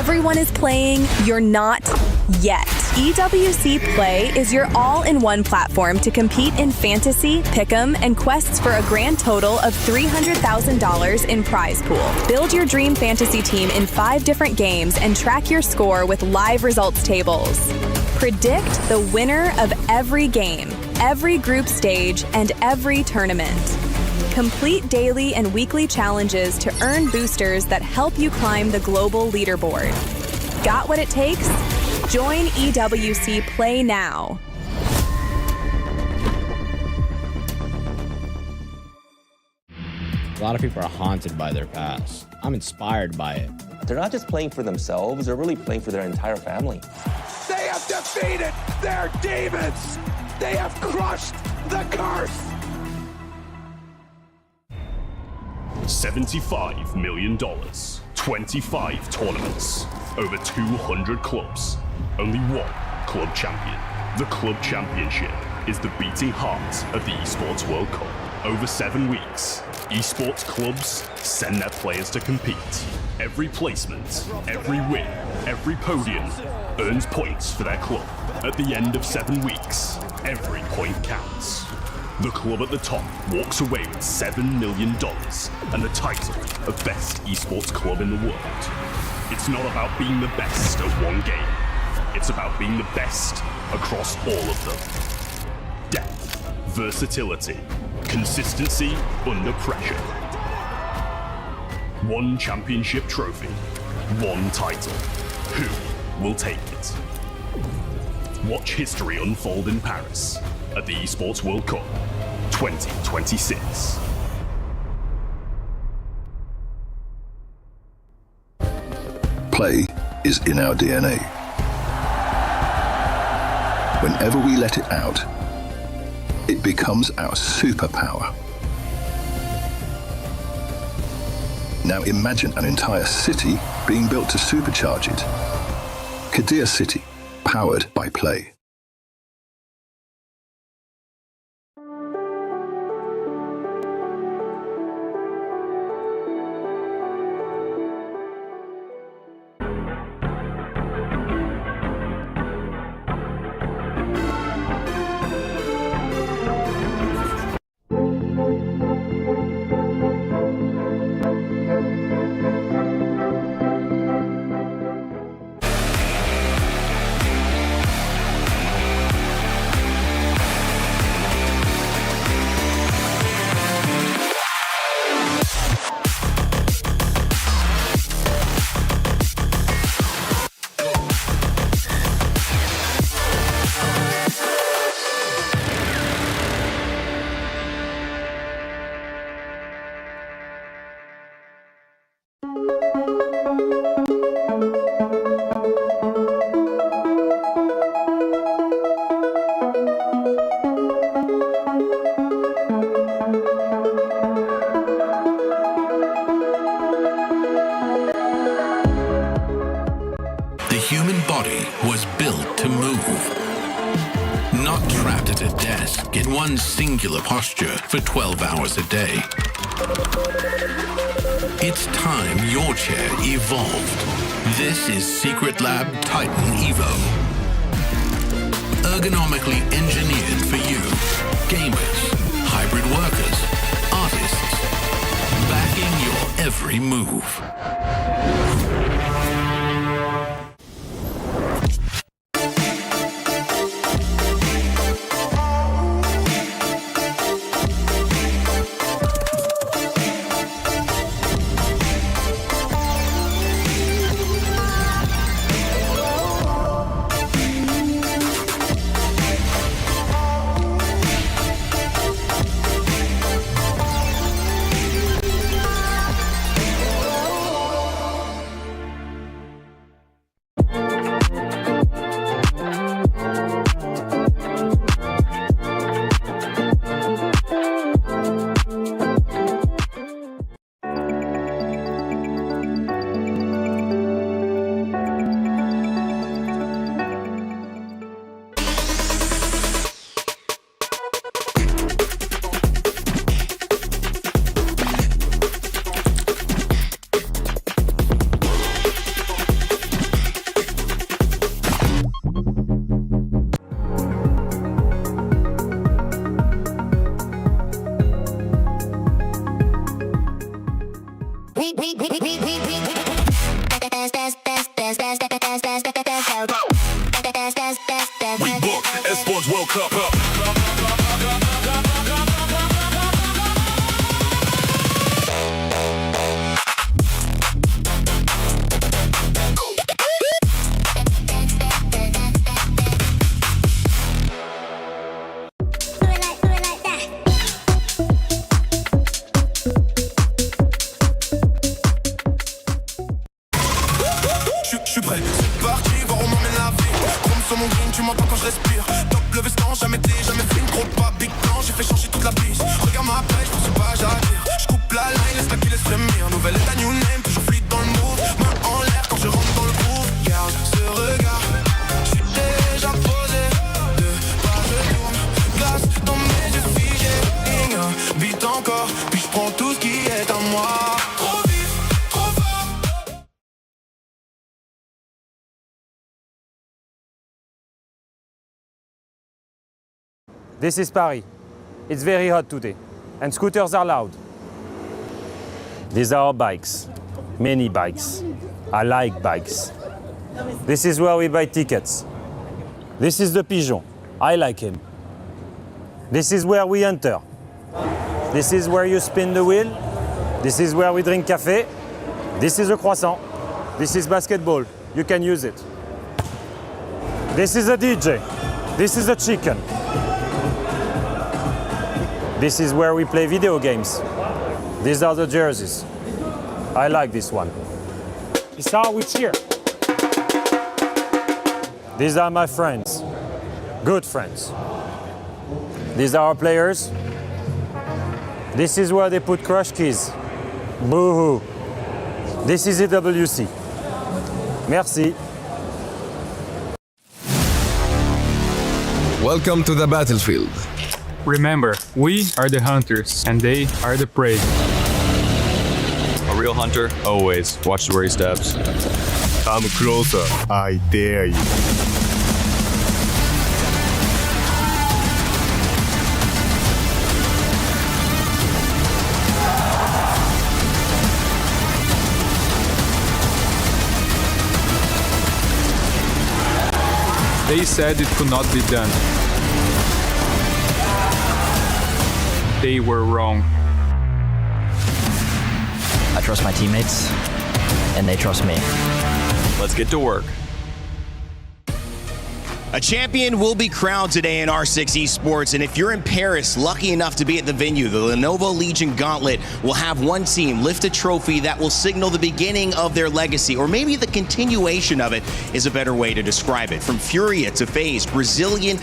everyone is playing, you're not yet. EWC Play is your all-in-one platform to compete in fantasy, pick'em, and quests for a grand total of $300,000 in prize pool. Build your dream fantasy team in 5 different games and track your score with live results tables. Predict the winner of every game, every group stage, and every tournament. Complete daily and weekly challenges to earn boosters that help you climb the global leaderboard. Got what it takes? Join EWC Play now. A lot of people are haunted by their past. I'm inspired by it. They're not just playing for themselves, they're really playing for their entire family. They have defeated their demons! They have crushed the curse! $75 million, 25 tournaments, over 200 clubs, only one club champion. The Club Championship is the beating heart of the Esports World Cup. Over 7 weeks, esports clubs send their players to compete. Every placement, every win, every podium earns points for their club. At the end of 7 weeks, every point counts. The club at the top walks away with $7 million and the title of best esports club in the world. It's not about being the best at one game. It's about being the best across all of them. Depth, versatility, consistency under pressure. One championship trophy, one title. Who will take it? Watch history unfold in Paris at the Esports World Cup 2026. Play is in our DNA. Whenever we let it out, it becomes our superpower. Now imagine an entire city being built to supercharge it. Kadir City, powered by Play. Singular posture for 12 hours a day. It's time your chair evolved. This is Secret Lab Titan Evo. Ergonomically engineered for you, gamers, hybrid workers, artists, backing your every move. parti, voir où m'emmène la vie. Chrome sur mon green, tu m'entends quand je respire. Top le veston, jamais film, gros pas, big plan, j'ai fait changer toute la piste. Regarde ma pêche, je pense pas j'attire. Je coupe la line, laisse la qui laisse frémir. Nouvelle état, new name, toujours fluide dans le move. Main en l'air quand je rentre dans le groove. Garde ce regard, j'suis déjà posé. Deux pas, je tourne, glace dans mes yeux figés. Vite encore, puis je prends tout ce qui est à moi. Trop vite, trop fort. This is Paris. It's very hot today, and scooters are loud. These are our bikes, many bikes. I like bikes. This is where we buy tickets. This is the Pigeon. I like him. This is where we enter. This is where you spin the wheel. This is where we drink café. This is a croissant. This is basketball. You can use it. This is a DJ. This is a chicken. This is where we play video games. These are the jerseys. I like this one. These are we cheer. These are my friends. Good friends. These are our players. This is where they put crush keys. Boo-hoo. This is EWC. Merci. Welcome to the battlefield. Remember, we are the hunters, and they are the prey. A real hunter always watches where he steps. Come closer, I dare you. They said it could not be done. They were wrong. I trust my teammates, and they trust me. Let's get to work. A champion will be crowned today in R6 Esports, and if you're in Paris, lucky enough to be at the venue, the Lenovo Legion Gauntlet will have one team lift a trophy that will signal the beginning of their legacy, or maybe the continuation of it is a better way to describe it. From Furia to FaZe, Brazilian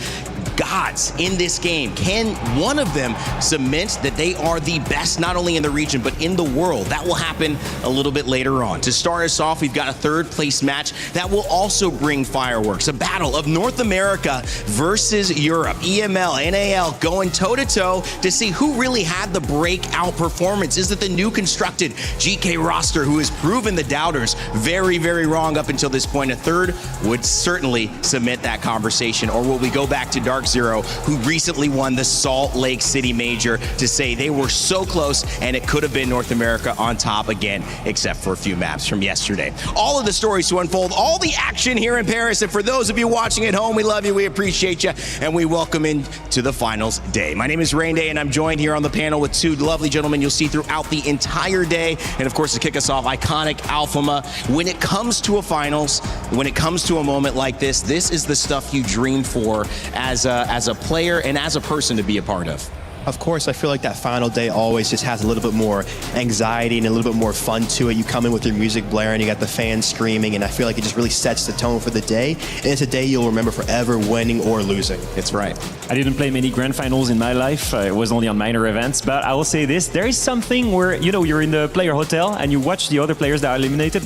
gods in this game. Can one of them cement that they are the best, not only in the region, but in the world? That will happen a little bit later on. To start us off, we've got a third place match that will also bring fireworks. A battle of North America versus Europe. EML, NAL going toe-to-toe to see who really had the breakout performance. Is it the new constructed GK roster who has proven the doubters very, very wrong up until this point? A third would certainly cement that conversation. Or will we go back to Dark Zero, who recently won the Salt Lake City Major, to say they were so close and it could have been North America on top again, except for a few maps from yesterday. All of the stories to unfold, all the action here in Paris. And for those of you watching at home, we love you, we appreciate you, and we welcome in to the finals day. My name is Rain Day, and I'm joined here on the panel with two lovely gentlemen you'll see throughout the entire day. And of course, to kick us off, iconic Alphama. When it comes to a finals, when it comes to a moment like this, this is the stuff you dream for as a player and as a person to be a part of. Of course, I feel like that final day always just has a little bit more anxiety and a little bit more fun to it. You come in with your music blaring, you got the fans screaming, and I feel like it just really sets the tone for the day. And it's a day you'll remember forever, winning or losing. It's right. I didn't play many grand finals in my life. It was only on minor events, but I will say this. There is something where, you know, you're in the player hotel and you watch the other players that are eliminated.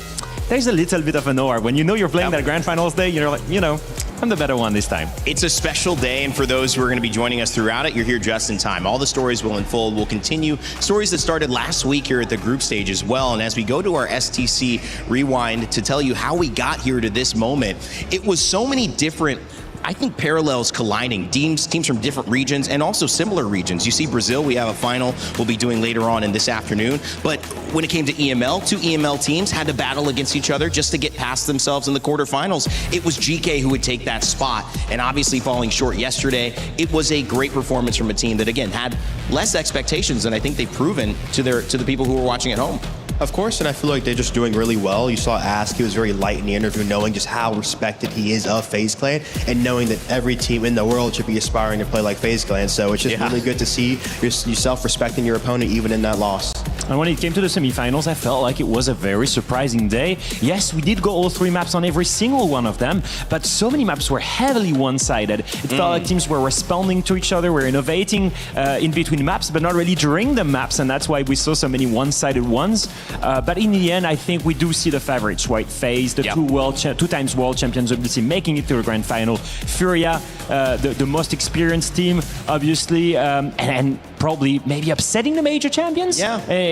There's a little bit of an aura. When you know you're playing that grand finals day, you're like, you know, I'm the better one this time. It's a special day, and for those who are going to be joining us throughout it, you're here just in time. All the stories will unfold. We'll continue stories that started last week here at the group stage as well. And as we go to our STC Rewind to tell you how we got here to this moment, it was so many different, I think, parallels colliding. Teams from different regions and also similar regions. You see Brazil, we have a final we'll be doing later on in this afternoon. But when it came to EML, two EML teams had to battle against each other just to get past themselves in the quarterfinals. It was GK who would take that spot, and obviously falling short yesterday. It was a great performance from a team that, again, had less expectations than I think they've proven to the people who were watching at home. Of course, and I feel like they're just doing really well. You saw Ask, he was very light in the interview, knowing just how respected he is of FaZe Clan, and knowing that every team in the world should be aspiring to play like FaZe Clan. So it's just really good to see yourself respecting your opponent even in that loss. And when it came to the semifinals, I felt like it was a very surprising day. Yes, we did go all 3 maps on every single one of them, but so many maps were heavily one-sided. It felt like teams were responding to each other, were innovating in between maps, but not really during the maps, and that's why we saw so many one-sided ones. But in the end, I think we do see the favorites, right? FaZe, the 2 times world champions, obviously making it to the grand final. Furia, the most experienced team, obviously, and probably maybe upsetting the major champions.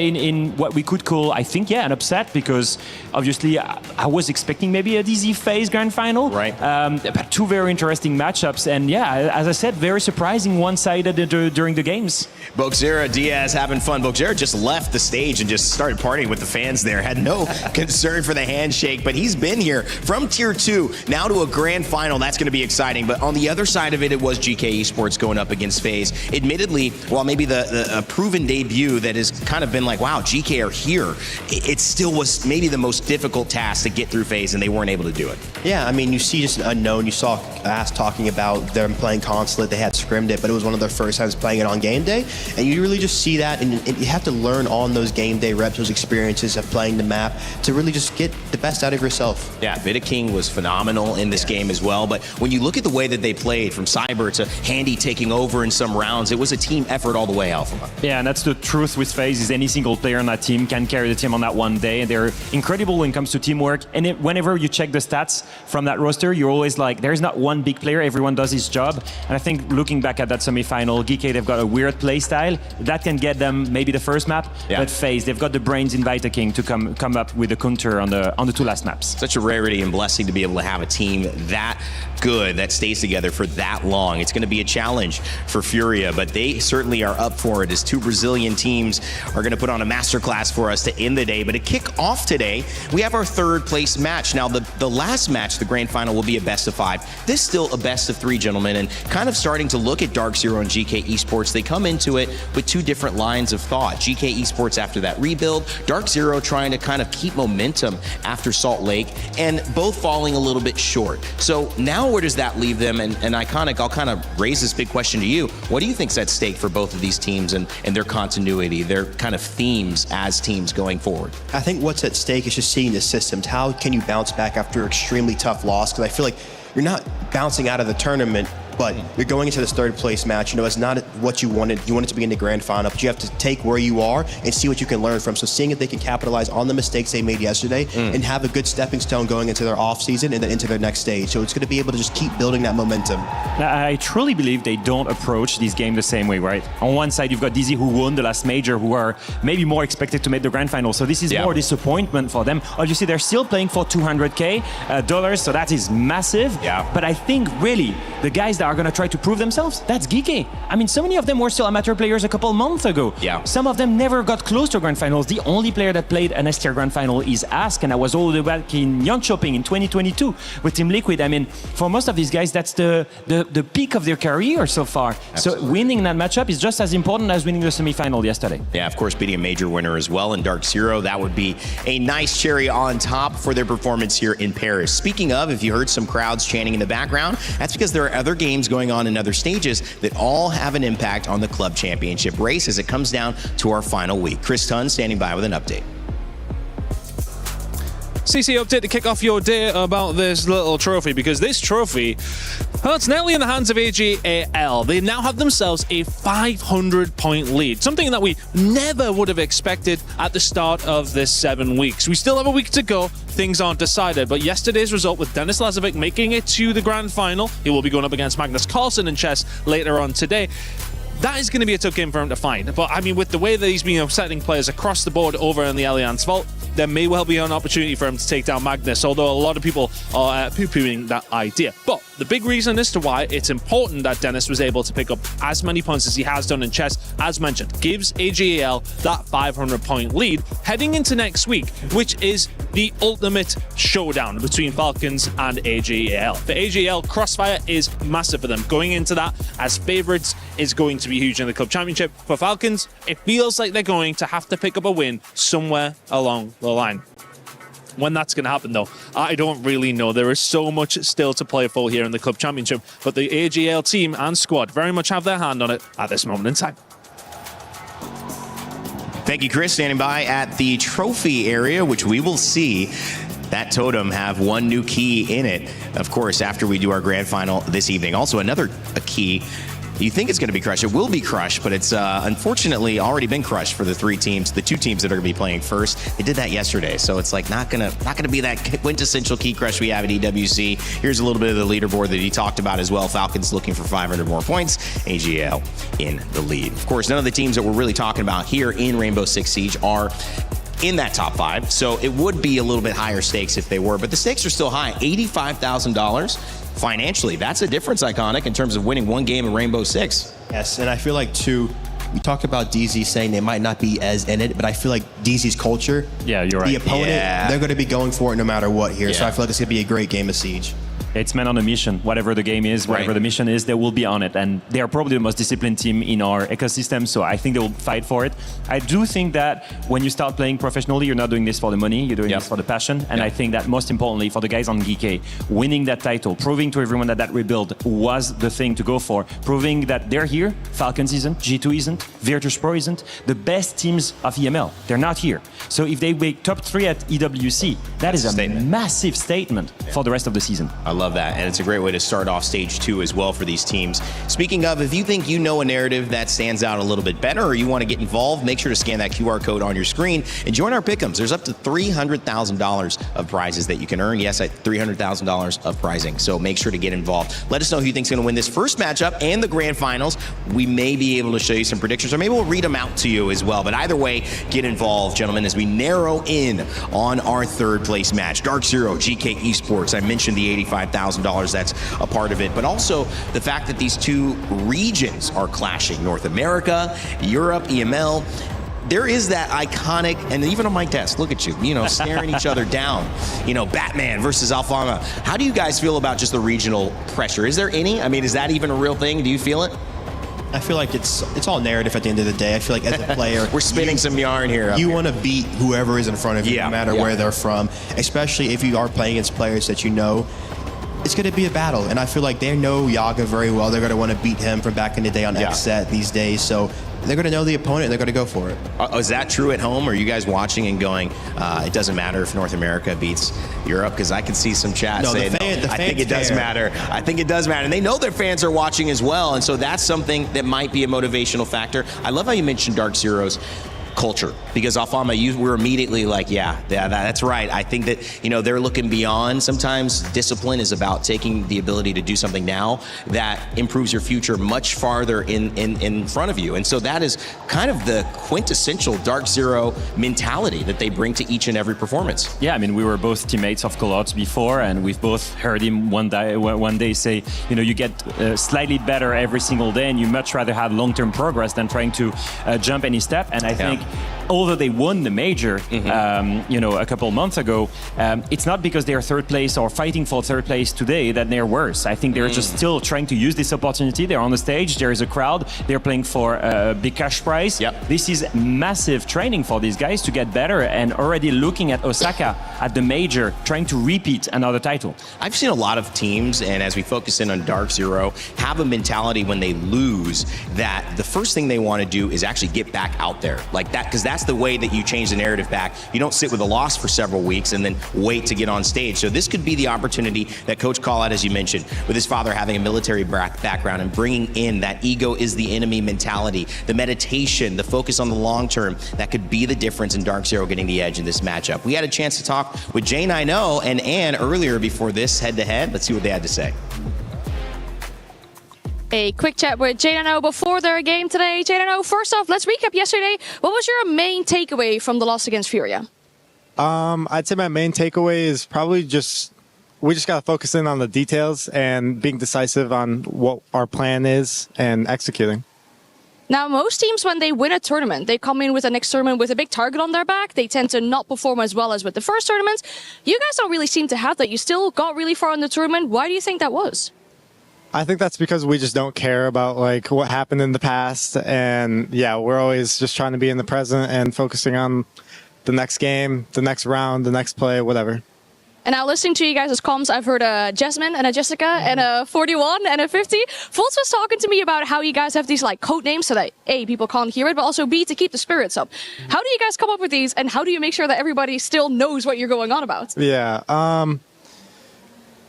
In what we could call, I think, an upset, because obviously I was expecting maybe a DZ FaZe grand final. Right. But 2 very interesting matchups, and as I said, very surprising one-sided during the games. Boxera Diaz having fun. Boxera just left the stage and just started partying with the fans there. Had no concern for the handshake, but he's been here from Tier 2 now to a grand final. That's going to be exciting. But on the other side of it, it was GK Esports going up against FaZe. Admittedly, while maybe the proven debut that has kind of been like, wow, GK are here, it still was maybe the most difficult task to get through FaZe, and they weren't able to do it. Yeah, I mean, you see just an unknown. You saw Ass talking about them playing Consulate. They had scrimmed it, but it was one of their first times playing it on game day. And you really just see that, and you have to learn on those game day reps, those experiences of playing the map to really just get the best out of yourself. Yeah, Vida King was phenomenal in this game as well. But when you look at the way that they played, from Cyber to Handy taking over in some rounds, it was a team effort all the way, Alpha. Yeah, and that's the truth with FaZe, is any single player on that team can carry the team on that one day. They're incredible when it comes to teamwork. And whenever you check the stats from that roster, you're always like, there's not one big player, everyone does his job. And I think looking back at that semifinal, GK, they've got a weird play style that can get them maybe the first map, but FaZe, they've got the brains in Vida King to come up with a counter on the 2 last maps. Such a rarity and blessing to be able to have a team that good, that stays together for that long. It's going to be a challenge for Furia, but they certainly are up for it, as 2 Brazilian teams are going to put on a masterclass for us to end the day. But to kick off today, we have our 3rd place match. Now, the last match, the grand final, will be a best of 5. This still a best of 3, gentlemen, and kind of starting to look at Dark Zero and GK Esports. They come into it with 2 different lines of thought. GK Esports after that rebuild, Dark Zero trying to kind of keep momentum after Salt Lake, and both falling a little bit short. So now where does that leave them? And Iconic, I'll kind of raise this big question to you. What do you think's at stake for both of these teams and their continuity, their kind of themes as teams going forward? I think what's at stake is just seeing the systems. How can you bounce back after an extremely tough loss? Because I feel like you're not bouncing out of the tournament, but you're going into this 3rd place match. You know, it's not what you wanted. You want it to be in the grand final, but you have to take where you are and see what you can learn from. So seeing if they can capitalize on the mistakes they made yesterday and have a good stepping stone going into their off season and then into their next stage. So it's going to be able to just keep building that momentum. I truly believe they don't approach this game the same way, right? On one side, you've got DZ, who won the last major, who are maybe more expected to make the grand final. So this is more disappointment for them. Obviously, they're still playing for $200K dollars, so that is massive. But I think really the guys that are going to try to prove themselves, that's GK. I mean, so many of them were still amateur players a couple months ago. Some of them never got close to grand finals. The only player that played an S-tier grand final is Ask, and I was all the way back in Jönköping in 2022 with Team Liquid. I mean, for most of these guys, that's the peak of their career so far. So winning that matchup is just as important as winning the semifinal yesterday. Yeah, of course, beating a major winner as well in Dark Zero. That would be a nice cherry on top for their performance here in Paris. Speaking of, if you heard some crowds chanting in the background, that's because there are other games going on in other stages that all have an impact on the club championship race as it comes down to our final week. Chris Tunn standing by with an update. CC update to kick off your day about this little trophy, because this trophy, well, it's nearly in the hands of ag.al. They now have themselves a 500-point lead, something that we never would have expected at the start of this 7 weeks. We still have a week to go. Things aren't decided, but yesterday's result with Dennis Lazovic making it to the grand final, he will be going up against Magnus Carlsen in chess later on today. That is going to be a tough game for him to find. But I mean, with the way that he's been upsetting players across the board over in the Allianz Vault, there may well be an opportunity for him to take down Magnus, although a lot of people are poo-pooing that idea. But the big reason as to why it's important that Dennis was able to pick up as many points as he has done in chess, as mentioned, gives ag.al that 500-point lead heading into next week, which is the ultimate showdown between Falcons and ag.al. For ag.al, Crossfire is massive for them. Going into that as favorites is going to be huge in the Club Championship. For Falcons, it feels like they're going to have to pick up a win somewhere along the line. When that's going to happen, though, I don't really know. There is so much still to play for here in the Club Championship, but the ag.al team and squad very much have their hand on it at this moment in time. Thank you, Chris. Standing by at the trophy area, which we will see that totem have one new key in it, of course, after we do our grand final this evening. Also, another key. You think it's going to be crushed. It will be crushed, but it's unfortunately already been crushed for the two teams that are going to be playing first. They did that yesterday, so it's like not going to be that quintessential key crush we have at EWC. Here's a little bit of the leaderboard that he talked about as well. Falcons looking for 500 more points. ag.al in the lead. Of course, none of the teams that we're really talking about here in Rainbow Six Siege are in that top 5, so it would be a little bit higher stakes if they were, but the stakes are still high. $85,000 financially. That's a difference, Iconic, in terms of winning one game in Rainbow Six. Yes, and I feel like, too, we talked about DZ saying they might not be as in it, but I feel like DZ's culture, yeah, you're right. The opponent, they're going to be going for it no matter what here, so I feel like it's going to be a great game of Siege. It's men on a mission. Whatever the game is, whatever the mission is, they will be on it. And they are probably the most disciplined team in our ecosystem, so I think they will fight for it. I do think that when you start playing professionally, you're not doing this for the money, you're doing this for the passion. And I think that most importantly, for the guys on Geeky, winning that title, proving to everyone that rebuild was the thing to go for, proving that they're here, Falcons isn't, G2 isn't, virtus.pro isn't, the best teams of EML, they're not here. So if they make top 3 at EWC, that is a massive statement for the rest of the season. I love that, and it's a great way to start off stage 2 as well for these teams. Speaking of, if you think you know a narrative that stands out a little bit better or you want to get involved, make sure to scan that QR code on your screen and join our pick'ems. There's up to $300,000 of prizes that you can earn. Yes, at $300,000 of prizing, so make sure to get involved. Let us know who you think's going to win this first matchup and the grand finals. We may be able to show you some predictions, or maybe we'll read them out to you as well. But either way, get involved, gentlemen, as we narrow in on our third place match. Dark Zero, GK Esports. I mentioned the $85,000 that's a part of it, but also the fact that these two regions are clashing. North America, Europe, EML. There is that iconic, and even on my desk, look at you, staring each other down. Batman versus Alfama. How do you guys feel about just the regional pressure? Is there any? I mean, is that even a real thing? Do you feel it? I feel like it's all narrative at the end of the day. I feel like as a player, we're spinning some yarn here. You want to beat whoever is in front of you, no matter where they're from, especially if you are playing against players that you know. It's going to be a battle, and I feel like they know Yaga very well. They're going to want to beat him from back in the day on X-Set these days, so they're going to know the opponent, and they're going to go for it. Is that true at home? Are you guys watching and going, it doesn't matter if North America beats Europe? Because I can see some chat saying, I think it does matter. I think it does matter. And they know their fans are watching as well, and so that's something that might be a motivational factor. I love how you mentioned Dark Zero's culture, because Alfama, you were immediately like, that's right. I think that, they're looking beyond. Sometimes discipline is about taking the ability to do something now that improves your future much farther in front of you. And so that is kind of the quintessential Dark Zero mentality that they bring to each and every performance. Yeah, I mean, we were both teammates of Colot before, and we've both heard him one day say, you get slightly better every single day, and you much rather have long-term progress than trying to jump any step. And I think although they won the major, a couple months ago, it's not because they're third place or fighting for third place today that they're worse. I think they're just still trying to use this opportunity. They're on the stage, there is a crowd, they're playing for a big cash prize. This is massive training for these guys to get better, and already looking at Osaka at the major, trying to repeat another title. I've seen a lot of teams, and as we focus in on Dark Zero, have a mentality when they lose that the first thing they want to do is actually get back out there like that, because that's the way that you change the narrative back. You don't sit with a loss for several weeks and then wait to get on stage. So this could be the opportunity that Coach Callout, as you mentioned, with his father having a military background and bringing in that ego is the enemy mentality, the meditation, the focus on the long term, that could be the difference in Dark Zero getting the edge in this matchup. We had a chance to talk with Jane I Know and Ann earlier before this head-to-head. Let's see what they had to say. A quick chat with Jane before their game today. Jane, first off, let's recap yesterday. What was your main takeaway from the loss against Furia? I'd say my main takeaway is probably just we just got to focus in on the details and being decisive on what our plan is and executing. Now, most teams, when they win a tournament, they come in with the next tournament with a big target on their back. They tend to not perform as well as with the first tournaments. You guys don't really seem to have that. You still got really far in the tournament. Why do you think that was? I think that's because we just don't care about like what happened in the past. And yeah, we're always just trying to be in the present and focusing on the next game, the next round, the next play, whatever. And now listening to you guys' comms, I've heard a Jasmine and a Jessica and a 41 and a 50. Fultz was talking to me about how you guys have these like code names so that A, people can't hear it, but also B, to keep the spirits up. How do you guys come up with these, and how do you make sure that everybody still knows what you're going on about? Yeah,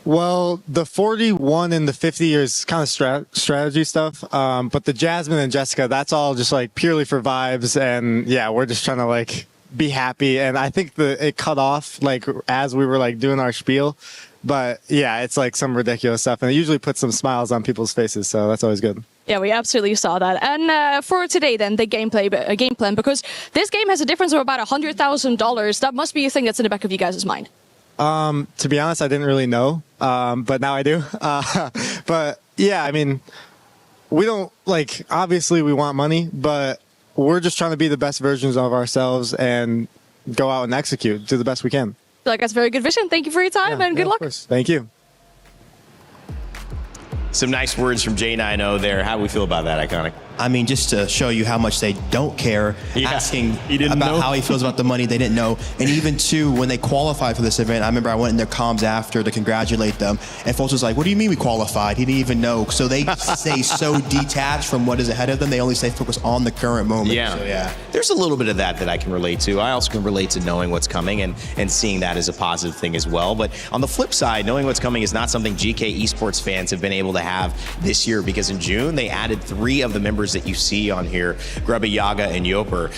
well, the 41 and the 50 is kind of strategy stuff, but the Jasmine and Jessica, that's all just like purely for vibes, and yeah, we're just trying to like be happy. And I think it cut off like as we were like doing our spiel, but yeah, it's like some ridiculous stuff, and it usually puts some smiles on people's faces, so that's always good. Yeah, we absolutely saw that. And for today then, the game plan, because this game has a difference of about $100,000. That must be a thing that's in the back of you guys' mind. To be honest, I didn't really know, but now I do. But yeah, I mean, we don't like, obviously we want money, but we're just trying to be the best versions of ourselves and go out and execute, do the best we can. I feel like that's very good vision. Thank you for your time and good luck. Of course. Thank you. Some nice words from J90 there. How do we feel about that, Iconic? I mean, just to show you how much they don't care, asking about how he feels about the money, they didn't know. And even, too, when they qualified for this event, I remember I went in their comms after to congratulate them, and folks was like, what do you mean we qualified? He didn't even know. So they stay so detached from what is ahead of them, they only stay focused on the current moment. Yeah. So, yeah. There's a little bit of that I can relate to. I also can relate to knowing what's coming and seeing that as a positive thing as well. But on the flip side, knowing what's coming is not something GK Esports fans have been able to have this year, because in June, they added 3 of the members that you see on here, Grubba, Yaga, and Yoper,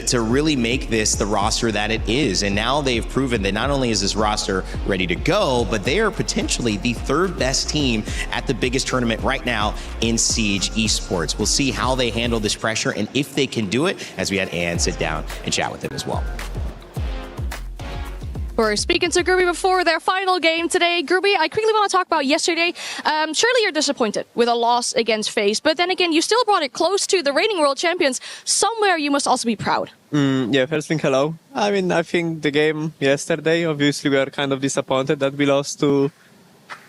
to really make this the roster that it is. And now they've proven that not only is this roster ready to go, but they are potentially the 3rd best team at the biggest tournament right now in Siege Esports. We'll see how they handle this pressure and if they can do it, as we had Ann sit down and chat with them as well. We're speaking to Gruby before their final game today. Gruby, I quickly want to talk about yesterday. Surely you're disappointed with a loss against FaZe, but then again, you still brought it close to the reigning world champions. Somewhere you must also be proud. Yeah, first thing, hello. I mean, I think the game yesterday, obviously we are kind of disappointed that we lost to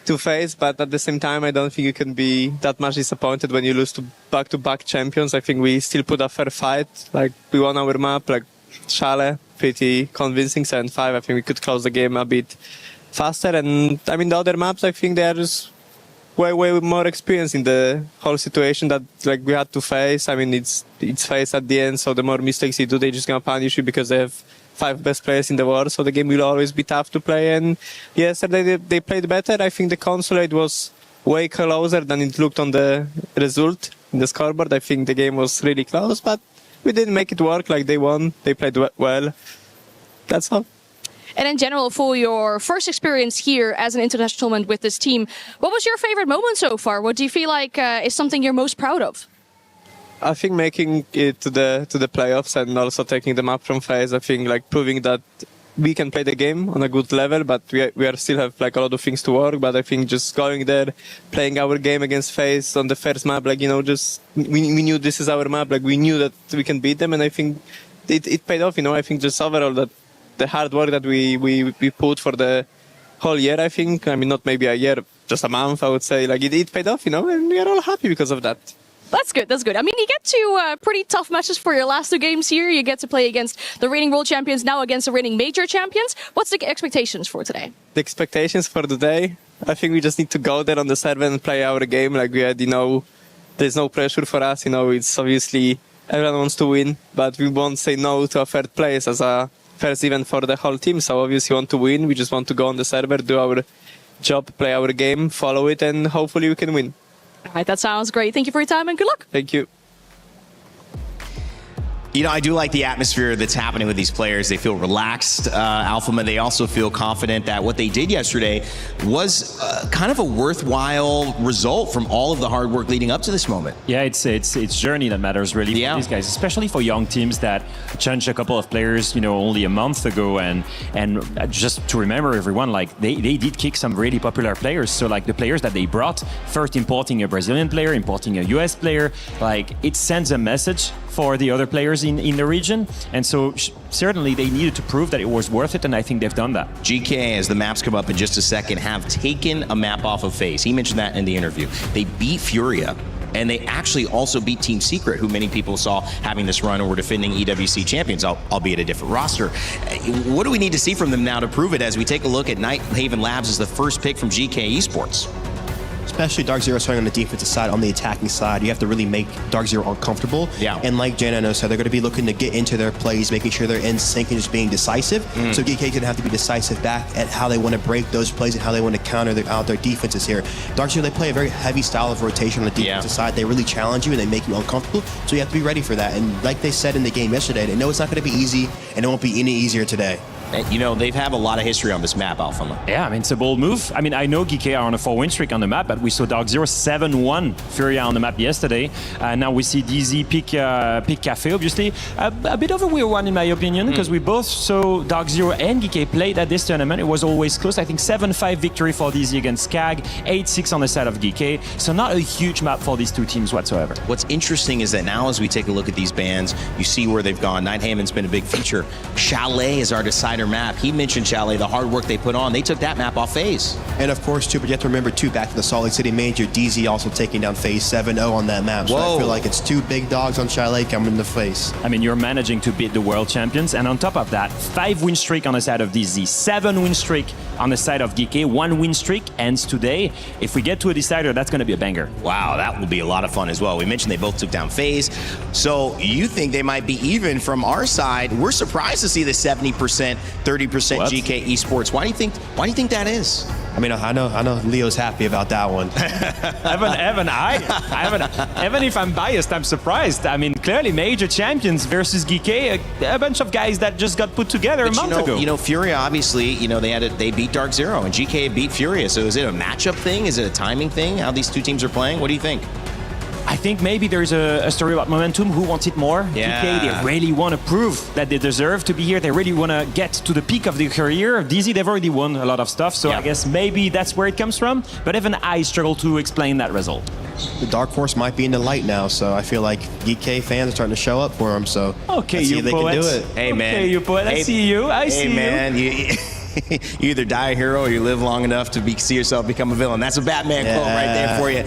FaZe, but at the same time, I don't think you can be that much disappointed when you lose to back-to-back champions. I think we still put a fair fight. Like, we won our map, like Shale, pretty convincing, 7-5. I think we could close the game a bit faster. And I mean, the other maps, I think they are just way more experienced in the whole situation that like we had to face. I mean, it's FaZe at the end, so the more mistakes you do, they're just gonna punish you because they have 5 best players in the world. So the game will always be tough to play. And yesterday they played better. I think the consolate was way closer than it looked on the result in the scoreboard. I think the game was really close, but we didn't make it work. Like, they won, they played well. That's all. And in general, for your first experience here as an international tournament with this team, what was your favorite moment so far? What do you feel like is something you're most proud of? I think making it to the playoffs and also taking them up from FaZe. I think like proving that we can play the game on a good level, but we are still have like a lot of things to work. But I think just going there, playing our game against FaZe on the first map, like, you know, just we knew this is our map. Like, we knew that we can beat them, and I think it paid off. You know, I think just overall that the hard work that we put for the whole year, I think, I mean, not maybe a year, just a month, I would say, like it paid off, you know, and we are all happy because of that. That's good, that's good. I mean, you get to pretty tough matches for your last 2 games here. You get to play against the reigning world champions, now against the reigning major champions. What's the expectations for today? The expectations for today, I think we just need to go there on the server and play our game. Like we had, you know, there's no pressure for us, you know, it's obviously everyone wants to win, but we won't say no to a 3rd place as a first event for the whole team. So obviously we want to win. We just want to go on the server, do our job, play our game, follow it, and hopefully we can win. All right, that sounds great. Thank you for your time and good luck. Thank you. You know, I do like the atmosphere that's happening with these players. They feel relaxed, Alpha. They also feel confident that what they did yesterday was kind of a worthwhile result from all of the hard work leading up to this moment. Yeah, it's journey that matters really for these guys, especially for young teams that changed a couple of players, only a month ago. And just to remember everyone, like they did kick some really popular players. So like the players that they brought, first importing a Brazilian player, importing a US player, like it sends a message for the other players in the region. And so certainly they needed to prove that it was worth it, and I think they've done that. GK, as the maps come up in just a second, have taken a map off of FaZe. He mentioned that in the interview. They beat Furia, and they actually also beat Team Secret, who many people saw having this run and were defending EWC champions, albeit a different roster. What do we need to see from them now to prove it as we take a look at Night Haven Labs as the first pick from GK Esports? Especially Dark Zero starting on the defensive side, on the attacking side, you have to really make Dark Zero uncomfortable. Yeah. And like Jano said, they're going to be looking to get into their plays, making sure they're in sync and just being decisive. So GK's going to have to be decisive back at how they want to break those plays and how they want to counter out their defenses here. Dark Zero, they play a very heavy style of rotation on the defensive side. They really challenge you and they make you uncomfortable. So you have to be ready for that. And like they said in the game yesterday, they know it's not going to be easy and it won't be any easier today. They've had a lot of history on this map, Alpha. Yeah, I mean, it's a bold move. I mean, I know GK are on a 4-win streak on the map, but we saw Dark Zero 7-1 Furia on the map yesterday. Now we see DZ pick Cafe, obviously. A bit of a weird one, in my opinion, because we both saw Dark Zero and GK played at this tournament. It was always close. I think 7-5 victory for DZ against CAG, 8-6 on the side of GK. So not a huge map for these two teams whatsoever. What's interesting is that now as we take a look at these bands, you see where they've gone. Night Haven's been a big feature. Chalet is our decider map. He mentioned Chalet, the hard work they put on. They took that map off FaZe. And of course, too, but you have to remember, too, back to the Salt Lake City Major, DZ also taking down FaZe 7-0 on that map. So I feel like it's two big dogs on Chalet coming to FaZe. I mean, you're managing to beat the world champions. And on top of that, 5-win streak on the side of DZ, 7-win streak on the side of GK, 1-win streak ends today. If we get to a decider, that's going to be a banger. Wow, that will be a lot of fun as well. We mentioned they both took down FaZe. So you think they might be even from our side. We're surprised to see the 70%, 30% GK Esports. Why do you think that is? I mean, I know Leo's happy about that one. Even if I'm biased, I'm surprised. I mean, clearly major champions versus GK, a bunch of guys that just got put together a month ago. Furia, obviously, they beat Dark Zero, and GK beat Furia. So is it a matchup thing? Is it a timing thing? How these two teams are playing? What do you think? I think maybe there's a story about momentum. Who wants it more? Yeah. GK, they really want to prove that they deserve to be here. They really want to get to the peak of their career. DZ, they've already won a lot of stuff, so I guess maybe that's where it comes from. But even I struggle to explain that result. The Dark Horse might be in the light now, so I feel like GK fans are starting to show up for him. So okay, let's see if they can do it. Hey, man. Okay, you poet. I see you. I see you. Man. You either die a hero or you live long enough to see yourself become a villain. That's a Batman quote right there for you.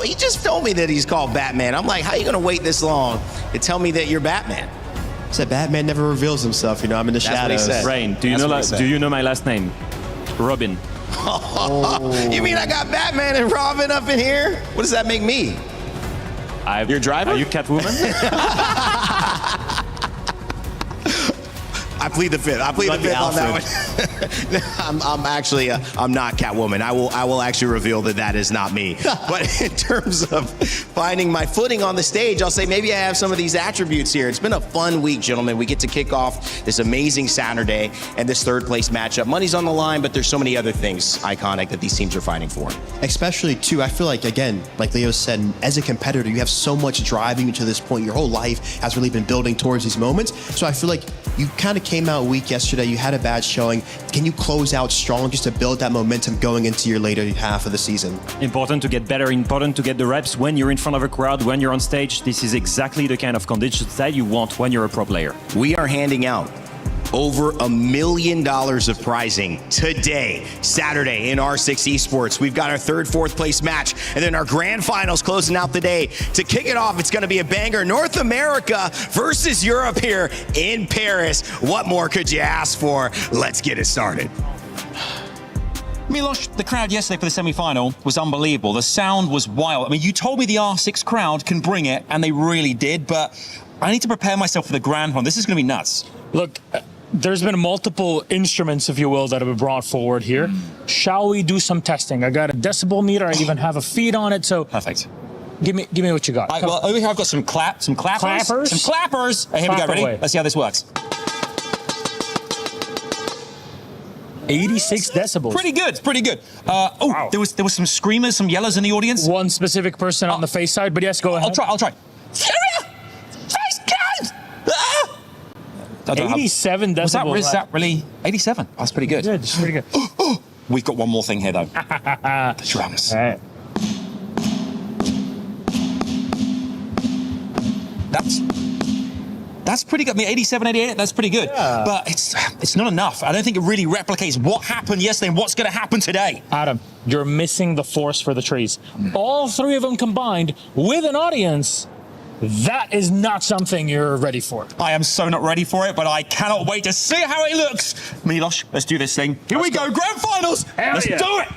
He just told me that he's called Batman. I'm like, how are you going to wait this long to tell me that you're Batman? He said Batman never reveals himself. I'm in the shadows. Rain, do you know my last name? Robin. You mean I got Batman and Robin up in here? What does that make me? Your driver? Are you Catwoman? I plead the fifth. I plead the fifth on that one. I'm not Catwoman. I will actually reveal that is not me. But in terms of finding my footing on the stage, I'll say maybe I have some of these attributes here. It's been a fun week, gentlemen. We get to kick off this amazing Saturday and this third place matchup. Money's on the line, but there's so many other things iconic that these teams are fighting for. Especially, too, I feel like, again, like Leo said, as a competitor, you have so much driving you to this point. Your whole life has really been building towards these moments. So I feel like you kind of came out weak yesterday. You had a bad showing. Can you close out strong just to build that momentum going into your later half of the season? Important to get better, important to get the reps when you're in front of a crowd, when you're on stage. This is exactly the kind of conditions that you want when you're a pro player. We are handing out over $1 million of prizing today, Saturday, in R6 Esports. We've got our third, fourth place match, and then our grand finals closing out the day. To kick it off, it's going to be a banger. North America versus Europe here in Paris. What more could you ask for? Let's get it started. Milos, the crowd yesterday for the semi-final was unbelievable. The sound was wild. I mean, you told me the R6 crowd can bring it, and they really did, but I need to prepare myself for the grand final. This is going to be nuts. Look, there's been multiple instruments, if you will, that have been brought forward here. Shall we do some testing? I got a decibel meter. I even have a feed on it. So perfect. Give me what you got. Right, well, over here I've got some clappers. Clappers? Some clappers. Here we go, ready? Let's see how this works. 86 decibels. Pretty good, pretty good. Wow. there was some screamers, some yellers in the audience. One specific person on the face side, but yes, go ahead. I'll try. Syria! Face card! 87 decibels. Was that really 87? That's pretty good. Good, pretty good. We've got one more thing here, though. The drums. All right. That's pretty good. I mean, 87, 88, that's pretty good. Yeah. But it's not enough. I don't think it really replicates what happened yesterday and what's going to happen today. Adam, you're missing the force for the trees. All three of them combined with an audience, that is not something you're ready for. I am so not ready for it, but I cannot wait to see how it looks. Milos, let's do this thing. Here we go, grand finals. Let's do it.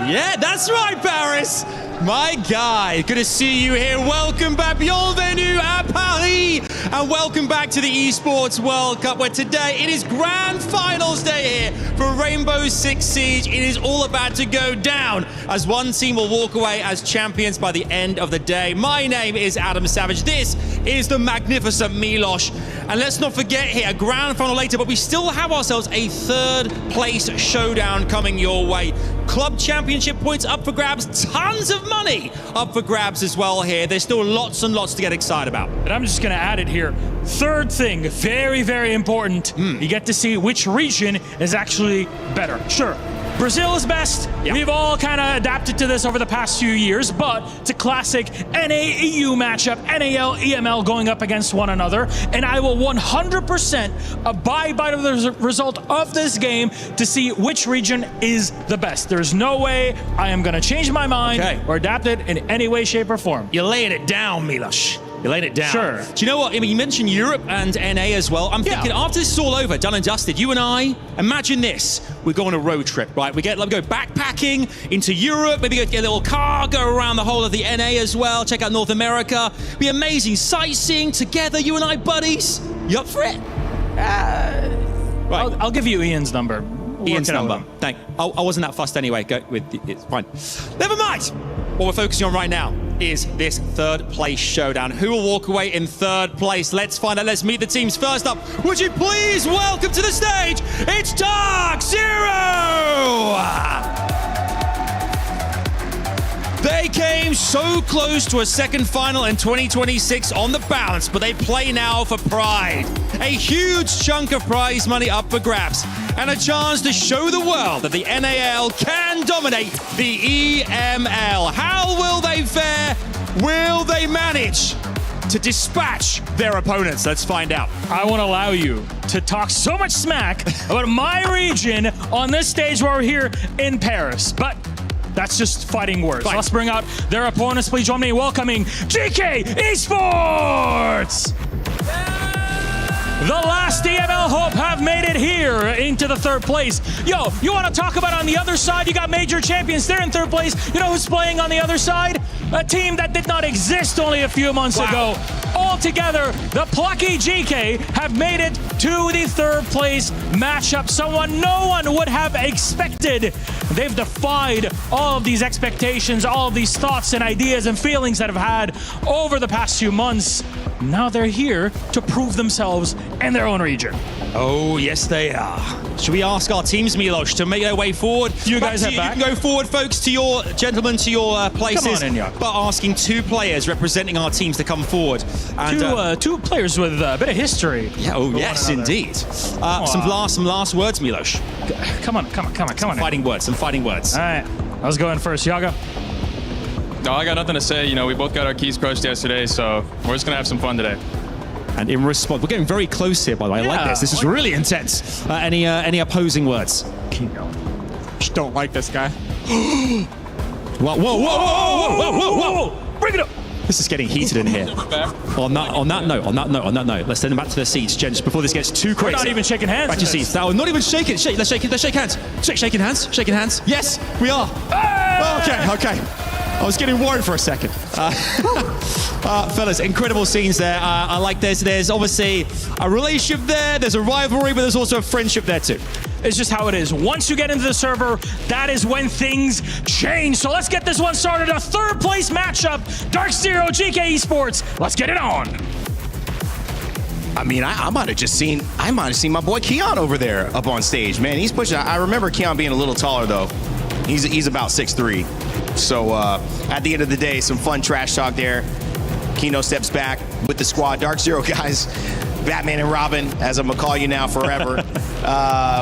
Yeah, that's right, Paris. My guy, good to see you here. Welcome back, bienvenue à Paris, and welcome back to the Esports World Cup, where today it is grand finals day here for Rainbow Six Siege. It is all about to go down as one team will walk away as champions by the end of the day. My name is Adam Savage. This is the magnificent Milos. And let's not forget here, a grand final later, but we still have ourselves a third place showdown coming your way. Club Championship points up for grabs, tons of money up for grabs as well here. There's still lots and lots to get excited about. And I'm just going to add it here. Third thing, very, very important. You get to see which region is actually better. Sure, Brazil is best. Yeah. We've all kind of adapted to this over the past few years, but it's a classic NA-EU matchup, NAL-EML going up against one another, and I will 100% abide by the result of this game to see which region is the best. There's no way I am going to change my mind or adapt it in any way, shape, or form. You're laying it down, Milos. You laid it down. Sure. Do you know what? I mean, you mentioned Europe and NA as well. I'm thinking after this is all over, done and dusted, you and I, imagine this. We go on a road trip, right? We go backpacking into Europe, maybe get a little car, go around the whole of the NA as well, check out North America. Be amazing. Sightseeing together, you and I, buddies. You up for it? Right. I'll give you Ian's number. Ian's number. Thank. I wasn't that fussed anyway. Go with it's fine. Never mind. What we're focusing on right now is this third place showdown. Who will walk away in third place? Let's find out. Let's meet the teams. First up, would you please welcome to the stage, it's Dark Zero! They came so close to a second final in 2026 on the balance, but they play now for pride. A huge chunk of prize money up for grabs, and a chance to show the world that the NAL can dominate the EML. How will they fare? Will they manage to dispatch their opponents? Let's find out. I won't allow you to talk so much smack about my region on this stage while we're here in Paris, but that's just fighting words. Let's bring out their opponents. Please join me in welcoming GK Esports! The last EML Hope have made it here into the third place. Yo, you want to talk about on the other side? You got major champions. They're in third place. You know who's playing on the other side? A team that did not exist only a few months ago. Altogether, the plucky GK have made it to the third place matchup. Someone no one would have expected. They've defied all of these expectations, all of these thoughts and ideas and feelings that have had over the past few months. Now they're here to prove themselves in their own region. Oh, yes, they are. Should we ask our teams, Milos, to make their way forward? You guys have back. You can go forward, folks, to your gentlemen, to your places. Come on in, Jakob. But asking two players representing our teams to come forward. And, two players with a bit of history. Yeah, oh, yes, indeed. Some last words, Milos. Come on. Fighting words. All right. I was going first. Yaga? No, I got nothing to say. You know, we both got our keys crushed yesterday, so we're just going to have some fun today. And in response, we're getting very close here, by the way. I like this. This is really intense. Any opposing words? Just don't like this guy. Whoa. Bring it up. This is getting heated in here. On that note, let's send them back to their seats, gents, before this gets too crazy. We're not even shaking hands. Back to your seats. No, not even shaking. Let's shake hands. Shaking hands. Yes, we are. Okay. I was getting worried for a second. Fellas, incredible scenes there. I like this. There's obviously a relationship there. There's a rivalry, but there's also a friendship there too. It's just how it is. Once you get into the server, that is when things change. So let's get this one started. A third place matchup. Dark Zero, GK Esports. Let's get it on. I mean, I might have seen my boy Keon over there up on stage. Man, he's pushing. I remember Keon being a little taller though. He's about 6'3". So at the end of the day, some fun trash talk there. Kino steps back with the squad. Dark Zero guys, Batman and Robin, as I'm gonna call you now forever.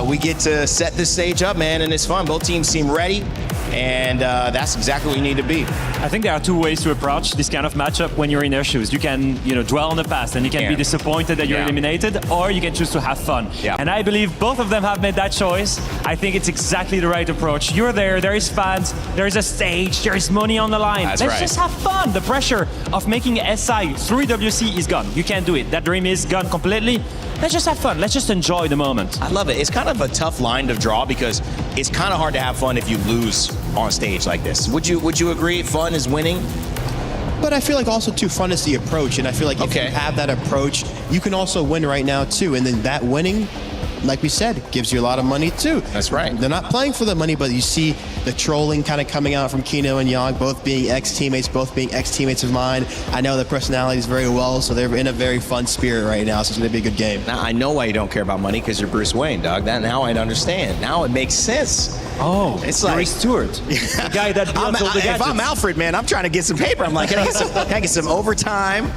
We get to set this stage up, man, and it's fun. Both teams seem ready, and that's exactly what you need to be. I think there are two ways to approach this kind of matchup when you're in their shoes. You can, dwell on the past and you can be disappointed that you're eliminated, or you can choose to have fun. And I believe both of them have made that choice. I think it's exactly the right approach. You're there is fans, there is a stage, there is money on the line. Let's just have fun. The pressure of making SI through EWC is gone. You can't do it. That dream is gone completely. Let's just have fun. Let's just enjoy the moment. I love it. It's kind of a tough line to draw because it's kind of hard to have fun if you lose on stage like this. Would you agree? Fun is winning? But I feel like also too, fun is the approach, and I feel like if you have that approach, you can also win right now too. And then that winning, like we said, gives you a lot of money too. That's right. They're not playing for the money, but you see the trolling kind of coming out from Kino and Yang, both being ex-teammates, both being ex-teammates of mine. I know their personalities very well, so they're in a very fun spirit right now, so it's going to be a good game. Now, I know why you don't care about money, because you're Bruce Wayne, dog. Now I understand. Now it makes sense. Oh, it's like like Stewart, the guy that builds all the gadgets. If I'm Alfred, man, I'm trying to get some paper. I'm like, can I get some overtime?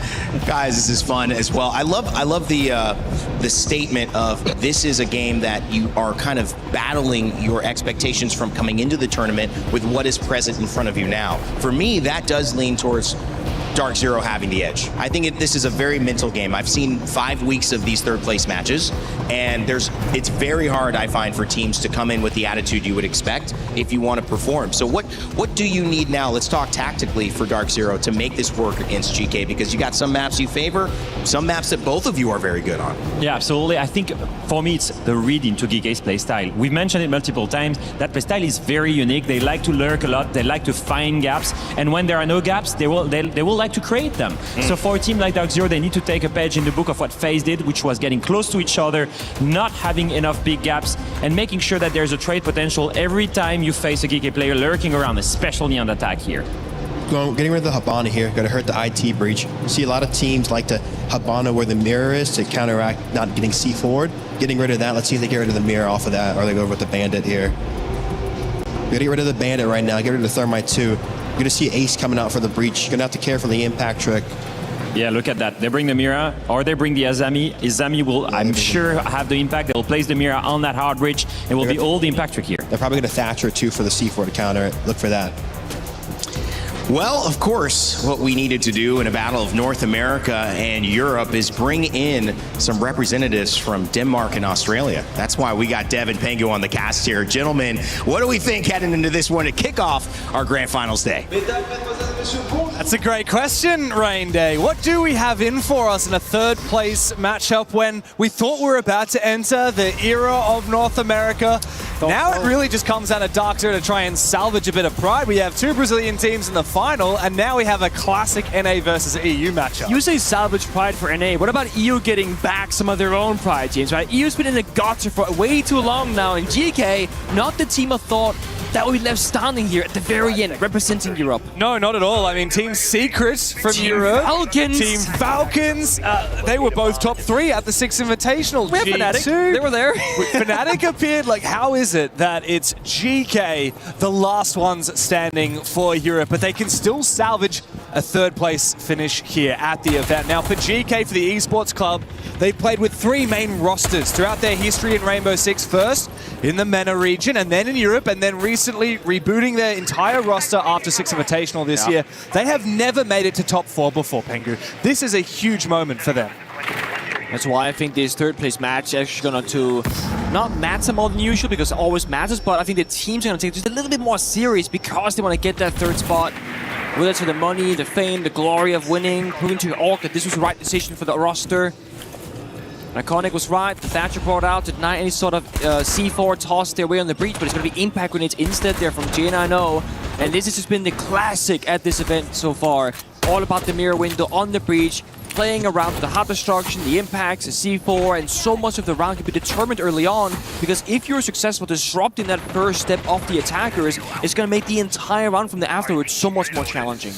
Guys, this is fun as well. I love the statement of this is a game that you are kind of battling your expectations from coming into the tournament with what is present in front of you now. For me, that does lean towards Dark Zero having the edge. I think this is a very mental game. I've seen 5 weeks of these third place matches, and it's very hard, I find, for teams to come in with the attitude you would expect if you want to perform. So what do you need now? Let's talk tactically for Dark Zero to make this work against GK, because you got some maps you favor, some maps that both of you are very good on. Yeah, absolutely. I think for me, it's the read into GK's playstyle. We've mentioned it multiple times. That playstyle is very unique. They like to lurk a lot. They like to find gaps, and when there are no gaps, they will like to create them. So for a team like Dark Zero, they need to take a page in the book of what FaZe did, which was getting close to each other, not having enough big gaps, and making sure that there's a trade potential every time you face a GK player lurking around, especially on attack here. Getting rid of the Habana here, going to hurt the IT breach. You see a lot of teams like to Habana where the mirror is to counteract not getting C forward. Getting rid of that, let's see if they get rid of the mirror off of that, or they go with the bandit here. Get rid of the bandit right now, get rid of the thermite too. You're going to see Ace coming out for the breach. You're going to have to care for the impact trick. Yeah, look at that. They bring the Mira, or they bring the Azami. Izami will, I'm sure, have the impact. They'll place the Mira on that hard breach, and will be all the impact trick here. They're probably going to Thatcher too for the C4 to counter it. Look for that. Well, of course, what we needed to do in a battle of North America and Europe is bring in some representatives from Denmark and Australia. That's why we got Dev and Pengu on the cast here. Gentlemen, what do we think heading into this one to kick off our Grand Finals day? That's a great question, Rain Day. What do we have in for us in a third place matchup when we thought we were about to enter the era of North America? Now it really just comes down to Dark Zero to try and salvage a bit of pride. We have 2 Brazilian teams in the final, and now we have a classic NA versus EU matchup. You say salvage pride for NA. What about EU getting back some of their own pride teams, right? EU's been in the gutter for way too long now, and GK, not the team of thought that we left standing here at the very end, representing Europe. No, not at all. I mean, Team Secret from Europe. Team Falcons. They were both top 3 at the 6 Invitational. We have Fnatic. They were there. Fnatic appeared. Like, how is it that it's GK, the last ones standing for Europe, but they can still salvage a third place finish here at the event? Now, for GK, for the Esports Club, they played with 3 main rosters throughout their history in Rainbow Six, first in the MENA region, and then in Europe, and then recently rebooting their entire roster after 6 Invitational this year. They have never made it to top 4 before, Pengu. This is a huge moment for them. That's why I think this third place match is actually going to not matter more than usual, because it always matters, but I think the teams are going to take it just a little bit more serious because they want to get that third spot. Whether it's for the money, the fame, the glory of winning, proving to your org that this was the right decision for the roster. Iconic was right. The Thatcher brought out to deny any sort of C4 toss their way on the breach, but it's going to be impact grenades instead there from J9O. And this has just been the classic at this event so far. All about the mirror window on the breach, playing around with the hot destruction, the impacts, the C4, and so much of the round can be determined early on, because if you're successful disrupting that first step of the attackers, it's going to make the entire round from the afterwards so much more challenging.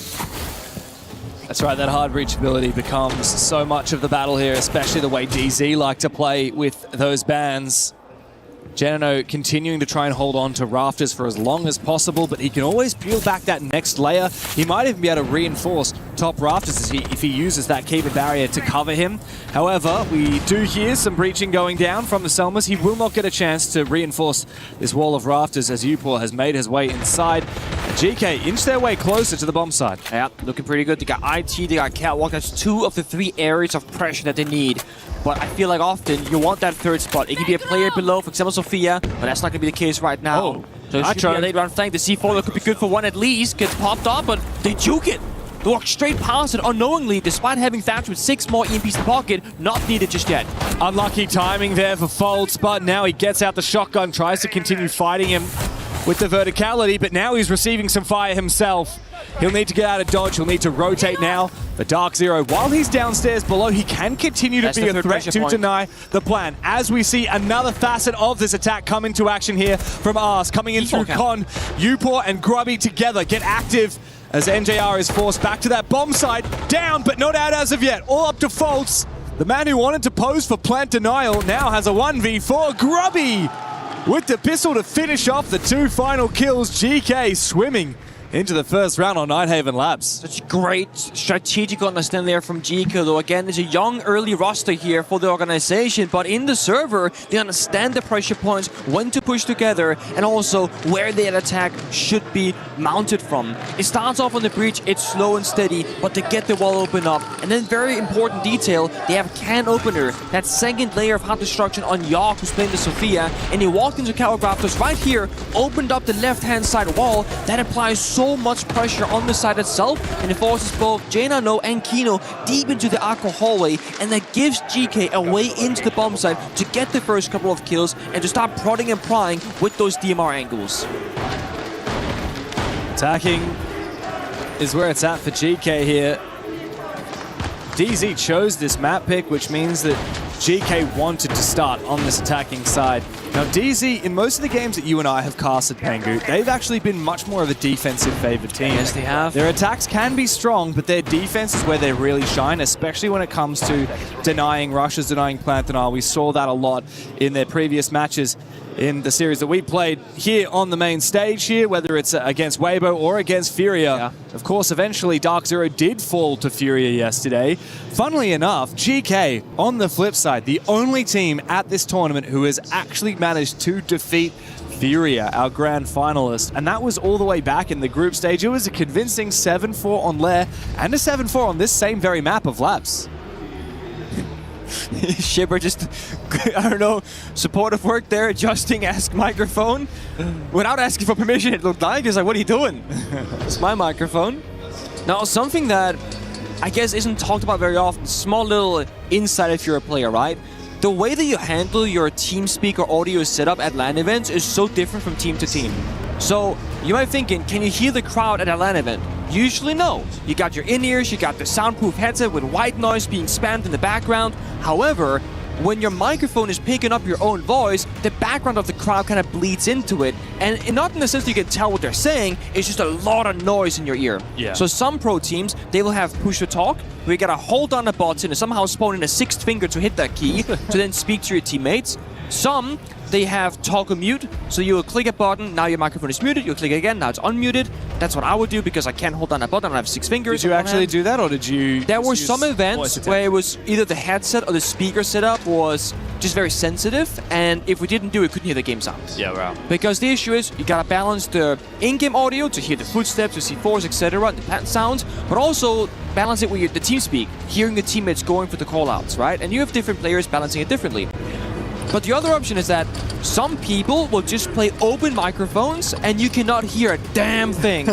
That's right, that hard reachability becomes so much of the battle here, especially the way DZ like to play with those bans. Genano continuing to try and hold on to rafters for as long as possible, but he can always peel back that next layer. He might even be able to reinforce top rafters if he uses that Keeper barrier to cover him. However, we do hear some breaching going down from the Selmas. He will not get a chance to reinforce this wall of rafters as Upor has made his way inside. GK inch their way closer to the bomb side. Yeah, looking pretty good. They got IT, they got Catwalk. That's 2 of the 3 areas of pressure that they need. But I feel like often you want that third spot. It can be a player below, for example, Sophia, but that's not going to be the case right now. So it should be a late round flank. The C4 that could be good for one at least. Gets popped off, but they juke it. They walk straight past it unknowingly, despite having Thatcher with 6 more EMPs in pocket. Not needed just yet. Unlucky timing there for Foltz, but now he gets out the shotgun, tries to continue fighting him with the verticality, but now he's receiving some fire himself. He'll need to get out of dodge. He'll need to rotate now. The Dark Zero, while he's downstairs below, he can continue to be a threat to deny the plan. As we see another facet of this attack come into action here from Ars, coming in through Con. Upor and Grubby together get active as NJR is forced back to that bomb site. Down, but not out as of yet. All up to Foltz. The man who wanted to pose for plant denial now has a 1v4. Grubby with the pistol to finish off the 2 final kills. GK swimming into the first round on Nighthaven Labs. Such great strategic understanding there from GK, though. Again, there's a young early roster here for the organization, but in the server, they understand the pressure points, when to push together, and also where the attack should be mounted from. It starts off on the breach, it's slow and steady, but they get the wall open up. And then very important detail, they have can opener, that second layer of hot destruction on York, who's playing the Sophia, and he walked into Catwalk Raptors right here, opened up the left-hand side wall. That applies so much pressure on the side itself, and it forces both J9O and Kino deep into the Aqua hallway, and that gives GK a way into the bomb site to get the first couple of kills and to start prodding and prying with those DMR angles. Attacking is where it's at for GK here. DZ chose this map pick, which means that GK wanted to start on this attacking side. Now DZ, in most of the games that you and I have casted, Pengu, they've actually been much more of a defensive favored team. Yes, they have. Their attacks can be strong, but their defense is where they really shine, especially when it comes to denying rushes, denying plant denial. We saw that a lot in their previous matches in the series that we played here on the main stage here, whether it's against Weibo or against Furia. Yeah. Of course, eventually Dark Zero did fall to Furia yesterday. Funnily enough, GK, on the flip side, the only team at this tournament who has actually managed to defeat Furia, our grand finalist, and that was all the way back in the group stage. It was a convincing 7-4 on Lair and a 7-4 on this same very map of Labs. Shibber just, I don't know, supportive work there, adjusting Ask microphone. Without asking for permission, it looked like. He's like, what are you doing? It's my microphone. Now, something that I guess isn't talked about very often, small little insight if you're a player, right? The way that you handle your TeamSpeak or audio setup at LAN events is so different from team to team. So you might be thinking, can you hear the crowd at a LAN event? Usually no. You got your in-ears, you got the soundproof headset with white noise being spammed in the background. However, when your microphone is picking up your own voice, the background of the crowd kind of bleeds into it. And not in the sense that you can tell what they're saying, it's just a lot of noise in your ear. Yeah. So some pro teams, they will have push-to-talk, where you gotta hold on a button and somehow spawn in a 6th finger to hit that key to then speak to your teammates. Some, they have toggle mute, so you will click a button, now your microphone is muted, you'll click again, now it's unmuted. That's what I would do because I can't hold down a button, I have 6 fingers. Did you actually do that, or did you... There were some events where it was either the headset or the speaker setup was just very sensitive, and if we didn't do it, we couldn't hear the game sounds. Yeah, wow. Because the issue is, you gotta balance the in-game audio to hear the footsteps, the C4s, etc., the pattern sounds, but also balance it with the TeamSpeak, hearing the teammates going for the callouts, right? And you have different players balancing it differently. But the other option is that some people will just play open microphones and you cannot hear a damn thing.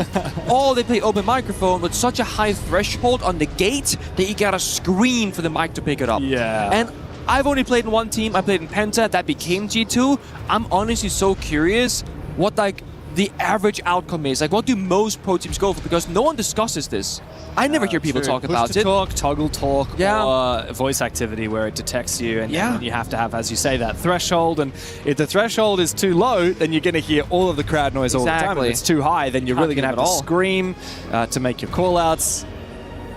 Or they play open microphone with such a high threshold on the gate that you gotta scream for the mic to pick it up. Yeah. And I've only played in one team. I played in Penta. That became G2. I'm honestly so curious what like the average outcome is. Like, what do most pro teams go for? Because no one discusses this. I never hear people talk about it. Talk, toggle talk, Yeah. or voice activity where it detects you, and Yeah. and you have to have, as you say, that threshold. And if the threshold is too low, then you're going to hear all of the crowd noise all the time. Exactly. If it's too high, then you're Can't really going to hear have them to at all. scream to make your call-outs.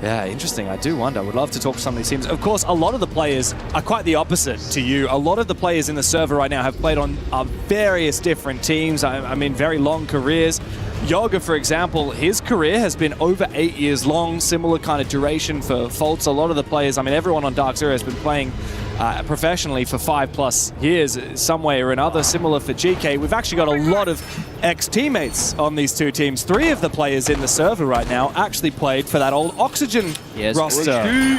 Yeah, interesting. I do wonder. I would love to talk to some of these teams. Of course, a lot of the players are quite the opposite to you. A lot of the players in the server right now have played on various different teams. I mean, very long careers. Yoga, for example, his career has been over 8 years long, similar kind of duration for Foltz. A lot of the players, I mean, everyone on Dark Zero has been playing professionally for 5+ years, some way or another, similar for GK. We've actually got a lot of ex-teammates on these two teams. 3 of the players in the server right now actually played for that old Oxygen roster.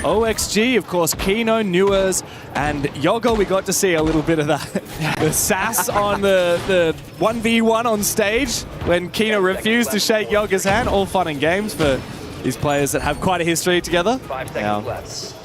OXG, of course, Kino, Newers, and Yogo. We got to see a little bit of that, the sass on the 1v1 on stage when Kino refused to shake Yoga's hand. All fun and games for these players that have quite a history together. 5 seconds left.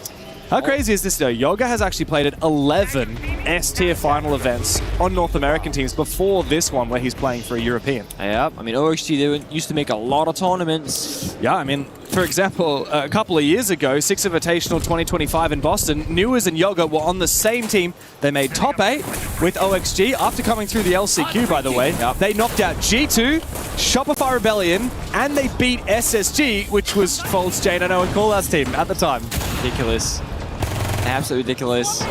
How crazy is this though? Yoga has actually played at 11 S-tier final events on North American teams before this one where he's playing for a European. Yeah, I mean, OXG, they used to make a lot of tournaments. Yeah, I mean, for example, a couple of years ago, 6 Invitational 2025 in Boston, Newers and Yoga were on the same team. They made top 8 with OXG after coming through the LCQ, by the way. They knocked out G2, Shopify Rebellion, and they beat SSG, which was Foltz, J.N.O. and Callout's team at the time. Ridiculous. Absolutely ridiculous.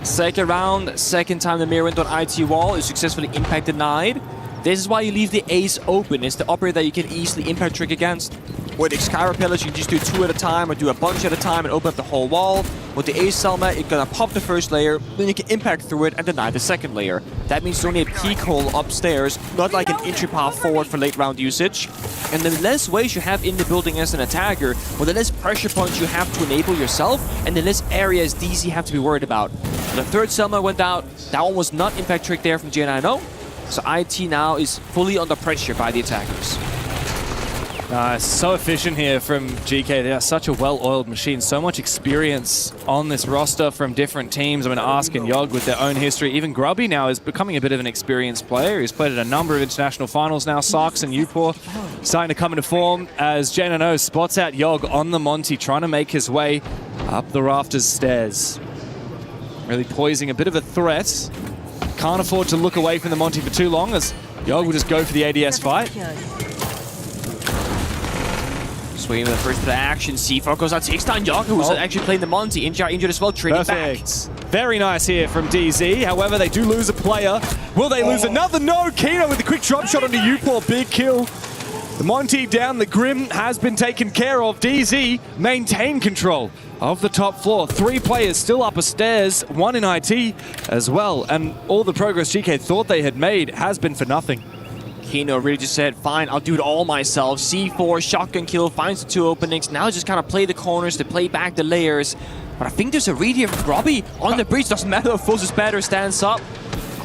Second round, second time the mirror went on IT wall is successfully impact denied. This is why you leave the ace open. It's the operator that you can easily impact trick against. With the Sky Repellers, you can just do 2 at a time or do a bunch at a time and open up the whole wall. With the ace Selma, you're gonna pop the first layer, then you can impact through it and deny the second layer. That means you only have peak hole upstairs, not like an entry path forward for late round usage. And the less ways you have in the building as an attacker, well, the less pressure points you have to enable yourself, and the less areas DC have to be worried about. The third Selma went out. That one was not impact trick there from J9O. So IT now is fully under pressure by the attackers. So efficient here from GK. They are such a well-oiled machine. So much experience on this roster from different teams. I mean, Ask and Yog with their own history. Even Grubby now is becoming a bit of an experienced player. He's played at a number of international finals now. Sarks and Upor starting to come into form as J.N.O. spots out Yog on the Monty, trying to make his way up the rafters stairs. Really poising a bit of a threat. Can't afford to look away from the Monty for too long as Yog will just go for the ADS fight. Swinging with the first bit of action. C4 goes out, takes down Yoga, who's actually playing the Monty. Injured as well, trading back. Very nice here from DZ. However, they do lose a player. Will they lose another? No! Kino with a quick drop shot onto Upor. Big kill. The Monty down. The Grim has been taken care of. DZ maintain control of the top floor. 3 players still upstairs. 1 in IT as well. And all the progress GK thought they had made has been for nothing. Kino really just said, fine, I'll do it all myself. C4, shotgun kill, finds the 2 openings. Now just kind of play the corners to play back the layers. But I think there's a read here from Grubby on the bridge. Doesn't matter if Fulls is better, stands up.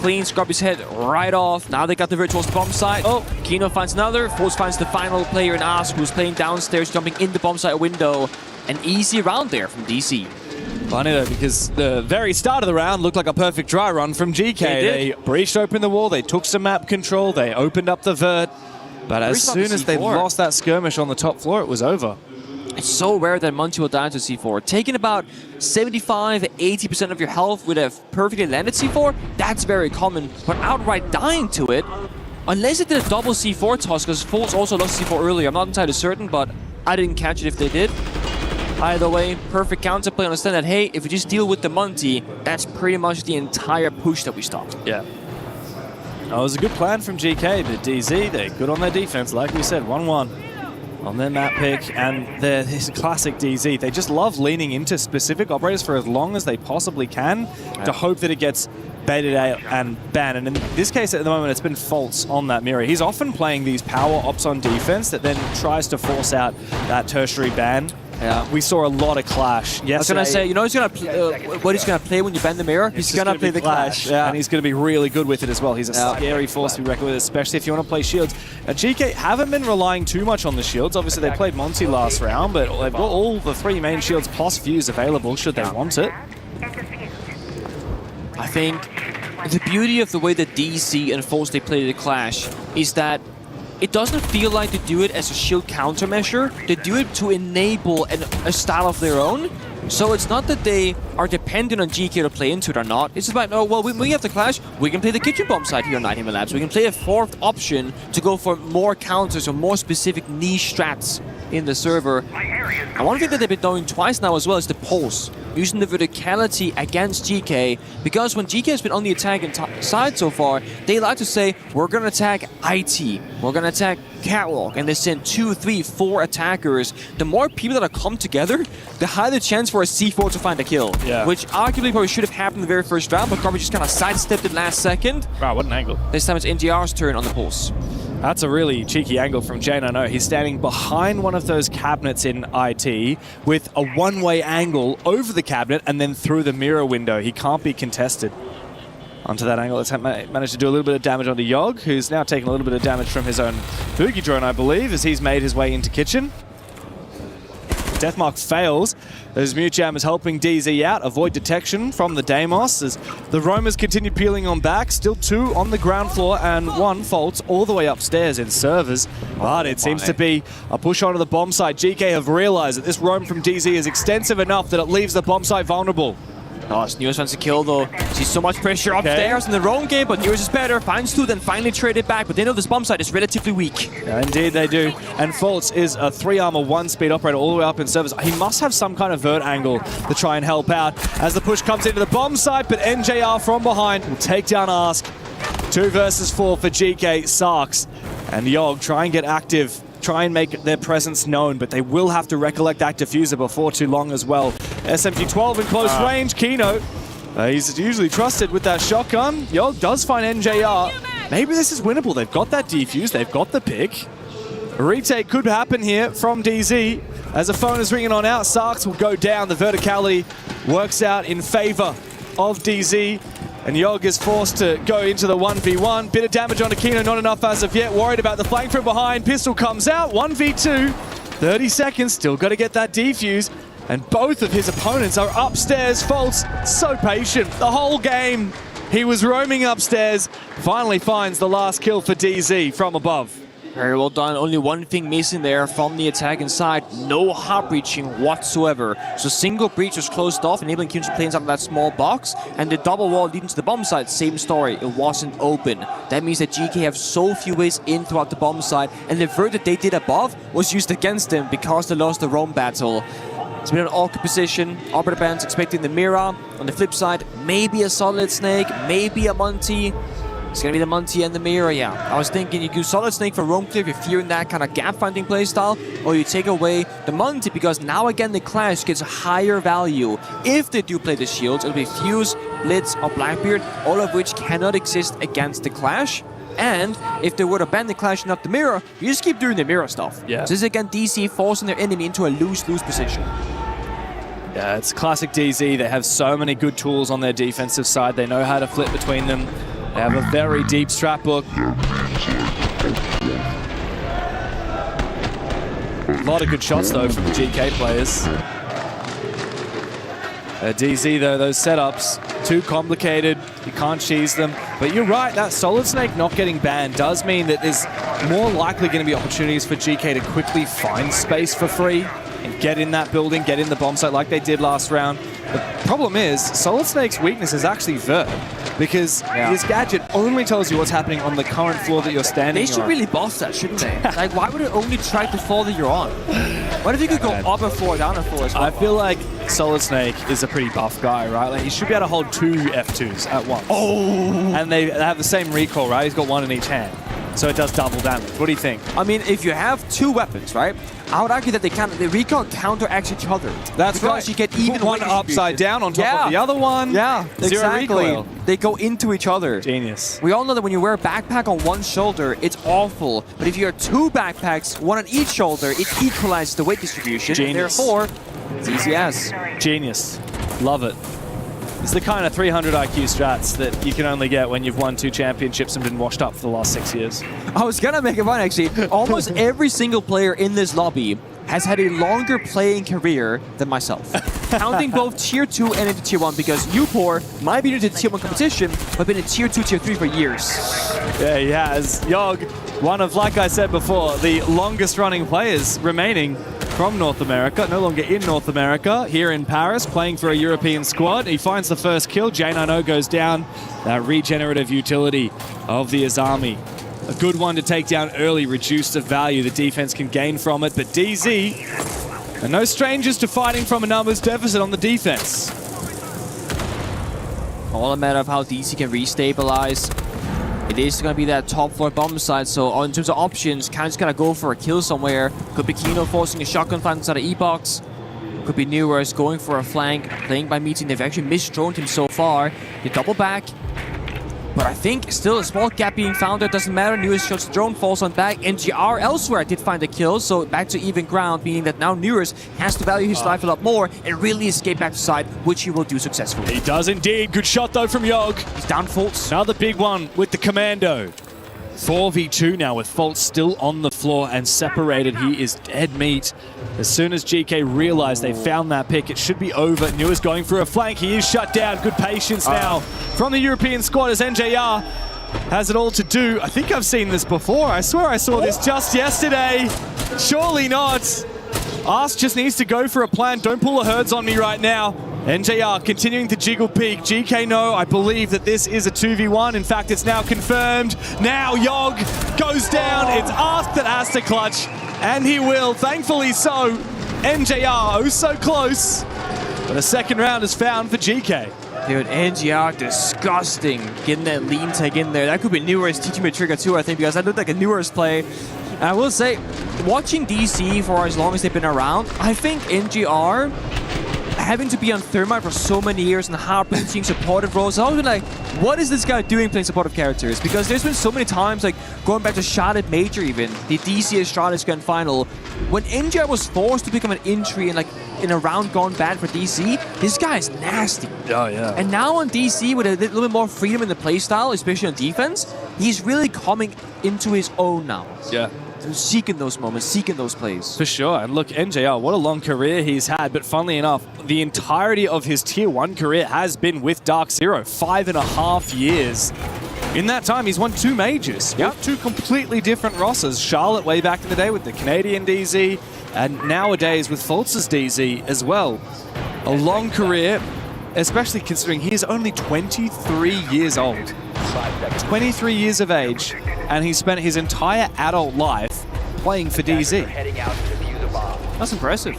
Cleans Grubby's head right off. Now they got the virtual bomb site. Oh, Kino finds another. Fulls finds the final player in Ask, who's playing downstairs, jumping in the bomb site window. An easy round there from DC. Funny though, because the very start of the round looked like a perfect dry run from GK. They breached open the wall, they took some map control, they opened up the vert. But as soon as they lost that skirmish on the top floor, it was over. It's so rare that Monty will die to C4. Taking about 75-80% of your health with a perfectly landed C4, that's very common. But outright dying to it, unless it did a double C4 toss, because Fulls also lost C4 earlier. I'm not entirely certain, but I didn't catch it if they did. Either way, perfect counterplay. Understand that, hey, if we just deal with the Monty, that's pretty much the entire push that we stopped. Yeah. That was a good plan from GK, but DZ, they're good on their defense. Like we said, 1-1 on their map pick. And this classic DZ, they just love leaning into specific operators for as long as they possibly can to hope that it gets baited out and banned. And in this case, at the moment, it's been Foltz on that mirror. He's often playing these power ops on defense that then tries to force out that tertiary ban Yeah. We saw a lot of Clash yesterday. I was going to say, you know what he's going to play when you bend the mirror? He's going to play the Clash. Yeah. And he's going to be really good with it as well. He's a scary force to be reckoned with, especially if you want to play shields. GK haven't been relying too much on the shields. Obviously, they played Monty last round, but they've got all the 3 main shields plus Fuse available should they want it. I think the beauty of the way that DC and Force they play the Clash is that it doesn't feel like they do it as a shield countermeasure. They do it to enable a style of their own. So it's not that they are dependent on GK to play into it or not. It's about, oh, well, we have the Clash, we can play the kitchen bomb side here on Night Labs. We can play a 4th option to go for more counters or more specific niche strats in the server. And one thing that they've been doing twice now as well is the pulse. Using the verticality against GK, because when GK has been on the attacking side so far, they like to say, we're going to attack IT, we're going to attack Catwalk, and they send 2, 3, 4 attackers. The more people that come together, the higher the chance for a C4 to find a kill. Yeah. Which arguably probably should have happened in the very first round, but probably just kind of sidestepped it last second. Wow, what an angle. This time it's NGR's turn on the pulse. That's a really cheeky angle from Jane. I know he's standing behind one of those cabinets in IT with a one-way angle over the cabinet and then through the mirror window. He can't be contested. Onto that angle, let's manage to do a little bit of damage onto Yogg, who's now taking a little bit of damage from his own Boogie drone, I believe, as he's made his way into kitchen. Deathmark fails as Mute Jam is helping DZ out, avoid detection from the Deimos as the Roamers continue peeling on back. Still 2 on the ground floor and 1 faults all the way upstairs in servers. But it seems to be a push onto the bomb site. GK have realized that this roam from DZ is extensive enough that it leaves the bomb site vulnerable. Oh, News wants to kill though. Sees so much pressure upstairs in the roam game, but News is better. Finds 2, then finally trade it back. But they know this bomb site is relatively weak. Yeah, indeed they do. And Faults is a 3 armor, 1 speed operator all the way up in service. He must have some kind of vert angle to try and help out as the push comes into the bomb site, but NJR from behind will take down Ask. 2 versus 4 for GK, Sarks and Yogg try and get active. Try and make their presence known, but they will have to recollect that diffuser before too long as well. SMG-12 in close range. Kino, he's usually trusted with that shotgun. Yogg does find NJR. Maybe this is winnable. They've got that defuse. They've got the pick. A retake could happen here from DZ. As the phone is ringing on out, Sarks will go down. The verticality works out in favor of DZ. And Yogg is forced to go into the 1v1. Bit of damage on Kino, not enough as of yet. Worried about the flank from behind. Pistol comes out, 1v2. 30 seconds, still got to get that defuse. And both of his opponents are upstairs. Faults, so patient the whole game. He was roaming upstairs. Finally finds the last kill for DZ from above. Very well done. Only one thing missing there from the attacking side. No hard breaching whatsoever. So single breach was closed off, enabling Kino to play inside of that small box. And the double wall leading to the bomb site, same story. It wasn't open. That means that GK have so few ways in throughout the bomb site. And the vert that they did above was used against them because they lost the roam battle. It's been an awkward position. Operator Band's expecting the Mira. On the flip side, maybe a Solid Snake, maybe a Monty. It's going to be the Monty and the Mira, yeah. I was thinking you do Solid Snake for roam clear if you're fearing that kind of gap-finding playstyle, or you take away the Monty because now again the Clash gets a higher value. If they do play the shields, it'll be Fuse, Blitz, or Blackbeard, all of which cannot exist against the Clash. And if they were to ban the Clash and not the Mira, you just keep doing the Mira stuff. Yeah. So this is again DC forcing their enemy into a lose-lose position. Yeah, it's classic DZ. They have so many good tools on their defensive side. They know how to flip between them. They have a very deep strat book. A lot of good shots, though, from the GK players. DZ, though, those setups, too complicated. You can't cheese them. But you're right, that Solid Snake not getting banned does mean that there's more likely going to be opportunities for GK to quickly find space for free and get in that building, get in the bomb site like they did last round. The problem is, Solid Snake's weakness is actually vert, because his gadget only tells you what's happening on the current floor that you're standing on. They should really buff that, shouldn't they? Like, why would it only track the floor that you're on? What if you could go up a floor, down a floor as well? I feel like Solid Snake is a pretty buff guy, right? Like, he should be able to hold 2 F2s at once. Oh! And they have the same recoil, right? He's got 1 in each hand. so it does double damage. What do you think? I mean, if you have two weapons, right? I would argue that they recon counteract each other. That's because right. You get even one weight upside distribution. down on top of the other one. Yeah, Zero exactly. recoil. They go into each other. Genius. We all know that when you wear a backpack on one shoulder, it's awful. But if you have two backpacks, one on each shoulder, it equalizes the weight distribution. Genius. Therefore, it's easy as. Genius. Love it. It's the kind of 300 IQ strats that you can only get when you've won 2 championships and been washed up for the last 6 years. I was gonna make a point actually. Almost every single player in this lobby has had a longer playing career than myself. Counting both Tier 2 and into Tier 1, because you, Porte, might be new to Tier 1 competition, but been in Tier 2, Tier 3 for years. Yeah, he has. Yogg, one of, like I said before, the longest running players remaining from North America, no longer in North America, here in Paris, playing for a European squad. He finds the first kill. J9O goes down. That regenerative utility of the Azami. A good one to take down early, reduce the value the defense can gain from it. But DZ are no strangers to fighting from a numbers deficit on the defense. All a matter of how DC can restabilize. It is going to be that top floor bomb side, so in terms of options, Count's going to go for a kill somewhere. Could be Kino forcing a shotgun fight inside of E-Box. Could be Newers going for a flank, playing by meeting. They've actually misdroned him so far. They double back. But I think still a small gap being found there. Doesn't matter. Newers shots the drone, falls on back. NGR elsewhere did find a kill, so back to even ground, meaning that now Newers has to value his life a lot more and really escape back to side, which he will do successfully. He does indeed. Good shot though from Yogg. He's down Fultz. Another big one with the Commando. 4v2 now with Fultz still on the floor and separated. He is dead meat. As soon as GK realized they found that pick, it should be over. Newers going for a flank. He is shut down. Good patience now from the European squad as NJR has it all to do. I think I've seen this before. I swear I saw this just yesterday. Surely not. Ask just needs to go for a plan. Don't pull the herds on me right now. NJR continuing to jiggle peak. GK no, I believe that this is a 2v1. In fact, it's now confirmed. Now Yogg goes down. It's Ask that has to clutch, and he will. Thankfully so. NJR, oh so close. But a second round is found for GK. Dude, NGR, disgusting. Getting that lean tag in there. That could be Newers teaching me trigger too, I think, because that looked like a Newers play. And I will say, watching DC for as long as they've been around, I think NGR having to be on Thermite for so many years and hard playing supportive roles, I've always been like, what is this guy doing playing supportive characters? Because there's been so many times, like going back to Charlotte Major even, the DC Charlotte Grand Final, when NGR was forced to become an entry and like in a round gone bad for DC, this guy is nasty. Oh yeah. And now on DC with a little bit more freedom in the playstyle, especially on defense, he's really coming into his own now. Yeah. Seeking those moments, seeking those plays. For sure. And look, NJR, what a long career he's had. But funnily enough, the entirety of his Tier 1 career has been with Dark Zero. 5.5 years. In that time, he's won 2 majors. Yep. With 2 completely different rosters. Charlotte way back in the day with the Canadian DZ, and nowadays with Fultz's DZ as well. A long career, especially considering he is only 23 years old. 23 years of age, and he spent his entire adult life playing for DZ. That's impressive.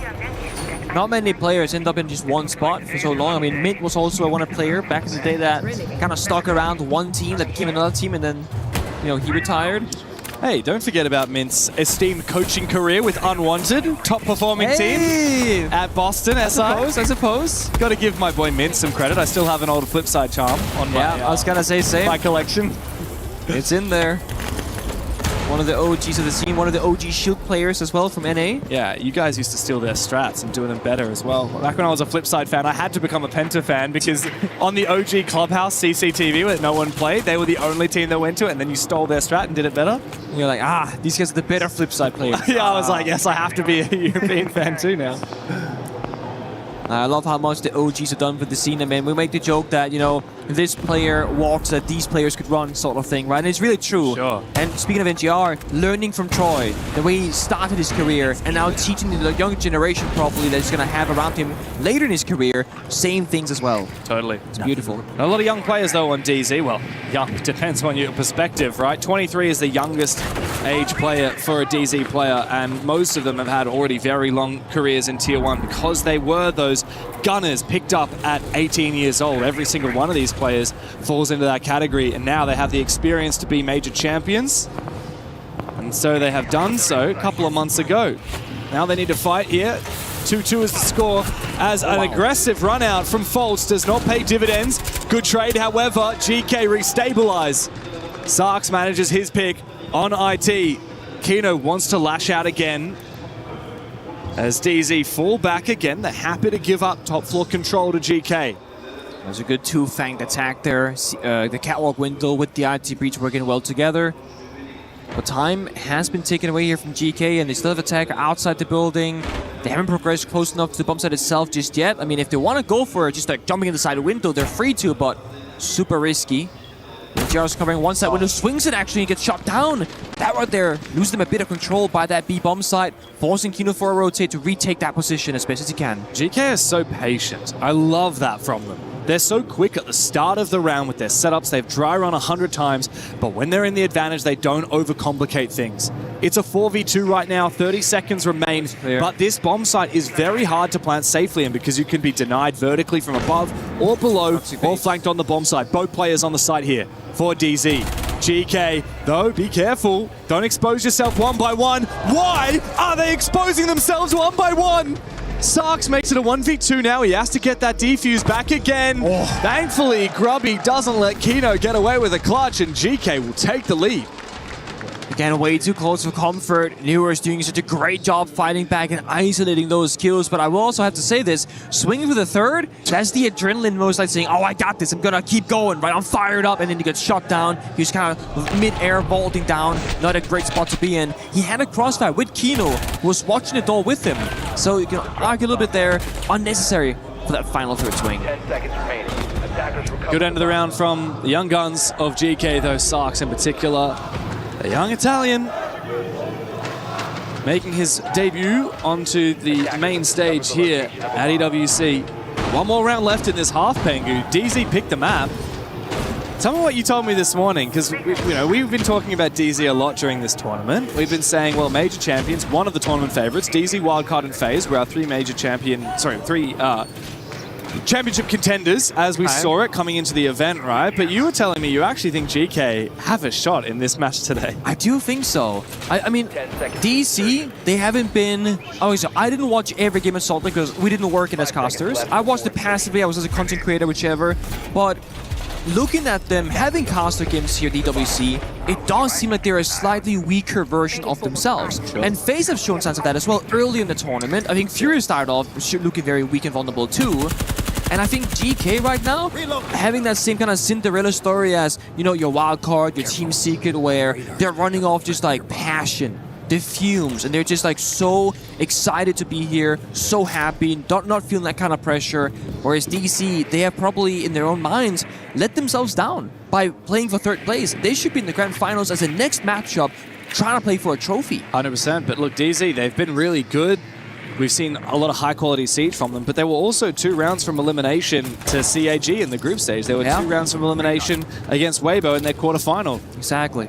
Not many players end up in just one spot for so long. I mean, Mint was also a player back in the day that kind of stuck around one team that became another team, and then, you know, he retired. Hey, don't forget about Mint's esteemed coaching career with Unwanted, top performing team at Boston, SI. I suppose. Got to give my boy Mint some credit. I still have an old Flipside charm on my, I was gonna say same. my collection. It's in there. One of the OGs of the scene, one of the OG Shield players as well from NA. Yeah, you guys used to steal their strats and do them better as well. Back when I was a Flipside fan, I had to become a Penta fan because on the OG Clubhouse CCTV where no one played, they were the only team that went to it, and then you stole their strat and did it better. And you're like, these guys are the better Flipside players. Yeah, I was like, yes, I have to be a European fan too now. I love how much the OGs have done for the scene. I mean, we make the joke that, you know, if this player walks, that these players could run, sort of thing, right? And it's really true. Sure. And speaking of NGR, learning from Troy, the way he started his career, and now teaching the younger generation probably that he's going to have around him later in his career, same things as well. Totally. It's beautiful. A lot of young players, though, on DZ. Well, young depends on your perspective, right? 23 is the youngest age player for a DZ player, and most of them have had already very long careers in Tier 1 because they were those gunners picked up at 18 years old. Every single one of these players falls into that category, and now they have the experience to be major champions. and so they have done so a couple of months ago. Now they need to fight here. 2-2 is the score as an aggressive run out from Foltz does not pay dividends. Good trade, however, GK restabilize. Sarks manages his pick on IT. Kino wants to lash out again as DZ fall back again. They're happy to give up top floor control to GK. There's a good two-fanged attack there. The catwalk window with the IT breach working well together. But time has been taken away here from GK, and they still have attacker outside the building. They haven't progressed close enough to the bomb site itself just yet. I mean, if they want to go for it, just like jumping inside the window, they're free to, but super risky. JR's covering one side window, swings it actually, and gets shot down. That right there loses them a bit of control by that B bomb site, forcing Kino for a rotate to retake that position as best as he can. GK is so patient. I love that from them. They're so quick at the start of the round with their setups. They've dry run 100 times, but when they're in the advantage, they don't overcomplicate things. It's a 4v2 right now, 30 seconds remain, but this bomb site is very hard to plant safely in because you can be denied vertically from above or below or flanked on the bomb site. Both players on the site here for DZ. GK, though, be careful. Don't expose yourself one by one. Why are they exposing themselves one by one? Sarks makes it a 1v2 now. He has to get that defuse back again. Thankfully, Grubby doesn't let Kino get away with a clutch, and GK will take the lead. Again, way too close for comfort. Newer is doing such a great job fighting back and isolating those kills, but I will also have to say this, swinging for the third, that's the adrenaline most like saying, oh, I got this, I'm gonna keep going, right? I'm fired up, and then he gets shot down. He's kind of mid-air vaulting down, not a great spot to be in. He had a crossfire with Kino, who was watching it all with him. So you can argue a little bit there, unnecessary for that final third swing. 10 seconds remaining. Good end of the round from the young guns of GK, though, Sarks in particular. A young Italian making his debut onto the main stage here at EWC. One more round left in this half, Pengu. DZ picked the map. Tell me what you told me this morning, because we've been talking about DZ a lot during this tournament. We've been saying, well, major champions, one of the tournament favorites, DZ, Wildcard, and FaZe were our three championship contenders as we saw it coming into the event, right? But you were telling me you actually think GK have a shot in this match today. I do think so. I mean, DC, they haven't been... Oh, so I didn't watch every game of Salt Lake because we didn't work it as casters. I watched it passively, I was as a content creator, whichever. But looking at them, having caster games here at EWC, it does seem like they're a slightly weaker version of themselves. And FaZe have shown signs of that as well early in the tournament. I think Fury started off looking very weak and vulnerable too. And I think GK right now, having that same kind of Cinderella story as, your wild card, your team secret, where they're running off just like passion, the fumes, and they're just like so excited to be here, so happy, not feeling that kind of pressure. Whereas DC, they have probably in their own minds let themselves down by playing for third place. They should be in the grand finals as a next matchup, trying to play for a trophy. 100%, but look, DZ, they've been really good. We've seen a lot of high-quality siege from them, but there were also 2 rounds from elimination to CAG in the group stage. There were 2 rounds from elimination against Weibo in their quarterfinal. Exactly.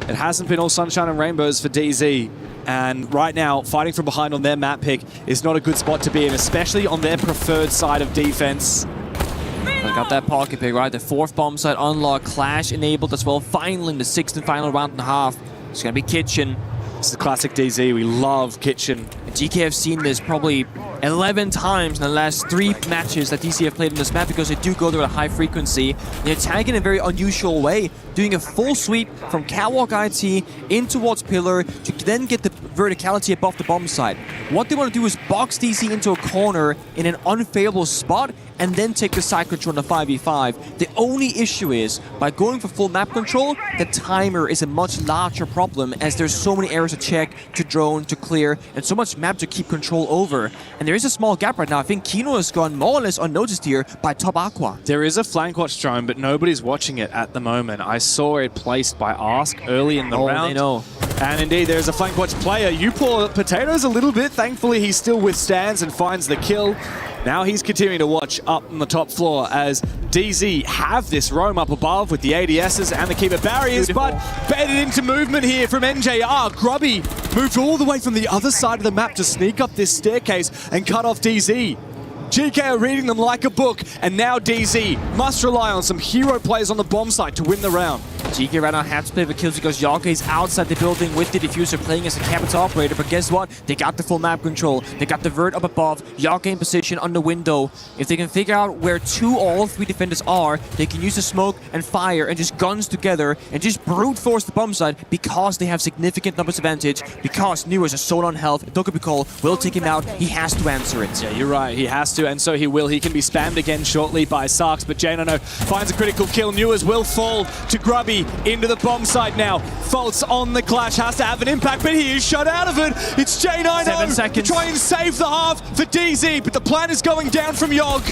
It hasn't been all sunshine and rainbows for DZ, and right now, fighting from behind on their map pick is not a good spot to be in, especially on their preferred side of defense. I got that pocket pick, right? The 4th bomb site unlock, Clash enabled as well. Finally, in the 6th and final round and a half, it's going to be Kitchen. This is classic DZ. We love Kitchen. GK have seen this probably 11 times in the last 3 matches that DC have played on this map because they do go there at a high frequency. They attack in a very unusual way, doing a full sweep from Catwalk IT in towards Pillar to then get the verticality above the bomb site. What they want to do is box DC into a corner in an unfavorable spot and then take the side control in the 5v5. The only issue is, by going for full map control, the timer is a much larger problem as there's so many areas to check, to drone, to clear, and so much map to keep control over. And there is a small gap right now. I think Kino has gone more or less unnoticed here by Top Aqua. There is a flank watch drone, but nobody's watching it at the moment. I saw it placed by Ask early in the round. They know. And indeed, there's a flank watch player. You pour potatoes a little bit. Thankfully, he still withstands and finds the kill. Now he's continuing to watch up on the top floor as DZ have this roam up above with the ADSs and the keeper barriers, but bedded into movement here from NJR. Grubby moved all the way from the other side of the map to sneak up this staircase and cut off DZ. GK are reading them like a book, and now DZ must rely on some hero plays on the bomb site to win the round. GK right now have to play the kills because Yoga is outside the building with the diffuser playing as a capital operator, but guess what? They got the full map control. They got the vert up above. Yoga in position on the window. If they can figure out where 2 or all 3 defenders are, they can use the smoke and fire and just guns together and just brute force the bomb site because they have significant numbers advantage, because Newers is so on health. Dokabikol will take him out. He has to answer it. Yeah, you're right. He has to, and so he will. He can be spammed again shortly by Sarks, but J9 finds a critical kill. Newers will fall to Grubby into the bomb site now. Faults on the clash, has to have an impact, but he is shut out of it. It's J9 7 seconds. to try and save the half for DZ, but the plan is going down from Yogg.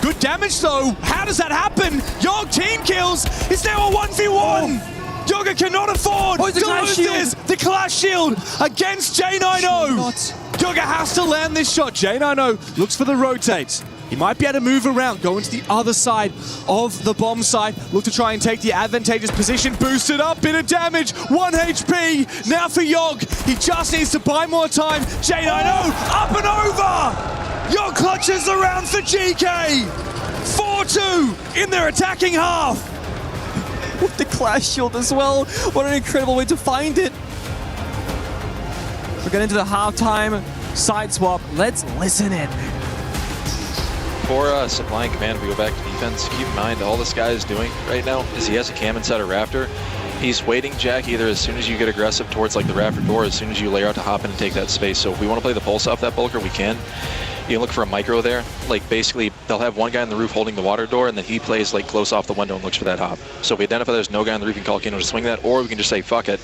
Good damage though. How does that happen? Yogg team kills. It's now a 1v1. Yoga cannot afford to lose this. The clash shield against J90. Yoga has to land this shot. J90 looks for the rotate. He might be able to move around, go into the other side of the bomb site, look to try and take the advantageous position, boost it up, bit of damage, 1 HP, now for Yogg. He just needs to buy more time. J90 up and over! Yogg clutches around for GK! 4-2 in their attacking half! With the clash shield as well. What an incredible way to find it. We're getting into the halftime side swap. Let's listen in. For supply and command, we go back to defense. Keep in mind, all this guy is doing right now is he has a cam inside a Raptor. He's waiting Jack either as soon as you get aggressive towards like the Raptor door, as soon as you layer out to hop in and take that space. So if we want to play the pulse off that bulker, we can. You can look for a micro there. Like basically, they'll have one guy on the roof holding the water door, and then he plays like close off the window and looks for that hop. So if we identify there's no guy on the roof, we can call Kino to swing that, or we can just say fuck it,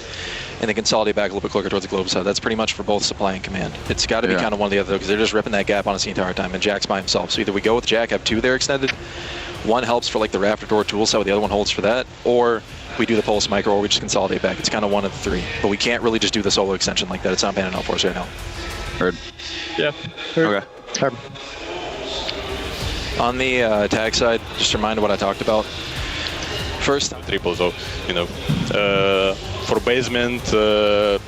and then consolidate back a little bit quicker towards the globe side. That's pretty much for both supply and command. It's got to be kind of one or the other, because they're just ripping that gap on us the entire time, and Jack's by himself. So either we go with Jack, have 2 there extended, one helps for like the Raptor door tool side, the other one holds for that, or we do the pulse micro, or we just consolidate back. It's kind of one of the 3, but we can't really just do the solo extension like that. It's not panning out for us right now. Heard. Yeah. Okay. Heard. On the attack side, just a reminder what I talked about. First, triple, so for basement,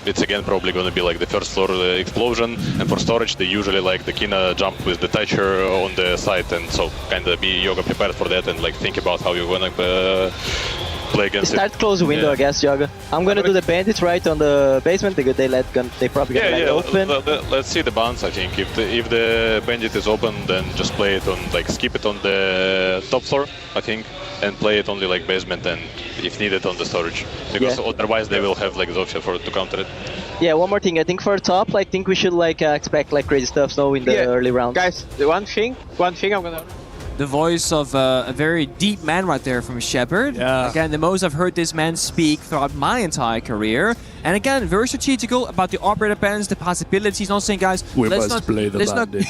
it's again probably going to be like the first floor explosion, and for storage, they usually like the Kina jump with the Thatcher on the side, and so kind of be Yoga prepared for that and like think about how you're going to play against Start close window, I guess, Yoga. I'm gonna do the bandits right on the basement because they probably gonna let it open. Let's see the bounce. I think if the bandit is open, then just play it on like skip it on the top floor, I think, and play it only like basement and if needed on the storage, because otherwise they will have like Zoxia to counter it. Yeah, one more thing. I think for top, I think we should like expect like crazy stuff. So in the early rounds, guys, the one thing I'm gonna. The voice of a very deep man right there from Shepard. Yeah. Again, the most I've heard this man speak throughout my entire career. And again, very strategical about the operator bans, the possibilities. Not saying, guys, we must play the bandit.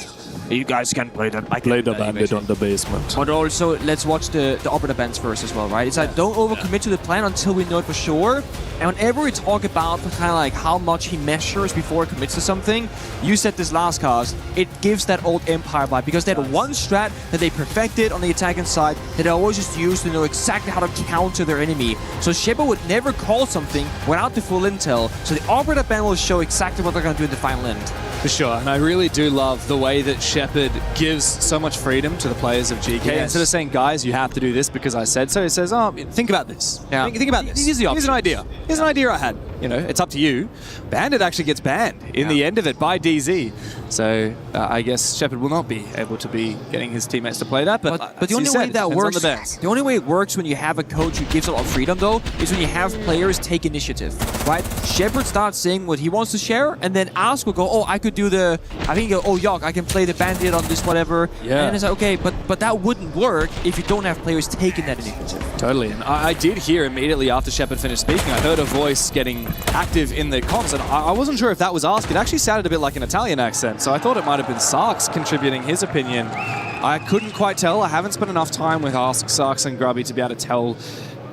You guys can play the bandit on the basement. But also, let's watch the operator bans first as well, right? It's like, don't overcommit to the plan until we know it for sure. And whenever we talk about kind of like how much he measures before he commits to something, you said this last cast, it gives that old Empire vibe, because they had one strat that they perfected on the attacking side that they always just used to know exactly how to counter their enemy. So Shepard would never call something without the full intel, so the operator ban will show exactly what they're going to do in the final end. For sure, and I really do love the way that Shepard gives so much freedom to the players of GK. Yes. Instead of saying, guys, you have to do this because I said so, he says, oh, think about this. Yeah. Think about this. Here's an idea. Here's an idea I had. You know, it's up to you. Bandit actually gets banned in the end of it by DZ. So I guess Shepard will not be able to be getting his teammates to play that. But the only way that works, the only way it works when you have a coach who gives a lot of freedom, though, is when you have players take initiative, right? Shepard starts saying what he wants to share, and then Ask will go, oh, I could do the, I think you go, oh, Yogg, I can play the bandit on this whatever. Yeah. And it's like, okay, but that wouldn't work if you don't have players taking that initiative. Totally. And I did hear immediately after Shepard finished speaking, I heard a voice getting active in the comms, and I wasn't sure if that was Ask. It actually sounded a bit like an Italian accent, so I thought it might have been Sarks contributing his opinion. I couldn't quite tell. I haven't spent enough time with Ask, Sarks, and Grubby to be able to tell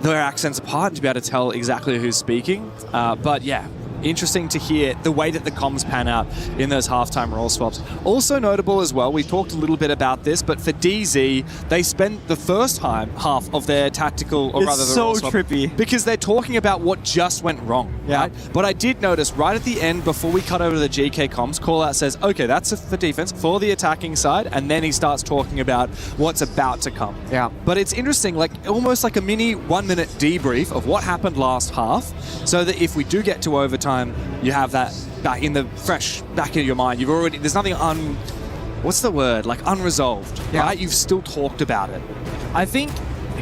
their accents apart and to be able to tell exactly who's speaking. But yeah, interesting to hear the way that the comms pan out in those halftime role swaps. Also notable as well, we talked a little bit about this, but for DZ, they spent the first half of their tactical, or rather the so role swap, trippy. because they're talking about what just went wrong. Yeah. Right? But I did notice right at the end, before we cut over to the GK comms, Callout says, okay, that's for defense, for the attacking side, and then he starts talking about what's about to come. Yeah. But it's interesting, like almost like a mini 1-minute debrief of what happened last half, so that if we do get to overtime, you have that back in the back of your mind. You've already, there's nothing what's the word? Like unresolved, right? You've still talked about it. I think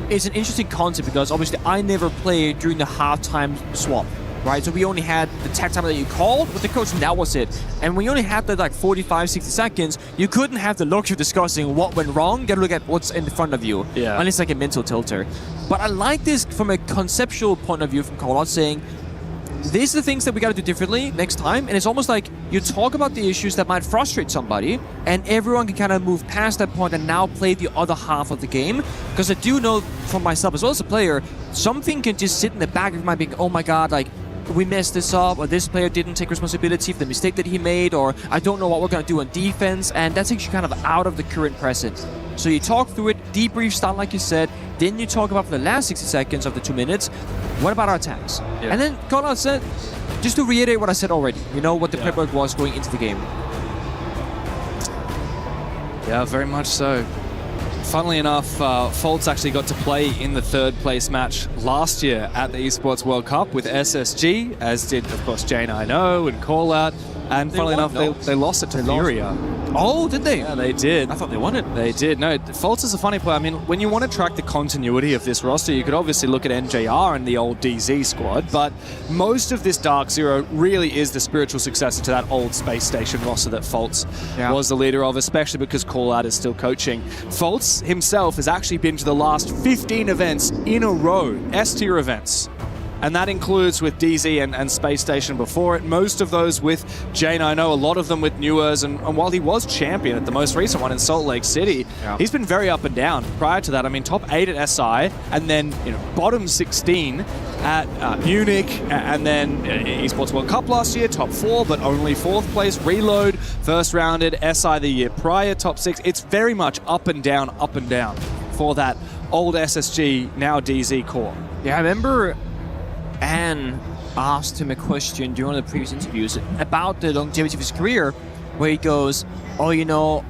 it's an interesting concept because obviously I never played during the halftime swap, right? So we only had the tech time that you called with the coach, and that was it. And when you only had that like 45, 60 seconds, you couldn't have the luxury of discussing what went wrong. You gotta look at what's in front of you. Yeah. And it's like a mental tilter. But I like this from a conceptual point of view from Callout, saying, these are the things that we got to do differently next time. And it's almost like you talk about the issues that might frustrate somebody, and everyone can kind of move past that point and now play the other half of the game. Because I do know from myself as well as a player, something can just sit in the back of my mind, oh my god, like we messed this up, or this player didn't take responsibility for the mistake that he made, or I don't know what we're going to do on defense, and that takes you kind of out of the current present. So you talk through it, debrief style like you said, then you talk about for the last 60 seconds of the 2 minutes, what about our attacks? Yeah. And then Callout said, just to reiterate what I said already, you know, what the prep work was going into the game. Yeah, very much so. Funnily enough, Foltz actually got to play in the third place match last year at the Esports World Cup with SSG, as did, of course, Jane I Know and Callout. And funnily enough, they lost it to Furia. Oh, did they? Yeah, they did. I thought they won it. They did. No, Foltz is a funny player. I mean, when you want to track the continuity of this roster, you could obviously look at NJR and the old DZ squad, but most of this Dark Zero really is the spiritual successor to that old Space Station roster that Foltz was the leader of, especially because Callout is still coaching. Foltz himself has actually been to the last 15 events in a row, S-tier events. And that includes with DZ and Space Station before it. Most of those with Jane I Know, a lot of them with Newers. And while he was champion at the most recent one in Salt Lake City, he's been very up and down. Prior to that, I mean, top 8 at SI, and then bottom 16 at Munich, and then Esports World Cup last year, top 4, but only 4th place. Reload, first rounded, SI the year prior, top 6. It's very much up and down for that old SSG, now DZ core. Yeah, I remember Anne asked him a question during one of the previous interviews about the longevity of his career, where he goes, oh, you know,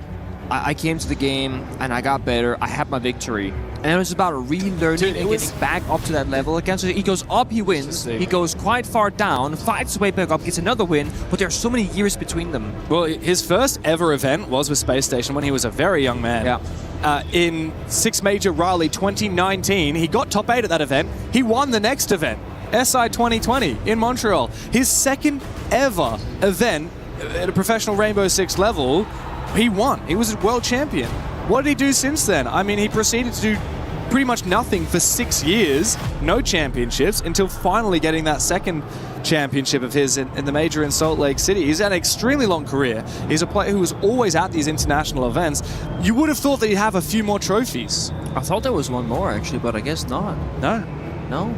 I came to the game and I got better, I had my victory. And it was about relearning and getting back up to that level again. So he goes up, he wins, he goes quite far down, fights his way back up, gets another win, but there are so many years between them. Well, his first ever event was with Space Station when he was a very young man. Yeah. In 6 Major Raleigh 2019, he got top 8 at that event. He won the next event. SI 2020 in Montreal. His second ever event at a professional Rainbow Six level, he won. He was a world champion. What did he do since then? I mean, he proceeded to do pretty much nothing for 6 years, no championships, until finally getting that second championship of his in the major in Salt Lake City. He's had an extremely long career. He's a player who was always at these international events. You would have thought that he'd have a few more trophies. I thought there was one more, actually, but I guess not. No.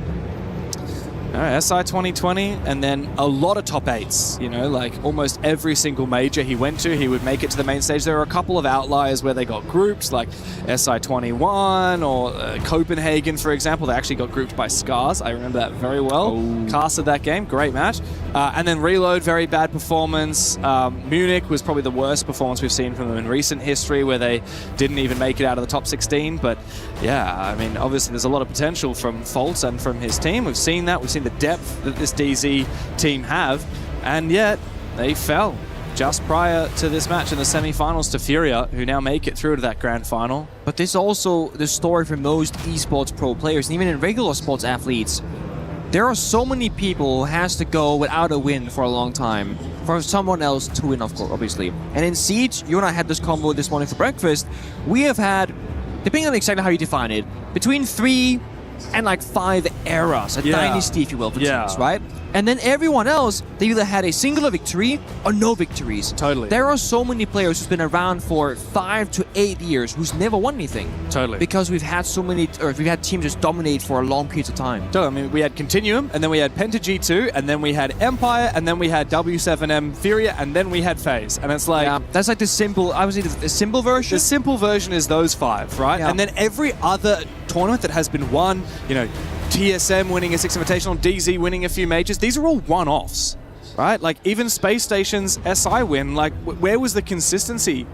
SI 2020, and then a lot of top 8s, like almost every single major he went to, he would make it to the main stage. There are a couple of outliers where they got grouped, like SI 21 or Copenhagen, for example. They actually got grouped by Scars. I remember that very well. Casted that game, great match. And then Reload, very bad performance. Munich was probably the worst performance we've seen from them in recent history, where they didn't even make it out of the top 16. But yeah, I mean, obviously there's a lot of potential from Foltz and from his team. We've seen that. We've seen the depth that this DZ team have, and yet they fell just prior to this match in the semi-finals to Furia, who now make it through to that grand final. But this is also the story for most esports pro players, and even in regular sports athletes. There are so many people who has to go without a win for a long time for someone else to win, of course, obviously. And in Siege, you and I had this convo this morning for breakfast. We have had, depending on exactly how you define it, between 3 and like 5 eras, a Yeah. dynasty, if you will, for Yeah. teams, right? And then everyone else, they either had a singular victory or no victories. Totally. There are so many players who's been around for 5 to 8 years who's never won anything. Totally. Because we've had so many, or we've had teams just dominate for a long period of time. Totally. I mean, we had Continuum, and then we had Penta G2, and then we had Empire, and then we had W7M Furia, and then we had FaZe. And it's like... Yeah, that's like the simple, I would say the simple version. The simple version is those 5, right? Yeah. And then every other tournament that has been won, you know, TSM winning a 6 Invitational, DZ winning a few majors, these are all one-offs, right? Like, even Space Station's SI win, like, where was the consistency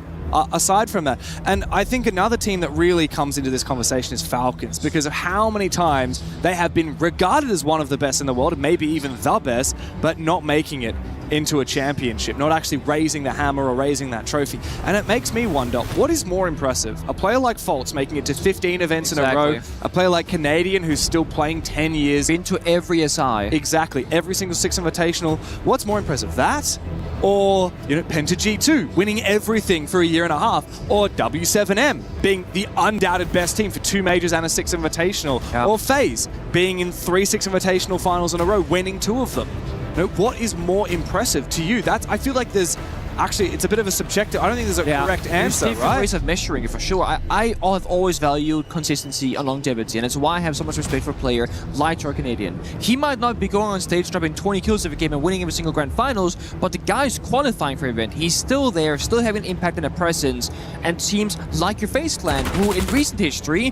aside from that? And I think another team that really comes into this conversation is Falcons, because of how many times they have been regarded as one of the best in the world, maybe even the best, but not making it into a championship, not actually raising the hammer or raising that trophy. And it makes me wonder, what is more impressive? A player like Faults making it to 15 events in a row, a player like Canadian who's still playing 10 years. Been to every SI. Exactly, every single 6 Invitational. What's more impressive, that? Or, you know, Penta G2 winning everything for a year and a half, or W7M being the undoubted best team for 2 majors and a 6 Invitational, or FaZe being in 3 6 Invitational finals in a row, winning 2 of them. You know, what is more impressive to you? I feel like there's actually, it's a bit of a subjective. I don't think there's a correct answer, There's different right? ways of measuring it for sure. I have always valued consistency and longevity, and it's why I have so much respect for a player like our Canadian. He might not be going on stage dropping 20 kills every game and winning every single grand finals, but the guy's qualifying for an event. He's still there, still having impact and a presence, and teams like your FaZe Clan, who in recent history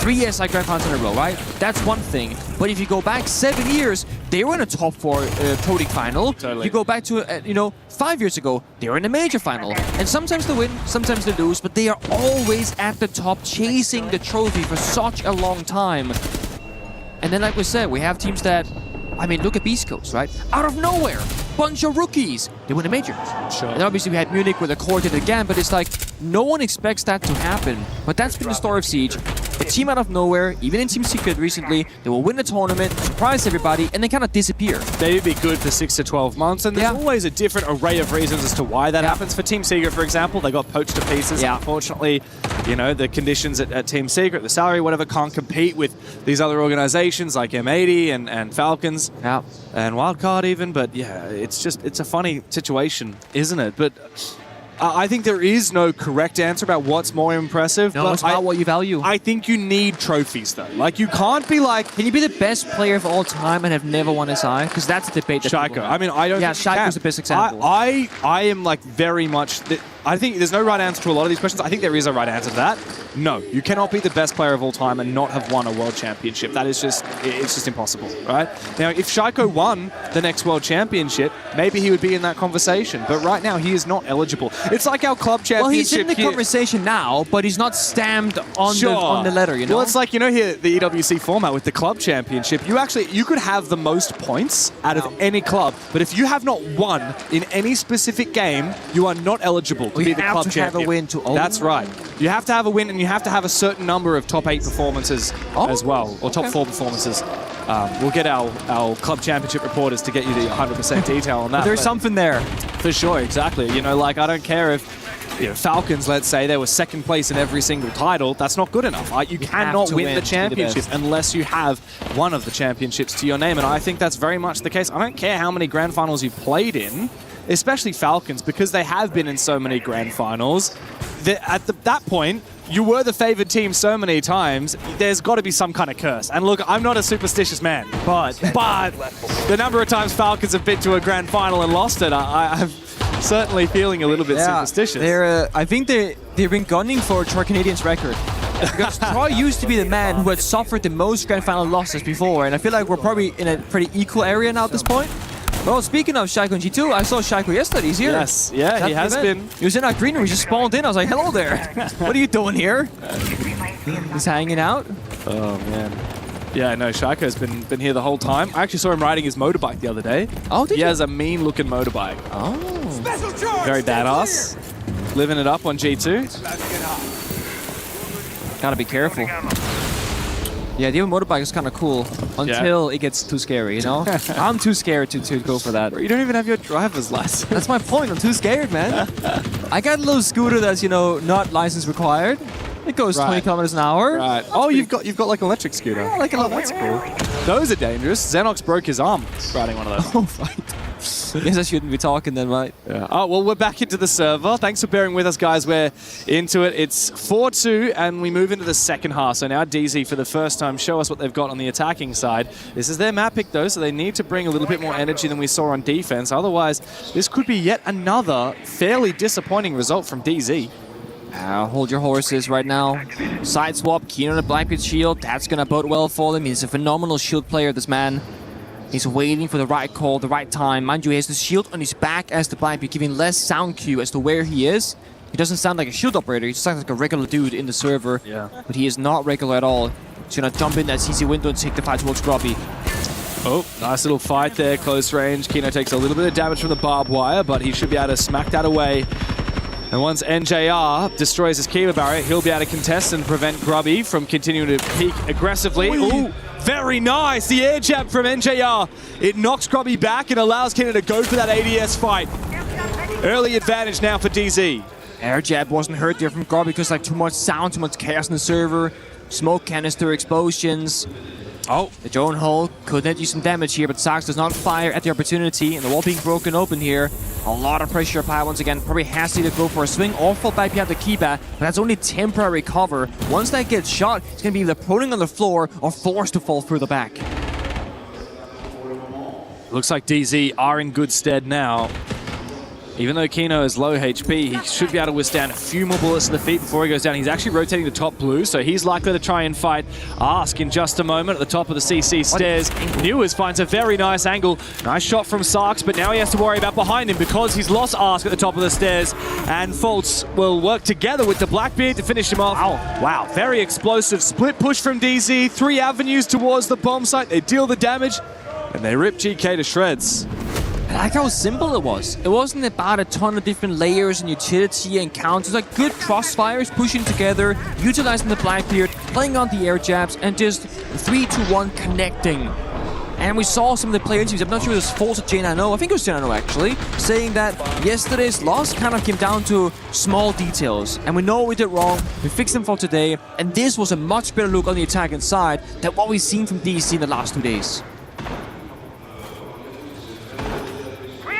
3 SI Grand Finals in a row, right? That's one thing. But if you go back 7 years, they were in a top 4 Pro League final. Totally. You go back to, 5 years ago, they were in a major final. And sometimes they win, sometimes they lose, but they are always at the top, chasing the trophy for such a long time. And then, like we said, we have teams that, I mean, look at Beast Coast, right? Out of nowhere, bunch of rookies, they win a major. Sure. Uh, And obviously we had Munich with a Quartet again, but it's like, no one expects that to happen. But that's been the story of Siege. A team out of nowhere, even in Team Secret recently, they will win the tournament, surprise everybody, and then kind of disappear. They'd be good for 6 to 12 months, and there's always a different array of reasons as to why that happens. For Team Secret, for example, they got poached to pieces. Unfortunately, you know, the conditions at Team Secret, the salary, whatever, can't compete with these other organizations like M80 and Falcons and Wildcard even. But yeah, it's a funny situation, isn't it? But I think there is no correct answer about what's more impressive. No, but it's not what you value. I think you need trophies, though. Like, you can't be like... Can you be the best player of all time and have never won SI? Because that's a debate that Shaiko. I mean, I don't think you Shaiko's can. the best example. I am, like, very much... I think there's no right answer to a lot of these questions. I think there is a right answer to that. No, you cannot be the best player of all time and not have won a world championship. That is just... It's just impossible, right? Now, if Shaiko won the next world championship, maybe he would be in that conversation. But right now, he is not eligible. It's like our club championship. Well, he's in the here. conversation now, but he's not stamped on the letter, you know? Well, it's like, you know, here, the EWC format with the club championship, you could have the most points out of any club, but if you have not won in any specific game, you are not eligible to be the club champion. You have to have a win to own. That's right. You have to have a win, and you have to have a certain number of top 8 performances as well, or top 4 performances. We'll get our club championship reporters to get you the 100% detail on that. There's something there. For sure, exactly. You know, like, I don't care if, you know, Falcons, let's say, they were second place in every single title. That's not good enough. You cannot win the championship unless you have one of the championships to your name, and I think that's very much the case. I don't care how many grand finals you've played in, especially Falcons, because they have been in so many grand finals. At that point, you were the favored team so many times, there's got to be some kind of curse. And look, I'm not a superstitious man, but the number of times Falcons have been to a grand final and lost it, I'm certainly feeling a little bit superstitious. I think they've been gunning for Troy Canadian's record. Because Troy used to be the man who had suffered the most grand final losses before, and I feel like we're probably in a pretty equal area now at this point. Well, speaking of Shaiko and G2, I saw Shaiko yesterday. He's here. Yes, yeah, he has been. He was in our green room. He just spawned in. I was like, hello there. What are you doing here? He's hanging out. Oh, man. Yeah, no, Shaiko's been here the whole time. I actually saw him riding his motorbike the other day. Oh, did you? He has a mean-looking motorbike. Oh. Very badass. Living it up on G2. Gotta be careful. Yeah, the motorbike is kind of cool until it gets too scary, you know? I'm too scared to go for that. You don't even have your driver's license. That's my point. I'm too scared, man. I got a little scooter that's, you know, not license required. It goes 20 kilometers an hour. Right. Oh, you've got like an electric scooter. Yeah, like a little. That's cool. Those are dangerous. Xenox broke his arm riding one of those. Oh, right. Guess I shouldn't be talking then, right? Yeah. Oh, well, we're back into the server. Thanks for bearing with us, guys. We're into it. It's 4-2, and we move into the second half. So now DZ, for the first time, show us what they've got on the attacking side. This is their map pick, though, so they need to bring a little bit more energy than we saw on defense. Otherwise, this could be yet another fairly disappointing result from DZ. Hold your horses right now. Side swap, keen on the Blackbeard shield. That's going to bode well for them. He's a phenomenal shield player, this man. He's waiting for the right call, the right time. Mind you, he has the shield on his back as the Blackbeard, giving less sound cue as to where he is. He doesn't sound like a shield operator. He just sounds like a regular dude in the server. Yeah. But he is not regular at all. He's going to jump in that CC window and take the fight towards Grubby. Oh, nice little fight there, close range. Kino takes a little bit of damage from the barbed wire, but he should be able to smack that away. And once NJR destroys his Kiva barrier, he'll be able to contest and prevent Grubby from continuing to peek aggressively. Ooh, very nice. The air jab from NJR. It knocks Grubby back and allows Kino to go for that ADS fight. Early advantage now for DZ. Air jab wasn't hurt there from Grubby because like too much sound, too much chaos in the server. Smoke canister explosions. Oh, the drone hull could net you some damage here, but Sax does not fire at the opportunity, and the wall being broken open here. A lot of pressure applied once again. Probably has to either go for a swing or fall back behind the Kiba, but that's only temporary cover. Once that gets shot, it's going to be either proning on the floor or forced to fall through the back. Looks like DZ are in good stead now. Even though Kino is low HP, he should be able to withstand a few more bullets to the feet before he goes down. He's actually rotating the top blue, so he's likely to try and fight Ask in just a moment at the top of the CC stairs. Newers finds a very nice angle. Nice shot from Sarks, but now he has to worry about behind him because he's lost Ask at the top of the stairs. And Fultz will work together with the Blackbeard to finish him off. Wow, very explosive split push from DZ. 3 avenues towards the bomb site. They deal the damage, and they rip GK to shreds. I like how simple it was. It wasn't about a ton of different layers and utility and counters, like good crossfires pushing together, utilizing the Blackbeard, playing on the air jabs, and just 3-2-1 connecting. And we saw some of the player teams, I'm not sure it was Fultz or J9O, I think it was J9O actually, saying that yesterday's loss kind of came down to small details. And we know what we did wrong, we fixed them for today, and this was a much better look on the attacking side than what we've seen from DC in the last 2 days.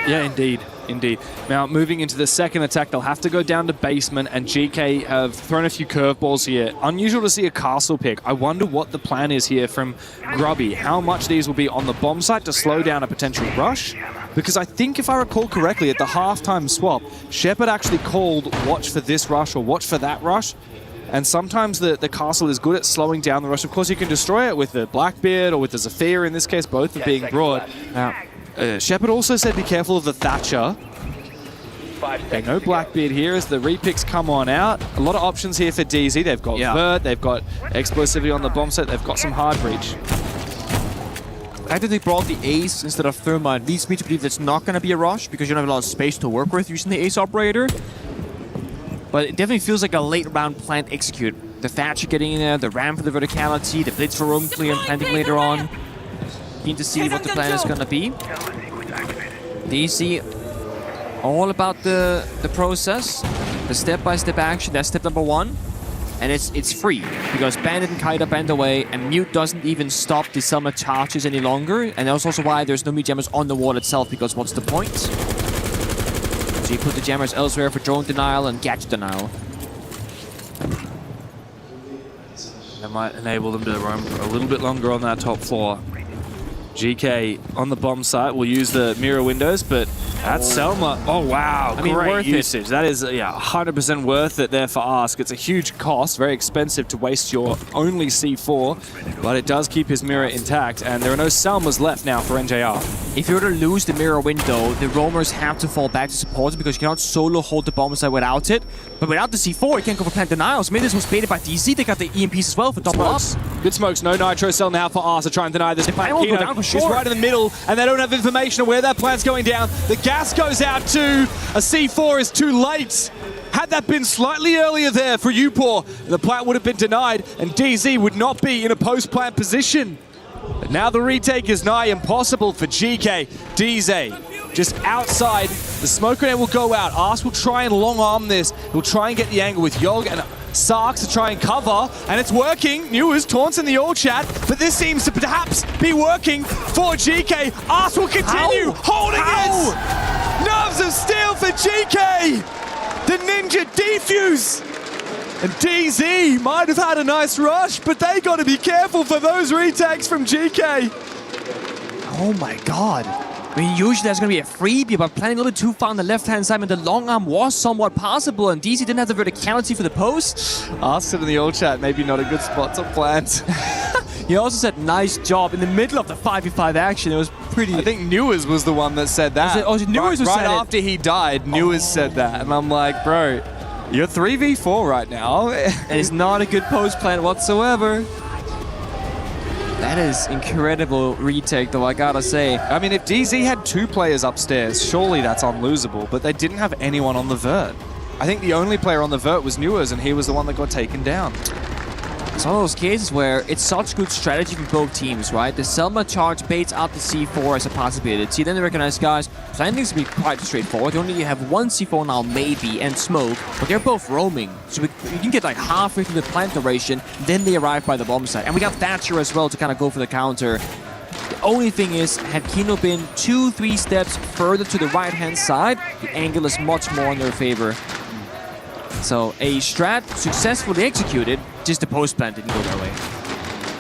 Yeah, indeed. Now, moving into the second attack, they'll have to go down to basement, and GK have thrown a few curveballs here. Unusual to see a castle pick. I wonder what the plan is here from Grubby. How much these will be on the bomb site to slow down a potential rush? Because I think, if I recall correctly, at the halftime swap, Shepard actually called watch for this rush or watch for that rush. And sometimes the castle is good at slowing down the rush. Of course, you can destroy it with the Blackbeard or with the Zafir. In this case, both are being brought. Shepard also said be careful of the Thatcher. Okay, no Blackbeard here as the repicks come on out. A lot of options here for DZ. They've got Vert, they've got explosivity on the bomb set, they've got some hard breach. The fact that they brought the Ace instead of Thermite leads me to believe that's not going to be a rush because you don't have a lot of space to work with using the Ace operator. But it definitely feels like a late round plan execute. The Thatcher getting in there, the Ram for the verticality, the Blitz for roam clear and planting later on. Keen to see what the plan is going to be. DC, all about the process, the step-by-step action. That's step number 1. And it's free, because Bandit and Kaida bend away, and Mute doesn't even stop the summer charges any longer. And that's also why there's no Mute jammers on the wall itself, because what's the point? So you put the jammers elsewhere for drone denial and gadget denial. That might enable them to roam a little bit longer on that top floor. GK on the bomb site will use the mirror windows, but that's Selma. Oh, wow. I mean, great usage. That is, 100% worth it there for Ask. It's a huge cost, very expensive to waste your only C4, but it does keep his mirror intact, and there are no Selmas left now for NJR. If you were to lose the mirror window, the roamers have to fall back to support it because you cannot solo hold the bomb site without it. But without the C4, you can't go for plant denials. Maybe this was baited by DC. They got the EMPs as well for double ups. Good smokes. No nitro cell now for Ask to try and deny this. They will go down for sure. He's right in the middle, and they don't have information on where that plant's going down. The gas goes out too. A C4 is too late. Had that been slightly earlier there for Upor, the plant would have been denied, and DZ would not be in a post-plant position. But now the retake is nigh impossible for GK. DZ just outside. The smoke grenade will go out. Ask will try and long arm this. He'll try and get the angle with Yog, and Sarks to try and cover, and it's working. Newers taunts in the all chat, but this seems to perhaps be working for GK. Ars will continue holding it! Nerves of steel for GK! The Ninja defuse! And DZ might have had a nice rush, but they got to be careful for those retakes from GK. Oh my god. I mean, usually there's going to be a freebie, but playing a little bit too far on the left-hand side, and the long arm was somewhat possible, and DZ didn't have the verticality for the post. Asked it in the old chat, maybe not a good spot to plant. He also said, nice job in the middle of the 5v5 action. It was pretty... I think Newers was the one that said that. Was it Newers who said it? Right after he died, Newers said that, and I'm like, bro, you're 3v4 right now. And it's not a good post plant whatsoever. That is incredible retake, though, I gotta say. I mean, if DZ had 2 players upstairs, surely that's unlosable, but they didn't have anyone on the vert. I think the only player on the vert was Newers, and he was the one that got taken down. It's one of those cases where it's such good strategy from both teams, right? The Selma charge baits out the C4 as a possibility. Then they recognize, guys, planting's to be quite straightforward. They only have one C4 now, maybe, and smoke, but they're both roaming. So you can get like halfway through the plant duration, then they arrive by the bomb site. And we got Thatcher as well to kind of go for the counter. The only thing is, had Kino been 2-3 steps further to the right-hand side, the angle is much more in their favor. So a strat successfully executed, just the post plant didn't go their way.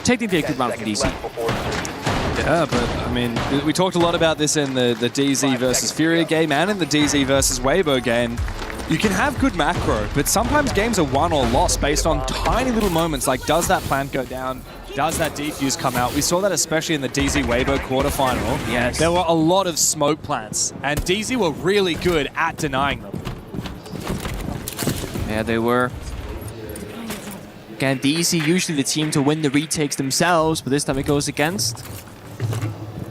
Technically a good round for DC. Yeah, but I mean, we talked a lot about this in the DZ versus Furia game and in the DZ versus Weibo game. You can have good macro, but sometimes games are won or lost based on tiny little moments like, does that plant go down? Does that defuse come out? We saw that especially in the DZ Weibo quarterfinal. Yes. There were a lot of smoke plants, and DZ were really good at denying them. Yeah, they were. Again, DC usually the team to win the retakes themselves, but this time it goes against.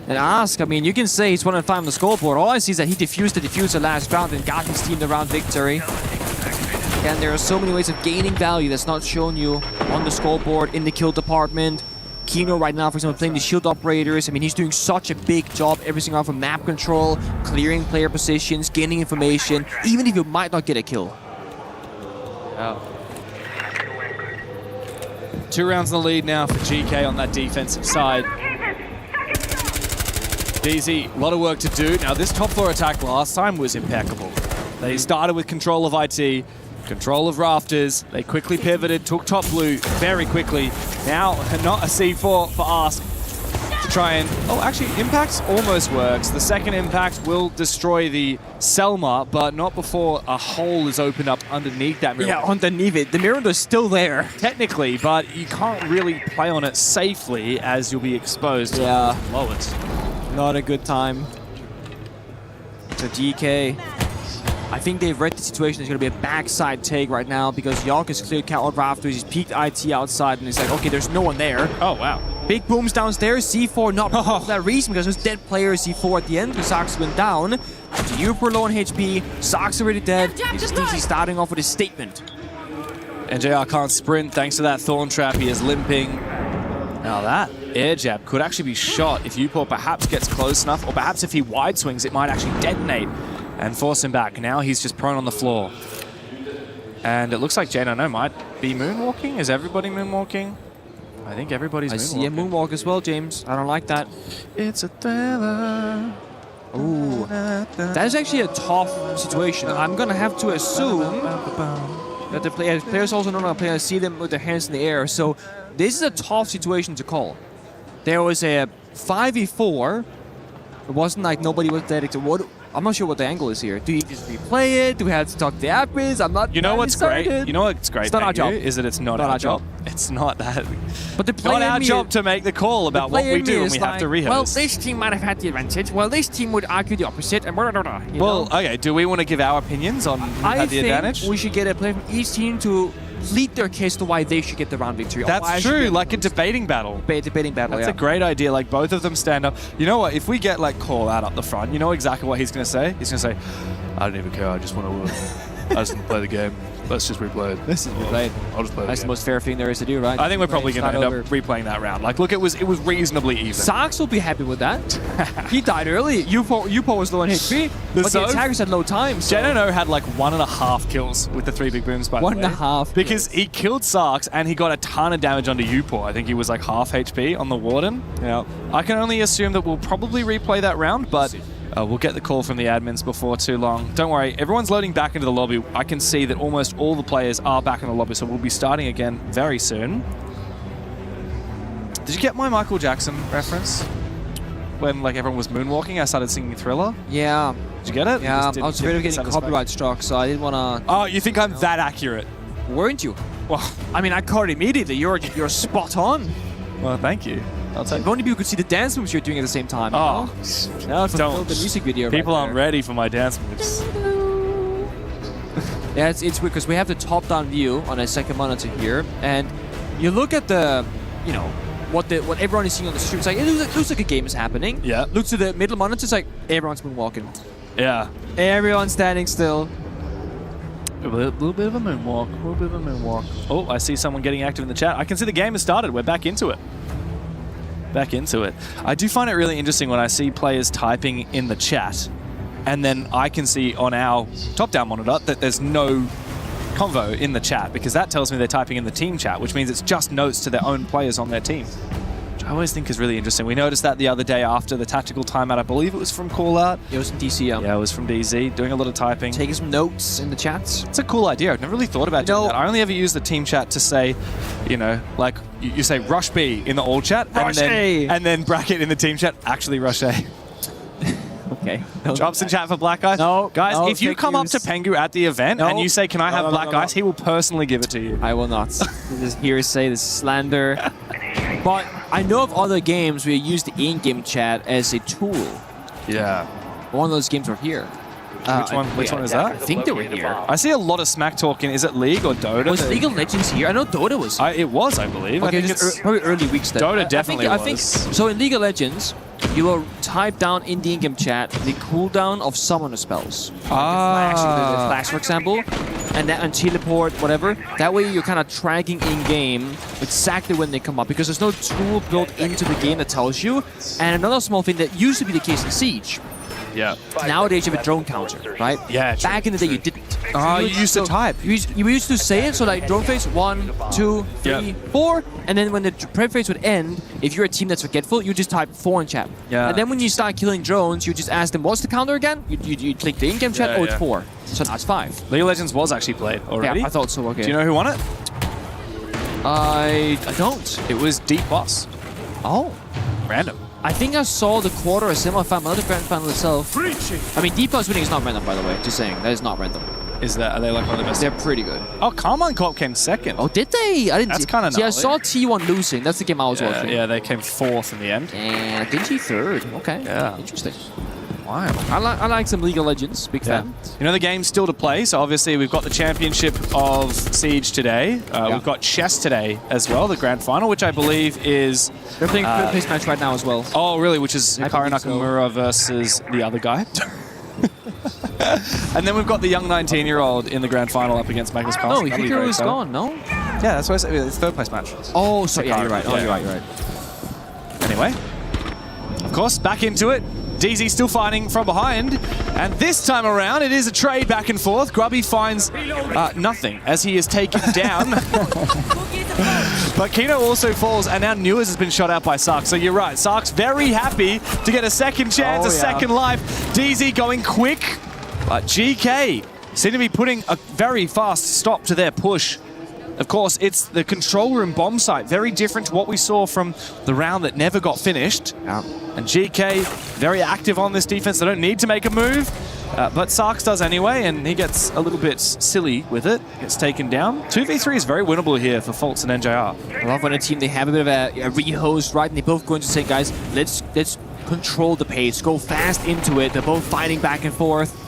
And Ask, I mean, you can say he's 1-5 on the scoreboard. All I see is that he defused the diffuser last round and got his team the round victory. Again, there are so many ways of gaining value that's not shown you on the scoreboard, in the kill department. Kino right now, for example, playing the shield operators. I mean, he's doing such a big job, everything off from map control, clearing player positions, gaining information, even if you might not get a kill. Oh. 2 rounds in the lead now for GK on that defensive side. DZ, a lot of work to do. Now, this top floor attack last time was impeccable. They started with control of IT, control of rafters. They quickly pivoted, took top blue very quickly. Now, not a C4 for Ask to try and... Oh, actually, Impact almost works. The second Impact will destroy the Selma, but not before a hole is opened up underneath that mirror. Yeah, underneath it. The mirror is still there. Technically, but you can't really play on it safely as you'll be exposed to blow it. Not a good time. So GK, I think they've read the situation. There's going to be a backside take right now because Yonk has cleared out rafters. He's peeked IT outside and he's like, okay, there's no one there. Oh, wow. Big booms downstairs. C4 not for that reason because there's dead players. C4 at the end because Sox went down. mibr.los low on HP. Sox already dead. It's DC starting off with a statement. And JR can't sprint thanks to that Thorn Trap. He is limping. Now that air jab could actually be shot if Upor perhaps gets close enough, or perhaps if he wide swings, it might actually detonate and force him back. Now he's just prone on the floor. And it looks like J9O might be moonwalking. Is everybody moonwalking? I think everybody's moonwalking. I see a moonwalk as well, James. I don't like that. It's a thriller. Ooh. That is actually a tough situation. I'm going to have to assume that the players also know how to play. I see them with their hands in the air. So this is a tough situation to call. There was a 5v4. It wasn't like nobody was dedicated. I'm not sure what the angle is here. Do you just replay it? Do we have to talk to the admins? I'm not. You know what's great? You know what's great? It's not our job. Is that it's not our job. It's not that. But the player not our job to make the call about what we do, and we have to rehearse. Well, this team might have had the advantage. Well, this team would argue the opposite. And well, okay. Do we want to give our opinions on who had the advantage? I think we should get a player from each team to plead their case to why they should get the round victory. That's true, like a debating battle. Debating battle, That's a great idea, like both of them stand up. You know what, if we get like Call out up the front, you know exactly what he's going to say? He's going to say, I don't even care, I just want to I just want to play the game. Let's just replay it. Let's just replay it. I'll just play it That's the again. most fair thing there is to do, right? I think we're probably going to end up over. replaying that round. Like, look, it was reasonably even. Sox will be happy with that. He died early. Yupo was low on HP, but the attackers had low time. So. Jeno had like 1.5 kills with the 3 big booms, by the way. 1.5. Because he killed Sarks and he got a ton of damage onto Yupo. I think he was like half HP on the Warden. Yeah. I can only assume that we'll probably replay that round, but we'll get the call from the admins before too long. Don't worry, everyone's loading back into the lobby. I can see that almost all the players are back in the lobby, so we'll be starting again very soon. Did you get my Michael Jackson reference? When like everyone was moonwalking, I started singing Thriller. Yeah. Did you get it? Yeah, I was afraid of getting copyright struck, so I didn't want to... Oh, you think I'm that accurate? Weren't you? Well, I mean, I caught it immediately. You're spot on. Well, thank you. I'll take If only people could see the dance moves you're doing at the same time. Oh, no, don't. The music video. People right aren't ready for my dance moves. Yeah, it's weird because we have the top-down view on a second monitor here, and you look at the, you know, what everyone is seeing on the stream. It's like, it looks like a game is happening. Yeah. Look to the middle monitor. It's like everyone's been walking. Yeah. Everyone's standing still. A little bit of a moonwalk. Oh, I see someone getting active in the chat. I can see the game has started. We're back into it. I do find it really interesting when I see players typing in the chat, and then I can see on our top-down monitor that there's no convo in the chat, because that tells me they're typing in the team chat, which means it's just notes to their own players on their team. Which I always think is really interesting. We noticed that the other day after the tactical timeout. I believe it was from Callout. It was from DCM. Yeah, it was from DZ, doing a lot of typing. Taking some notes in the chats. It's a cool idea. I've never really thought about doing that. I only ever use the team chat to say, you know, like you say rush B in the all chat, and then bracket in the team chat, actually rush A. Okay. Drops in chat for Black Ice. No, guys, no, if you come up to Pengu at the event and you say, can I have Black Ice, he will personally give it to you. I will not. This is hearsay, this is slander. But I know of other games where you use the in-game chat as a tool. Yeah. One of those games were here. Which one is that? I think they were here. I see a lot of smack talking. Is it League or Dota? Was League of Legends here? I know Dota was here. It was, I believe. Okay, I think it's probably early weeks then. Dota definitely I think so. In League of Legends, you will type down in the in-game chat the cooldown of summoner spells. The flash, for example, and teleport, whatever. That way you're kind of tracking in-game exactly when they come up, because there's no tool built into the game that tells you. And another small thing that used to be the case in Siege. Yeah. Nowadays you have a drone counter, right? Yeah. Back in the day you didn't. You used to type. You used to say it, so like drone phase 1, 2, 3, 4, and then when the prep phase would end, if you're a team that's forgetful, you just type 4 in chat. Yeah. And then when you start killing drones, you just ask them, what's the counter again? You click the in-game chat, it's 4. So now it's 5. League of Legends was actually played already. Yeah, I thought so, okay. Do you know who won it? I don't. It was Deep Boss. Oh. Random. I think I saw the quarter or semi-final, the grand final itself. I mean, Deep Boss winning is not random, by the way. Just saying, that is not random. Are they like one of the best? They're pretty good. Oh, Carmine Corp came second. Oh, did they? I didn't That's kind of see. I saw T1 losing. That's the game I was watching. Yeah, they came 4th in the end. And Dingy 3rd. Okay. Yeah. Interesting. Wow. I like some League of Legends. Big fan. You know, the game's still to play, so obviously we've got the championship of Siege today. We've got chess today as well, the grand final, which I believe is... They're playing a third place match right now as well. Oh, really? Which is Hikaru Nakamura versus the other guy. And then we've got the young 19-year-old in the grand final up against Magnus Carlsen. No, Hikaru is gone, no? Yeah, that's why I said it's third place match. Oh, sorry. Yeah, you're right. Oh, you're right. Anyway, of course, back into it. DZ still fighting from behind, and this time around it is a trade back and forth. Grubby finds nothing as he is taken down. But Kino also falls, and now Newers has been shot out by Sark. So you're right, Sark's very happy to get a second chance, a second life. DZ going quick, but GK seem to be putting a very fast stop to their push. Of course, it's the control room bomb site. Very different to what we saw from the round that never got finished. Yeah. And GK, very active on this defense. They don't need to make a move, but Sarks does anyway, and he gets a little bit silly with it. Gets taken down. 2v3 is very winnable here for Fultz and NJR. I love when a team, they have a bit of a re-host, right? And they both going to say, guys, let's control the pace. Go fast into it. They're both fighting back and forth.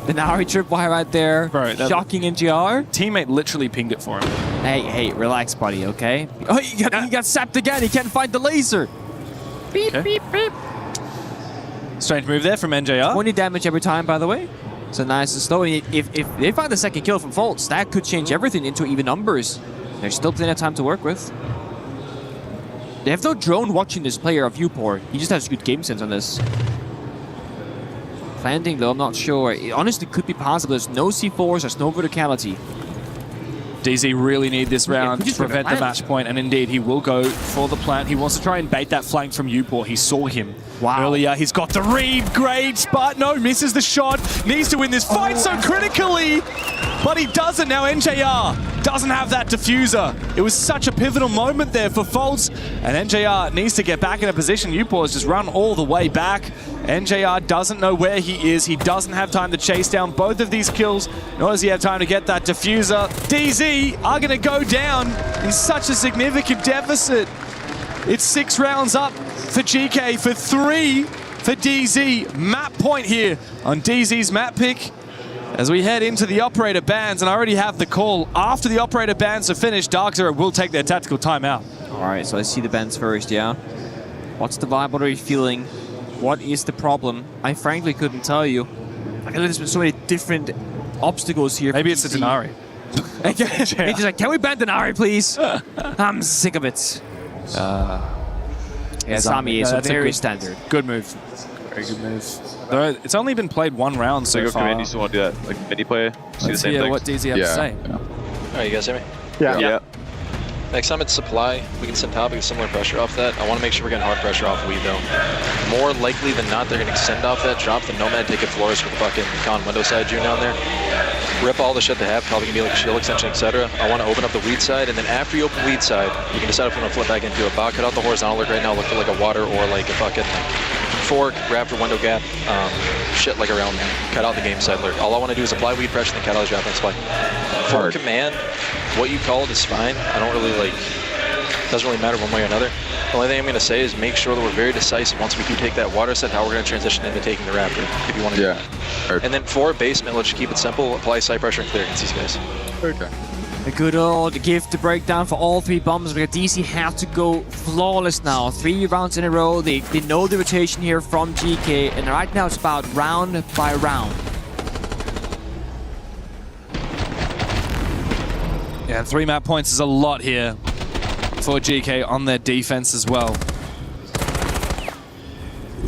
The Nari tripwire right there. Bro, shocking NGR. Teammate literally pinged it for him. Hey, relax, buddy, okay? Oh, he got sapped again. He can't find the laser. Beep, beep, beep. Strange move there from NJR. 20 damage every time, by the way. So nice and slow. If they find the second kill from Fultz, that could change everything into even numbers. There's still plenty of time to work with. They have no drone watching this player of viewport. He just has good game sense on this. Planting though, I'm not sure. It honestly could be possible. There's no C4s, there's no verticality. DZ really need this round to prevent the match point, and indeed he will go for the plant. He wants to try and bait that flank from Uport. He saw him earlier. He's got the read, great, but no, misses the shot. Needs to win this fight so critically, but he doesn't. Now NJR doesn't have that diffuser. It was such a pivotal moment there for Fultz, and NJR needs to get back in a position. Uport has just run all the way back. NJR doesn't know where he is. He doesn't have time to chase down both of these kills, nor does he have time to get that diffuser. DZ are going to go down in such a significant deficit. It's 6 rounds up for GK, for 3 for DZ. Map point here on DZ's map pick as we head into the operator bans, and I already have the call. After the operator bans are finished, Dark Zero will take their tactical timeout. All right, so let's see the bans first, yeah. What's the vibe? What are you feeling? What is the problem? I frankly couldn't tell you. I feel like there's been so many different obstacles here. Maybe it's the Denari. He's just like, can we ban Denari, please? I'm sick of it. Yeah, Sami is very standard. Good move. Very good move. Though it's only been played 1 round so far. You still want to do that, like mini play? See the same thing. What DZ have to say. All right, you guys hear me? Yeah. Next time it's supply, we can send topic similar pressure off that. I want to make sure we're getting hard pressure off weed though. More likely than not, they're going to send off that drop the Nomad, take it floors with the fucking con window side June down there. Rip all the shit they have, probably going to be like a shield extension, etc. I want to open up the weed side, and then after you open weed side, you can decide if you want to flip back into a bot, cut out the horizontal look right now, look for like a water or like a fucking like fork, raptor, window gap, shit like around there. Cut out the game side lurk. All I want to do is apply weed pressure, then cut out the drop and supply. For command, what you call it is fine. I don't really like, doesn't really matter one way or another. The only thing I'm going to say is make sure that we're very decisive once we do take that water set, how we're going to transition into taking the raptor, if you want to do that. And then for basement, let's just keep it simple, apply side pressure and clear against these guys. Okay. A good old gift to break down for all 3 bombs, because DC have to go flawless now. 3 rounds in a row. They know the rotation here from GK, and right now it's about round by round. Yeah, and 3 map points is a lot here for GK on their defense as well.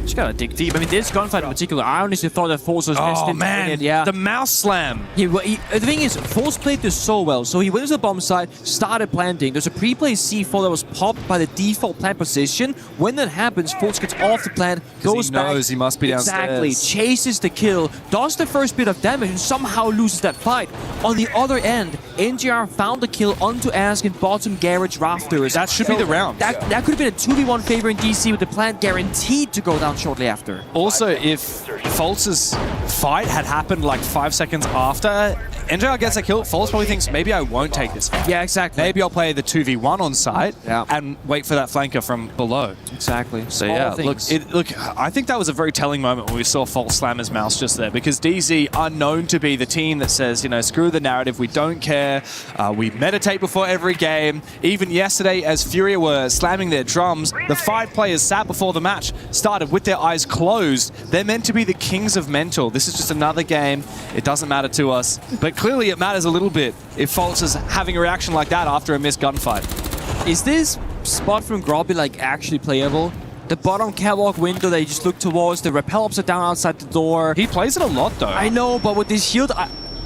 Just gotta dig deep. I mean, this gunfight in particular, I honestly thought that Fultz was destined to win it. Yeah. The mouse slam. The thing is, Fultz played this so well. So he went to the bomb site, started planting. There's a pre-play C4 that was popped by the default plant position. When that happens, Fultz gets off the plant, goes back. He knows he must be downstairs. Exactly. Chases the kill, does the first bit of damage, and somehow loses that fight. On the other end, NGR found the kill onto Ask in bottom garage rafters. That should be the round. That could have been a 2v1 favor in DC with the plant guaranteed to go down shortly after. Also, if Fultz's fight had happened like 5 seconds after NJR gets a kill, Fultz probably thinks, maybe I won't take this fight. Yeah, exactly. Maybe I'll play the 2v1 on site and wait for that flanker from below. Exactly. So yeah, look, I think that was a very telling moment when we saw Fultz slam his mouse just there, because DZ are known to be the team that says, you know, screw the narrative, we don't care, we meditate before every game. Even yesterday, as Furia were slamming their drums, the 5 players sat before the match started with their eyes closed. They're meant to be the kings of mental. This is just another game. It doesn't matter to us. But clearly it matters a little bit if Fultz is having a reaction like that after a missed gunfight. Is this spot from Grobby like actually playable? The bottom catwalk window that you just look towards, the rappel upside down outside the door. He plays it a lot though. I know, but with this shield,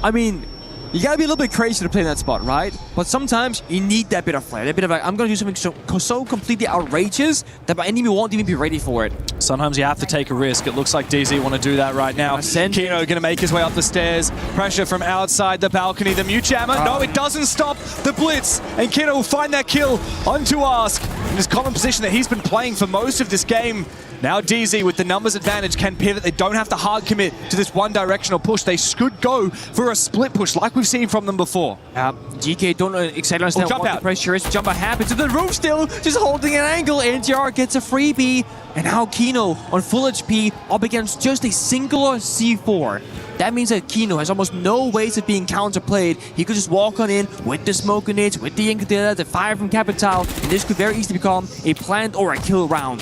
I mean, you gotta be a little bit crazy to play in that spot, right? But sometimes you need that bit of flair, that bit of like, I'm gonna do something so completely outrageous that my enemy won't even be ready for it. Sometimes you have to take a risk. It looks like DZ want to do that right now. Kino gonna make his way up the stairs. Pressure from outside the balcony. The mute jammer. No, it doesn't stop the blitz. And Kino will find that kill onto Ask in his common position that he's been playing for most of this game. Now DZ with the numbers advantage can pivot. They don't have to hard commit to this one directional push. They could go for a split push like we've seen from them before. GK don't exactly understand what the pressure is. Jumper happens to the roof still, just holding an angle. NGR gets a freebie. And now Kino on full HP up against just a singular C4. That means that Kino has almost no ways of being counterplayed. He could just walk on in with the smoke grenades, with the Incadilla, the fire from Capital, and this could very easily become a plant or a kill round.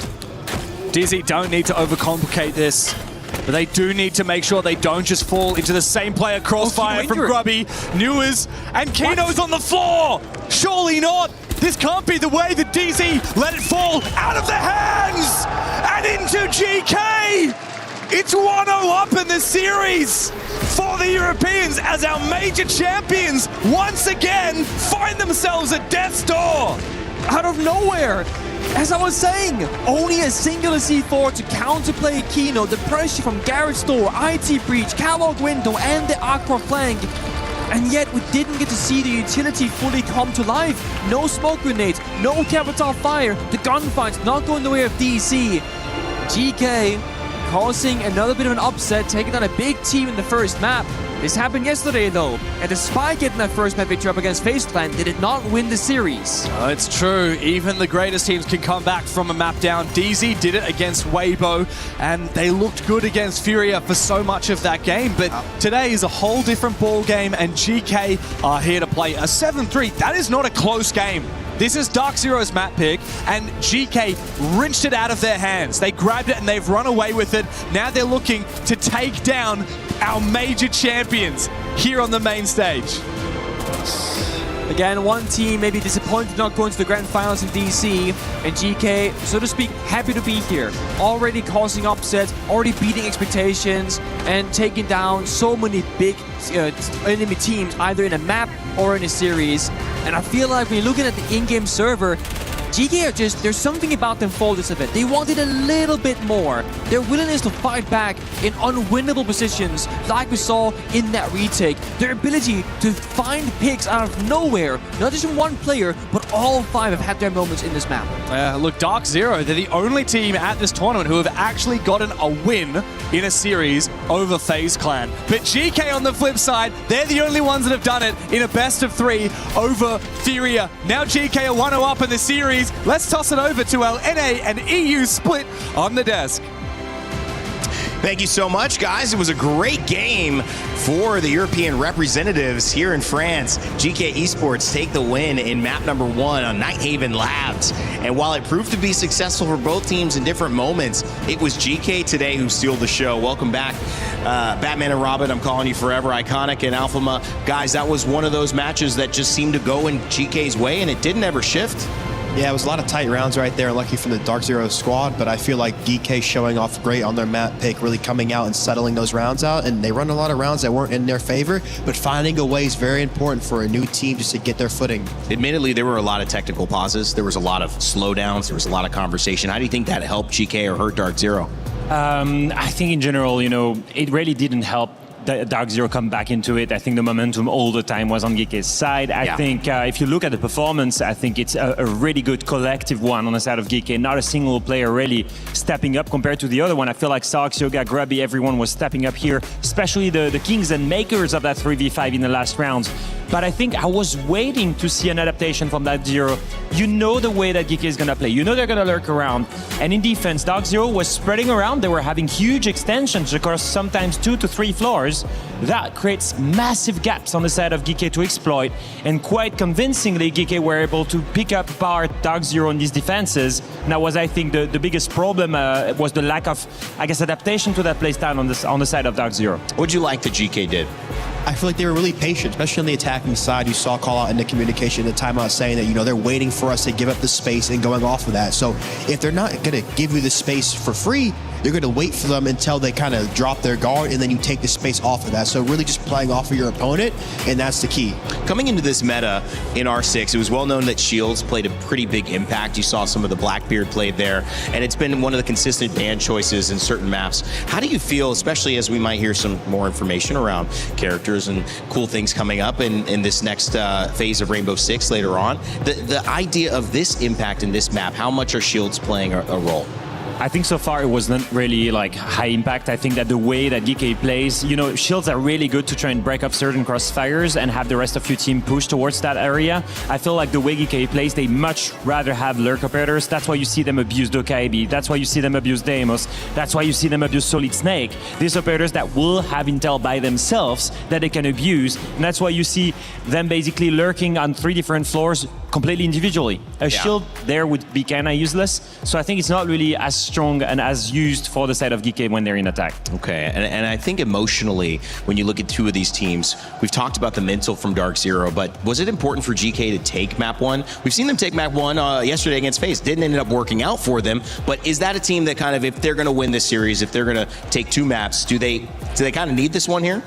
DZ don't need to overcomplicate this. But they do need to make sure they don't just fall into the same player crossfire from Grubby, Newers, and Kino's on the floor! Surely not! This can't be the way that DZ let it fall out of their hands! And into GK! It's 1-0 up in the series for the Europeans as our major champions once again find themselves at death's door. Out of nowhere! As I was saying, only a singular C4 to counterplay Kino, the pressure from Garrett's door, IT breach, catwalk window, and the Aqua flank. And yet we didn't get to see the utility fully come to life. No smoke grenades, no capital fire, the gunfight's not going the way of DC. GK causing another bit of an upset, taking on a big team in the first map. This happened yesterday though, and despite getting that first map victory up against FaZe Clan, they did not win the series. It's true, even the greatest teams can come back from a map down. DZ did it against Weibo, and they looked good against Furia for so much of that game, but today is a whole different ball game, and GK are here to play a 7-3. That is not a close game. This is Dark Zero's map pick, and GK wrenched it out of their hands. They grabbed it and they've run away with it. Now they're looking to take down our major champions here on the main stage. Again, one team maybe disappointed not going to the grand finals in DC, and GK, so to speak, happy to be here. Already causing upsets, already beating expectations, and taking down so many big enemy teams, either in a map or in a series. And I feel like when you're looking at the in-game server, GK are just, there's something about them for this event. They wanted a little bit more. Their willingness to fight back in unwinnable positions, like we saw in that retake. Their ability to find picks out of nowhere. Not just in one player, but all five have had their moments in this map. Look, Dark Zero, they're the only team at this tournament who have actually gotten a win in a series over FaZe Clan. But GK on the flip side, they're the only ones that have done it in a best of 3 over Furia. Now GK are 1-0 up in the series. Let's toss it over to our NA and EU split on the desk. Thank you so much, guys. It was a great game for the European representatives here in France. GK Esports take the win in map number 1 on Nighthaven Labs. And while it proved to be successful for both teams in different moments, it was GK today who sealed the show. Welcome back, Batman and Robin. I'm calling you forever. Iconic and Alphama. Guys, that was one of those matches that just seemed to go in GK's way, and it didn't ever shift. Yeah, it was a lot of tight rounds right there, lucky from the Dark Zero squad, but I feel like DK showing off great on their map pick, really coming out and settling those rounds out, and they run a lot of rounds that weren't in their favor, but finding a way is very important for a new team just to get their footing. Admittedly, there were a lot of technical pauses, there was a lot of slowdowns, there was a lot of conversation. How do you think that helped GK or hurt Dark Zero? I think in general, it really didn't help Dark Zero come back into it. I think the momentum all the time was on GK's side. I think if you look at the performance, I think it's a really good collective one on the side of GK. Not a single player really stepping up compared to the other one. I feel like Sox, Yoga, Grubby, everyone was stepping up here, especially the kings and makers of that 3v5 in the last rounds. But I think I was waiting to see an adaptation from Dark Zero. You know the way that GK is going to play. You know they're going to lurk around. And in defense, Dark Zero was spreading around. They were having huge extensions across sometimes 2 to 3 floors. That creates massive gaps on the side of GK to exploit. And quite convincingly, GK were able to pick up apart Dark Zero in these defenses. And that was, I think, the biggest problem was the lack of, adaptation to that playstyle on the side of Dark Zero. What'd you like that GK did? I feel like they were really patient, especially on the attacking side. You saw call out in the communication in the timeout saying that, they're waiting for us to give up the space and going off of that. So if they're not going to give you the space for free, you're going to wait for them until they kind of drop their guard, and then you take the space off of that. So really just playing off of your opponent, and that's the key. Coming into this meta in R6, it was well known that Shields played a pretty big impact. You saw some of the Blackbeard played there, and it's been one of the consistent ban choices in certain maps. How do you feel, especially as we might hear some more information around characters and cool things coming up in this next phase of Rainbow Six later on, the idea of this impact in this map, how much are Shields playing a role? I think so far it wasn't really high impact. I think that the way that GK plays, Shields are really good to try and break up certain crossfires and have the rest of your team push towards that area. I feel like the way GK plays, they much rather have lurk operators. That's why you see them abuse Dokaibi. That's why you see them abuse Deimos. That's why you see them abuse Solid Snake. These operators that will have intel by themselves that they can abuse. And that's why you see them basically lurking on 3 different floors completely individually. A shield there would be kind of useless. So I think it's not really as strong and as used for the side of GK when they're in attack. Okay, and I think emotionally, when you look at two of these teams, we've talked about the mental from Dark Zero, but was it important for GK to take map 1? We've seen them take map 1 yesterday against FaZe. Didn't end up working out for them, but is that a team that kind of, if they're going to win this series, if they're going to take 2 maps, do they kind of need this one here?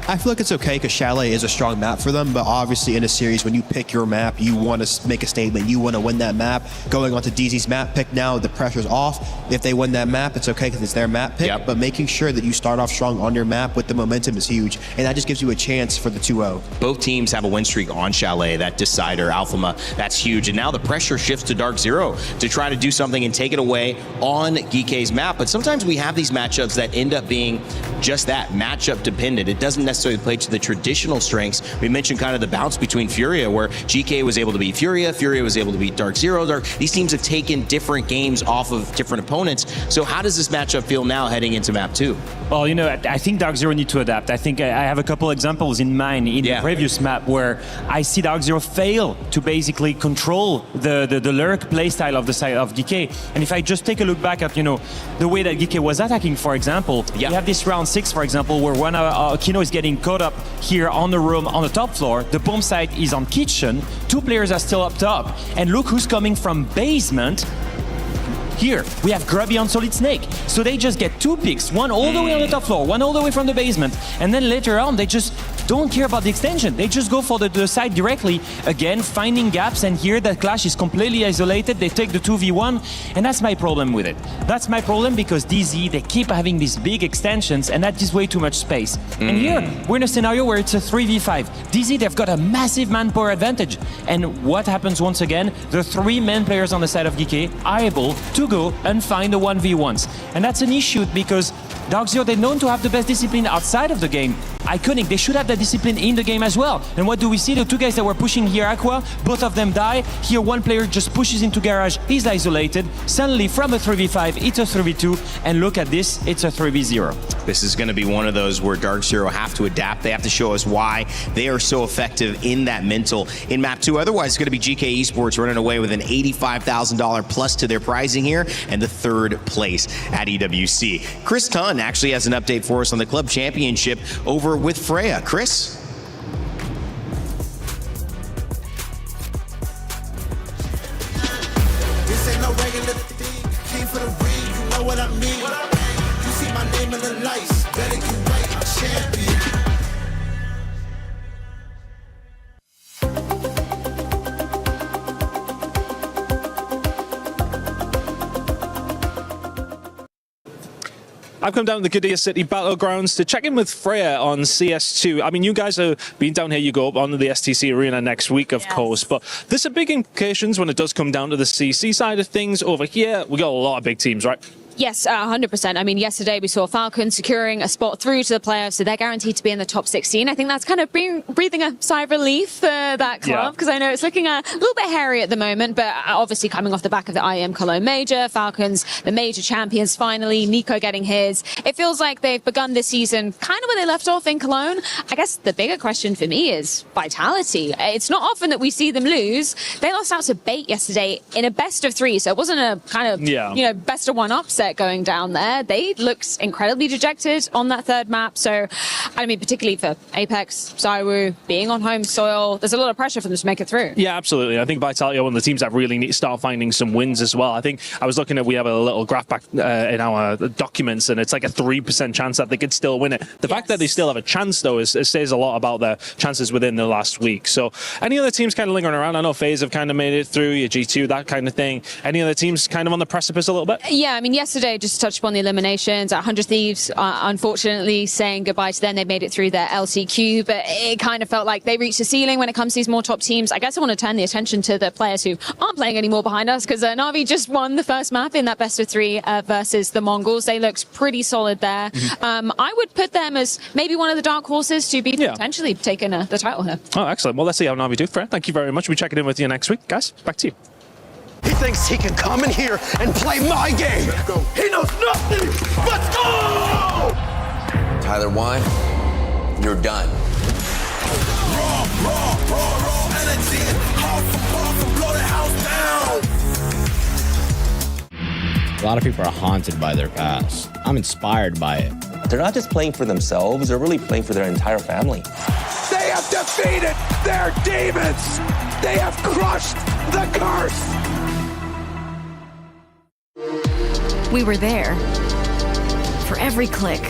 I feel like it's okay because Chalet is a strong map for them, but obviously in a series, when you pick your map, you want to make a statement. You want to win that map. Going on to DZ's map pick now, the pressure's off. If they win that map, it's okay because it's their map pick, but making sure that you start off strong on your map with the momentum is huge, and that just gives you a chance for the 2-0. Both teams have a win streak on Chalet, that decider, Alphama, that's huge, and now the pressure shifts to Dark Zero to try to do something and take it away on GK's map, but sometimes we have these matchups that end up being just that, matchup dependent. It doesn't necessarily play to the traditional strengths. We mentioned kind of the bounce between Furia, where GK was able to beat Furia was able to beat Dark Zero. These teams have taken different games off of different opponents. So how does this matchup feel now heading into map 2? Well, I think Dark Zero need to adapt. I think I have a couple examples in mind in the previous map where I see Dark Zero fail to basically control the lurk playstyle of the side of GK. And if I just take a look back at, the way that GK was attacking, for example, you have this round 6, for example, where one Kino is getting caught up here on the room on the top floor. The bomb site is on kitchen. 2 players are still up top. And look who's coming from basement. Here, we have Grubby on Solid Snake. So they just get 2 picks, one all the way on the top floor, one all the way from the basement. And then later on, they just don't care about the extension. They just go for the side directly. Again, finding gaps, and here that Clash is completely isolated. They take the 2v1, and that's my problem with it. That's my problem because DZ, they keep having these big extensions, and that gives way too much space. And here, we're in a scenario where it's a 3v5. DZ, they've got a massive manpower advantage. And what happens once again? The 3 main players on the side of GK are able to go and find the 1v1s. And that's an issue because Dark Zero, they're known to have the best discipline outside of the game. Iconic, they should have that discipline in the game as well. And what do we see? The 2 guys that were pushing here Aqua, both of them die. Here one player just pushes into garage, he's isolated. Suddenly from a 3v5, it's a 3v2. And look at this, it's a 3v0. This is going to be one of those where Dark Zero have to adapt. They have to show us why they are so effective in that mental in map 2. Otherwise, it's going to be GK Esports running away with an $85,000 plus to their prizing here and the 3rd place at EWC. Chris Tunn actually has an update for us on the Club Championship over with Freya. Chris? This ain't no regular thing. Came for the ring, you know what I mean. You see my name in the lights, better get right, I'm champion. I've come down to the Qiddiya City Battlegrounds to check in with Freya on CS2. I mean, you guys have been down here, you go up onto the STC Arena next week, of course, but there's some big implications when it does come down to the CC side of things. Over here, we got a lot of big teams, right? Yes, 100%. I mean, yesterday we saw Falcon securing a spot through to the playoffs, so they're guaranteed to be in the top 16. I think that's kind of breathing a sigh of relief for that club, because I know it's looking a little bit hairy at the moment, but obviously coming off the back of the IEM Cologne Major, Falcons, the major champions finally, Nico getting his. It feels like they've begun this season kind of where they left off in Cologne. I guess the bigger question for me is Vitality. It's not often that we see them lose. They lost out to Bait yesterday in a best of 3, so it wasn't a kind of, best of 1 upset going down there. They looked incredibly dejected on that 3rd map. So, I mean, particularly for Apex, Zywoo, being on home soil, there's a lot of pressure for them to make it through. Yeah, absolutely. I think Vitality are one of the teams that really need to start finding some wins as well. I think I was looking at, we have a little graph back in our documents, and it's like a 3% chance that they could still win it. The fact that they still have a chance, though, it says a lot about their chances within the last week. So, any other teams kind of lingering around? I know FaZe have kind of made it through, your G2, that kind of thing. Any other teams kind of on the precipice a little bit? Yeah, I mean, yesterday, just to touch upon the eliminations, 100 Thieves, unfortunately, saying goodbye to them. They made it through their LCQ, but it kind of felt like they reached the ceiling when it comes to these more top teams. I guess I want to turn the attention to the players who aren't playing anymore behind us, because Na'Vi just won the 1st map in that best of 3 versus the Mongols. They looked pretty solid there. I would put them as maybe one of the dark horses to be potentially taking the title here. Oh, excellent. Well, let's see how Na'Vi do. Fred, thank you very much. We'll be checking in with you next week. Guys, back to you. He thinks he can come in here and play my game. He knows nothing. Let's go! Tyler Wine, you're done. Raw energy. Half a blow the house down. A lot of people are haunted by their past. I'm inspired by it. They're not just playing for themselves, they're really playing for their entire family. They have defeated their demons. They have crushed the curse. We were there. For every click,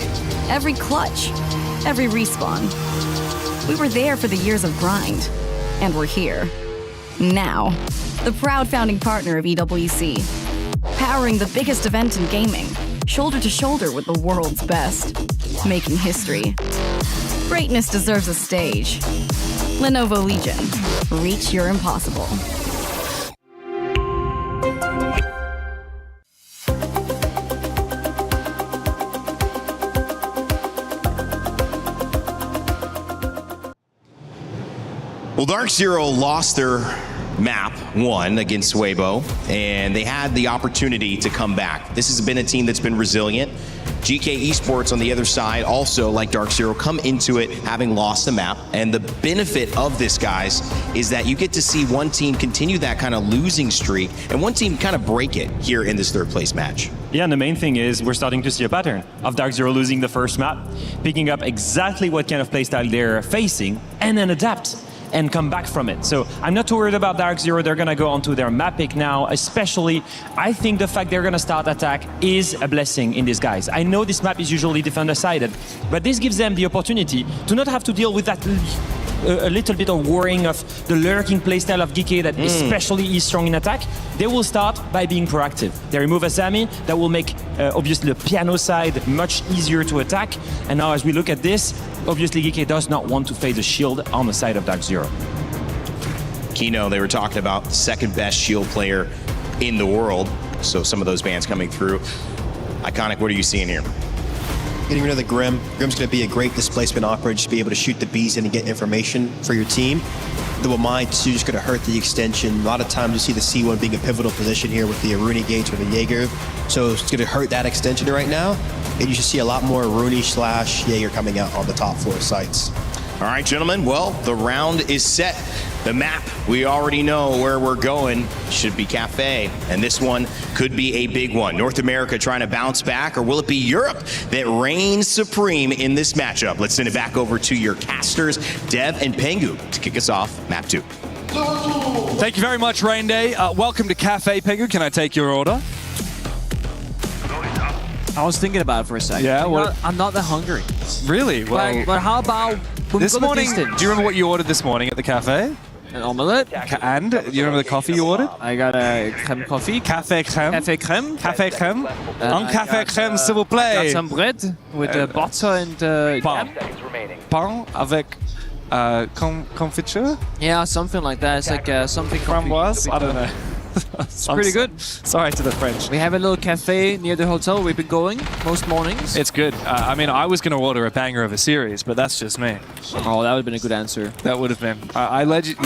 every clutch, every respawn. We were there for the years of grind. And we're here. Now. The proud founding partner of EWC. Powering the biggest event in gaming. Shoulder to shoulder with the world's best. Making history. Greatness deserves a stage. Lenovo Legion. Reach your impossible. Well, Dark Zero lost their map 1 against Weibo, and they had the opportunity to come back. This has been a team that's been resilient. GK Esports on the other side also, like Dark Zero, come into it having lost the map. And the benefit of this, guys, is that you get to see one team continue that kind of losing streak and one team kind of break it here in this third place match. Yeah, and the main thing is we're starting to see a pattern of Dark Zero losing the first map, picking up exactly what kind of playstyle they're facing, and then adapt and come back from it. So I'm not too worried about Dark Zero. They're going to go onto their map pick now, especially I think the fact they're going to start attack is a blessing in disguise. I know this map is usually defender-sided, but this gives them the opportunity to not have to deal with that a little bit of worrying of the lurking playstyle of GK that especially is strong in attack. They will start by being proactive. They remove Asami, that will make obviously the piano side much easier to attack. And now as we look at this, obviously GK does not want to face a shield on the side of Dark Zero. Kino, they were talking about the second best shield player in the world. So some of those bans coming through. Iconic, what are you seeing here? Getting rid of the Grim. Grim's going to be a great displacement operator, just be able to shoot the bees in and get information for your team. The Wamai too is going to hurt the extension. A lot of times you see the C1 being a pivotal position here with the Aruni gates or the Jaeger. So it's going to hurt that extension right now. And you should see a lot more Aruni/Jaeger coming out on the top 4 sites. All right, gentlemen. Well, the round is set. The map, we already know where we're going, should be Cafe. And this one could be a big one. North America trying to bounce back, or will it be Europe that reigns supreme in this matchup? Let's send it back over to your casters, Dev and Pengu, to kick us off map 2. Thank you very much, Rain Day. Welcome to Cafe, Pengu. Can I take your order? I was thinking about it for a second. Yeah, I'm not that hungry. Really? Well, but how about this morning? Do you remember what you ordered this morning at the cafe? An omelette. And do you remember the coffee you ordered? I got a crème coffee. Café crème. Café crème. Café crème. Un café crème, s'il vous I got plaît. some bread with butter and Pain. Pain avec confiture? Yeah, something like that. It's like something framboise. I don't know. It's pretty good. Sorry to the French. We have a little cafe near the hotel we've been going most mornings. It's good. I mean, I was going to order a banger of a series, but that's just me. Oh, that would have been a good answer. That would have been. I led you.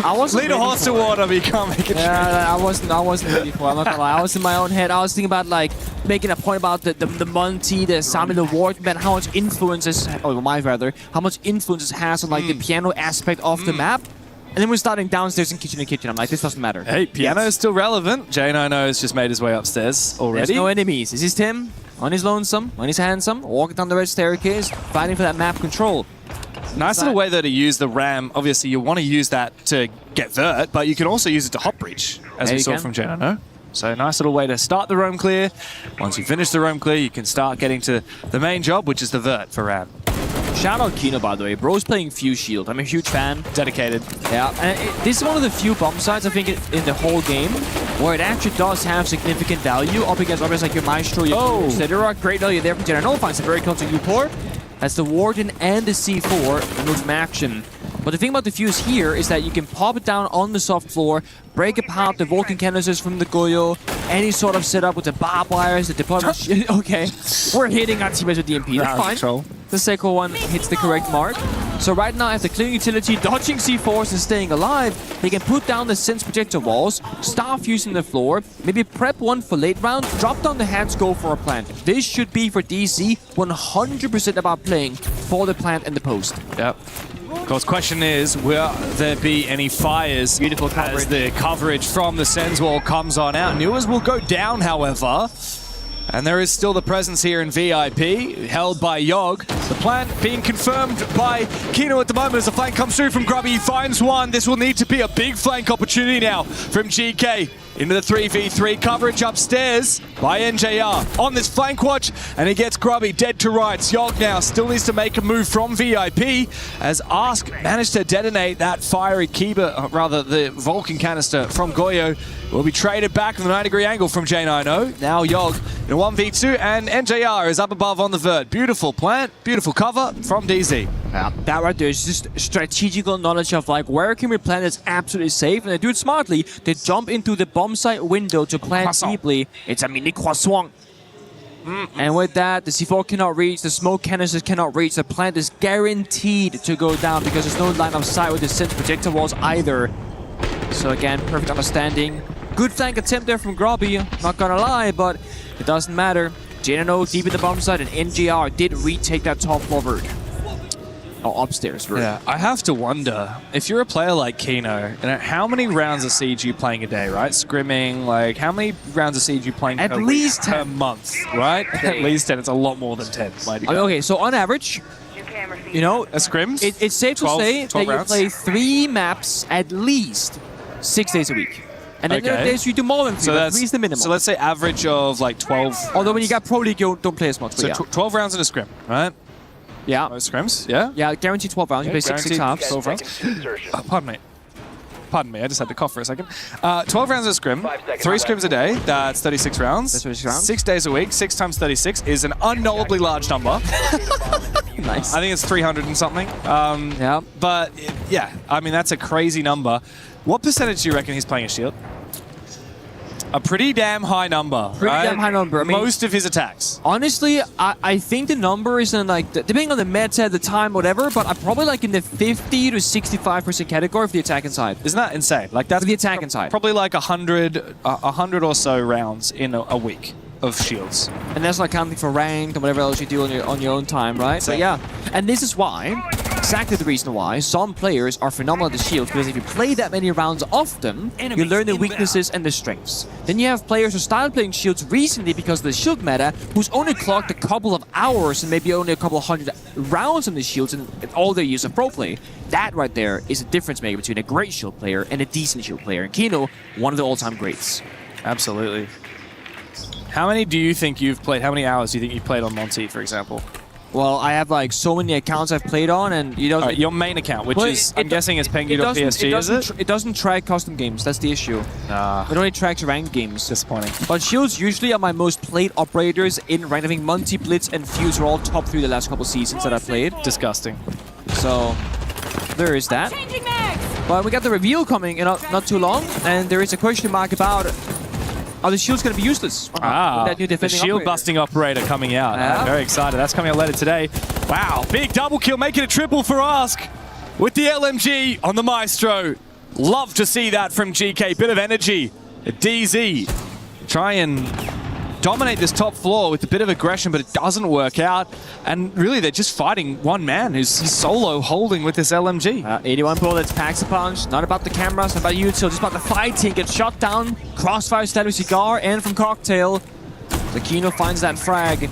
I wasn't lead a horse to water, but you can't make it. Yeah, I wasn't ready for it. I'm not gonna lie. I was in my own head. I was thinking about like making a point about the Monty, the Sami, the Ward, man, how much influences, or my rather, how much influences has on like the piano aspect of the map. And then we're starting downstairs in kitchen. I'm like, this doesn't matter. Hey, piano is still relevant. Jane, I know, has just made his way upstairs already. There's no enemies. This is Tim, on his lonesome, on his handsome, walking down the red staircase, fighting for that map control. Nice little way though to use the RAM. Obviously, you want to use that to get vert, but you can also use it to hop breach, as we saw from Jane, I know. So nice little way to start the roam clear. Once you finish the roam clear, you can start getting to the main job, which is the vert for RAM. Shout out Kino, by the way. Bro's playing Fuse Shield. I'm a huge fan. Dedicated. Yeah, and this is one of the few bomb sites, I think, in the whole game where it actually does have significant value up against others like your Maestro, your etc. Great value there from General. Finds a very close to Porte. That's the Warden and the C4 remove from action. But the thing about the Fuse here is that you can pop it down on the soft floor, break apart the Vulcan canisters from the Goyo, any sort of setup with the barbed wires, the deployment. Okay, we're hitting our teammates with DMP. That's fine. Control. The Seiko one hits the correct mark. So right now, after clearing utility, dodging C4s and staying alive, they can put down the Sense projector walls, start fusing the floor, maybe prep one for late round, drop down the hands, go for a plant. This should be for DC 100% about playing for the plant and the post. Yep. Of course, question is, will there be any fires as the coverage from the Sens wall comes on out? Newers will go down, however. And there is still the presence here in VIP, held by Yogg. The plan being confirmed by Kino at the moment as the flank comes through from Grubby. He finds one. This will need to be a big flank opportunity now from GK. Into the 3v3 coverage upstairs by NJR on this flank watch, and he gets Grubby dead to rights. Yogg now still needs to make a move from VIP as Ask managed to detonate that fiery Kiba, rather the Vulcan canister from Goyo. Will be traded back from the 90-degree angle from J90. Now Yogg in a 1v2, and NJR is up above on the vert. Beautiful plant, beautiful cover from DZ. Yeah, that right there is just strategical knowledge of like where can we plant that's absolutely safe, and they do it smartly. They jump into the bomb site window to plant deeply. It's a mini croissant. And with that, the C4 cannot reach, the smoke canisters cannot reach. The plant is guaranteed to go down because there's no line of sight with the Sens projector walls either. So again, perfect understanding. Good flank attempt there from Grubby, not gonna lie, but it doesn't matter. J90 deep in the bomb site, and NGR did retake that top floor vert. Oh, upstairs vert. Yeah, I have to wonder, if you're a player like Kino, how many rounds of Siege are you playing a day, right? Scrimming, like, how many rounds of Siege are you playing at least 10 per month, right? At least 10, it's a lot more than 10. Okay, so on average, you know, a scrims? It's safe to say that you play 3 maps at least 6 days a week. And then there are days you do more than 3, but 3 is the minimum. So let's say average of like 12. Although when you got Pro League, you don't play as much. So 12 rounds in a scrim, right? Yeah. Most scrims, yeah? Yeah, guaranteed 12 rounds. You play 6 halves. 12 rounds. Pardon me, I just had to cough for a second. 12 rounds of scrim, 3 scrims a day, that's 36 rounds. That's 36 rounds. 6 days a week, 6 times 36 is an unknowably large number. Nice. I think it's 300 and something. Yeah. But, yeah, I mean, that's a crazy number. What percentage do you reckon he's playing a shield? A pretty damn high number. Damn high number. I mean, most of his attacks. Honestly, I think the number is in like, depending on the meta at the time, whatever, but I'm probably like in the 50 to 65% category for the attacking side. Isn't that insane? Like that's for the attacking side. Probably like 100 or so rounds in a week of shields. And that's not counting for ranked and whatever else you do on your own time, right? So yeah, and this is why, exactly the reason why, some players are phenomenal at the shields, because if you play that many rounds often, you learn the weaknesses and the strengths. Then you have players who started playing shields recently because of the shield meta, who's only clocked a couple of hours and maybe only a couple of 100 rounds on the shields and all their use of pro play. That right there is a difference maker between a great shield player and a decent shield player. And Kino, one of the all-time greats. Absolutely. How many do you think you've played? How many hours do you think you've played on Monty, for example? Well, I have like so many accounts I've played on, and you know, your main account, which is I'm guessing is pengu.psg, is it? It doesn't track custom games. That's the issue. Nah. It only tracks ranked games. Disappointing. But shields usually are my most played operators in ranked. I think Monty, Blitz, and Fuse are all top 3 the last couple seasons that I've played. Disgusting. So there is that. But we got the reveal coming in not too long, and there is a question mark about. Are the shields going to be useless? That new the shield-busting operator coming out. Yeah. I'm very excited. That's coming out later today. Wow, big double kill, making a triple for Ask with the LMG on the Maestro. Love to see that from GK. Bit of energy. DZ try and dominate this top floor with a bit of aggression, but it doesn't work out. And really, they're just fighting one man who's solo holding with this LMG. 81 bullets, packs a punch. Not about the cameras, not about you, so just about the fighting. Gets shot down. Crossfire stabbing Cigar and from Cocktail. The Kino finds that frag.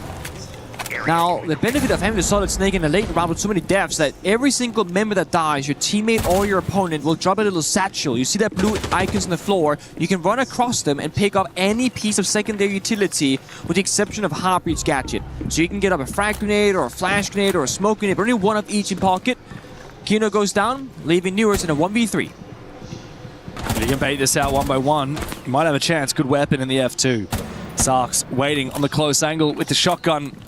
Now, the benefit of having the Solid Snake in the late round with so many deaths that every single member that dies, your teammate or your opponent will drop a little satchel. You see that blue icons on the floor, you can run across them and pick up any piece of secondary utility with the exception of Heartbeat's gadget. So you can get up a frag grenade or a flash grenade or a smoke grenade, but only one of each in pocket. Kino goes down, leaving Newers in a 1v3. You can bait this out one by one. You might have a chance. Good weapon in the F2. Sark's waiting on the close angle with the shotgun.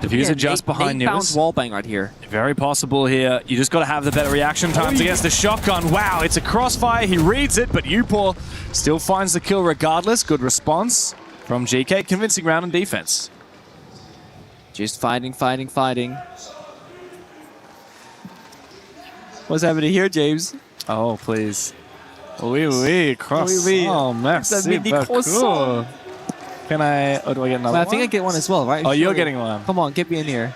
Diffuser just behind Newers. Wallbang right here. Very possible here. You just got to have the better reaction times against the shotgun. Wow, it's a crossfire. He reads it, but Upor still finds the kill regardless. Good response from GK. Convincing round in defense. Just fighting, fighting, fighting. What's happening here, James? Oh, please. Oui, croissant. Oh, merci beaucoup. Can I... Oh, do I get another one? I think I get one as well, right? Oh, you're getting one. Come on, get me in here.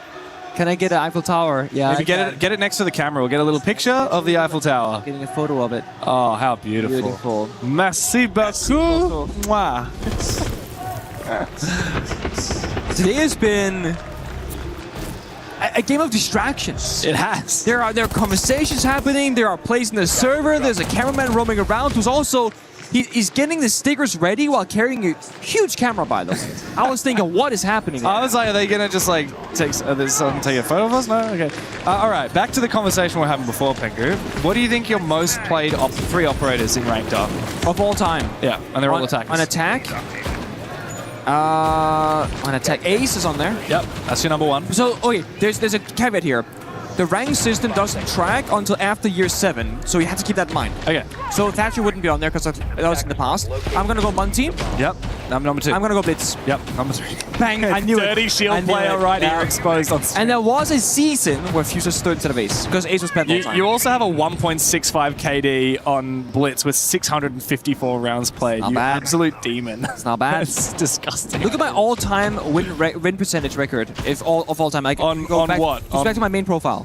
Can I get an Eiffel Tower? Yeah. Maybe get it next to the camera. We'll get a little picture of the Eiffel Tower. Getting a photo of it. Oh, how beautiful. Beautiful. Merci beaucoup. Mwah. Today has been a game of distractions. It has. There are conversations happening. There are plays in the server. There's a cameraman roaming around who's also he's getting the stickers ready while carrying a huge camera. By the way, I was thinking, what is happening? I was like, are they gonna just like take a photo of us? No, okay. All right, back to the conversation we were having before, Pengu. What do you think your most played 3 operators in ranked are of all time? Yeah, and they're all attackers. On attack. On attack, Ace is on there. Yep, that's your number 1. So, okay, there's a caveat here. The rank system doesn't track until after year 7, so you have to keep that in mind. Okay. So Thatcher wouldn't be on there because that was in the past. I'm gonna go Munty. Yep, I'm number 2. I'm gonna go Blitz. Yep, number 3. Bang, I knew Dirty it. shield player right here exposed on screen. And there was a season where Fuse stood instead of Ace, because Ace was spent all the time. You also have a 1.65 KD on Blitz with 654 rounds played. Not you bad. Absolute demon. It's not bad. It's disgusting. Look at my all-time win percentage record of all time. I on back, what? Goes back to my main profile.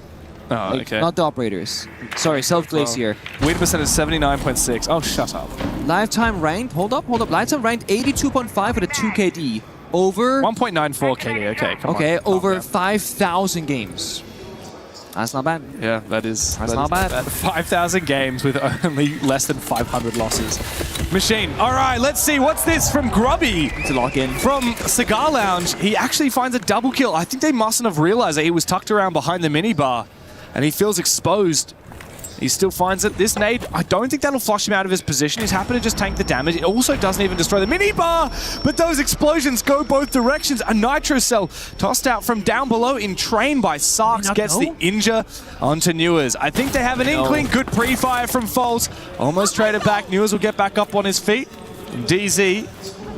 Oh, okay. Not the operators. Sorry, self-glacier. Win percentage 79.6. Oh, shut up. Lifetime ranked. Hold up. Lifetime ranked 82.5 with a 2 KD. Over 1.94 KD. Okay, come on. Okay, over 5,000 games. That's not bad. Yeah, that is. That's not bad. 5,000 games with only less than 500 losses. Machine. All right, let's see. What's this from Grubby? To lock in. From Cigar Lounge. He actually finds a double kill. I think they mustn't have realized that he was tucked around behind the minibar. And he feels exposed. He still finds it. This nade, I don't think that'll flush him out of his position. He's happy to just tank the damage. It also doesn't even destroy the minibar, but those explosions go both directions. A nitro cell tossed out from down below in train by Sarks gets the injure onto Newers. I think they have an inkling. Good pre-fire from Foles. Almost traded back. Newers will get back up on his feet. DZ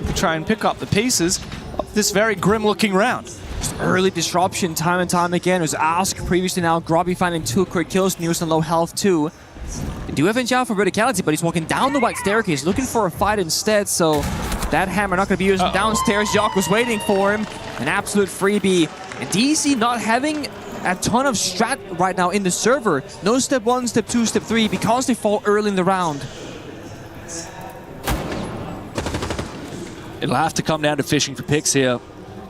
will try and pick up the pieces of this very grim-looking round. Early disruption time and time again. It was Ask previously, now Grubby finding 2 quick kills. News on low health too. They do have ag.al for verticality, but he's walking down the white staircase looking for a fight instead, so that hammer not going to be used downstairs. Jock was waiting for him. An absolute freebie. And DC not having a ton of strat right now in the server. No step 1, step 2, step 3 because they fall early in the round. It'll have to come down to fishing for picks here.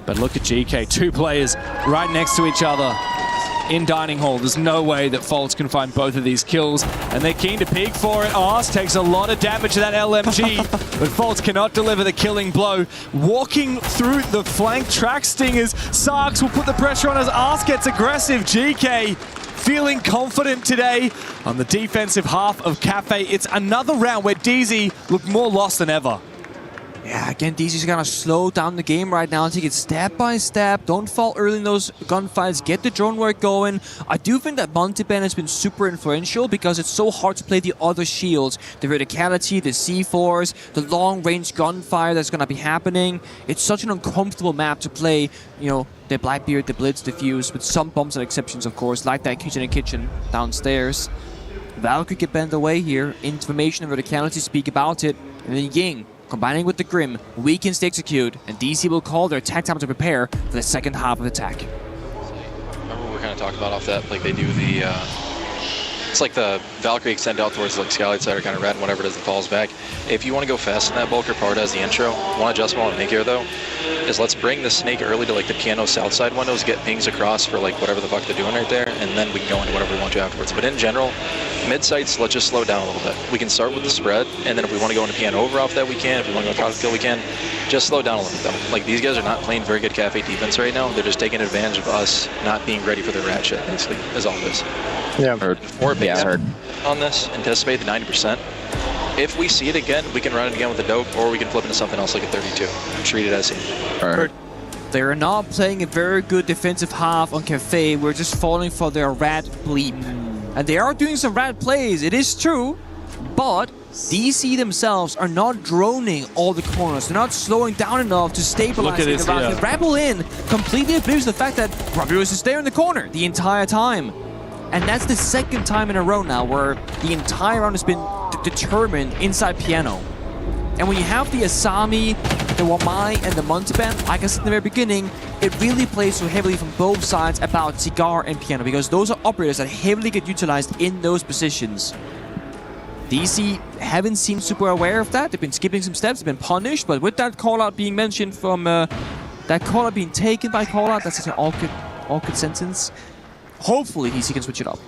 But look at GK, 2 players right next to each other in Dining Hall. There's no way that Foltz can find both of these kills, and they're keen to peek for it. Ars takes a lot of damage to that LMG, but Foltz cannot deliver the killing blow. Walking through the flank track stingers, Sarks will put the pressure on as Ars gets aggressive. GK feeling confident today on the defensive half of Cafe. It's another round where DZ looked more lost than ever. Yeah, again, DC's gonna slow down the game right now and take it step by step. Don't fall early in those gunfights. Get the drone work going. I do think that Multiban has been super influential because it's so hard to play the other shields. The verticality, the C4s, the long-range gunfire that's gonna be happening. It's such an uncomfortable map to play, you know, the Blackbeard, the Blitz, the Fuse, with some bumps and exceptions, of course, like that kitchen downstairs. Val could get bent away here. Information and verticality speak about it. And then Ying, combining with the Grim, weakens to execute, and DC will call their attack time to prepare for the second half of the attack. Remember we were kind of talking about off that, like they do the, it's like the Valkyrie extend out towards like Skylight side or kind of red, whenever it is that falls back. If you want to go fast in that bulk or part as the intro, one adjustment I want to make here though, is let's bring the snake early to like the piano south side windows, get pings across for like whatever the fuck they're doing right there, and then we can go into whatever we want to afterwards. But in general, mid sites, let's just slow down a little bit. We can start with the spread, and then if we want to go into piano over off that we can, if we want to go cross kill we can. Just slow down a little bit though. Like these guys are not playing very good Cafe defense right now. They're just taking advantage of us not being ready for their rat shit, basically, is all this. Yeah, heard. On this, anticipate the 90%. If we see it again, we can run it again with the dope, or we can flip into something else like a 32. Treat it as seen. They're not playing a very good defensive half on Cafe. We're just falling for their rat bleep. And they are doing some rat plays, it is true, but DC themselves are not droning all the corners. They're not slowing down enough to stabilize the round. They rabble in, completely oblivious to the fact that Robbie was just there in the corner the entire time. And that's the second time in a row now where the entire round has been determined inside piano. And when you have the Asami, the Wamai, and the Muntiban, like I said in the very beginning, it really plays so heavily from both sides about Cigar and Piano, because those are operators that heavily get utilized in those positions. DC haven't seemed super aware of that. They've been skipping some steps, they've been punished, but with that call-out being mentioned from that call-out being taken by call-out, that's such an awkward sentence. Hopefully DC can switch it up.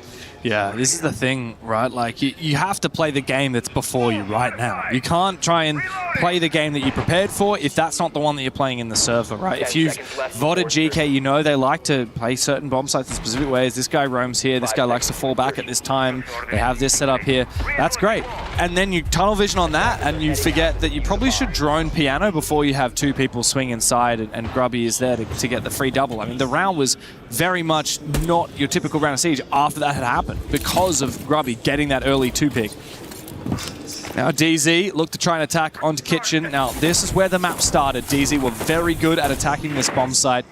Yeah, this is the thing, right? Like, you have to play the game that's before you right now. You can't try and play the game that you prepared for if that's not the one that you're playing in the server, right? If you've voted GK, you know they like to play certain bomb sites in specific ways. This guy roams here, this guy likes to fall back at this time. They have this set up here. That's great. And then you tunnel vision on that, and you forget that you probably should drone Piano before you have two people swing inside, and Grubby is there to get the free double. I mean, the round was very much not your typical round of Siege after that had happened, because of Grubby getting that early 2-pick. Now DZ look to try and attack onto Kitchen. Now this is where the map started. DZ were very good at attacking this bomb site.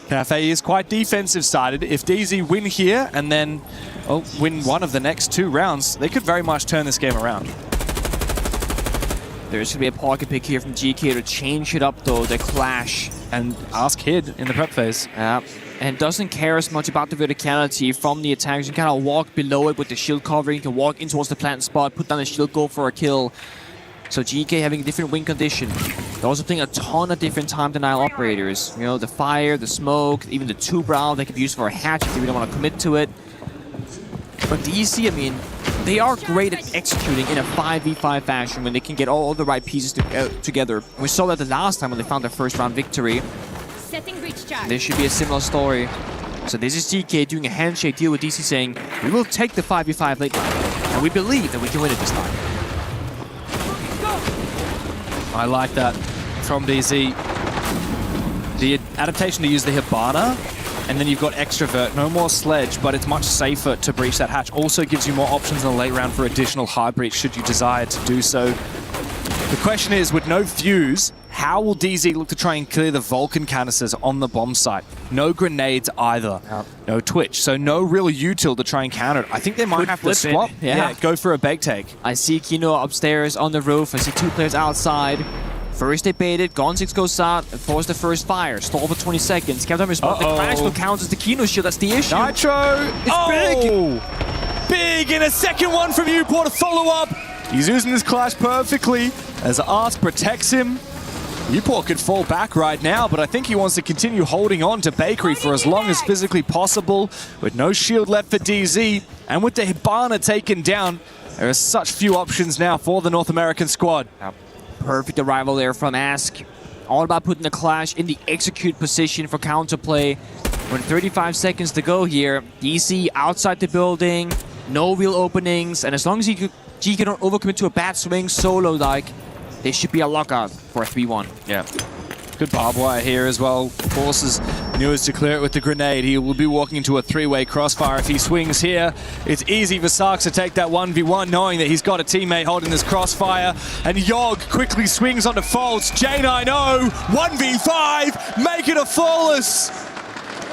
Cafe is quite defensive sided. If DZ win here and then win one of the next 2 rounds, they could very much turn this game around. There's going to be a pocket pick here from GK to change it up though, the clash. And ask Hid in the prep phase. Yeah. And doesn't care as much about the verticality from the attacks. You can kind of walk below it with the shield covering. You can walk in towards the plant spot, put down the shield, go for a kill. So GK having a different win condition. They're also playing a ton of different time denial operators. You know, the fire, the smoke, even the 2-brow they could use for a hatch if they don't want to commit to it. But DC, I mean, they are great at executing in a 5v5 fashion when they can get all the right pieces together. We saw that the last time when they found their first round victory. This should be a similar story. So this is GK doing a handshake deal with DC saying, we will take the 5v5 late game, and we believe that we can win it this time. I like that from DZ. The adaptation to use the Hibana, and then you've got Extrovert, no more Sledge, but it's much safer to breach that hatch. Also gives you more options in the late round for additional hard breach should you desire to do so. The question is, with no fuse, how will DZ look to try and clear the Vulcan canisters on the bomb site? No grenades either. Yep. No Twitch, so no real util to try and counter it. I think they might have to swap. Yeah, go for a bake take. I see Kino upstairs on the roof. I see 2 players outside. First they baited, Gonzix goes out and force the first fire. Stall for 20 seconds. Captain responds. The clash still counts as the Kino shield. That's the issue. Nitro is big. Big, and a second one from Porte to follow up. He's using this clash perfectly as Ask protects him. Porte could fall back right now, but I think he wants to continue holding on to Bakery for as long as physically possible. With no shield left for DZ, and with the Hibana taken down, there are such few options now for the North American squad. Perfect arrival there from Ask. All about putting the clash in the execute position for counterplay. With 35 seconds to go here, DC outside the building, no real openings, and as long as GK don't overcommit to a bad swing solo-like, there should be a lockout for a 3-1. Yeah. Good barbed wire here as well. Forces Newers to clear it with the grenade. He will be walking into a 3-way crossfire if he swings here. It's easy for Sarks to take that 1v1, knowing that he's got a teammate holding this crossfire. And Yogg quickly swings onto Faults. J90, 1v5, make it a flawless.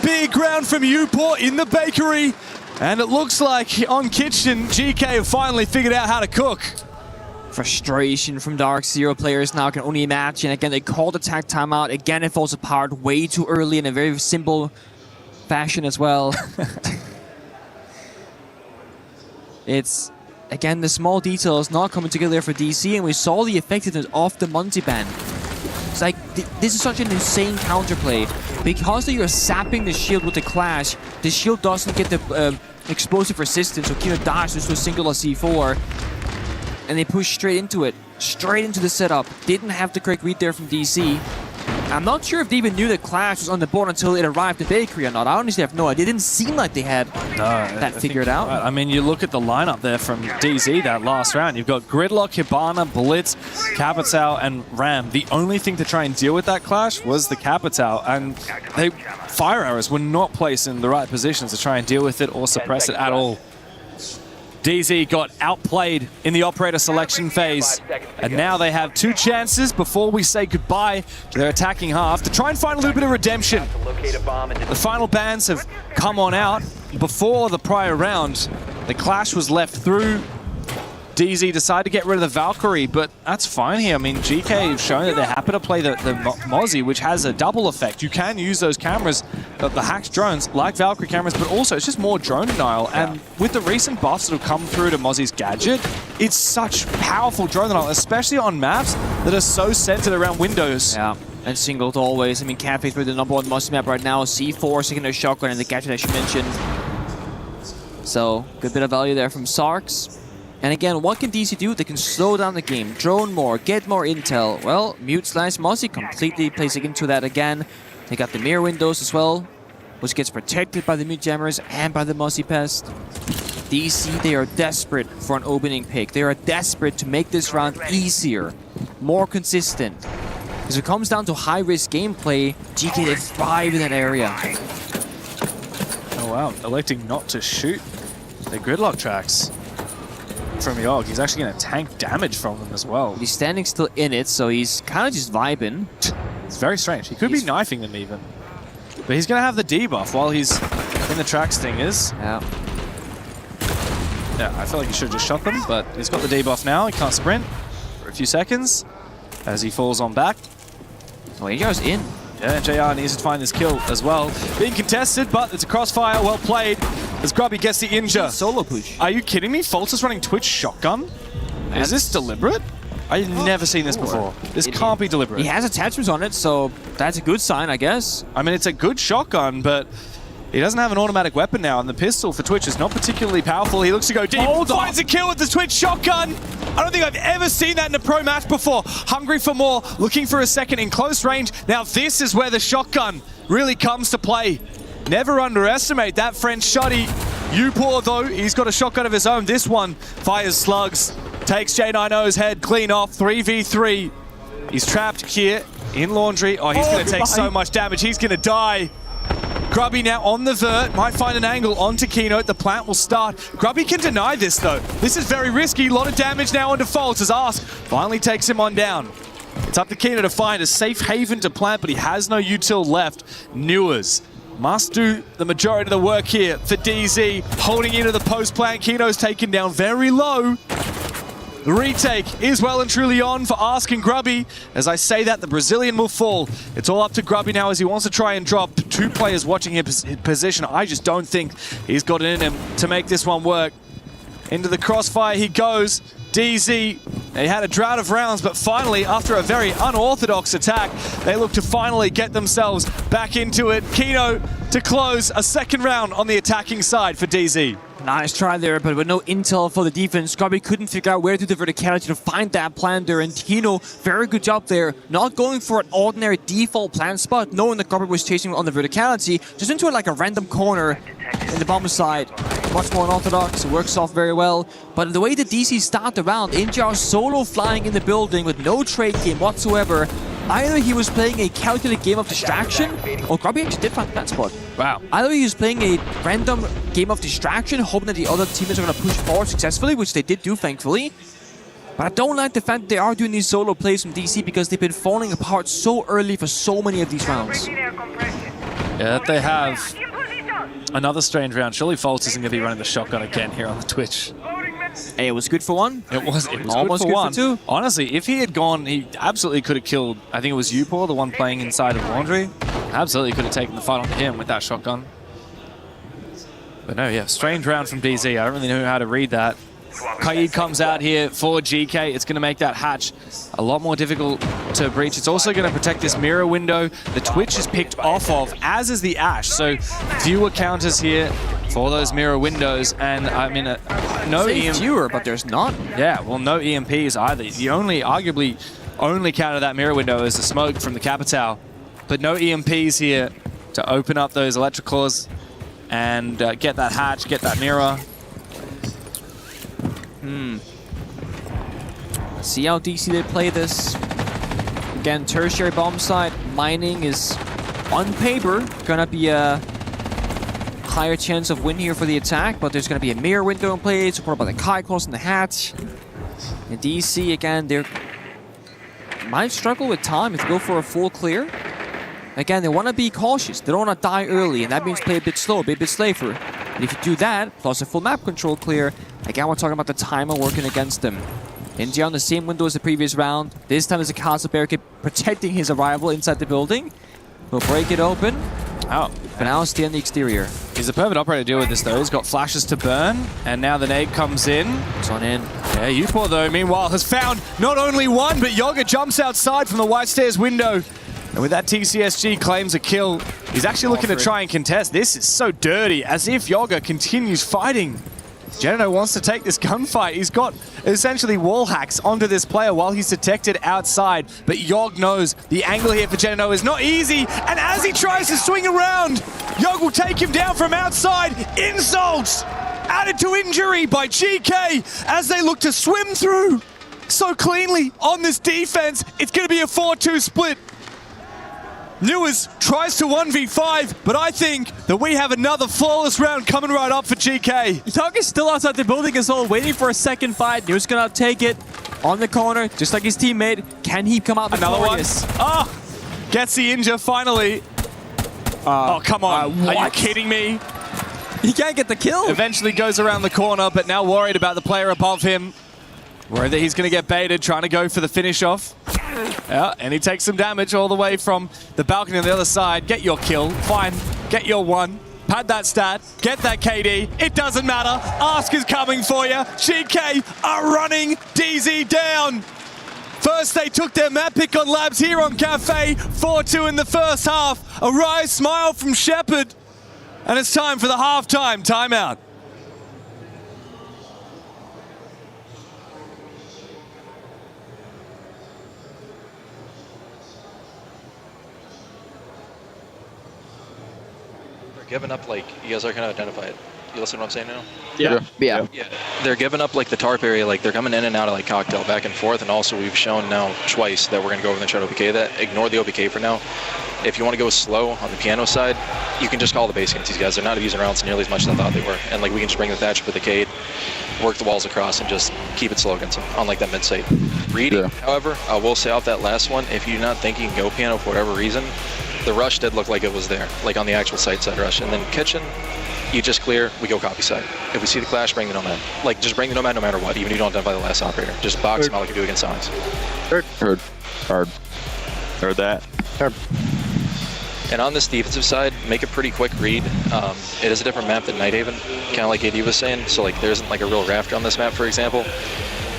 Big round from Porte in the Bakery. And it looks like on Kitchen, GK have finally figured out how to cook. Frustration from Dark Zero players now, can only imagine. Again, they called attack timeout. Again, it falls apart way too early in a very simple fashion as well. It's, again, the small details not coming together for DC, and we saw the effectiveness of the multi-ban. It's like, this is such an insane counterplay. Because you're sapping the shield with the clash, the shield doesn't get the explosive resistance, so Kino dashes to a singular C4. And they push straight into it, straight into the setup. Didn't have the correct read there from DC. I'm not sure if they even knew that Clash was on the board until it arrived at Bakery or not. I honestly have no idea. It didn't seem like they had that figured out. Right. I mean, you look at the lineup there from DZ that last round. You've got Gridlock, Hibana, Blitz, Capital, and Ram. The only thing to try and deal with that clash was the Capital, and fire arrows were not placed in the right positions to try and deal with it or suppress it at all. DZ got outplayed in the operator selection phase, and now they have 2 chances before we say goodbye to their attacking half to try and find a little bit of redemption. The final bans have come on out. Before the prior round, the clash was left through. DZ decide to get rid of the Valkyrie, but that's fine here. I mean, GK have shown that they're happy to play the Mozzie, which has a double effect. You can use those cameras, the hacked drones, like Valkyrie cameras, but also it's just more drone denial. And with the recent buffs that have come through to Mozzie's gadget, it's such powerful drone denial, especially on maps that are so centered around windows. Yeah. And singled always. I mean, Cafe through the #1 Mozzie map right now. C4, secondary shotgun, and the gadget as you mentioned. So, good bit of value there from Sarks. And again, what can DC do? They can slow down the game, drone more, get more intel. Well, Mute/Mozzie completely plays into that again. They got the mirror windows as well, which gets protected by the Mute Jammers and by the Mozzie Pest. DC, they are desperate for an opening pick. They are desperate to make this round easier, more consistent. Because it comes down to high-risk gameplay, GK, they thrive in that area. Oh wow, electing not to shoot the gridlock tracks from Yogg. He's actually going to tank damage from them as well. He's standing still in it, so he's kind of just vibing. It's very strange. He could be knifing them even. But he's going to have the debuff while he's in the track stingers. Yeah. Yeah, I feel like he should have just shot them, but he's got the debuff now. He can't sprint for a few seconds as he falls on back. Oh, he goes in. Yeah, JR needs to find this kill as well. Being contested, but it's a crossfire. Well played as Grubby gets the injure. Solo push. Are you kidding me? Faults is running Twitch shotgun? Is this deliberate? I've never seen this before. This can't be deliberate. He has attachments on it, so that's a good sign, I guess. I mean, it's a good shotgun, but he doesn't have an automatic weapon now, and the pistol for Twitch is not particularly powerful. He looks to go deep. Finds a kill with the Twitch shotgun. I don't think I've ever seen that in a pro match before. Hungry for more, looking for a second in close range. Now this is where the shotgun really comes to play. Never underestimate that French shotty. Upor, though, he's got a shotgun of his own. This one fires slugs, takes J90's head clean off, 3v3. He's trapped here in Laundry. Oh, he's going to take so much damage. He's going to die. Grubby now on the vert, might find an angle onto Keynote. The plant will start. Grubby can deny this, though. This is very risky. A lot of damage now on defaults as Ask finally takes him on down. It's up to Keynote to find a safe haven to plant, but he has no util left. Newers must do the majority of the work here for DZ. Holding into the post plant. Keynote's taken down very low. The retake is well and truly on for Ask and Grubby. As I say that, the Brazilian will fall. It's all up to Grubby now as he wants to try and drop. Two players watching his position. I just don't think he's got it in him to make this one work. Into the crossfire he goes. DZ, they had a drought of rounds, but finally, after a very unorthodox attack, they look to finally get themselves back into it. Kino to close a second round on the attacking side for DZ. Nice try there, but with no intel for the defense, Grubby couldn't figure out where to the verticality to find that plant there, and Kino, very good job there, not going for an ordinary default plant spot, knowing that Grubby was chasing on the verticality, just into like a random corner in the bomber side. Much more unorthodox, it works off very well, but the way the DC start the round, NJR solo flying in the building with no trade game whatsoever. Either he was playing a calculated game of distraction, or Grubby actually did find that spot. Wow. Either he was playing a random game of distraction, hoping that the other teammates are going to push forward successfully, which they did do, thankfully. But I don't like the fact that they are doing these solo plays from DC because they've been falling apart so early for so many of these rounds. Yeah, they have another strange round. Surely Faults isn't going to be running the shotgun again here on the Twitch. Hey, it was good for one. It was almost good for one. For two. Honestly, if he had gone, he absolutely could have killed, I think it was Upor, the one playing inside of Laundry. Absolutely could have taken the fight on him with that shotgun. But no, yeah, strange round from DZ. I don't really know how to read that. Kaid comes out here for GK. It's going to make that hatch a lot more difficult to breach. It's also going to protect this mirror window. The Twitch is picked off of, as is the Ash. So fewer counters here for those mirror windows. And I mean, no EMP. Fewer, but there's none. Yeah, well, no EMPs either. The arguably only counter that mirror window is the smoke from the Capitao. But no EMPs here to open up those electricals and get that hatch, get that mirror. See how DC they play this. Again, tertiary bomb site. Mining is, on paper, gonna be a higher chance of win here for the attack, but there's gonna be a mirror window in play, supported by the Kai Claws and the hatch. And DC, again, they might struggle with time if they go for a full clear. Again, they want to be cautious. They don't want to die early, and that means play a bit slow, be a bit safer. And if you do that, plus a full map control clear, Again, we're talking about the timer working against them. India on the same window as the previous round. This time there's a castle barricade protecting his arrival inside the building. He'll break it open. Oh, but now stay on the exterior. He's a perfect operator to deal with this though. He's got flashes to burn, and now the nade comes in. It's on in. Yeah, Upor though, meanwhile, has found not only one, but Yoga jumps outside from the White Stairs window. And with that, TCSG claims a kill. He's actually looking to try and contest. This is so dirty, as if Yoga continues fighting. Genino wants to take this gunfight. He's got essentially wall hacks onto this player while he's detected outside. But Yogg knows the angle here for Genino is not easy. And as he tries to swing around, Yogg will take him down from outside. Insults added to injury by GK as they look to swim through so cleanly on this defense. It's going to be a 4-2 split. Lewis tries to 1v5, but I think that we have another flawless round coming right up for GK. Yogg is still outside the building as well, waiting for a second fight. Lewis gonna take it on the corner, just like his teammate. Can he come out victorious? Another one. Oh, gets the injure finally. Oh, come on. Are you kidding me? He can't get the kill. Eventually goes around the corner, but now worried about the player above him. Worried that he's going to get baited, trying to go for the finish off. Yeah, and he takes some damage all the way from the balcony on the other side. Get your kill, fine. Get your one. Pad that stat, get that KD. It doesn't matter. Ask is coming for you. GK are running DZ down. First, they took their map pick on Labs here on Cafe. 4-2 in the first half. A wry smile from Shepard. And it's time for the halftime timeout. Giving up, like, you guys are going to identify it. You listen to what I'm saying now? Yeah. They're giving up, like, the tarp area. Like, they're coming in and out of, like, cocktail back and forth. And also, we've shown now twice that we're going to go over and try to OPK that. Ignore the OPK for now. If you want to go slow on the piano side, you can just call the base against these guys. They're not abusing rounds nearly as much as I thought they were. And, like, we can just bring the thatch with the Cade, work the walls across, and just keep it slow against them on, like, that mid-site. Reading, however, I will say off that last one, if you're not thinking go piano for whatever reason, the rush did look like it was there, like on the actual site side rush. And then kitchen, you just clear, we go copy side. If we see the clash, bring the nomad. Like, just bring the nomad no matter what, even if you don't identify the last operator. Just box them out like you do against Sonics. Heard that. And on this defensive side, make a pretty quick read. It is a different map than Nighthaven, kind of like AD was saying. So, like, there isn't like a real rafter on this map, for example.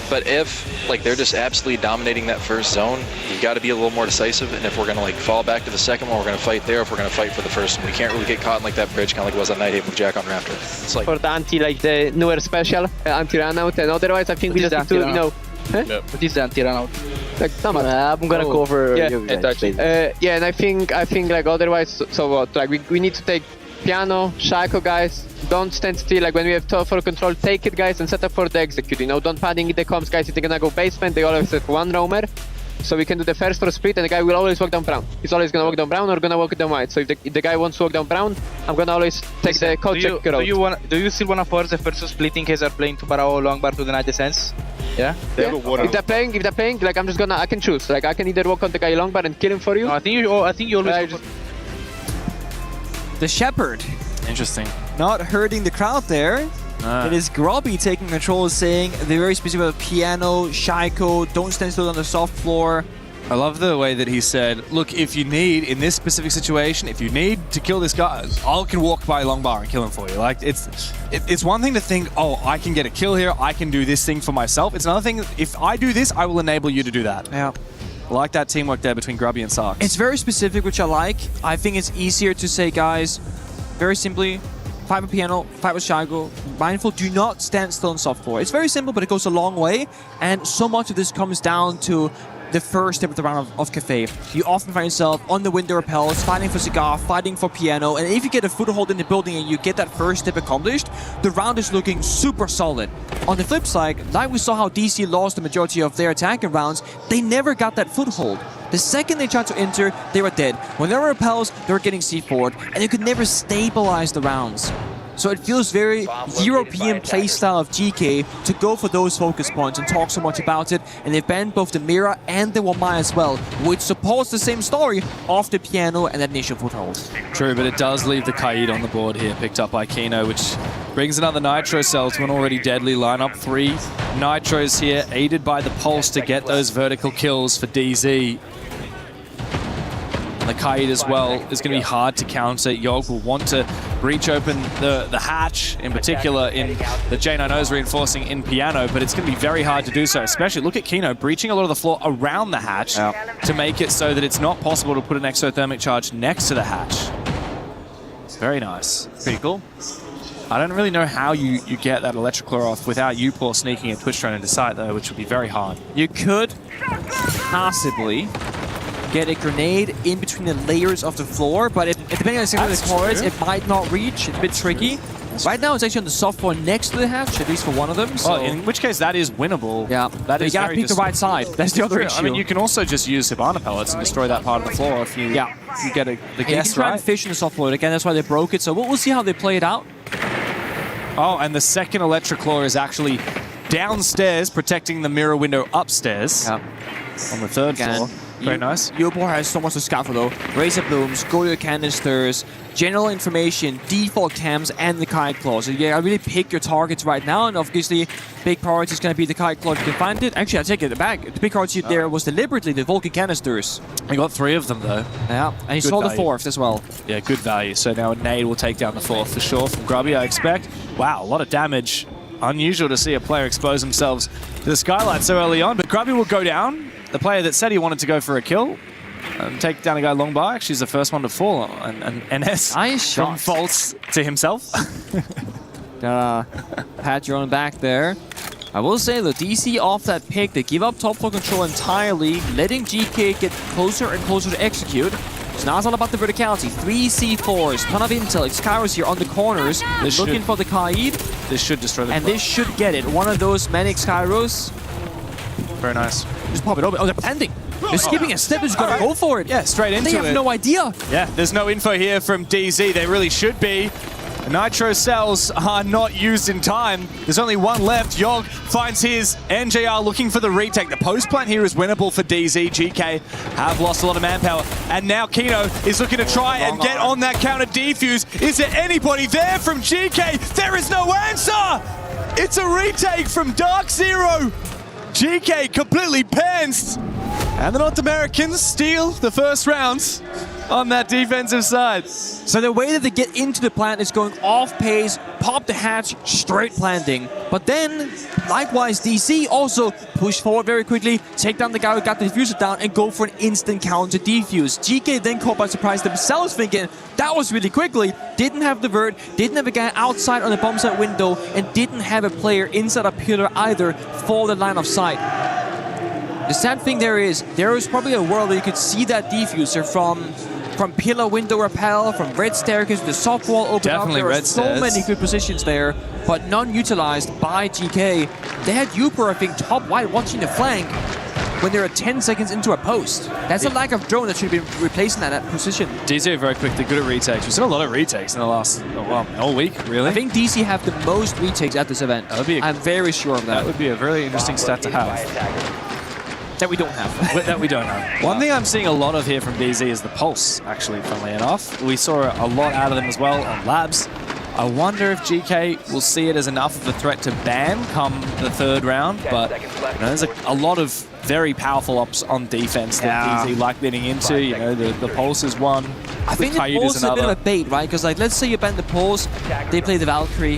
But if, like, they're just absolutely dominating that first zone, you got to be a little more decisive. And if we're going to, like, fall back to the second one, we're going to fight there. If we're going to fight for the first one, we can't really get caught in, like, that bridge, kind of like it was on Nighthaven with Jack on Rafter. It's like for the like the newer special anti-run out, and otherwise I think we just need to, you know. What is the anti-run out? Like, I'm gonna cover you guys. Yeah, and I think like otherwise, so what? Like we need to take piano, Shaco guys. Don't stand still. Like when we have for control, take it guys and set up for the execute. You know, don't padding the comms guys. If they're gonna go basement, they always have one roamer. So we can do the first for split, and the guy will always walk down brown. He's always gonna walk down brown or gonna walk down white. So if the guy wants to walk down brown, I'm gonna always take the code check route. Do you still wanna force the first splitting as are playing to Parao long bar to the 90 cents? Yeah. If they're playing, like I'm just gonna, I can choose. Like I can either walk on the guy long bar and kill him for you. No, I think you always. The Shepherd. Interesting. Not hurting the crowd there. It is Grobby taking control, saying they're very specific about piano, Shaiko, don't stand still on the soft floor. I love the way that he said, look, if you need, in this specific situation, if you need to kill this guy, I can walk by long bar and kill him for you. Like, it's one thing to think, oh, I can get a kill here, I can do this thing for myself. It's another thing, if I do this, I will enable you to do that. Yeah. I like that teamwork there between Grubby and Sark. It's very specific, which I like. I think it's easier to say, guys, very simply, fight with piano, fight with Shago, mindful, do not stand still on soft floor. It's very simple, but it goes a long way, and so much of this comes down to the first step of the round of Cafe. You often find yourself on the window repels, fighting for cigar, fighting for piano, and if you get a foothold in the building and you get that first step accomplished, the round is looking super solid. On the flip side, like we saw how DC lost the majority of their attacking rounds, they never got that foothold. The second they tried to enter, they were dead. When there were repels, they were getting C4'd, and you could never stabilize the rounds. So it feels very European playstyle of GK to go for those focus points and talk so much about it. And they've banned both the Mira and the Wamai as well, which supports the same story of the piano and that initial foothold. True, but it does leave the Kaid on the board here, picked up by Kino, which Brings another Nitro cell to an already deadly lineup. 3 Nitros here, aided by the Pulse to get those vertical kills for DZ. The Kite as well is going to be hard to counter. Yogg will want to breach open the hatch, in particular in the J9O's reinforcing in Piano, but it's going to be very hard to do so, especially look at Kino breaching a lot of the floor around the hatch to make it so that it's not possible to put an exothermic charge next to the hatch. Very nice. Pretty cool. I don't really know how you get that Electroclaw off without Upor sneaking a Twitch drone into sight, though, which would be very hard. You could possibly get a grenade in between the layers of the floor, but depending on the signal of the cores, it might not reach. It's a bit tricky. Right now, it's actually on the soft floor next to the hatch, at least for one of them. So. Well, in which case, that is winnable. Yeah, that is you gotta pick the right side. That's the other issue. I mean, you can also just use Hibana pellets and destroy that part of the floor if you, get the guess right. You can try and fish in the soft floor again. That's why they broke it. So we'll see how they play it out. Oh, and the second Electroclaw is actually downstairs, protecting the mirror window upstairs on the third floor. Very nice. Upor has so much to scout for though. Razor Blooms, Goyo Canisters, general information, default cams, and the Kite Claw. So yeah, I really pick your targets right now, and obviously big priority is going to be the Kite Claw if you can find it. Actually, I take it back. The big priority there was deliberately the Vulcan Canisters. He got 3 of them though. Yeah, and he sold the 4th as well. Yeah, good value. So now a nade will take down the 4th for sure from Grubby, I expect. Wow, a lot of damage. Unusual to see a player expose themselves to the skylight so early on, but Grubby will go down. The player that said he wanted to go for a kill and take down a guy long by, actually is the first one to fall, and NS from faults to himself. Pat your own back there. I will say, the DC off that pick, they give up top floor control entirely, letting GK get closer and closer to execute. So now it's all about the verticality. 3 C4s, ton of intel. X-Kairos here on the corners, looking for the Kaid. This should destroy the And this should get it. One of those many X-Kairos. Very nice. Just pop it open. Oh, they're pretending. They're skipping a step. They're just gonna go for it. Yeah, straight into it. They have no idea. Yeah, there's no info here from DZ. They really should be. The Nitro cells are not used in time. There's only one left. Yogg finds his. NJR looking for the retake. The post plant here is winnable for DZ. GK have lost a lot of manpower. And now Kino is looking to try and get on that counter defuse. Is there anybody there from GK? There is no answer! It's a retake from Dark Zero. GK completely pantsed. And the North Americans steal the first round on that defensive side. So the way that they get into the plant is going off pace, pop the hatch, straight planting. But then, likewise, DC also push forward very quickly, take down the guy who got the diffuser down, and go for an instant counter defuse. GK then caught by surprise themselves, thinking that was really quickly. Didn't have the vert, didn't have a guy outside on the bomb site window, and didn't have a player inside a pillar either for the line of sight. The sad thing there is probably a world where you could see that diffuser from pillar window rappel, from red staircase, the soft wall open up. There are so many good positions there, but none utilized by GK. They had Upor, I think, top white watching the flank when they were 10 seconds into a post. That's a lack of drone that should be replacing that position. DC are very quick, they're good at retakes. We've seen a lot of retakes in the last, all week, really. I think DC have the most retakes at this event. I'm very sure of that. That would be a very interesting stat to have. That we don't have. That we don't have. One thing I'm seeing a lot of here from DZ is the Pulse, actually, funnily enough. We saw a lot out of them as well on Labs. I wonder if GK will see it as enough of a threat to ban come the 3rd round, but there's a lot of very powerful ops on defense that DZ like getting into. The Pulse is one. I think the Pulse is a bit of a bait, right? Because let's say you ban the Pulse, they play the Valkyrie,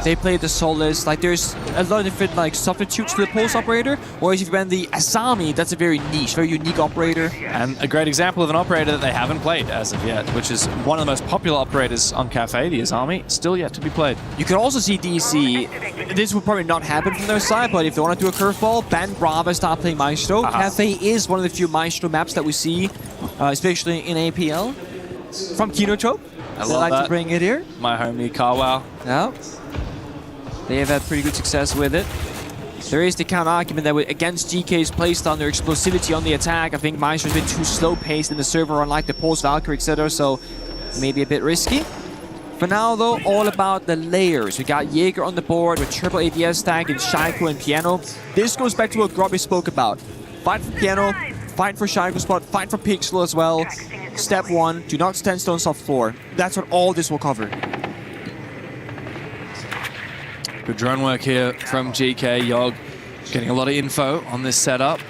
they play the Solace. There's a lot of different substitutes to the Pulse operator. Whereas if you ban the Asami, that's a very niche, very unique operator. And a great example of an operator that they haven't played as of yet, which is one of the most popular operators on Cafe, the Asami, still yet to be played. You could also see DC, this would probably not happen from their side, but if they want to do a curveball, ban Brava, start playing Maestro. Cafe is one of the few Maestro maps that we see, especially in APL. From Kino Choke. I like to bring it here. My homie Carwow. Yeah. They have had pretty good success with it. There is the counter argument that against GK's playstyle, their explosivity on the attack. I think Maestro's been too slow paced in the server, unlike the Pulse Valkyrie, etc. So maybe a bit risky. For now, though, all about the layers. We got Jaeger on the board with triple ADS stack in Shaiko and Piano. This goes back to what Grubby spoke about. Fight for Piano, fight for Shaiko spot, fight for Pixel as well. Step 1, do not stand still on soft floor. That's what all this will cover. Good drone work here from GK. Yogg getting a lot of info on this setup.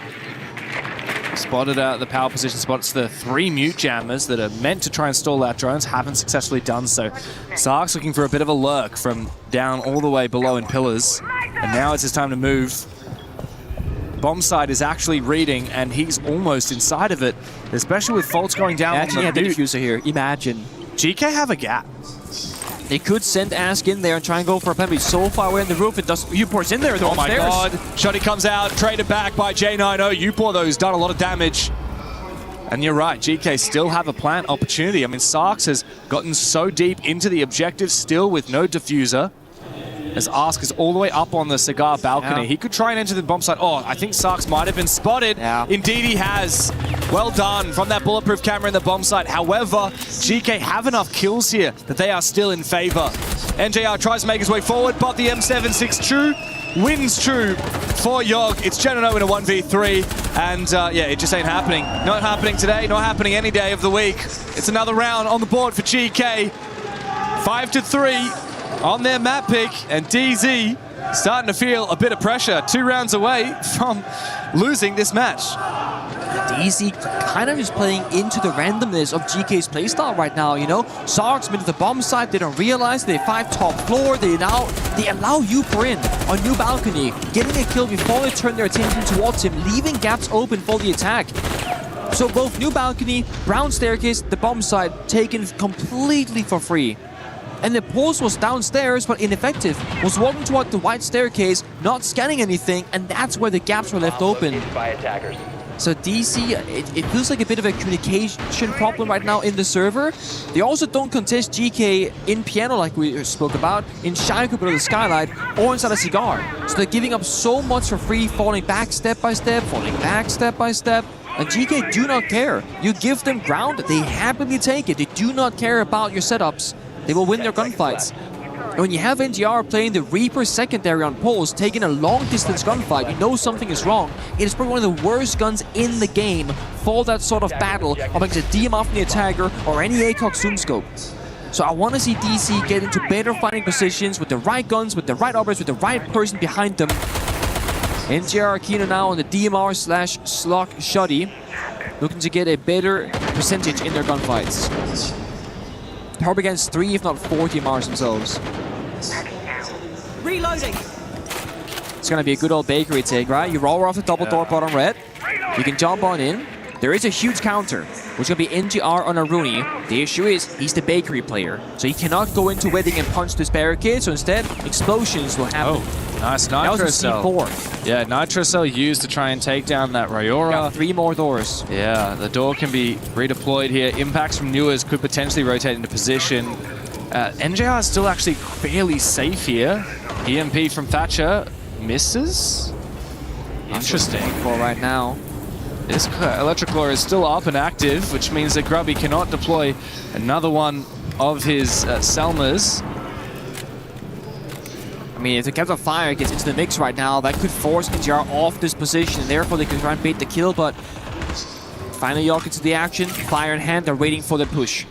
Spotted out the power position spots the 3 mute jammers that are meant to try and stall out drones, haven't successfully done so. Sark's looking for a bit of a lurk from down all the way below in pillars, and now it's his time to move. Bomb site is actually reading, and he's almost inside of it, especially with faults going down. Actually, had the diffuser here. Imagine. GK have a gap. They could send Ask in there and try and go for a plan, but he's so far away on the roof. It does. Uport's in there. Oh my god. Shoddy comes out, traded back by J90. Uport, though, has done a lot of damage. And you're right, GK still have a plant opportunity. I mean, Sarks has gotten so deep into the objective still with no diffuser. As Ask is all the way up on the cigar balcony. Yeah. He could try and enter the bomb site. Oh, I think Sarks might have been spotted. Yeah. Indeed he has. Well done from that bulletproof camera in the bomb site. However, GK have enough kills here that they are still in favor. NJR tries to make his way forward, but the M76 True wins True for Yogg. It's J90 in a 1v3, and yeah, it just ain't happening. Not happening today, not happening any day of the week. It's another round on the board for GK. 5-3. On their map pick, and DZ starting to feel a bit of pressure. 2 rounds away from losing this match. DZ kind of is playing into the randomness of GK's playstyle right now, you know? Sark's been to the bomb site, they don't realize they 5 top floor, they allow Upor in on new balcony, getting a kill before they turn their attention towards him, leaving gaps open for the attack. So both new balcony, brown staircase, the bomb site taken completely for free. And the pulse was downstairs, but ineffective. Was walking toward the white staircase, not scanning anything, and that's where the gaps were left open. So DC, it feels like a bit of a communication problem right now in the server. They also don't contest GK in piano like we spoke about, in Shaiko below the skylight, or inside a cigar. So they're giving up so much for free, falling back step by step, falling back step by step. And GK do not care. You give them ground, they happily take it. They do not care about your setups. They will win their gunfights. And when you have NGR playing the Reaper secondary on poles, taking a long-distance gunfight, you know something is wrong. It is probably one of the worst guns in the game for that sort of battle, up against a DMR from the attacker or any ACOG zoom scope. So I want to see DC get into better fighting positions with the right guns, with the right operators, with the right person behind them. NGR Kino now on the DMR/Slock Shoddy, looking to get a better percentage in their gunfights. Probably against 3, if not 4 DMRs themselves. Reloading! It's gonna be a good old bakery take, right? You roll off the double door bottom red. You can jump on in. There is a huge counter, which will be NGR on Aruni. The issue is, he's the bakery player. So he cannot go into wedding and punch this barricade, so instead, explosions will happen. Oh, nice Nitro Cell. C4. Yeah, Nitro Cell used to try and take down that Ryora. Got 3 more doors. Yeah, the door can be redeployed here. Impacts from Newers could potentially rotate into position. NJR is still actually fairly safe here. EMP from Thatcher misses. Interesting. For right now. This Electric Law is still up and active, which means that Grubby cannot deploy another one of his Selmas. I mean, if the Captain Fire gets into the mix right now, that could force NGR off this position, and therefore they can try and bait the kill, but finally Yogg into the action, fire in hand, they're waiting for the push.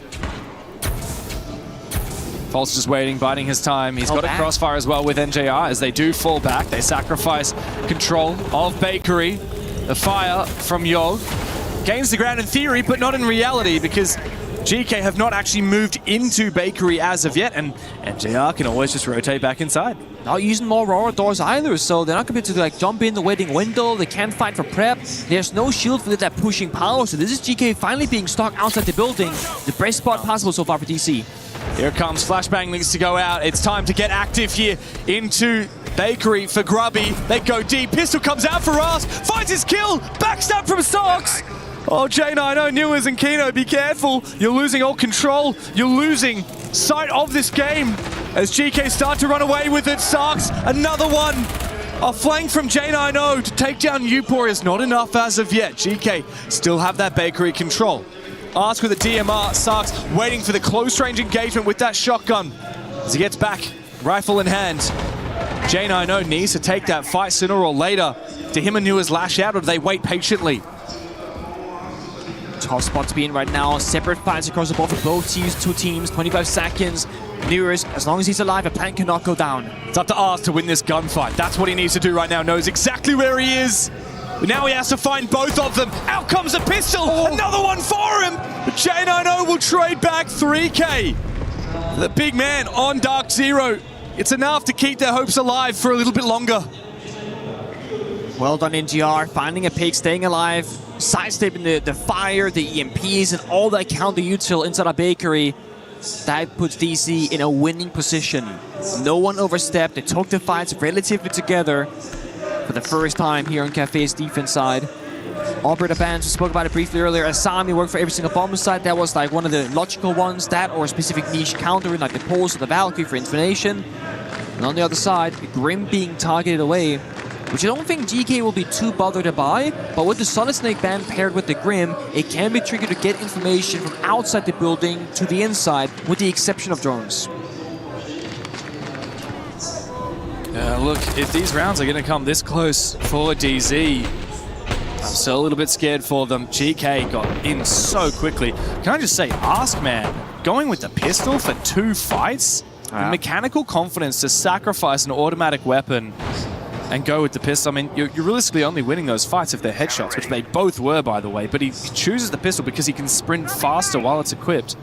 False just waiting, biding his time. He's got a crossfire as well with NJR as they do fall back. They sacrifice control of Bakery. The fire from Yogg gains the ground in theory, but not in reality, because GK have not actually moved into Bakery as of yet, and NJR can always just rotate back inside. Not using more Aurora doors either, so they're not going to be able to like jump in the wedding window. They can't fight for prep. There's no shield for that pushing power, so this is GK finally being stuck outside the building. The best spot possible so far for DC. Here comes Flashbang needs to go out. It's time to get active here into Bakery for Grubby. They go deep. Pistol comes out for us. Finds his kill. Backstab from Socks. Oh, J90, Newers and Kino, be careful. You're losing all control. You're losing sight of this game as GK start to run away with it. Socks, another one. A flank from J90 to take down Upor is not enough as of yet. GK still have that Bakery control. Ask with a DMR, Sarks waiting for the close range engagement with that shotgun. As he gets back, rifle in hand. J90 needs to take that fight sooner or later. Do him and Newers lash out, or do they wait patiently? Tough spot to be in right now. Separate fights across the board for both teams. 2 teams, 25 seconds. Newers, as long as he's alive, a plant cannot go down. It's up to Ars to win this gunfight. That's what he needs to do right now. Knows exactly where he is. Now he has to find both of them. Out comes a pistol. Another one for him. But J90 will trade back 3K. The big man on Dark Zero. It's enough to keep their hopes alive for a little bit longer. Well done, NGR. Finding a pick, staying alive, sidestepping the fire, the EMPs, and all that counter util inside a bakery. That puts DC in a winning position. No one overstepped. They took the fights relatively together for the first time here on Cafe's defense side. Operator Bands, we spoke about it briefly earlier. Asami worked for every single bomb site. That was like one of the logical ones. That or a specific niche countering like the Pulse or the Valkyrie for information. And on the other side, Grim being targeted away, which I don't think GK will be too bothered by, but with the Solid Snake Band paired with the Grim, it can be tricky to get information from outside the building to the inside, with the exception of drones. Look, if these rounds are going to come this close for DZ, I'm still a little bit scared for them. GK got in so quickly. Can I just say, Askman going with the pistol for 2 fights? The mechanical confidence to sacrifice an automatic weapon and go with the pistol. I mean, you're realistically only winning those fights if they're headshots, which they both were, by the way. But he chooses the pistol because he can sprint faster while it's equipped.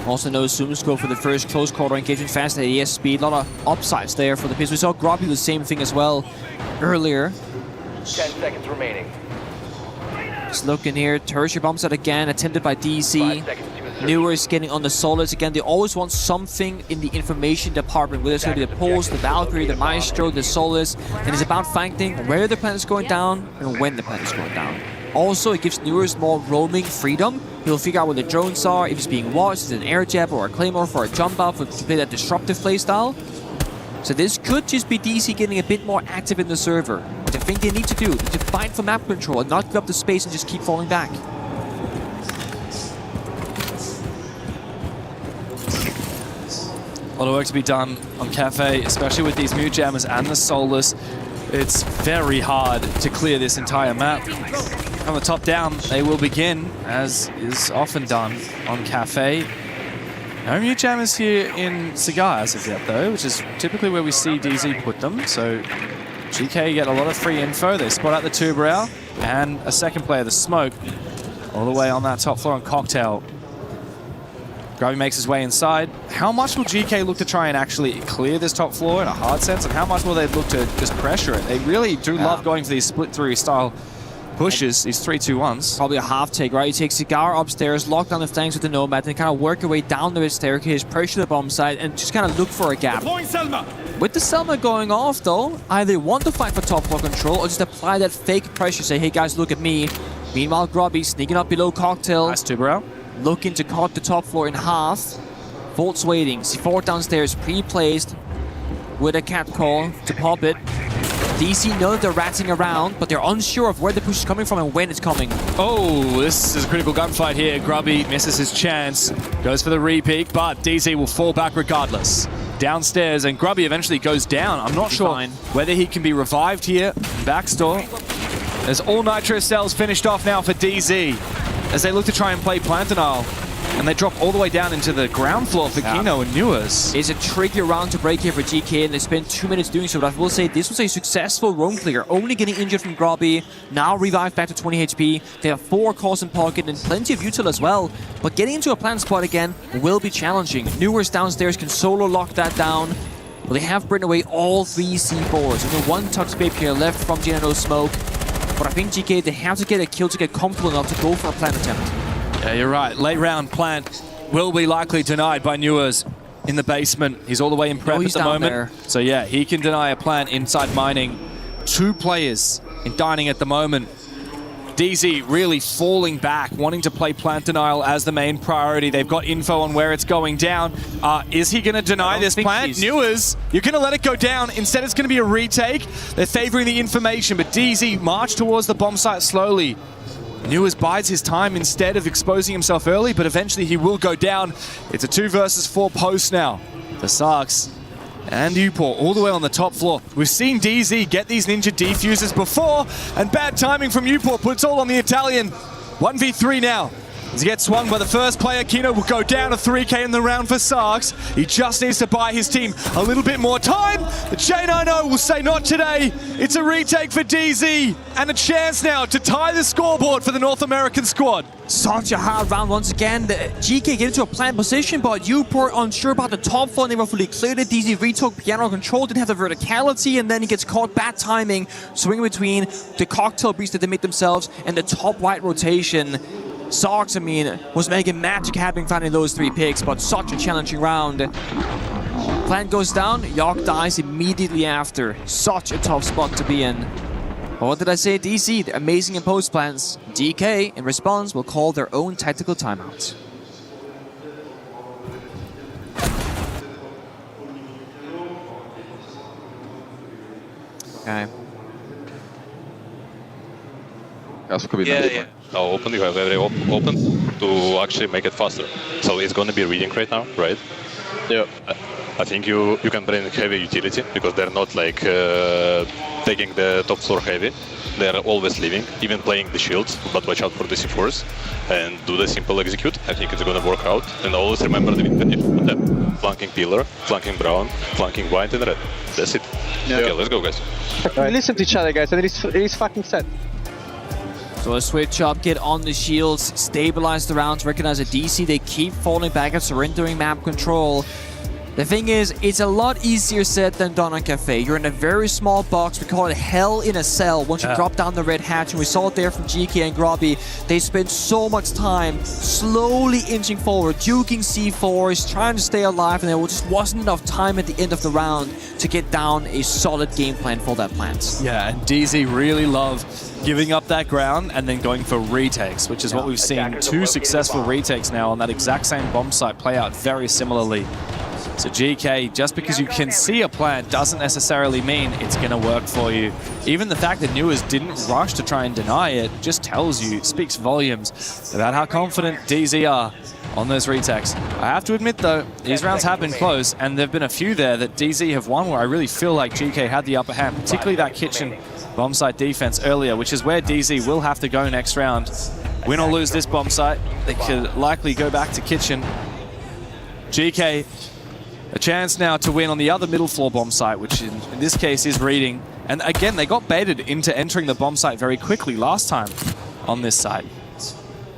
Also no zoom scope for the first close quarter engagement fast at AES speed. A lot of upsides there for the pistol. We saw Grubby do the same thing as well earlier. 10 seconds remaining. Just looking here, tertiary bomb set again, attempted by DC. Newers getting on the Solus again. They always want something in the information department, whether it's going to be the Pulse, the Valkyrie, the Maestro, the Solus. And it's about finding where the planet is going down and when the planet is going down. Also, it gives Newers more roaming freedom. He'll figure out where the drones are, if he's being watched, is it an air jab or a claymore for a jump out to play that disruptive playstyle. So this could just be DC getting a bit more active in the server. Which I think they need to do, to fight for map control and not give up the space and just keep falling back. A lot of work to be done on Cafe, especially with these Mute Jammers and the Solus. It's very hard to clear this entire map. From the top down, they will begin, as is often done on Cafe. No Mute Jammers here in Cigar as of yet, though, which is typically where we see DZ put them. So GK get a lot of free info. They spot out the Tuberow and a second player, the Smoke, all the way on that top floor on Cocktail. Grubby makes his way inside. How much will GK look to try and actually clear this top floor in a hard sense, and how much will they look to just pressure it? They really do love going for these split-through style pushes, these 3-2-1s. Probably a half take, right? You take Cigar upstairs, lock down the flanks with the Nomad, and kind of work your way down the staircase, pressure the bomb site, and just kind of look for a gap. With the Selma going off, though, either want to fight for top floor control or just apply that fake pressure, say, hey guys, look at me. Meanwhile, Grubby sneaking up below Cocktail. Nice Tuberow. Looking to cut the top floor in half. Volt's waiting. C4 downstairs, pre-placed with a cat call to pop it. DC know they're ratting around, but they're unsure of where the push is coming from and when it's coming. Oh, this is a critical gunfight here. Grubby misses his chance, goes for the re-peek, but DC will fall back regardless. Downstairs, and Grubby eventually goes down. I'm not sure whether he can be revived here. Backstore. There's all nitro cells finished off now for DZ as they look to try and play Plantanile. And they drop all the way down into the ground floor for Kino and Newers. It's a tricky round to break here for GK, and they spent 2 minutes doing so, but I will say this was a successful roam clear. Only getting injured from Grubby, now revived back to 20 HP. They have 4 calls in pocket and plenty of util as well, but getting into a plant spot again will be challenging. Newers downstairs can solo lock that down. Well, they have burned away all 3 C4s. Only 1 Tux Babe here left from J90 Smoke, but I think GK, they have to get a kill to get comfortable enough to go for a plant attempt. Yeah, you're right. Late round plant will be likely denied by Newers in the basement. He's all the way in prep at the moment. There. So yeah, he can deny a plant inside mining. 2 players in dining at the moment. DZ really falling back, wanting to play plant denial as the main priority. They've got info on where it's going down. Is he going to deny this plant? Newers, you're going to let it go down. Instead, it's going to be a retake. They're favoring the information, but DZ march towards the bomb site slowly. Newers bides his time instead of exposing himself early, but eventually he will go down. It's a 2 versus 4 post now. The Sarks and Uport all the way on the top floor. We've seen DZ get these ninja defusers before, and bad timing from Uport puts all on the Italian. 1v3 now. As he gets swung by the first player, Kino will go down to 3k in the round for Sarks. He just needs to buy his team a little bit more time. The J90 will say not today. It's a retake for DZ and a chance now to tie the scoreboard for the North American squad. Such a hard round once again. The GK get into a planned position, but Uport unsure about the top floor. They were fully cleared it. DZ retook piano control, didn't have the verticality, and then he gets caught. Bad timing, swinging between the cocktail breach that they made themselves and the top right rotation. Sarks, I mean, was making magic happen finding those 3 picks, but such a challenging round. Plant goes down, Yogg dies immediately after. Such a tough spot to be in. But what did I say? DC, they're amazing in post plans. DK, in response, will call their own tactical timeout. Okay. Yeah. How open you have very open to actually make it faster. So it's going to be reading right now, right? Yeah. I think you can bring heavy utility because they're not like taking the top floor heavy. They're always leaving, even playing the shields, but watch out for the C4s and do the simple execute. I think it's going to work out. And always remember the win. Flanking pillar, flanking brown, flanking white and red. That's it. Yeah. Okay, let's go, guys. Listen to each other, guys, and it is fucking set. So a switch up, get on the shields, stabilize the rounds, recognize a DC. They keep falling back and surrendering map control. The thing is, it's a lot easier said than done on Cafe. You're in a very small box. We call it hell in a cell once you drop down the red hatch. And we saw it there from GK and Grobby. They spent so much time slowly inching forward, duking C4s, trying to stay alive, and there just wasn't enough time at the end of the round to get down a solid game plan for that plant. Yeah, and DZ really love giving up that ground and then going for retakes, which is what we've seen. 2 successful retakes now on that exact same bomb site play out very similarly. So GK, just because you can see a plant doesn't necessarily mean it's going to work for you. Even the fact that Newers didn't rush to try and deny it just tells you, speaks volumes about how confident DZ are on those retakes. I have to admit though, these rounds have been close, and there have been a few there that DZ have won where I really feel like GK had the upper hand, particularly that kitchen bomb site defense earlier, which is where DZ will have to go next round. Win or lose this bomb site, they could likely go back to kitchen. GK, a chance now to win on the other middle floor bomb site, which in this case is reading. And again, they got baited into entering the bomb site very quickly last time on this site.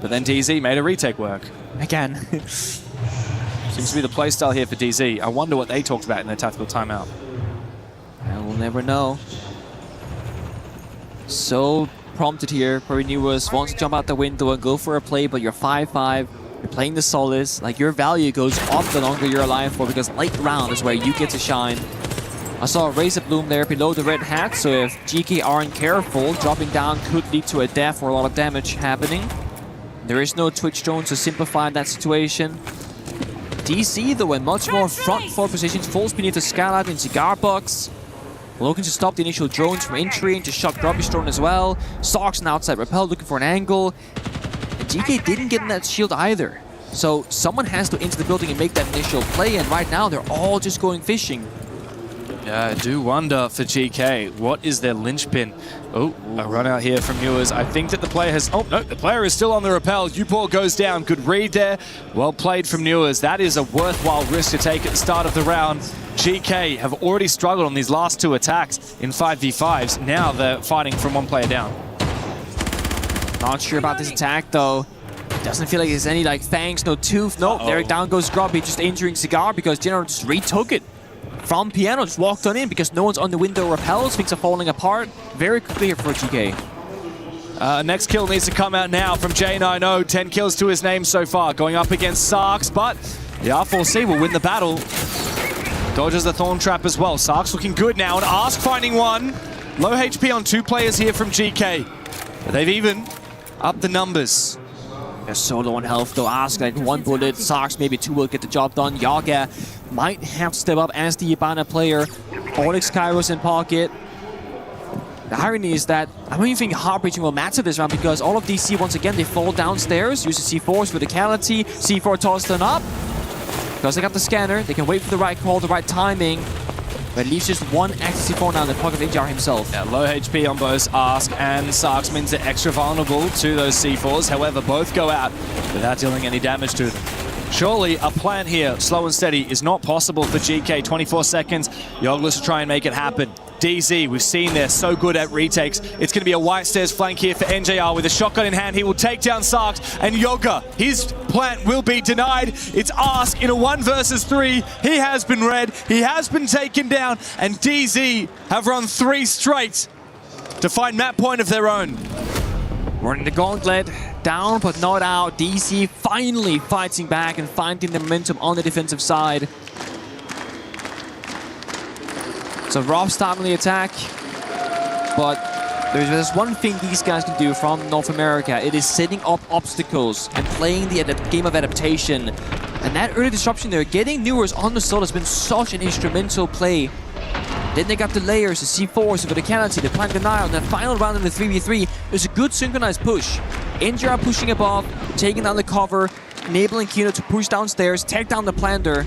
But then DZ made a retake work. Again, seems to be the playstyle here for DZ. I wonder what they talked about in their tactical timeout. And we'll never know. So prompted here. Probably Newers wants to jump out the window and go for a play, but you're 5-5. You're playing the Solace, like your value goes up the longer you're alive for, because late round is where you get to shine. I saw a Razor Bloom there below the red hat, so if GK aren't careful, dropping down could lead to a death or a lot of damage happening. There is no Twitch drone to simplify that situation. DC though in much more front forward positions, falls beneath the skylight in cigar box. Looking to stop the initial drones from entry and to shot Grubby's drone as well. Sarks an outside rappel looking for an angle. GK didn't get in that shield either. So someone has to enter the building and make that initial play, and right now they're all just going fishing. Yeah, I do wonder for GK, what is their linchpin? Oh, a run out here from Newers. I think that the player has... Oh, no, the player is still on the rappel. Uport goes down. Good read there. Well played from Newers. That is a worthwhile risk to take at the start of the round. GK have already struggled on these last 2 attacks in 5v5s. Now they're fighting from 1 player down. Not sure about this attack though. Doesn't feel like there's any like fangs, no tooth. Nope, there down goes Grubby, just injuring Cigar because General just retook it from Piano, just walked on in because no one's on the window repels. Things are falling apart very quickly here for GK. Next kill needs to come out now from J90. 10 kills to his name so far, going up against Sarks, but the R4C will win the battle. Dodges the Thorn Trap as well. Sarks looking good now, and Ask finding one. Low HP on 2 players here from GK. But they've even upped the numbers. They're so low on health though. Ask like 1 bullet. Sarks maybe 2 will get the job done. Yaga might have to step up as the Ibana player. Onyx Kairos in pocket. The irony is that I don't even think Heartbreaching will matter this round because all of DC, once again, they fall downstairs, use the C4s for verticality. C4 toss them up. Because they got the scanner, they can wait for the right call, the right timing. But it leaves just one active C4 now in the pocket of ag.al himself. Yeah, low HP on both Ask and Sarks means they're extra vulnerable to those C4s. However, both go out without dealing any damage to them. Surely a plan here, slow and steady, is not possible for GK. 24 seconds. ag.al to try and make it happen. DZ, we've seen they're so good at retakes. It's going to be a white stairs flank here for NJR with a shotgun in hand. He will take down Sarks, and Yoga, his plant will be denied. It's Ask in a 1 versus 3. He has been red, he has been taken down, and DZ have run 3 straight to find map point of their own. Running the gauntlet, down but not out. DZ finally fighting back and finding the momentum on the defensive side. It's a rough start on the attack, but there's just one thing these guys can do from North America. It is setting up obstacles and playing the game of adaptation. And that early disruption there, getting Newers on the stall has been such an instrumental play. Then they got the layers, the C4s, the verticality, the plant denial, and that final round in the 3v3. It was a good synchronized push. ag.al pushing above, taking down the cover, enabling Kino to push downstairs, take down the planter.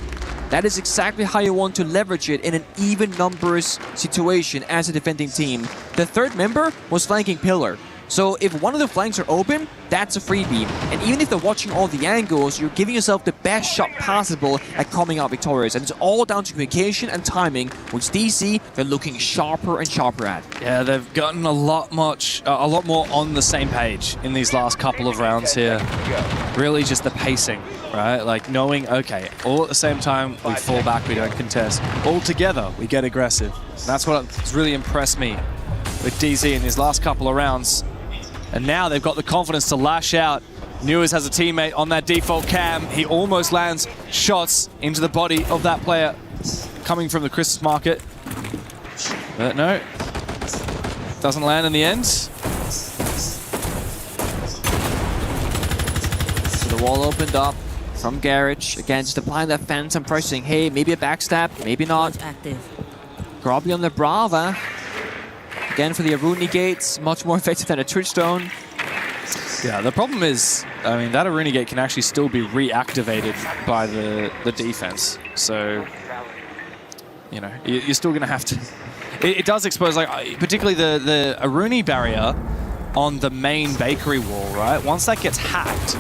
That is exactly how you want to leverage it in an even numbers situation as a defending team. The third member was flanking Pillar. So if one of the flanks are open, that's a freebie. And even if they're watching all the angles, you're giving yourself the best shot possible at coming out victorious. And it's all down to communication and timing, which DC, they're looking sharper and sharper at. Yeah, they've gotten a lot more on the same page in these last couple of rounds here. Really just the pacing, right? Like knowing, okay, all at the same time, we fall back, we don't contest. All together, we get aggressive. That's what's really impressed me with DZ in these last couple of rounds. And now they've got the confidence to lash out. Newers has a teammate on that default cam. He almost lands shots into the body of that player coming from the Christmas market. But no, doesn't land in the end. So the wall opened up from Garage. Again, just applying that phantom pressing. Hey, maybe a backstab, maybe not. Grobby on the Brava. Again, for the Aruni gates, much more effective than a Twitch Stone. Yeah, the problem is, I mean, that Aruni gate can actually still be reactivated by the defense. So, you know, you're still going to have to... It does expose, like, particularly the Aruni barrier on the main bakery wall, right? Once that gets hacked,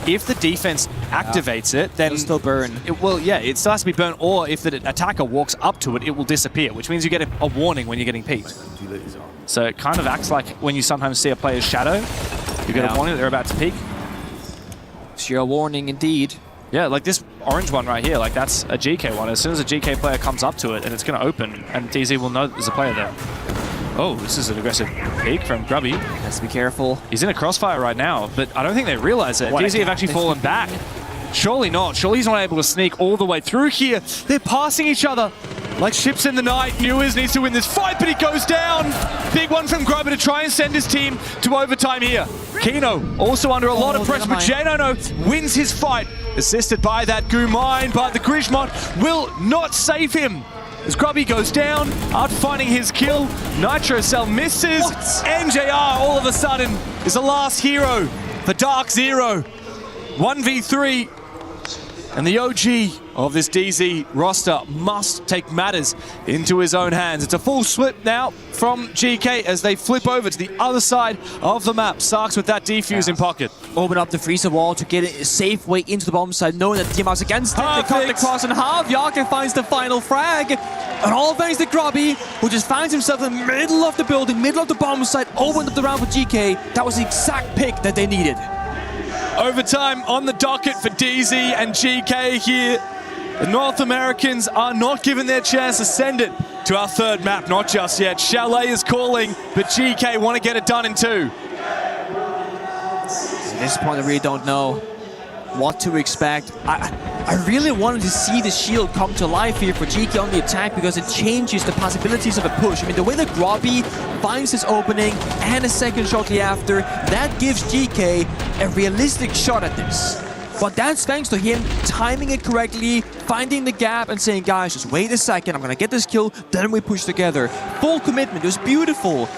if the defense activates it, then... It'll still burn. It still has to be burnt, or if the attacker walks up to it, it will disappear, which means you get a warning when you're getting peeked. So it kind of acts like when you sometimes see a player's shadow, you get a warning that they're about to peek. Sheer warning indeed. Yeah, like this orange one right here, like that's a GK one. As soon as a GK player comes up to it, and it's going to open, and DZ will know there's a player there. Oh, this is an aggressive peek from Grubby. Has to be careful. He's in a crossfire right now, but I don't think they realize it. DZ have actually fallen back. Surely not. Surely he's not able to sneak all the way through here. They're passing each other like ships in the night. Newers needs to win this fight, but he goes down. Big one from Grubber to try and send his team to overtime here. Kino also under a lot of pressure, but Janono wins his fight. Assisted by that Goo Mine, but the Grishmot will not save him. As Grubby goes down, out finding his kill. Nitro Cell misses. NJR all of a sudden is the last hero for Dark Zero. 1v3. And the OG of this DZ roster must take matters into his own hands. It's a full flip now from GK as they flip over to the other side of the map. Sarks with that defuse in pocket. Open up the freezer wall to get a safe way into the bomb side, knowing that the team is against it. They cut the cross in half. Yaka finds the final frag. And all thanks to Grubby, who just finds himself in the middle of the building, middle of the bomb side, opened up the round for GK. That was the exact pick that they needed. Overtime on the docket for DZ and GK here. The North Americans are not given their chance to send it to our third map, not just yet. Chalet is calling, but GK want to get it done in 2. At this point, I really don't know what to expect. I really wanted to see the shield come to life here for GK on the attack because it changes the possibilities of a push. I mean, the way that Grubby finds his opening and a second shortly after, that gives GK a realistic shot at this. But that's thanks to him timing it correctly, finding the gap and saying, guys, just wait a second, I'm gonna get this kill, then we push together. Full commitment, it was beautiful.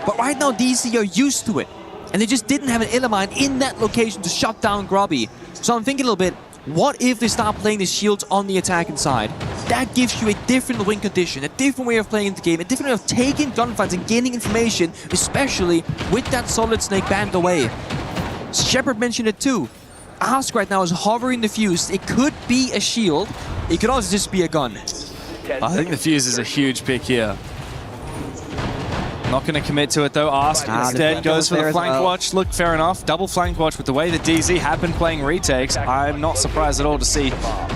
But right now, DC are used to it. And they just didn't have an Illimine in that location to shut down Grubby. So I'm thinking a little bit, what if they start playing the shields on the attacking side? that gives you a different win condition, a different way of playing the game, a different way of taking gunfights and gaining information, especially with that solid snake band away. Shepard mentioned it too. Ask right now is hovering the fuse. It could be a shield. It could also just be a gun. I think the fuse is a huge pick here. Not going to commit to it though. Ask instead goes for the flank watch. Look, fair enough. Double flank watch with the way that DZ have been playing retakes. I'm not surprised at all to see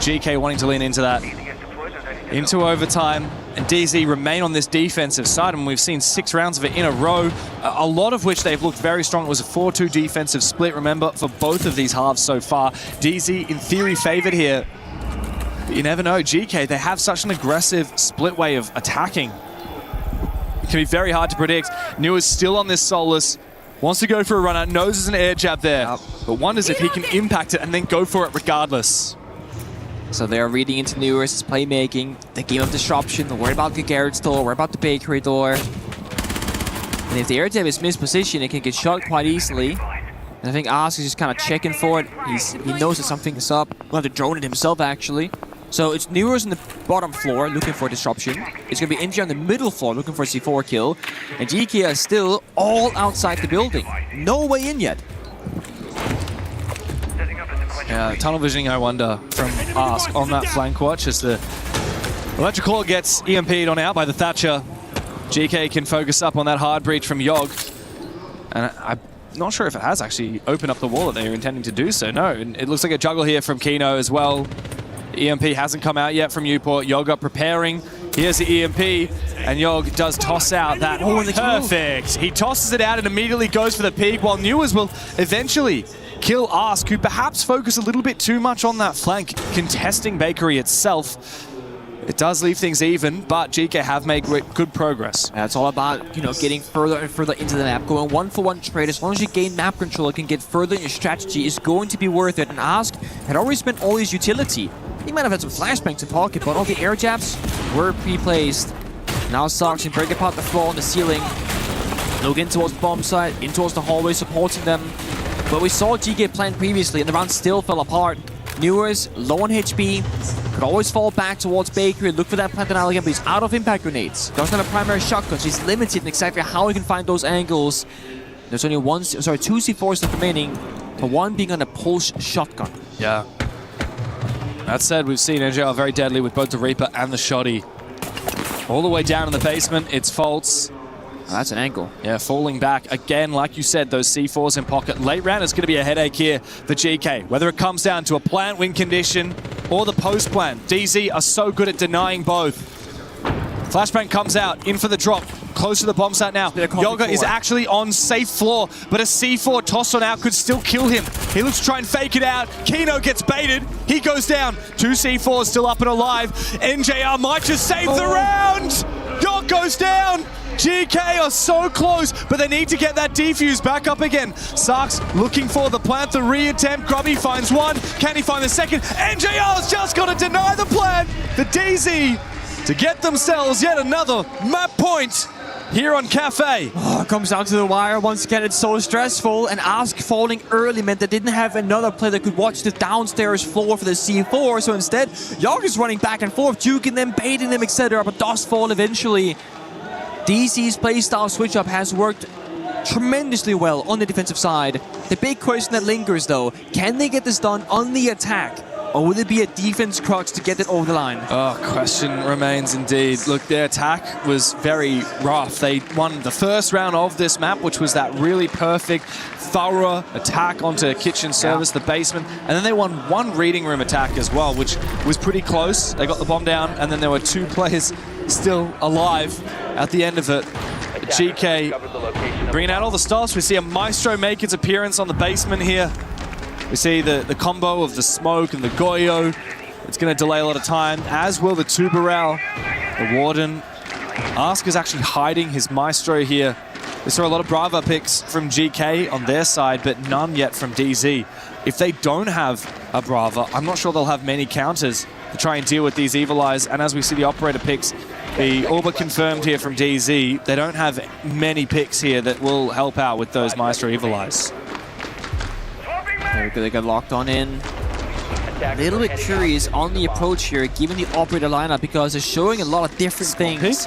GK wanting to lean into that. Into overtime, and DZ remain on this defensive side, and we've seen 6 rounds of it in a row, a lot of which they've looked very strong. It was a 4-2 defensive split, remember, for both of these halves so far. DZ, in theory, favored here. But you never know. GK, they have such an aggressive split way of attacking. It can be very hard to predict. New is still on this Solus. Wants to go for a run out, knows there's an air jab there, but wonders if he can impact it and then go for it regardless. So they're reading into Newers' playmaking, the game of disruption, worried about the garage door, worried about the bakery door. And if the air jab is mispositioned, it can get shot quite easily. And I think Ask is just kind of checking for it. He knows that something is up. We'll have to drone it himself, actually. So it's Newers on the bottom floor looking for disruption. It's going to be Inji on the middle floor looking for a C4 kill. And GK is still all outside the building. No way in yet. Yeah, tunnel visioning, I wonder, from Ask on that flank watch as the electrical gets EMP'd on out by the Thatcher. GK can focus up on that hard breach from Yogg. And I'm not sure if it has actually opened up the wall that they were intending to do so. No, and it looks like a juggle here from Kino as well. EMP hasn't come out yet from Newport. Yogg up preparing. Here's the EMP, and Yogg does toss out that. Oh, perfect. He tosses it out and immediately goes for the peak, while Newers will eventually kill Ask, who perhaps focus a little bit too much on that flank, contesting Bakery itself. It does leave things even, but GK have made good progress. Yeah, it's all about, you know, getting further and further into the map, going 1-for-1 trade. As long as you gain map control, it can get further in your strategy, is going to be worth it. And Ask had already spent all his utility. He might have had some flashbangs in pocket, but all the air jabs were pre-placed. Now Sarks can break apart the floor on the ceiling. Look in towards the bomb site, in towards the hallway, supporting them. But we saw GK plan previously, and the round still fell apart. Newers, low on HP, could always fall back towards Bakery, look for that plant denial again, but he's out of impact grenades. Doesn't have a primary shotgun, so he's limited in exactly how he can find those angles. There's only two C4s left remaining, but one being on a pulse shotgun. Yeah. That said, we've seen ag.al very deadly with both the Reaper and the Shoddy. All the way down in the basement, it's Faults. Oh, that's an angle. Yeah, falling back. Again, like you said, those C4s in pocket. Late round is going to be a headache here for GK. Whether it comes down to a plant win condition or the post plant. DZ are so good at denying both. Flashbang comes out, in for the drop. Close to the bomb site now. Yoga is actually on safe floor, but a C4 tossed on out could still kill him. He looks to try and fake it out. Kino gets baited. He goes down. 2 C4s still up and alive. NJR might just save the round. Yogg goes down. GK are so close, but they need to get that defuse back up again. Sarks looking for the plant, the re-attempt. Grubby finds one. Can he find the second? NJR's just got to deny the plant. The DZ to get themselves yet another map point here on Cafe. Oh, it comes down to the wire. Once again, it's so stressful. And Ask falling early meant they didn't have another player that could watch the downstairs floor for the C4. So instead, Yogg is running back and forth, juking them, baiting them, etc. But does fall eventually. DC's playstyle switch-up has worked tremendously well on the defensive side. The big question that lingers, though, can they get this done on the attack? Or will it be a defense crux to get it over the line? Oh, question remains indeed. Look, their attack was very rough. They won the first round of this map, which was that really perfect, thorough attack onto kitchen service, the basement. And then they won one reading room attack as well, which was pretty close. They got the bomb down, and then there were 2 players still alive at the end of it. GK bringing out all the stops. We see a Maestro make its appearance on the basement here. We see the combo of the smoke and the Goyo. It's going to delay a lot of time, as will the Tuberal. The Warden. Ask is actually hiding his Maestro here. We saw a lot of Brava picks from GK on their side, but none yet from DZ. If they don't have a Brava, I'm not sure they'll have many counters to try and deal with these Evil Eyes. And as we see the operator picks, the all but confirmed here from DZ, they don't have many picks here that will help out with those Maestro Evil Eyes. They got locked on in. a little bit curious on the approach here, given the operator lineup, because they're showing a lot of different things.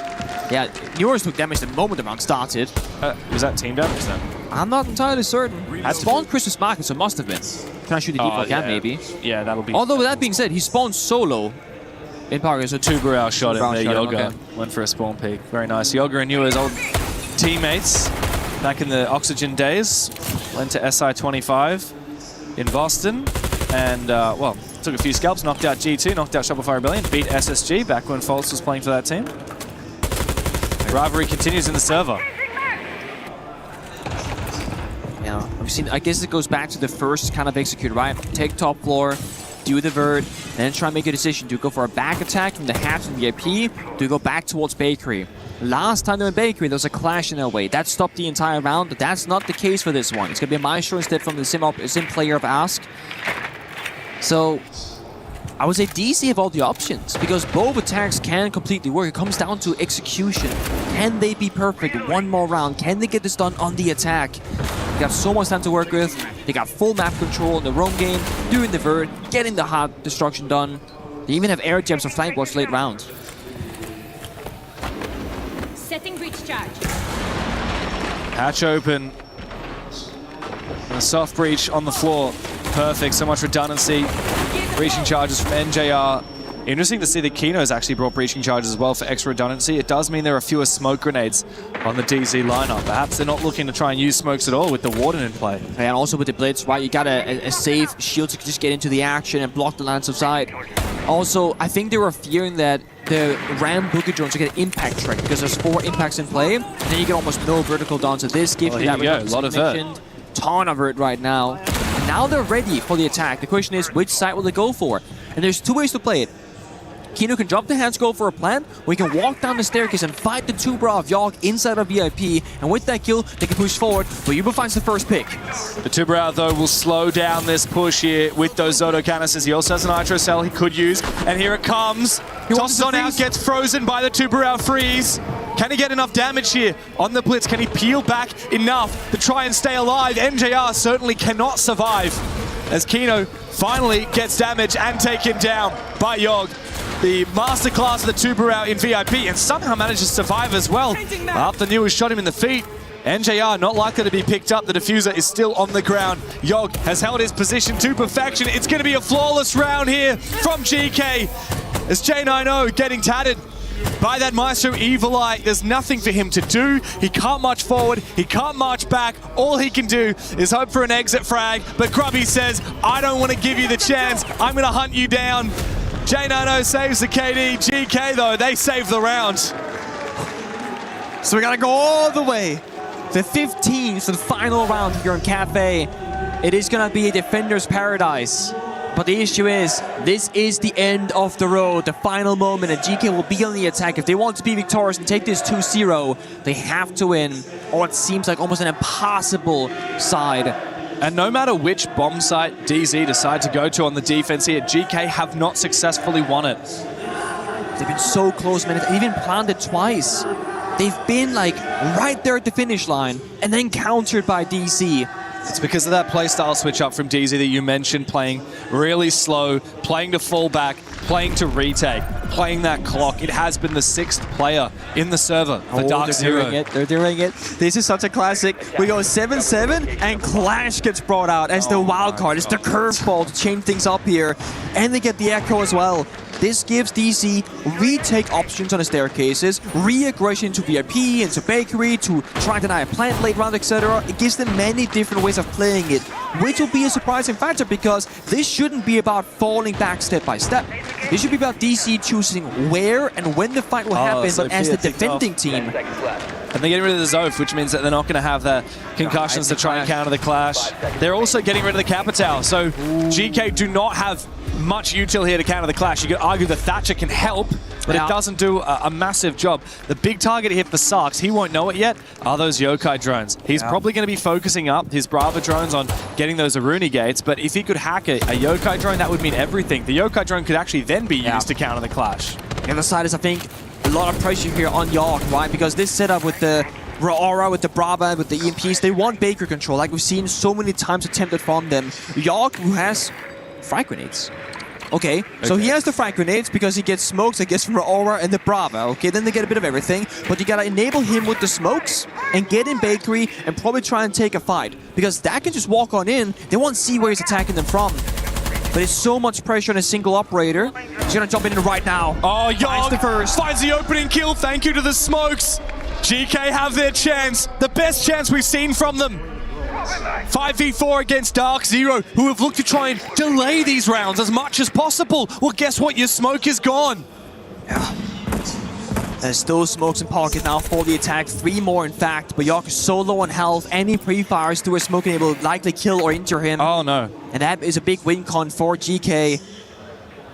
Yeah, Neurons took damage the moment the round started. Was that team damage then? I'm not entirely certain. Had spawned Christmas Market, so must have been. Can I shoot the default cam, maybe? Yeah, that'll be... Although, with that being said, he spawned solo in Parker, so tuberow shot him there, Yoga. Okay. Went for a spawn peek. Very nice. Yoga and Newer's old teammates back in the Oxygen days. Went to SI25 in Boston. And, well, took a few scalps, knocked out G2, knocked out Shopify Rebellion, beat SSG back when False was playing for that team. The rivalry continues in the server. Yeah, I've seen, I guess it goes back to the first kind of execute, right? Take top floor, do the vert, then try and make a decision. Do you go for a back attack from the halves and VIP? Do you go back towards Bakery? Last time they were in Bakery, there was a clash in their way. That stopped the entire round, but that's not the case for this one. It's going to be a Maestro instead from the sim player of Ask. So, I would say DC have all the options, because both attacks can completely work. It comes down to execution. Can they be perfect one more round? Can they get this done on the attack? They got so much time to work with. They got full map control in their own game, doing the vert, getting the hard destruction done. They even have air gems or flank watch late round. Setting breach charge. Hatch open. And a soft breach on the floor. Perfect, so much redundancy. Breaching charges from NJR. Interesting to see that Kino's actually brought breaching charges as well for extra redundancy. It does mean there are fewer smoke grenades on the DZ lineup. Perhaps they're not looking to try and use smokes at all with the Warden in play. And also with the Blitz, right, you got a safe shield to just get into the action and block the lines of sight. Also, I think they were fearing that the Ram Boogie drones are going to impact track, because there's 4 impacts in play, and then you get almost no vertical down. So this gives you that a lot of vert. Ton of vert right now. And now they're ready for the attack. The question is, which side will they go for? And there's 2 ways to play it. Kino can drop the hands, go for a plant, or he can walk down the staircase and fight the Tubra of Yogg inside of VIP, and with that kill, they can push forward, but Yuba finds the first pick. The Tubra, though, will slow down this push here with those Zoto canisters. He also has an Nitro Cell he could use, and here it comes. Tosses on out, gets frozen by the Tubra freeze. Can he get enough damage here on the Blitz? Can he peel back enough to try and stay alive? NJR certainly cannot survive, as Kino finally gets damage and taken down by Yogg. The masterclass of the Tuberau in VIP, and somehow manages to survive as well. After Newer shot him in the feet, NJR not likely to be picked up. The diffuser is still on the ground. Yogg has held his position to perfection. It's going to be a flawless round here from GK, as J90 getting tatted by that Maestro Evil Eye. There's nothing for him to do. He can't march forward. He can't march back. All he can do is hope for an exit frag. But Grubby says, I don't want to give you the chance. I'm going to hunt you down. J90 saves the KD. GK, though, they save the round. So we got to go all the way. The 15th and final round here in Cafe. It is going to be a defender's paradise. But the issue is, this is the end of the road, the final moment, and GK will be on the attack. If they want to be victorious and take this 2-0, they have to win, or it seems like almost an impossible side. And no matter which bomb site DZ decide to go to on the defense here, GK have not successfully won it. They've been so close, man. They've even planned it twice. They've been like right there at the finish line and then countered by DC. It's because of that playstyle switch up from DZ that you mentioned, playing really slow, playing to fall back, playing to retake, playing that clock. It has been the 6th player in the server for Dark Zero. They're doing it. This is such a classic. We go 7-7 and Clash gets brought out as the wild card. It's the curveball to change things up here. And they get the Echo as well. This gives DC retake options on the staircases, re-aggression to VIP, into Bakery, to try and deny a plant late round, etc. It gives them many different ways of playing it, which will be a surprising factor because this shouldn't be about falling back step by step. This should be about DC choosing where and when the fight will happen, but as the defending team. And they're getting rid of the Zoth, which means that they're not going to have the concussions to try and counter the Clash. They're also getting rid of the Capital, so GK do not have much util here to counter the Clash. You could argue that Thatcher can help, but it doesn't do a massive job. The big target here for Sarks, he won't know it yet, are those Yokai drones. He's probably going to be focusing up his Brava drones on getting those Aruni gates, but if he could hack a Yokai drone, that would mean everything. The Yokai drone could actually then be used to counter the Clash. The other side is, I think, a lot of pressure here on Yogg, right? Because this setup with the Aura, with the Brava, with the EMPs, they want Baker control, like we've seen so many times attempted from them. Yogg, who has frag grenades. Okay, so he has the frag grenades because he gets smokes, I guess, from the Aura and the Brava. Okay, then they get a bit of everything, but you gotta enable him with the smokes and get in Bakery and probably try and take a fight, because that can just walk on in. They won't see where he's attacking them from. But it's so much pressure on a single operator. He's gonna jump in right now. Oh, Yogg the first. finds the opening kill. Thank you to the smokes. GK have their chance, the best chance we've seen from them. 5v4 against Dark Zero, who have looked to try and delay these rounds as much as possible. Well, guess what? Your smoke is gone. Yeah. There's still smokes in pocket now for the attack. 3 more, in fact. But Yogg is so low on health. Any pre-fires to a smoke and will likely kill or injure him. Oh, no. And that is a big win con for GK.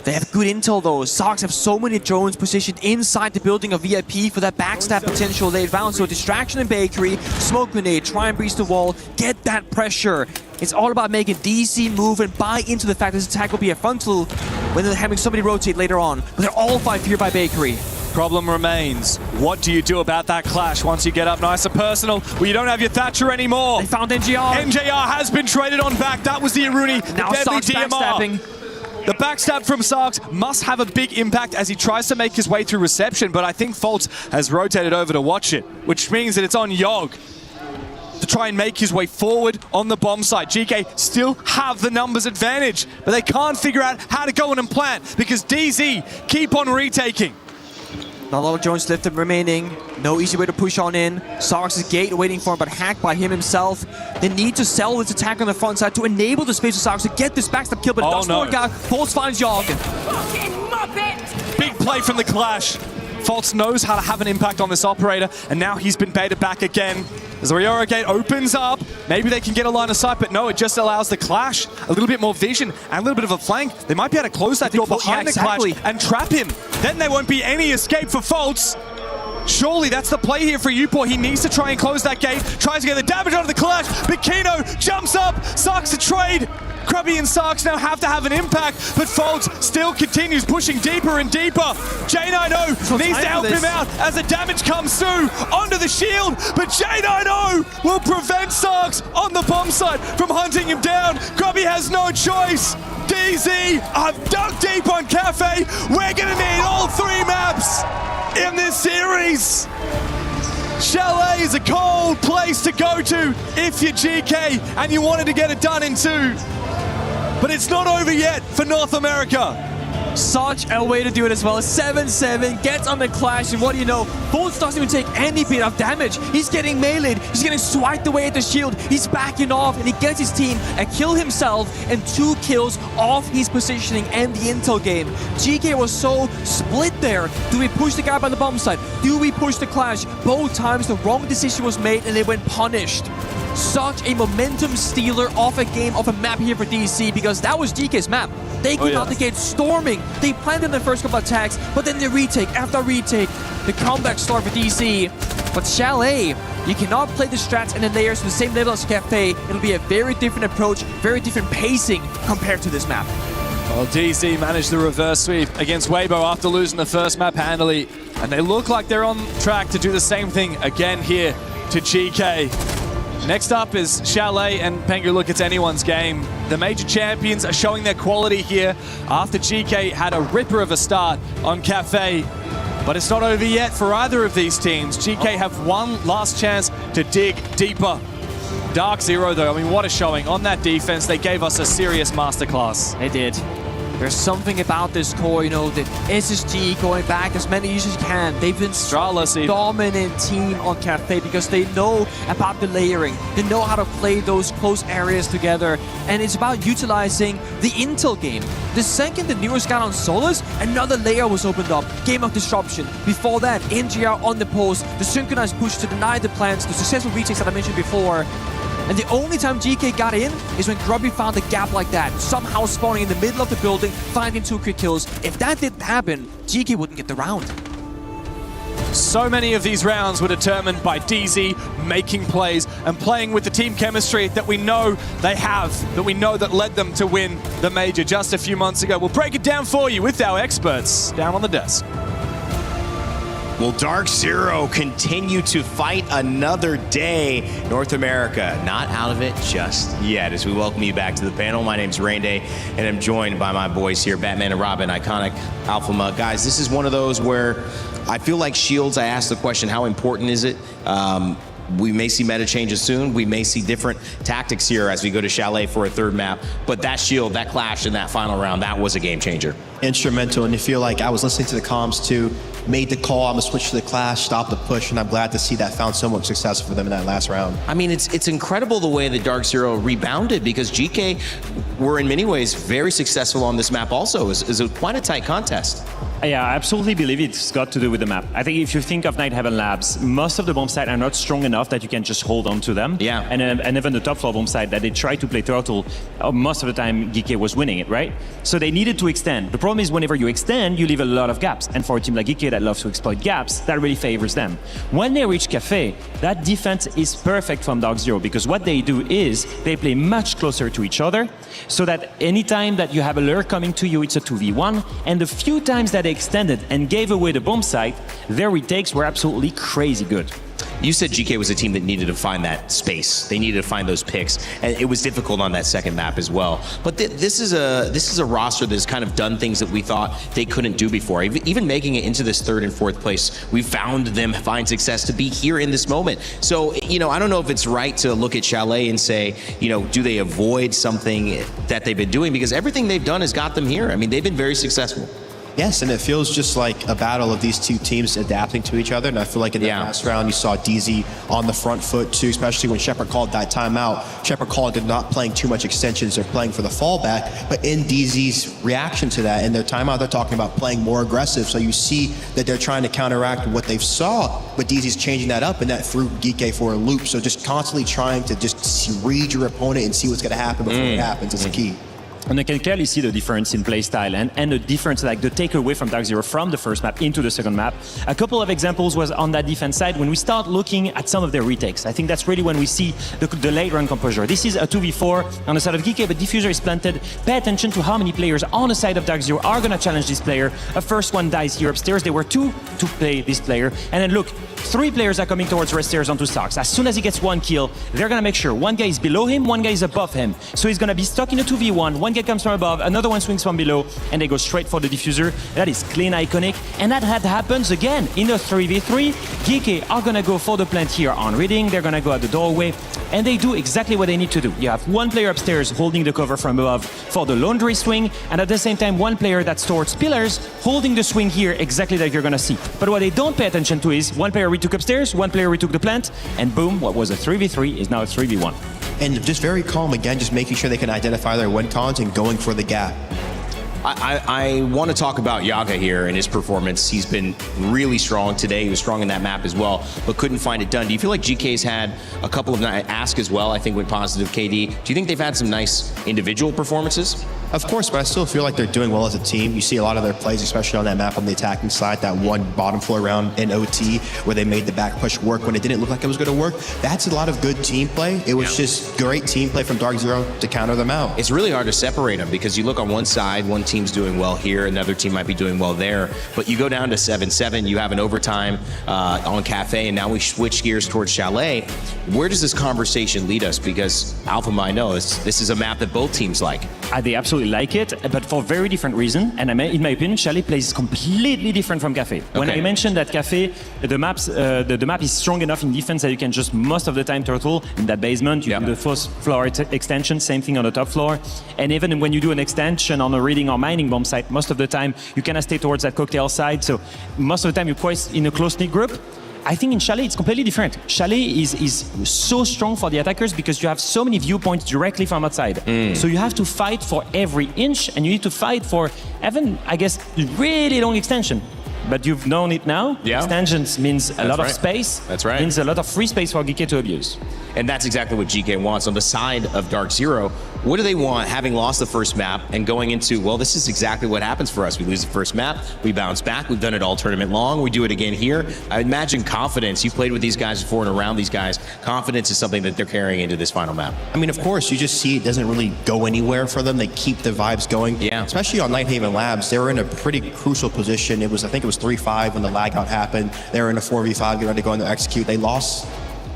They have good intel though. Sox have so many drones positioned inside the building of VIP for that backstab potential late round. So distraction in Bakery, smoke grenade, try and breach the wall, get that pressure. It's all about making DC move and buy into the fact this attack will be a frontal when they're having somebody rotate later on. But they're all 5 here by Bakery. Problem remains. What do you do about that clash once you get up nice and personal? Well, you don't have your Thatcher anymore. They found NJR. NJR has been traded on back. That was the Aruni. Now the deadly Sox backstabbing. The backstab from Sarks must have a big impact as he tries to make his way through reception, but I think Fultz has rotated over to watch it, which means that it's on Yogg to try and make his way forward on the bomb site. GK still have the numbers advantage, but they can't figure out how to go in and plant because DZ keep on retaking. Not a lot of drones left remaining. No easy way to push on in. Sarks' gate waiting for him, but hacked by him himself. They need to sell this attack on the front side to enable the space for Sarks to get this backstab kill, but it doesn't work out. Fultz finds Yogg. Big play from the clash. Fultz knows how to have an impact on this operator, and now he's been baited back again. As the Riora gate opens up, maybe they can get a line of sight, but no, it just allows the clash a little bit more vision and a little bit of a flank. They might be able to close that door behind the clash and trap him. Then there won't be any escape for Fultz. Surely that's the play here for Uport. He needs to try and close that gate, tries to get the damage out of the clash, but Kino jumps up, Sarks a trade. Krubby and Sarks now have to have an impact, but Fultz still continues pushing deeper and deeper. J90 needs to help him out as the damage comes through onto the shield, but J90 will prevent Sarks on the bomb site from hunting him down. Krubby has no choice. DZ, I've dug deep on Cafe. We're gonna need all 3 maps in this series. Chalet is a cold place to go to if you're GK and you wanted to get it done in 2. But it's not over yet for North America. Such a way to do it as well. 7-7, gets on the clash, and what do you know? Fultz doesn't even take any bit of damage. He's getting meleeed, he's getting swiped away at the shield, he's backing off, and he gets his team a kill himself and 2 kills off his positioning and the intel game. GK was so split there. Do we push the guy by the bomb site? Do we push the clash? Both times the wrong decision was made and they went punished. Such a momentum stealer off a game, off a map here for DC, because that was GK's map. They came out the gate storming. They planted the first couple attacks, but then they retake after retake. The comeback start for DC. But Chalet, you cannot play the strats and the layers to the same level as Cafe. It'll be a very different approach, very different pacing compared to this map. Well, DC managed the reverse sweep against Weibo after losing the first map handily, and they look like they're on track to do the same thing again here to GK. Next up is Chalet and Pengu. Look, it's anyone's game. The major champions are showing their quality here after GK had a ripper of a start on Cafe. But it's not over yet for either of these teams. GK have one last chance to dig deeper. Dark Zero, though, I mean, what a showing. On that defense, they gave us a serious masterclass. They did. There's something about this core, you know, the SSG going back as many years as you can. They've been a dominant team on Cafe because they know about the layering. They know how to play those close areas together. And it's about utilizing the intel game. The second the newest got on Solus, another layer was opened up. Game of disruption. Before that, NGR on the post, the synchronized push to deny the plants, the successful retakes that I mentioned before. And the only time GK got in is when Grubby found a gap like that, somehow spawning in the middle of the building, finding 2 quick kills. If that didn't happen, GK wouldn't get the round. So many of these rounds were determined by DZ making plays and playing with the team chemistry that we know they have, that we know that led them to win the major just a few months ago. We'll break it down for you with our experts down on the desk. Well, Dark Zero continue to fight another day. North America not out of it just yet. As we welcome you back to the panel, my name's Rain Day, and I'm joined by my boys here, Batman and Robin, iconic Alpha Mug. Guys, this is one of those where I feel like Shields, I asked the question, how important is it? We may see meta changes soon. We may see different tactics here as we go to Chalet for a third map. But that Shield, that clash in that final round, that was a game changer. Instrumental, and you feel like I was listening to the comms too, made the call, I'm gonna switch to the clash, stop the push, and I'm glad to see that found so much success for them in that last round. I mean, it's incredible the way that Dark Zero rebounded, because GK were in many ways very successful on this map also. It was quite a tight contest. Yeah, I absolutely believe it's got to do with the map. I think if you think of Night Heaven Labs, most of the bomb sites are not strong enough that you can just hold on to them. Yeah. And even the top floor bomb site that they try to play turtle, most of the time GK was winning it, right? So they needed to extend. The problem is whenever you extend, you leave a lot of gaps. And for a team like GK that loves to exploit gaps, that really favors them. When they reach Cafe, that defense is perfect from Dark Zero, because what they do is they play much closer to each other, so that anytime that you have a lure coming to you, it's a 2v1. And the few times that they extended and gave away the bomb site, their retakes were absolutely crazy good. You said GK was a team that needed to find that space. They needed to find those picks, and it was difficult on that second map as well. But this is a roster that's kind of done things that we thought they couldn't do before. Even making it into this third and fourth place, we found them find success to be here in this moment. So, you know, I don't know if it's right to look at Chalet and say, you know, do they avoid something that they've been doing? Because everything they've done has got them here. I mean, they've been very successful. Yes, and it feels just like a battle of these two teams adapting to each other. And I feel like in the last round, you saw DZ on the front foot too, especially when Shepard called that timeout. Shepard called it not playing too much extensions, they're playing for the fallback. But in DZ's reaction to that, in their timeout, they're talking about playing more aggressive. So you see that they're trying to counteract what they've saw, but DZ's changing that up, and that threw GK for a loop. So just constantly trying to just read your opponent and see what's going to happen before it happens is the key. And I can clearly see the difference in playstyle and the difference, like the takeaway from Dark Zero from the first map into the second map. A couple of examples was on that defense side when we start looking at some of their retakes. I think that's really when we see the late run composure. This is a 2v4 on the side of GK, but Diffuser is planted. Pay attention to how many players on the side of Dark Zero are gonna challenge this player. A first one dies here upstairs. There were two to play this player. And then look, 3 players are coming towards Red Stairs onto Starks. As soon as he gets 1 kill, they're gonna make sure one guy is below him, one guy is above him. So he's gonna be stuck in a 2v1, one guy comes from above, another one swings from below, and they go straight for the Diffuser. That is clean, iconic, and that happens again in a 3v3. GK are gonna go for the plant here on reading, they're gonna go at the doorway, and they do exactly what they need to do. You have one player upstairs holding the cover from above for the laundry swing, and at the same time, one player that's towards pillars holding the swing here exactly like you're gonna see. But what they don't pay attention to is one player retook upstairs, one player retook the plant, and boom, what was a 3v3 is now a 3v1. And just very calm again, just making sure they can identify their win cons and going for the gap. I want to talk about Yaga here and his performance. He's been really strong today. He was strong in that map as well, but couldn't find it done. Do you feel like GK's had a couple of Ask as well, I think, with positive KD? Do you think they've had some nice individual performances? Of course, but I still feel like they're doing well as a team. You see a lot of their plays, especially on that map on the attacking side, that one bottom floor round in OT where they made the back push work when it didn't look like it was going to work. That's a lot of good team play. It was just great team play from Dark Zero to counter them out. It's really hard to separate them because you look on one side, one team's doing well here, another team might be doing well there, but you go down to 7-7, you have an overtime on Cafe, and now we switch gears towards Chalet. Where does this conversation lead us? Because Alpha I know this is a map that both teams like. They absolutely like it, but for very different reason. And in my opinion, Chalet plays completely different from Cafe. When I mentioned that Cafe, the map is strong enough in defense that you can just most of the time turtle in that basement. You do the first floor extension, same thing on the top floor. And even when you do an extension on a reading or mining bomb site, most of the time you cannot stay towards that cocktail side. So most of the time you're quite in a close-knit group. I think in Chalet it's completely different. Chalet is so strong for the attackers because you have so many viewpoints directly from outside. So you have to fight for every inch, and you need to fight for even, I guess, really long extension. But you've known it now. Extensions means a lot of space. That's right. Means a lot of free space for GK to abuse. And that's exactly what GK wants. On the side of Dark Zero, What do they want having lost the first map and going into, well, this is exactly what happens for us. We lose the first map, we bounce back, we've done it all tournament long, we do it again here. I imagine confidence, you've played with these guys before and around these guys, confidence is something that they're carrying into this final map. I mean, of course, you just see it doesn't really go anywhere for them. They keep the vibes going. Yeah. Especially on Nighthaven Labs, they were in a pretty crucial position. I think it was 3-5 when the lag out happened. They were in a 4v5, getting ready to go in to execute. They lost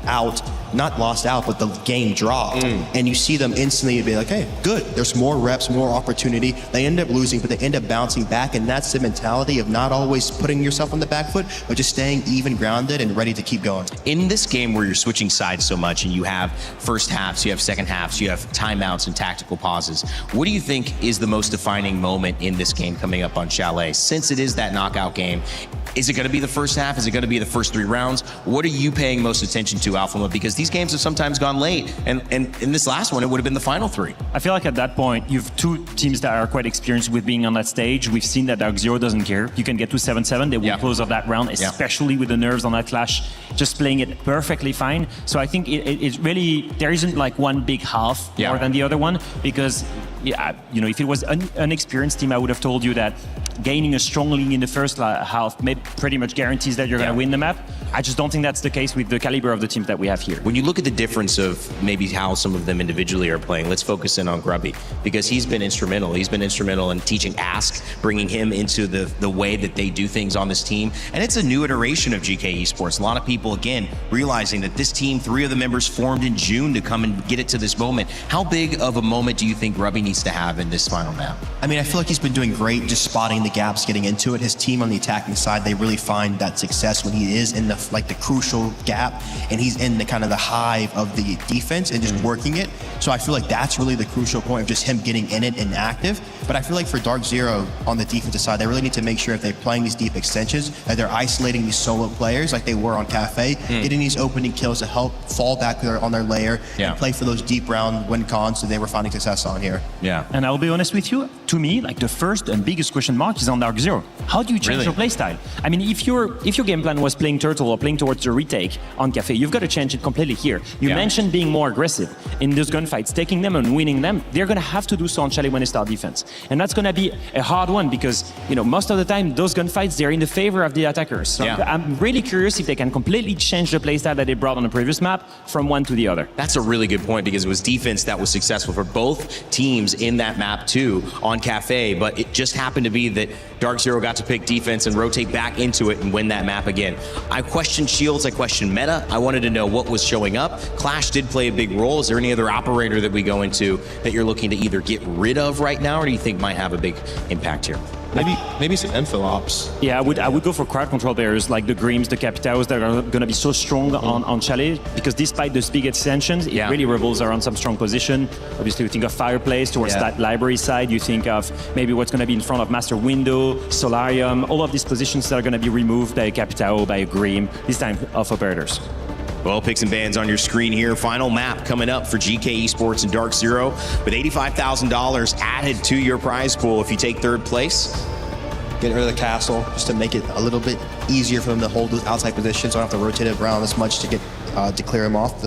out, not lost out, but the game dropped. And you see them instantly be like, hey, good, there's more reps, more opportunity. They end up losing, but they end up bouncing back, and that's the mentality of not always putting yourself on the back foot, but just staying even grounded and ready to keep going. In this game where you're switching sides so much and you have first halves, you have second halves, you have timeouts and tactical pauses, what do you think is the most defining moment in this game coming up on Chalet? Since it is that knockout game, is it going to be the first half? Is it going to be the first 3 rounds? What are you paying most attention to, Alpha? Because these games have sometimes gone late, and in this last one, it would have been the final 3. I feel like at that point, you've 2 teams that are quite experienced with being on that stage. We've seen that Dark Zero doesn't care. You can get to 7-7, they will close off that round, especially with the nerves on that clash, just playing it perfectly fine. So I think it really, there isn't like one big half more than the other one, because if it was an experienced team, I would have told you that gaining a strong lead in the first half pretty much guarantees that you're going to win the map. I just don't think that's the case with the caliber of the teams that we have here. When you look at the difference of maybe how some of them individually are playing, let's focus in on Grubby, because he's been instrumental. He's been instrumental in teaching Ask, bringing him into the way that they do things on this team. And it's a new iteration of GK Esports. A lot of people, again, realizing that this team, 3 of the members formed in June to come and get it to this moment. How big of a moment do you think Grubby needs to have in this final map? I mean, I feel like he's been doing great just spotting the gaps, getting into it. His team on the attacking side, they really find that success when he is in the crucial gap and he's in the kind of the hive of the defense and just working it. So I feel like that's really the crucial point of just him getting in it and active. But I feel like for Dark Zero on the defensive side, they really need to make sure if they're playing these deep extensions that they're isolating these solo players like they were on Cafe, getting these opening kills to help fall back on their layer and play for those deep round win cons that they were finding success on here. Yeah. And I'll be honest with you, to me, like the first and biggest question mark is on Dark Zero. How do you change your playstyle? I mean, if your game plan was playing Turtle or playing towards the retake on Cafe, you've got to change it completely here. You mentioned being more aggressive in those gunfights, taking them and winning them. They're going to have to do so on Chalet when they start defense. And that's going to be a hard one because, most of the time, those gunfights, they're in the favor of the attackers. So I'm really curious if they can completely change the playstyle that they brought on the previous map from one to the other. That's a really good point because it was defense that was successful for both teams in that map too on Cafe, but it just happened to be that Dark Zero got to pick defense and rotate back into it and win that map again. I questioned shields, I questioned meta. I wanted to know what was showing up. Clash did play a big role. Is there any other operator that we go into that you're looking to either get rid of right now or do you think might have a big impact here? Maybe some info ops. Yeah, I would go for crowd control players like the Grims, the Capitals that are going to be so strong on Chalet because despite the big extensions, it really revolves around some strong position. Obviously, you think of Fireplace towards that library side. You think of maybe what's going to be in front of Master Window, Solarium, all of these positions that are going to be removed by a Capital, by a Grim, this time of operators. Well, picks and bans on your screen here. Final map coming up for GK Esports and Dark Zero with $85,000 added to your prize pool if you take 3rd place. Get rid of the castle just to make it a little bit easier for them to hold those outside positions. So I don't have to rotate it around as much to get to clear them off.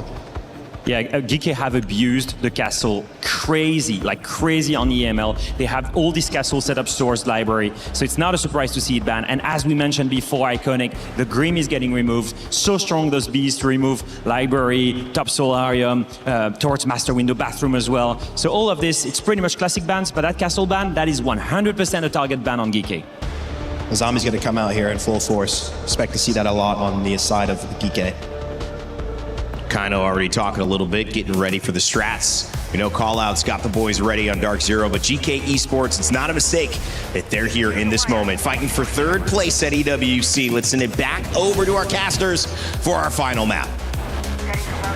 Yeah, GK have abused the castle crazy on EML. They have all these castle setup source library, so it's not a surprise to see it banned. And as we mentioned before, Iconic, the Grim is getting removed. So strong those bees to remove library, top solarium, towards master window, bathroom as well. So all of this, it's pretty much classic bans, but that castle ban, that is 100% a target ban on GK. The zombie's going to come out here in full force. Expect to see that a lot on the side of the GK. Kino already talking a little bit, getting ready for the strats. Callout's got the boys ready on Dark Zero, but GK Esports, it's not a mistake that they're here in this moment, fighting for 3rd place at EWC. Let's send it back over to our casters for our final map.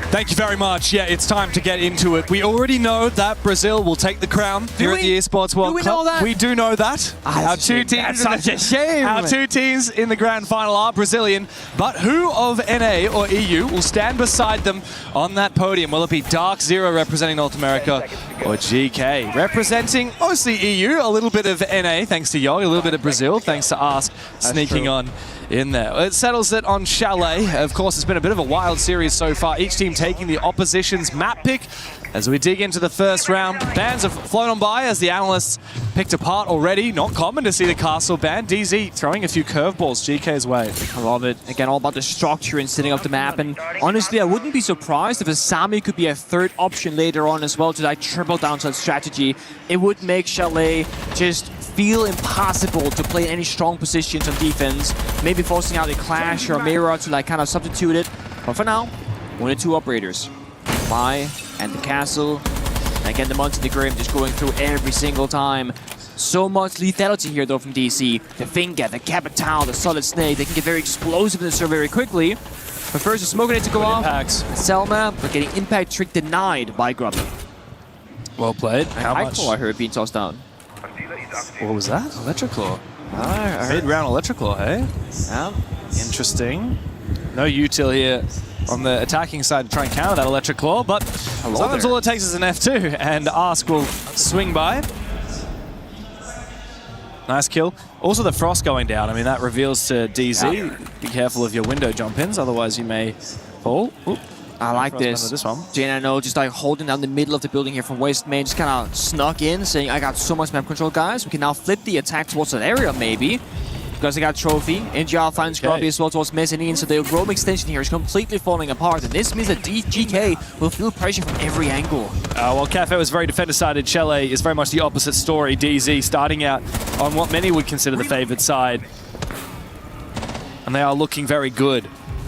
Thank you very much. Yeah, it's time to get into it. We already know that Brazil will take the crown here at the Esports World Cup. Do we know that? We do know that. Our 2 teams. That's such a shame. Our 2 teams in the grand final are Brazilian. But who of NA or EU will stand beside them on that podium? Will it be Dark Zero representing North America or GK representing mostly EU, a little bit of NA thanks to Yog, a little bit of Brazil thanks to Ask sneaking on in there. It settles it on Chalet. Of course, it's been a bit of a wild series so far. Each team taking the opposition's map pick. As we dig into the first round, bans have flown on by as the analysts picked apart already. Not common to see the castle ban. DZ throwing a few curveballs GK's way. I love it. Again, all about the structure and setting up the map. And honestly, I wouldn't be surprised if Asami could be a third option later on as well to like triple down to that strategy. It would make Chalet just feel impossible to play any strong positions on defense. Maybe forcing out a Clash or a Mirror to like kind of substitute it. But for now, 1 and 2 operators. Mai and the castle. And again, the Monty Grim just going through every single time. So much lethality here though from DC. The Finger, the Capital, the Solid Snake, they can get very explosive in the server very quickly. But first, the smoke grenade to go off. Selma, but getting impact trick denied by Grubby. Well played. How much? I heard being tossed down. What was that? Electroclaw. Mid-round Electroclaw, hey? Yeah. Interesting. No util here on the attacking side to try and counter that Electric Claw, but sometimes all it takes is an F2, and Ask will swing by. Nice kill. Also the Frost going down, I mean, that reveals to DZ. Yeah. Be careful of your window jump-ins, otherwise you may fall. Oop. I like this one. JNNO just like holding down the middle of the building here from Waste Main, just kind of snuck in, saying, I got so much map control, guys. We can now flip the attack towards that area, maybe. Because they got Trophy. ag.al finds Grubby as well towards Mezzanine, so the roam extension here is completely falling apart. And this means that GK will feel pressure from every angle. While Cafe was very defender-sided, Chalet is very much the opposite story. DZ starting out on what many would consider the favored side. And they are looking very good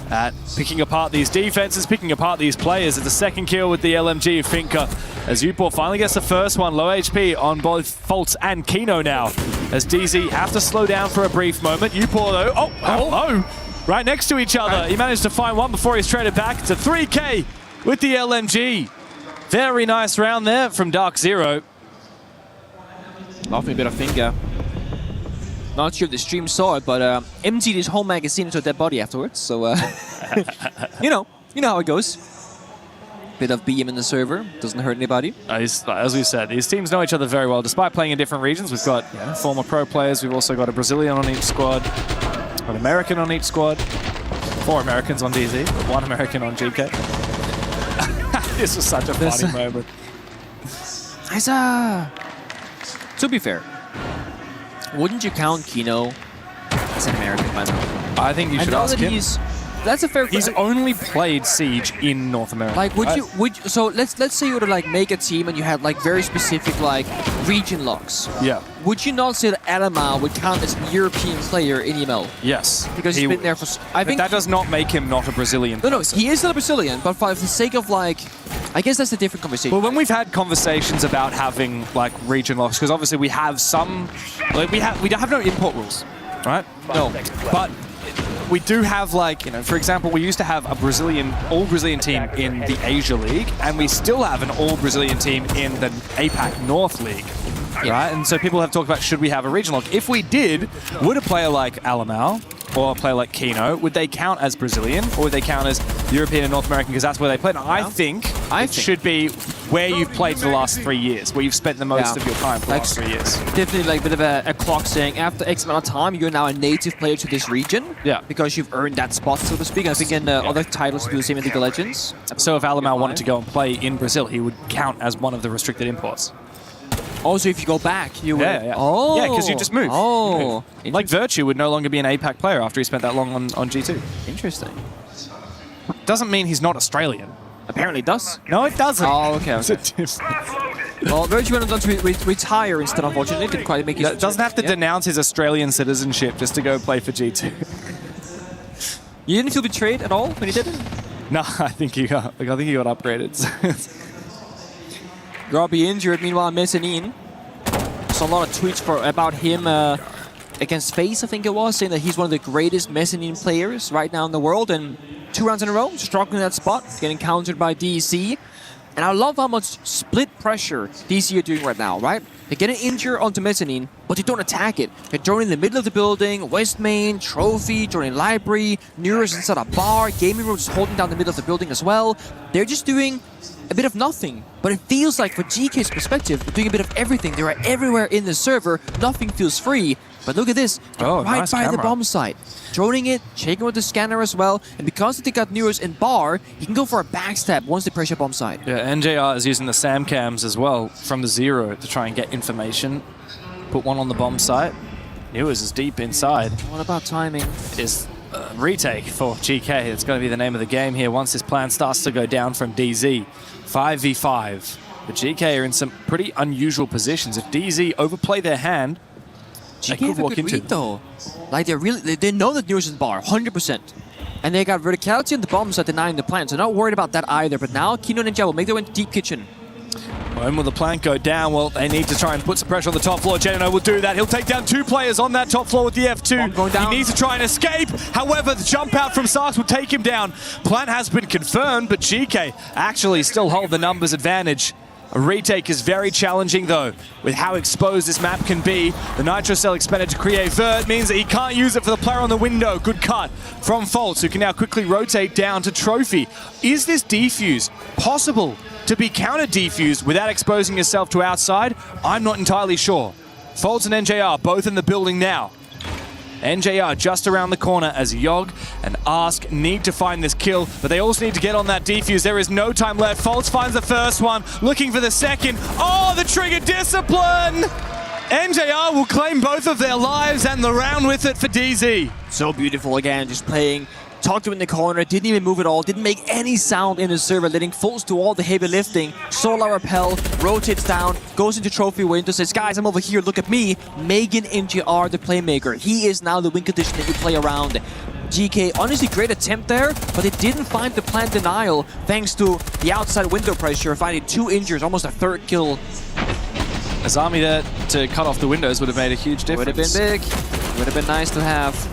at picking apart these defenses, picking apart these players. It's the second kill with the LMG of Finka. As Upor finally gets the first one, low HP on both Fultz and Kino now. As DZ have to slow down for a brief moment. Upor though, hello! Right next to each other. He managed to find one before he's traded back to 3K with the LMG. Very nice round there from Dark Zero. Love me a bit of Finger. Not sure if the stream saw it, but emptied his whole magazine into a dead body afterwards. So, you know how it goes. Bit of BM in the server, doesn't hurt anybody. As we said, these teams know each other very well. Despite playing in different regions, we've got former pro players. We've also got a Brazilian on each squad, an American on each squad, 4 Americans on DZ, 1 American on GK. This was such a funny moment. To be fair, wouldn't you count Kino as an American by now? I think you should ask him. That's a fair. He's only played Siege in North America. Like, so let's say you were to like make a team and you had like very specific like region locks. Yeah. Would you not say that Alama would count as a European player in EML? Yes. Because he's been there for. I think that does not make him not a Brazilian. No, he is still a Brazilian, but for the sake of like, I guess that's a different conversation. Well, when we've had conversations about having like region locks, because obviously we have some, like we have no import rules, right? No, but we do have, like, you know, for example, we used to have a all-Brazilian team in the Asia League, and we still have an all-Brazilian team in the APAC North League, right? And so people have talked about, should we have a regional lock? If we did, would a player like Alamau or a player like Kino, would they count as Brazilian, or would they count as European and North American, because that's where they played? And I think it should be where you've played for the last 3 years, where you've spent the most of your time for the last 3 years. Definitely like a bit of a clock saying after X amount of time, you're now a native player to this region. Yeah. Because you've earned that spot, so to speak. I think in other titles do the same in League of Legends. So if Alamau wanted to go and play in Brazil, he would count as one of the restricted imports. Also, if you go back, you would. Yeah. Oh. Yeah, because you just move. Oh. Like Virtue would no longer be an APAC player after he spent that long on G2. Interesting. Doesn't mean he's not Australian. Apparently it does. No, it doesn't. Oh, okay. Well, Virtue went on to retire instead, unfortunately. Didn't quite make it. Doesn't have to denounce his Australian citizenship just to go play for G2. You didn't feel betrayed at all when you did it? No, I think he got upgraded. Grubby injured, meanwhile Mezzanine. Saw a lot of tweets about him against FaZe, I think it was, saying that he's one of the greatest Mezzanine players right now in the world, and 2 rounds in a row, struggling that spot, getting countered by DC. And I love how much split pressure DC are doing right now, right? They get an injure onto Mezzanine, but they don't attack it. They're joining in the middle of the building, West Main, Trophy, joining Library, Neuros inside a bar, Gaming Room just holding down the middle of the building as well. They're just doing a bit of nothing, but it feels like, for GK's perspective, they're doing a bit of everything. They are everywhere in the server, nothing feels free. But look at this, right nice by camera. the bomb site. Droning it, checking with the scanner as well, and because they got Neuros in bar, you can go for a backstab once they pressure bomb site. Yeah, NJR is using the SAM cams as well from the zero to try and get information. Put one on the bomb site. Neuros is deep inside. What about timing? Is retake for GK. It's going to be the name of the game here once this plan starts to go down from DZ. 5v5. But GK are in some pretty unusual positions. If DZ overplay their hand, GK have a good read though. Like they know that Neuros is in bar, 100%. And they got verticality on the bombs that denying the plan, so not worried about that either. But now Kino and Ninja will make their way into Deep Kitchen. When will the plank go down? Well, they need to try and put some pressure on the top floor. Genino will do that. He'll take down 2 players on that top floor with the F2. He needs to try and escape. However, the jump out from Sarks will take him down. Plan has been confirmed, but GK actually still hold the numbers advantage. A retake is very challenging though, with how exposed this map can be. The Nitro Cell expended to create Vert means that he can't use it for the player on the window. Good cut from Fultz, who can now quickly rotate down to Trophy. Is this defuse possible to be counter-defused without exposing yourself to outside? I'm not entirely sure. Fultz and NJR both in the building now. NJR just around the corner as Yogg and Ask need to find this kill, but they also need to get on that defuse. There is no time left. Fultz finds the first one, looking for the second. Oh, the trigger discipline! NJR will claim both of their lives and the round with it for DZ. So beautiful again, just playing. Talked to him in the corner, didn't even move at all, didn't make any sound in the server, letting Fultz do all the heavy lifting. Solar Repel, rotates down, goes into Trophy window, says, guys, I'm over here, look at me. Megan NGR, the playmaker. He is now the win condition that you play around. GK, honestly, great attempt there, but they didn't find the plant denial thanks to the outside window pressure, finding 2 injuries, almost a 3rd kill. Azami there to cut off the windows would have made a huge difference. Would have been big, would have been nice to have.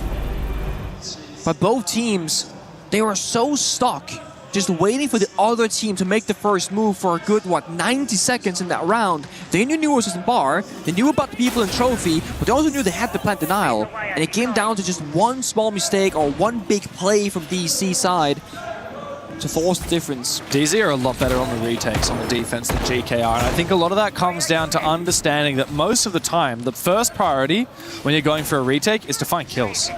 But both teams, they were so stuck, just waiting for the other team to make the first move for a good, 90 seconds in that round. They knew Neuros was in bar, they knew about the people in Trophy, but they also knew they had the plant denial. And it came down to just one small mistake or one big play from DC side to force the difference. DZ are a lot better on the retakes on the defense than GK are, and I think a lot of that comes down to understanding that most of the time, the first priority when you're going for a retake is to find kills.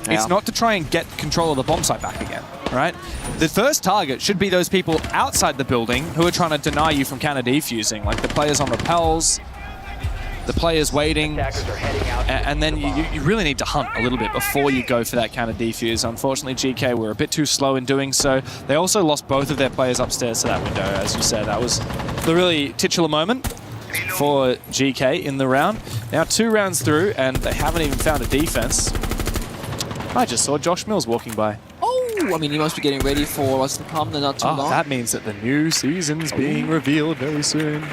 It's not to try and get control of the bomb site back again, right? The first target should be those people outside the building who are trying to deny you from counter defusing, like the players on repels, the players waiting, and then you really need to hunt a little bit before you go for that counter defuse. Unfortunately, GK were a bit too slow in doing so. They also lost both of their players upstairs to that window, as you said. That was the really titular moment for GK in the round. Now 2 rounds through, and they haven't even found a defense. I just saw Josh Mills walking by. Oh, I mean, he must be getting ready for what's to come in not too long. That means that the new season's being revealed very soon.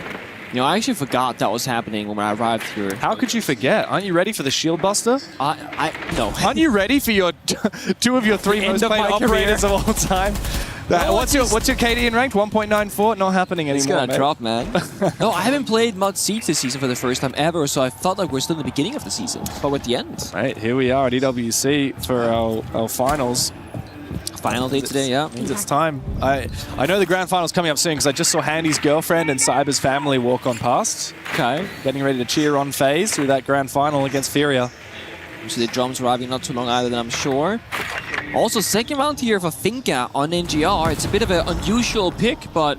You know, I actually forgot that was happening when I arrived here. How could you forget? Aren't you ready for the Shield Buster? No. Aren't you ready for your 2 of your 3 most played operators of all time? What's your KD in ranked? 1.94? Not happening anymore. It's gonna drop, man. No, I haven't played Mud Siege this season for the first time ever, so I felt like we're still in the beginning of the season, but we're at the end. Right, here we are at EWC for our finals. Final day today, yeah. Means it's time. I know the grand final's coming up soon because I just saw Handy's girlfriend and Cyber's family walk on past. Okay. Getting ready to cheer on FaZe through that grand final against Furia. So the drums arriving not too long either, then I'm sure. Also, second round here for Finka on NGR. It's a bit of an unusual pick, but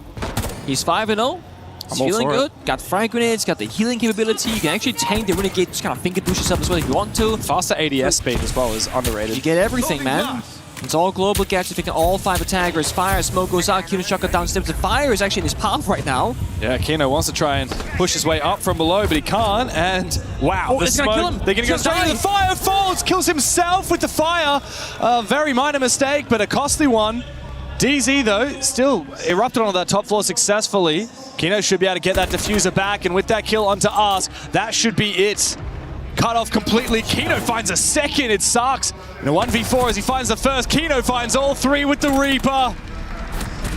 he's 5-0. He's feeling good. Got frag grenades, got the healing capability. You can actually tank the Renegade, just kind of Finka boost yourself as well if you want to. Faster ADS speed as well is underrated. You get everything, man. It's all global gadgets, picking all 5 attackers. Fire, smoke goes out, Kino shotgun down steps. The fire is actually in his path right now. Yeah, Kino wants to try and push his way up from below, but he can't. And wow, the smoke. Gonna kill him. They're going to go straight into the fire. Fultz kills himself with the fire. A very minor mistake, but a costly one. DZ, though, still erupted onto that top floor successfully. Kino should be able to get that diffuser back, and with that kill onto Ask, that should be it. Cut off completely. Kino finds a second. It sucks. In a 1v4 as he finds the first. Kino finds all 3 with the Reaper.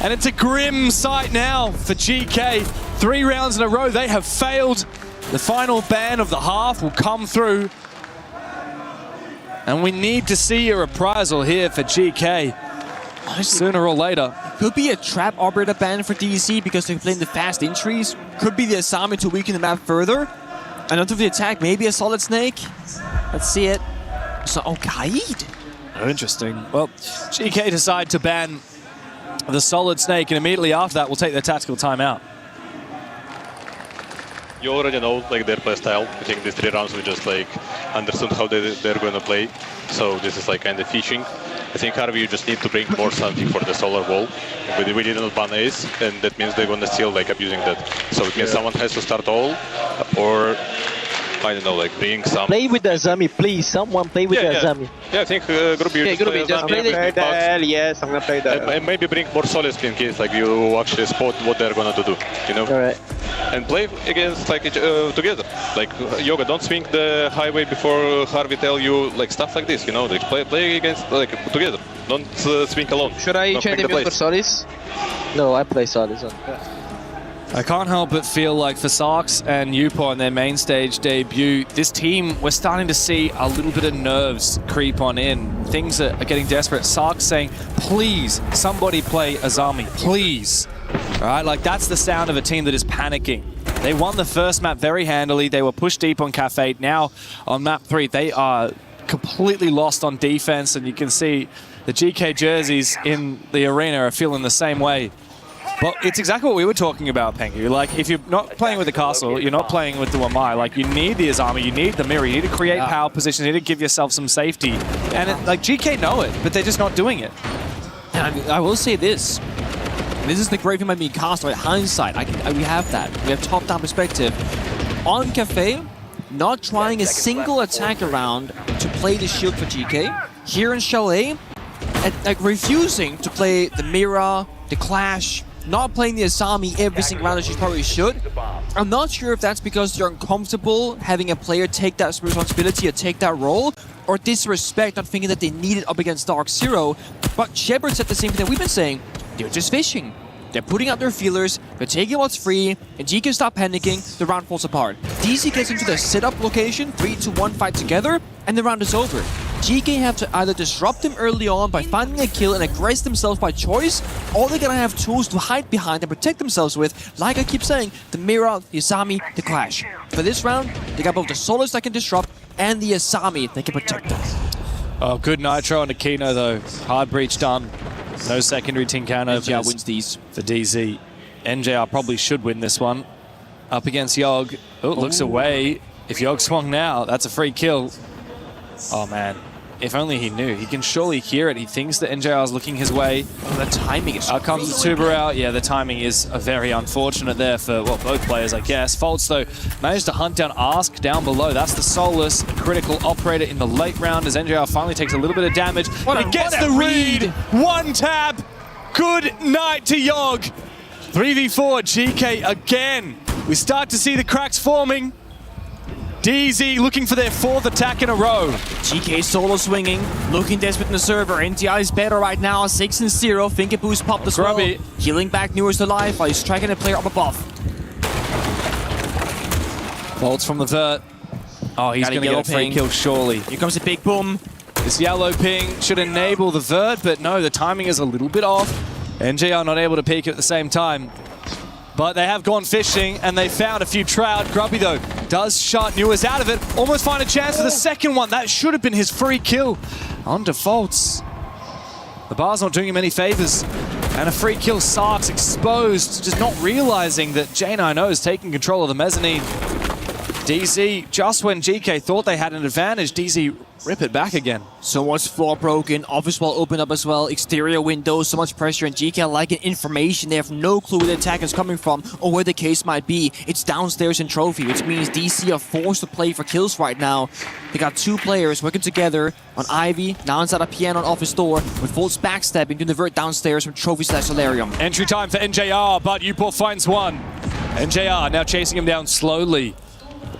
And it's a grim sight now for GK. 3 rounds in a row. They have failed. The final ban of the half will come through. And we need to see a reprisal here for GK. Sooner or later. Could be a trap operator ban for DC because they're playing the fast entries. Could be the Asami to weaken the map further. And onto the attack, maybe a solid snake. Let's see it. So, oh, Kaid. Oh, interesting. Well, GK decide to ban the solid snake, and immediately after that, we'll take their tactical timeout. You already know like their play style. I think these 3 rounds we just like understood how they're going to play. So this is like kind of teaching. I think Harvey, you just need to bring more something for the solar wall. We didn't ban ace, and that means they're going to still like abusing that. So it means someone has to start all, or I don't know, like bring some. Play with the Azami, please. Someone play with the Azami. Yeah, I think Gruby, just play the yes, I'm gonna play that. And maybe bring more solids in case like you actually spot what they're gonna do, you know? Alright. And play against like together. Like Yoga, don't swing the highway before Harvey tell you like stuff like this, you know? Like play against like together. Don't swing alone. Should I change the for Solis? No, I play Solis. I can't help but feel like for Sarks and Yupo on their main stage debut, this team, we're starting to see a little bit of nerves creep on in. Things are getting desperate. Sarks saying, please, somebody play Azami, please. All right, like that's the sound of a team that is panicking. They won the first map very handily. They were pushed deep on Cafe. Now on map 3, they are completely lost on defense, and you can see the GK jerseys in the arena are feeling the same way. But it's exactly what we were talking about, Pengu. Like, if you're not playing with the castle, you're not playing with the Wamai. Like, you need the Azami, you need the mirror, you need to create power positions, you need to give yourself some safety. And, like, GK know it, but they're just not doing it. And I will say this. This is the great thing about being castle, right? Hindsight. We have that. We have top-down perspective. On Cafe, not trying a single attack around to play the shield for GK. Here in Chalet, like, refusing to play the mirror, the clash, not playing the Asami every single round as you probably should. I'm not sure if that's because they're uncomfortable having a player take that responsibility or take that role, or disrespect, not thinking that they need it up against Dark Zero. But Shepard said the same thing that we've been saying. They're just fishing. They're putting out their feelers, they're taking what's free, and GK stop panicking, the round falls apart. DC gets into the setup location, 3-1 fight together, and the round is over. GK have to either disrupt them early on by finding a kill and aggress themselves by choice, or they're gonna have tools to hide behind and protect themselves with, like I keep saying, the Mirror, the Asami, the Clash. For this round, they got both the Solos that can disrupt and the Asami that can protect them. Oh, good Nitro on Aquino though. Hard breach done. No secondary team counter. NJR wins these. For DZ. NJR probably should win this one. Up against Yog. Oh, looks away. If Yog swung now, that's a free kill. Oh man. If only he knew. He can surely hear it. He thinks that NJR is looking his way. Oh, the timing is Out comes the tuber out. Yeah, the timing is very unfortunate there for, well, both players, I guess. Faults, though, managed to hunt down Ask down below. That's the Solus, critical operator in the late round as NJR finally takes a little bit of damage. He gets the read. One tab. Good night to Yog. 3v4, GK again. We start to see the cracks forming. DZ looking for their 4th attack in a row. GK solo swinging, looking desperate in the server. NTI is better right now, 6-0. Finger boost popped as well. Healing back Newers to life while he's tracking a player up above. Bolts from the Vert. Oh, he's going to get a free kill, surely. Here comes a big boom. This yellow ping should enable the Vert, but no, the timing is a little bit off. NJR not able to peek at the same time. But they have gone fishing, and they found a few trout. Grubby, though, does shut Newers out of it. Almost find a chance for the second one. That should have been his free kill. On defaults. The bar's not doing him any favors. And a free kill. Sarks exposed, just not realizing that J9O is taking control of the mezzanine. DZ, just when GK thought they had an advantage, DZ rip it back again. So much floor broken, office wall opened up as well, exterior windows, so much pressure, and GK liking information. They have no clue where the attack is coming from or where the case might be. It's downstairs in Trophy, which means DC are forced to play for kills right now. They got 2 players working together on Ivy, now inside a piano on office door, with Volts backstabbing to divert downstairs from Trophy/Solarium. Entry time for NJR, but Uport finds one. NJR now chasing him down slowly.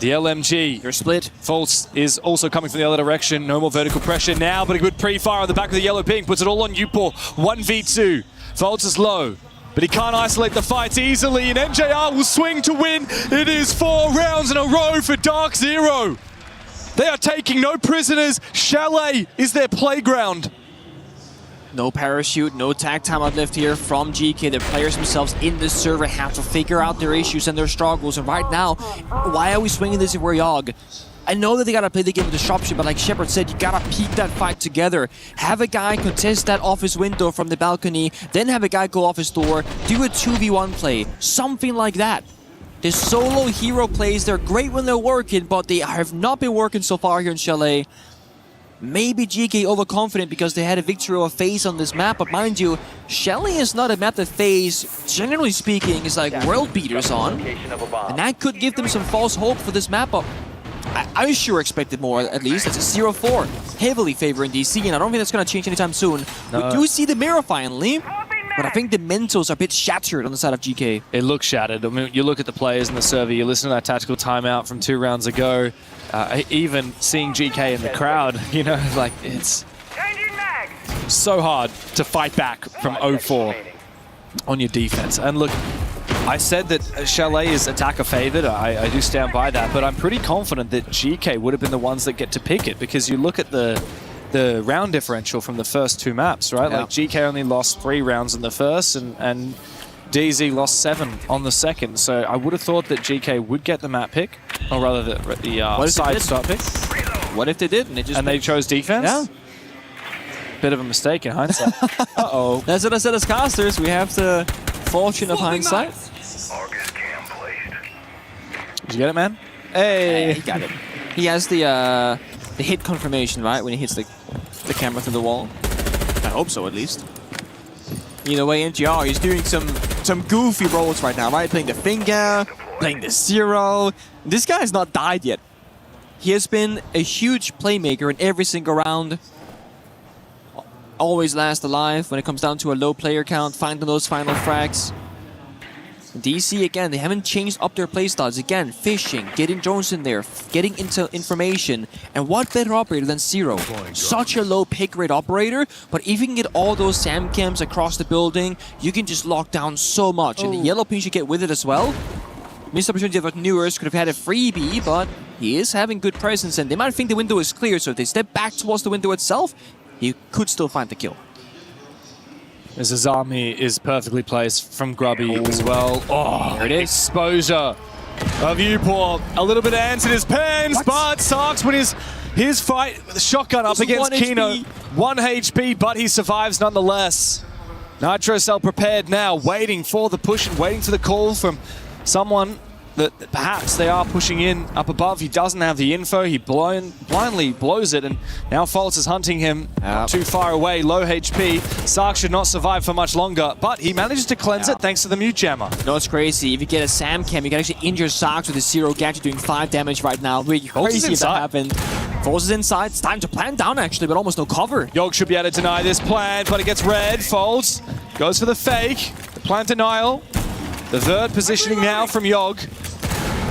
The LMG. They're split. Faults is also coming from the other direction. No more vertical pressure now, but a good pre-fire on the back of the yellow ping. Puts it all on Upor. 1v2. Faults is low. but he can't isolate the fights easily, and NJR will swing to win. It is 4 rounds in a row for Dark Zero. They are taking no prisoners. Chalet is their playground. No parachute, no tag timeout left here from GK. The players themselves in this server have to figure out their issues and their struggles. And right now, why are we swinging this if we're Yogg? I know that they gotta play the game with disruption, but like Shepard said, you gotta peek that fight together. Have a guy contest that off his window from the balcony, then have a guy go off his door, do a 2v1 play, something like that. The solo hero plays, they're great when they're working, but they have not been working so far here in Chalet. Maybe GK overconfident because they had a victory over FaZe on this map, but mind you, Chalet is not a map that FaZe, generally speaking, is like world beaters on. And that could give them some false hope for this map, but I sure expected more, at least. It's a 0-4, heavily favoring DC, and I don't think that's going to change anytime soon. We do see the mirror finally, but I think the mentals are a bit shattered on the side of GK. It looks shattered. I mean, you look at the players in the server, you listen to that tactical timeout from 2 rounds ago, even seeing GK in the crowd, you know, like, it's so hard to fight back from 0-4 on your defense. And look, I said that Chalet is attacker favored. I do stand by that, but I'm pretty confident that GK would have been the ones that get to pick it, because you look at the round differential from the first 2 maps, right? Yeah. Like GK only lost 3 rounds in the first, and DZ lost 7 on the second. So I would have thought that GK would get the map pick, or rather the side start pick. What if they did? And they chose defense? Yeah. Bit of a mistake in hindsight. Uh-oh. That's what I said as casters. We have the fortune of hindsight. Did you get it, man? Hey! He got it. He has the hit confirmation, right? When he hits the camera through the wall. I hope so, at least. Either way, NGR, he's doing some goofy roles right now, right? Playing the finger, playing the zero. This guy's not died yet. He has been a huge playmaker in every single round. Always last alive when it comes down to a low player count, finding those final frags. DC, again, they haven't changed up their playstyles. Again, fishing, getting drones in there, getting into information. And what better operator than Zero? Such a low pick rate operator, but if you can get all those SAM cams across the building, you can just lock down so much. And the yellow pin should get with it as well. Missed opportunity that Newers could have had a freebie, but he is having good presence, and they might think the window is clear, so if they step back towards the window itself, he could still find the kill. As Azami is perfectly placed from Grubby as well. Oh, there it is. Exposure of Uport. A little bit of ants in his pants, but Sarks wins his fight with a shotgun up against Kino. 1 HP, but he survives nonetheless. Nitrocell prepared now, waiting for the push and waiting for the call from someone that perhaps they are pushing in up above. He doesn't have the info. He blindly blows it, and now Fultz is hunting him too far away, low HP. Sark should not survive for much longer, but he manages to cleanse it thanks to the mute jammer. No, it's crazy. If you get a SAM cam, you can actually injure Sarks with a zero gadget doing 5 damage right now. Really crazy if that happened. Fultz is inside. It's time to plant down, actually, but almost no cover. Yogg should be able to deny this plant, but it gets red. Fultz goes for the fake. The plant denial. The third positioning now from Yogg.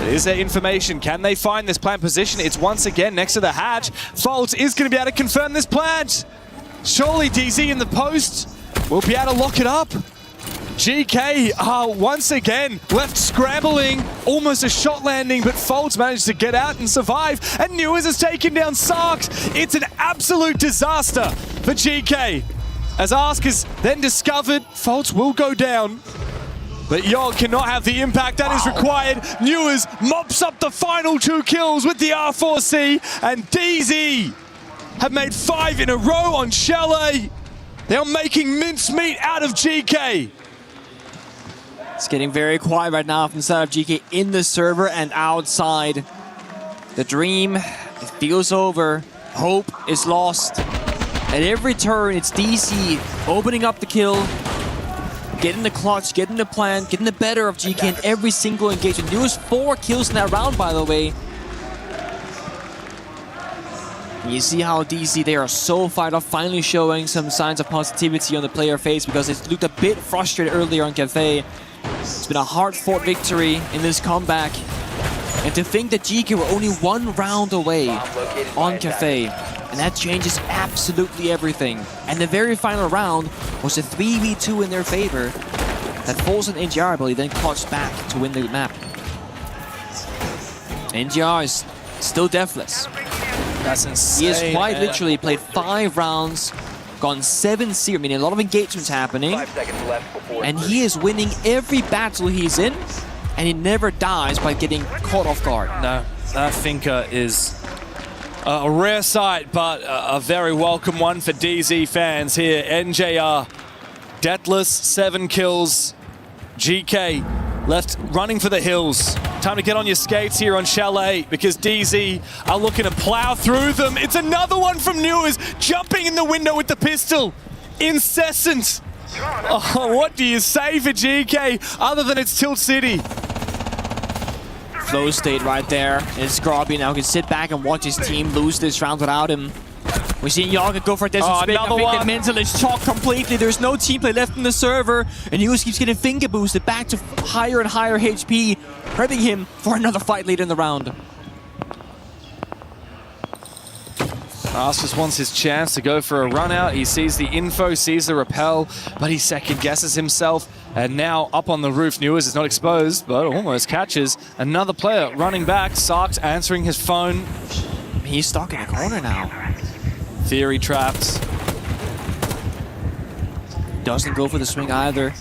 Is there information? Can they find this plant position? It's once again next to the hatch. Fultz is going to be able to confirm this plant. Surely DZ in the post will be able to lock it up. GK are once again left scrambling. Almost a shot landing, but Fultz managed to get out and survive. And Newers has taken down Sarks. It's an absolute disaster for GK. As Ask is then discovered, Fultz will go down. But Yogg cannot have the impact that is required. Newers mops up the final 2 kills with the R4C, and DZ have made 5 in a row on Chalet. They are making mincemeat out of GK. It's getting very quiet right now from the side of GK in the server and outside. The dream, it feels over. Hope is lost. At every turn, it's DC opening up the kill, getting the clutch, getting the plant, getting the better of GK in every single engagement. Newest 4 kills in that round, by the way. You see how DC, they are so fired up, finally showing some signs of positivity on the player face, because it looked a bit frustrated earlier on Cafe. It's been a hard-fought victory in this comeback. And to think that GK were only 1 round away on Cafe, and that changes absolutely everything. And the very final round was a 3v2 in their favor. that falls on NGR, but he then clutched back to win the map. NGR is still deathless. That's insane. He has quite literally played 5 rounds, gone 7-0, meaning a lot of engagements happening, and he is winning every battle he's in, and he never dies by getting caught off guard. No, that Finca is a rare sight, but a very welcome one for DZ fans here. NJR, deathless, 7 kills. GK left running for the hills. Time to get on your skates here on Chalet because DZ are looking to plow through them. It's another one from Newers, jumping in the window with the pistol. Incessant. Oh, what do you say for GK other than it's Tilt City? Flow state right there. And Scrobby now can sit back and watch his team lose this round without him. We're seeing Yaga go for a desert spin. I think that mental is chocked completely. There's no team play left in the server. And Newers keeps getting finger boosted back to higher and higher HP, prepping him for another fight later in the round. Ars just wants his chance to go for a run out. He sees the info, sees the repel, but he second guesses himself. And now up on the roof, Newers is not exposed, but almost catches another player running back. Sark's answering his phone. He's stuck in a corner now. Theory trapped. Doesn't go for the swing either.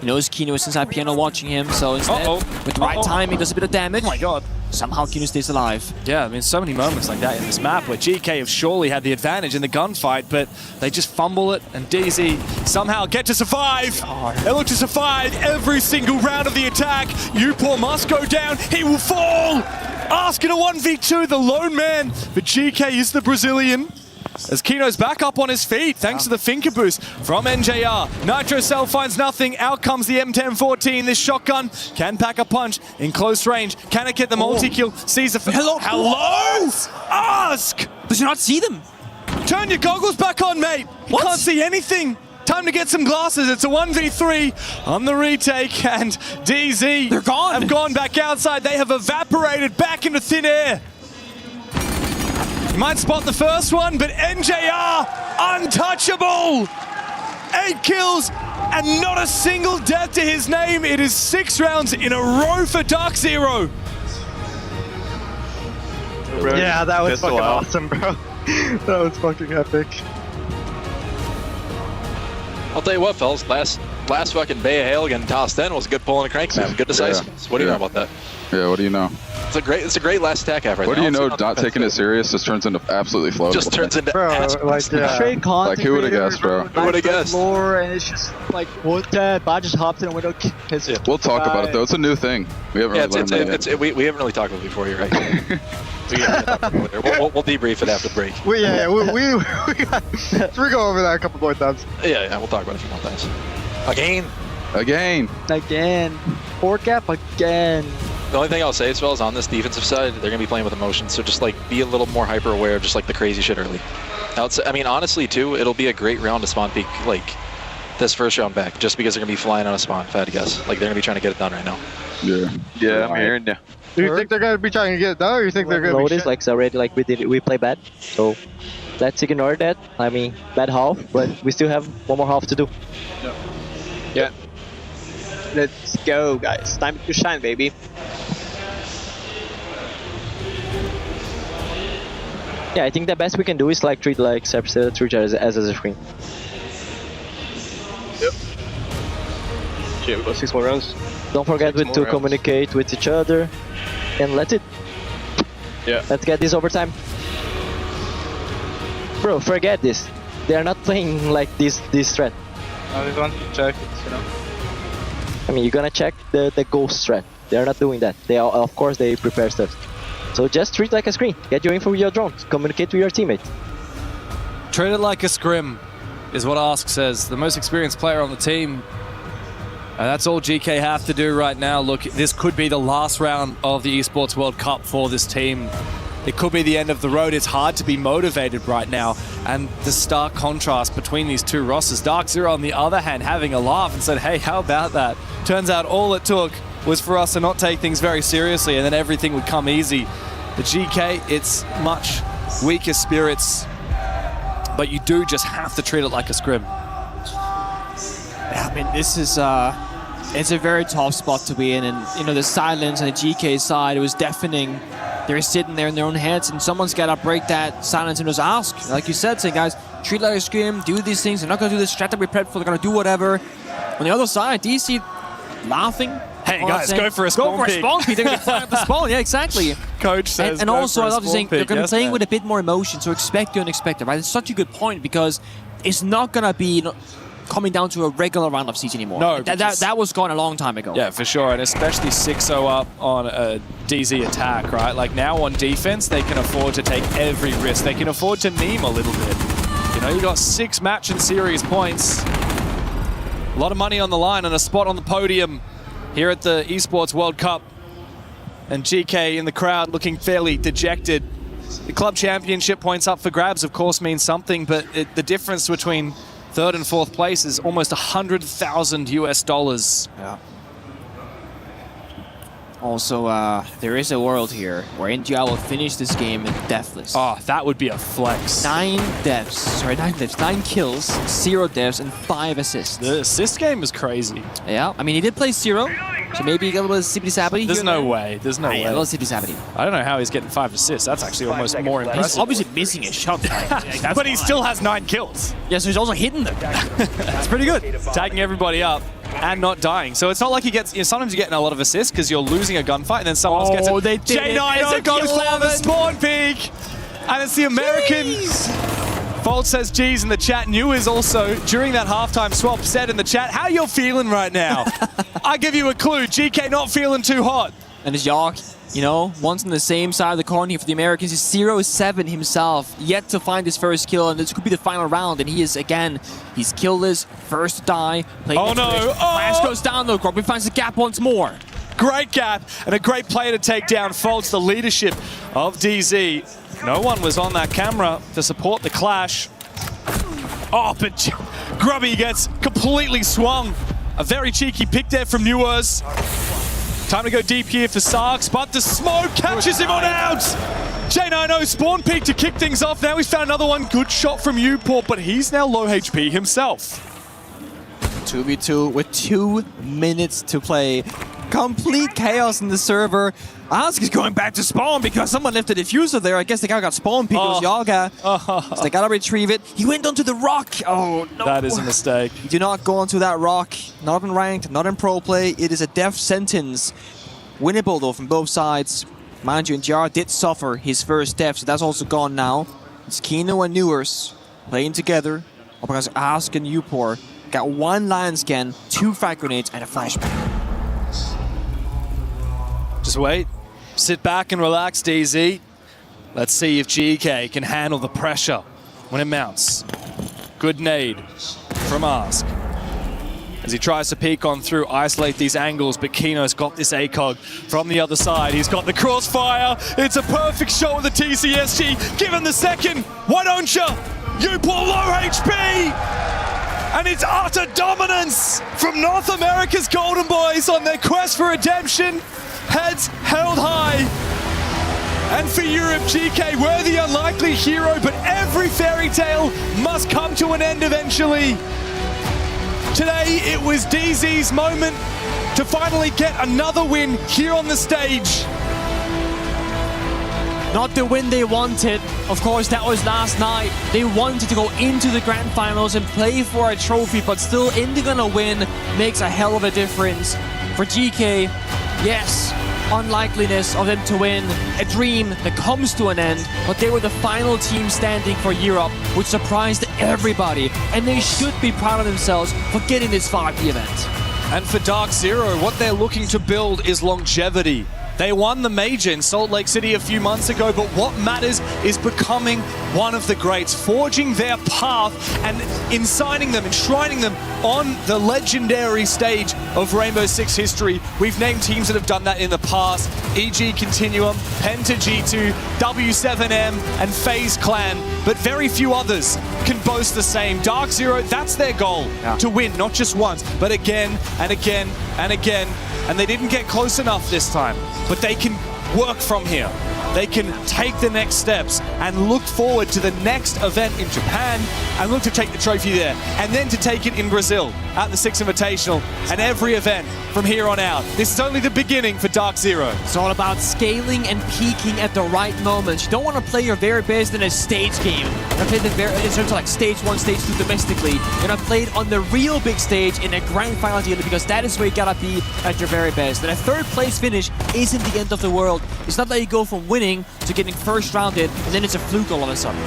He knows Kino is inside piano watching him, so instead, with the right timing, does a bit of damage. Oh my god. Somehow Kino stays alive. Yeah, I mean, so many moments like that in this map where GK have surely had the advantage in the gunfight, but they just fumble it, and DZ somehow get to survive. They look to survive every single round of the attack. Upor must go down. He will fall. Asking a 1v2, the lone man, but GK is the Brazilian. As Kino's back up on his feet, thanks to the Finca boost from NJR. Nitro Cell finds nothing. Out comes the M1014. This shotgun can pack a punch in close range. Can it get the multi-kill? Sees the... Hello? Ask! Does he not see them? Turn your goggles back on, mate. You can't see anything. Time to get some glasses. It's a 1v3 on the retake, and DZ... They're gone. Have gone back outside. They have evaporated back into thin air. Might spot the first one, but NJR, untouchable! 8 kills and not a single death to his name. It is 6 rounds in a row for Dark Zero. Yeah, that was fucking awesome, bro. That was fucking epic. I'll tell you what, fellas, last fucking Bay of Hail against tossed in was a good pull and a crank, man. Good decisiveness. What do you know about that? Yeah, what do you know? It's a great last attack effort. What do you know? Not taking it serious just turns into absolutely floatable. Just turns into Straight content. Like who would have guessed, bro? Who would have guessed? And it's just like what that? Bot just hops in a window, hits it. We'll talk about it though. It's a new thing. We haven't really we haven't really talked about it before. You're right. We'll debrief it after the break. We go over that a couple more times. Yeah, we'll talk about it a few more times. Again. Port gap again. The only thing I'll say as well is on this defensive side, they're going to be playing with emotion, so just like be a little more hyper aware of just like the crazy shit early. I mean, honestly too, it'll be a great round to spawn peak like this first round back, just because they're going to be flying on a spawn, if I had to guess. Like they're going to be trying to get it done right now. Yeah, I'm hearing you. Do you think they're going to be trying to get it done, or you think they're going to be notice, like already, like we play bad, so let's ignore that. I mean, bad half, but we still have one more half to do. Yeah. Let's go, guys. Time to shine, baby. Yeah, I think the best we can do is like treat like separate as a screen. Yep. Okay, we got 6 more rounds. Don't forget to communicate with each other, and let's let's get this overtime. Bro, forget this. They are not playing like this threat. I just want to check it, you know. I mean, you're gonna check the ghost threat. They are not doing that. They are, of course, they prepare stuff. So just treat it like a screen. Get your info with your drone. Communicate with your teammate. Treat it like a scrim, is what Ask says. The most experienced player on the team. And that's all GK have to do right now. Look, this could be the last round of the Esports World Cup for this team. It could be the end of the road. It's hard to be motivated right now. And the stark contrast between these two rosters. Dark Zero, on the other hand, having a laugh and said, hey, how about that? Turns out all it took was for us to not take things very seriously, and then everything would come easy. The GK, it's much weaker spirits, but you do just have to treat it like a scrim. Yeah, I mean, this is It's a very tough spot to be in, and you know the silence on the GK side, it was deafening. They're sitting there in their own heads, and someone's got to break that silence and just ask, like you said, say, guys, treat like a scrim, do these things. They're not going to do this strat that we prepped for. They're going to do whatever. On the other side, DC laughing. Hey guys, saying, go for a spawn peek. Go for a spawn peek. They're going to fire at the spawn. Yeah, exactly. Coach says. And also, I love saying they're going to be playing man. with a bit more emotion. So expect the unexpected, right? It's such a good point because it's not going to be coming down to a regular round of siege anymore. No, that was gone a long time ago. Yeah, for sure, and especially 6-0 up on a DZ attack, right? Like now on defense, they can afford to take every risk. They can afford to meme a little bit. You know, you got 6 match and series points. A lot of money on the line and a spot on the podium here at the Esports World Cup. And GK in the crowd looking fairly dejected. The club championship points up for grabs, of course, means something, but the difference between 3rd and 4th place is almost $100,000 US. Yeah. Also, there is a world here where ag.al will finish this game deathless. Oh, that would be a flex. 9 deaths. Sorry, 9 deaths. 9 kills, 0 deaths, and 5 assists. The assist game is crazy. Yeah, I mean, he did play 0, so maybe he got a little sippity-sappity. There's no way. There's no way. A little sippity-sappity. I don't know how he's getting 5 assists. That's actually almost more impressive. He's obviously missing a shot. But he still has 9 kills. Yeah, so he's also hitting them. That's pretty good. Tagging everybody up and not dying. So it's not like he gets, you know, sometimes you're getting a lot of assists because you're losing a gunfight and then someone else gets it. They did J9 goes for the spawn peek. And it's the American. Fold says G's in the chat. New is also, during that halftime swap, said in the chat, how you feeling right now? I give you a clue. GK not feeling too hot. And it's Yark, you know, once on the same side of the corner here for the Americans. He's 0-7 himself, yet to find his first kill, and this could be the final round. And he is, again, he's killless, first to die. Oh no! Flash goes down though, Grubby finds the gap once more. Great gap, and a great play to take down Folds, the leadership of DZ. No one was on that camera to support the clash. Oh, but Grubby gets completely swung. A very cheeky pick there from Newers. Time to go deep here for Sarks, but the smoke catches him on out. J90 spawn peek to kick things off. Now he's found another one. Good shot from Porte, but he's now low HP himself. 2v2 with 2 minutes to play. Complete chaos in the server. Ask is going back to spawn because someone left a diffuser there. I guess the guy got spawn peek. It was Yaga. So they gotta retrieve it. He went onto the rock. Oh no. That is a mistake. Do not go onto that rock. Not in ranked, not in pro play. It is a death sentence. Winnable though from both sides. Mind you, NGR did suffer his first death, so that's also gone now. It's Kino and Newers playing together. Because Ask and Upor got 1 lion scan, 2 frag grenades, and a flashbang. Just wait. Sit back and relax, DZ. Let's see if GK can handle the pressure when it mounts. Good nade from Ask. As he tries to peek on through, isolate these angles, but Kino's got this ACOG from the other side. He's got the crossfire. It's a perfect shot with the TCSG. Give him the second. Why don't you? Upor low HP. And it's utter dominance from North America's Golden Boys on their quest for redemption. Heads held high. And for Europe, GK were the unlikely hero, but every fairy tale must come to an end eventually. Today, it was DZ's moment to finally get another win here on the stage. Not the win they wanted. Of course, that was last night. They wanted to go into the grand finals and play for a trophy, but still, Indy gonna win makes a hell of a difference. For GK, yes, unlikeliness of them to win, a dream that comes to an end, but they were the final team standing for Europe, which surprised everybody, and they should be proud of themselves for getting this far at the event. And for Dark Zero, what they're looking to build is longevity. They won the major in Salt Lake City a few months ago, but what matters is becoming one of the greats, forging their path and enshrining them on the legendary stage of Rainbow Six history. We've named teams that have done that in the past. EG Continuum, Penta G2, W7M, and FaZe Clan, but very few others can boast the same. Dark Zero, that's their goal, to win, not just once, but again and again and again. And they didn't get close enough this time, but they can work from here. they can take the next steps and look forward to the next event in Japan and look to take the trophy there, and then to take it in Brazil at the Six Invitational and every event from here on out. This is only the beginning for Dark Zero. It's all about scaling and peaking at the right moments. You don't want to play your very best in a stage game. You play in terms of like stage 1, stage 2 domestically. You're not played on the real big stage in a grand final deal, because that is where you gotta be at your very best. And a third place finish isn't the end of the world. It's not that you go from winning to getting first rounded and then it's a fluke all of a sudden.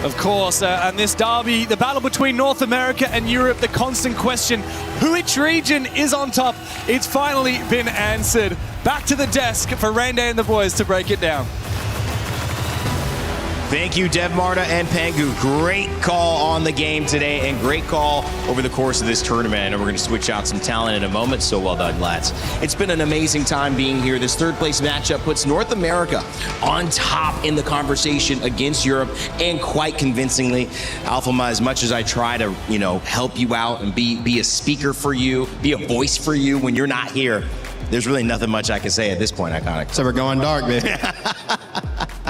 Of course, and this derby, the battle between North America and Europe, the constant question, which region is on top? It's finally been answered. Back to the desk for Rande and the boys to break it down. Thank you, Dev Marta and Pangu. Great call on the game today and great call over the course of this tournament. I know we're going to switch out some talent in a moment, so well done, lads. It's been an amazing time being here. This third place matchup puts North America on top in the conversation against Europe, and quite convincingly. Alphama, as much as I try to, help you out and be a speaker for you, be a voice for you when you're not here, there's really nothing much I can say at this point, Iconic. So we're going dark, baby.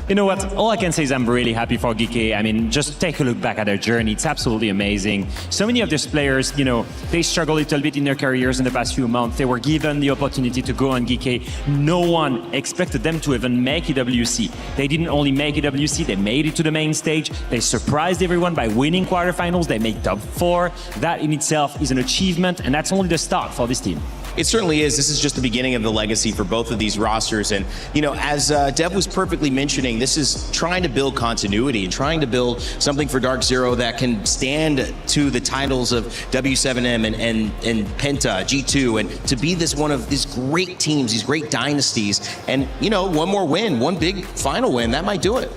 You know what? All I can say is I'm really happy for Geeky. I mean, just take a look back at their journey. It's absolutely amazing. So many of these players, they struggled a little bit in their careers in the past few months. They were given the opportunity to go on Geeky. No one expected them to even make EWC. They didn't only make EWC, they made it to the main stage. They surprised everyone by winning quarterfinals. They made top 4. That in itself is an achievement, and that's only the start for this team. It certainly is. This is just the beginning of the legacy for both of these rosters. And, as Dev was perfectly mentioning, this is trying to build continuity and trying to build something for Dark Zero that can stand to the titles of W7M and Penta, G2, and to be one of these great teams, these great dynasties. And, one more win, one big final win, that might do it.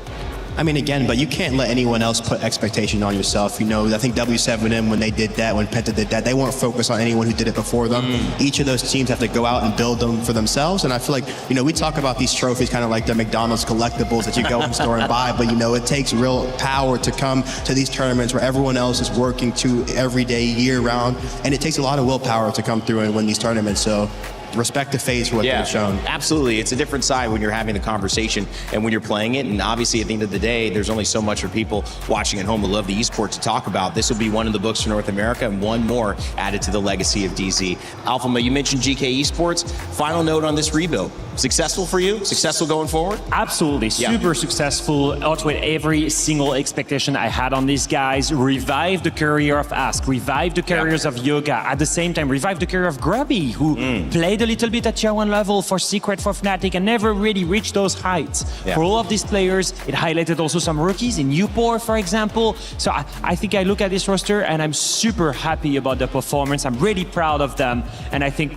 I mean, again, but you can't let anyone else put expectation on yourself. I think W7M, when they did that, when Penta did that, they weren't focused on anyone who did it before them. Each of those teams have to go out and build them for themselves. And I feel like, we talk about these trophies kind of like the McDonald's collectibles that you go in the store and buy, but it takes real power to come to these tournaments where everyone else is working every day, year round. And it takes a lot of willpower to come through and win these tournaments. So respect the FaZe for what they've shown. Absolutely. It's a different side when you're having the conversation and when you're playing it. And obviously, at the end of the day, there's only so much for people watching at home who love the esports to talk about. This will be one in the books for North America and one more added to the legacy of DZ. Alphama, you mentioned GK Esports. Final note on this rebuild. Successful for you? Successful going forward? Absolutely. Super successful. Outweighed every single expectation I had on these guys. Revived the career of Ask. Revived the careers of Yoga. At the same time, revived the career of Grubby, who played a little bit at tier 1 level for Secret, for Fnatic, and never really reached those heights. For all of these players, it highlighted also some rookies in Upor, for example. So I think I look at this roster and I'm super happy about the performance. I'm really proud of them. And I think,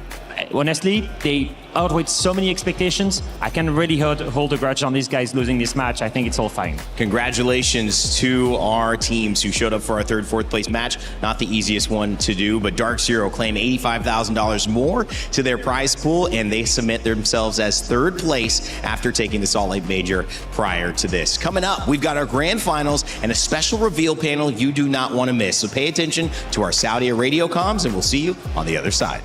honestly, they outweighed so many expectations. I can really hold a grudge on these guys losing this match. I think it's all fine. Congratulations to our teams who showed up for our third, fourth place match. Not the easiest one to do, but Dark Zero claim $85,000 more to their prize pool, and they submit themselves as third place after taking the Salt Lake Major prior to this. Coming up, we've got our grand finals and a special reveal panel you do not want to miss. So pay attention to our Saudi radio comms, and we'll see you on the other side.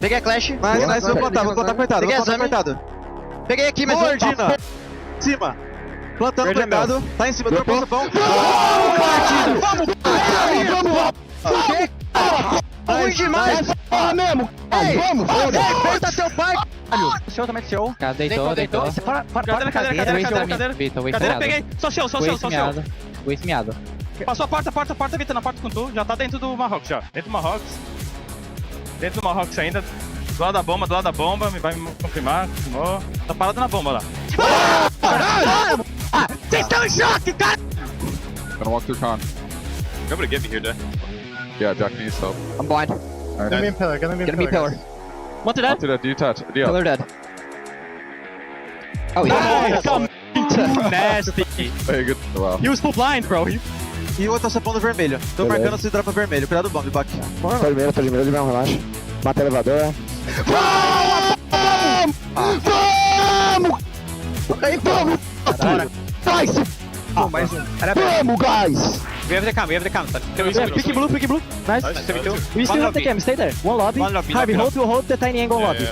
Peguei a Clash. Mas vou plantar, coitado. Peguei a coitado. Peguei aqui, mas vou Dina. Cima. Plantando, coitado. Tá em cima, dropou o pão. Vamos! Ruim demais! Mesmo! Vamos! Aperta seu pai, caralho! Show também, show. Deitou. Cadeira. Cadeira, peguei. Só show. Vou esmiado. Passou a porta, Vitor, na porta com tu. Já tá dentro do Marrocos, já. Dentro do Marrocos ainda. Do lado da bomba, vai me confirmar. Confirmou. Tá parado na bomba lá. Caralho! Vocês estão em choque, cara! Gonna walk through con. Nobody get me here, Dad. Yeah, Jack needs help. I'm blind. Alright. Gonna be pillar. One to dead. Do you touch? Pillar dead. Oh, yeah. Nasty. Hey, good. Wow. He was full blind, bro. E o outro tá sapando vermelho. Tô marcando se dropa vermelho. Cuidado do bomb, Buck. Tô de medo, relaxa. Mata elevador. Vamos! Mais um. Vamos, guys! We have the cam, Pick blue. Nice. We still have the cam, stay there. One lobby. Harvey, hold the tiny angle lobby.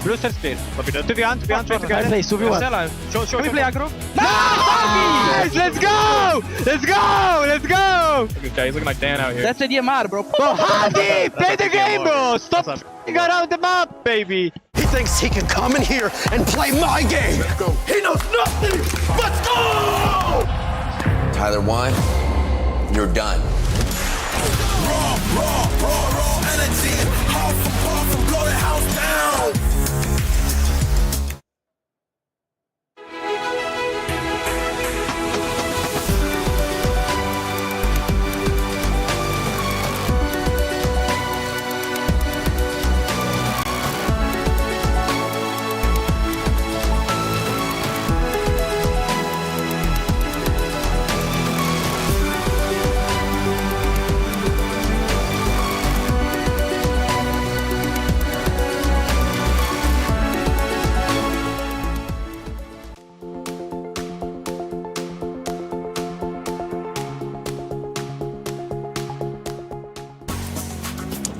Blue set clear. To beyond, try to I get play, it. 2v1. Show me play aggro. Nice! Let's go! Okay, he's looking like Dan out here. That's the DMR, bro. Harvey, play the game, bro! Stop f***ing around the map, baby! He thinks he can come in here and play my game. Let's go. He knows nothing. Let's go! Tyler Wine, you're done. Raw energy. Half for half, blow the house down.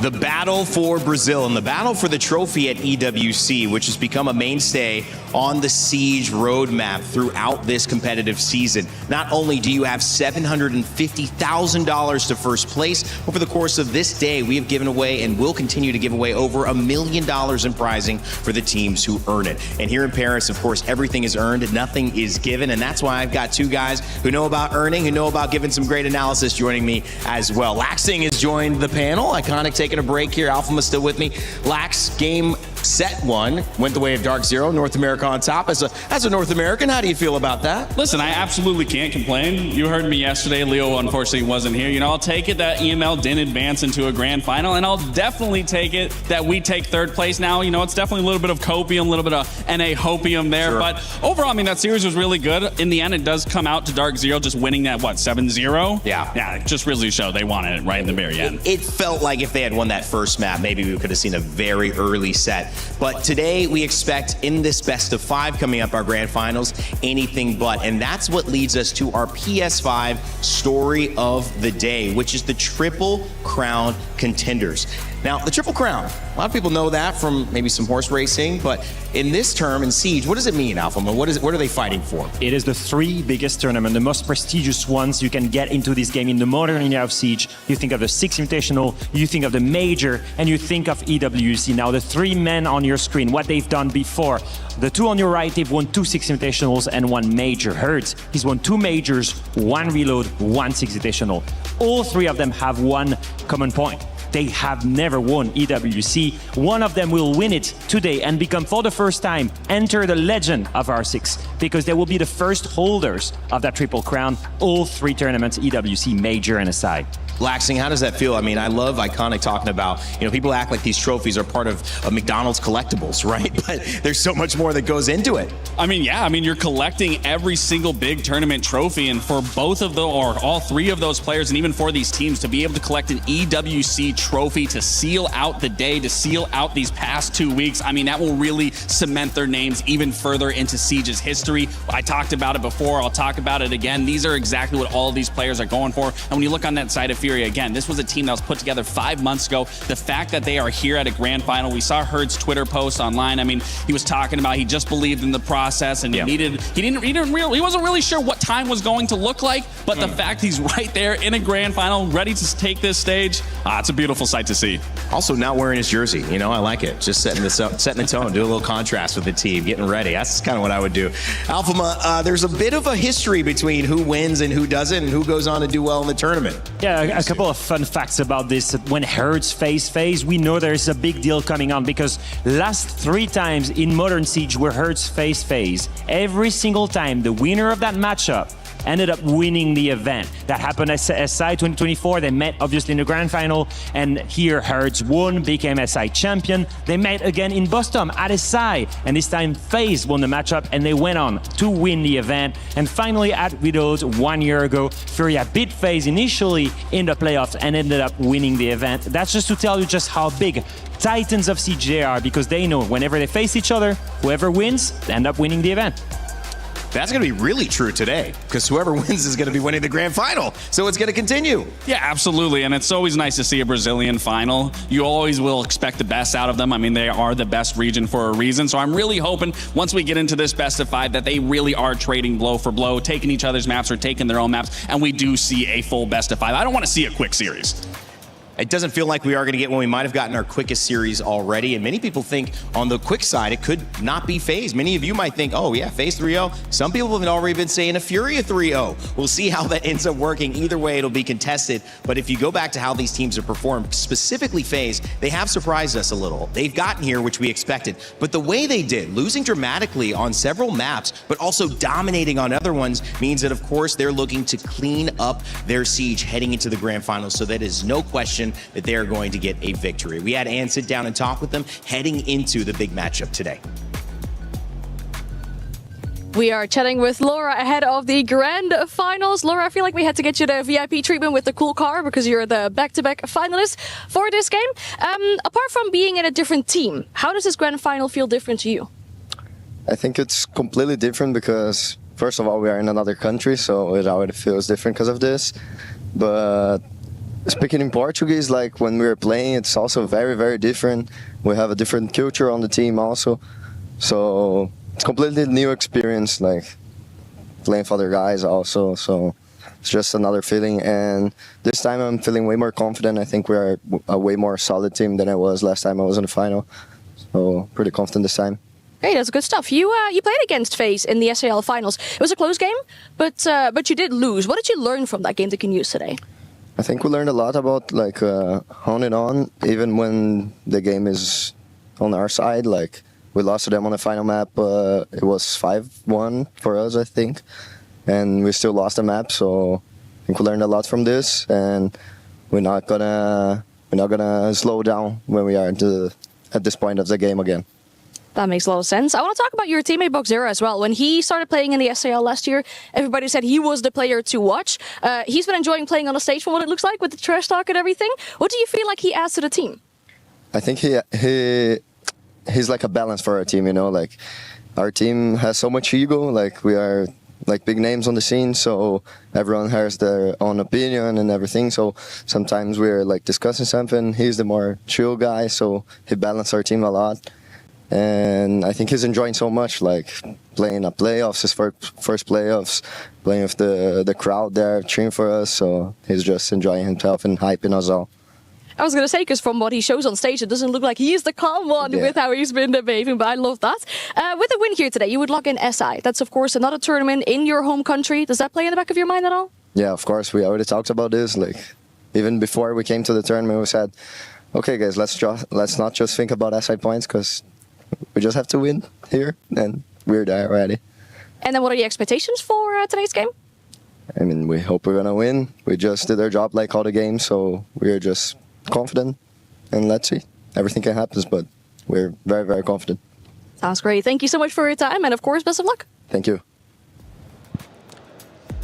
The battle for Brazil and the battle for the trophy at EWC, which has become a mainstay on the Siege roadmap throughout this competitive season. Not only do you have $750,000 to first place, over the course of this day, we have given away and will continue to give away over $1 million in prizing for the teams who earn it. And here in Paris, of course, everything is earned, nothing is given. And that's why I've got two guys who know about earning, who know about giving some great analysis joining me as well. Laxing has joined the panel. Iconic taking a break here. Alphama's still with me. Lax, game set one went the way of Dark Zero. North America on top. As a North American, how do you feel about that? Listen, I absolutely can't complain. You heard me yesterday. Leo unfortunately wasn't here. You know, I'll take it that EML didn't advance into a grand final, and I'll definitely take it that we take third place now. You know, it's definitely a little bit of copium, a little bit of NA hopium there. Sure. But overall, I mean, that series was really good. In the end, it does come out to Dark Zero just winning that, 7-0? Yeah. Yeah, it just really showed they wanted it right in the very end. It felt like if they had won that first map, maybe we could have seen a very early set. But today, we expect in this best of 5 coming up, our grand finals, anything but. And that's what leads us to our PS5 story of the day, which is the Triple Crown contenders. Now, the Triple Crown, a lot of people know that from maybe some horse racing, but in this term, in Siege, what does it mean, Alphama? What are they fighting for? It is the 3 biggest tournaments, the most prestigious ones you can get into this game in the modern era of Siege. You think of the 6 Invitational, you think of the Major, and you think of EWC. Now, the 3 men on your screen, what they've done before. The 2 on your right, they've won 2 6 Invitationals and 1 Major. Hertz, he's won 2 Majors, 1 Reload, 1 6 Invitational. All 3 of them have one common point. They have never won EWC. One of them will win it today and become, for the first time, enter the legend of R6, because they will be the first holders of that Triple Crown, all 3 tournaments, EWC, Major, and aside. Laxing, how does that feel? I mean, I love Iconic talking about, people act like these trophies are part of McDonald's collectibles, right? But there's so much more that goes into it. I mean, yeah, you're collecting every single big tournament trophy, and for both of them, or all 3 of those players, and even for these teams, to be able to collect an EWC trophy to seal out the day, to seal out these past 2 weeks, that will really cement their names even further into Siege's history. I talked about it before, I'll talk about it again. These are exactly what all of these players are going for, and when you look on that side of Fury, again, this was a team that was put together 5 months ago. The fact that they are here at a grand final, we saw Herd's Twitter post online. He was talking about he just believed in the process, and he wasn't really sure what time was going to look like, but the fact he's right there in a grand final, ready to take this stage, it's a beautiful sight to see. Also, not wearing his jersey, I like it. Just setting the tone, do a little contrast with the team, getting ready. That's kind of what I would do. Alphama, there's a bit of a history between who wins and who doesn't, and who goes on to do well in the tournament. Yeah, a couple of fun facts about this. When Hertz face FaZe, we know there's a big deal coming on, because last 3 times in Modern Siege where Hertz face FaZe, every single time the winner of that matchup ended up winning the event. That happened at SI 2024. They met obviously in the grand final, and here Hertz won, became SI champion. They met again in Boston at SI, and this time FaZe won the matchup, and they went on to win the event. And finally at Widows 1 year ago, Furia beat FaZe initially in the playoffs and ended up winning the event. That's just to tell you just how big Titans of CJ are, because they know whenever they face each other, whoever wins, they end up winning the event. That's going to be really true today, because whoever wins is going to be winning the grand final. So it's going to continue. Yeah, absolutely. And it's always nice to see a Brazilian final. You always will expect the best out of them. I mean, they are the best region for a reason. So I'm really hoping once we get into this best of 5 that they really are trading blow for blow, taking each other's maps or taking their own maps, and we do see a full best of 5. I don't want to see a quick series. It doesn't feel like we are going to get one. We might have gotten our quickest series already. And many people think on the quick side, it could not be FaZe. Many of you might think, oh yeah, FaZe 3-0. Some people have already been saying a Furia 3-0. We'll see how that ends up working. Either way, it'll be contested. But if you go back to how these teams have performed, specifically FaZe, they have surprised us a little. They've gotten here, which we expected. But the way they did, losing dramatically on several maps, but also dominating on other ones, means that, of course, they're looking to clean up their siege heading into the grand finals. So that is no question that they are going to get a victory. We had Ann sit down and talk with them heading into the big matchup today. We are chatting with Laura ahead of the grand finals. Laura, I feel like we had to get you the VIP treatment with the cool car because you're the back-to-back finalist for this game. Apart from being in a different team, how does this grand final feel different to you? I think it's completely different because, first of all, we are in another country, so it already feels different because of this. But speaking in Portuguese, like when we were playing, it's also very, very different. We have a different culture on the team also. So it's completely new experience, like playing for other guys also. So it's just another feeling. And this time I'm feeling way more confident. I think we are a way more solid team than I was last time I was in the final. So pretty confident this time. Hey, that's good stuff. You played against FaZe in the SAL finals. It was a close game, but you did lose. What did you learn from that game that you can use today? I think we learned a lot about like honing on, even when the game is on our side. Like we lost to them on the final map. It was 5-1 for us, I think, and we still lost the map. So I think we learned a lot from this, and we're not gonna slow down when we are at this point of the game again. That makes a lot of sense. I want to talk about your teammate boxzera as well. When he started playing in the SAL last year, everybody said he was the player to watch. He's been enjoying playing on the stage from what it looks like with the trash talk and everything. What do you feel like he adds to the team? I think he's like a balance for our team, you know, like our team has so much ego, like we are like big names on the scene, so everyone has their own opinion and everything. So sometimes we're like discussing something. He's the more chill guy, so he balances our team a lot. And I think he's enjoying so much, like playing at playoffs, his first playoffs, playing with the crowd there cheering for us. So he's just enjoying himself and hyping us all. I was going to say, because from what he shows on stage, it doesn't look like he's the calm one with how he's been behaving, but I love that. With a win here today, you would lock in SI. That's, of course, another tournament in your home country. Does that play in the back of your mind at all? Yeah, of course. We already talked about this. Like, even before we came to the tournament, we said, okay, guys, let's not just think about SI points, because we just have to win here, and we're there already. And then what are your expectations for today's game? I mean, we hope we're going to win. We just did our job like all the games, so we're just confident, and let's see. Everything can happen, but we're very, very confident. Sounds great. Thank you so much for your time, and of course, best of luck. Thank you.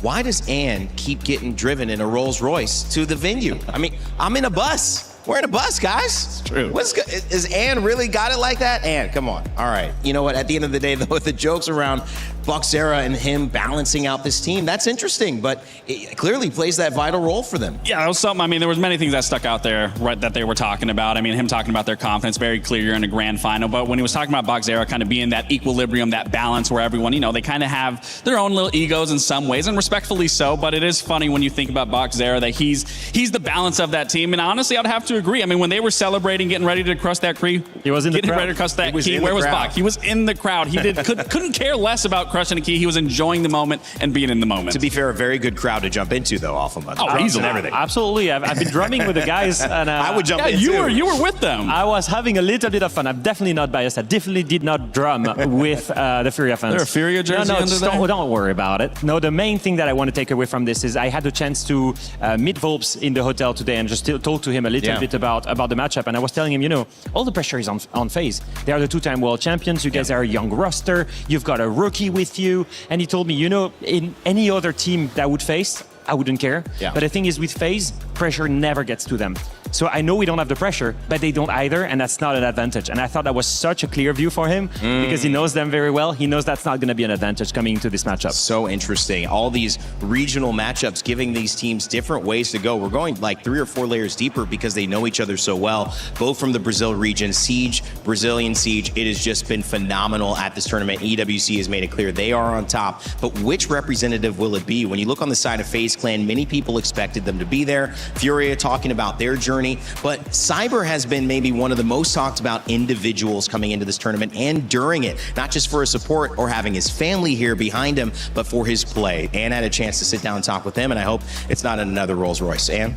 Why does Ann keep getting driven in a Rolls Royce to the venue? I mean, I'm in a bus. We're in a bus, guys. It's true. Is Ann really got it like that? Ann, come on. All right. You know what? At the end of the day, though, the jokes around boxzera and him balancing out this team, that's interesting, but it clearly plays that vital role for them. Yeah, that was something. I mean, there was many things that stuck out there, right, that they were talking about. I mean, him talking about their confidence, very clear you're in a grand final, but when he was talking about boxzera kind of being that equilibrium, that balance where everyone, you know, they kind of have their own little egos in some ways, and respectfully so, but it is funny when you think about boxzera that he's the balance of that team, and honestly, I'd have to agree. I mean, when they were celebrating, getting ready to cross that creek, he was in the crowd. Ready to cross that key. Where was Bach? He was in the crowd. He couldn't care less about crushing a key. He was enjoying the moment and being in the moment. To be fair, a very good crowd to jump into, though, off of easily. and everything. Absolutely. I've been drumming with the guys. And I would jump in, you were with them. I was having a little bit of fun. I'm definitely not biased. I definitely did not drum with the Furia fans. There a Furia jersey under there? Don't worry about it. No, the main thing that I want to take away from this is I had the chance to meet Volps in the hotel today and just talk to him a little bit about the matchup. And I was telling him, all the pressure is on FaZe. They are the two-time world champions. You guys are a young roster. You've got a rookie with you. And he told me, in any other team that would face, I wouldn't care. Yeah. But the thing is, with FaZe, pressure never gets to them. So I know we don't have the pressure, but they don't either, and that's not an advantage. And I thought that was such a clear view for him because he knows them very well. He knows that's not going to be an advantage coming into this matchup. So interesting. All these regional matchups giving these teams different ways to go. We're going like 3 or 4 layers deeper because they know each other so well. Both from the Brazil region, Siege, Brazilian Siege, it has just been phenomenal at this tournament. EWC has made it clear they are on top. But which representative will it be? When you look on the side of FaZe Clan, many people expected them to be there. Furia talking about their journey. But Cyber has been maybe one of the most talked about individuals coming into this tournament and during it, not just for his support or having his family here behind him, but for his play. Anne had a chance to sit down and talk with him, and I hope it's not another Rolls Royce. Anne?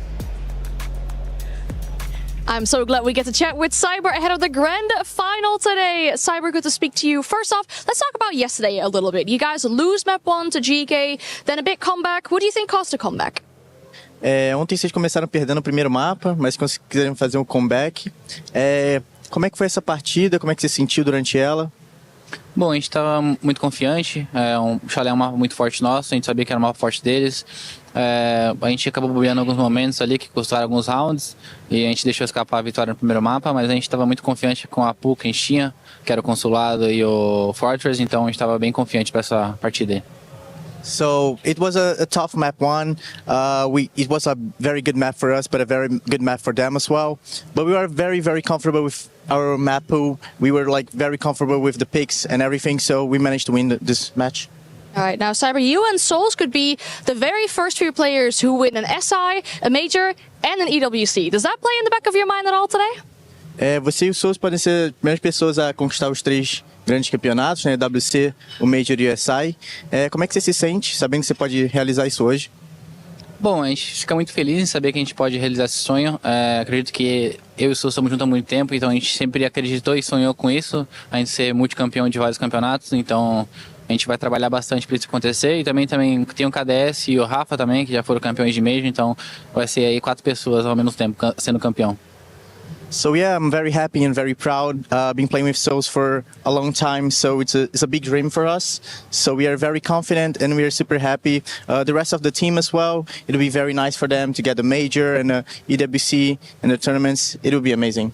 I'm so glad we get to chat with Cyber ahead of the grand final today. Cyber, good to speak to you. First off, let's talk about yesterday a little bit. You guys lose map 1 to GK, then a big comeback. What do you think caused the comeback? Ontem vocês começaram perdendo o primeiro mapa, mas conseguiram fazer um comeback. Como é que foi essa partida? Como é que você sentiu durante ela? Bom, a gente estava muito confiante. O Chalé é um mapa muito forte nosso, a gente sabia que era um mapa forte deles. A gente acabou bobeando alguns momentos ali que custaram alguns rounds e a gente deixou escapar a vitória no primeiro mapa, mas a gente estava muito confiante com a pool que a gente tinha, que era o Consulado e o Fortress, então a gente estava bem confiante para essa partida aí. So it was a tough map 1. It was a very good map for us, but a very good map for them as well. But we were very, very comfortable with our map pool. We were very comfortable with the picks and everything, so we managed to win this match. All right, now Cyber, you and Souls could be the very first few players who win an SI, a Major, and an EWC. Does that play in the back of your mind at all today? Você e o Souls podem ser as primeiras pessoas a conquistar os 3 grandes campeonatos, né? EWC, o Major e o SI. Como é que você se sente sabendo que você pode realizar isso hoje? Bom, a gente fica muito feliz em saber que a gente pode realizar esse sonho. Acredito que eu e o Souls estamos juntos há muito tempo, então a gente sempre acreditou e sonhou com isso, a gente ser multicampeão de vários campeonatos, então a gente vai trabalhar bastante para isso acontecer. E também tem o KDS e o Rafa também, que já foram campeões de Major, então vai ser aí 4 pessoas ao mesmo tempo sendo campeão. So yeah, I'm very happy and very proud. Been playing with Souls for a long time, so it's a big dream for us. So we are very confident and we are super happy. The rest of the team as well, it'll be very nice for them to get the Major and the EWC and the tournaments. It'll be amazing.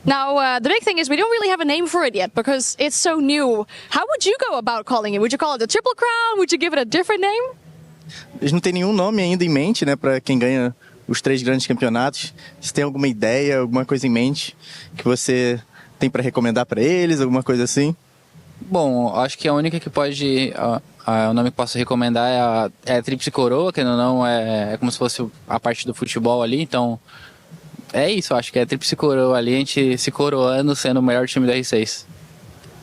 Now, the big thing is we don't really have a name for it yet because it's so new. How would you go about calling it? Would you call it the Triple Crown? Would you give it a different name? Eles não têm nenhum nome ainda em mente, né, para quem ganha os 3 grandes campeonatos. Você tem alguma ideia, alguma coisa em mente que você tem para recomendar para eles, alguma coisa assim? Bom, acho que a única que pode, o nome que posso recomendar é a Tríplice Coroa, que não é como se fosse a parte do futebol ali, então é isso, acho que é a Tríplice Coroa ali, a gente se coroando sendo o melhor time da R6.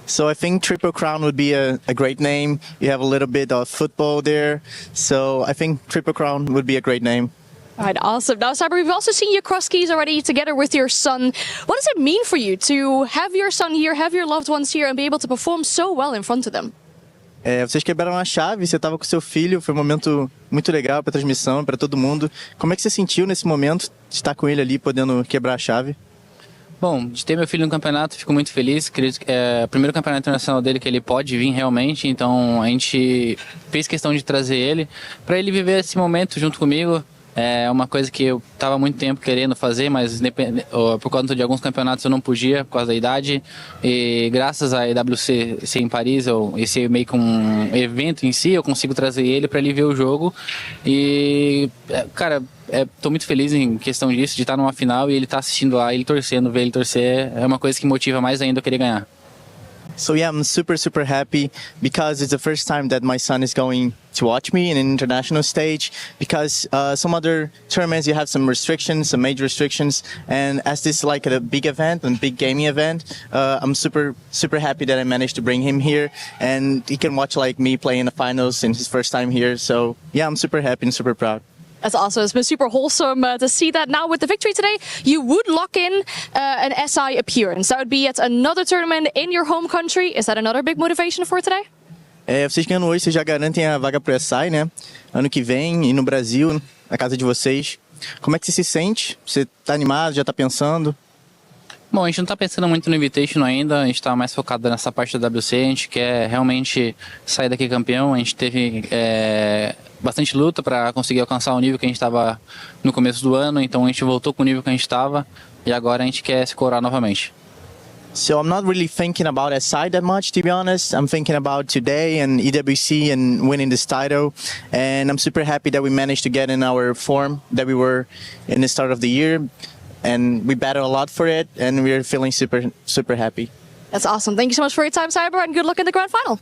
So I think Triple Crown would be a great name. You have a little bit of football there, so I think Triple Crown would be a great name. All right, awesome. Now, Cyber, we've also seen you cross skis already together with your son. What does it mean for you to have your son here, have your loved ones here, and be able to perform so well in front of them? Vocês quebraram a chave, você estava com seu filho, foi um momento muito legal para a transmissão, para todo mundo. Como é que você sentiu nesse momento de estar com ele ali, podendo quebrar a chave? Bom, de ter meu filho no campeonato, fico muito feliz. Acredito que é o primeiro campeonato internacional dele que ele pode vir realmente, então a gente fez questão de trazer ele para ele viver esse momento junto comigo. É uma coisa que eu estava há muito tempo querendo fazer, mas por conta de alguns campeonatos eu não podia, por causa da idade. E graças à EWC ser em Paris, esse meio que um evento em si, eu consigo trazer ele para ele ver o jogo. E, cara, tô muito feliz em questão disso, de estar numa final e ele tá assistindo lá, ele torcendo, ver ele torcer, é uma coisa que motiva mais ainda eu querer ganhar. So yeah, I'm super happy because it's the first time that my son is going to watch me in an international stage, because some other tournaments you have some restrictions, some major restrictions, and as this is like a big event and big gaming event, I'm super happy that I managed to bring him here and he can watch like me play in the finals in his first time here. So yeah, I'm super happy and super proud. That's awesome. It's been super wholesome to see that. Now with the victory today, you would lock in an SI appearance. That would be at another tournament in your home country. Is that another big motivation for today? Vocês ganhando hoje, vocês já garantem a vaga pro SI, né? Ano que vem, e no Brasil, na casa de vocês. Como é que você se sente? Você tá animado, já tá pensando? Bom, a gente não está pensando muito no Invitation ainda, a gente está mais focado nessa parte da WC, a gente quer realmente sair daqui campeão, a gente teve bastante luta para conseguir alcançar o nível que a gente estava no começo do ano, então a gente voltou com o nível que a gente estava e agora a gente quer se coroar novamente. So I'm not really thinking about SI that much, to be honest. I'm thinking about today and EWC and winning this title. And I'm super happy that we managed to get in our form that we were in the start of the year. And we battled a lot for it, and we're feeling super happy. That's awesome. Thank you so much for your time, Cyber, and good luck in the grand final.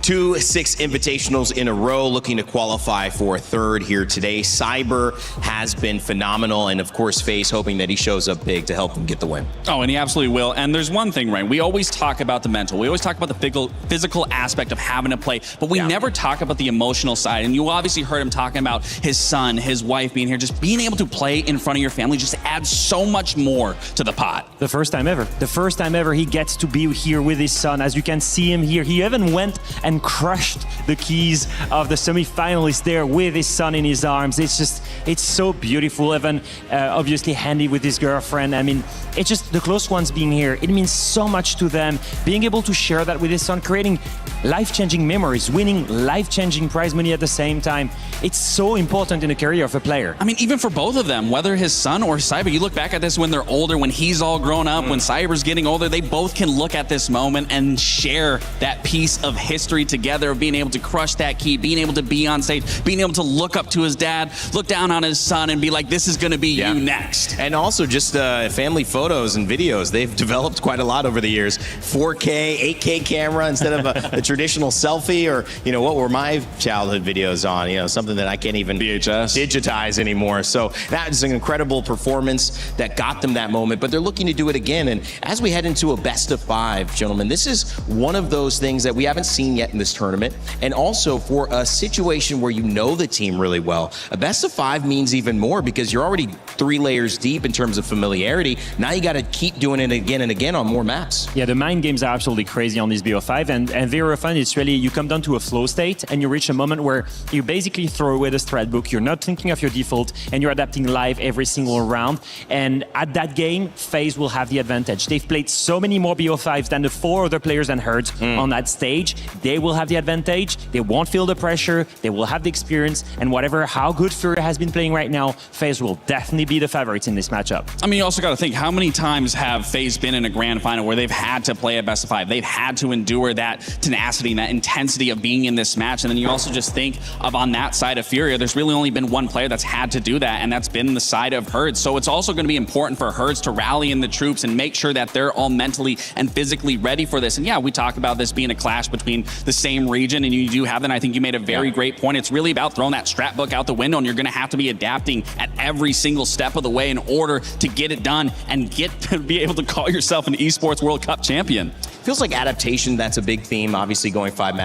2 6 invitationals in a row, looking to qualify for a third here today. Cyber has been phenomenal, and of course, FaZe hoping that he shows up big to help them get the win. Oh, and he absolutely will. And there's one thing, right? We always talk about the mental. We always talk about the physical aspect of having to play, but we never talk about the emotional side. And you obviously heard him talking about his son, his wife being here. Just being able to play in front of your family just adds so much more to the pot. The first time ever. The first time ever he gets to be here with his son. As you can see him here, he even went and crushed the keys of the semi-finalists there with his son in his arms. It's so beautiful. Even obviously handy with his girlfriend. I mean, it's just the close ones being here. It means so much to them. Being able to share that with his son, creating life-changing memories, winning life-changing prize money at the same time. It's so important in the career of a player. I mean, even for both of them, whether his son or Cyber, you look back at this when they're older, when he's all grown up, when Cyber's getting older, they both can look at this moment and share that piece of history together, of being able to crush that key, being able to be on stage, being able to look up to his dad, look down on his son and be like, this is going to be you next. And also just family photos and videos. They've developed quite a lot over the years. 4K, 8K camera instead of a traditional selfie, or, you know, what were my childhood videos on? You know, something that I can't even digitize anymore. So that is an incredible performance that got them that moment, but they're looking to do it again. And as we head into a best of 5, gentlemen, this is one of those things that we haven't seen yet in this tournament. And also for a situation where you know the team really well, a best of 5 means even more because you're already 3 layers deep in terms of familiarity. Now you got to keep doing it again and again on more maps. Yeah, the mind games are absolutely crazy on this BO5, and very often it's really, you come down to a flow state and you reach a moment where you basically throw away the strat book, you're not thinking of your default, and you're adapting live every single round. And at that game, FaZe will have the advantage. They've played so many more BO5s than the 4 other players and Herds on that stage. They will have the advantage, they won't feel the pressure, they will have the experience, and how good Furia has been playing right now, FaZe will definitely be the favorites in this matchup. I mean, you also got to think, how many times have FaZe been in a grand final where they've had to play a best of 5? They've had to endure that tenacity and that intensity of being in this match. And then you also just think of, on that side of Furia, there's really only been one player that's had to do that, and that's been the side of Herds. So it's also going to be important for Herds to rally in the troops and make sure that they're all mentally and physically ready for this. And yeah, we talk about this being a clash between the same region, and you do have that. And I think you made a very great point. It's really about throwing that strat book out the window, and you're going to have to be adapting at every single step of the way in order to get it done and get to be able to call yourself an Esports World Cup champion. Feels like adaptation, that's a big theme, obviously going 5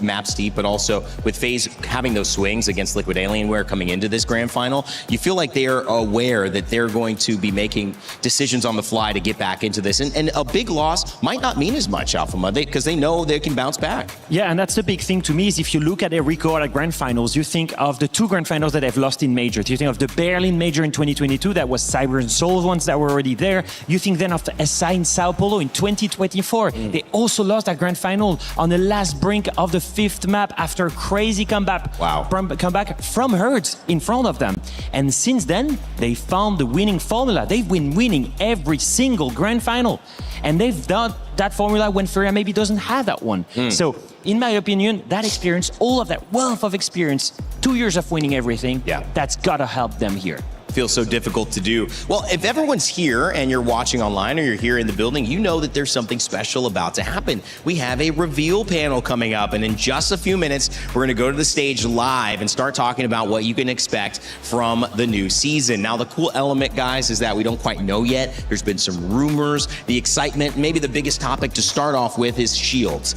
maps deep, but also with FaZe having those swings against Liquid Alienware coming into this grand final, you feel like they are aware that they're going to be making decisions on the fly to get back into this. And a big loss might not mean as much, Alpha, because they know they can bounce back. Yeah, and that's the big thing to me, is if you look at their record at grand finals, you think of the 2 grand finals that they've lost in major. You think of the Berlin major in 2022, that was Cyber and Soul ones that were already there. You think then of the SI in Sao Paulo in 2024. They also lost that grand final on the last brink of the 5th map after a crazy comeback from Herds in front of them. And since then, they found the winning formula. They've been winning every single grand final. And they've done that formula when Furia maybe doesn't have that one. So, in my opinion, that experience, all of that wealth of experience, 2 years of winning everything, that's gotta help them here. feels so difficult to do. Well, if everyone's here and you're watching online or you're here in the building, you know that there's something special about to happen. We have a reveal panel coming up, and in just a few minutes, we're going to go to the stage live and start talking about what you can expect from the new season. Now, the cool element, guys, is that we don't quite know yet. There's been some rumors, the excitement. Maybe the biggest topic to start off with is shields.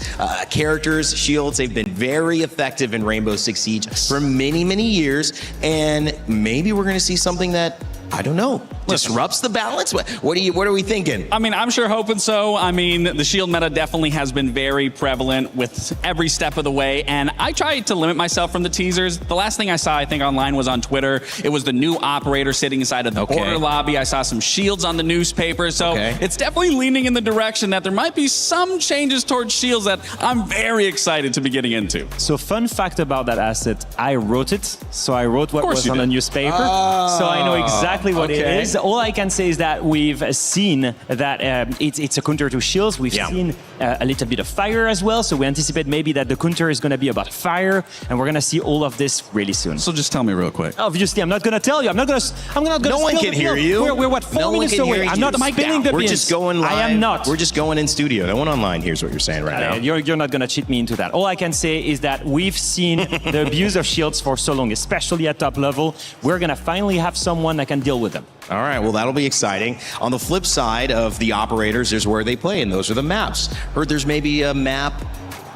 Characters, shields, they've been very effective in Rainbow Six Siege for many, many years, and maybe we're going to see something that, I don't know, disrupts the balance? What are we thinking? I mean, I'm sure hoping so. I mean, the shield meta definitely has been very prevalent with every step of the way, and I tried to limit myself from the teasers. The last thing I saw, I think, online was on Twitter. It was the new operator sitting inside of the Porte lobby. I saw some shields on the newspaper, so it's definitely leaning in the direction that there might be some changes towards shields that I'm very excited to be getting into. So fun fact about that asset, I wrote it. So I wrote what was on the newspaper. So I know exactly what it is. All I can say is that we've seen that it's a counter to shields. We've seen a little bit of fire as well. So we anticipate maybe that the counter is going to be about fire, and we're going to see all of this really soon. So just tell me real quick. Obviously, I'm not going to tell you. I'm not going to. No one can hear you. We're what, 4 minutes away. I'm not spilling the beans. We're just going live. I am not. We're just going in studio. No one online hears what you're saying right now. You're not going to cheat me into that. All I can say is that we've seen the abuse of shields for so long, especially at top level. We're going to finally have someone that can deal with them. All right, well, that'll be exciting. On the flip side of the operators, there's where they play, and those are the maps. Heard there's maybe a map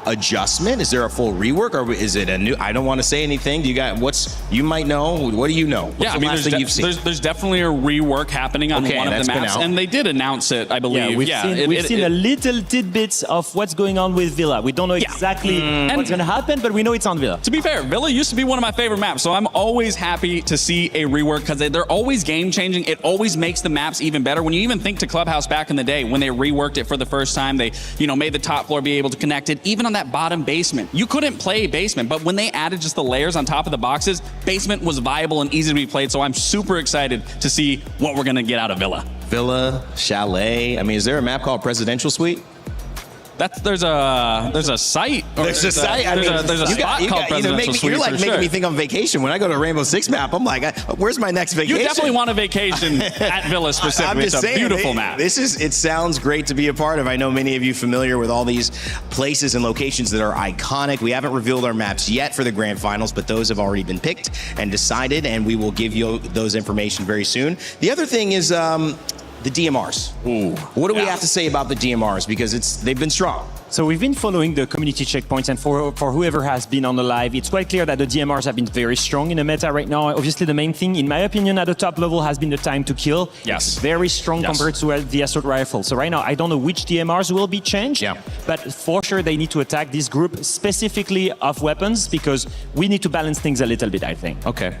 adjustment. Is there a full rework, or is it a new? I don't want to say anything. Do you got you might know? What do you know? What's the last thing you've seen? There's definitely a rework happening on one of the maps, and they did announce it, I believe. We've seen a little tidbits of what's going on with Villa. We don't know exactly what's going to happen, but we know it's on Villa. To be fair, Villa used to be one of my favorite maps, so I'm always happy to see a rework because they're always game-changing. It always makes the maps even better. When you even think to Clubhouse back in the day, when they reworked it for the first time, they made the top floor be able to connect it. Even on that bottom basement, you couldn't play basement, but when they added just the layers on top of the boxes, basement was viable and easy to be played. So I'm super excited to see what we're going to get out of Villa. Villa, Chalet. I mean, is there a map called Presidential Suite? There's a site. There's a site. There's a spot called Presidential Suite. You're like making me think on vacation. When I go to a Rainbow Six map, I'm like, where's my next vacation? You definitely want a vacation at Villa specifically. I'm just saying, a beautiful map. It sounds great to be a part of. I know many of you familiar with all these places and locations that are iconic. We haven't revealed our maps yet for the grand finals, but those have already been picked and decided, and we will give you those information very soon. The other thing is the DMRs. Ooh. What do we have to say about the DMRs? Because they've been strong. So we've been following the community checkpoints, and for whoever has been on the live, it's quite clear that the DMRs have been very strong in the meta right now. Obviously, the main thing, in my opinion, at the top level has been the time to kill. Yes. It's very strong compared to the assault rifle. So right now, I don't know which DMRs will be changed, but for sure they need to attack this group specifically of weapons, because we need to balance things a little bit, I think. Okay.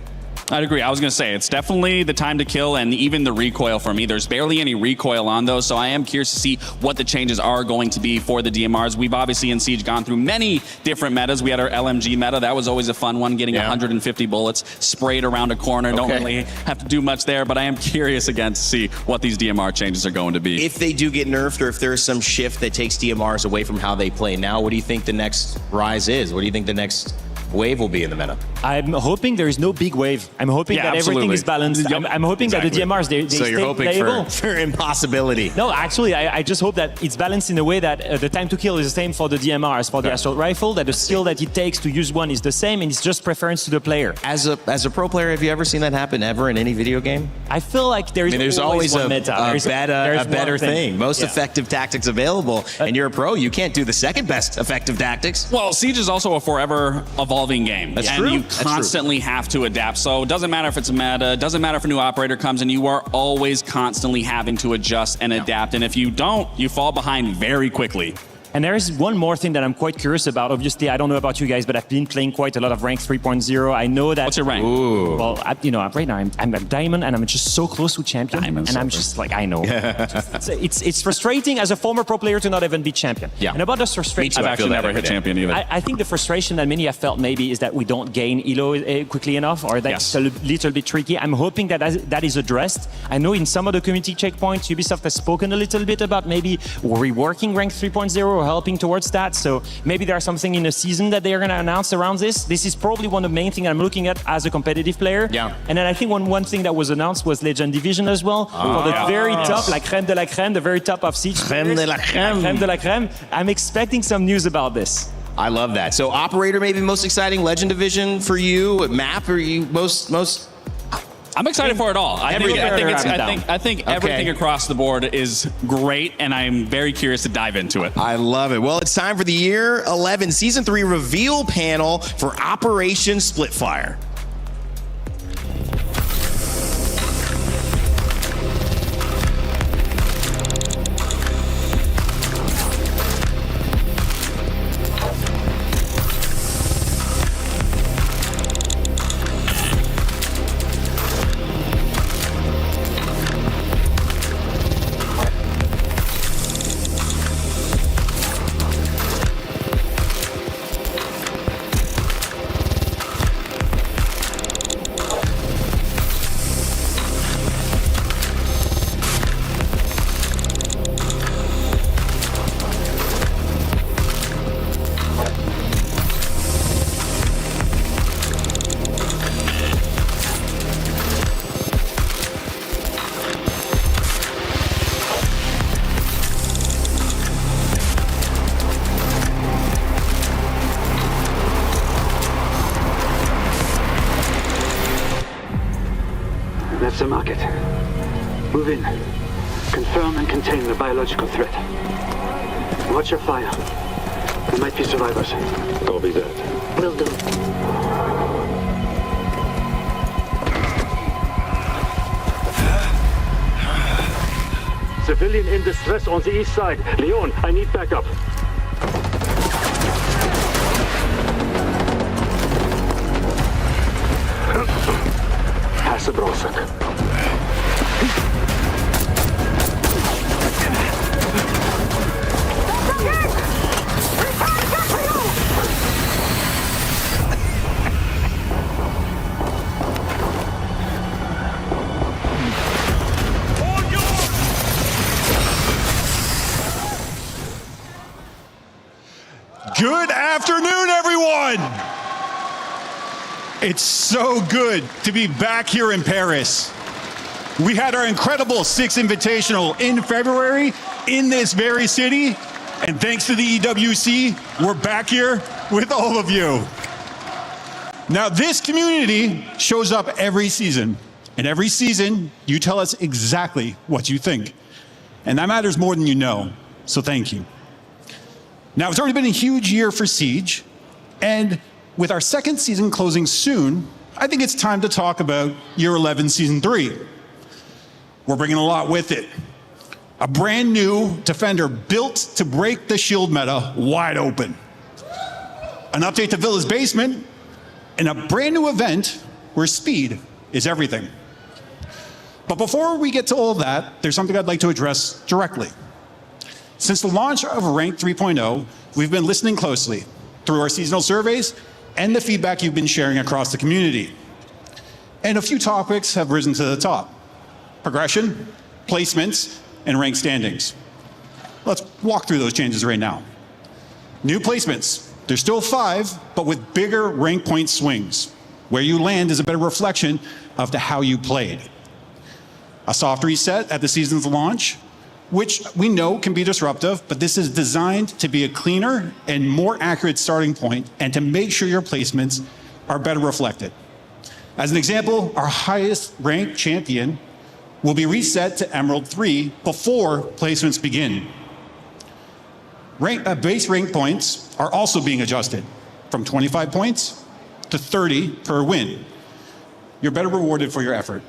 I'd agree. I was going to say, it's definitely the time to kill and even the recoil for me. There's barely any recoil on those, so I am curious to see what the changes are going to be for the DMRs. We've obviously in Siege gone through many different metas. We had our LMG meta. That was always a fun one, getting 150 bullets sprayed around a corner. Don't really have to do much there, but I am curious again to see what these DMR changes are going to be. If they do get nerfed, or if there's some shift that takes DMRs away from how they play now, what do you think the next rise is? What do you think the next wave will be in the meta? I'm hoping there is no big wave. I'm hoping that everything is balanced. I'm hoping that the DMRs, they so you're hoping for impossibility. No, actually, I just hope that it's balanced in a way that the time to kill is the same for the DMR as for the assault rifle, that the skill that it takes to use one is the same, and it's just preference to the player. As a pro player, have you ever seen that happen ever in any video game? I feel like there's always one meta. A better thing. Most effective tactics available, and you're a pro, you can't do the second best effective tactics. Well, Siege is also a forever evolving game. That's and true. you constantly have to adapt. So it doesn't matter if it's a meta, it doesn't matter if a new operator comes in, you are always constantly having to adjust and adapt. And if you don't, you fall behind very quickly. And there is one more thing that I'm quite curious about. Obviously, I don't know about you guys, but I've been playing quite a lot of Rank 3.0. I know that... What's your rank? Ooh. Well, right now I'm a diamond, and I'm just so close to champion. Diamond, I'm just like, I know. It's frustrating as a former pro player to not even be champion. Yeah. And about this frustration... I've actually never hit champion either. I think the frustration that many have felt maybe is that we don't gain elo quickly enough, or that's a little bit tricky. I'm hoping that that is addressed. I know in some of the community checkpoints, Ubisoft has spoken a little bit about maybe reworking Rank 3.0 or helping towards that. So maybe there's something in the season that they are going to announce around this. This is probably one of the main things I'm looking at as a competitive player. Yeah. And then I think one thing that was announced was Legend Division as well. For the very top, like crème de la crème, the very top of Siege. Crème de la crème. Crème de la crème. I'm expecting some news about this. I love that. So Operator maybe most exciting, Legend Division for you, Map, are you most I'm excited for it all. I think everything across the board is great, and I'm very curious to dive into it. I love it. Well, it's time for the Year 11 Season 3 reveal panel for Operation Splitfire. That's the market. Move in. Confirm and contain the biological threat. Watch your fire. There might be survivors. I'll be that. Will do. Civilian in distress on the east side. Leon, I need backup. Pass the Brosek. Good afternoon, everyone! It's so good to be back here in Paris. We had our incredible Six Invitational in February in this very city, and thanks to the EWC, we're back here with all of you. Now, this community shows up every season, and every season, you tell us exactly what you think. And that matters more than you know, so thank you. Now, it's already been a huge year for Siege, and with our second season closing soon, I think it's time to talk about Year 11 Season 3. We're bringing a lot with it. A brand new Defender built to break the shield meta wide open. An update to Villa's Basement, and a brand new event where speed is everything. But before we get to all that, there's something I'd like to address directly. Since the launch of Rank 3.0, we've been listening closely through our seasonal surveys and the feedback you've been sharing across the community. And a few topics have risen to the top: progression, placements, and rank standings. Let's walk through those changes right now. New placements. There's still 5, but with bigger rank point swings. Where you land is a better reflection of how you played. A soft reset at the season's launch, which we know can be disruptive, but this is designed to be a cleaner and more accurate starting point and to make sure your placements are better reflected. As an example, our highest ranked champion will be reset to Emerald 3 before placements begin. Base rank points are also being adjusted from 25 points to 30 per win. You're better rewarded for your effort.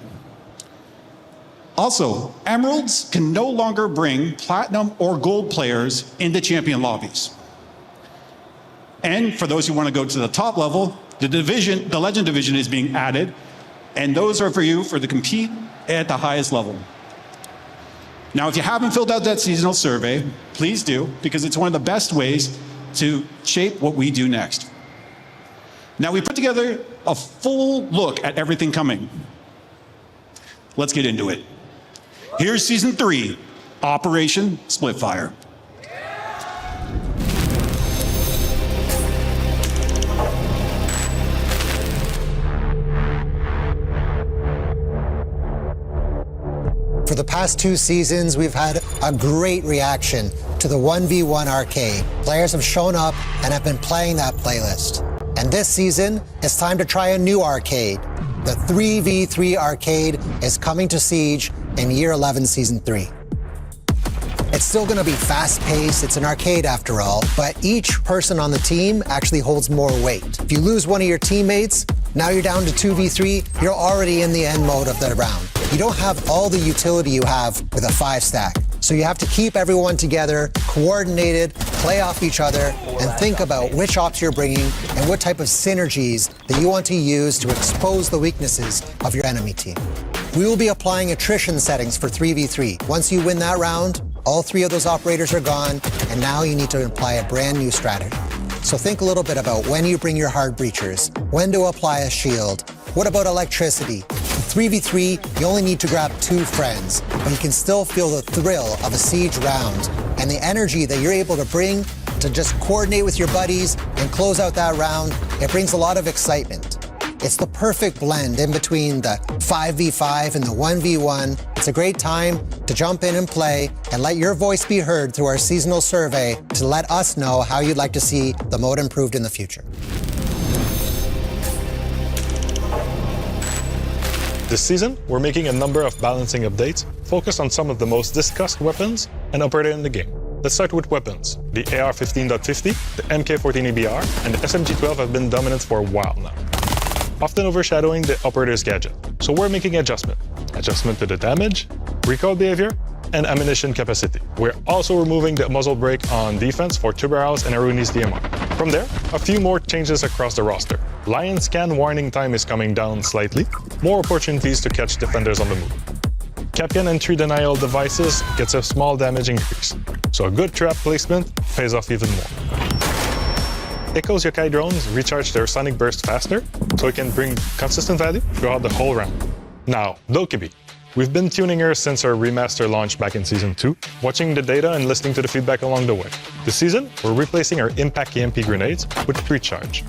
Also, Emeralds can no longer bring Platinum or Gold players into champion lobbies. And for those who want to go to the top level, the Legend Division is being added, and those are for you to compete at the highest level. Now, if you haven't filled out that seasonal survey, please do, because it's one of the best ways to shape what we do next. Now, we put together a full look at everything coming. Let's get into it. Here's Season 3, Operation Splitfire. past 2 seasons, we've had a great reaction to the 1v1 arcade. Players have shown up and have been playing that playlist. And this season, it's time to try a new arcade. The 3v3 arcade is coming to Siege in Year 11 Season 3. It's still going to be fast-paced, it's an arcade after all, but each person on the team actually holds more weight. If you lose one of your teammates, now you're down to 2v3, you're already in the end mode of the round. You don't have all the utility you have with a 5-stack. So you have to keep everyone together, coordinated, play off each other, and think about which ops you're bringing and what type of synergies that you want to use to expose the weaknesses of your enemy team. We will be applying attrition settings for 3v3. Once you win that round, all 3 of those operators are gone, and now you need to apply a brand new strategy. So think a little bit about when you bring your hard breachers, when to apply a shield. What about electricity? In 3v3, you only need to grab 2 friends, but you can still feel the thrill of a Siege round and the energy that you're able to bring to just coordinate with your buddies and close out that round. It brings a lot of excitement. It's the perfect blend in between the 5v5 and the 1v1. It's a great time to jump in and play and let your voice be heard through our seasonal survey to let us know how you'd like to see the mode improved in the future. This season, we're making a number of balancing updates focused on some of the most discussed weapons and operator in the game. Let's start with weapons. The AR-15.50, the MK-14 EBR, and the SMG-12 have been dominant for a while now, often overshadowing the operator's gadget. So we're making adjustment to the damage, recoil behavior, and ammunition capacity. We're also removing the muzzle brake on defense for Tuberhouse and Aruni's DMR. From there, a few more changes across the roster. Lion scan warning time is coming down slightly, more opportunities to catch defenders on the move. Capcan entry denial devices gets a small damage increase, so a good trap placement pays off even more. Echo's Yokai drones recharge their sonic burst faster, so it can bring consistent value throughout the whole round. Now, Dokkaebi. We've been tuning her since our remaster launch back in Season 2, watching the data and listening to the feedback along the way. This season, we're replacing our Impact EMP grenades with Recharge.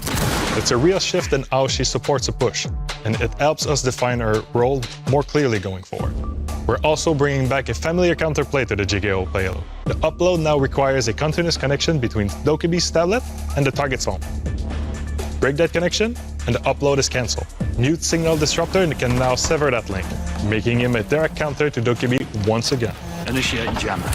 It's a real shift in how she supports a push, and it helps us define her role more clearly going forward. We're also bringing back a familiar counterplay to the ag.al payload. The upload now requires a continuous connection between Dokkaebi's tablet and the target's phone. Break that connection, and the upload is cancelled. Mute Signal Disruptor can now sever that link, making him a direct counter to Dokkaebi once again. Initiate jammer.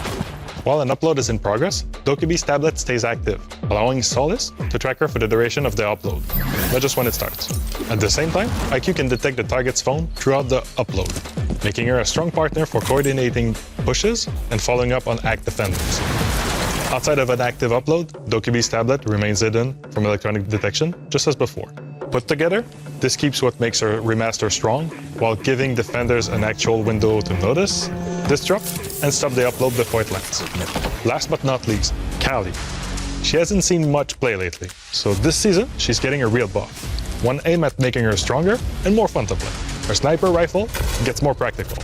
While an upload is in progress, Dokkaebi's tablet stays active, allowing Solace to track her for the duration of the upload, not just when it starts. At the same time, IQ can detect the target's phone throughout the upload, making her a strong partner for coordinating pushes and following up on ACT defenders. Outside of an active upload, Dokkaebi's tablet remains hidden from electronic detection, just as before. Put together, this keeps what makes her remaster strong, while giving defenders an actual window to notice, disrupt, and stop the upload before it lands. Last but not least, Kali. She hasn't seen much play lately, so this season, she's getting a real buff. One aim at making her stronger and more fun to play. Her sniper rifle gets more practical.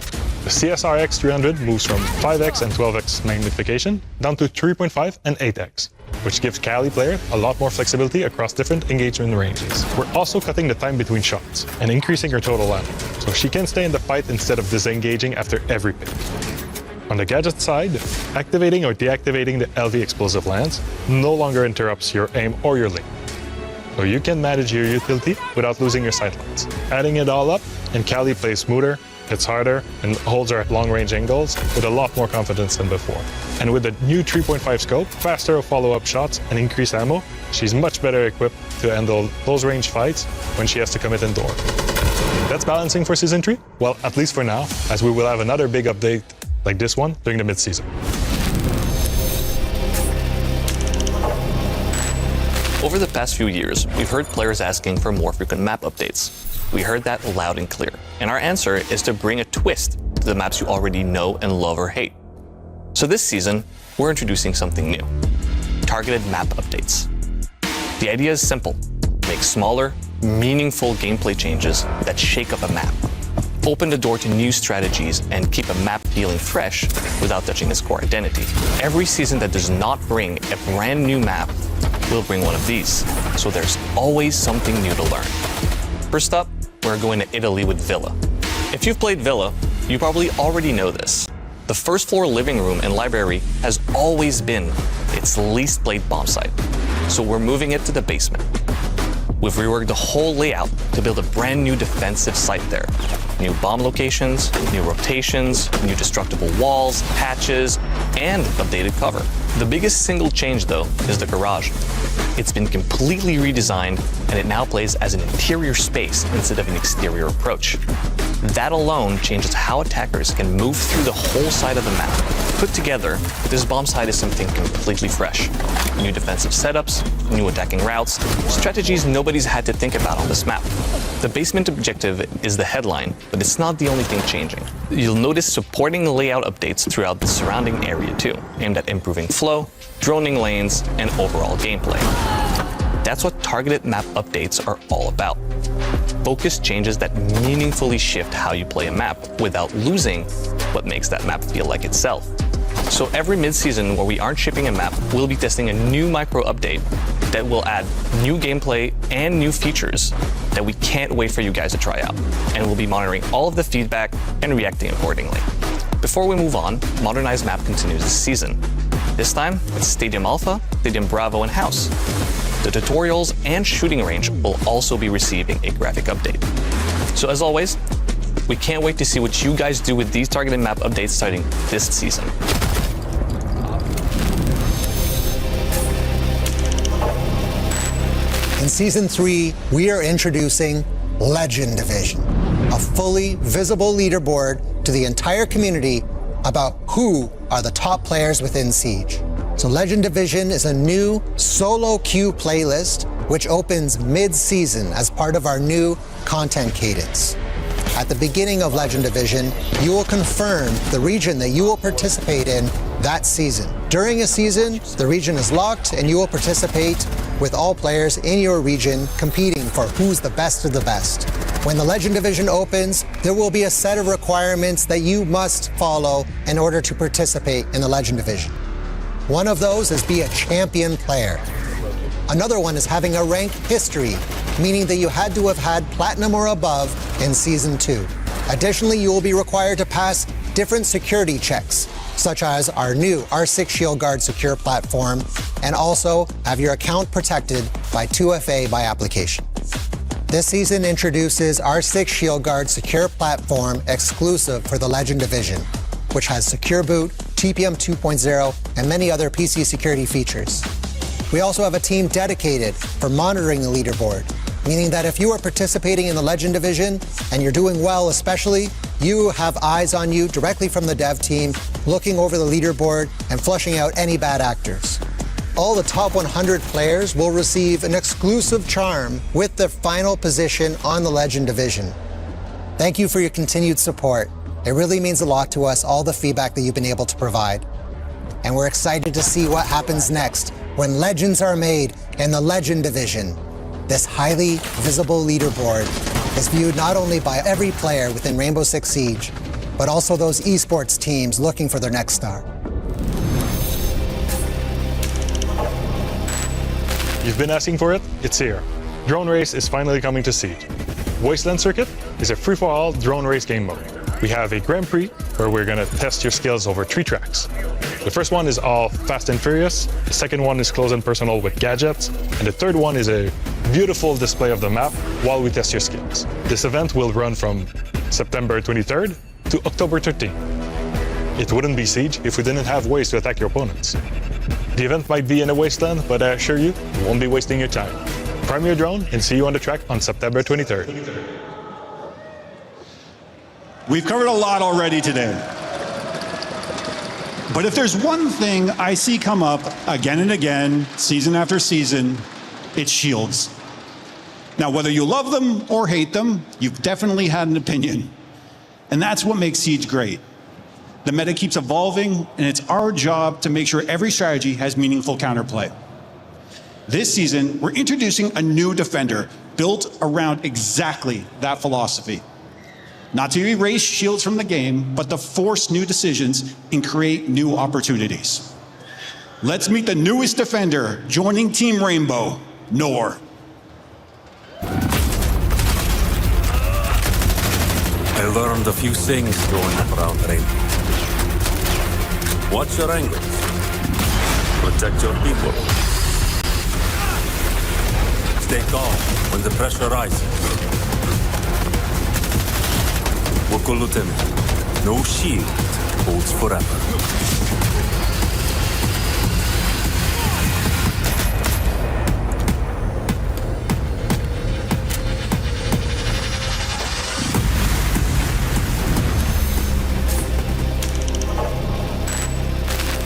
The CSRX 300 moves from 5x and 12x magnification down to 3.5 and 8x, which gives Kali players a lot more flexibility across different engagement ranges. We're also cutting the time between shots and increasing her total ammo, so she can stay in the fight instead of disengaging after every pick. On the gadget side, activating or deactivating the LV explosive lance no longer interrupts your aim or your link, so you can manage your utility without losing your sightlines. Adding it all up, and Kali plays smoother, hits harder, and holds her at long-range angles with a lot more confidence than before. And with the new 3.5 scope, faster follow-up shots, and increased ammo, she's much better equipped to handle close-range fights when she has to commit indoor. That's balancing for Season 3? Well, at least for now, as we will have another big update like this one during the mid-season. Over the past few years, we've heard players asking for more frequent map updates. We heard that loud and clear, and our answer is to bring a twist to the maps you already know and love or hate. So this season, we're introducing something new: targeted map updates. The idea is simple: make smaller, meaningful gameplay changes that shake up a map, open the door to new strategies, and keep a map feeling fresh without touching its core identity. Every season that does not bring a brand new map will bring one of these, so there's always something new to learn. First up, we're going to Italy with Villa. If you've played Villa, you probably already know this. The first floor living room and library has always been its least played bomb site, so we're moving it to the basement. We've reworked the whole layout to build a brand new defensive site there. New bomb locations, new rotations, new destructible walls, hatches, and updated cover. The biggest single change, though, is the garage. It's been completely redesigned, and it now plays as an interior space instead of an exterior approach. That alone changes how attackers can move through the whole side of the map. Put together, this bomb site is something completely fresh. New defensive setups, new attacking routes, strategies nobody's had to think about on this map. The basement objective is the headline, but it's not the only thing changing. You'll notice supporting layout updates throughout the surrounding area too, aimed at improving flow, droning lanes, and overall gameplay. That's what targeted map updates are all about. Focused changes that meaningfully shift how you play a map without losing what makes that map feel like itself. So every mid-season where we aren't shipping a map, we'll be testing a new micro update that will add new gameplay and new features that we can't wait for you guys to try out. And we'll be monitoring all of the feedback and reacting accordingly. Before we move on, Modernized Map continues this season. This time, it's Stadium Alpha, Stadium Bravo, and House. The tutorials and shooting range will also be receiving a graphic update. So as always, we can't wait to see what you guys do with these targeted map updates starting this season. In Season 3, we are introducing Legend Division, a fully visible leaderboard to the entire community about who are the top players within Siege. So Legend Division is a new solo queue playlist which opens mid-season as part of our new content cadence. At the beginning of Legend Division, you will confirm the region that you will participate in that season. During a season, the region is locked and you will participate with all players in your region competing for who's the best of the best. When the Legend Division opens, there will be a set of requirements that you must follow in order to participate in the Legend Division. One of those is be a champion player. Another one is having a rank history, meaning that you had to have had Platinum or above in Season 2. Additionally, you will be required to pass different security checks, such as our new R6 Shield Guard secure platform, and also have your account protected by 2FA by application. This season introduces R6 Shield Guard secure platform exclusive for the Legend Division, which has Secure Boot, TPM 2.0, and many other PC security features. We also have a team dedicated for monitoring the leaderboard, meaning that if you are participating in the Legend Division and you're doing well especially, you have eyes on you directly from the dev team, looking over the leaderboard and flushing out any bad actors. All the top 100 players will receive an exclusive charm with their final position on the Legend Division. Thank you for your continued support. It really means a lot to us, all the feedback that you've been able to provide. And we're excited to see what happens next when legends are made in the Legend Division. This highly visible leaderboard is viewed not only by every player within Rainbow Six Siege, but also those esports teams looking for their next star. You've been asking for it? It's here. Drone Race is finally coming to Siege. Wasteland Circuit is a free-for-all drone race game mode. We have a Grand Prix where we're going to test your skills over 3 tracks. The first one is all fast and furious, the second one is close and personal with gadgets, and the third one is a beautiful display of the map while we test your skills. This event will run from September 23rd to October 13th. It wouldn't be Siege if we didn't have ways to attack your opponents. The event might be in a wasteland, but I assure you, you won't be wasting your time. Prime your drone and see you on the track on September 23rd. We've covered a lot already today. But if there's one thing I see come up again and again, season after season, it's shields. Now, whether you love them or hate them, you've definitely had an opinion. And that's what makes Siege great. The meta keeps evolving, and it's our job to make sure every strategy has meaningful counterplay. This season, we're introducing a new defender built around exactly that philosophy. Not to erase shields from the game, but to force new decisions and create new opportunities. Let's meet the newest defender joining Team Rainbow, Nor. I learned a few things growing up around Rainbow. Watch your angles. Protect your people. Stay calm when the pressure rises. وكله تمام. No shield holds forever.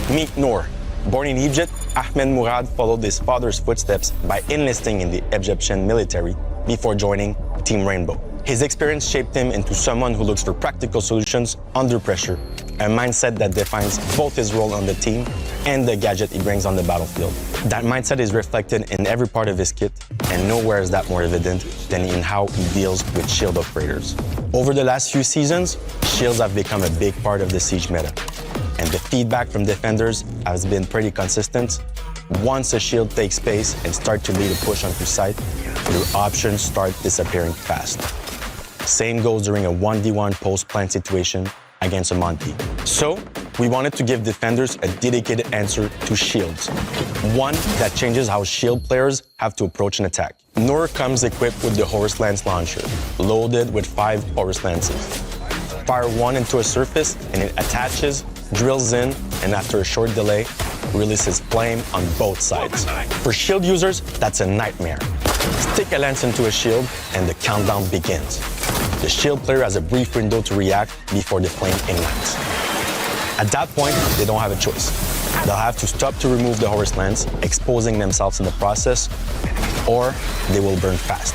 Meet Noor. Born in Egypt, Ahmed Mourad followed his father's footsteps by enlisting in the Egyptian military before joining Team Rainbow. His experience shaped him into someone who looks for practical solutions under pressure, a mindset that defines both his role on the team and the gadget he brings on the battlefield. That mindset is reflected in every part of his kit, and nowhere is that more evident than in how he deals with shield operators. Over the last few seasons, shields have become a big part of the Siege meta, and the feedback from defenders has been pretty consistent. Once a shield takes space and starts to lead a push onto site, your options start disappearing fast. Same goes during a 1v1 post-plant situation against a Monty. So, we wanted to give defenders a dedicated answer to shields. One that changes how shield players have to approach an attack. Noor comes equipped with the Horse Lance launcher, loaded with 5 Horse Lances. Fire one into a surface and it attaches, drills in, and after a short delay, releases flame on both sides. For shield users, that's a nightmare. Stick a lance into a shield and the countdown begins. The shield player has a brief window to react before the flame ignites. At that point, they don't have a choice. They'll have to stop to remove the Horse Lance, exposing themselves in the process, or they will burn fast,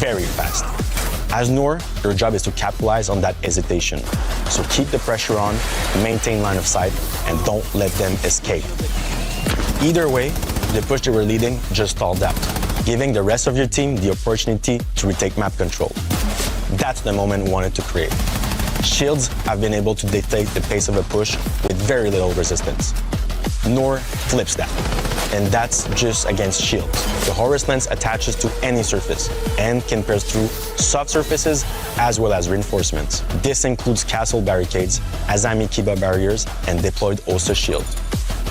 very fast. As Noor, your job is to capitalize on that hesitation. So keep the pressure on, maintain line of sight, and don't let them escape. Either way, the push they were leading just stalled out, giving the rest of your team the opportunity to retake map control. That's the moment we wanted to create. Shields have been able to dictate the pace of a push with very little resistance. Noor flips that, and that's just against shields. The Horus Lance attaches to any surface and can pierce through soft surfaces as well as reinforcements. This includes castle barricades, Azami Kiba barriers, and deployed Osa shield.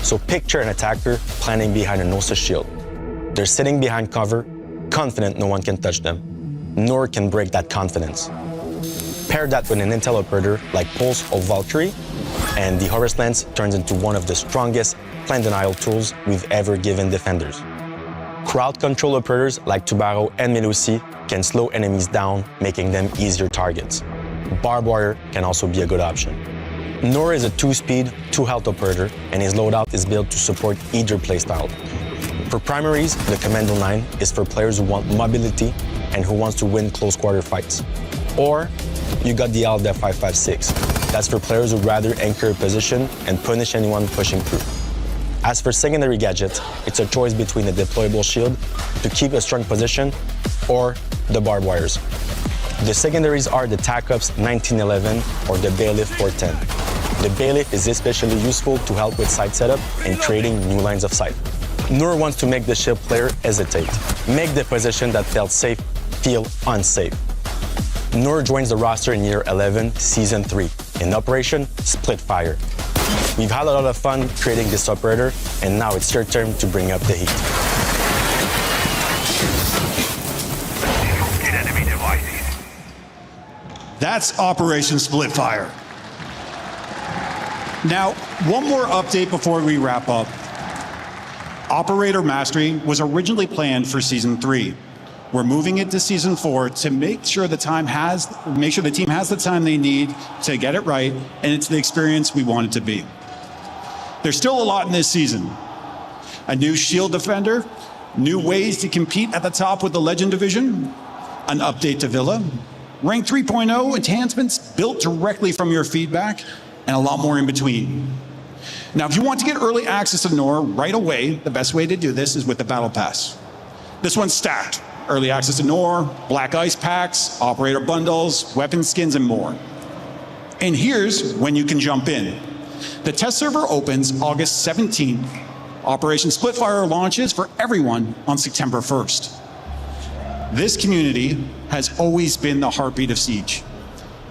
So picture an attacker planning behind an Osa shield. They're sitting behind cover, confident no one can touch them. Noor can break that confidence. Pair that with an intel operator like Pulse or Valkyrie, and the Horus Lance turns into one of the strongest plan denial tools we've ever given defenders. Crowd control operators like Tubaro and Melusi can slow enemies down, making them easier targets. Barbed wire can also be a good option. Noor is a 2-speed, 2-health operator, and his loadout is built to support either playstyle. For primaries, the Commando 9 is for players who want mobility and who wants to win close quarter fights. Or you got the Alda 556. That's for players who rather anchor a position and punish anyone pushing through. As for secondary gadgets, it's a choice between a deployable shield to keep a strong position or the barbed wires. The secondaries are the TACOPS 1911 or the Bailiff 410. The Bailiff is especially useful to help with site setup and creating new lines of sight. Noor wants to make the shield player hesitate, make the position that felt safe feel unsafe. Noor joins the roster in year 11, season 3, in Operation Splitfire. We've had a lot of fun creating this operator, and now it's your turn to bring up the heat. That's Operation Splitfire. Now, one more update before we wrap up. Operator Mastery was originally planned for Season 3. We're moving it to Season 4 to make sure the team has the time they need to get it right, and it's the experience we want it to be. There's still a lot in this season. A new shield defender, new ways to compete at the top with the Legend Division, an update to Villa, Rank 3.0 enhancements built directly from your feedback, and a lot more in between. Now, if you want to get early access to Noor right away, the best way to do this is with the Battle Pass. This one's stacked. Early access to Noor, Black Ice packs, operator bundles, weapon skins, and more. And here's when you can jump in. The test server opens August 17th. Operation Splitfire launches for everyone on September 1st. This community has always been the heartbeat of Siege.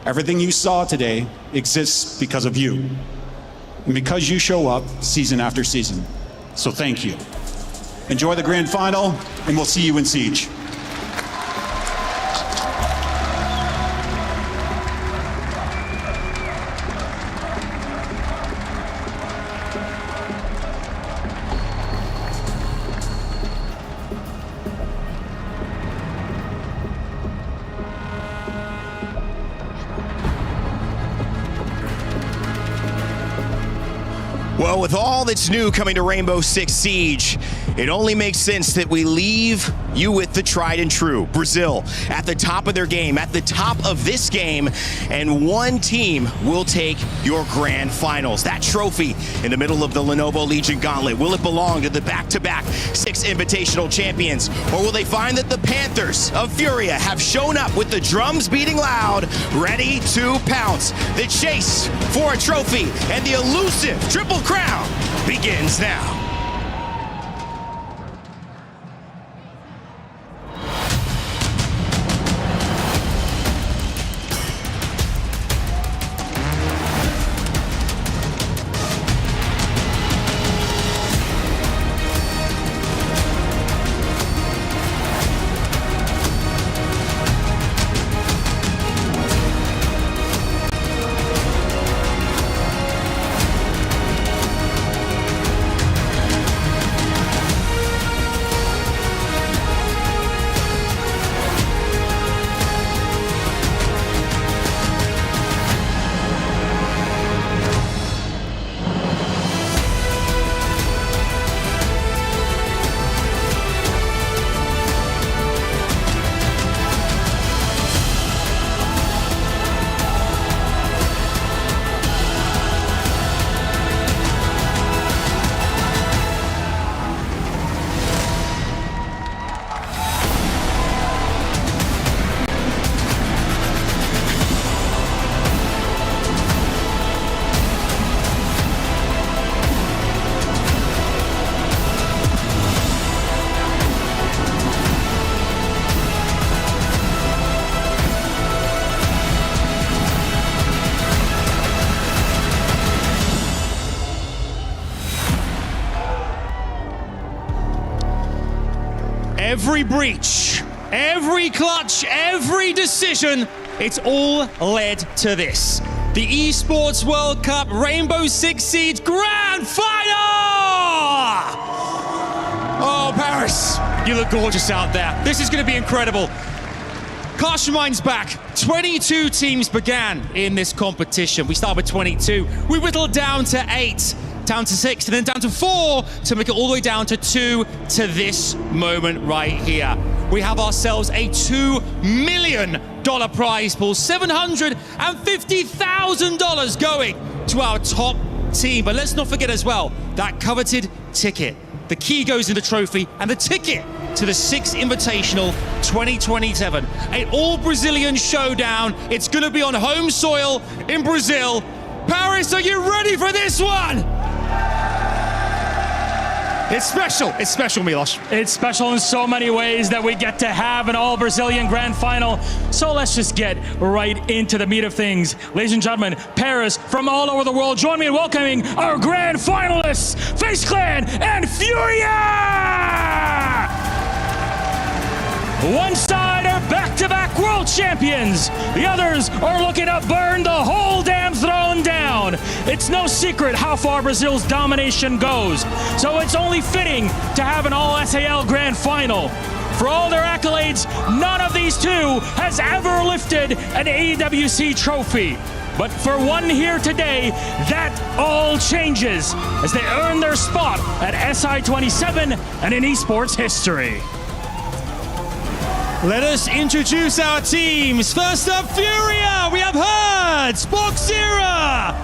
Everything you saw today exists because of you. and because you show up season after season. So thank you. Enjoy the grand final, and we'll see you in Siege. Well, with all that's new coming to Rainbow Six Siege, it only makes sense that we leave you with the tried and true. Brazil at the top of their game, at the top of this game, and one team will take your grand finals. That trophy in the middle of the Lenovo Legion Gauntlet, will it belong to the back-to-back Six Invitational champions? Or will they find that the Panthers of Furia have shown up with the drums beating loud, ready to pounce? The chase for a trophy and the elusive Triple Crown begins now. Every breach, every clutch, every decision, it's all led to this. The Esports World Cup Rainbow Six Siege Grand Final! Oh, Paris, you look gorgeous out there. This is going to be incredible. Cast your minds back. 22 teams began in this competition. We started with 22. We whittled down to 8. Down to 6, and then down to 4 to make it all the way down to 2 to this moment right here. We have ourselves a $2 million prize pool, $750,000 going to our top team. But let's not forget as well, that coveted ticket. The key goes in the trophy and the ticket to the Six Invitational 2027. An all-Brazilian showdown. It's gonna be on home soil in Brazil. Paris, are you ready for this one? It's special, Milos. It's special in so many ways that we get to have an all-Brazilian grand final. So let's just get right into the meat of things. Ladies and gentlemen, Paris from all over the world, join me in welcoming our grand finalists, FaZe Clan and Furia! One side are back-to-back world champions. The others are looking to burn the whole damn throne down. It's no secret how far Brazil's domination goes. So it's only fitting to have an all-SAL grand final. For all their accolades, none of these two has ever lifted an EWC trophy. But for one here today, that all changes as they earn their spot at SI27 and in esports history. Let us introduce our teams. First up, Furia. We have Herds, Boxera,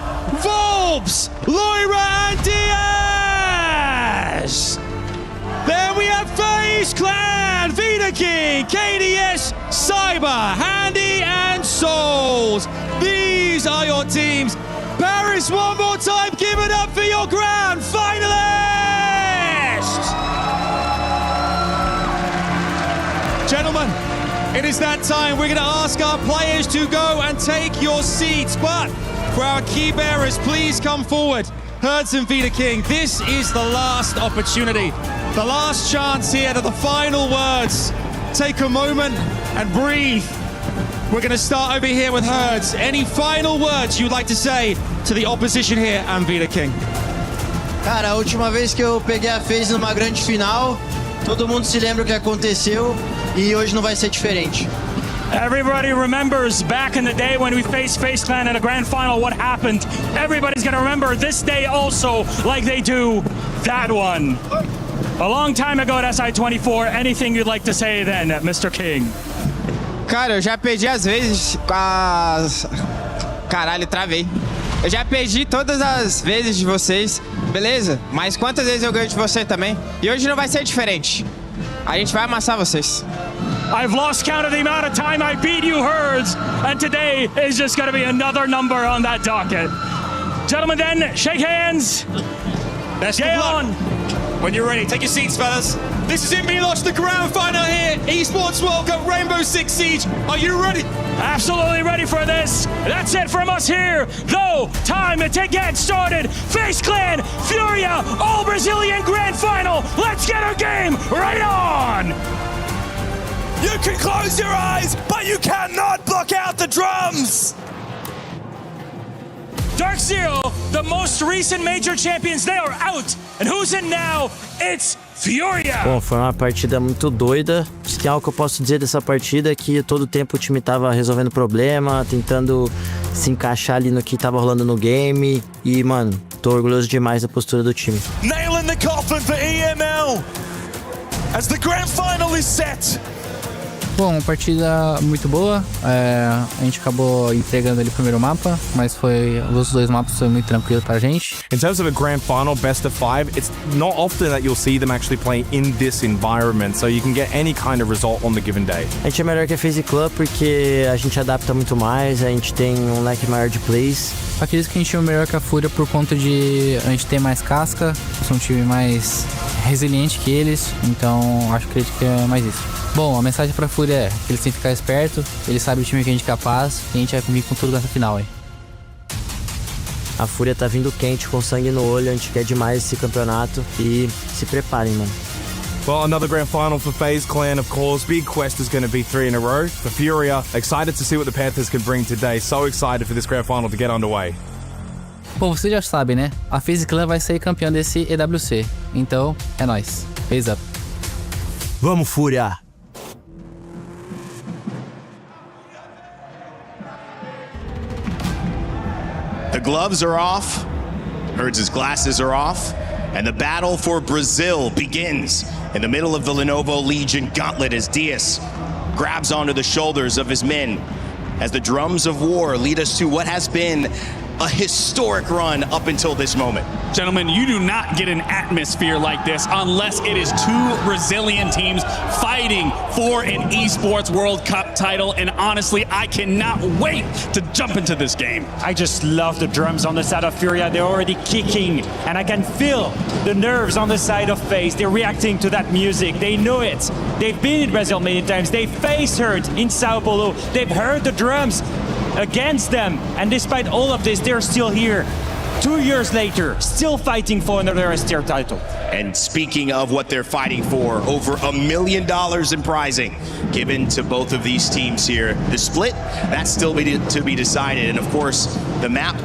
Volbs, Loira, and Diaz. Then we have FaZe Clan, Vita King, KDS, Cyber, Handy, and Souls. These are your teams. Paris, one more time, give it up for your grand finalists. Gentlemen, it is that time. We're going to ask our players to go and take your seats. But for our key bearers, please come forward. Herds and Vida King, this is the last opportunity. The last chance here to the final words. Take a moment and breathe. We're going to start over here with Herds. Any final words you'd like to say to the opposition here and Vida King? Cara, a última vez que eu peguei a FaZe numa grande final, todo mundo se lembra o que aconteceu e hoje não vai ser diferente. Everybody remembers back in the day when we faced FaZe Clan in a grand final what happened. Everybody's gonna remember this day also like they do that one. A long time ago at SI24, anything you'd like to say then, Mr. King? Cara, eu já perdi às vezes com as... Caralho, travei. Eu já perdi todas as vezes de vocês, beleza? Mas quantas vezes eu ganho de você também? E hoje não vai ser diferente. A gente vai amassar vocês. I've lost count of the amount of time I beat you, Herds, and today is just going to be another number on that docket. Gentlemen, then, shake hands. Best of luck. When you're ready, take your seats, fellas. This is mibr.los, the grand final here, Esports World Cup Rainbow Six Siege. Are you ready? Absolutely ready for this. That's it from us here. Though, time to get started. FaZe Clan, Furia, all Brazilian grand final. Let's get our game right on. You can close your eyes, but you cannot block out the drums! Dark Zero, the most recent major champions, they are out. And who's in now? It's Furia. Bom, foi uma partida muito doida. Se tem algo que eu posso dizer dessa partida é que todo o tempo o time tava resolvendo problema, tentando se encaixar ali no que tava rolando no game. E, mano, tô orgulhoso demais da postura do time. Nailing the coffin for EML as the grand final is set. Bom, uma partida muito boa. A gente acabou entregando ali o primeiro mapa, mas os dois mapas foi muito tranquilo pra gente. In terms of a grand final, best of 5, it's not often that you'll see them actually playing in this environment, so you can get any kind of result on the given day. A gente é melhor que a FaZe Club porque a gente adapta muito mais, a gente tem um leque maior de plays. Acredito que a gente é melhor que a Fúria por conta de a gente ter mais casca, são um time mais resiliente que eles, então acredito que é mais isso. Bom, a mensagem pra Fúria é que eles têm que ficar esperto, eles sabem o time que a gente é capaz e a gente vai comigo com tudo nessa final aí. A Fúria tá vindo quente, com sangue no olho, a gente quer demais esse campeonato e se preparem, mano. Well, another grand final for FaZe Clan, of course. Big quest is going to be 3 in a row. For Furia, excited to see what the Panthers can bring today. So excited for this grand final to get underway. Bom, vocês já sabem, né? A FaZe Clan vai ser campeã desse EWC. Então, é nóis. FaZe up. Vamos, Fúria! The gloves are off, Herds' glasses are off, and the battle for Brazil begins in the middle of the Lenovo Legion gauntlet as Dias grabs onto the shoulders of his men as the drums of war lead us to what has been a historic run up until this moment. Gentlemen, you do not get an atmosphere like this unless it is two Brazilian teams fighting for an Esports World Cup title, and honestly, I cannot wait to jump into this game. I just love the drums on the side of Furia. They're already kicking, and I can feel the nerves on the side of FaZe. They're reacting to that music. They know it. They've been in Brazil many times. They faced Herd in Sao Paulo. They've heard the drums against them, and despite all of this, they're still here. 2 years later, still fighting for another STR title. And speaking of what they're fighting for, over $1 million in prizing given to both of these teams here. The split, that's still to be decided. And of course, the map,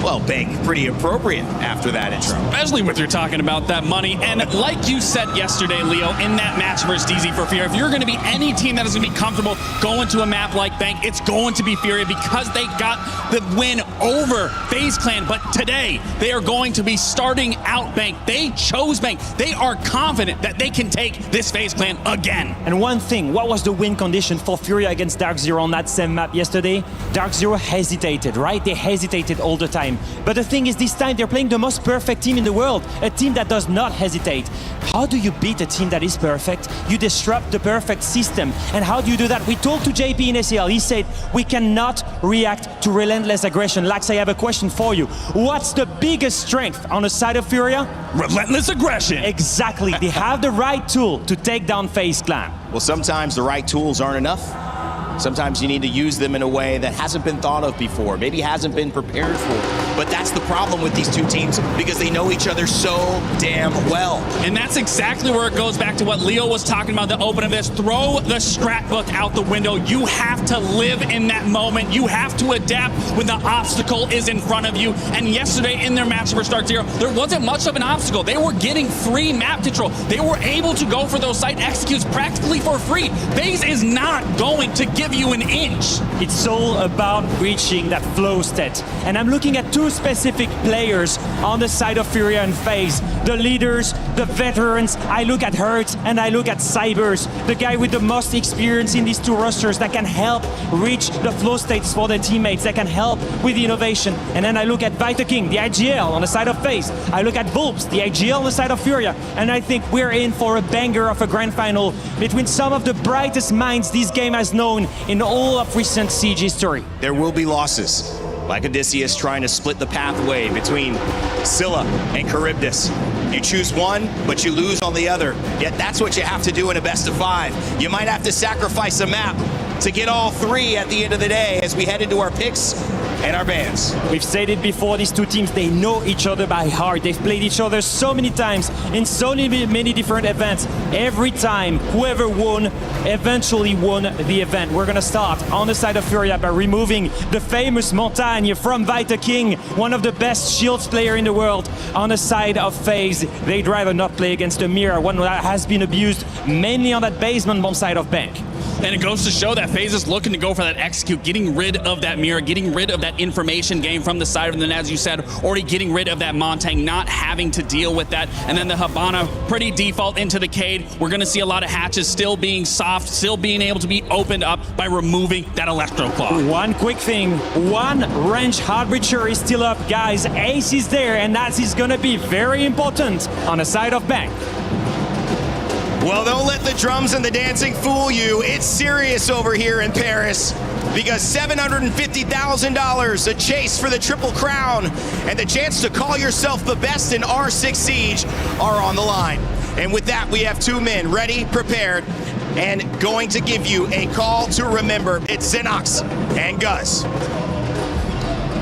well, Bank, pretty appropriate after that intro. Especially when you're talking about that money. And like you said yesterday, Leo, in that match versus DZ for Furia, if you're going to be any team that is going to be comfortable going to a map like Bank, it's going to be Furia because they got the win over FaZe Clan. But today, they are going to be starting out Bank. They chose Bank. They are confident that they can take this FaZe Clan again. And one thing, what was the win condition for Furia against Dark Zero on that same map yesterday? Dark Zero hesitated, right? They hesitated all the time. But the thing is, this time they're playing the most perfect team in the world, a team that does not hesitate. How do you beat a team that is perfect? You disrupt the perfect system. And how do you do that? We talked to JP in SEL. He said, we cannot react to relentless aggression. Lax, I have a question for you. What's the biggest strength on the side of Furia? Relentless aggression. Exactly. They have the right tool to take down FaZe Clan. Well, sometimes the right tools aren't enough. Sometimes you need to use them in a way that hasn't been thought of before, maybe hasn't been prepared for. But that's the problem with these two teams because they know each other so damn well. And that's exactly where it goes back to what Leo was talking about at the open of this. Throw the scrapbook out the window. You have to live in that moment. You have to adapt when the obstacle is in front of you. And yesterday in their match for Start Zero, there wasn't much of an obstacle. They were getting free map control. They were able to go for those site executes practically for free. FaZe is not going to give you an inch. It's all about reaching that flow state. And I'm looking at two specific players on the side of Furia and FaZe. The leaders, the veterans. I look at Hurt and I look at Cybers, the guy with the most experience in these two rosters that can help reach the flow states for their teammates, that can help with the innovation. And then I look at ag.al, the ag.al on the side of FaZe. I look at Bulbs, the ag.al on the side of Furia. And I think we're in for a banger of a grand final between some of the brightest minds this game has known in all of recent Siege history. There will be losses, like Odysseus trying to split the pathway between Scylla and Charybdis. You choose one, but you lose on the other. Yet that's what you have to do in a best of 5. You might have to sacrifice a map to get all 3 at the end of the day as we head into our picks and our bans. We've said it before, these two teams, they know each other by heart. They've played each other so many times in so many different events. Every time, whoever won eventually won the event. We're gonna start on the side of Furia by removing the famous Montagne from ag.al, one of the best shields player in the world. On the side of FaZe, they'd rather not play against a mirror, one that has been abused mainly on that basement bomb side of Bank. And it goes to show that FaZe is looking to go for that execute, getting rid of that mirror, getting rid of that information game from the side of them, as you said, already getting rid of that Montagne, not having to deal with that. And then the Habana, pretty default into the Cade. We're going to see a lot of hatches still being soft, still being able to be opened up by removing that Electro Claw. One quick thing, one range hard breacher is still up, guys. Ace is there, and that is going to be very important on the side of Bank. Well, don't let the drums and the dancing fool you. It's serious over here in Paris because $750,000, a chase for the Triple Crown, and the chance to call yourself the best in R6 Siege are on the line. And with that, we have 2 men ready, prepared, and going to give you a call to remember. It's Xenox and Guz.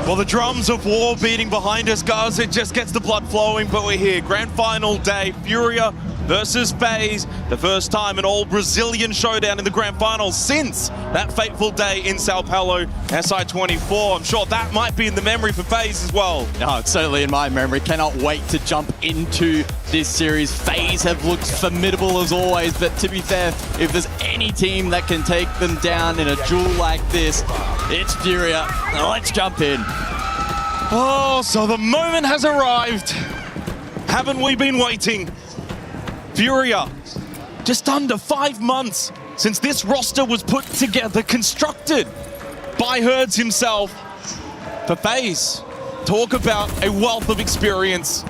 Well, the drums of war beating behind us, Guz. It just gets the blood flowing, but we're here. Grand final day, Furia versus FaZe, the first time an all-Brazilian showdown in the grand final since that fateful day in Sao Paulo, SI24. I'm sure that might be in the memory for FaZe as well. No, it's certainly in my memory. Cannot wait to jump into this series. FaZe have looked formidable as always, but to be fair, if there's any team that can take them down in a duel like this, it's Furia. Now let's jump in. Oh, so the moment has arrived. Haven't we been waiting? Furia, just under 5 months since this roster was put together, constructed by Herds himself. For FaZe, talk about a wealth of experience.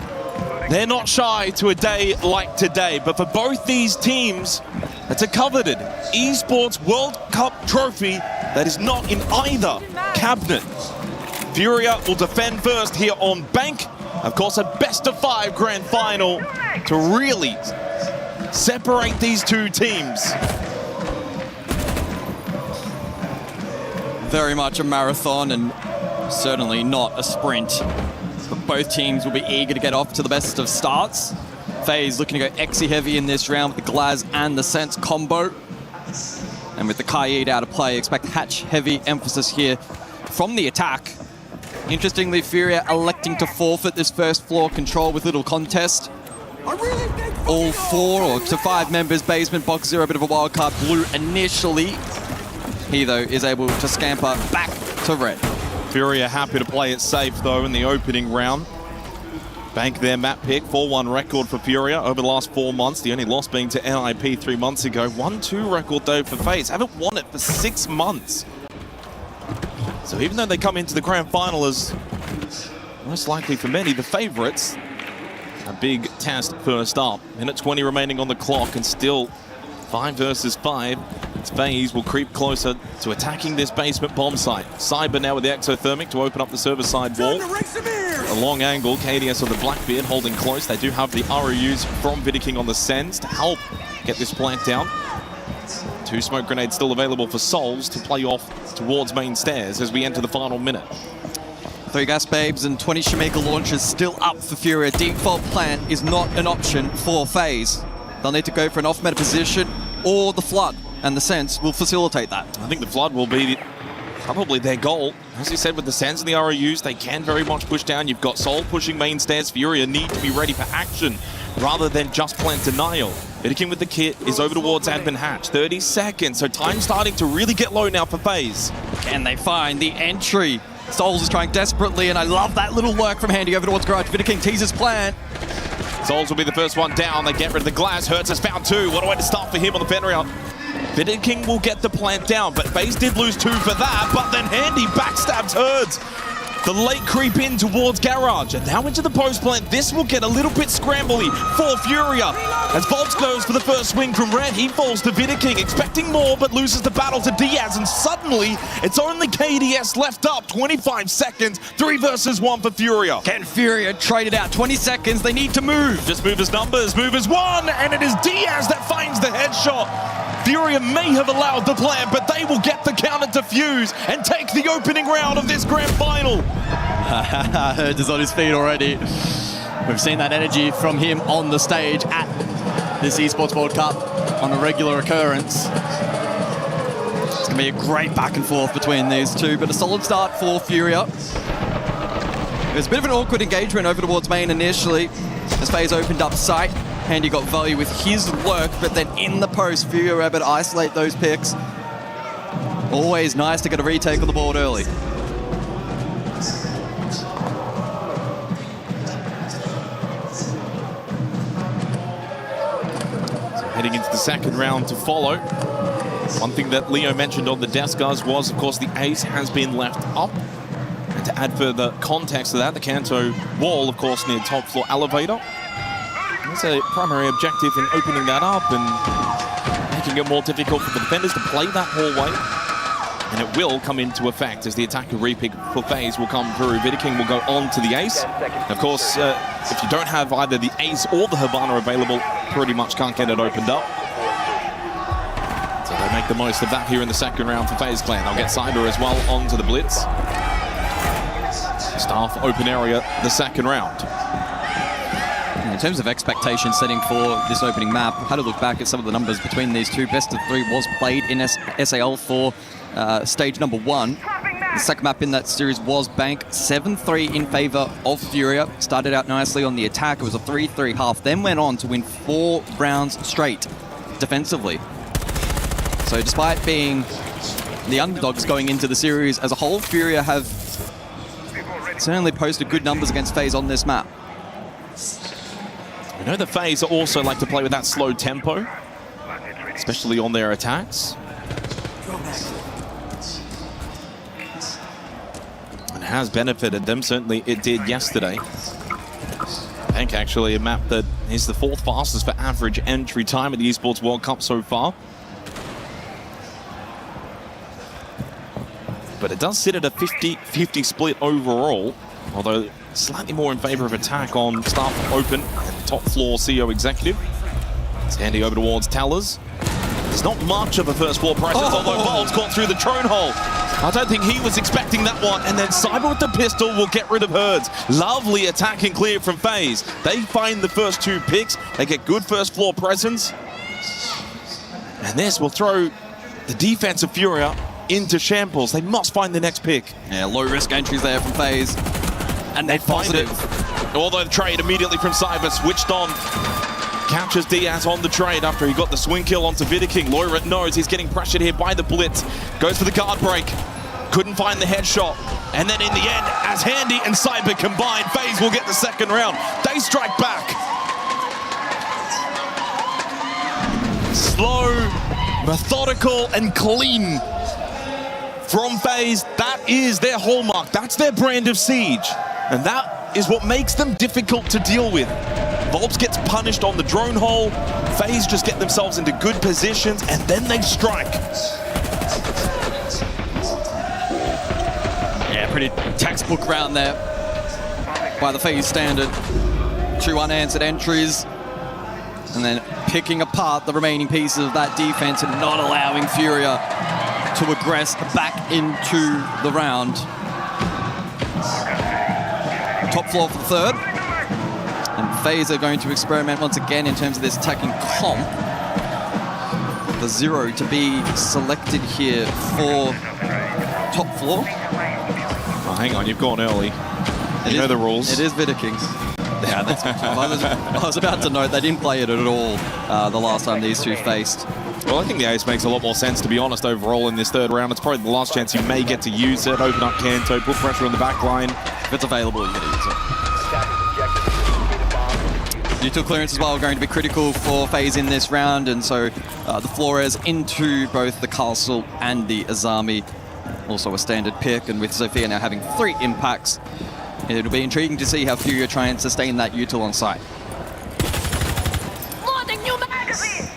They're not shy to a day like today, but for both these teams, it's a coveted Esports World Cup trophy that is not in either cabinet. Furia will defend first here on Bank. Of course, a best of 5 grand final to really separate these two teams. Very much a marathon and certainly not a sprint. But both teams will be eager to get off to the best of starts. FaZe looking to go Exy heavy in this round with the Glaz and the Sense combo. And with the Kaid out of play, expect hatch heavy emphasis here from the attack. Interestingly, Furia electing to forfeit this first floor control with little contest. All 4 or to 5 members, basement, box 0, a bit of a wild card blue initially. He, though, is able to scamper back to red. Furia happy to play it safe, though, in the opening round. Bank their map pick, 4-1 record for Furia over the last 4 months. The only loss being to NIP 3 months ago. 1-2 record, though, for FaZe. Haven't won it for 6 months. So even though they come into the grand final as, most likely for many, the favorites, a big test first up. Minute 20 remaining on the clock, and still 5 versus 5. FaZe will creep closer to attacking this basement bomb site. Cyber now with the exothermic to open up the server side wall. A long angle, KDS of the Blackbeard holding close. They do have the ROUs from Vidiking on the Sens to help get this plant down. 2 smoke grenades still available for Souls to play off towards main stairs as we enter the final minute. 3 gas babes and 20 Shamika launchers still up for Furia. Default plant is not an option for FaZe. They'll need to go for an off-meta position or the Flood, and the Sense will facilitate that. I think the Flood will be probably their goal. As you said, with the Sense and the ROUs, they can very much push down. You've got Soul pushing main stairs. Furia need to be ready for action rather than just plant denial. Vidiking with the kit is over towards admin hatch. 30 seconds, so time starting to really get low now for FaZe. Can they find the entry? Souls is trying desperately, and I love that little lurk from Handy over towards Garage. Vidiking teases plan. Souls will be the first one down. They get rid of the glass. Hertz has found 2. What a way to start for him on the pen round. Vidiking will get the plant down, but FaZe did lose 2 for that, but then Handy backstabs Hertz. The late creep in towards Garage, and now into the post plant. This will get a little bit scrambly for Furia. As Volts goes for the first swing from Red, he falls to Vidiking, expecting more, but loses the battle to Diaz, and suddenly, it's only KDS left up. 25 seconds, 3 versus 1 for Furia. Can Furia trade it out? 20 seconds, they need to move. Just movers numbers, movers 1, and it is Diaz that finds the headshot. Furia may have allowed the plan, but they will get the counter to Fuse and take the opening round of this grand final. Hertz is on his feet already. We've seen that energy from him on the stage at this Esports World Cup on a regular occurrence. It's going to be a great back and forth between these two, but a solid start for Furia. It was a bit of an awkward engagement over towards main initially, as FaZe opened up sight. Handy got value with his work, but then in the post, Furia were able to isolate those picks. Always nice to get a retake on the board early. Heading into the second round to follow. One thing that Leo mentioned on the desk, guys, was, of course, the ace has been left up. And to add further context to that, the Kanto wall, of course, near top floor elevator. That's a primary objective in opening that up and making it more difficult for the defenders to play that hallway. And it will come into effect as the attacker repick for FaZe will come through. Vidiking will go on to the ace. Of course, if you don't have either the ace or the Habana available, pretty much can't get it opened up. So they make the most of that here in the second round for FaZe Clan. They'll get Cyber as well onto the blitz. Staff open area the second round. In terms of expectation setting for this opening map, I had to look back at some of the numbers between these two. Best of 3 was played in SAL for stage number 1. The second map in that series was Bank. 7-3 in favor of Furia. Started out nicely on the attack. It was a 3-3 half. Then went on to win 4 rounds straight defensively. So despite being the underdogs going into the series as a whole, Furia have certainly posted good numbers against FaZe on this map. We know the FaZe also like to play with that slow tempo, especially on their attacks. And it has benefited them, certainly it did yesterday. Bank actually a map that is the 4th fastest for average entry time at the Esports World Cup so far. But it does sit at a 50-50 split overall, although slightly more in favor of attack on Staff Open and top floor CEO Executive. It's Handy over towards Tellers. There's not much of a first floor presence, although Bolt's caught through the drone hole. I don't think he was expecting that one, and then Cyber with the pistol will get rid of Hertz. Lovely attack and clear from FaZe. They find the first 2 picks. They get good first floor presence. And this will throw the defense of Furia into shambles. They must find the next pick. Yeah, low risk entries there from FaZe. And they find it. Although the trade immediately from Cyber switched on. Captures Diaz on the trade after he got the swing kill onto Vidiking. Loira knows he's getting pressured here by the blitz. Goes for the guard break. Couldn't find the headshot. And then in the end, as Handy and Cyber combine, FaZe will get the second round. They strike back. Slow, methodical, and clean from FaZe. That is their hallmark. That's their brand of siege. And that is what makes them difficult to deal with. Volps gets punished on the drone hole. FaZe just get themselves into good positions, and then they strike. Yeah, pretty textbook round there by the FaZe standard. 2 unanswered entries, and then picking apart the remaining pieces of that defense and not allowing Furia to aggress back into the round. Top floor for the third. And FaZe are going to experiment once again in terms of this attacking comp. The 0 to be selected here for top floor. Oh, hang on, you've gone early. You know the rules. It is Vitter Kings. Yeah, that's, I was about to note they didn't play it at all the last time these two faced. Well, I think the ace makes a lot more sense, to be honest, overall in this third round. It's probably the last chance you may get to use it. Open up Kanto, put pressure on the back line. If it's available, you get to use it. Util clearance as well going to be critical for FaZe in this round, and so the Flores into both the Castle and the Azami. Also a standard pick, and with Sophia now having 3 impacts, it'll be intriguing to see how Furia try and sustain that Util on site. Loading new magazine!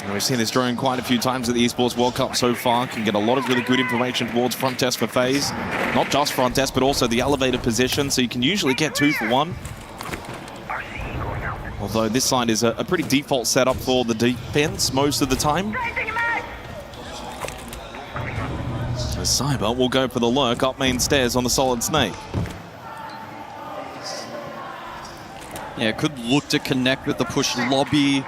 And we've seen this drone quite a few times at the Esports World Cup so far. Can get a lot of really good information towards front desk for FaZe. Not just front desk, but also the elevated position, so you can usually get 2 for 1. Although this side is a pretty default setup for the defense most of the time. So Cyber will go for the lurk up main stairs on the Solid Snake. Yeah, could look to connect with the push lobby.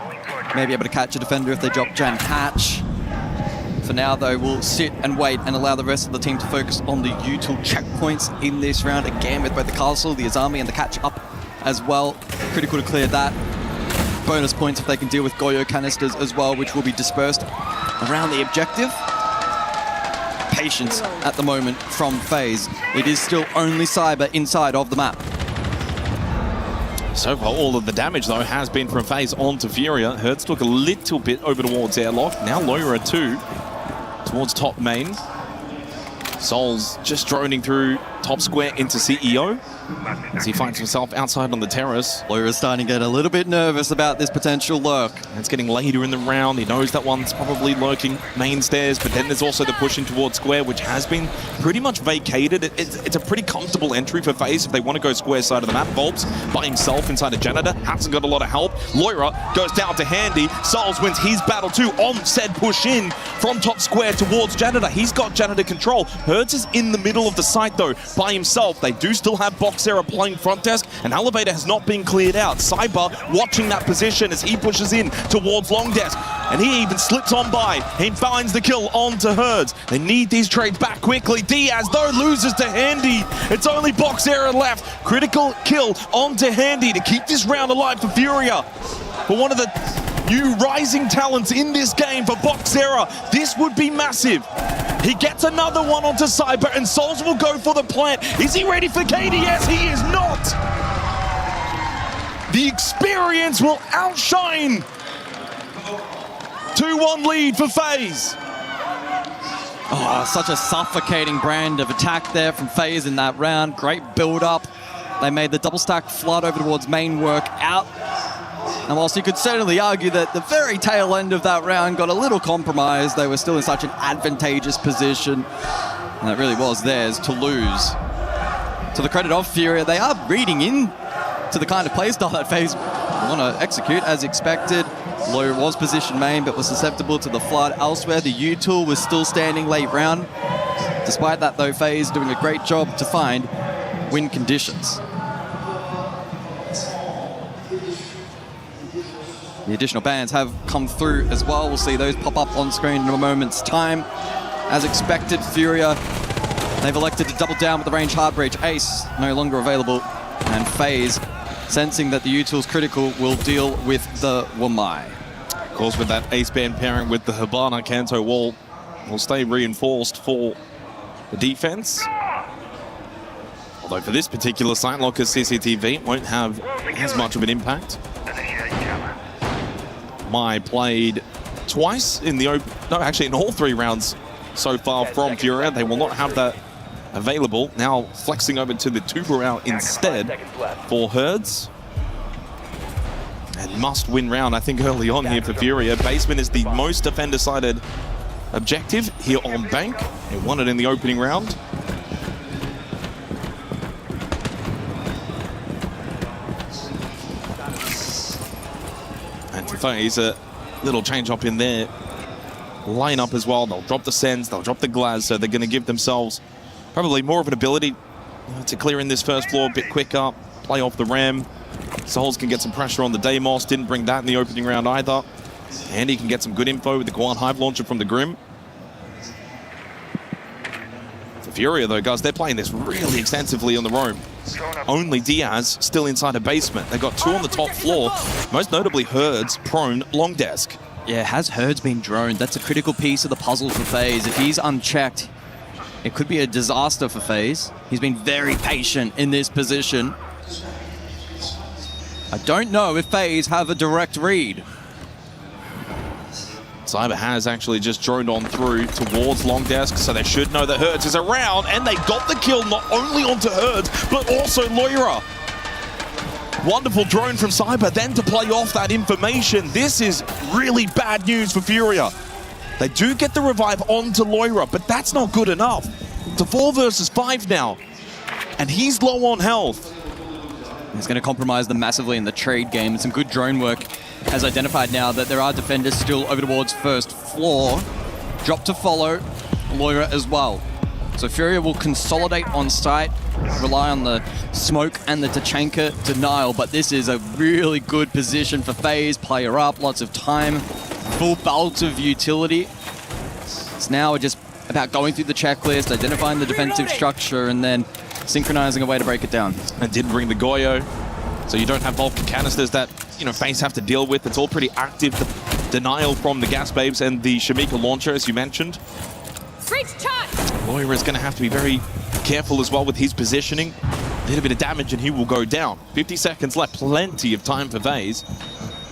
Maybe able to catch a defender if they drop Jan Hatch. For now, though, we'll sit and wait and allow the rest of the team to focus on the Util checkpoints in this round. Again, with both the Castle, the Azami, and the catch up as well. Critical to clear that. Bonus points if they can deal with Goyo canisters as well, which will be dispersed around the objective. Patience at the moment from FaZe. It is still only Cyber inside of the map. So far, all of the damage, though, has been from FaZe onto Furia. Hertz took a little bit over towards Airlock. Now Loira 2 towards top main. Souls just droning through top square into CEO as he finds himself outside on the terrace. Loira's starting to get a little bit nervous about this potential lurk. It's getting later in the round. He knows that one's probably lurking main stairs, but then there's also the push in towards square, which has been pretty much vacated. It's a pretty comfortable entry for FaZe if they want to go square side of the map. Volps by himself inside a janitor, hasn't got a lot of help. Loira goes down to Handy. Souls wins his battle too on said push in from top square towards janitor. He's got janitor control. Hertz is in the middle of the site though by himself. They do still have Boxera playing front desk, and Elevator has not been cleared out. Cyber watching that position as he pushes in towards long desk, and he even slips on by. He finds the kill onto Herds. They need these trades back quickly. Diaz though loses to Handy. It's only Boxera left. Critical kill onto Handy to keep this round alive for Furia. For one of the new rising talents in this game for Boxera, this would be massive. He gets another one onto Cyber, and Souls will go for the plant. Is he ready for KD? Yes, he is not. The experience will outshine. 2-1 lead for FaZe. Oh, such a suffocating brand of attack there from FaZe in that round. Great build-up. They made the double stack flood over towards main work out. And whilst you could certainly argue that the very tail end of that round got a little compromised, they were still in such an advantageous position. And it really was theirs to lose. To the credit of Furia, they are reading in to the kind of playstyle that FaZe want to execute as expected. Low was position main, but was susceptible to the flood elsewhere. The Util was still standing late round. Despite that, though, FaZe doing a great job to find win conditions. The additional bans have come through as well. We'll see those pop up on screen in a moment's time. As expected, Furia, they've elected to double down with the range hard breach. Ace no longer available, and FaZe, sensing that the Util's critical, will deal with the Wamai. Of course, with that ace band pairing with the Hibana, Kanto wall will stay reinforced for the defense. Although for this particular site, Locker's CCTV won't have as much of an impact. Mai played twice in the open, no, actually in all 3 rounds so far from Furia. They will not have that available. Now flexing over to the Tuberau instead for Herds. And must win round, I think, early on here for Furia. Basement is the most defender-sided objective here on Bank. They won it in the opening round. FaZe. A little change up in there. Line up as well. They'll drop the Sens, they'll drop the Glaz, so they're going to give themselves probably more of an ability to clear in this first floor a bit quicker, play off the ram. Souls can get some pressure on the Deimos, didn't bring that in the opening round either. And he can get some good info with the Guan Hive launcher from the Grim. For Furia though, guys, they're playing this really extensively on the roam. Only Diaz still inside a basement. They've got 2 on the top floor, most notably Herds, Prone, Long Desk. Yeah, has Herds been droned? That's a critical piece of the puzzle for FaZe. If he's unchecked, it could be a disaster for FaZe. He's been very patient in this position. I don't know if FaZe have a direct read. Cyber has actually just droned on through towards Long Desk, so they should know that Herds is around, and they got the kill not only onto Herds, but also Loira. Wonderful drone from Cyber, then to play off that information. This is really bad news for Furia. They do get the revive onto Loira, but that's not good enough. It's a 4 versus 5 now, and he's low on health. He's going to compromise them massively in the trade game. Some good drone work has identified now that there are defenders still over towards first floor. Drop to follow, Loira as well. So Furia will consolidate on site, rely on the smoke and the Tachanka denial, but this is a really good position for FaZe. Player up, lots of time, full belt of utility. It's now just about going through the checklist, identifying the defensive structure, and then synchronizing a way to break it down. And didn't bring the Goyo, so you don't have Vulcan canisters that, you know, FaZe have to deal with. It's all pretty active. The denial from the Gas Babes and the Shamika launcher, as you mentioned. Loira is going to have to be very careful as well with his positioning. A little bit of damage and he will go down. 50 seconds left, plenty of time for FaZe.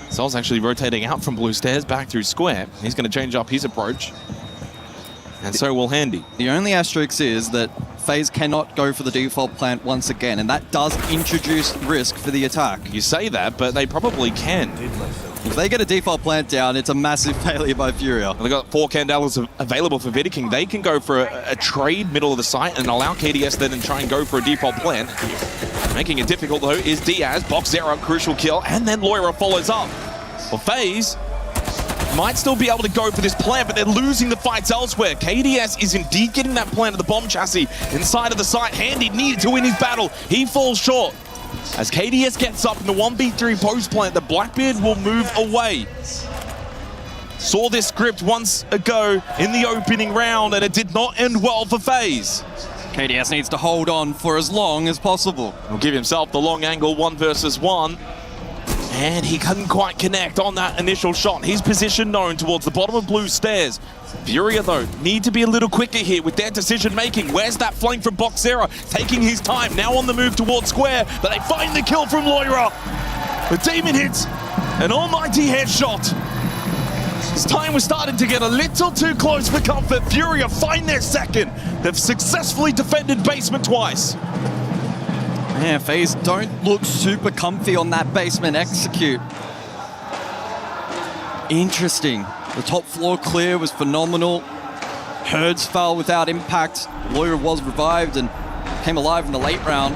Sol's actually rotating out from blue stairs back through square. He's going to change up his approach. And so will Handy. The only asterisk is that FaZe cannot go for the default plant once again, and that does introduce risk for the attack. You say that, but they probably can. If they get a default plant down, it's a massive failure by Furia. They've got 4 Candelas available for Vidiking. They can go for a trade middle of the site and allow KDS then and try and go for a default plant. Making it difficult though is Diaz, Box Zero, crucial kill, and then Loira follows up. Well, FaZe might still be able to go for this plant, but they're losing the fights elsewhere. KDS is indeed getting that plant of the bomb chassis inside of the site. Handy needed to win his battle. He falls short. As KDS gets up in the 1v3 post plant, the Blackbeard will move away. Saw this script once ago in the opening round, and it did not end well for FaZe. KDS needs to hold on for as long as possible. He'll give himself the long angle 1 versus 1. And he couldn't quite connect on that initial shot. His position known towards the bottom of blue stairs. Furia, though, need to be a little quicker here with their decision-making. Where's that flank from Box Zero? Taking his time, now on the move towards square, but they find the kill from Loira. The Demon hits an almighty headshot. This time was starting to get a little too close for comfort. Furia find their second. They've successfully defended basement twice. Yeah, FaZe don't look super comfy on that basement execute. Interesting. The top floor clear was phenomenal. Herds fell without impact. Loira was revived and came alive in the late round.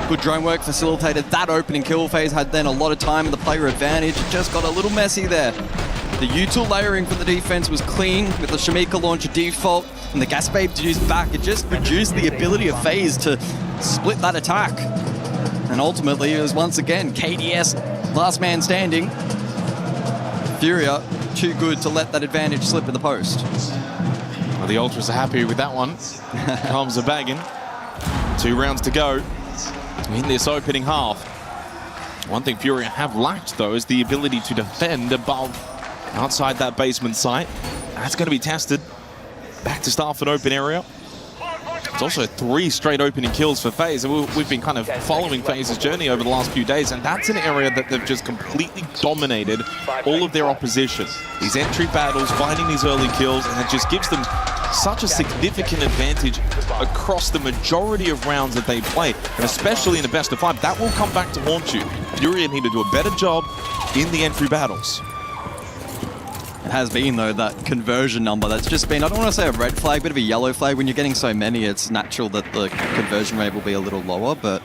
Good drone work facilitated that opening kill. FaZe had then a lot of time in the player advantage. It just got a little messy there. The util layering for the defense was clean with the Shamika launcher default and the Gas Babe used back. It just reduced the ability of FaZe to split that attack. And ultimately, it was once again KDS, last man standing. Furia, too good to let that advantage slip in the post. Well, the Ultras are happy with that one. Comms are bagging. 2 rounds to go in this opening half. One thing Furia have lacked, though, is the ability to defend above, outside that basement site. That's going to be tested. Back to start for an open area. It's also 3 straight opening kills for FaZe, and we've been kind of following FaZe's journey over the last few days, and that's an area that they've just completely dominated all of their opposition. These entry battles, finding these early kills, and it just gives them such a significant advantage across the majority of rounds that they play, and especially in the best of 5. That will come back to haunt you. Furia need to do a better job in the entry battles. It has been, though, that conversion number that's just been, I don't want to say a red flag, but of a yellow flag. When you're getting so many, it's natural that the conversion rate will be a little lower, but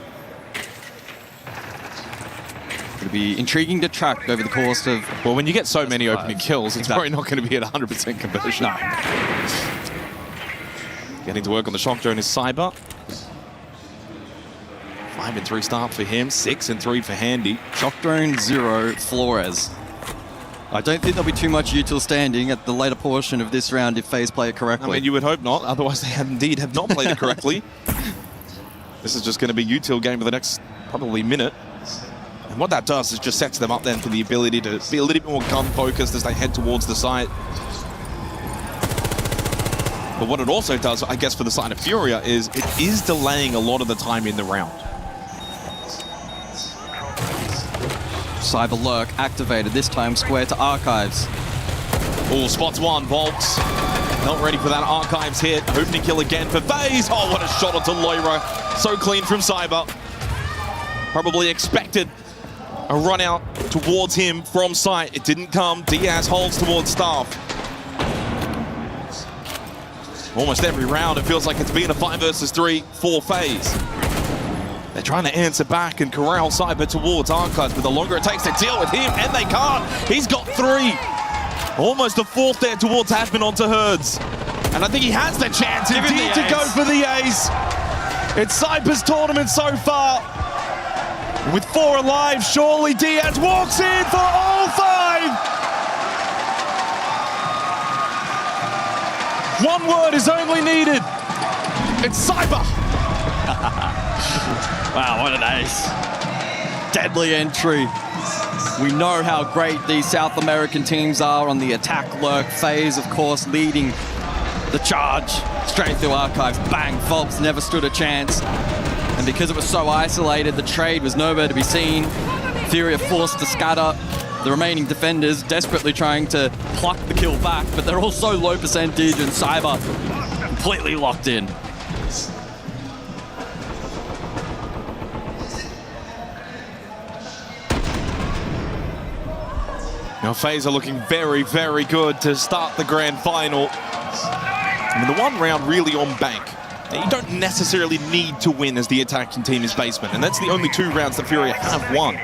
it'll be intriguing to track over the course of... Well, when you get so many opening kills, it's probably not going to be at 100% conversion. No. Getting to work on the shock drone is Cyber. 5-3 start for him, 6-3 for Handy. Shock drone 0, Flores. I don't think there'll be too much util standing at the later portion of this round if FaZe play it correctly. I mean, you would hope not, otherwise they indeed have not played it correctly. This is just going to be util game for the next probably minute. And what that does is just sets them up then for the ability to be a little bit more gun focused as they head towards the site. But what it also does, I guess, for the side of Furia is it is delaying a lot of the time in the round. Cyber Lurk activated, this time square to Archives. Oh, spots one, Volks. Not ready for that Archives hit. Opening kill again for FaZe. Oh, what a shot onto Loira. So clean from Cyber. Probably expected a run out towards him from site. It didn't come. Diaz holds towards Staff. Almost every round, it feels like it's been a 5 versus 3 for FaZe. They're trying to answer back and corral Cyber towards Archives, but the longer it takes to deal with him, and they can't. He's got 3. Almost a 4th there towards Ashman onto Herds. And I think he has the chance indeed to go for the ace. It's Cyber's tournament so far. With 4 alive, surely Diaz walks in for all 5. One word is only needed. It's Cyber. Wow, what an ace. Deadly entry. We know how great these South American teams are on the attack lurk. FaZe, of course, leading the charge straight through Archives. Bang, Volks never stood a chance. And because it was so isolated, the trade was nowhere to be seen. Furia forced to scatter. The remaining defenders desperately trying to pluck the kill back, but they're all so low percentage, and Cyber completely locked in. Now FaZe are looking very, very good to start the grand final. I mean, the one round really on bank. Now, you don't necessarily need to win as the attacking team is basement, and that's the only 2 rounds that Furia have won.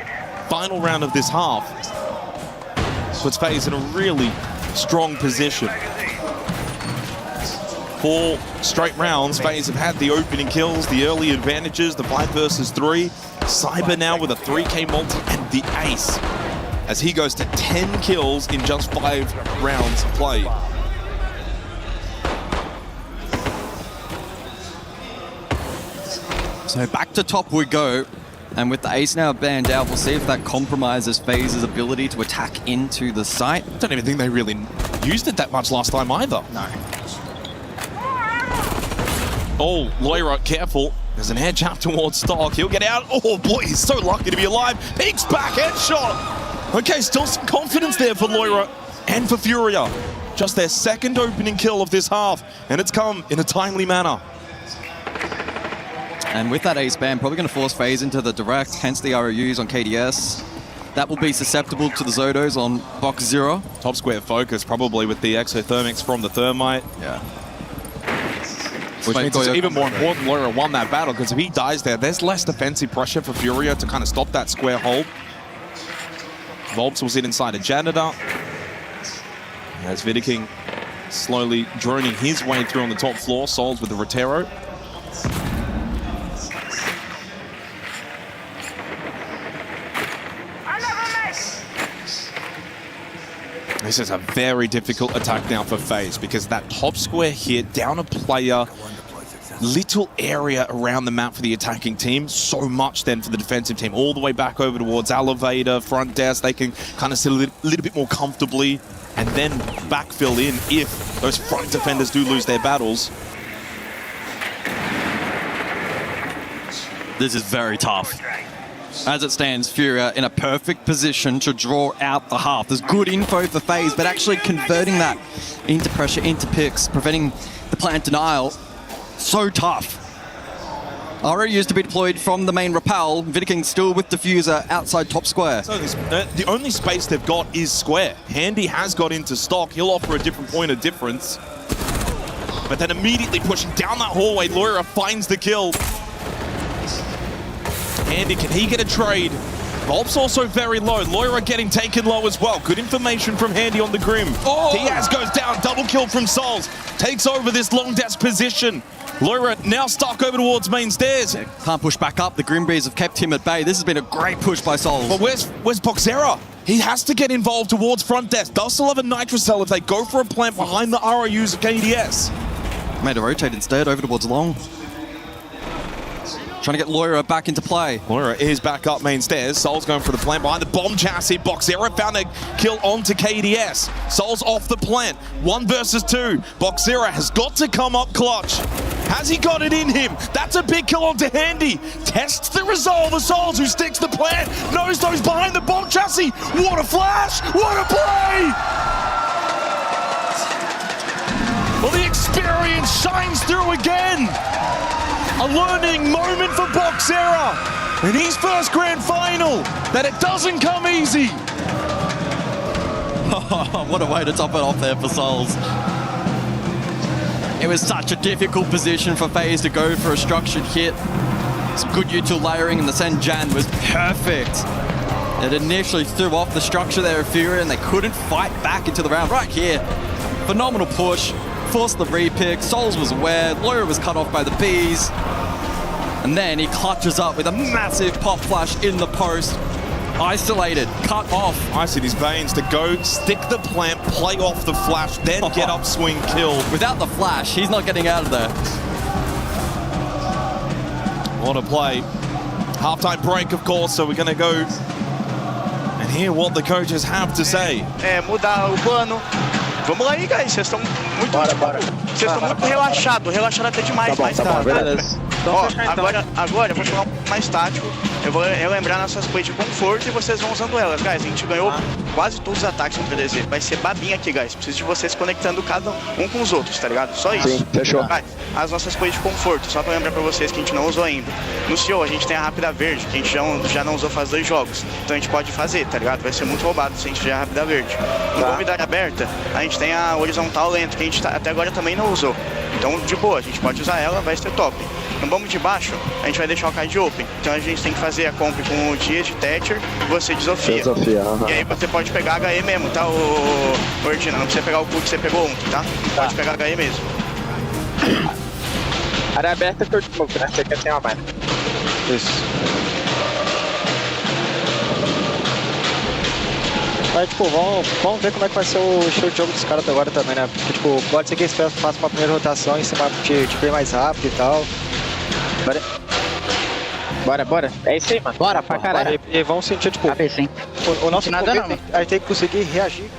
Final round of this half puts FaZe in a really strong position. 4 straight rounds, FaZe have had the opening kills, the early advantages, the 5 versus 3. Cyber now with a 3K multi and the ace, as he goes to 10 kills in just 5 rounds played. So back to top we go. And with the ace now banned out, we'll see if that compromises FaZe's ability to attack into the site. I don't even think they really used it that much last time either. No. Oh, Loira, careful. There's an air jump towards Stock. He'll get out. Oh boy, he's so lucky to be alive. Peeks back, headshot. Okay, still some confidence there for Loira and for Furia. Just their 2nd opening kill of this half, and it's come in a timely manner. And with that ace ban, probably going to force FaZe into the direct, hence the ROUs on KDS. That will be susceptible to the Zodos on box 0. Top square focus, probably with the exothermics from the Thermite. Yeah. Which means it's even more important Loira won that battle, because if he dies there, there's less defensive pressure for Furia to kind of stop that square hold. Volps will sit inside a janitor. As Vidiking slowly droning his way through on the top floor, Souls with the Rotero. This is a very difficult attack now for FaZe, because that top square hit down a player, little area around the map for the attacking team, so much then for the defensive team. All the way back over towards elevator, front desk, they can kind of sit a little bit more comfortably and then backfill in if those front defenders do lose their battles. This is very tough. As it stands, Furia in a perfect position to draw out the half. There's good info for FaZe, but actually converting that into pressure, into picks, preventing the plant denial, so tough. ROUs to be deployed from the main rappel. Vidiking still with diffuser outside top square. So the only space they've got is square. Handy has got into Stock. He'll offer a different point of difference. But then immediately pushing down that hallway, Loira finds the kill. Handy, can he get a trade? Volp's also very low. Loira getting taken low as well. Good information from Handy on the Grim. Oh! Diaz goes down, double kill from Souls. Takes over this long desk position. Loira now stuck over towards main stairs. Can't push back up. The Grimbees have kept him at bay. This has been a great push by Souls. But where's Boxera? He has to get involved towards front desk. Does still have a Nitrocell if they go for a plant behind the ROUs of KDS. Made a rotate instead over towards long. Trying to get Loira back into play. Loira is back up main stairs. Soul's going for the plant behind the bomb chassis. Boxera found a kill onto KDS. Soul's off the plant. 1 versus 2. Boxera has got to come up clutch. Has he got it in him? That's a big kill onto Handy. Tests the resolve of Souls, who sticks the plant. Knows those behind the bomb chassis. What a flash! What a play! Well, the experience shines through again. A learning moment for Boxera in his first grand final, that it doesn't come easy. What a way to top it off there for Souls. It was such a difficult position for FaZe to go for a structured hit. Some good util layering, and the Senjan was perfect. It initially threw off the structure there of Fury, and they couldn't fight back into the round. Right here, phenomenal push, forced the repick. Souls was aware, Loira was cut off by the bees. And then he clutches up with a massive pop flash in the post. Isolated, cut off. Ice in his veins to go, stick the plant, play off the flash, then get up, swing, kill. Without the flash, he's not getting out of there. What a play. Halftime break, of course, so we're going to go and hear what the coaches have to say. Mudar o plano. Vamos lá aí, guys. Vocês estão muito, vocês estão muito relaxado até demais. Ó, agora eu vou jogar mais tático. Eu vou relembrar nossas plays de conforto e vocês vão usando elas, guys. A gente ganhou quase todos os ataques no PDZ. Vai ser babinha aqui, guys. Preciso de vocês conectando cada um com os outros, tá ligado? Só isso. Sim, fechou. As nossas plays de conforto, só pra lembrar pra vocês que a gente não usou ainda. No CEO a gente tem a rápida verde, que a gente já não usou faz 2 jogos. Então a gente pode fazer, tá ligado? Vai ser muito roubado se a gente tiver a rápida verde. No convidado aberta, a gente tem a horizontal lento, que a gente até agora também não usou. Então, de boa, a gente pode usar ela, vai ser top. No bombo de baixo, a gente vai deixar o card open. Então a gente tem que fazer a comp com o Dias de Thatcher e você de Sofia. E aí você pode pegar HE mesmo, tá, o Ordina? Não precisa pegar o Q que você pegou ontem, tá? Pode pegar HE mesmo. Área aberta que eu te smoke, né? Você quer ter uma máquina. Isso. Mas, tipo, vamos ver como é que vai ser o estilo de jogo dos caras agora também, né? Porque, tipo, pode ser que eles façam uma primeira rotação em cima de bem mais rápido e tal. Bora. É isso aí, mano. Bora pra caralho. E vamos sentir, tipo, o nosso momento, a gente tem que conseguir reagir.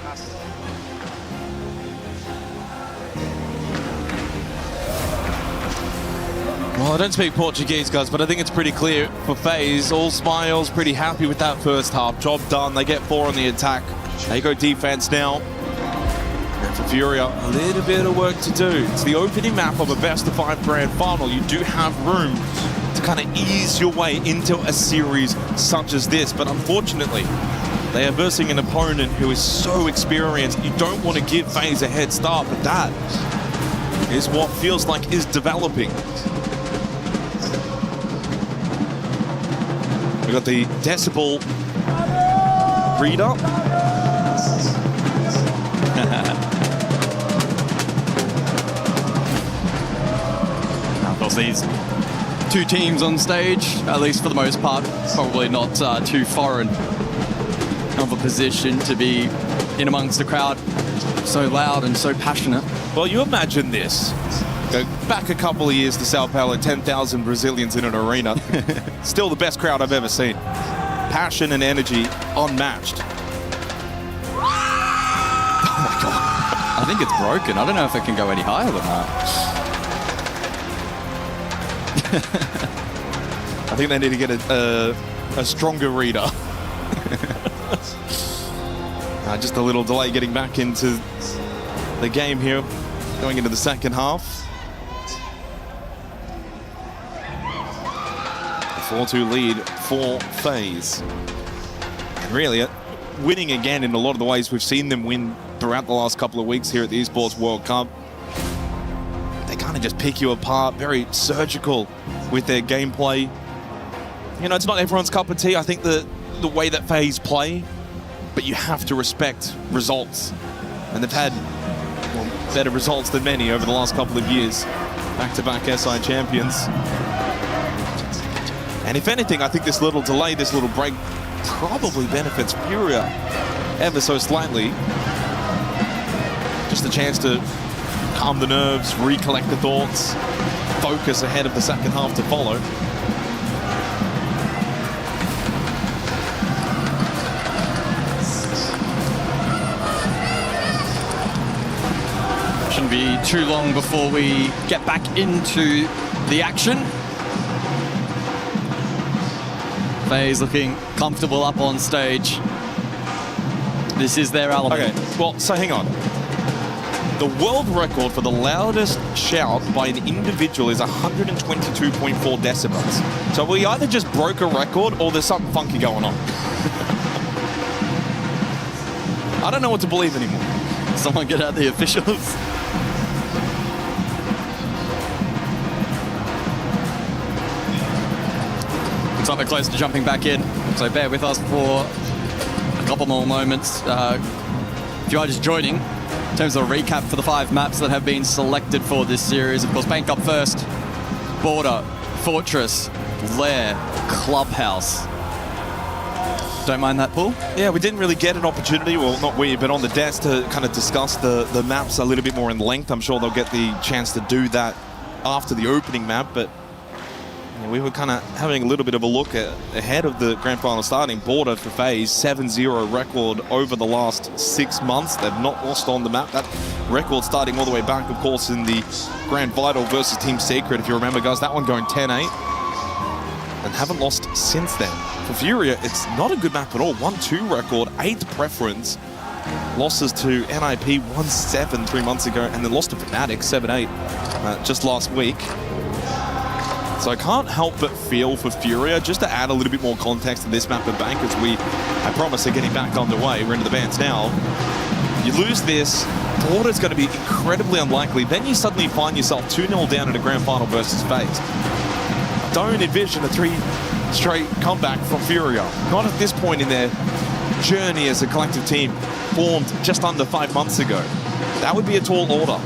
Well, I don't speak Portuguese, guys, but I think it's pretty clear for FaZe. All smiles, pretty happy with that first half. Job done. They get 4 on the attack. They go defense now. And for Furia, a little bit of work to do. It's the opening map of a best-of-5 grand final. You do have room to kind of ease your way into a series such as this, but unfortunately, they are versing an opponent who is so experienced. You don't want to give FaZe a head start, but that is what feels like is developing. We got the decibel reader. Of these 2 teams on stage, at least for the most part, probably not too foreign of a position to be in amongst the crowd, so loud and so passionate. Well, you imagine this. Go back a couple of years to Sao Paulo, 10,000 Brazilians in an arena. Still the best crowd I've ever seen. Passion and energy unmatched. Oh my God. I think it's broken. I don't know if it can go any higher than that. I think they need to get a stronger reader. Just a little delay getting back into the game here, going into the second half. 4-2 lead for FaZe. And really, winning again in a lot of the ways we've seen them win throughout the last couple of weeks here at the Esports World Cup. They kind of just pick you apart, very surgical with their gameplay. You know, it's not everyone's cup of tea. I think the the way that FaZe play, but you have to respect results. And they've had better results than many over the last couple of years. Back-to-back SI champions. And if anything, I think this little delay, this little break probably benefits Furia ever so slightly. Just a chance to calm the nerves, recollect the thoughts, focus ahead of the second half to follow. Shouldn't be too long before we get back into the action. FaZe looking comfortable up on stage. This is their element. Okay, well, so hang on. The world record for the loudest shout by an individual is 122.4 decibels. So we either just broke a record or there's something funky going on. I don't know what to believe anymore. Someone get out the officials. Looks like we're close to jumping back in, so bear with us for a couple more moments. If you are just joining, in terms of a recap for the 5 maps that have been selected for this series, of course, Bank up first, Border, Fortress, Lair, Clubhouse. Don't mind that, Paul? Yeah, we didn't really get an opportunity, well, not we, but on the desk to kind of discuss the maps a little bit more in length. I'm sure they'll get the chance to do that after the opening map, but we were kind of having a little bit of a look ahead of the grand final starting. Border for FaZe, 7-0 record over the last 6 months. They've not lost on the map. That record starting all the way back, of course, in the Grand Vital versus Team Secret, if you remember, guys. That one going 10-8. And haven't lost since then. For Furia, it's not a good map at all. 1-2 record, 8th preference. Losses to NIP 1-7 3 months ago, and then lost to Fnatic 7-8 just last week. So I can't help but feel for Furia, just to add a little bit more context to this map of Bank, as I promise, are getting back underway. We're into the bands now. You lose this, Porte's going to be incredibly unlikely. Then you suddenly find yourself 2-0 down at a grand final versus FaZe. Don't envision a 3 straight comeback from Furia. Not at this point in their journey as a collective team, formed just under 5 months ago. That would be a tall order.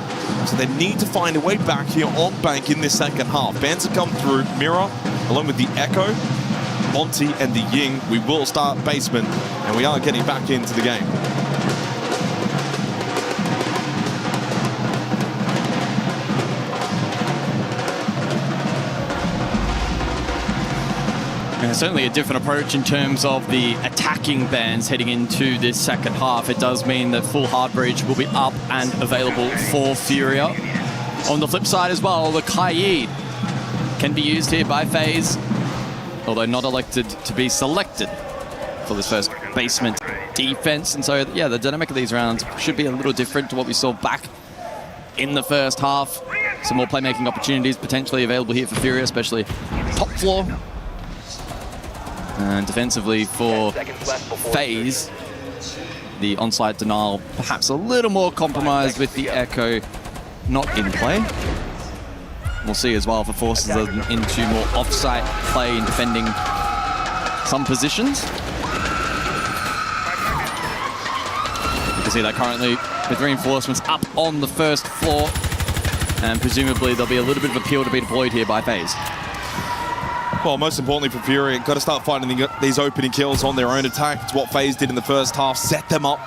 So they need to find a way back here on Bank in this second half. Bans have come through. Mirror, along with the Echo, Monty, and the Ying. We will start basement, and we are getting back into the game. Certainly a different approach in terms of the attacking bans heading into this second half. It does mean that full hard bridge will be up and available for Furia. On the flip side as well, the Kaid can be used here by FaZe, although not elected to be selected for this first basement defense. And so, yeah, the dynamic of these rounds should be a little different to what we saw back in the first half. Some more playmaking opportunities potentially available here for Furia, especially top floor. And defensively for FaZe, the onside denial perhaps a little more compromised with the Echo not in play. We'll see as well if it forces them into more off-site play in defending some positions. You can see that currently with reinforcements up on the first floor, and presumably there'll be a little bit of appeal to be deployed here by FaZe. Well, most importantly for Fury, got to start finding these opening kills on their own attack. It's what FaZe did in the first half, set them up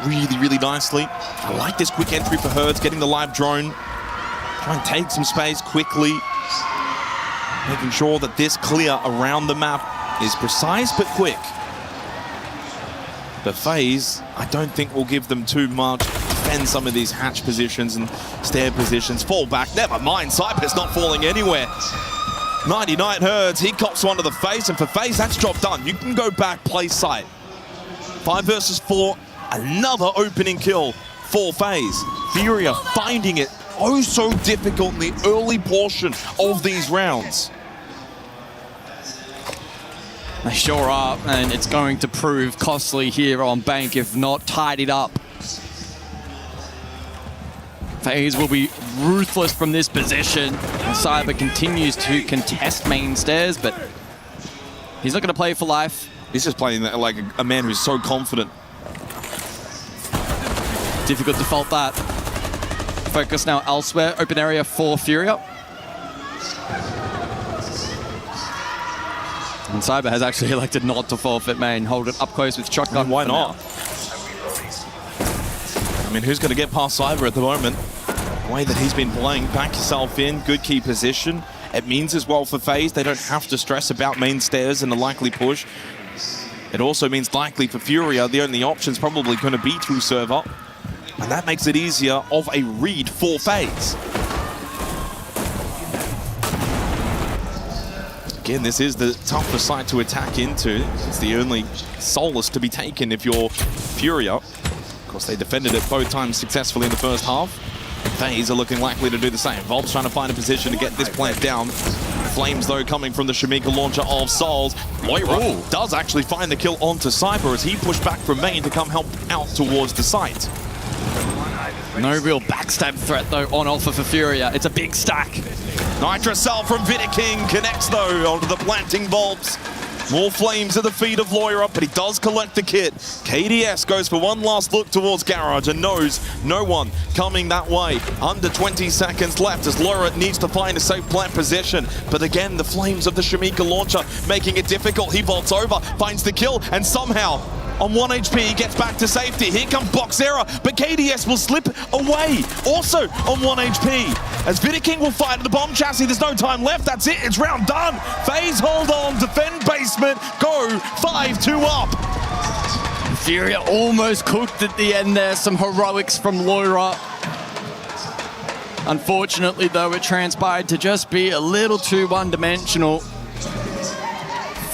really, really nicely. I like this quick entry for Hertz, getting the live drone. Try and take some space quickly. Making sure that this clear around the map is precise but quick. But FaZe, I don't think will give them too much. Defend some of these hatch positions and stair positions. Fall back, never mind. Cypress not falling anywhere. 99 Hertz, he cops one to the face, and for FaZe, that's job done. You can go back, play site. 5 versus 4, another opening kill for FaZe. Furia finding it oh so difficult in the early portion of these rounds. They sure are, and it's going to prove costly here on Bank if not tidied up. FaZe will be ruthless from this position. Cyber continues to contest main stairs, but he's not going to play for life. He's just playing like a man who's so confident. Difficult to fault that. Focus now elsewhere. Open area for Furia. And Cyber has actually elected not to forfeit main, hold it up close with shotgun. I mean, why not? I mean, who's going to get past Cyber at the moment? The way that he's been playing, back yourself in, good key position. It means as well for FaZe, they don't have to stress about main stairs and a likely push. It also means likely for Furia, the only option's probably going to be through server. And that makes it easier of a read for FaZe. Again, this is the tougher site to attack into. It's the only solace to be taken if you're Furia. Of course, they defended it both times successfully in the first half. FaZe are looking likely to do the same. Volp's trying to find a position to get this plant down. Flames, though, coming from the Shamika launcher of Souls. Loira does actually find the kill onto Cyber as he pushed back from main to come help out towards the site. No real backstab threat, though, on offer for Furia. It's a big stack. Nitrocell from Vidiking connects, though, onto the planting Volps. More flames at the feet of Loira, but he does collect the kit. KDS goes for one last look towards Garage and knows no one coming that way. Under 20 seconds left as Loira needs to find a safe plant position. But again, the flames of the Shamika launcher making it difficult. He vaults over, finds the kill, and somehow on 1 HP, he gets back to safety. Here comes Boxera, but KDS will slip away. Also on 1 HP. As Vidiking will fire to the bomb chassis, there's no time left. That's it, it's round done. FaZe hold on, defend basement, go 5-2 up. Furia almost cooked at the end there. Some heroics from Loira. Unfortunately, though, it transpired to just be a little too one-dimensional.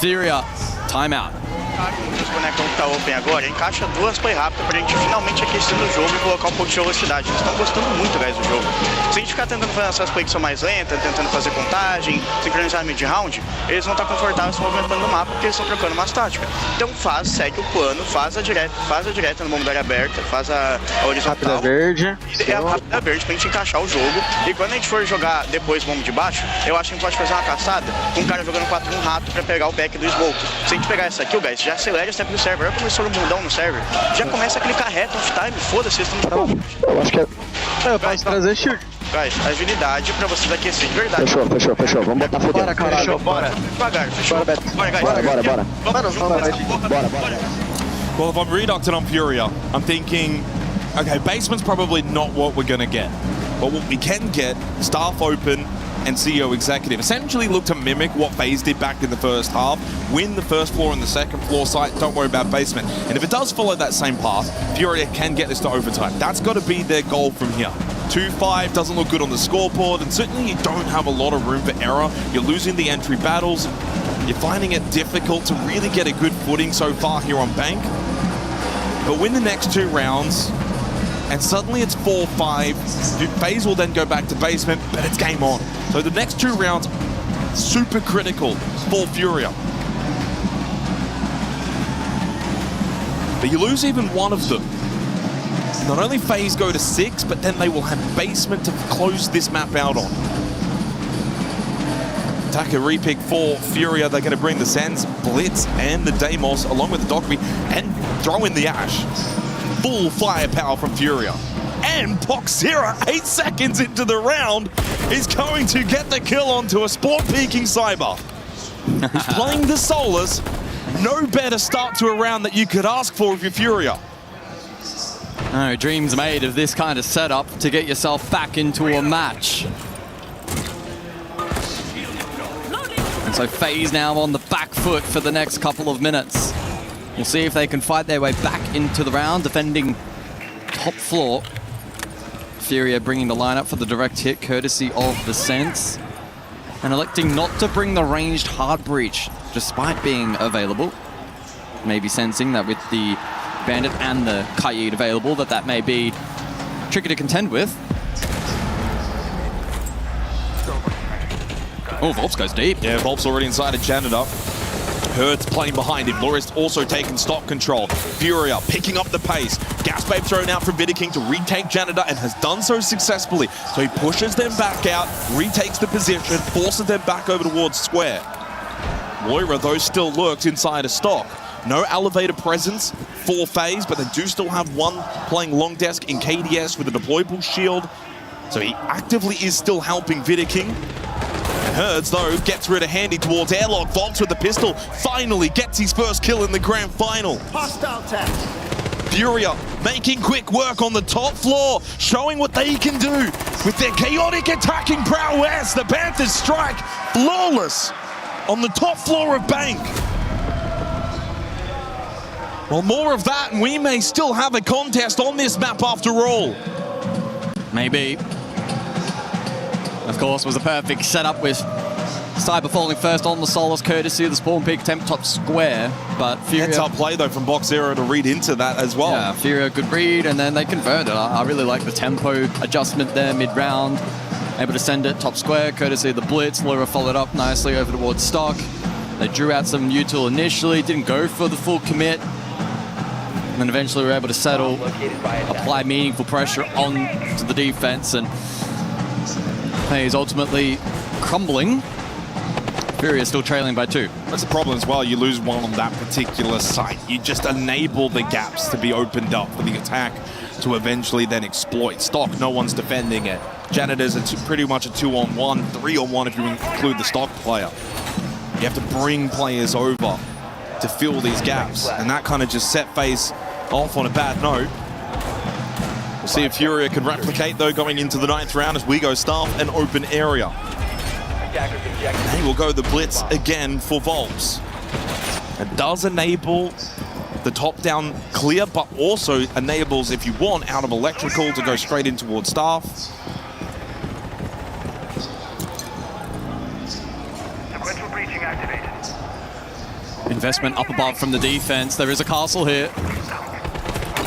Furia, timeout. Os bonecão que tá open agora, encaixa duas play rápidas pra gente finalmente aquecer no jogo e colocar um pouco de velocidade. Eles estão gostando muito, guys, do jogo. Se a gente ficar tentando fazer essas plays que são mais lentas, tentando fazer contagem, sincronizar mid-round, eles vão estar confortáveis se movimentando no mapa porque eles estão trocando umas táticas. Então segue o plano, faz a direta no bomba da área aberta, faz a horizontal. Rápida verde. É a rápida verde pra gente encaixar o jogo. E quando a gente for jogar depois o bomba de baixo, eu acho que a gente pode fazer uma caçada com um cara jogando 4-1 rato pra pegar o pack do Smoke. Se a gente pegar essa kill, guys, já acelera o step do server. Já começou o mundão no server. Já começa a clicar reto, off-time, foda-se, eles estão no Eu acho que é... Eu posso trazer shield. Guys, agilidade pra vocês aquecer de verdade. Fechou. Vamos botar fogo. Bora, caralho. Fechou, bora. Devagar, fechou. Bora, guys. Bora. Well, if I'm reducting on Furia, I'm thinking, okay, basement's probably not what we're going to get. But what we can get, staff open and CEO executive, essentially look to mimic what FaZe did back in the first half, win the first floor and the second floor site, don't worry about basement. And if it does follow that same path, Furia can get this to overtime. That's got to be their goal from here. 2-5 doesn't look good on the scoreboard, and certainly you don't have a lot of room for error. You're losing the entry battles. You're finding it difficult to really get a good footing so far here on Bank. But win the next 2 rounds, and suddenly it's 4-5. FaZe will then go back to basement, but it's game on. So the next 2 rounds, super critical for Furia. But you lose even one of them. Not only FaZe go to 6, but then they will have basement to close this map out on. Attacker repick for Furia. They're going to bring the Sands, Blitz, and the Deimos, along with the Dokkaebi, and throw in the Ash. Full firepower from Furia. And Boxera, 8 seconds into the round, is going to get the kill onto a sport-peaking Cyber. He's playing the Solars. No better start to a round that you could ask for if you're Furia. No, dreams made of this kind of setup to get yourself back into a match. And so FaZe now on the back foot for the next couple of minutes. We'll see if they can fight their way back into the round, defending top floor. Furia bringing the lineup for the direct hit, courtesy of the Sense. And electing not to bring the ranged hard breach, despite being available. Maybe sensing that with the Bandit and the Kaid available, that may be tricky to contend with. Oh, Volps goes deep. Yeah, Volps already inside a Janitor. Hurts playing behind him. Loris also taking stock control. Furia picking up the pace. Gas Babe thrown out from Vidiking to retake Janitor and has done so successfully. So he pushes them back out, retakes the position, forces them back over towards Square. Moira, though, still lurks inside a stock. No elevator presence for FaZe, but they do still have one playing long desk in KDS with a deployable shield. So he actively is still helping Vidiking. Herds, though, gets rid of Handy towards airlock. Volts with the pistol, finally gets his first kill in the grand final. Hostile tech. Furia making quick work on the top floor, showing what they can do with their chaotic attacking prowess. The Panthers strike flawless on the top floor of Bank. Well, more of that, and we may still have a contest on this map after all. Maybe. Of course, was a perfect setup with Cyber falling first on the Solace, courtesy of the spawn pick attempt top square, but Furia... Heads up play, though, from Box Zero to read into that as well. Yeah, Furia good read, and then they converted. I really like the tempo adjustment there mid-round. Able to send it top square, courtesy of the blitz. Lura followed up nicely over towards stock. They drew out some util initially, didn't go for the full commit. And then eventually were able to settle, apply meaningful pressure on to the defense, and FaZe ultimately crumbling. Furia still trailing by 2. That's the problem as well. You lose one on that particular site. You just enable the gaps to be opened up for the attack to eventually then exploit. Stock, no one's defending it. Janitors, it's pretty much a 2-on-1, 3-on-1 if you include the stock player. You have to bring players over to fill these gaps, and that kind of just set FaZe off on a bad note. We'll see if Furia can replicate, though, going into the 9th round as we go staff an open area. They will go the blitz again for Volps. It does enable the top-down clear, but also enables, if you want, out of electrical to go straight in towards staff. Investment up above from the defense. There is a castle here.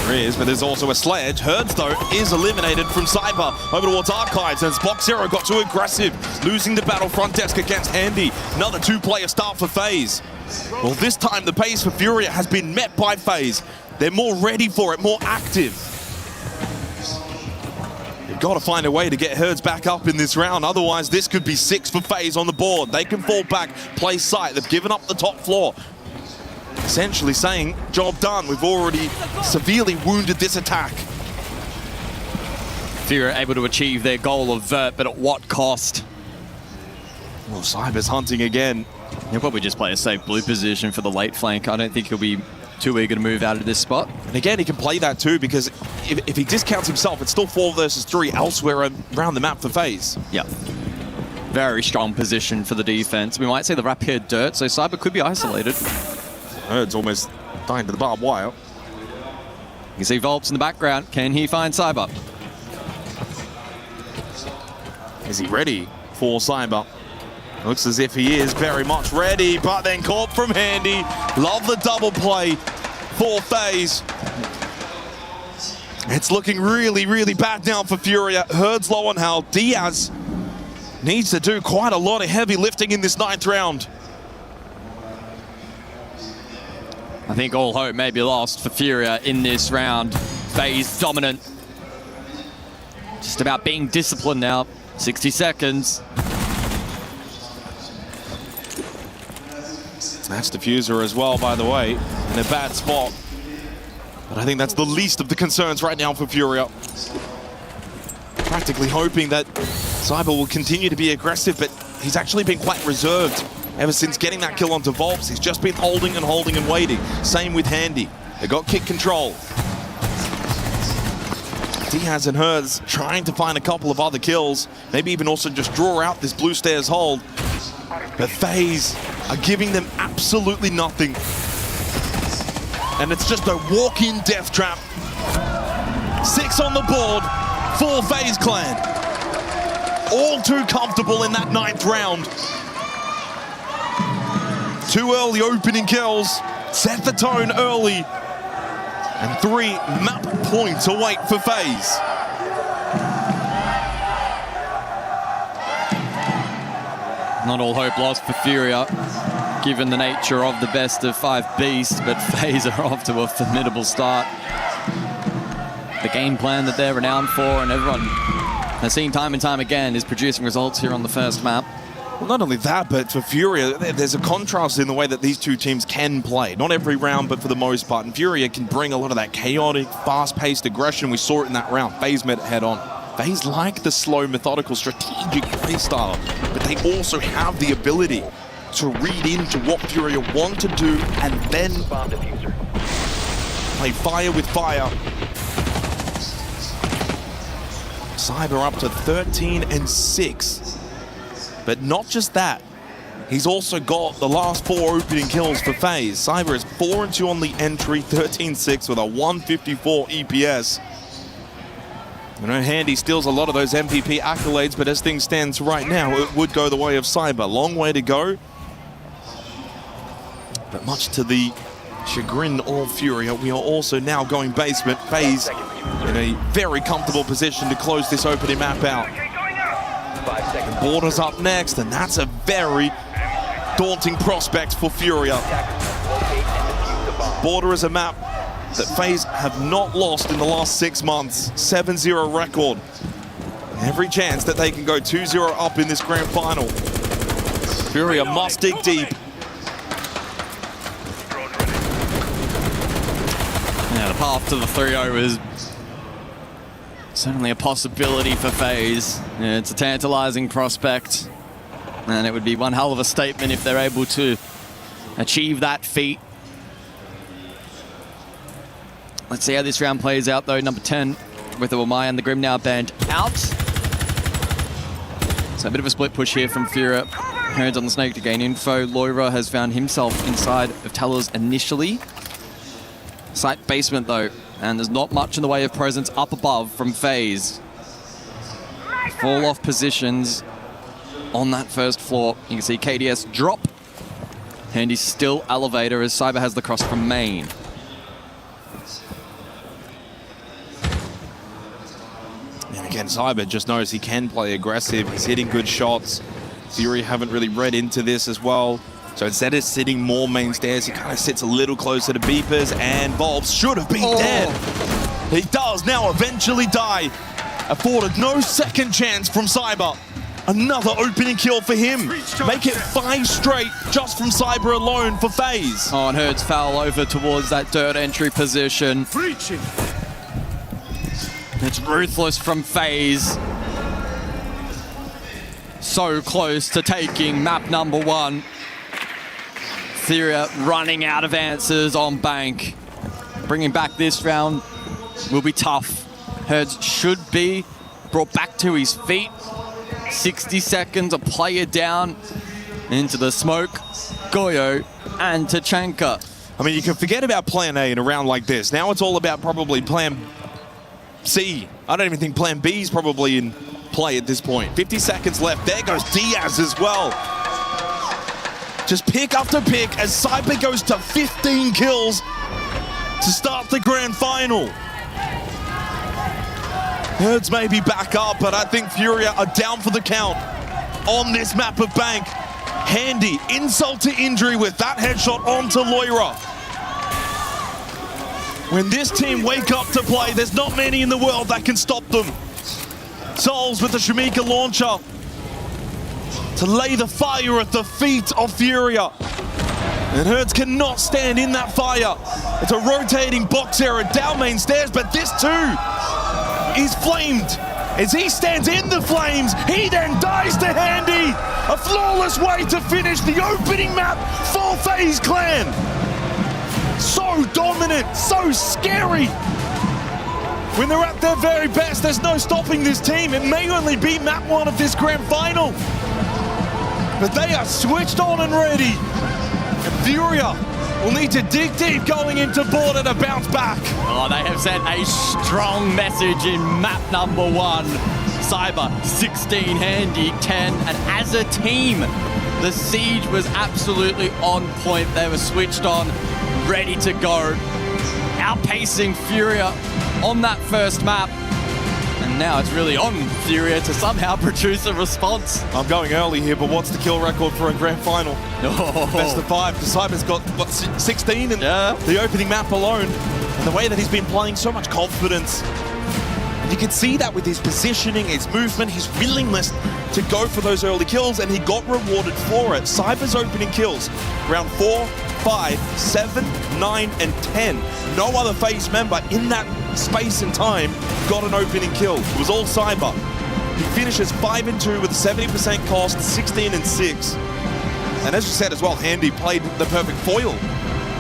There is, but there's also a sledge. Herds, though, is eliminated from Cyber over towards Archives, and Box Zero got too aggressive, losing the battlefront desk against Handy. Another 2-player start for FaZe. Well, this time the pace for Furia has been met by FaZe. They're more ready for it, more active. You've got to find a way to get Herds back up in this round, otherwise this could be 6 for FaZe on the board. They can fall back, play sight. They've given up the top floor. Essentially saying, job done, we've already severely wounded this attack. Furia able to achieve their goal of vert, but at what cost? Well, Cyber's hunting again. He'll probably just play a safe blue position for the late flank. I don't think he'll be too eager to move out of this spot. And again, he can play that too, because if he discounts himself, it's still 4 versus 3 elsewhere around the map for FaZe. Yeah. Very strong position for the defense. We might see the rapid dirt, so Cyber could be isolated. Herds almost dying to the barbed wire. You can see Volps in the background. Can he find Cyber? Is he ready for Cyber? Looks as if he is very much ready, but then caught from Handy. Love the double play for FaZe. It's looking really, really bad now for Furia. Herds low on health. Diaz needs to do quite a lot of heavy lifting in this 9th round. I think all hope may be lost for Furia in this round. FaZe dominant. Just about being disciplined now. 60 seconds. That's Diffuser as well, by the way, in a bad spot. But I think that's the least of the concerns right now for Furia. Practically hoping that Cyber will continue to be aggressive, but he's actually been quite reserved ever since getting that kill onto Volps. He's just been holding and holding and waiting. Same with Handy. They got kick control. Diaz and Herds trying to find a couple of other kills. Maybe even also just draw out this blue stairs hold. But FaZe are giving them absolutely nothing. And it's just a walk-in death trap. 6 on the board for FaZe Clan. All too comfortable in that 9th round. 2 early opening kills, set the tone early, and 3 map points await for FaZe. Not all hope lost for Furia, given the nature of the best of 5 beasts, but FaZe are off to a formidable start. The game plan that they're renowned for and everyone has seen time and time again is producing results here on the first map. Well, not only that, but for Furia, there's a contrast in the way that these two teams can play. Not every round, but for the most part. And Furia can bring a lot of that chaotic, fast-paced aggression. We saw it in that round. FaZe met it head on. FaZe like the slow, methodical, strategic play style, but they also have the ability to read into what Furia want to do and then play fire with fire. Cyber up to 13-6. But not just that, he's also got the last 4 opening kills for FaZe. Cyber is 4-2 on the entry, 13-6 with a 154 EPS. You know, Handy steals a lot of those MVP accolades, but as things stand right now, it would go the way of Cyber. Long way to go, but much to the chagrin of Furia, we are also now going basement. FaZe in a very comfortable position to close this opening map out. And Porte's up next, and that's a very daunting prospect for Furia. Porte is a map that FaZe have not lost in the last 6 months. 7-0 record. Every chance that they can go 2-0 up in this grand final. Furia must dig deep. Yeah, the path to the 3-0 is certainly a possibility for FaZe. Yeah, it's a tantalizing prospect, and it would be one hell of a statement if they're able to achieve that feat. Let's see how this round plays out, though. Number 10 with the Wamai and the Grim now banned out. So a bit of a split push here from Furia. Herds on the Snake to gain info. Loira has found himself inside of Tellers initially. Site basement, though, and there's not much in the way of presence up above from FaZe. Fall off positions on that first floor. You can see KDS drop. Handy's still elevator as Cyber has the cross from main. And again, Cyber just knows he can play aggressive. He's hitting good shots. Furia haven't really read into this as well. So instead of sitting more main stairs, he kind of sits a little closer to Beepers, and Volbs should have been dead. He does now eventually die. Afforded no second chance from Cyber. Another opening kill for him. Make it 5 straight just from Cyber alone for FaZe. Oh, and Herds foul over towards that dirt entry position. It's ruthless from FaZe. So close to taking map number 1. Furia running out of answers on Bank. Bringing back this round will be tough. Herds should be brought back to his feet. 60 seconds, a player down into the smoke. Goyo and Tachanka. I mean, you can forget about plan A in a round like this. Now it's all about probably plan C. I don't even think plan B is probably in play at this point. 50 seconds left. There goes Diaz as well. Just pick after pick as Cyber goes to 15 kills to start the grand final. Herds may be back up, but I think Furia are down for the count on this map of Bank. Handy, insult to injury with that headshot onto Loira. When this team wake up to play, there's not many in the world that can stop them. Souls with the Shamika launcher to lay the fire at the feet of Furia. And Herds cannot stand in that fire. It's a rotating box area down main stairs, but this too is flamed. As he stands in the flames, he then dies to Handy. A flawless way to finish the opening map for FaZe Clan. So dominant, so scary. When they're at their very best, there's no stopping this team. It may only be map 1 of this grand final, but they are switched on and ready. And Furia will need to dig deep going into Porte to bounce back. Oh, they have sent a strong message in map number 1. Cyber 16, Handy 10, and as a team, the siege was absolutely on point. They were switched on, ready to go, outpacing Furia on that first map. And now it's really on Furia to somehow produce a response. I'm going early here, but what's the kill record for a grand final? Oh. Best of 5. The Cyber's got, what, 16 in the opening map alone. And the way that he's been playing, so much confidence. You can see that with his positioning, his movement, his willingness to go for those early kills, and he got rewarded for it. Cyber's opening kills, round 4, 5, 7, 9, and 10. No other FaZe member in that space and time got an opening kill. It was all Cyber. He finishes 5-2 with a 70% cost, 16-6. And as you said as well, Handy played the perfect foil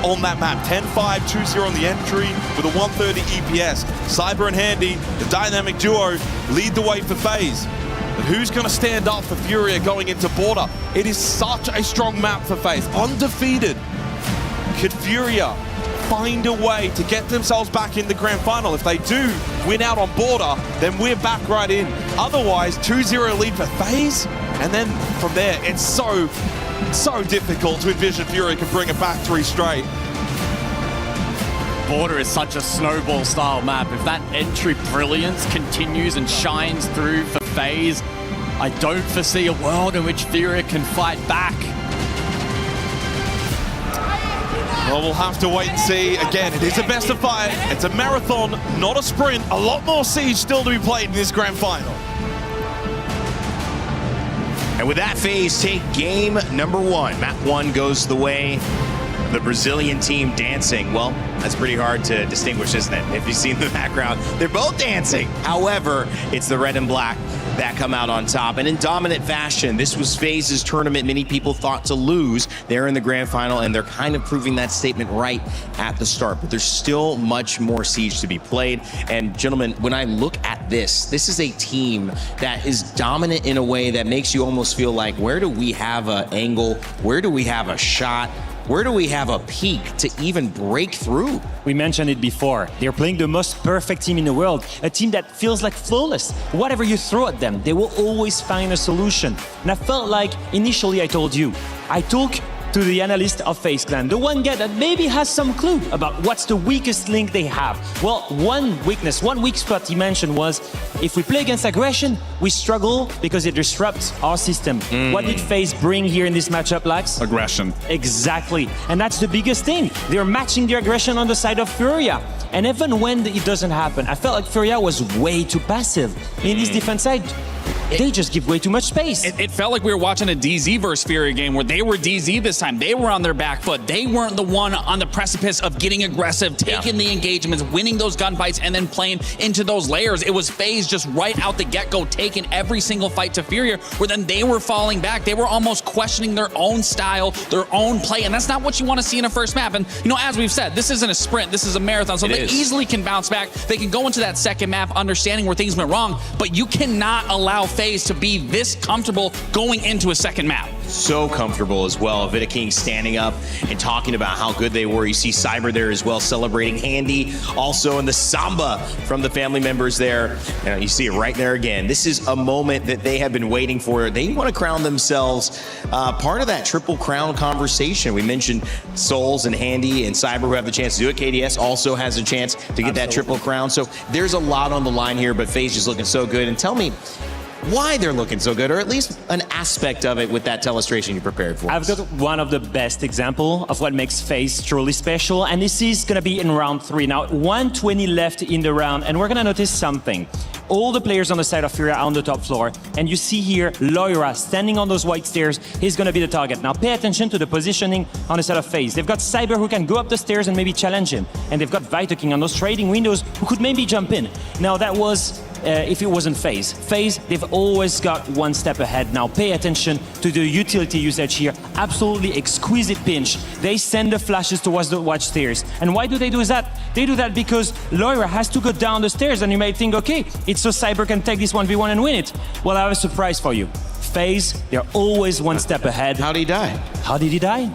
on that map. 10-5, 2-0 on the entry with a 130 EPS. Cyber and Handy, the dynamic duo, lead the way for FaZe. But who's going to stand up for Furia going into Porte? It is such a strong map for FaZe. Undefeated. Could Furia find a way to get themselves back in the grand final? If they do win out on Porte, then we're back right in. Otherwise, 2-0 lead for FaZe. And then from there, it's so difficult to envision Furia can bring it back 3 straight. Porte is such a snowball style map. If that entry brilliance continues and shines through for FaZe, I don't foresee a world in which Furia can fight back. Well, we'll have to wait and see. Again, it is a best of 5. It's a marathon, not a sprint. A lot more siege still to be played in this grand final. And with that, FaZe take game number 1. Map 1 goes the way the Brazilian team dancing. Well, that's pretty hard to distinguish, isn't it? If you see in the background, they're both dancing. However, it's the red and black that come out on top. And in dominant fashion, this was FaZe's tournament many people thought to lose. They're in the grand final, and they're kind of proving that statement right at the start. But there's still much more siege to be played. And gentlemen, when I look at this is a team that is dominant in a way that makes you almost feel like, where do we have an angle? Where do we have a shot? Where do we have a peak to even break through? We mentioned it before. They're playing the most perfect team in the world, a team that feels like flawless. Whatever you throw at them, they will always find a solution. And I felt like, initially I told you, I talk to the analyst of FaZe Clan, the one guy that maybe has some clue about what's the weakest link they have. Well, one weak spot he mentioned was, if we play against aggression, we struggle because it disrupts our system. What did FaZe bring here in this matchup, Lax? Aggression. Exactly. And that's the biggest thing. They're matching their aggression on the side of Furia. And even when it doesn't happen, I felt like Furia was way too passive in his defense side. They just give way too much space. It felt like we were watching a DZ versus Furia game where they were DZ this time. They were on their back foot. They weren't the one on the precipice of getting aggressive, taking the engagements, winning those gunfights, and then playing into those layers. It was FaZe just right out the get-go, taking every single fight to Furia, where then they were falling back. They were almost questioning their own style, their own play, and that's not what you want to see in a first map. And, you know, as we've said, this isn't a sprint, this is a marathon, so they easily can bounce back. They can go into that second map understanding where things went wrong, but you cannot allow FaZe to be this comfortable going into a second map. So comfortable as well. Vidaking standing up and talking about how good they were. You see Cyber there as well, celebrating Handy. Also in the Samba from the family members there. You see it right there again. This is a moment that they have been waiting for. They want to crown themselves part of that triple crown conversation. We mentioned Souls and Handy and Cyber who have the chance to do it. KDS also has a chance to get that triple crown. So there's a lot on the line here, but FaZe is looking so good. And tell me why they're looking so good, or at least an aspect of it with that telestration you prepared for us. I've got one of the best examples of what makes FaZe truly special, and this is going to be in round 3. Now, 120 left in the round, and we're going to notice something. All the players on the side of Furia are on the top floor, and you see here Loira standing on those white stairs. He's going to be the target. Now, pay attention to the positioning on the side of FaZe. They've got Cyber who can go up the stairs and maybe challenge him, and they've got Vidaking on those trading windows who could maybe jump in. Now, that was if it wasn't FaZe. FaZe, they've always got one step ahead. Now pay attention to the utility usage here. Absolutely exquisite pinch. They send the flashes towards the watchstairs. And why do they do that? They do that because Loira has to go down the stairs, and you may think, okay, it's so Cyber can take this 1v1 and win it. Well, I have a surprise for you. FaZe, they're always one step ahead. How did he die? How did he die?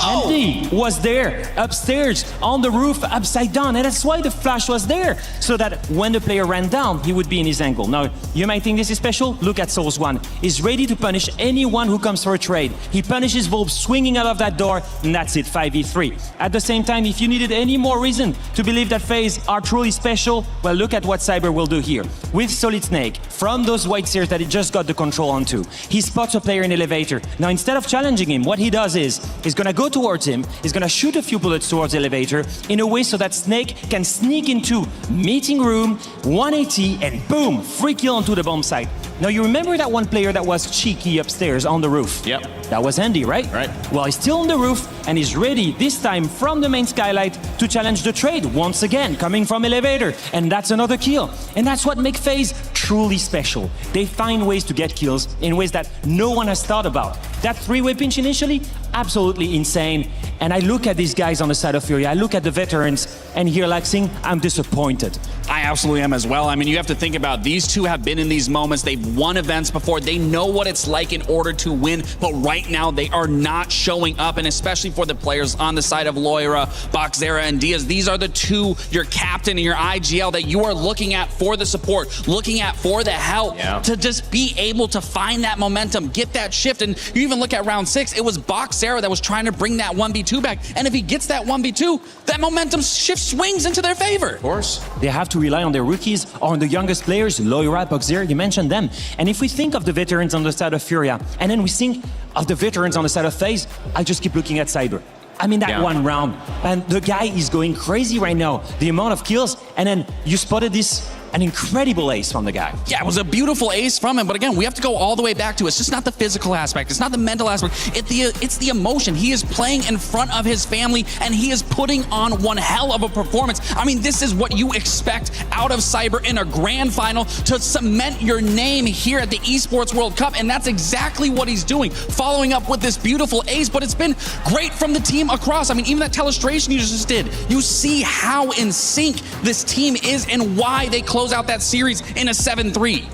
Andy was there, upstairs, on the roof, upside down, and that's why the flash was there, so that when the player ran down, he would be in his angle. Now, you might think this is special. Look at Souls 1. He's ready to punish anyone who comes for a trade. He punishes Volp swinging out of that door, and that's it, 5v3. At the same time, if you needed any more reason to believe that FaZe are truly special, well, look at what Cyber will do here. With Solid Snake, from those white stairs that he just got the control onto, he spots a player in elevator. Now, instead of challenging him, what he does is, he's gonna go towards him. He's gonna shoot a few bullets towards the elevator in a way so that Snake can sneak into meeting room, 180, and boom, free kill onto the bomb site. Now you remember that one player that was cheeky upstairs on the roof? Yep. That was Andy, right? Right. Well, he's still on the roof and he's ready this time from the main skylight to challenge the trade once again, coming from elevator. And that's another kill. And that's what makes FaZe truly special. They find ways to get kills in ways that no one has thought about. That three-way pinch initially, absolutely insane. And I look at these guys on the side of Fury, I look at the veterans, and here, like Singh, I'm disappointed. I absolutely am as well. I mean, you have to think about these two have been in these moments. They've won events before. They know what it's like in order to win. But right now, they are not showing up. And especially for the players on the side of Loira, Boxera, and Diaz, these are the two, your captain and your ag.al, that you are looking at for the support, looking at for the help, to just be able to find that momentum, get that shift. And you even look at round 6, it was Boxera that was trying to bring that 1v2 back. And if he gets that 1v2, that momentum shift swings into their favor. Of course. They have to rely on their rookies or on the youngest players, Loira, Boxera, you mentioned them. And if we think of the veterans on the side of Furia, and then we think of the veterans on the side of FaZe, I just keep looking at Cyber. I mean, that one round, and the guy is going crazy right now. The amount of kills, and then you spotted this, an incredible ace from the guy. Yeah, it was a beautiful ace from him, but again, we have to go all the way back to it's just not the physical aspect, it's not the mental aspect, it's the emotion. He is playing in front of his family, and he is putting on one hell of a performance. I mean, this is what you expect out of Cyber in a grand final, to cement your name here at the Esports World Cup, and that's exactly what he's doing, following up with this beautiful ace. But it's been great from the team across. I mean, even that telestration you just did, you see how in sync this team is and why they close out that series in a 7-3.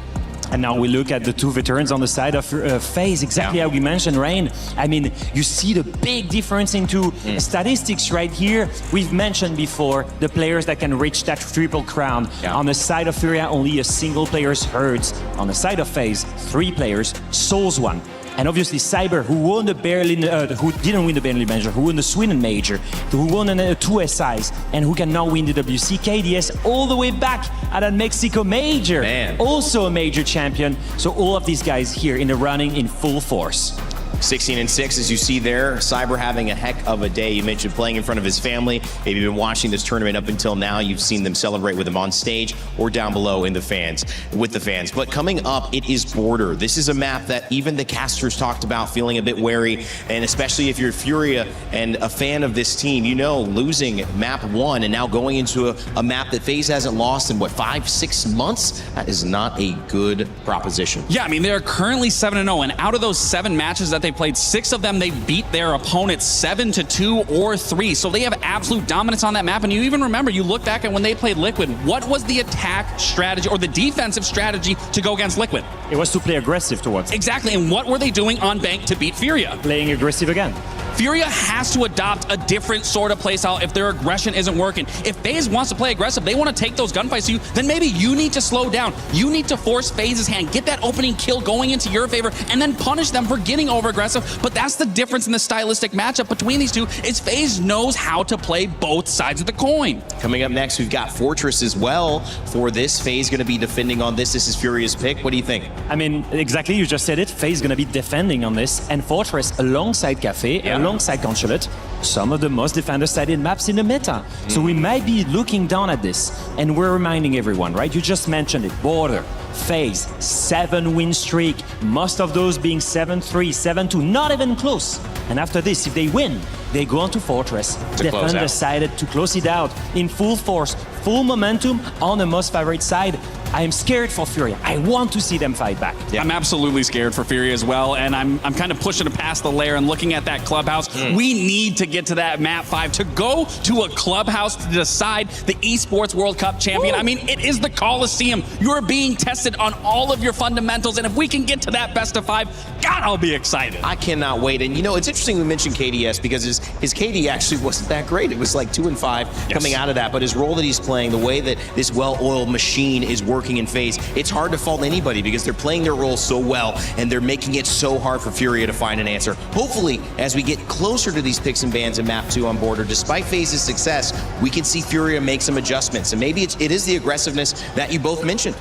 And now we look at the two veterans on the side of FaZe, exactly how we mentioned, Rain. I mean, you see the big difference into statistics right here. We've mentioned before the players that can reach that triple crown. On the side of Furia, only a single player's hurts. On the side of FaZe, 3 players, Souls 1. And obviously Cyber, who won the Berlin, who didn't win the Berlin Major, who won the Sweden Major, who won 2 SIs, and who can now win the WC, KDS, all the way back at a Mexico Major. Also a major champion. So all of these guys here in the running in full force. 16-6, as you see there. Cyber having a heck of a day. You mentioned playing in front of his family. Maybe you've been watching this tournament up until now. You've seen them celebrate with him on stage or down below in the fans, with the fans. But coming up, it is Border. This is a map that even the casters talked about feeling a bit wary, and especially if you're Furia and a fan of this team, you know, losing map 1 and now going into a map that FaZe hasn't lost in, what, 5-6 months? That is not a good proposition. Yeah, I mean, they're currently 7-0, and out of those 7 matches that they played, 6 of them they beat their opponents 7-2 or 3. So they have absolute dominance on that map. And you even remember, you look back at when they played Liquid, what was the attack strategy or the defensive strategy to go against Liquid? It was to play aggressive towards. Exactly, and what were they doing on Bank to beat Furia? Playing aggressive again. Furia has to adopt a different sort of playstyle if their aggression isn't working. If FaZe wants to play aggressive, they want to take those gunfights to you, then maybe you need to slow down. You need to force FaZe's hand, get that opening kill going into your favor, and then punish them for getting over aggressive. But that's the difference in the stylistic matchup between these two, is FaZe knows how to play both sides of the coin. Coming up next, we've got Fortress as well for this. FaZe going to be defending on this. This is Furia's pick. What do you think? I mean, exactly, you just said it. FaZe going to be defending on this, and Fortress alongside Cafe, alongside Consulate, some of the most defender-sided maps in the meta. So we might be looking down at this, and we're reminding everyone, right? You just mentioned it, Border, FaZe, 7-win streak, most of those being 7-3, 7-2, not even close. And after this, if they win, they go on to Fortress. Defender decided to close it out in full force, full momentum on the most favorite side. I am scared for Furia. I want to see them fight back. Yeah. I'm absolutely scared for Furia as well, and I'm kind of pushing it past the lair and looking at that clubhouse. We need to get to that map 5 to go to a clubhouse to decide the Esports World Cup champion. I mean, it is the Coliseum. You're being tested on all of your fundamentals, and if we can get to that best of 5, God, I'll be excited. I cannot wait. And you know, it's interesting we mentioned KDS because his KD actually wasn't that great. It was like 2-5 coming out of that, but his role that he's playing, the way that this well-oiled machine is working in FaZe, it's hard to fault anybody because they're playing their role so well and they're making it so hard for Furia to find an answer. Hopefully, as we get closer to these picks and bans in map 2 on Border, despite FaZe's success, we can see Furia make some adjustments. And maybe it is the aggressiveness that you both mentioned.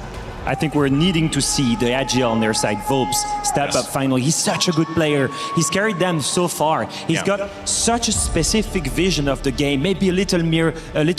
I think we're needing to see the ag.al on their side, Volps, step up finally. He's such a good player. He's carried them so far. He's got such a specific vision of the game, maybe a little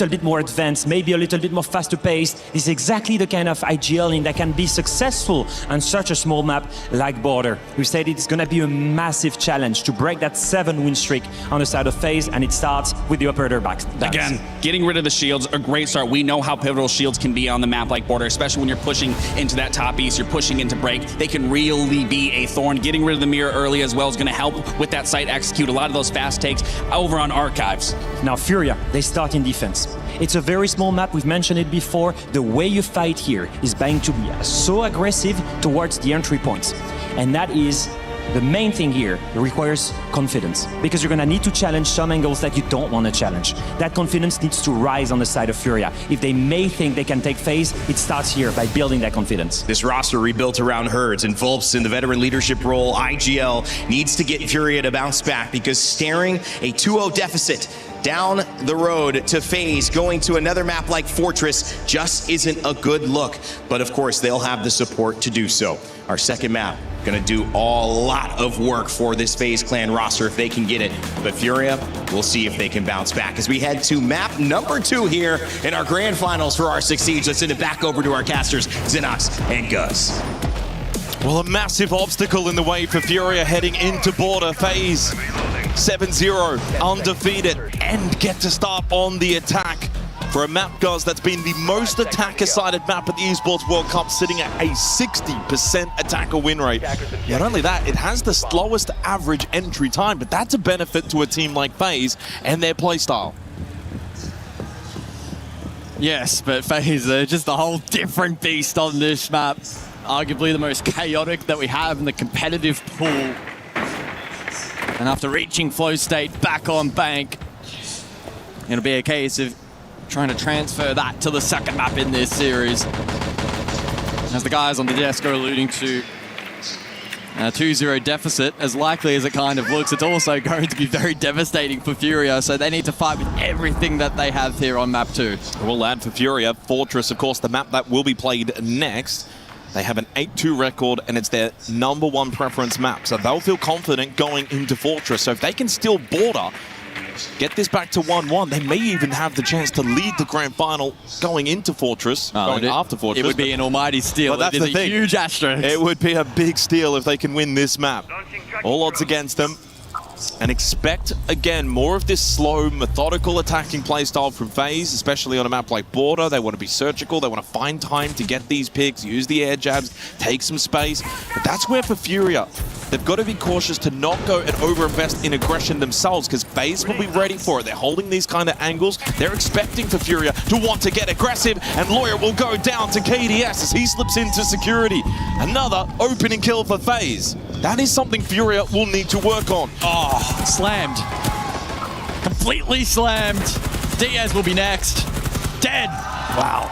bit more advanced, maybe a little bit more faster paced. He's exactly the kind of ag.al that can be successful on such a small map like Border. We said it's going to be a massive challenge to break that 7-win streak on the side of FaZe, and it starts with the operator back. Again, getting rid of the shields, a great start. We know how pivotal shields can be on the map like Border, especially when you're pushing into that top east, you're pushing into break. They can really be a thorn. Getting rid of the mirror early as well is going to help with that site execute a lot of those fast takes over on Archives. Now Furia, they start in defense. It's a very small map, we've mentioned it before. The way you fight here is going to be so aggressive towards the entry points. And that is the main thing here. It requires confidence, because you're going to need to challenge some angles that you don't want to challenge. That confidence needs to rise on the side of Furia. If they may think they can take FaZe, it starts here by building that confidence. This roster rebuilt around Herds and Volps in the veteran leadership role. ag.al needs to get Furia to bounce back, because staring a 2-0 deficit down the road to FaZe, going to another map like Fortress, just isn't a good look. But of course, they'll have the support to do so. Our second map, gonna do a lot of work for this FaZe Clan roster if they can get it. But Furia, we'll see if they can bounce back as we head to map number 2 here in our grand finals for R6 Siege. Let's send it back over to our casters, Xenox and Gus. Well, a massive obstacle in the way for Furia heading into Border. FaZe 7-0, undefeated, and get to start on the attack. For a map, guys, that's been the most attacker-sided map at the Esports World Cup, sitting at a 60% attacker win rate. Not only that, it has the slowest average entry time, but that's a benefit to a team like FaZe and their playstyle. Yes, but FaZe are just a whole different beast on this map. Arguably the most chaotic that we have in the competitive pool. And after reaching flow state back on bank, it'll be a case of trying to transfer that to the second map in this series. As the guys on the desk are alluding to, a 2-0 deficit, as likely as it kind of looks, it's also going to be very devastating for Furia, so they need to fight with everything that they have here on map 2. We'll add for Furia, Fortress, of course, the map that will be played next. They have an 8-2 record, and it's their #1 preference map, so they'll feel confident going into Fortress. So if they can still Border, get this back to 1-1, they may even have the chance to lead the grand final going into Fortress, after Fortress. It would be an almighty steal. But that's the thing. Huge asterisk. It would be a big steal if they can win this map. All odds against them. And expect, again, more of this slow, methodical attacking playstyle from FaZe, especially on a map like Border. They want to be surgical. They want to find time to get these picks, use the air jabs, take some space. But that's where for Furia, they've got to be cautious to not go and overinvest in aggression themselves, because FaZe will be ready for it. They're holding these kind of angles. They're expecting for Furia to want to get aggressive, and Lawyer will go down to KDS as he slips into security. Another opening kill for FaZe. That is something Furia will need to work on. Oh, slammed. Completely slammed. Diaz will be next. Dead. Wow.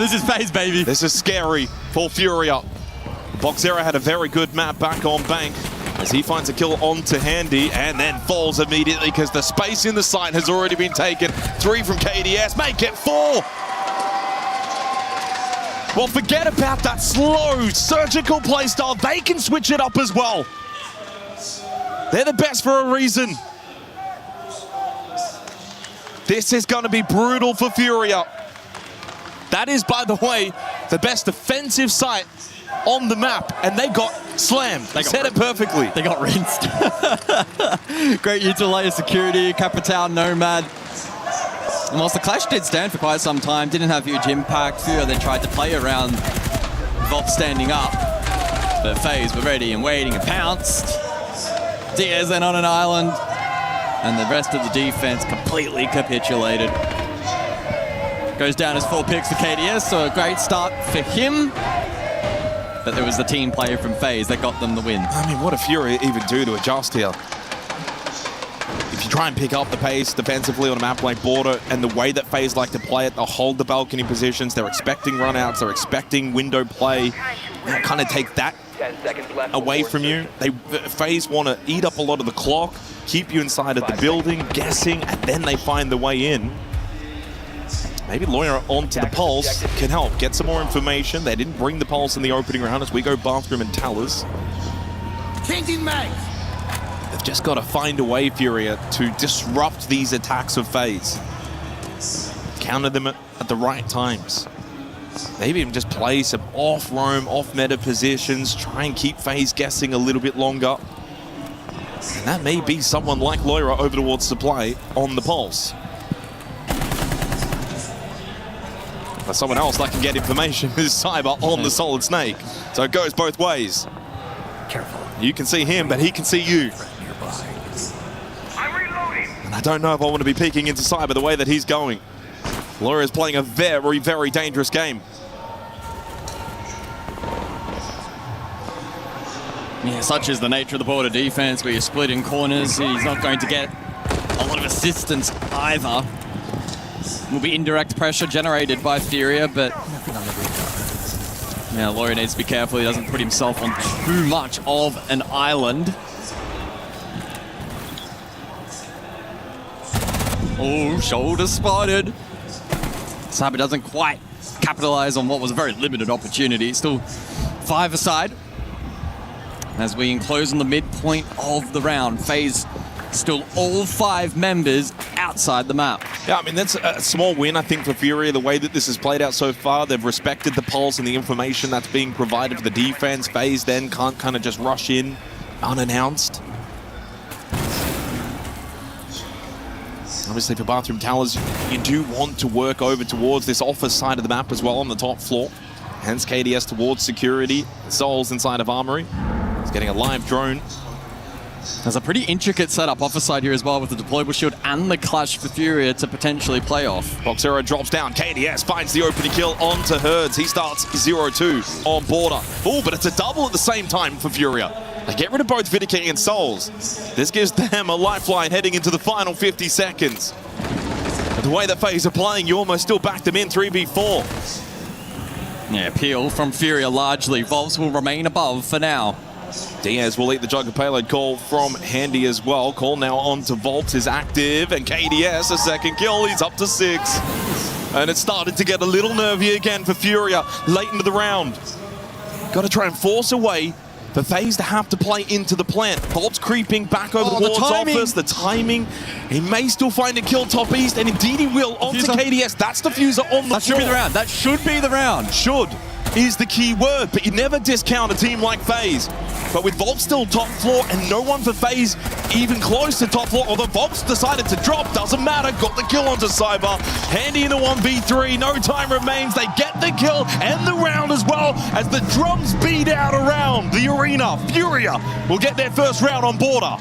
This is FaZe, baby. This is scary for Furia. Boxera had a very good map back on bank as he finds a kill onto Handy and then falls immediately because the space in the site has already been taken. 3 from KDS, make it 4. Well, forget about that slow, surgical playstyle. They can switch it up as well. They're the best for a reason. This is going to be brutal for Furia. That is, by the way, the best defensive site on the map, and they got slammed. They said it perfectly. They got rinsed. Great utilizer security, Capital Nomad. And whilst the clash did stand for quite some time, didn't have huge impact, Furia then tried to play around Volp standing up. But FaZe were ready and waiting and pounced. Diaz then on an island, and the rest of the defense completely capitulated. Goes down as 4 picks for KDS, so a great start for him. But there was the team player from FaZe that got them the win. I mean, what did Furia even do to adjust here? If you try and pick up the pace defensively on a map like Border and the way that FaZe like to play it, they'll hold the balcony positions, they're expecting runouts, they're expecting window play. They'll kind of take that away from you. FaZe want to eat up a lot of the clock, keep you inside of the building, guessing, and then they find the way in. Maybe Lawyer onto the Pulse can help get some more information. They didn't bring the Pulse in the opening round as we go Bathroom and Towers. Changing mag. They've just got to find a way, Furia, to disrupt these attacks of FaZe. Counter them at the right times. Maybe even just play some off-roam, off-meta positions, try and keep FaZe guessing a little bit longer. And that may be someone like Loira over towards Supply on the Pulse. But someone else that can get information is Cyber on the Solid Snake. So it goes both ways. Careful. You can see him, but he can see you. And I don't know if I want to be peeking into Cyber the way that he's going. Loira is playing a very, very dangerous game. Yeah, such is the nature of the Porte defense, where you're splitting corners. He's not going to get a lot of assistance either. Will be indirect pressure generated by Furia, but yeah, Loira needs to be careful he doesn't put himself on too much of an island. Oh, shoulder spotted. Cyber doesn't quite capitalize on what was a very limited opportunity. Still 5 aside as we enclose on the midpoint of the round. FaZe still all 5 members outside the map. Yeah, I mean, that's a small win, I think, for Furia. The way that this has played out so far, they've respected the Pulse and the information that's being provided for the defense. FaZe then can't kind of just rush in unannounced. Obviously, for Bathroom Towers, you do want to work over towards this office side of the map as well on the top floor. Hence KDS towards security. Souls inside of Armory. He's getting a live drone. There's a pretty intricate setup office side here as well with the deployable shield and the clutch for Furia to potentially play off. Boxero drops down. KDS finds the opening kill onto Herds. He starts 0-2 on Border. Oh, but it's a double at the same time for Furia. They get rid of both Vidiking and Souls. This gives them a lifeline heading into the final 50 seconds. But the way that FaZe are playing, you almost still back them in 3v4. Yeah, peel from Furia largely. Volts will remain above for now. Diaz will eat the Jugger payload call from Handy as well. Call now on to Volt is active, and KDS a second kill. He's up to 6. And it started to get a little nervy again for Furia late into the round. Got to try and force a way for FaZe to have to play into the plant. Volt's creeping back over towards office. The timing. He may still find a kill top east, and indeed he will onto KDS. That's the Fuser on the floor. That should be the round. That should be the round. Should is the key word, but you never discount a team like FaZe. But with Volt still top floor and no one for FaZe even close to top floor, although Volt's decided to drop, doesn't matter, got the kill onto Cyber. Handy in a 1v3, no time remains. They get the kill and the round as well as the drums beat out around the arena. Furia will get their first round on Border.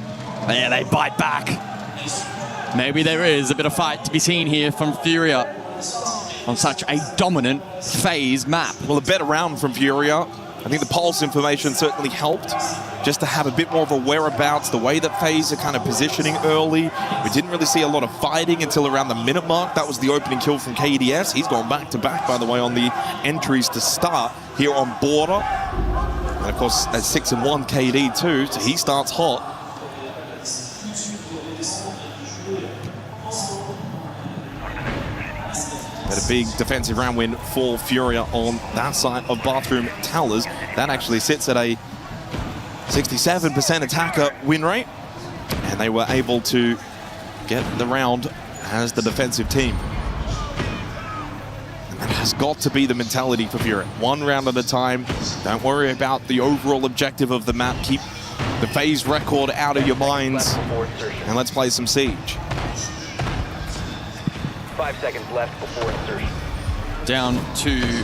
Yeah, they bite back. Maybe there is a bit of fight to be seen here from Furia on such a dominant FaZe map. Well, a better round from Furia. I think the Pulse information certainly helped just to have a bit more of a whereabouts, the way that FaZe are kind of positioning early. We didn't really see a lot of fighting until around the minute mark. That was the opening kill from KDS. He's gone back-to-back, by the way, on the entries to start here on Border. And, of course, at 6-1 KD too, so he starts hot. But a big defensive round win for Furia on that side of Bathroom Towers. That actually sits at a 67% attacker win rate. And they were able to get the round as the defensive team. And that has got to be the mentality for Furia. One round at a time. Don't worry about the overall objective of the map. Keep the FaZe record out of your minds. And let's play some Siege. 5 seconds left before insertion. Down to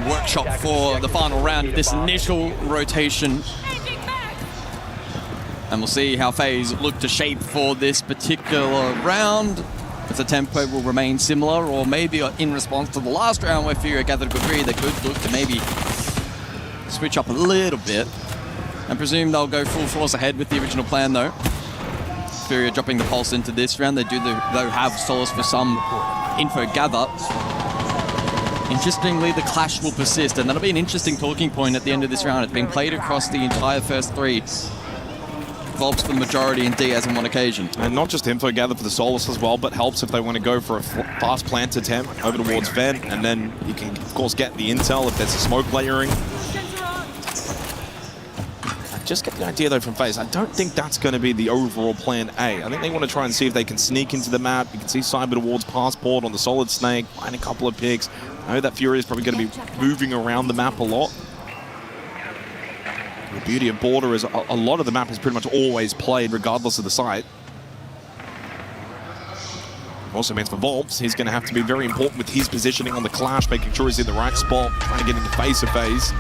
Workshop for the final round of this initial rotation. And we'll see how FaZe look to shape for this particular round. If the tempo will remain similar, or maybe in response to the last round where Furia gathered a good read, they could look to maybe switch up a little bit. I presume they'll go full force ahead with the original plan though. Furia dropping the Pulse into this round. They do though have Solace for some info gather. Interestingly, the clash will persist, and that'll be an interesting talking point at the end of this round. It's been played across the entire first 3. Volps for the majority and Diaz on one occasion. And not just info gather for the Solus as well, but helps if they want to go for a fast plant attempt over towards Ven, and then you can, of course, get the intel if there's a smoke layering. I just get the idea, though, from FaZe. I don't think that's going to be the overall plan A. I think they want to try and see if they can sneak into the map. You can see Cyber towards Passport on the Solid Snake, find a couple of picks. I know that Fury is probably going to be moving around the map a lot. The beauty of Border is a lot of the map is pretty much always played regardless of the site. Also means for Volps, he's going to have to be very important with his positioning on the Clash, making sure he's in the right spot, trying to get into face of FaZe.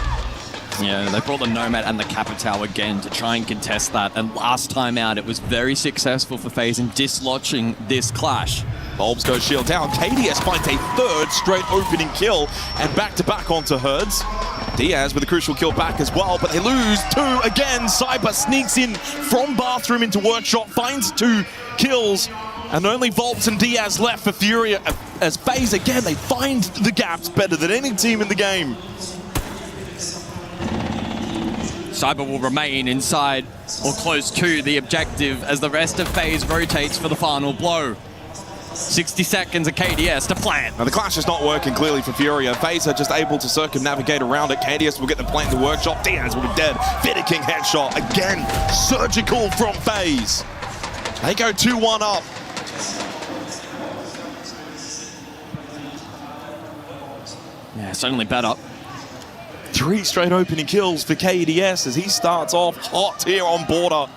Yeah, they brought the Nomad and the Capital again to try and contest that, and last time out it was very successful for FaZe in dislodging this Clash. Volps goes shield down, KDS finds a third straight opening kill, and back-to-back onto Herds. Diaz with a crucial kill back as well, but they lose two again. Cyber sneaks in from Bathroom into Workshop, finds 2 kills, and only Volps and Diaz left for Furia. As FaZe again, they find the gaps better than any team in the game. Cyber will remain inside or close to the objective as the rest of FaZe rotates for the final blow. 60 seconds of KDS to plant. Now the Clash is not working clearly for Furia. FaZe are just able to circumnavigate around it. KDS will get the plant in the Workshop. Diaz will be dead. Fitting headshot. Again, surgical from FaZe. They go 2-1 up. Yeah, certainly better. 3 straight opening kills for KDS as he starts off hot here on Border.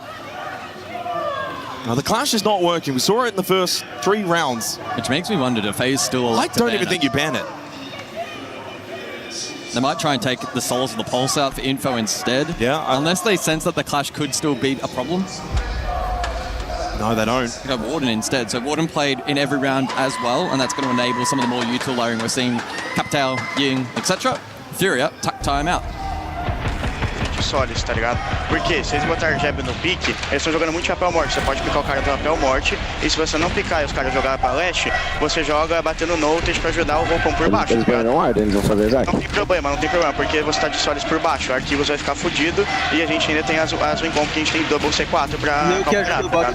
Now the Clash is not working. We saw it in the first 3 rounds. Which makes me wonder, do FaZe still I don't even think you ban it. They might try and take the Souls of the Pulse out for info instead. Yeah. Unless they sense that the Clash could still be a problem. No, they don't. They go Warden instead. So Warden played in every round as well, and that's going to enable some of the more util layering we're seeing. Capital, Ying, etc. Furia, time out. Sólidos, tá ligado? Porque se eles botarem jab no pique, eles estão jogando muito chapéu morte. Você pode picar o cara do chapéu morte, e se você não picar e os caras jogarem pra leste, você joga batendo notes pra ajudar o Roupão por baixo. Eles ganham ordem, eles vão fazer exato. Não tem problema, porque você tá de sólidos por baixo. O Arquivos vai ficar fudido, e a gente ainda tem as Wincom, que a gente tem double C4 pra calcular,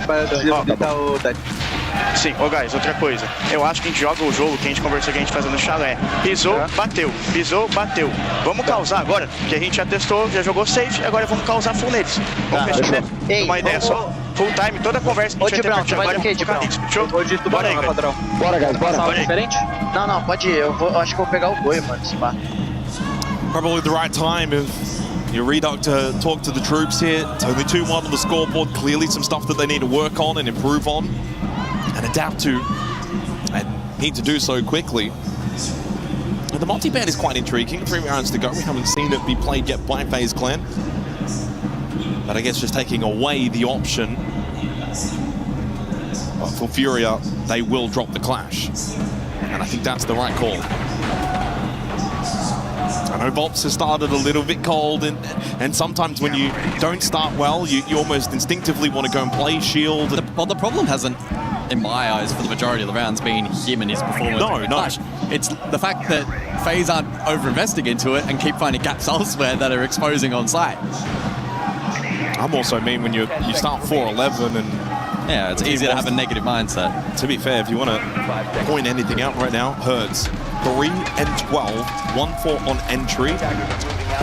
Sim, ô guys, outra coisa. Eu acho que a gente joga o jogo que a gente conversou, que a gente fazendo no chalé. Pisou, bateu. Pisou, bateu. Vamos causar agora, que a gente já testou, já jogou safe, agora vamos causar full neles. Vamos fechar uma ideia só. Full time, toda a conversa que a gente vai ter agora. Bora aí, padrão. Bora, guys, bora. Bora Diferente? Não, pode ir. Eu acho que eu vou pegar o boi, mano, esse pá. Probably the right time if you reduct to talk to the troops here. It's only 2-1 on the scoreboard. Clearly some stuff that they need to work on and improve on and adapt to, and need to do so quickly. And the multi-ban is quite intriguing. 3 rounds to go. We haven't seen it be played yet by FaZe Clan. But I guess just taking away the option for Furia, they will drop the Clash. And I think that's the right call. I know Volps has started a little bit cold, and sometimes when you don't start well, you almost instinctively want to go and play shield. Well, the problem hasn't, in my eyes, for the majority of the rounds, been him and his performance. No. Clash. It's the fact that FaZe aren't over-investing into it and keep finding gaps elsewhere that are exposing on site. I'm also mean when you start 4-11 and... Yeah, it's easy to have a negative mindset. To be fair, if you want to point anything out right now, Herds, 3 and 12, 1-4 on entry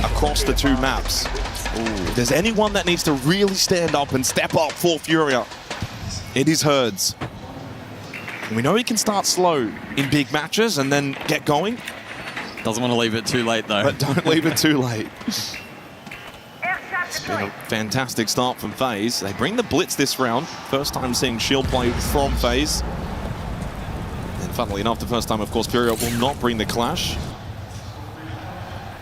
across the 2 maps. If there's anyone that needs to really stand up and step up for Furia, it is Herds. And we know he can start slow in big matches and then get going. Doesn't want to leave it too late, though. But don't leave it too late. It's been a fantastic start from FaZe. They bring the blitz this round. First time seeing shield play from FaZe. And funnily enough, the first time, of course, Furia will not bring the Clash.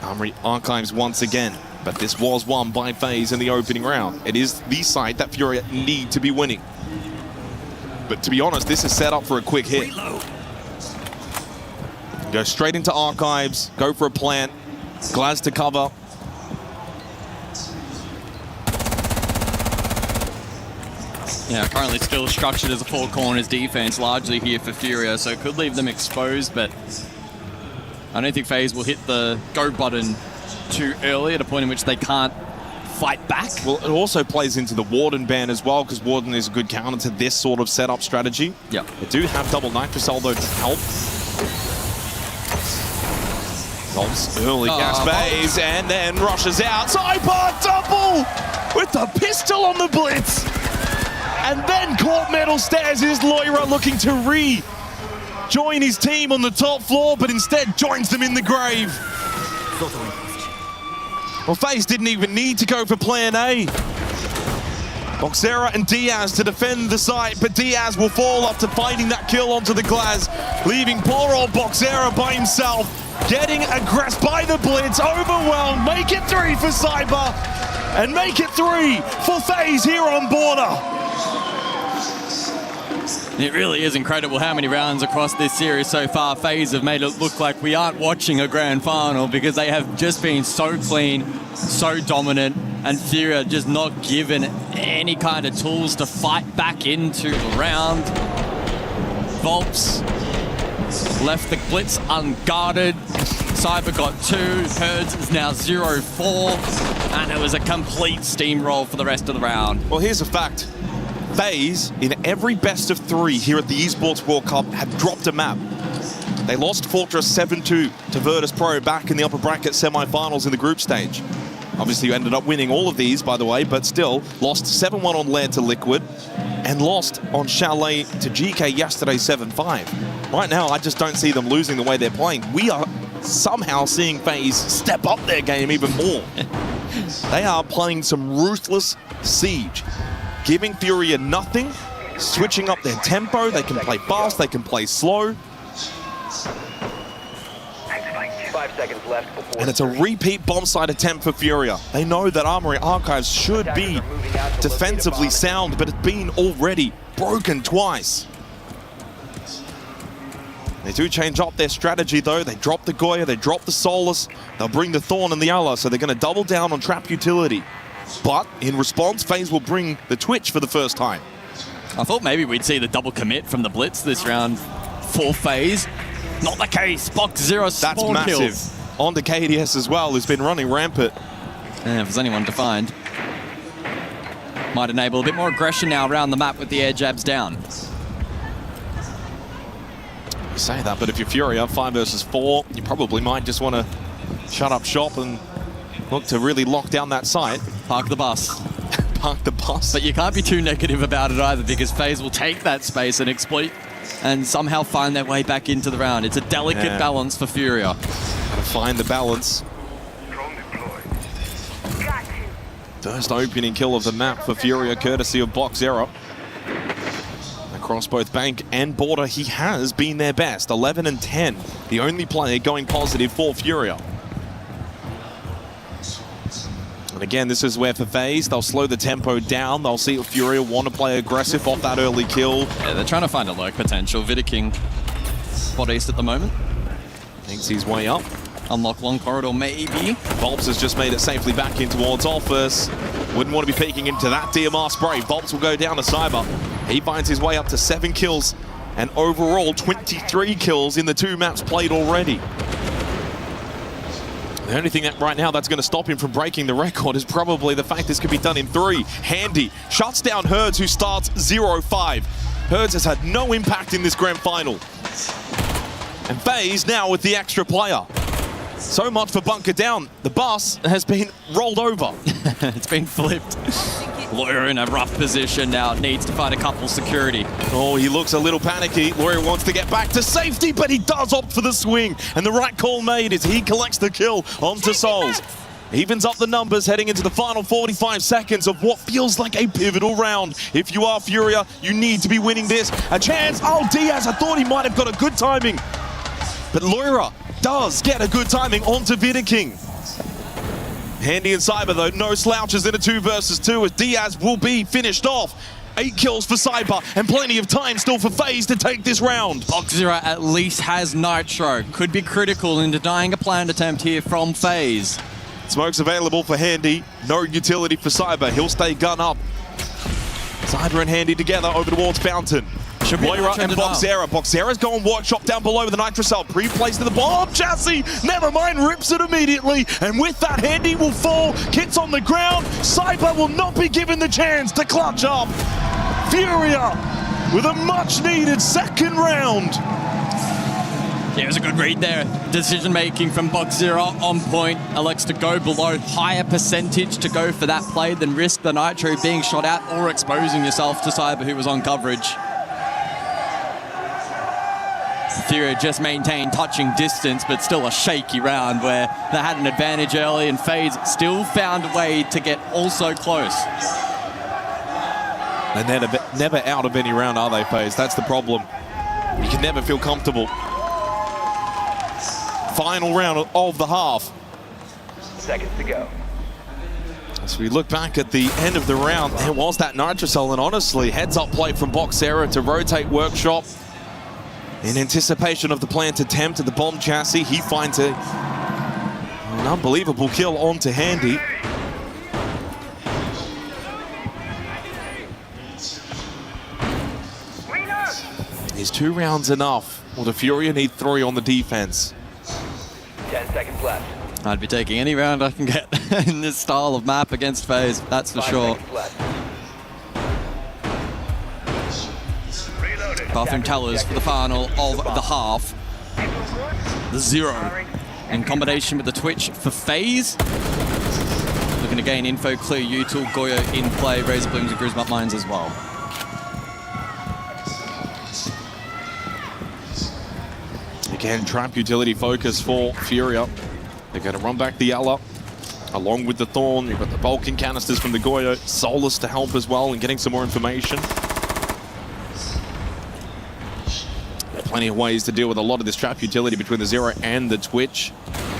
Armory Archives once again. But this was won by FaZe in the opening round. It is the side that Furia need to be winning. But to be honest, this is set up for a quick hit. Go straight into Archives, go for a plant. Glaz to cover. Yeah, currently still structured as a 4 corners defense, largely here for Furia, so it could leave them exposed, but I don't think FaZe will hit the go button too early at a point in which they can't fight back. Well, it also plays into the Warden ban as well, because Warden is a good counter to this sort of setup strategy. Yeah. They do have double Nitrocell though to help. Volps early gas phase and then rushes out. Cyber double with the pistol on the blitz. And then Court Metal Stairs is Loira looking to rejoin his team on the top floor, but instead joins them in the grave. Well, FaZe didn't even need to go for plan A. Boxera and Diaz to defend the site, but Diaz will fall after finding that kill onto the glass, leaving poor old Boxera by himself, getting aggressed by the blitz, overwhelmed. Make it 3 for Cyber, and make it 3 for FaZe here on Border. It really is incredible how many rounds across this series so far FaZe have made it look like we aren't watching a grand final, because they have just been so clean, so dominant, and Furia just not given any kind of tools to fight back into the round. Volps left the blitz unguarded. Cyber got 2, Herds is now 0-4, and it was a complete steamroll for the rest of the round. Well, here's a fact. FaZe, in every best of 3 here at the Esports World Cup, have dropped a map. They lost Fortress 7-2 to virtus.pro back in the upper bracket semi-finals in the group stage. Obviously, you ended up winning all of these, by the way, but still lost 7-1 on Lair to Liquid and lost on Chalet to GK yesterday 7-5. Right now, I just don't see them losing the way they're playing. We are somehow seeing FaZe step up their game even more. They are playing some ruthless siege, giving Furia nothing, switching up their tempo. They can play fast, they can play slow. 5 seconds left before. And it's a repeat bomb site attempt for Furia. They know that Armory Archives should be defensively sound, but it's been already broken twice. They do change up their strategy though. They drop the Goya, they drop the Solus, they'll bring the Thorn and the Allah, so they're going to double down on trap utility. But in response, FaZe will bring the Twitch for the first time. I thought maybe we'd see the double commit from the blitz this round for FaZe. Not the case. Boxera spawn That's massive. kills. On to KDS as well, who's been running rampant. And if there's anyone to find, might enable a bit more aggression now around the map with the air jabs down. You say that, but if you're Furia 5 versus 4, you probably might just want to shut up shop and look to really lock down that site. Park the bus. Park the bus. But you can't be too negative about it either, because FaZe will take that space and exploit and somehow find their way back into the round. It's a delicate balance for Furia. Gotta find the balance. First opening kill of the map for Furia, courtesy of Boxera. Across both Bank and Border, he has been their best. 11 and 10, the only player going positive for Furia. And again, this is where for FaZe, they'll slow the tempo down. They'll see if Furia want to play aggressive off that early kill. Yeah, they're trying to find a lurk potential. Vidiking spot east at the moment. Thinks his way up. Unlock long corridor, maybe. Volps has just made it safely back in towards Office. Wouldn't want to be peeking into that DMR spray. Volps will go down to Cyber. He finds his way up to 7 kills and overall 23 kills in the 2 maps played already. The only thing that right now that's going to stop him from breaking the record is probably the fact this could be done in 3. Handy shuts down Herds, who starts 0-5. Herds has had no impact in this grand final. And FaZe now with the extra player. So much for bunker down. The bus has been rolled over. It's been flipped. Lawyer in a rough position now, needs to find a couple security. Oh, he looks a little panicky. Lawyer wants to get back to safety, but he does opt for the swing. And the right call made is he collects the kill onto Souls. Evens up the numbers heading into the final 45 seconds of what feels like a pivotal round. If you are Furia, you need to be winning this. A chance. Oh, Diaz, I thought he might have got a good timing. But Loira does get a good timing onto Vidiking. Handy and Cyber though, no slouches in a 2 versus 2 as Diaz will be finished off. 8 kills for Cyber and plenty of time still for FaZe to take this round. Boxera at least has Nitro. Could be critical in denying a planned attempt here from FaZe. Smoke's available for Handy. No utility for Cyber. He'll stay gun up. Cyber and Handy together over towards Fountain. Loira and Boxera. Boxera's going workshop down below with the nitrocell. Pre-placed to the bomb chassis. Never mind, rips it immediately. And with that, Handy will fall. Kit's on the ground. Cyber will not be given the chance to clutch up. Furia with a much-needed second round. Yeah, it was a good read there. Decision-making from Boxera on point. Elects to go below. Higher percentage to go for that play than risk the nitro being shot at or exposing yourself to Cyber, who was on coverage. Furia just maintained touching distance, but still a shaky round where they had an advantage early, and FaZe still found a way to get also close. They're never out of any round, are they, FaZe? That's the problem. You can never feel comfortable. Final round of the half. Seconds to go. As we look back at the end of the round, there was that nitrocell, and honestly, heads-up play from Boxera to rotate workshop. In anticipation of the planned attempt at the bomb chassis, he finds an unbelievable kill onto Handy. Is 2 rounds enough? Or do Furia need 3 on the defense? 10 seconds left. I'd be taking any round I can get in this style of map against FaZe, that's for sure. Bathroom tellers for the final of the half. The 0 in combination with the Twitch for FaZe. Looking to gain info, clear util, Goyo in play, Razor Blooms and Grismut Mines as well. Again, trap utility focus for Furia. They're going to run back the Ella along with the Thorn. You've got the Vulcan canisters from the Goyo. Solus to help as well and getting some more information. Plenty of ways to deal with a lot of this trap utility between the 0 and the Twitch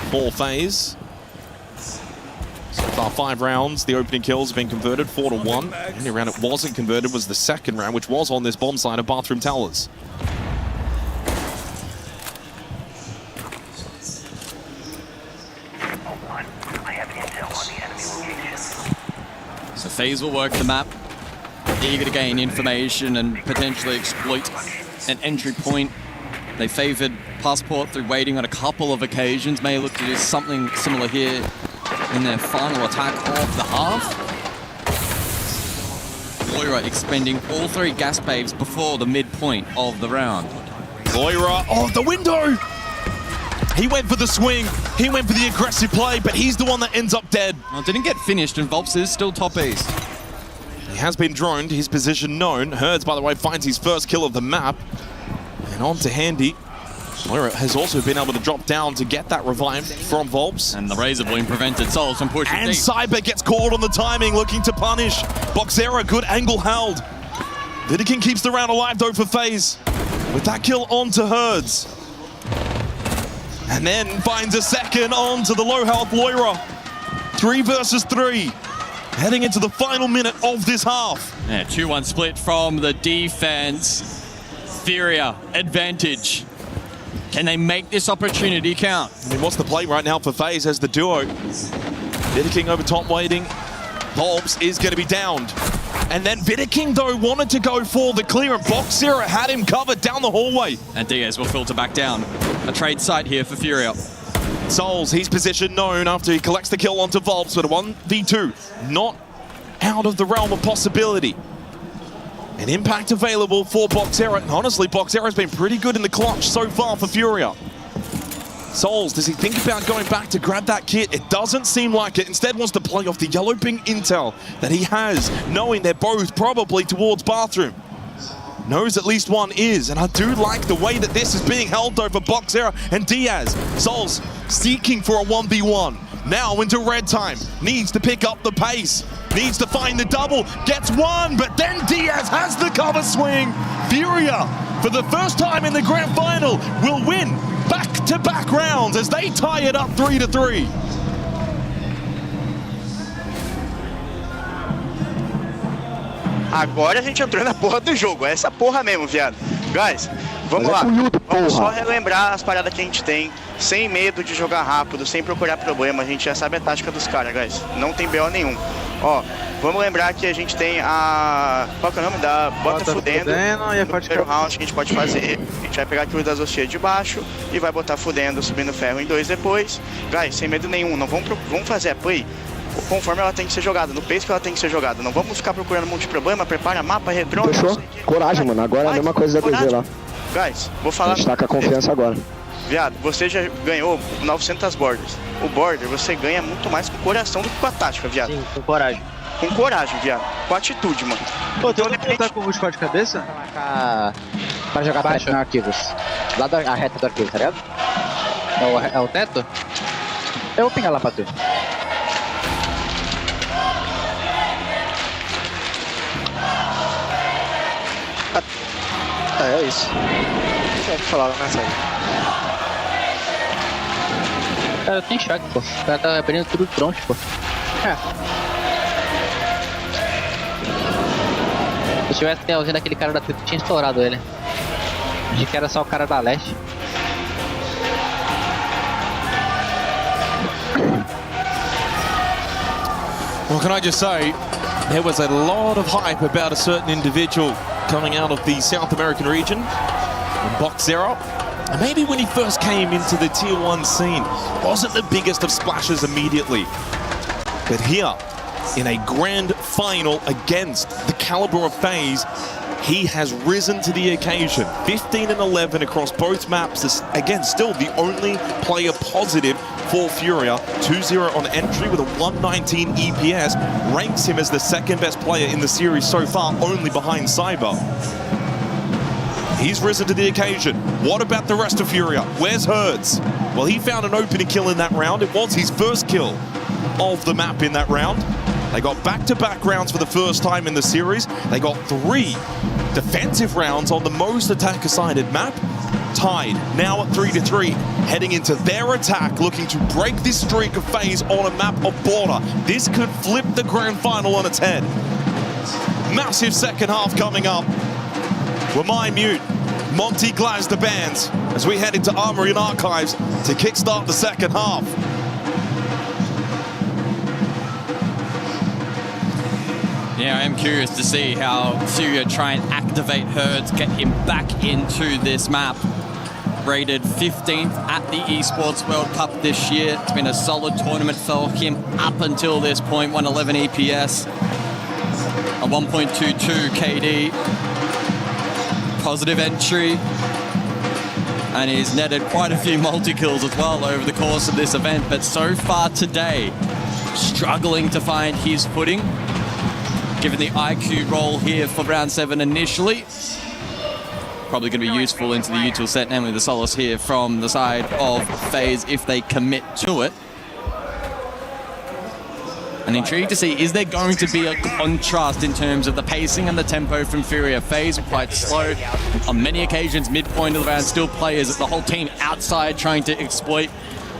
for FaZe. So far 5 rounds, the opening kills have been converted 4-1. The only round it wasn't converted was the second round, which was on this bomb side of Bathroom Towers. So FaZe will work the map, eager to gain information and potentially exploit an entry point. They favored Passport through waiting on a couple of occasions. May look to do something similar here in their final attack of the half. Loira expending all 3 gas babes before the midpoint of the round. Loira, oh, the window! He went for the swing, he went for the aggressive play, but he's the one that ends up dead. Well, didn't get finished, and Volps is still top east. He has been droned, his position known. Herds, by the way, finds his first kill of the map. And on to Handy. Loira has also been able to drop down to get that revive from Volps. And the Razor Bloom prevented Souls from pushing and deep. Cyber gets caught on the timing, looking to punish. Boxera, good angle held. Vidikin keeps the round alive though for FaZe. With that kill onto Herds. And then finds a second onto the low health Loira. 3 versus 3. Heading into the final minute of this half. Yeah, 2-1 split from the defense. Furia, advantage. Can they make this opportunity count? I mean, what's the play right now for FaZe as the duo? Vidiking over top waiting. Volps is going to be downed. And then Vidiking, though, wanted to go for the clear, and Boxera had him covered down the hallway. And Diaz will filter back down. A trade site here for Furia. Souls, his position known after he collects the kill onto Volps with a 1v2. Not out of the realm of possibility. An impact available for Boxera. And honestly, Boxera's been pretty good in the clutch so far for Furia. Souls, does he think about going back to grab that kit? It doesn't seem like it. Instead wants to play off the yellow ping intel that he has, knowing they're both probably towards Bathroom. Knows at least one is, and I do like the way that this is being held though for Boxera and Diaz. Souls seeking for a 1v1. Now into red time. Needs to pick up the pace. Needs to find the double. Gets one, but then Diaz has the cover swing. Furia, for the first time in the grand final, will win back-to-back rounds as they tie it up 3-3. Agora a gente entrou na porra do jogo, é essa porra mesmo, viado. Guys, vamos lá. Vamos só relembrar as paradas que a gente tem, sem medo de jogar rápido, sem procurar problema. A gente já sabe a tática dos caras, guys. Não tem BO nenhum. Ó, Vamos lembrar que a gente tem a... Qual que é o nome? Da Bota Fudendo. E a no primeiro round que a gente pode fazer. A gente vai pegar aquilo das hostias de baixo e vai botar Fudendo subindo ferro em 2 depois. Guys, sem medo nenhum, não vamos fazer a play conforme ela tem que ser jogada, no pace que ela tem que ser jogada. Não vamos ficar procurando um monte de problema, prepara mapa, redrone. Fechou? Coragem, mano. Agora é a mesma coisa da DZ lá. Guys, vou falar... A gente tá com a confiança agora. Viado, você já ganhou 900 borders. O border você ganha muito mais com o coração do que com a tática, viado. Sim, com coragem. Com coragem, viado. Com atitude, mano. Pô, tu não tá com o rush de cabeça? Pra jogar baixo no arquivos. Lá da reta do arquivo, tá ligado? É o teto? Eu vou pegar lá pra tu. É isso. Deixa eu falar, né, sério. Cara, eu tenho choque, pô. O cara tá abrindo tudo pronto, pô. É. Se eu tivesse ouvindo aquele cara da Twitch, tinha estourado ele. Achei que era só o cara da leste. Well, can I just say, there was a lot of hype about a certain individual coming out of the South American region, in Box Zero. And maybe when he first came into the Tier 1 scene, wasn't the biggest of splashes immediately. But here, in a grand final against the caliber of FaZe, he has risen to the occasion. 15 and 11 across both maps. This, again, still the only player positive for Furia. 2-0 on entry with a 119 EPS. Ranks him as the second best player in the series so far, only behind Cyber. He's risen to the occasion. What about the rest of Furia? Where's Herds? Well, he found an opening kill in that round. It was his first kill of the map in that round. They got back-to-back rounds for the first time in the series. They got 3 defensive rounds on the most attacker-sided map. Tied, now at 3-3, heading into their attack, looking to break this streak of FaZe on a map of Porte. This could flip the grand final on its head. Massive second half coming up. We're mute. Monty Glaz the bands as we head into Armory and Archives to kickstart the second half. Yeah, I am curious to see how Furia try and activate Herds, get him back into this map. Rated 15th at the Esports World Cup this year. It's been a solid tournament for him up until this point. 111 EPS, a 1.22 KD. Positive entry. And he's netted quite a few multi-kills as well over the course of this event. But so far today, struggling to find his footing. Given the IQ role here for round 7 initially. Probably going to be useful into the util set, and with the solace here from the side of FaZe if they commit to it. And intrigued to see, is there going to be a contrast in terms of the pacing and the tempo from Furia? FaZe were quite slow. On many occasions, midpoint of the round, still players, the whole team outside trying to exploit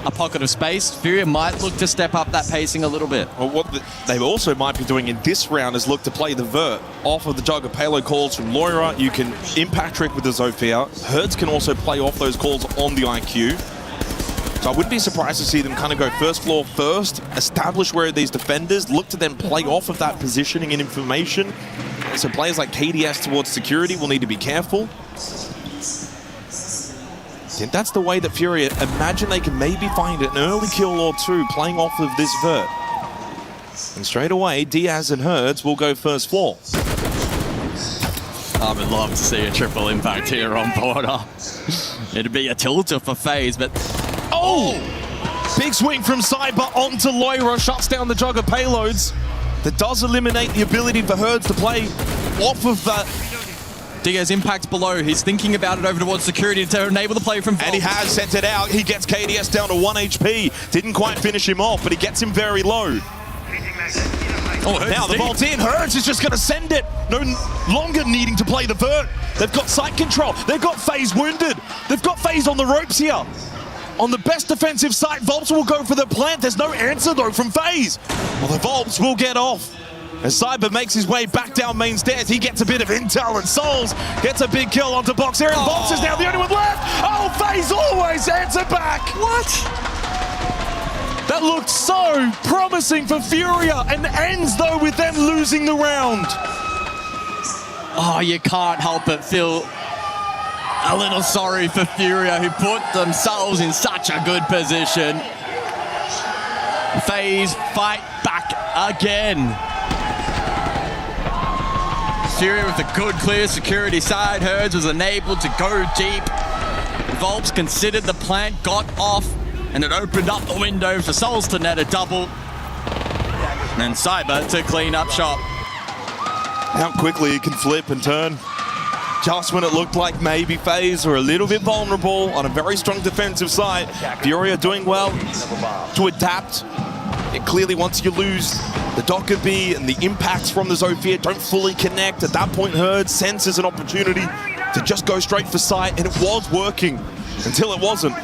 a pocket of space. Furia might look to step up that pacing a little bit. Well, what they also might be doing in this round is look to play the vert off of the jug of payload calls from Loira. You can impact trick with the Zofia. Herds can also play off those calls on the IQ. So I wouldn't be surprised to see them kind of go first floor first, establish where these defenders, look to then play off of that positioning and information. So players like KDS towards security will need to be careful. I think that's the way that Furia imagine they can maybe find an early kill or 2 playing off of this vert. And straight away, Diaz and Herds will go first floor. I would love to see a triple impact here on Porte. It'd be a tilter for FaZe, but... Oh! Big swing from Cyber onto Loira, shuts down the jug of payloads. That does eliminate the ability for Herds to play off of that. Diaz impact below. He's thinking about it over towards security to enable the play from Vault. And he has sent it out. He gets KDS down to 1 HP. Didn't quite finish him off, but he gets him very low. Oh, now the Vault's in. Herds is just going to send it. No longer needing to play the vert. They've got site control. They've got FaZe wounded. They've got FaZe on the ropes here. On the best defensive site, Volps will go for the plant. There's no answer, though, from FaZe. Well, the Volps will get off. As Cyber makes his way back down main stairs, he gets a bit of intel, and Souls gets a big kill onto Box here, and Volps is now the only one left. Oh, FaZe always answer back. What? That looked so promising for Furia and ends though with them losing the round. Oh, you can't help but feel a little sorry for Furia, who put themselves in such a good position. FaZe fight back again. Furia with a good clear security side. Herds was enabled to go deep. Volps considered the plant, got off, and it opened up the window for Souls to net a double. And then Cyber to clean up shop. How quickly he can flip and turn. Just when it looked like maybe FaZe were a little bit vulnerable on a very strong defensive side, Furia doing well to adapt. It clearly, once you lose the Docker B and the impacts from the Zofia don't fully connect, at that point Herd senses an opportunity to just go straight for sight, and it was working until it wasn't.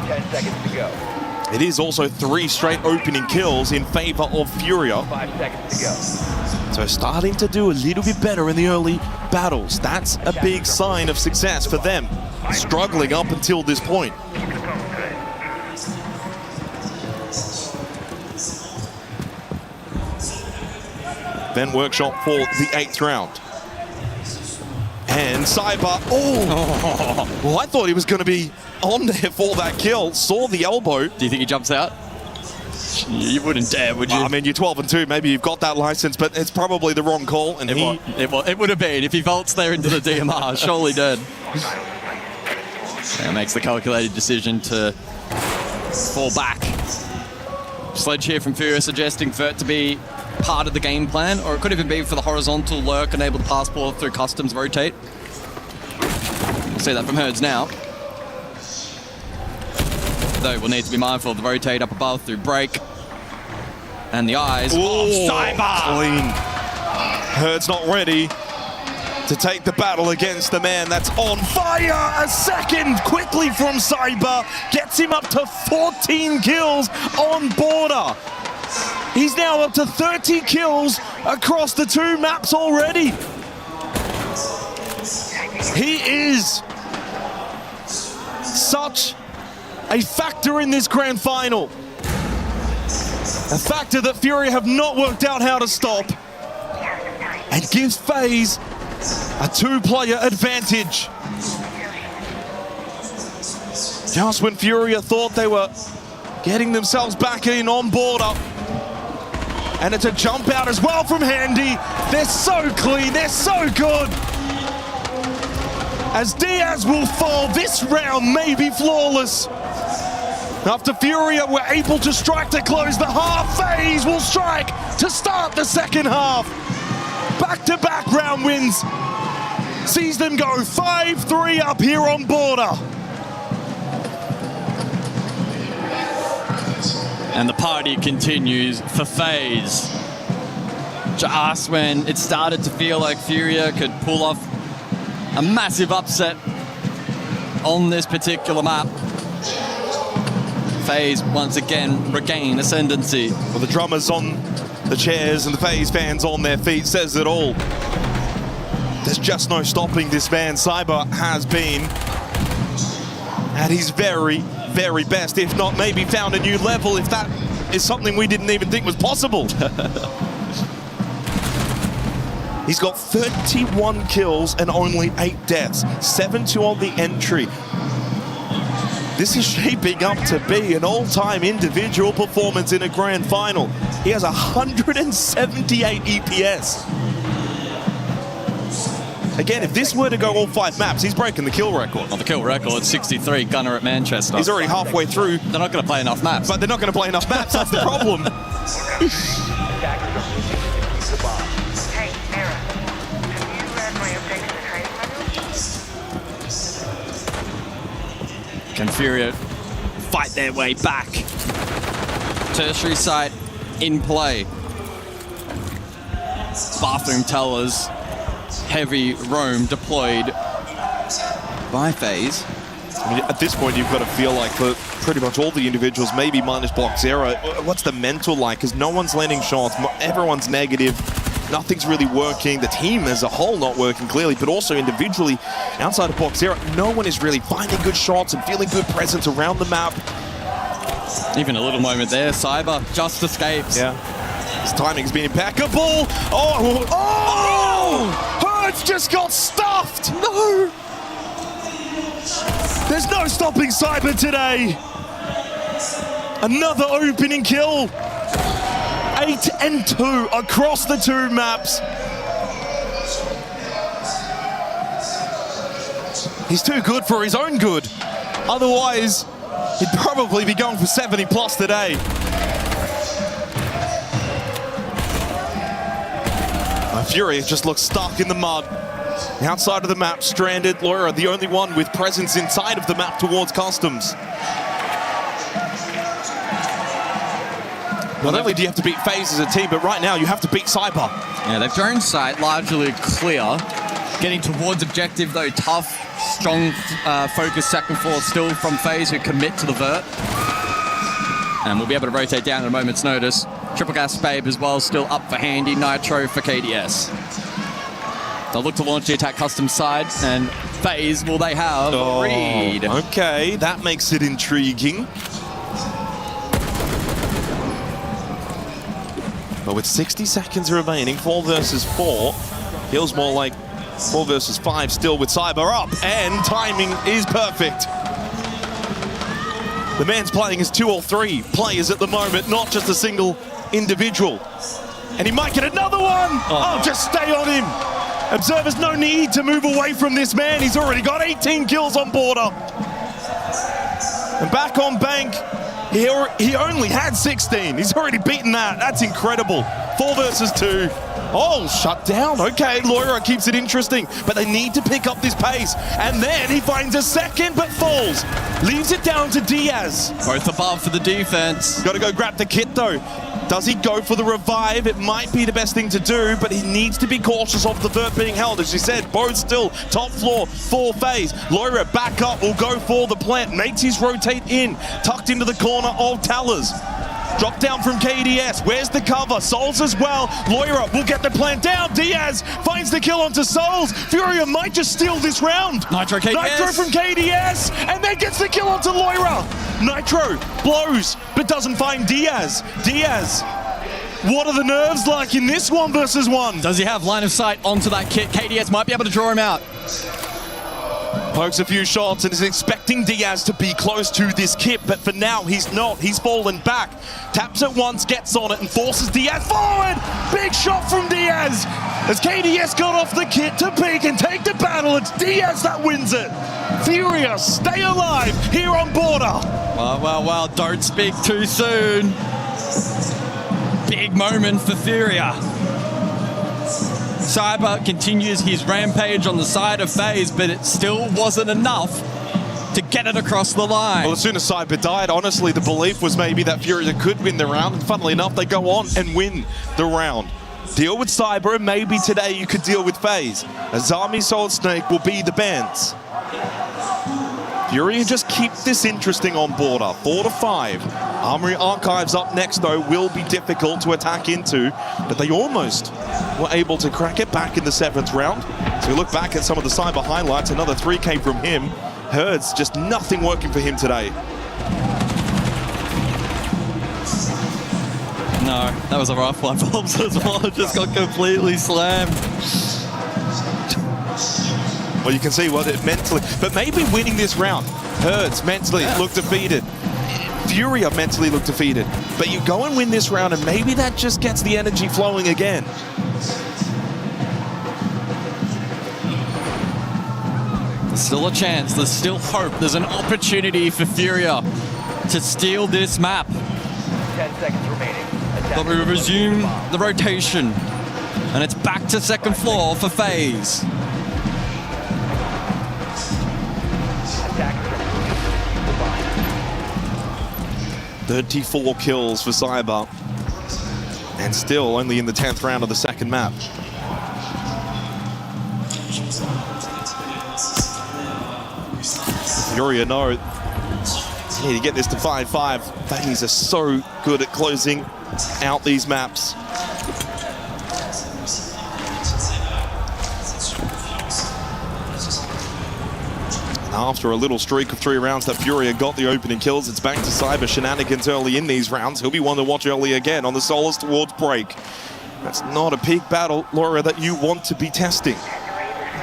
10 seconds to go. It is also 3 straight opening kills in favor of Furia. 5 seconds to go. So starting to do a little bit better in the early battles. That's a big sign of success for them. Struggling up until this point. Then Workshop for the 8th round. And Cyber, well, I thought he was going to be on there for that kill. Saw the elbow. Do you think he jumps out? You wouldn't dare, would you? I mean, you're 12-2. Maybe you've got that license, but it's probably the wrong call. And it would have been if he vaults there into the DMR. Surely dead. And makes the calculated decision to fall back. Sledge here from Furia suggesting Vert to be part of the game plan, or it could even be for the horizontal lurk and able to passport through customs rotate. We'll see that from Herds now. Though we'll need to be mindful of the rotate up above through break. And the eyes of Cyber! Clean. Herd's not ready to take the battle against the man that's on fire. A second quickly from Cyber gets him up to 14 kills on Border. He's now up to 30 kills across the 2 maps already. He is such a factor in this grand final. A factor that Fury have not worked out how to stop, and gives FaZe a 2-player advantage. Just when Furia thought they were getting themselves back in on Border. And it's a jump out as well from Handy. They're so clean, they're so good. As Diaz will fall, this round may be flawless. After Furia were able to strike to close the half, FaZe will strike to start the second half. Back-to-back round wins sees them go 5-3 up here on Border. And the party continues for FaZe. Just when it started to feel like Furia could pull off a massive upset on this particular map, FaZe once again regain ascendancy. Well, the drummers on the chairs and the FaZe fans on their feet says it all. There's just no stopping this man. Cyber has been at his very, very best, if not maybe found a new level, if that is something we didn't even think was possible. He's got 31 kills and only 8 deaths, 7-2 on the entry. This is shaping up to be an all-time individual performance in a grand final. He has 178 EPS. Again, if this were to go all 5 maps, he's breaking the kill record. On the kill record, 63, Gunner at Manchester. He's already halfway through. They're not going to play enough maps. But they're not going to play enough maps, that's the problem. Can Furia fight their way back? Tertiary site in play. Bathroom tellers, heavy roam deployed by FaZe. I mean, at this point, you've got to feel like for pretty much all the individuals, maybe minus Block Zero, what's the mental like? Because no one's landing shots, everyone's negative. nothing's really working. The team as a whole not working clearly, but also individually outside of box zero, no one is really finding good shots and feeling good presence around the map. Even a little moment there, Cyber just escapes. Yeah. His timing's been impeccable. Oh! Hertz just got stuffed! No! There's no stopping Cyber today. Another opening kill. 8 and 2 across the two maps. He's too good for his own good. Otherwise, he'd probably be going for 70 plus today. Fury just looks stuck in the mud. Outside of the map, stranded. Loira, the only one with presence inside of the map towards customs. Not only do you have to beat FaZe as a team, but right now you have to beat Cyber. Yeah, they've drone sight largely clear. Getting towards objective though, tough, strong focus second floor still from FaZe who commit to the vert. And we'll be able to rotate down at a moment's notice. Triple gas Babe as well, still up for handy. Nitro for KDS. They'll look to launch the attack custom side, and FaZe, will they have a read? Okay, that makes it intriguing. But with 60 seconds remaining, 4 versus 4, feels more like 4 versus 5 still with Cyber up, and timing is perfect. The man's playing as 2 or 3 players at the moment, not just a single individual. And he might get another one! Oh, just stay on him! Observers, no need to move away from this man. He's already got 18 kills on Porte. And back on Bank, he only had 16. He's already beaten that. That's incredible. 4 versus 2. Oh, shut down. Okay, Loira keeps it interesting, but they need to pick up this pace. And then he finds a second, but falls. Leaves it down to Diaz. Both above for the defense. Got to go grab the kit, though. Does he go for the revive? It might be the best thing to do, but he needs to be cautious of the vert being held. As you said, both still top floor for FaZe. Loira back up, will go for the plant. Makes his rotate in, tucked into the corner of Talers. Drop down from KDS. Where's the cover? Souls as well. Loira will get the plant down. Diaz finds the kill onto Souls. Furia might just steal this round. Nitro KDS. Nitro from KDS, and then gets the kill onto Loira. Nitro blows, but doesn't find Diaz. Diaz, what are the nerves like in this 1 versus 1? Does he have line of sight onto that kit? KDS might be able to draw him out. Pokes a few shots and is expecting Diaz to be close to this kit, but for now he's not. He's fallen back. Taps it once, gets on it, and forces Diaz forward. Big shot from Diaz as KDS got off the kit to peek and take the battle. It's Diaz that wins it. Furia stay alive here on Porte. Well, don't speak too soon. Big moment for Furia. Cyber continues his rampage on the side of FaZe, but it still wasn't enough to get it across the line. Well, as soon as Cyber died, honestly, the belief was maybe that Furia could win the round, and funnily enough, they go on and win the round. Deal with Cyber, and maybe today you could deal with FaZe. Azami Solid Snake will be the bands. Furia just keep this interesting on Porte. 4-5. Armory Archives up next, though, will be difficult to attack into, but they almost were able to crack it back in the 7th round. So we look back at some of the Cyber highlights. Another 3K from him. Herds, just nothing working for him today. No, that was a rough one. Bobs as well, just got completely slammed. Well, you can see what it mentally, but maybe winning this round. Herds mentally look defeated. Furia mentally look defeated. But you go and win this round, and maybe that just gets the energy flowing again. There's still a chance, there's still hope, there's an opportunity for Furia to steal this map. 10 seconds remaining. But we resume the rotation, and it's back to second floor for FaZe. 34 kills for Cyber, and still only in the 10th round of the second map. Furia, no. Yeah, you get this to 5-5. FaZe are so good at closing out these maps. After a little streak of 3 rounds that Furia got the opening kills, it's back to Cyber shenanigans early in these rounds. He'll be one to watch early again on the Solus towards break. That's not a peak battle, Laura, that you want to be testing.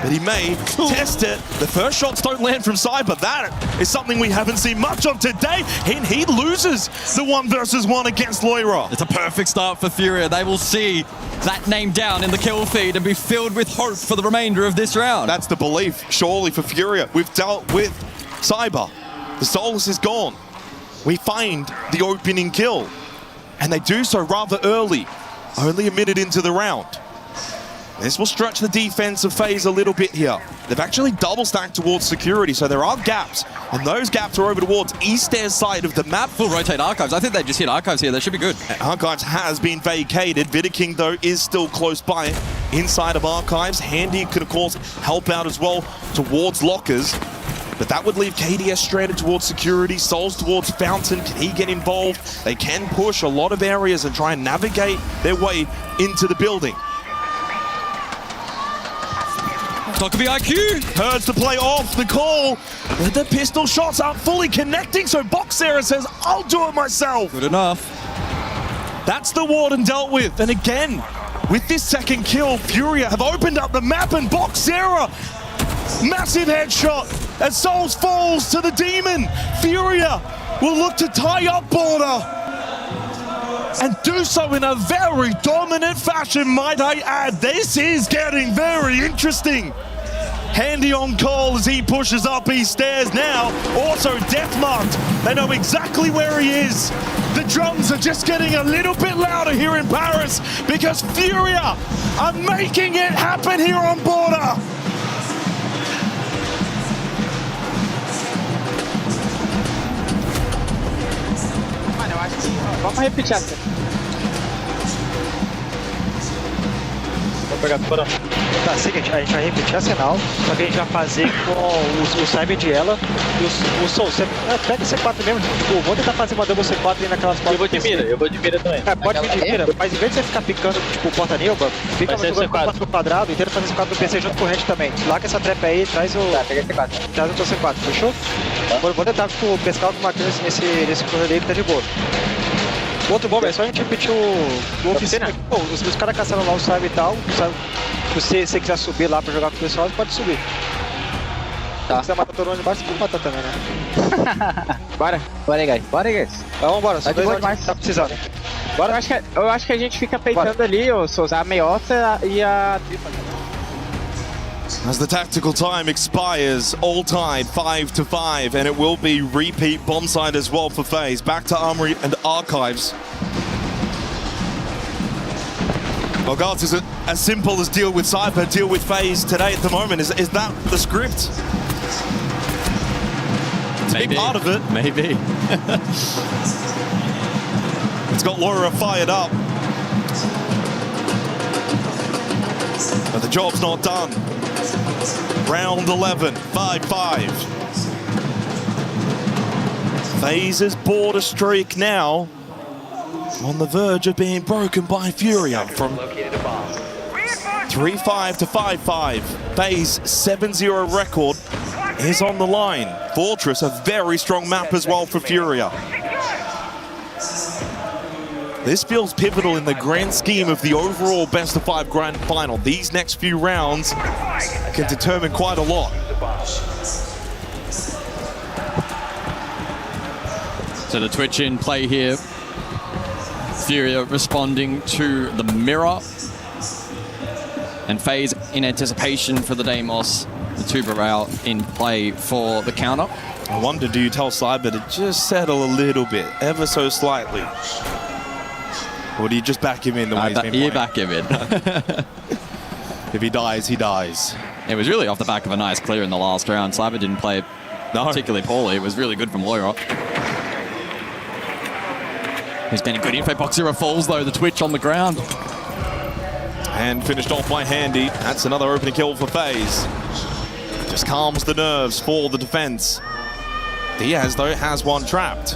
But he may test it. The first shots don't land from Cyber. That is something we haven't seen much of today. And he loses the 1 versus 1 against Loira. It's a perfect start for Furia. They will see that name down in the kill feed and be filled with hope for the remainder of this round. That's the belief, surely, for Furia. We've dealt with Cyber. The Solus is gone. We find the opening kill. And they do so rather early, only a minute into the round. This will stretch the defensive phase a little bit here. They've actually double stacked towards security, so there are gaps, and those gaps are over towards Eastairs side of the map. Full rotate Archives. I think they just hit Archives here. They should be good. Archives has been vacated. Vidaking, though, is still close by inside of Archives. Handy could, of course, help out as well towards lockers. But that would leave KDS stranded towards security, Souls towards Fountain. Can he get involved? They can push a lot of areas and try and navigate their way into the building. Not gonna be IQ. Herds to play off the call. But the pistol shots aren't fully connecting, so Boxera says, I'll do it myself. Good enough. That's the Warden dealt with. And again, with this second kill, Furia have opened up the map, and Boxera, massive headshot as Souls falls to the Demon. Furia will look to tie up Porte and do so in a very dominant fashion, might I add. This is getting very interesting. Handy on call as he pushes up Eastairs now. Also death marked. They know exactly where he is. The drums are just getting a little bit louder here in Paris because Furia are making it happen here on Porte. Vamos repetir essa. Vou pegar fora. Tá, seguinte, a gente vai repetir a Senal, só que a gente vai fazer com o Cyber de ela e o Soul. Pega C4 mesmo, tipo, vou tentar fazer uma double C4 aí naquelas portas. Eu vou de mira também. É, pode vir de mira, mas em vez de você ficar picando, tipo, porta-nilba, fica jogando C4 no quadrado e tenta fazer C4 no PC junto com o Hand também. Larga essa trap aí, traz o... Tá, peguei C4. Traz o teu C4, fechou? Tá. Vou tentar, tipo, pescar alguma coisa nesse corredor aí que tá de boa. Outro bom, é só a gente repetir o oficina. Pô, os caras caçaram lá o Cyber e tal, sabe? Se você quiser subir lá pra jogar com o pessoal, você pode subir. Tá. Se quiser matar todo mundo de baixo, você pode matar também, né? Bora. Bora aí, guys. Bora aí, guys. Então, vambora. Só dois demais. Tá precisando. Bora. Eu acho que a gente fica peitando ali, ou se usar a meiota e a tripa. As the tactical time expires, all tied 5-5, and it will be repeat bomb side as well for FaZe. Back to Armory and Archives. Well, guys, is it as simple as deal with Cyber, deal with FaZe today at the moment? Is that the script? It's a big part of it. Maybe. It's got Laura fired up. But the job's not done. Round 11, 5-5. FaZe's border streak now on the verge of being broken by Furia from 3-5 to 5-5. FaZe 7-0 record is on the line. Fortress, a very strong map as well for Furia. This feels pivotal in the grand scheme of the overall best of 5 grand final. These next few rounds can determine quite a lot. So the Twitch in play here. Furia responding to the mirror. And FaZe in anticipation for the Deimos. The Tuber out in play for the counter. I wonder, do you tell Cyber to just settle a little bit, ever so slightly? Or do you just back him in the way he's been playing? You back him in. If he dies, he dies. It was really off the back of a nice clear in the last round. Cyber didn't play particularly poorly. It was really good from Loira. He's been a good info. Boxera falls though, the Twitch on the ground. And finished off by Handy. That's another opening kill for FaZe. Just calms the nerves for the defense. Diaz, though, has one trapped.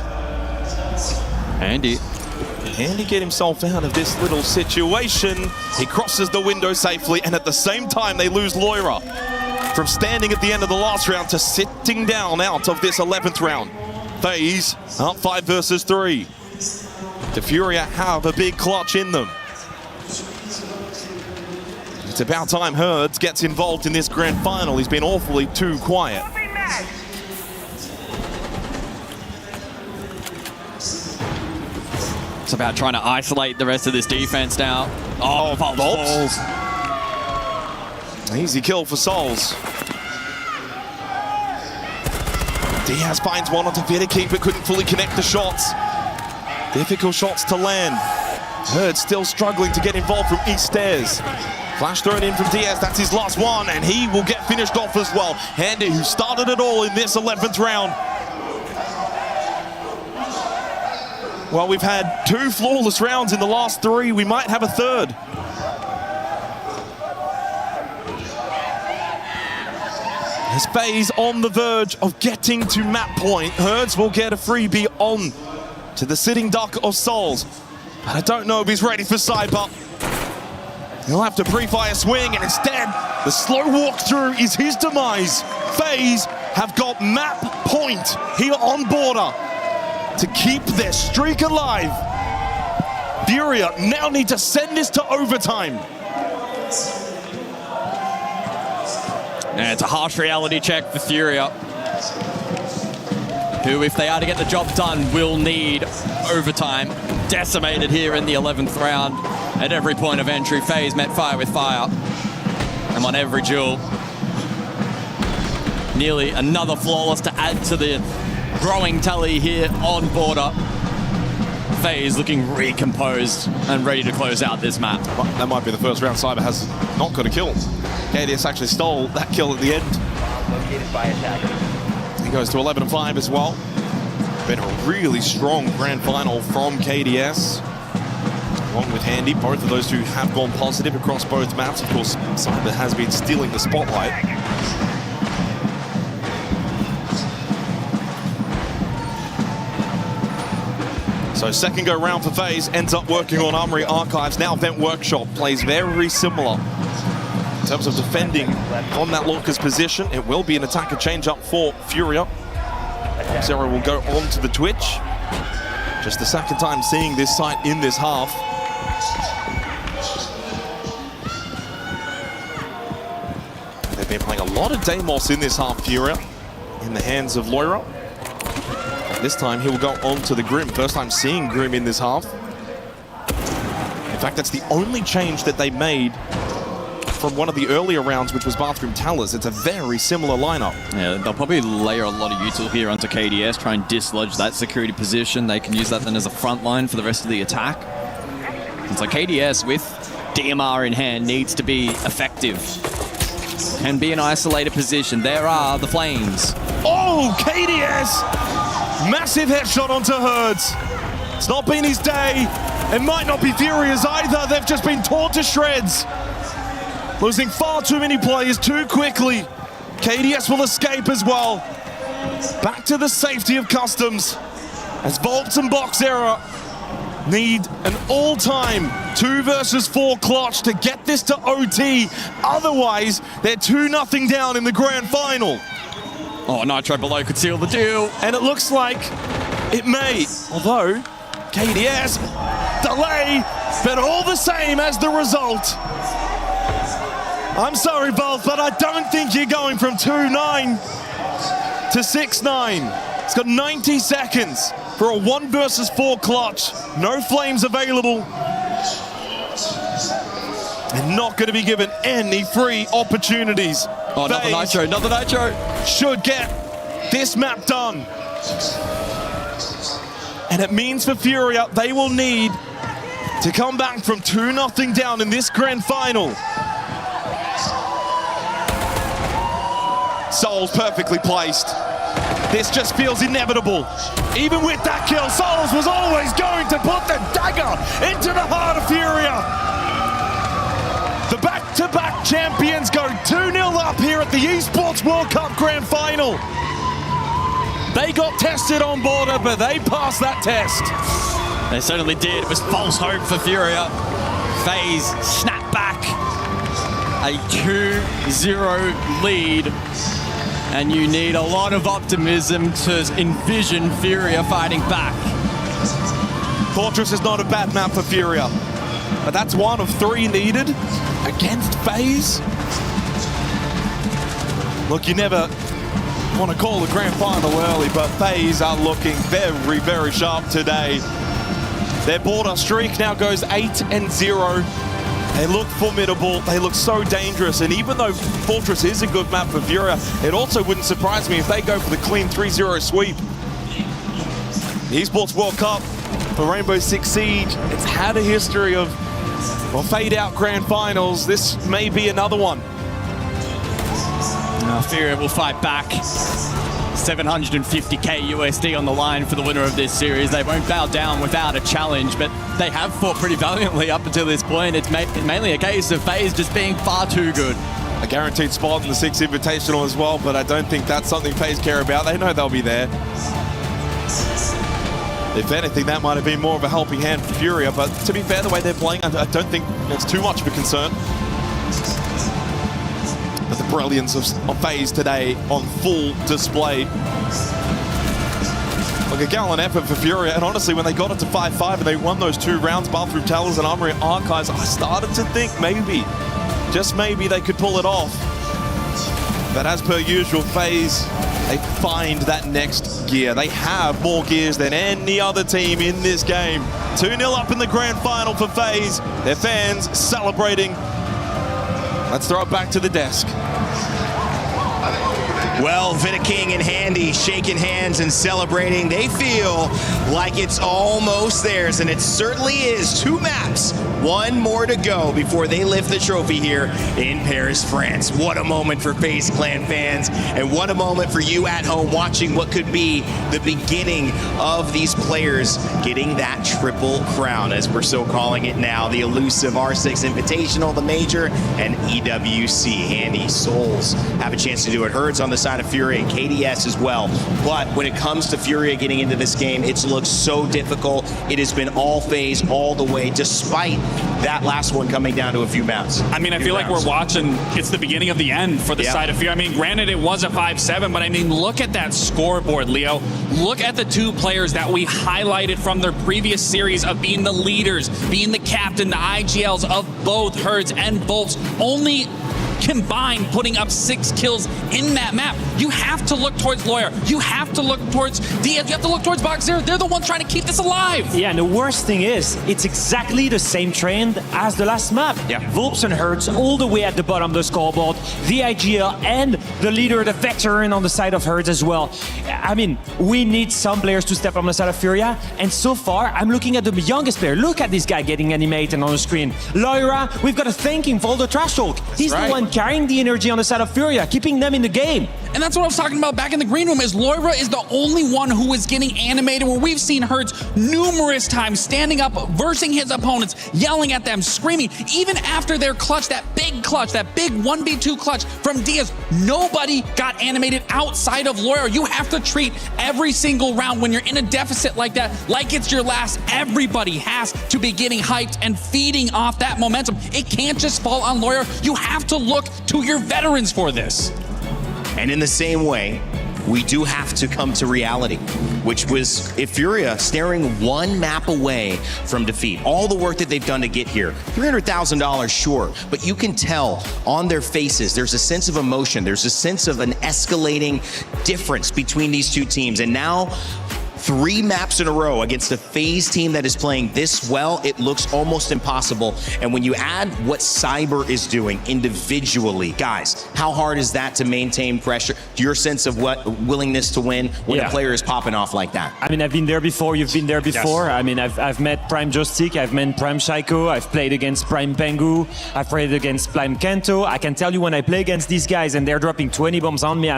Handy get himself out of this little situation. He crosses the window safely, and at the same time, they lose Loira. from standing at the end of the last round to sitting down out of this 11th round. FaZe up 5 versus 3. The Furia have a big clutch in them. It's about time Herds gets involved in this grand final. He's been awfully too quiet. It's about trying to isolate the rest of this defense now. Oh, Volts. Easy kill for Souls. Diaz finds one onto Vidic, but couldn't fully connect the shots. Difficult shots to land. Herds still struggling to get involved from East Stairs. Flash thrown in from Diaz, that's his last one, and he will get finished off as well. Handy, who started it all in this 11th round. Well, we've had 2 flawless rounds in the last 3. We might have a third. As FaZe on the verge of getting to map point, Herds will get a freebie on to the sitting duck of Souls. But I don't know if he's ready for Cyber. He'll have to pre-fire swing, and instead, the slow walkthrough is his demise. FaZe have got map point here on Border to keep their streak alive. Furia now need to send this to overtime. And it's a harsh reality check for Furia, who, if they are to get the job done, will need overtime. Decimated here in the 11th round. At every point of entry, FaZe met fire with fire. And on every duel, nearly another flawless to add to the growing tally here on Border. FaZe looking recomposed and ready to close out this map. That might be the first round Cyber has not got a kill. KDS actually stole that kill at the end. Located by attacker. He goes to 11-5 as well. Been a really strong grand final from KDS. Along with Handy, both of those two have gone positive across both maps. Of course, Cyber has been stealing the spotlight. So second go round for FaZe, ends up working on Armory Archives. Now Vent Workshop plays very similar in terms of defending on that Lorca's position. It will be an attacker change up for Furia. Zero will go on to the Twitch. Just the second time seeing this site in this half. They've been playing a lot of Deimos in this half, Furia, in the hands of Loira. This time he will go on to the Grim. First time seeing Grim in this half. In fact, that's the only change that they made from one of the earlier rounds, which was Bathroom Towers. It's a very similar lineup. Yeah, they'll probably layer a lot of util here onto KDS, try and dislodge that security position. They can use that then as a front line for the rest of the attack. It's like KDS with DMR in hand needs to be effective. Can be an isolated position. There are the flames. Oh, KDS! Massive headshot onto Herds. It's not been his day. It might not be Furia's either. They've just been torn to shreds. Losing far too many players too quickly. KDS will escape as well. Back to the safety of Customs as Volts and Boxera need an all-time 2 versus 4 clutch to get this to OT. Otherwise, they're 2-0 down in the grand final. Oh, Nitro below could seal the deal. And it looks like it may. Although, KDS, delay, but all the same as the result. I'm sorry, Bolt, but I don't think you're going from 2-9 to 6-9. It's got 90 seconds for a 1 versus 4 clutch. No flames available. And not going to be given any free opportunities. Oh, another Nitro, another Nitro. Should get this map done. And it means for Furia, they will need to come back from 2-0 down in this grand final. Souls perfectly placed. This just feels inevitable. Even with that kill, Souls was always going to put the dagger into the heart of Furia. The back-to-back champions go 2-0 up here at the Esports World Cup Grand Final. They got tested on Border, but they passed that test. They certainly did. It was false hope for Furia. FaZe snapped back a 2-0 lead. And you need a lot of optimism to envision Furia fighting back. Fortress is not a bad map for Furia, but that's one of 3 needed against FaZe. Look, you never want to call the grand final early, but FaZe are looking very, very sharp today. Their border streak now goes 8-0. They look formidable, they look so dangerous, and even though Fortress is a good map for Furia, it also wouldn't surprise me if they go for the clean 3-0 sweep. The Esports World Cup for Rainbow Six Siege, it's had a history of fade-out grand finals. This may be another one. Furia will fight back. 750k USD on the line for the winner of this series. They won't bow down without a challenge, but they have fought pretty valiantly up until this point. It's mainly a case of FaZe just being far too good. A guaranteed spot in the 6 Invitational as well, but I don't think that's something FaZe care about. They know they'll be there. If anything, that might have been more of a helping hand for Furia, but to be fair, the way they're playing, I don't think it's too much of a concern. But the brilliance of FaZe today on full display. Like a gallant effort for Furia, and honestly, when they got it to 5-5 and they won those 2 rounds, Bathroom Towers and Armory Archives, I started to think maybe, just maybe, they could pull it off. But as per usual, FaZe, they find that next gear. They have more gears than any other team in this game. 2-0 up in the grand final for FaZe. Their fans celebrating. Let's throw it back to the desk. Well, Vita King and Handy shaking hands and celebrating. They feel like it's almost theirs, and it certainly is. 2 maps, 1 more to go before they lift the trophy here in Paris, France. What a moment for FaZe Clan fans, and what a moment for you at home watching what could be the beginning of these players getting that triple crown, as we're so calling it now. The elusive R6 Invitational, the Major, and EWC. Handy, Souls have a chance to do it. Herds on the side of Furia and KDS as well. But when it comes to Furia getting into this game, it's looked so difficult. It has been all FaZe all the way, despite that last one coming down to a few maps. I mean, I feel like we're watching, it's the beginning of the end for the side of Furia. I mean, granted, it was a 5-7, but I mean, look at that scoreboard, Leo. Look at the 2 players that we highlighted from their previous series of being the leaders, being the captain, the ag.als of both Herds and Bolts, only combined putting up 6 kills in that map. You have to look towards Lawyer. You have to look towards Diaz. You have to look towards Boxer. They're the ones trying to keep this alive. Yeah, and the worst thing is, it's exactly the same trend as the last map. Yeah. Vulps and Hertz all the way at the bottom of the scoreboard. The ag.al and the leader, the veteran on the side of Hertz as well. I mean, we need some players to step on the side of Furia, and so far, I'm looking at the youngest player. Look at this guy getting animated on the screen. Lyra, we've got to thank him for all the trash talk. He's the one carrying the energy on the side of Furia, keeping them in the game. And that's what I was talking about back in the green room, is Lyra is the only one who is getting animated, where we've seen Hertz numerous times standing up, versing his opponents, yelling at them, screaming. Even after their clutch, that big 1v2 clutch from Diaz, nobody got animated outside of Lyra. You have to treat every single round when you're in a deficit like that, like it's your last. Everybody has to be getting hyped and feeding off that momentum. It can't just fall on Lyra. You have to look to your veterans for this. And in the same way, we do have to come to reality, which was Furia staring 1 map away from defeat. All the work that they've done to get here, $300,000, sure, but you can tell on their faces, there's a sense of emotion, there's a sense of an escalating difference between these 2 teams. And now, 3 maps in a row against a FaZe team that is playing this well, it looks almost impossible. And when you add what Cyber is doing individually, guys, how hard is that to maintain pressure? Your sense of what willingness to win when a player is popping off like that? I mean, I've been there before, you've been there before. Yes. I mean, I've met Prime Joystick, I've met Prime Shaiko, I've played against Prime Pengu, I've played against Prime Kanto. I can tell you, when I play against these guys and they're dropping 20 bombs on me,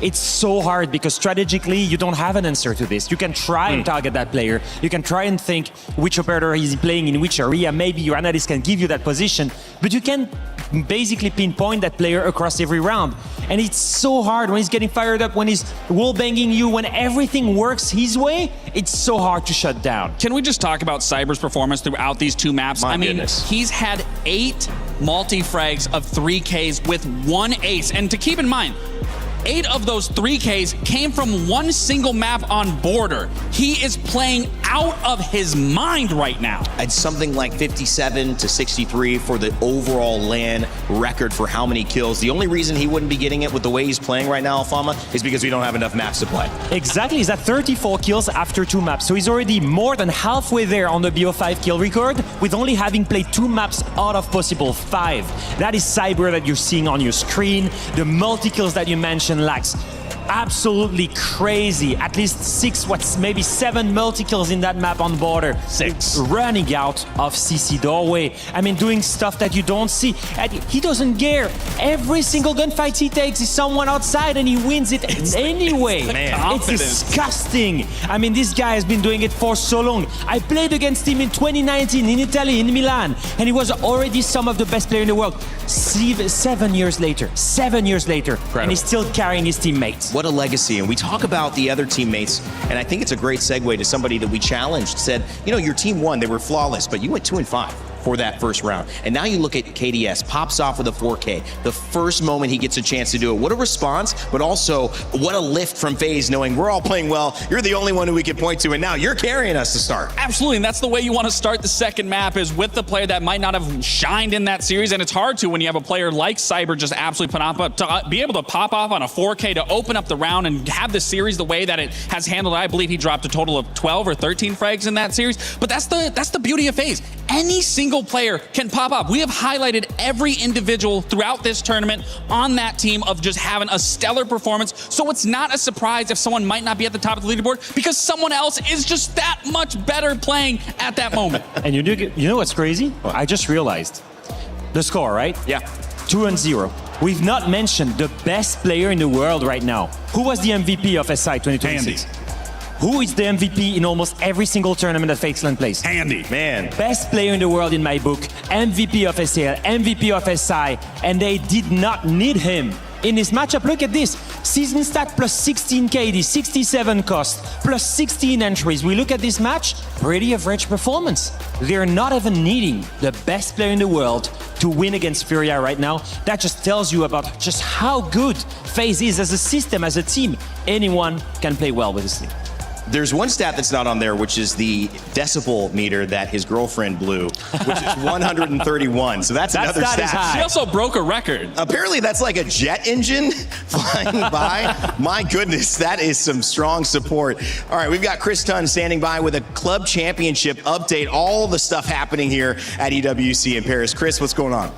it's so hard, because strategically, you don't have an answer to this. You can try and target that player. You can try and think which operator is playing in which area. Maybe your analyst can give you that position, but you can basically pinpoint that player across every round. And it's so hard when he's getting fired up, when he's wall-banging you, when everything works his way, it's so hard to shut down. Can we just talk about Cyber's performance throughout these two maps? My I mean, goodness. he's had 8 multi-frags of 3Ks with 1 ace. And to keep in mind, 8 of those 3Ks came from one single map on Border. He is playing out of his mind right now. It's something like 57 to 63 for the overall LAN record for how many kills. The only reason he wouldn't be getting it with the way he's playing right now, Alfama, is because we don't have enough maps to play. Exactly, he's at 34 kills after 2 maps, so he's already more than halfway there on the BO5 kill record, with only having played 2 maps out of possible 5. That is Cyber that you're seeing on your screen. The multi-kills that you mentioned lacks absolutely crazy. At least 6, maybe 7 multi-kills in that map on Border. 6. Running out of CC doorway. I mean, doing stuff that you don't see. And he doesn't care. Every single gunfight he takes is someone outside and he wins it anyway. It's disgusting. I mean, this guy has been doing it for so long. I played against him in 2019 in Italy, in Milan, and he was already some of the best players in the world. 7 years later. 7 years later. And he's still carrying his teammates. What a legacy. And we talk about the other teammates, and I think it's a great segue to somebody that we challenged, said, you know, your team won, they were flawless, but you went 2-5 for that first round. And now you look at KDS, pops off with a 4K. The first moment he gets a chance to do it. What a response, but also what a lift from FaZe, knowing we're all playing well, you're the only one who we can point to, and now you're carrying us to start. Absolutely, and that's the way you want to start the second map, is with the player that might not have shined in that series, and it's hard to when you have a player like Cyber just absolutely put up, to be able to pop off on a 4K to open up the round and have the series the way that it has handled. I believe he dropped a total of 12 or 13 frags in that series, but that's the beauty of FaZe. Any single player can pop up. We have highlighted every individual throughout this tournament on that team of just having a stellar performance, so it's not a surprise if someone might not be at the top of the leaderboard, because someone else is just that much better playing at that moment. And you know what's crazy? I just realized the score, right? Yeah. 2-0. We've not mentioned the best player in the world right now. Who was the MVP of SI 2026? Andy. Who is the MVP in almost every single tournament that FaZeland plays? Andy. Man. Best player in the world in my book, MVP of SAL, MVP of SI, and they did not need him in this matchup. Look at this. Season stat plus 16 KD, 67 cost, plus 16 entries. We look at this match, pretty average performance. They're not even needing the best player in the world to win against Furia right now. That just tells you about just how good FaZe is as a system, as a team. Anyone can play well with this team. There's one stat that's not on there, which is the decibel meter that his girlfriend blew, which is 131. So that's another stat. She also broke a record. Apparently that's like a jet engine flying by. My goodness, that is some strong support. All right, we've got Chris Tunn standing by with a club championship update, all the stuff happening here at EWC in Paris. Chris, what's going on?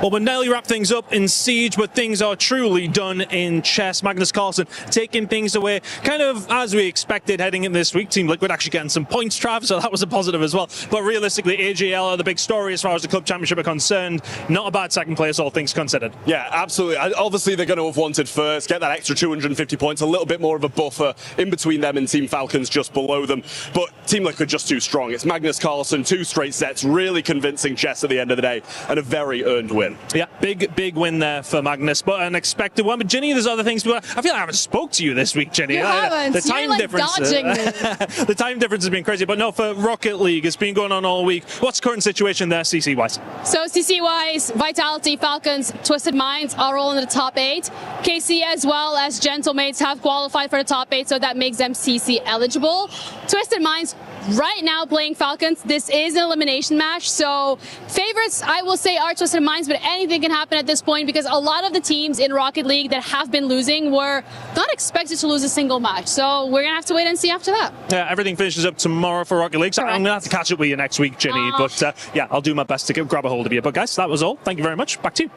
Well, we'll nearly wrap things up in Siege, but things are truly done in chess. Magnus Carlsen taking things away kind of as we expected heading in this week. Team Liquid actually getting some points, Trav, so that was a positive as well. But realistically, ag.al are the big story as far as the club championship are concerned. Not a bad second place, all things considered. Yeah, absolutely. Obviously, they're going to have wanted first, get that extra 250 points, a little bit more of a buffer in between them and Team Falcons just below them. But Team Liquid just too strong. It's Magnus Carlsen, 2 straight sets, really convincing chess at the end of the day, and a very earned win. Yeah, big win there for Magnus, but an expected one. But Ginny, there's other things. I feel like I haven't spoke to you this week, Ginny. You haven't. The time difference. The time difference has been crazy. But no, for Rocket League, it's been going on all week. What's the current situation there, CC wise? So CC wise, Vitality, Falcons, Twisted Minds are all in the top 8. KC as well as Gentlemates have qualified for the top 8, so that makes them CC eligible. Twisted Minds right now playing Falcons. This is an elimination match, so favorites I will say are Twisted Minds, but anything can happen at this point because a lot of the teams in Rocket League that have been losing were not expected to lose a single match, so we're gonna have to wait and see after that. Yeah, everything finishes up tomorrow for Rocket League, so I'm gonna have to catch up with you next week, Ginny, but yeah, I'll do my best to grab a hold of you. But guys, that was all. Thank you very much. Back to you.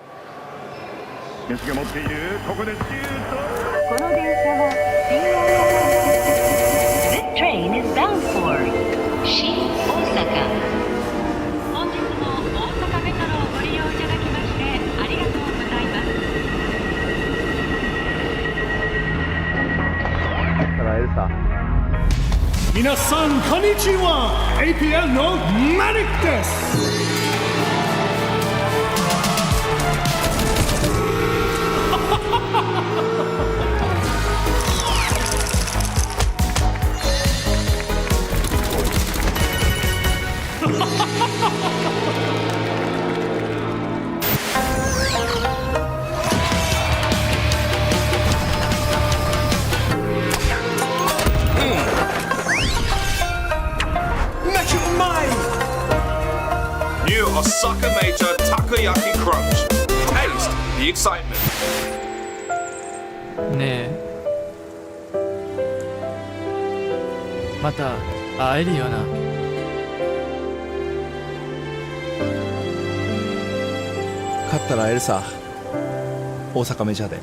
This train is bound for Shin Osaka. 本日も大阪メトロをご利用いただきましてありがとうございます。皆さんこんにちは。APL のマリックです。New Osaka Major Takoyaki Crunch. Taste the excitement. ねえ、また会えるよな。勝ったら会えるさ、大阪メジャーで。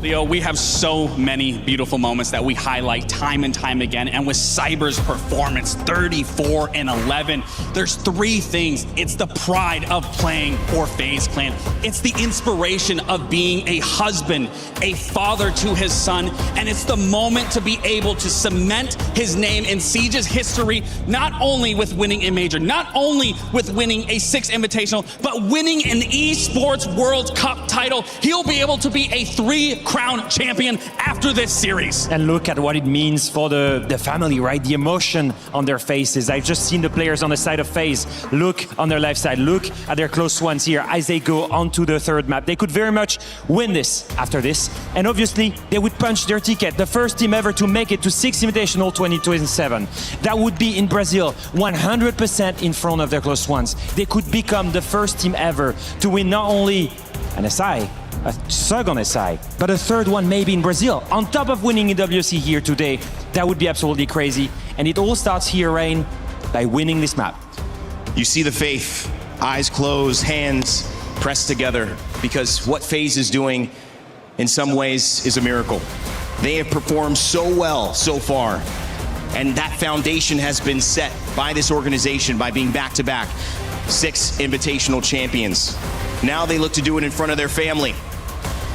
Leo, we have so many beautiful moments that we highlight time and time again. And with Cyber's performance, 34-11, there's three things. It's the pride of playing for FaZe Clan. It's the inspiration of being a husband, a father to his son. And it's the moment to be able to cement his name in Siege's history, not only with winning a major, not only with winning a 6th invitational, but winning an Esports World Cup title. He'll be able to be a 3-crown champion after this series. And look at what it means for the family, right? The emotion on their faces. I've just seen the players on the side of FaZe. Look on their left side. Look at their close ones here as they go onto the third map. They could very much win this after this. And obviously, they would punch their ticket. The first team ever to make it to 6 Invitational 2027. That would be in Brazil, 100% in front of their close ones. They could become the first team ever to win not only an SI, a second SI, but a third one maybe in Brazil. On top of winning EWC here today, that would be absolutely crazy. And it all starts here, Rain, by winning this map. You see the faith, eyes closed, hands pressed together, because what FaZe is doing in some ways is a miracle. They have performed so well so far, and that foundation has been set by this organization by being back-to-back 6 invitational champions. Now they look to do it in front of their family.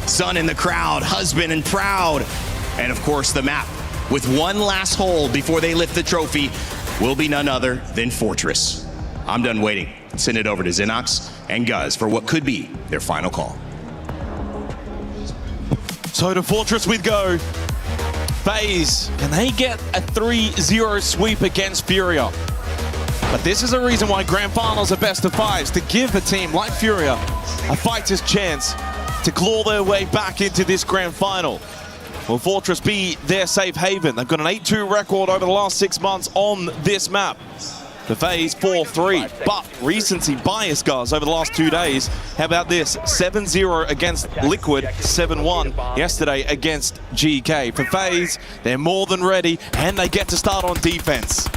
Son in the crowd, husband and proud. And of course the map with one last hole before they lift the trophy will be none other than Fortress. I'm done waiting. Send it over to Xenox and Guz for what could be their final call. So to Fortress with go. FaZe, can they get a 3-0 sweep against Furia? But this is a reason why Grand Finals are best of 5s, to give a team like Furia a fighter's chance to claw their way back into this Grand Final. Will Fortress be their safe haven? They've got an 8-2 record over the last 6 months on this map. The FaZe 4-3, but recency bias, guys, over the last 2 days. How about this? 7-0 against Liquid, 7-1 yesterday against GK. For FaZe, they're more than ready, and they get to start on defense.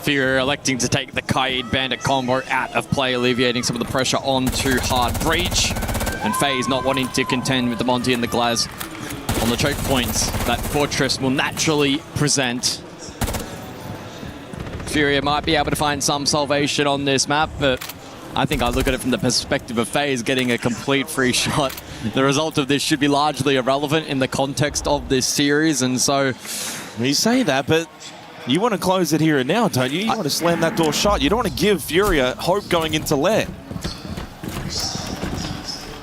Furia electing to take the Kaid Bandit combo out of play, alleviating some of the pressure onto Hard Breach. And FaZe not wanting to contend with the Monty and the Glaz. on the choke points that Fortress will naturally present. Furia might be able to find some salvation on this map, but I think I look at it from the perspective of FaZe getting a complete free shot. The result of this should be largely irrelevant in the context of this series, and so... You say that, but you want to close it here and now, don't you? You want to slam that door shut. You don't want to give Furia hope going into Lair.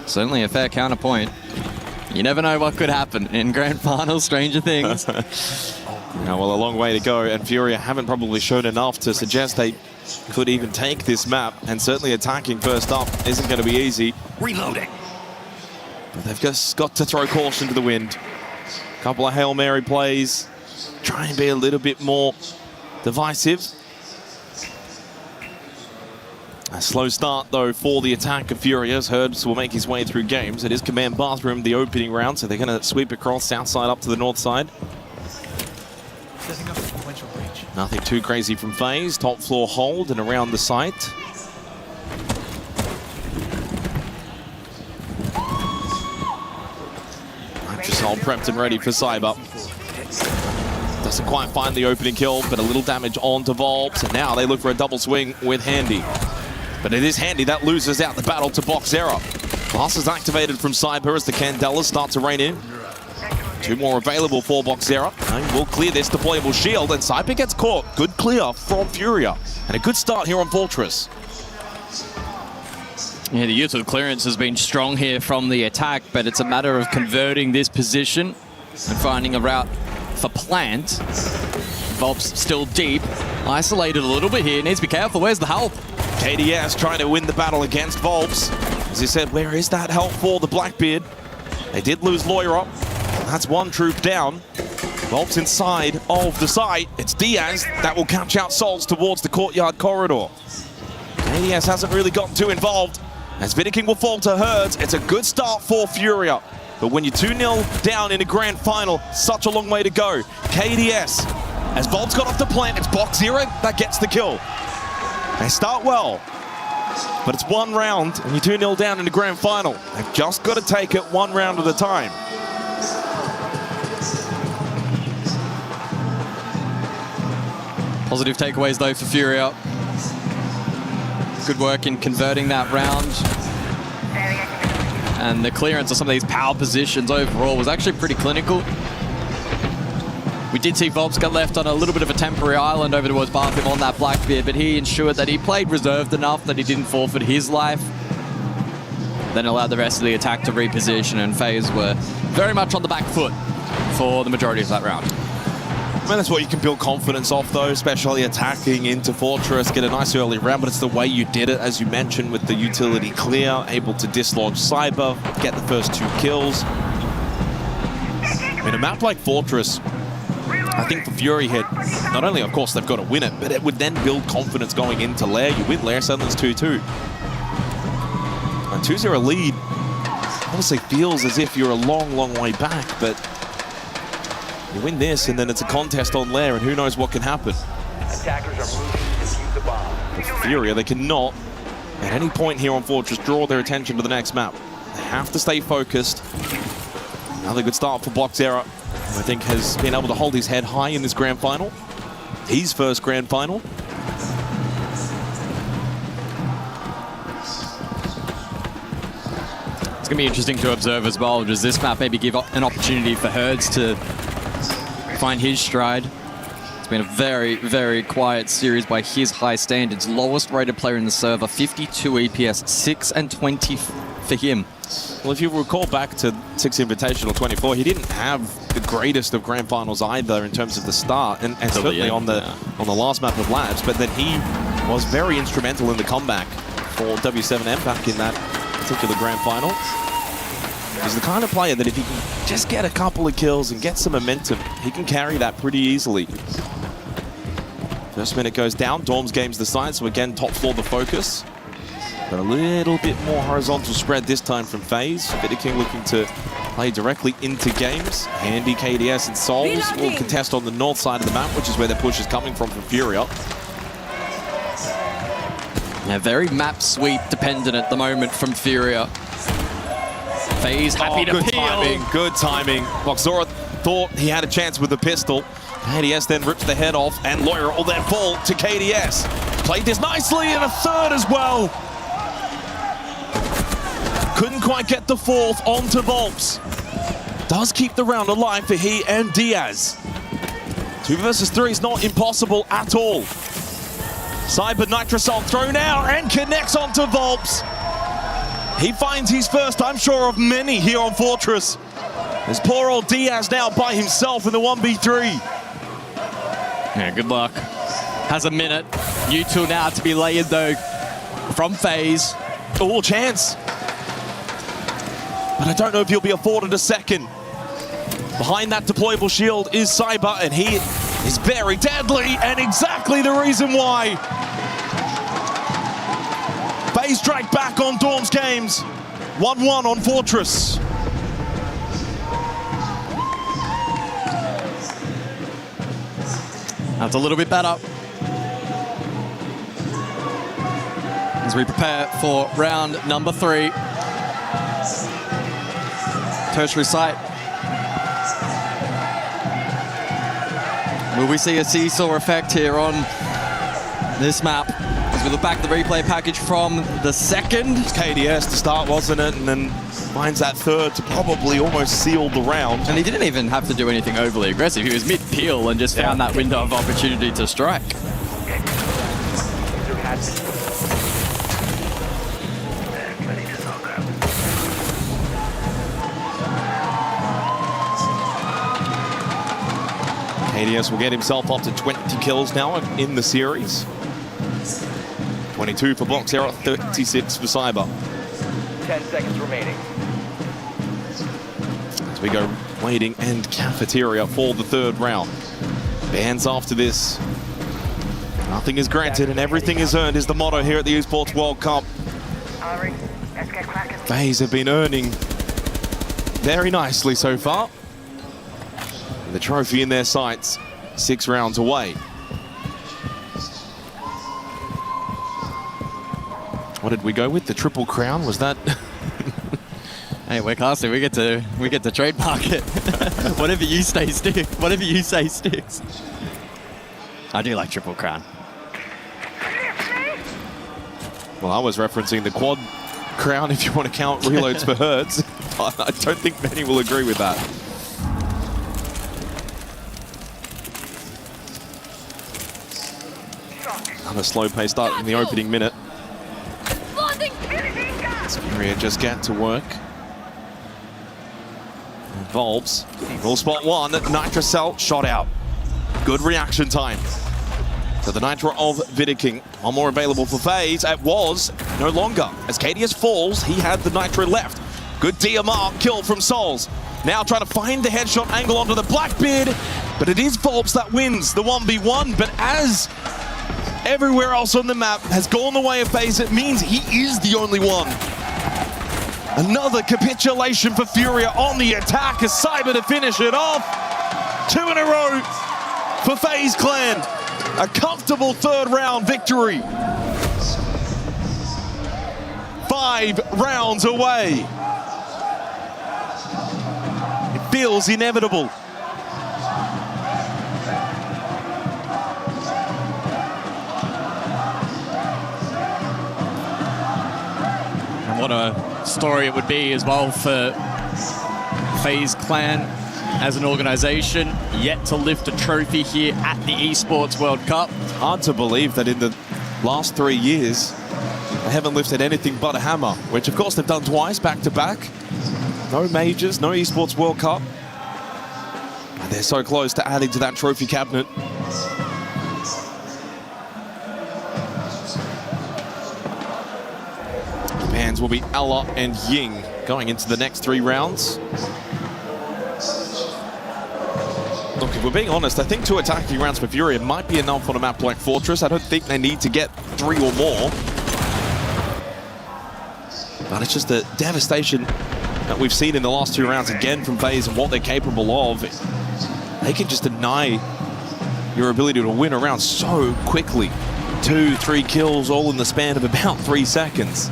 Certainly a fair counterpoint. You never know what could happen in Grand Finals, stranger things. Now, well, a long way to go, and Furia haven't probably shown enough to suggest they could even take this map, and certainly attacking first up isn't going to be easy. Reloading. But they've just got to throw caution to the wind. A couple of Hail Mary plays. Try and be a little bit more divisive. A slow start, though, for the attack of Furious. Herbs will make his way through games. It is Command Bathroom, the opening round, so they're going to sweep across south side up to the north side. Nothing too crazy from FaZe. Top floor hold and around the site. Just all prepped and ready for Cyber. Doesn't quite find the opening kill, but a little damage onto Volps. And now they look for a double swing with Handy. But it is Handy that loses out the battle to Boxera. Pass is activated from Cyber as the Candelas start to rain in. Two more available for Boxera. And we'll clear this deployable shield, and Cyber gets caught. Good clear from Furia. And a good start here on Fortress. Yeah, the use of clearance has been strong here from the attack, but it's a matter of converting this position and finding a route for plant. Volps still deep, isolated a little bit here, needs to be careful. Where's the help? KDS trying to win the battle against Volps. As he said, where is that help for the Blackbeard? They did lose Loira. That's one troop down. Volps inside of the site. It's Diaz that will catch out Souls towards the courtyard corridor. KDS hasn't really gotten too involved. As Vidiking will fall to Herds, it's a good start for Furia. But when you're 2-0 down in a grand final, such a long way to go. KDS, as Volps got off the plant, it's Boxera that gets the kill. They start well, but it's one round and you're 2-0 down in the grand final. They've just got to take it one round at a time. Positive takeaways though for Furia. Good work in converting that round. And the clearance of some of these power positions overall was actually pretty clinical. We did see Volps get left on a little bit of a temporary island over towards Bathroom on that Blackbeard, but he ensured that he played reserved enough that he didn't forfeit his life. Then allowed the rest of the attack to reposition, and FaZe were very much on the back foot for the majority of that round. I mean, that's what you can build confidence off, though, especially attacking into Fortress, get a nice early round, but it's the way you did it, as you mentioned, with the utility clear, able to dislodge Cyber, get the first 2 kills. In a map like Fortress, I think for Fury hit, not only, of course, they've got to win it, but it would then build confidence going into Lair. You win Lair, suddenly it's 2-2. A 2-0 lead honestly feels as if you're a long, long way back, but you win this, and then it's a contest on Lair, and who knows what can happen. Attackers are moving to defuse the bomb. For Furia, they cannot, at any point here on Fortress, draw their attention to the next map. They have to stay focused. Another good start for Boxera, who I think has been able to hold his head high in this grand final. His first grand final. It's going to be interesting to observe as well. Does this map maybe give an opportunity for Herds to find his stride? It's been a very, very quiet series by his high standards. Lowest rated player in the server, 52 EPS, 6 and 20 for him. Well, if you recall back to 6 Invitational 24, he didn't have the greatest of grand finals either in terms of the start, and certainly on the last map of Labs, but then he was very instrumental in the comeback for W7M back in that particular grand final. He's the kind of player that if he can just get a couple of kills and get some momentum, he can carry that pretty easily. First minute goes down, Dorms games the side, so again, top floor the focus. But a little bit more horizontal spread this time from FaZe. Vidiking looking to play directly into games. Handy, KDS, and Souls will contest on the north side of the map, which is where their push is coming from Furia. Yeah, very map sweep dependent at the moment from Furia. FaZe happy to good peel. timing, good timing. Voxora thought he had a chance with the pistol. KDS then rips the head off, and Lawyer will then fall to KDS. Played this nicely, and a third as well. Couldn't quite get the fourth onto Volps. Does keep the round alive for he and Diaz. 2 versus 3 is not impossible at all. Cyber Nitrosol thrown out and connects onto Volps. He finds his first, I'm sure, of many here on Fortress. There's poor old Diaz now by himself in the 1v3. Yeah, good luck. Has a minute. U2 now to be layered though from FaZe. All chance. But I don't know if he'll be afforded a second. Behind that deployable shield is Cyber, and he is very deadly, and exactly the reason why. FaZe strike back on Dorm's games. 1-1 on Fortress. That's a little bit better. As we prepare for round number 3. Tertiary site. Will we see a seesaw effect here on this map? As we look back at the replay package from the second. It's KDS to start, wasn't it? And then finds that third to probably almost seal the round. And he didn't even have to do anything overly aggressive. He was mid-peel and just found that window of opportunity to strike. KDS will get himself up to 20 kills now in the series. 22 for Voxera, 36 for Cyber. 10 seconds remaining. As we go waiting and cafeteria for the third round. Bans after this. Nothing is granted and everything is earned is the motto here at the Esports World Cup. FaZe have been earning very nicely so far. The trophy in their sights, 6 rounds away. What did we go with? The Triple Crown? Was that? Hey, we're casting. We get to trademark it. Whatever you say sticks. Whatever you say sticks. I do like Triple Crown. Well, I was referencing the Quad Crown if you want to count reloads for Hertz. I don't think many will agree with that. Another slow-paced start in the opening minute. Syria just get to work. And Volps will spot one. Nitrocell shot out. Good reaction time. So the Nitro of Vidiking. One more available for FaZe. It was no longer. As KDS falls, he had the Nitro left. Good DMR kill from Souls. Now trying to find the headshot angle onto the Blackbeard. But it is Volps that wins the 1v1. But as everywhere else on the map has gone the way of FaZe, it means he is the only one. Another capitulation for Furia on the attack as Cyber to finish it off. 2 in a row for FaZe Clan. A comfortable third round victory. 5 rounds away. It feels inevitable. And what a story it would be as well for FaZe Clan as an organization, yet to lift a trophy here at the Esports World Cup. It's hard to believe that in the last 3 years, they haven't lifted anything but a hammer, which of course they've done twice back-to-back. No majors, no Esports World Cup. And they're so close to adding to that trophy cabinet. The bans will be Ella and Ying going into the next 3 rounds. Look, if we're being honest, I think 2 attacking rounds for Furia might be enough on a map like Fortress. I don't think they need to get 3 or more. But it's just the devastation that we've seen in the last 2 rounds again from FaZe and what they're capable of. They can just deny your ability to win a round so quickly. 2, 3 kills all in the span of about 3 seconds.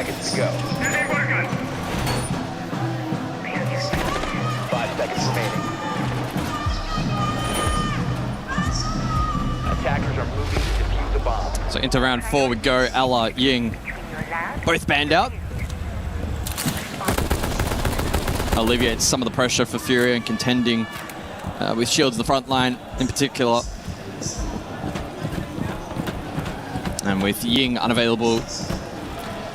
seconds to go. 5 seconds remaining. Attackers are moving to defuse the bomb. So into round 4 we go. Ella, Ying, both banned out. Alleviates some of the pressure for Furia and contending with shields in the front line in particular. And with Ying unavailable,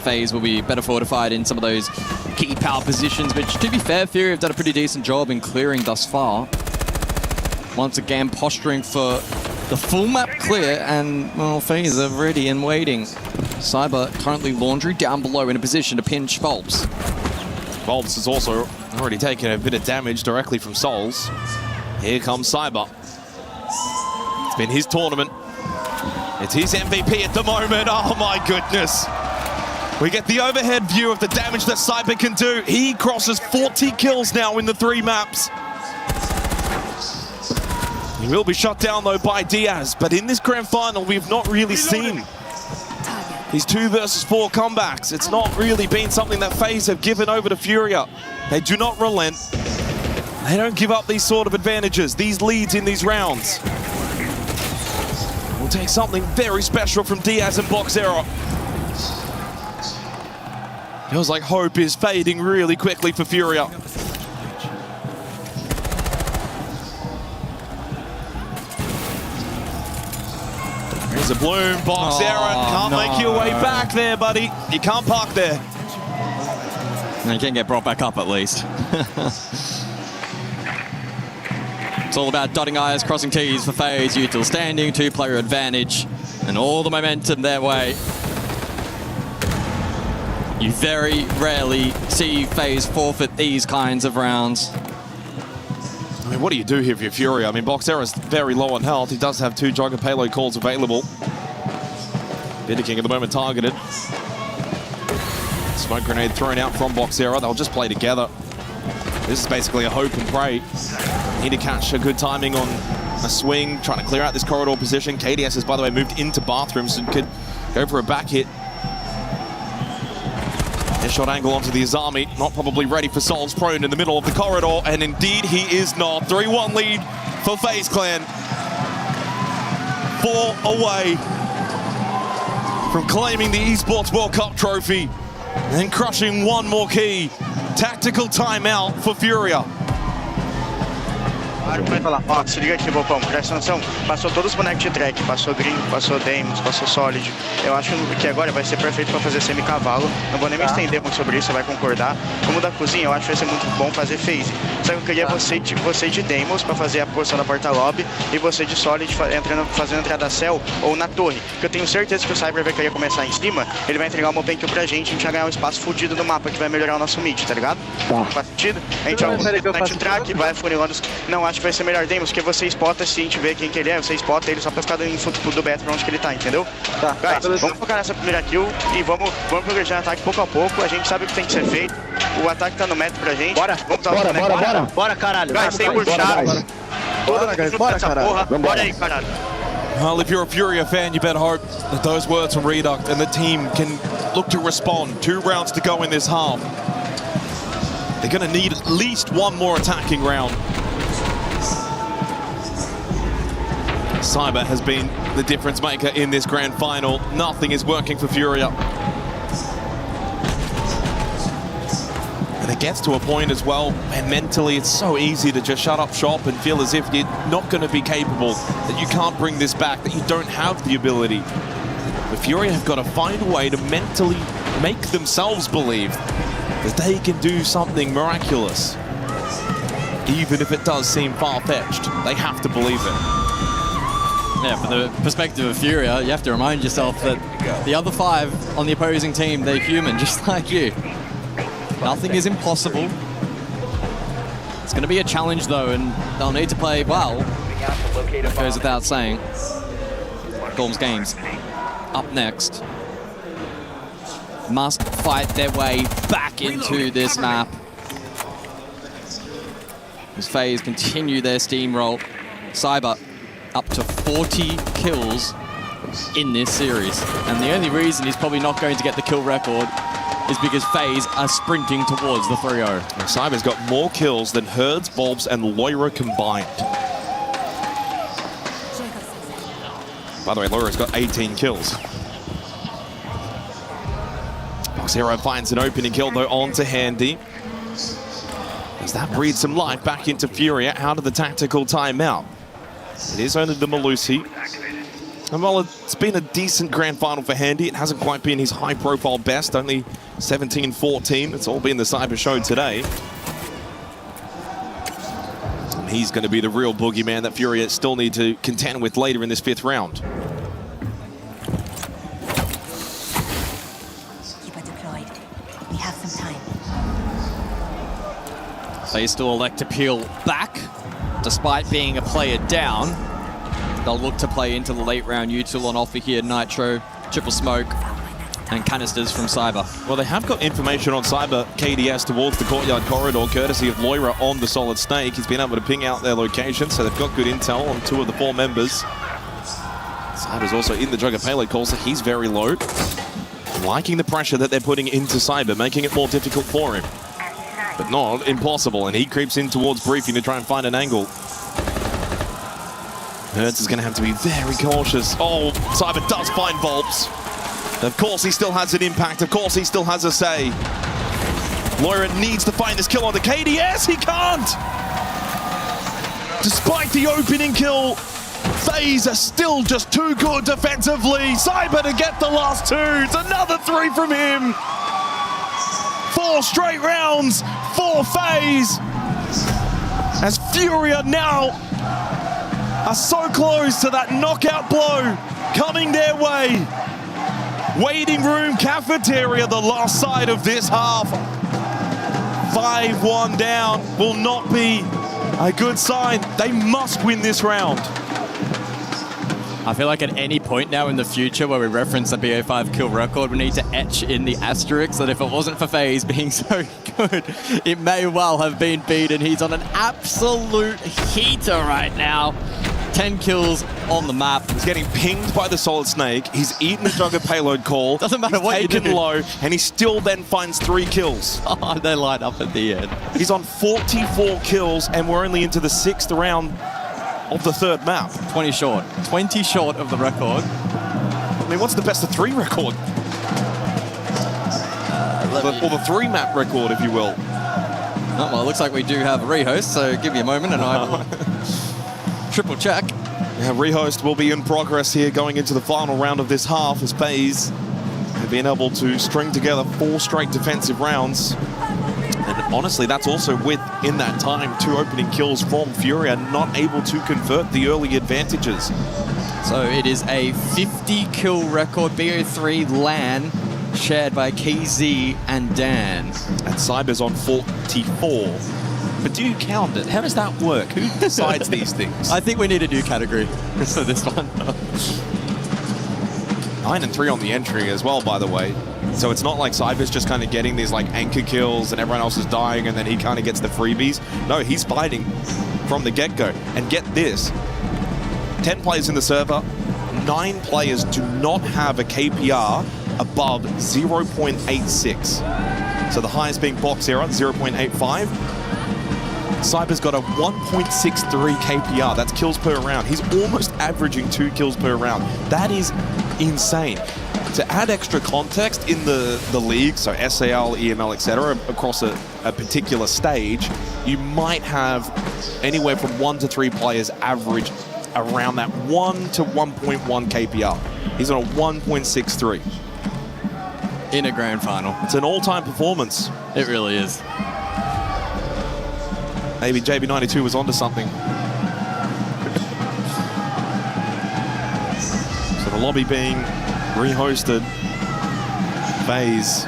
FaZe will be better fortified in some of those key power positions, which, to be fair, Furia have done a pretty decent job in clearing thus far. Once again, posturing for the full map clear, and, well, FaZe are ready and waiting. Cyber currently Laundry down below in a position to pinch Bulbs. Bulbs has also already taken a bit of damage directly from Souls. Here comes Cyber. It's been his tournament. It's his MVP at the moment. Oh my goodness. We get the overhead view of the damage that Cyber can do. He crosses 40 kills now in the 3 maps. He will be shut down though by Diaz, but in this grand final we've not really seen these 2 versus 4 comebacks. It's not really been something that FaZe have given over to Furia. They do not relent. They don't give up these sort of advantages, these leads in these rounds. We'll take something very special from Diaz and Boxera. Feels like hope is fading really quickly for Furia. There's a bloom, Boxera. Can't make your way back there, buddy. You can't park there. And you can get brought back up at least. It's all about dotting I's, crossing T's for FaZe. Util standing, 2-player advantage, and all the momentum their way. You very rarely see FaZe forfeit these kinds of rounds. I mean, what do you do here if you're Furia? I mean, Boxera's very low on health. He does have 2 Jugger payload calls available. King at the moment targeted. Smoke grenade thrown out from Boxera. They'll just play together. This is basically a hope and pray. Need to catch a good timing on a swing, trying to clear out this corridor position. KDS has, by the way, moved into bathrooms and could go for a back hit. Shot angle onto the Azami, not probably ready for Souls, prone in the middle of the corridor, and indeed he is not. 3-1 lead for FaZe Clan. 4 away from claiming the Esports World Cup trophy and crushing one more key. Tactical timeout for Furia. Ó, se liga aqui, Bopão, presta atenção. Passou todos os bonecos de track, passou Gringo, passou Deimos, passou Solid. Eu acho que agora vai ser perfeito para fazer semi-cavalo. Não vou nem me estender muito sobre isso, você vai concordar. Como da cozinha, eu acho que vai ser muito bom fazer phase. Só que eu queria você de Deimos para fazer a posição da porta-lobby e você de Solid fazendo entrada cell ou na torre. Porque eu tenho certeza que o Cyber vai querer começar em cima, ele vai entregar uma open kill pra gente, a gente vai ganhar um espaço fudido no mapa que vai melhorar o nosso mid, tá ligado? Faz sentido? A gente vai track, vai funilando. Não, acho que vai ser melhor Deimos, porque você spota, se a gente vê quem que ele é, você spota ele só pra ficar dando info do beta pra onde que ele tá, entendeu? Guys, vamos focar nessa primeira kill e vamos progredir no ataque pouco a pouco. A gente sabe o que tem que ser feito. O ataque tá no metro pra gente. Bora, bora, caralho. Guys, tem puxado. Bora, caralho. Bora aí, caralho. Well, if you're a Furia fan, you better hope that those words from Reduct and the team can look to respond. 2 rounds to go in this half. They're going to need at least 1 more attacking round. Cyber has been the difference maker in this grand final. Nothing is working for Furia. And it gets to a point as well where mentally it's so easy to just shut up shop and feel as if you're not going to be capable, that you can't bring this back, that you don't have the ability. But Furia have got to find a way to mentally make themselves believe that they can do something miraculous. Even if it does seem far-fetched, they have to believe it. Yeah, from the perspective of Furia, you have to remind yourself that the other 5 on the opposing team, they're human, just like you. Nothing is impossible. It's going to be a challenge, though, and they'll need to play well. It goes without saying. Gorm's Games up next. Must fight their way back into this map. As FaZe continue their steamroll. Cyber up to 40 kills in this series. And the only reason he's probably not going to get the kill record is because FaZe are sprinting towards the 3-0. Cyber's got more kills than Herds, Bulbs, and Loira combined. By the way, Loira's got 18 kills. Box Hero finds an opening kill, though, onto Handy. As that breathes some life back into Furia out of the tactical timeout. It is only the Malusi. And while it's been a decent grand final for Handy, it hasn't quite been his high-profile best, only 17-14. It's all been the Cyber show today. And he's going to be the real boogeyman that Furia still need to contend with later in this 5th round. We have some time. They still elect to peel back, despite being a player down. They'll look to play into the late round util on offer here. Nitro, triple smoke, and canisters from Cyber. Well, they have got information on Cyber KDS towards the courtyard corridor, courtesy of Loira on the Solid Snake. He's been able to ping out their location, so they've got good intel on 2 of the 4 members. Cyber's also in the Jugger payload call, so he's very low. Liking the pressure that they're putting into Cyber, making it more difficult for him. But not impossible, and he creeps in towards Briefing to try and find an angle. Hertz is going to have to be very cautious. Oh, Cyber does find Volps. Of course he still has an impact. Of course he still has a say. Loira needs to find this kill on the KDS. He can't! Despite the opening kill, FaZe are still just too good defensively. Cyber to get the last 2. It's another 3 from him. 4 straight rounds for FaZe. As Furia now are so close to that knockout blow coming their way. Waiting room cafeteria, the last side of this half. 5-1 down will not be a good sign. They must win this round. I feel like at any point now in the future where we reference the BO5 kill record, we need to etch in the asterisk that if it wasn't for FaZe being so good, it may well have been beaten. He's on an absolute heater right now. 10 kills on the map. He's getting pinged by the Solid Snake. He's eaten the Jugger payload call. Doesn't matter what you do. Taken low, and he still then finds 3 kills. Oh, they light up at the end. He's on 44 kills, and we're only into the 6th round of the 3rd map. 20 short. 20 short of the record. I mean, what's the best of 3 record? Or the 3 map record, if you will. Oh, well, it looks like we do have a rehost, so give me a moment and I will triple check. Yeah, rehost will be in progress here going into the final round of this half as FaZe have been able to string together 4 straight defensive rounds. And honestly, that's also with, in that time, 2 opening kills from Furia, not able to convert the early advantages. So it is a 50 kill record, BO3 LAN, shared by KZ and Dan. And Cyber's on 44. But do you count it? How does that work? Who decides these things? I think we need a new category for this one. 9 and 3 on the entry as well, by the way. So it's not like Cyber's just kind of getting these like anchor kills and everyone else is dying and then he kind of gets the freebies. No, he's fighting from the get-go. And get this, 10 players in the server, 9 players do not have a KPR above 0.86. So the highest being Box Hero, 0.85. Cyber's got a 1.63 KPR. That's kills per round. He's almost averaging 2 kills per round. That is insane. To add extra context in the league, so SAL, EML, etc., across a particular stage, you might have anywhere from 1 to 3 players average around that 1 to 1.1 KPR. He's on a 1.63. In a grand final. It's an all-time performance. It really is. Maybe JB92 was onto something. So the lobby being rehosted. FaZe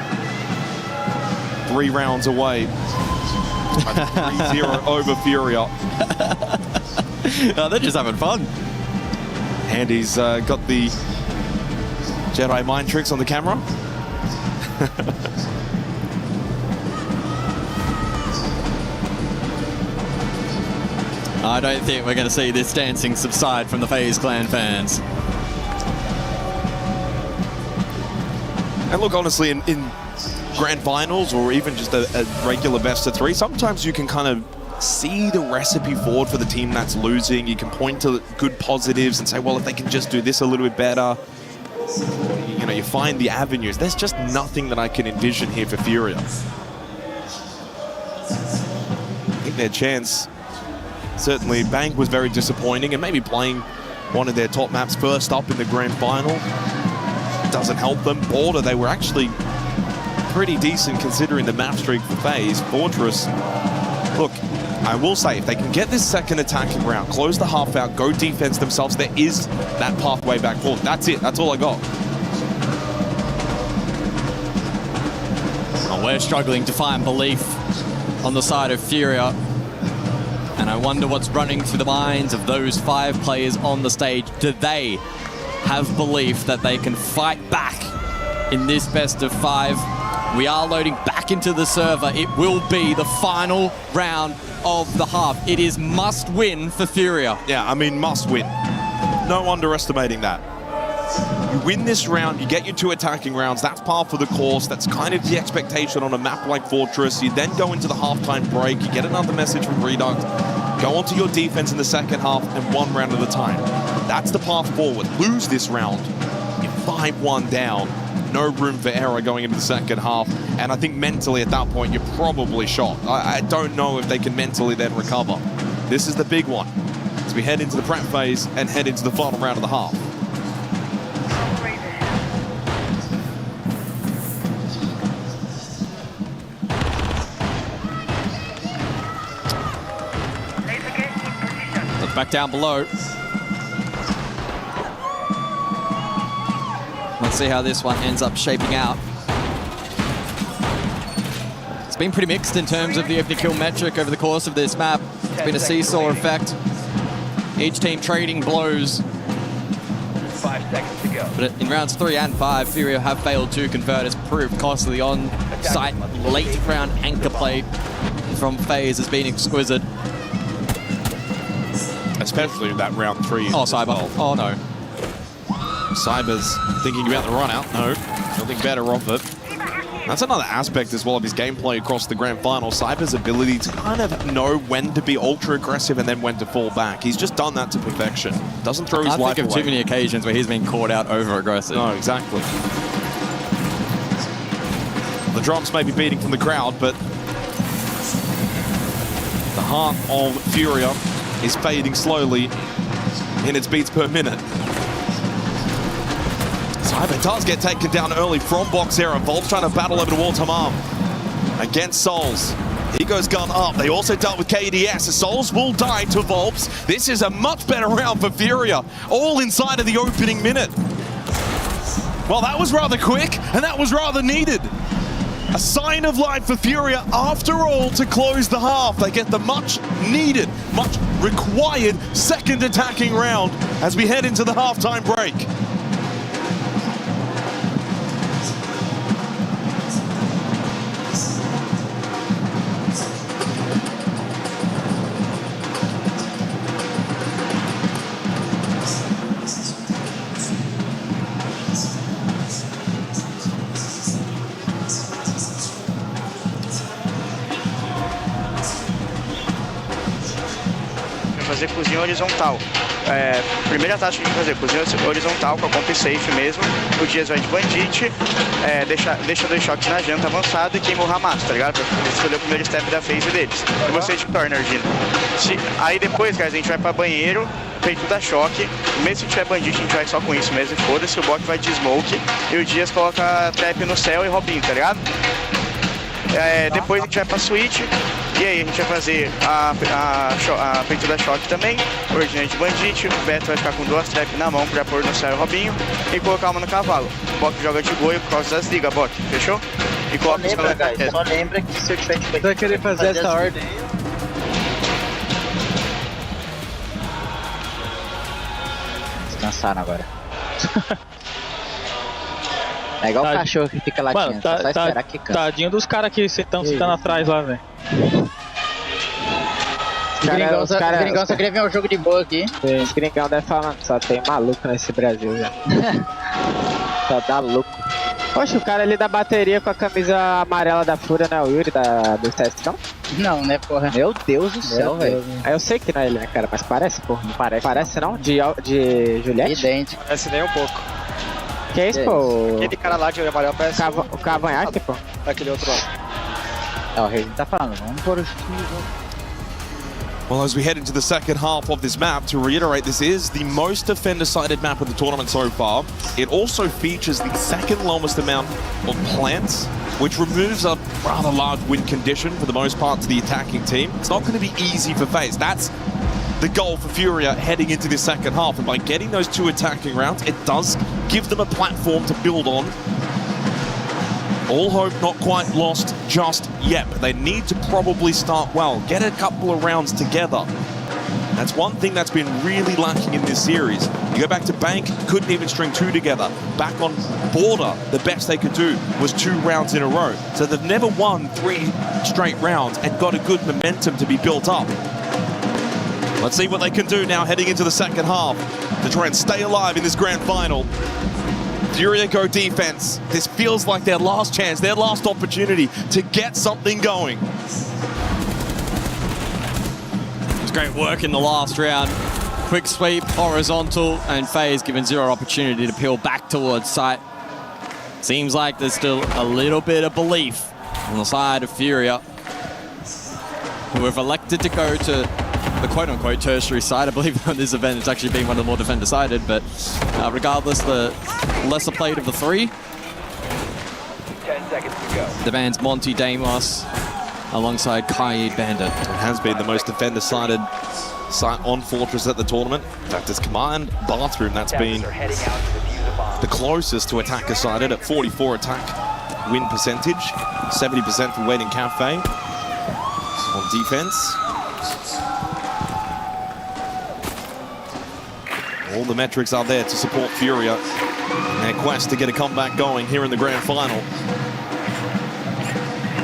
3 rounds away. 3-0 over Furia. Oh, they're just having fun. Andy's got the Jedi mind tricks on the camera. I don't think we're going to see this dancing subside from the FaZe Clan fans. And look, honestly, in grand finals or even just a regular best of 3, sometimes you can kind of see the recipe forward for the team that's losing. You can point to good positives and say, well, if they can just do this a little bit better, you know, you find the avenues. There's just nothing that I can envision here for Furia. I think their chance, certainly Bank was very disappointing, and maybe playing one of their top maps first up in the grand final doesn't help them. Porte, they were actually pretty decent considering the map streak for FaZe. Fortress, look, I will say, if they can get this second attacking round, close the half out, go defense themselves, there is that pathway back forward. That's it. That's all I got. Oh, we're struggling to find belief on the side of Furia. And I wonder what's running through the minds of those 5 players on the stage. Do they have belief that they can fight back in this best of 5? We are loading back into the server. It will be the final round of the half. It is must win for Furia. Yeah, I mean, must win. No underestimating that. You win this round, you get your 2 attacking rounds. That's par for the course. That's kind of the expectation on a map like Fortress. You then go into the halftime break. You get another message from Redux. Go onto your defense in the second half and 1 round at a time. That's the path forward. Lose this round, you're 5-1 down. No room for error going into the second half. And I think mentally at that point, you're probably shot. I don't know if they can mentally then recover. This is the big one as we head into the prep phase and head into the final round of the half. Look back down below. Let's see how this one ends up shaping out. It's been pretty mixed in terms of the opening kill metric over the course of this map. It's been a seesaw effect. Each team trading blows. 5 seconds to go. But in rounds 3 and 5, Furia have failed to convert. It's proved costly on-site late round anchor play from FaZe has been exquisite. Especially that round 3. Oh, Cyber. Well. Oh, no. Cyber's thinking about the run out. No, nothing better off it. That's another aspect as well of his gameplay across the grand final. Cyber's ability to kind of know when to be ultra aggressive and then when to fall back. He's just done that to perfection. Doesn't throw his life away. I think of too many occasions where he's been caught out over aggressive. No, exactly. The drums may be beating from the crowd, but the heart of Furia is fading slowly in its beats per minute. Cyber does get taken down early from box era. Volp's trying to battle over towards Hamam against Souls. He goes gun up. They also dealt with KDS. Souls will die to Volps. This is a much better round for Furia, all inside of the opening minute. Well, that was rather quick, and that was rather needed. A sign of life for Furia, after all, to close the half. They get the much needed, much required second attacking round as we head into the halftime break. Fazer cozinha horizontal. Primeira tática que fazer cozinha horizontal com a comp safe mesmo. O Dias vai de bandit, deixa 2 choques na janta avançada e queima o Hamas, tá ligado? Pra escolher o primeiro step da phase deles. E você de corner, Gino. Aí depois, guys, a gente vai pra banheiro, peito da choque. Mesmo se tiver bandit, a gente vai só com isso mesmo. Foda-se, o bot vai de smoke e o Dias coloca trap no céu e Robinho, tá ligado? Depois a gente vai pra switch. E aí a gente vai fazer a peito da choque também, origem de bandit, o Beto vai ficar com 2 traps na mão pra pôr no céu o Robinho e colocar uma no cavalo. O Bok joga de boio por causa das ligas, Bok, fechou? E coloca os cavalos. Só lembra que se eu tiver que vai querer fazer essa ordem. Descansaram agora. É igual o cachorro que fica latindo, mano, só esperar que cansa. Tadinho dos caras que estão sentando atrás lá, velho. Os gringão só queria ver um jogo de boa aqui. Os gringão devem falar, só tem maluco nesse Brasil já. Só dá louco. Poxa, o cara ali da bateria com a camisa amarela da Fúria, né? O Yuri do CS, não? Não, né, porra? Meu Deus do céu, velho. Eu sei que não é ele, né, cara? Mas parece, porra. Não parece. Parece não? De Juliette? Idêntico. Parece nem um pouco. Que é isso, pô? Aquele cara lá de amarelo parece... O Cavanhaque, pô. Aquele outro lá. É, o Rei tá falando, vamos pôr os... Well, as we head into the second half of this map, to reiterate, this is the most defender-sided map of the tournament so far. It also features the second lowest amount of plants, which removes a rather large win condition for the most part to the attacking team. It's not going to be easy for FaZe. That's the goal for Furia heading into this second half. And by getting those 2 attacking rounds, it does give them a platform to build on. All hope not quite lost just yet, but they need to probably start well, get a couple of rounds together. That's one thing that's been really lacking in this series. You go back to Bank, couldn't even string 2 together. Back on Porte, the best they could do was 2 rounds in a row. So they've never won 3 straight rounds and got a good momentum to be built up. Let's see what they can do now heading into the second half to try and stay alive in this grand final. Furia go defense. This feels like their last chance, their last opportunity to get something going. It was great work in the last round. Quick sweep, horizontal, and FaZe given 0 opportunity to peel back towards site. Seems like there's still a little bit of belief on the side of Furia, who have elected to go to the quote-unquote tertiary side. I believe on this event it's actually been one of the more defender-sided, but regardless, the lesser played of the 3. 10 seconds to go. The band's Monty Damos alongside Kaid Bandit. It has been the most defender-sided site on Fortress at the tournament. In fact, it's Command Bathroom that's been the closest to attacker-sided at 44 attack win percentage, 70% for Waiting Cafe on defense. All the metrics are there to support Furia in their quest to get a comeback going here in the grand final.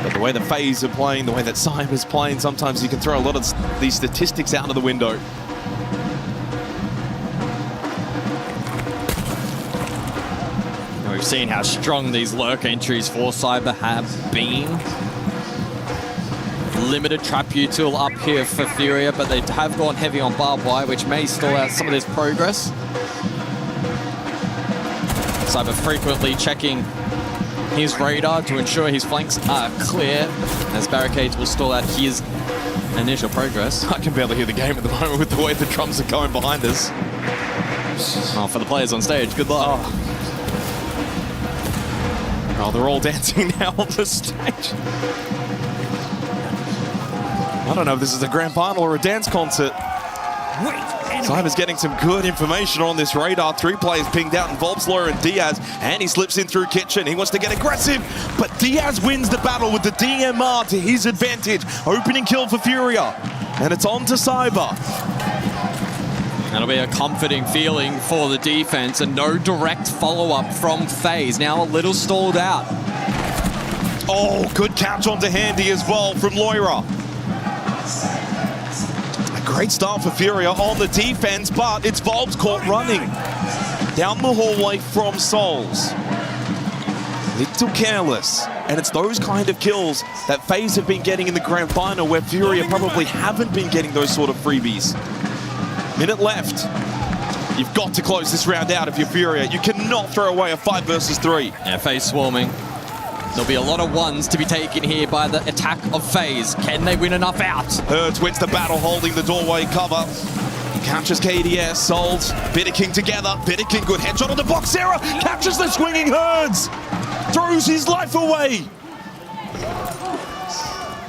But the way that FaZe are playing, the way that Cyber's playing, sometimes you can throw a lot of these statistics out of the window. We've seen how strong these lurk entries for Cyber have been. Limited trap util up here for Furia, but they have gone heavy on barbed wire, which may stall out some of this progress. Cyber frequently checking his radar to ensure his flanks are clear, as barricades will stall out his initial progress. I can barely hear the game at the moment with the way the drums are going behind us. Oh, for the players on stage, good luck. Oh, they're all dancing now on the stage. I don't know if this is a grand final or a dance concert. Cyber's getting some good information on this radar. 3 players pinged out in Volpsloyer and Diaz, and he slips in through Kitchen. He wants to get aggressive, but Diaz wins the battle with the DMR to his advantage. Opening kill for Furia, and it's on to Cyber. That'll be a comforting feeling for the defense, and no direct follow-up from FaZe. Now a little stalled out. Oh, good catch onto Handy as well from Loira. A great start for Furia on the defense, but it's Volb's caught running down the hallway from Souls. Little careless, and it's those kind of kills that FaZe have been getting in the grand final, where Furia probably haven't been getting those sort of freebies. Minute left. You've got to close this round out if you're Furia. You cannot throw away a 5 versus 3. Yeah, FaZe swarming. There'll be a lot of ones to be taken here by the attack of FaZe. Can they win enough out? Herds wins the battle, holding the doorway cover. Captures KDS, Souls, Bitterking together. Bitterking, good headshot on the box. Sarah captures the swinging Herds. Throws his life away.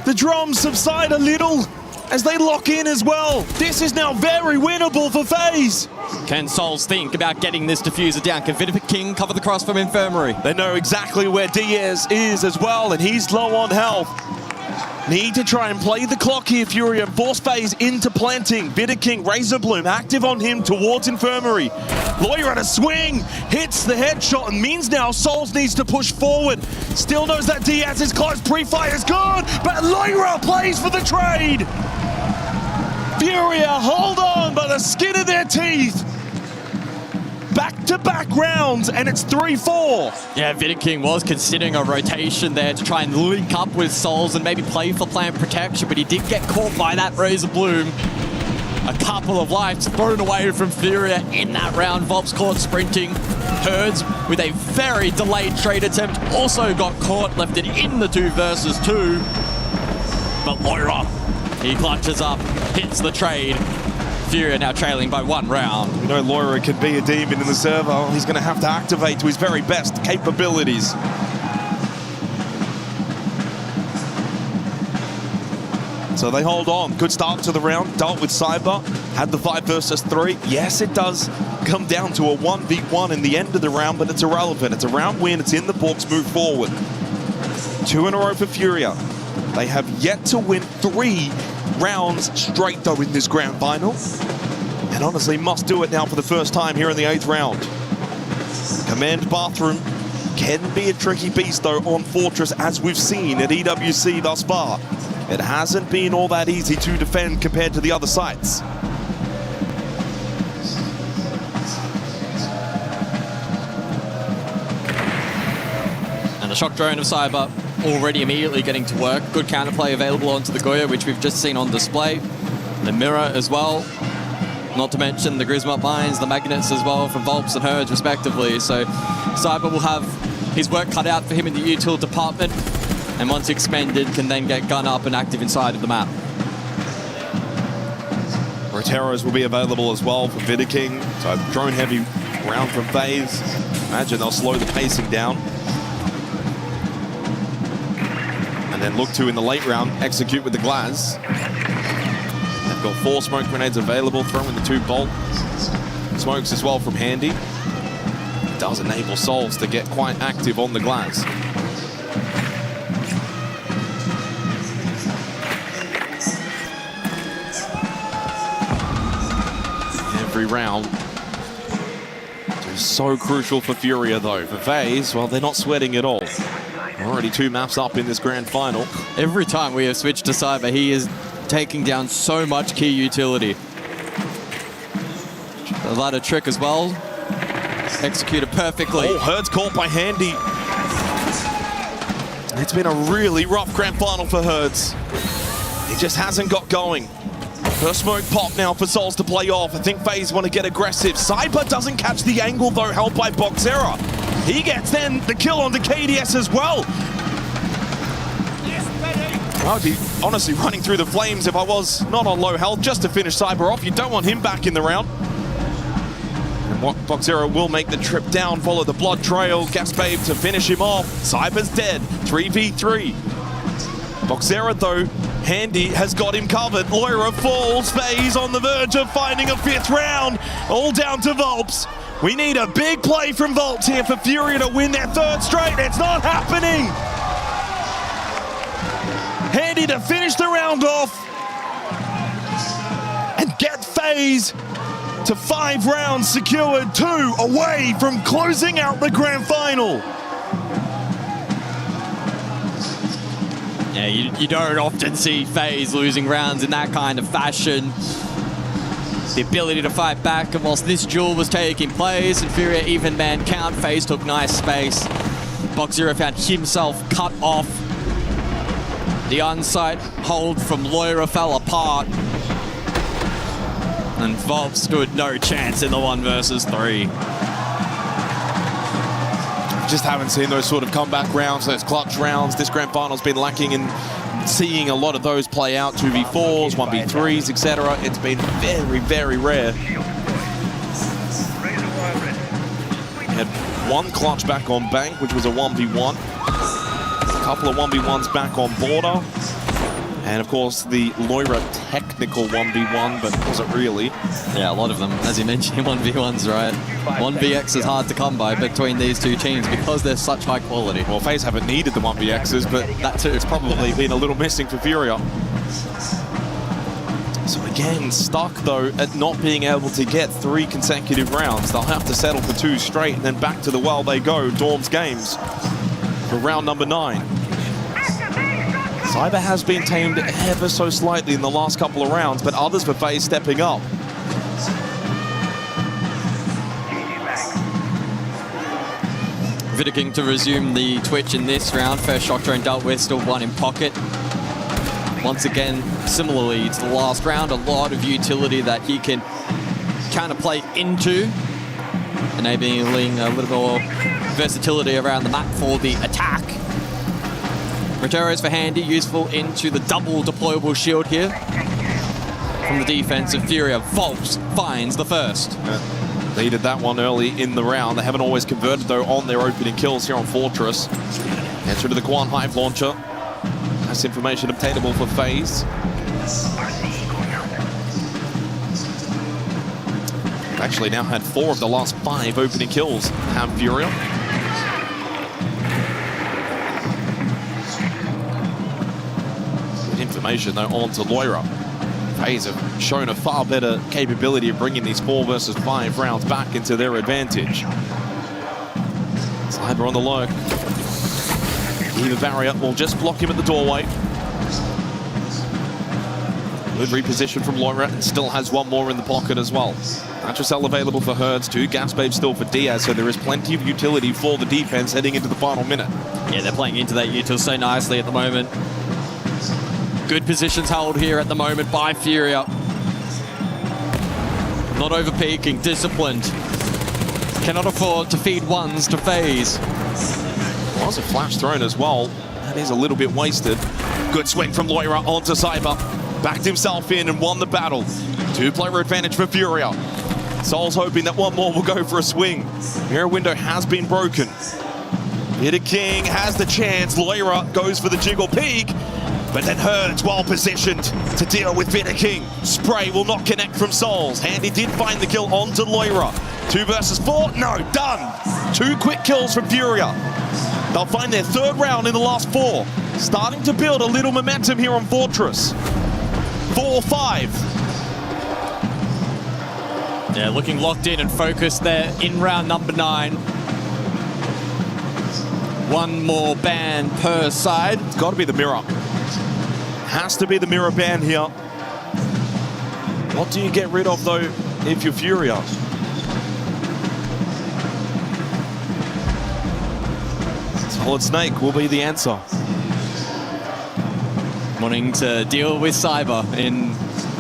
The drums subside a little as they lock in as well. This is now very winnable for FaZe. Can Souls think about getting this diffuser down? Can King cover the cross from Infirmary? They know exactly where Diaz is as well, and he's low on health. Need to try and play the clock here, Furia, and force FaZe into planting. Bitterking, Razorbloom, active on him towards Infirmary. Lawyer at a swing, hits the headshot, and means now Souls needs to push forward. Still knows that Diaz is close, pre-fire is good, but Lawyer plays for the trade. Furia hold on by the skin of their teeth. Back back-to-back rounds, and it's 3-4. Yeah, Vidiking was considering a rotation there to try and link up with Souls and maybe play for plant protection, but he did get caught by that Razor Bloom. A couple of lives thrown away from Furia in that round. Volps caught sprinting. Herds with a very delayed trade attempt also got caught, left it in the 2 versus 2. But Loira, he clutches up, hits the trade. Furia now trailing by 1 round. We know Loira can be a demon in the server. He's going to have to activate to his very best capabilities. So they hold on. Good start to the round. Dealt with Cyber. Had the 5 versus 3. Yes, it does come down to a 1v1 in the end of the round, but it's irrelevant. It's a round win. It's in the books. Move forward. 2 in a row for Furia. They have yet to win 3 rounds straight, though, in this grand final. And honestly, must do it now for the first time here in the 8th round. Command Bathroom can be a tricky beast, though, on Fortress, as we've seen at EWC thus far. It hasn't been all that easy to defend compared to the other sites. And the shock drone of Cyber already immediately getting to work. Good counterplay available onto the Goya, which we've just seen on display. The mirror as well. Not to mention the Grismot mines, the magnets as well from Volps and Herds respectively. So Cyber will have his work cut out for him in the util department. And once expended, can then get gun up and active inside of the map. Roteros will be available as well for Vidiking. So drone heavy round from FaZe. Imagine they'll slow the pacing down. And then look to, in the late round, execute with the Glaz. They've got 4 smoke grenades available, throwing the 2 bolt smokes as well from Handy. It does enable Souls to get quite active on the Glaz. Every round is so crucial for Furia, though. For FaZe, well, they're not sweating at all. Already 2 maps up in this grand final. Every time we have switched to Cyber, he is taking down so much key utility. The ladder trick as well. Executed perfectly. Oh, Herds caught by Handy. It's been a really rough grand final for Herds. He just hasn't got going. First smoke pop now for Souls to play off. I think FaZe want to get aggressive. Cyber doesn't catch the angle, though, held by Boxera. He gets then the kill onto KDS as well. I'd be honestly running through the flames if I was not on low health just to finish Cyber off. You don't want him back in the round. And Boxera will make the trip down, follow the blood trail. Gas Babe to finish him off. Cyber's dead. 3v3. Boxera, though, Handy has got him covered. Loira falls. FaZe on the verge of finding a 5th round. All down to Volps. We need a big play from Volps here for Furia to win their 3rd straight. It's not happening. Handy to finish the round off and get FaZe to 5 rounds secured, 2 away from closing out the grand final. Yeah, you don't often see FaZe losing rounds in that kind of fashion. The ability to fight back, and whilst this duel was taking place and Furia even man count, FaZe took nice space. Boxera found himself cut off. The on-site hold from Loira fell apart. And Volp stood no chance in the 1 versus 3. Just haven't seen those sort of comeback rounds, those clutch rounds. This grand final's been lacking in seeing a lot of those play out. 2v4s, 1v3s, etc. It's been very, very rare. We had 1 clutch back on Bank, which was a 1v1. A couple of 1v1s back on Border. And of course, the Loira technical 1v1, but wasn't really. Yeah, a lot of them. As you mentioned, 1v1s, right? 1vx is hard to come by between these 2 teams because they're such high quality. Well, FaZe haven't needed the 1vx's, but that too, it's probably been a little missing for Furia. So again, stuck though at not being able to get 3 consecutive rounds. They'll have to settle for 2 straight, and then back to the well they go, Dorms Games, for round number 9. Cyber has been tamed ever so slightly in the last couple of rounds, but others for FaZe stepping up. Vidiking to resume the twitch in this round. First shock drone dealt with, still one in pocket. Once again, similarly to the last round, a lot of utility that he can counterplay into, enabling a little more versatility around the map for the attack. Roteros for handy, useful into the double deployable shield here. From the defense of Furia, Volps finds the first. Needed that one early in the round. They haven't always converted, though, on their opening kills here on Fortress. Answer to the Guan Hive launcher. That's information obtainable for FaZe. Actually now had 4 of the last 5 opening kills have Furia. Good information, though, on to Loira. FaZe have shown a far better capability of bringing these 4 versus 5 rounds back into their advantage. Cyber on the lurk. Either barrier will just block him at the doorway. Good reposition from Loira, and still has one more in the pocket as well. Matricel available for Herds, 2 gas babes still for Diaz, so there is plenty of utility for the defense heading into the final minute. Yeah, they're playing into that util so nicely at the moment. Good positions held here at the moment by Furia. Not overpeaking, disciplined. Cannot afford to feed ones to FaZe. Was a flash thrown as well. That is a little bit wasted. Good swing from Loira onto Cyber. Backed himself in and won the battle. 2-player advantage for Furia. Soul's hoping that one more will go for a swing. Mirror window has been broken. Vidiking has the chance. Loira goes for the jiggle peek. But then Herds well positioned to deal with Vidiking. Spray will not connect from Souls. Handy did find the kill onto Loira. 2 versus 4. No, done. 2 quick kills from Furia. They'll find their 3rd round in the last 4. Starting to build a little momentum here on Fortress. 4-5. Yeah, looking locked in and focused there in round number 9. 1 more ban per side. It's got to be the mirror. Has to be the mirror ban here. What do you get rid of, though, if you're Furia? Solid Snake will be the answer. Wanting to deal with Cyber in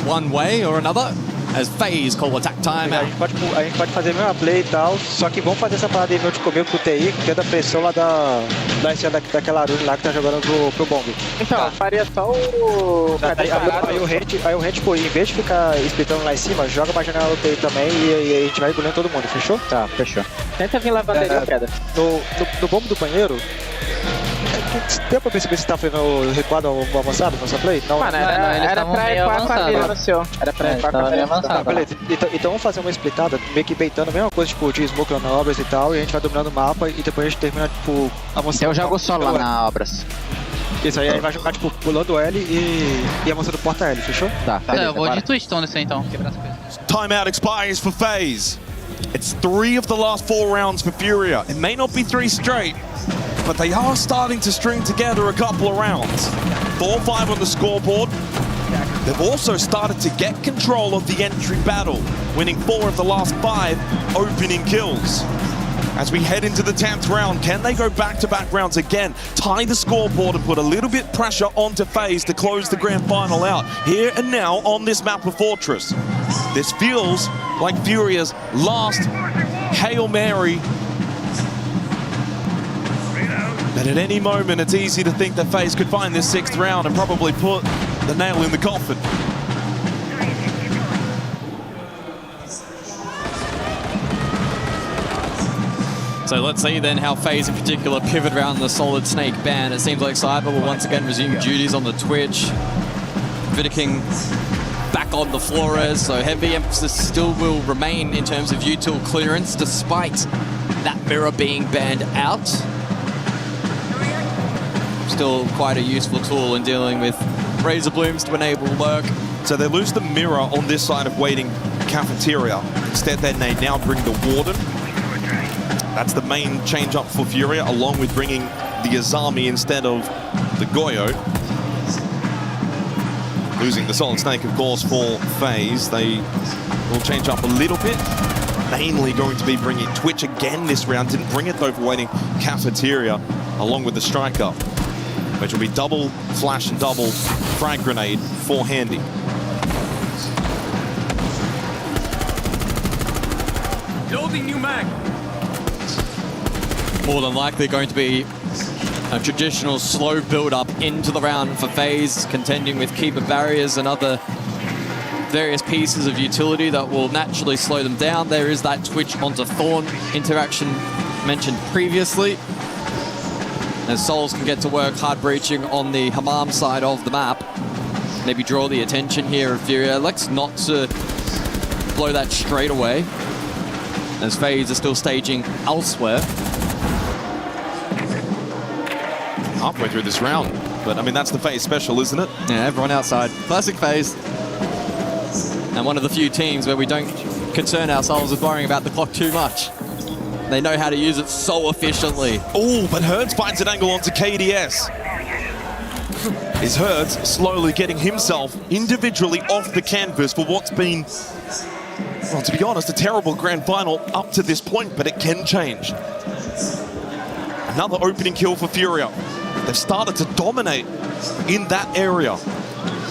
one way or another, as FaZe call attack time A out. gente pode fazer a mesma play e tal, só que vamos fazer essa parada aí meu de comer pro TI, que é da pressão lá daquela Arune lá que tá jogando pro bomb. Então, eu faria só o... Aí o Red, tipo, em vez de ficar splitando lá em cima, joga pra janela do TI também e a gente vai engolindo todo mundo, fechou? Tá, fechou. Tenta vir lá bateria, queda. No bomb do banheiro, deu pra perceber se você tá fazendo o recuado ou avançado nessa play? Não, mano, era pra equar a família no seu. Era pra equar a família avançada. Beleza, então vamos fazer uma splitada, meio que baitando a mesma coisa, tipo, de smoke na obras e tal, e a gente vai dominando o mapa e depois a gente termina, tipo, avançando. Eu jogo solo lá na obras. Isso aí, vai jogar, tipo, pulando L e avançando porta L, fechou? Tá, eu vou de twistão nesse aí então, quebrar as coisas. Timeout expires for FaZe. It's 3 of the last 4 rounds for Furia. It may not be 3 straight, but they are starting to string together a couple of rounds. 4-5 on the scoreboard. They've also started to get control of the entry battle, winning 4 of the last 5 opening kills. As we head into the 10th round, can they go back-to-back rounds again, tie the scoreboard and put a little bit pressure onto FaZe to close the grand final out here and now on this map of Fortress? This feels like Furia's last Hail Mary. But at any moment, it's easy to think that FaZe could find this 6th round and probably put the nail in the coffin. So let's see then how FaZe in particular pivot around the Solid Snake ban. It seems like Cyber will once again resume duties on the Twitch. Vidiking back on the Flores, so heavy emphasis still will remain in terms of util clearance despite that mirror being banned out. Still quite a useful tool in dealing with Razor Blooms to enable lurk. So they lose the mirror on this side of waiting cafeteria. Instead, then they now bring the Warden. That's the main change up for Furia, along with bringing the Azami instead of the Goyo. Losing the Solid Snake, of course, for FaZe. They will change up a little bit. mainly going to be bringing Twitch again this round. Didn't bring it though for waiting Cafeteria along with the striker, which will be double flash and double frag grenade for Handy. Loading new mag. More than likely going to be a traditional slow build-up into the round for FaZe, contending with keeper barriers and other various pieces of utility that will naturally slow them down. There is that Twitch onto Thorn interaction mentioned previously, as Souls can get to work hard breaching on the Hammam side of the map. Maybe draw the attention here of Furia. Elects not to blow that straight away, as FaZe are still staging elsewhere. Halfway through this round, but I mean, that's the FaZe special, isn't it? Yeah, everyone outside. Classic FaZe. And one of the few teams where we don't concern ourselves with worrying about the clock too much. They know how to use it so efficiently. Oh, but Herds finds an angle onto KDS. Is Herds slowly getting himself individually off the canvas for what's been, well, to be honest, a terrible grand final up to this point, but it can change. Another opening kill for Furia. They've started to dominate in that area.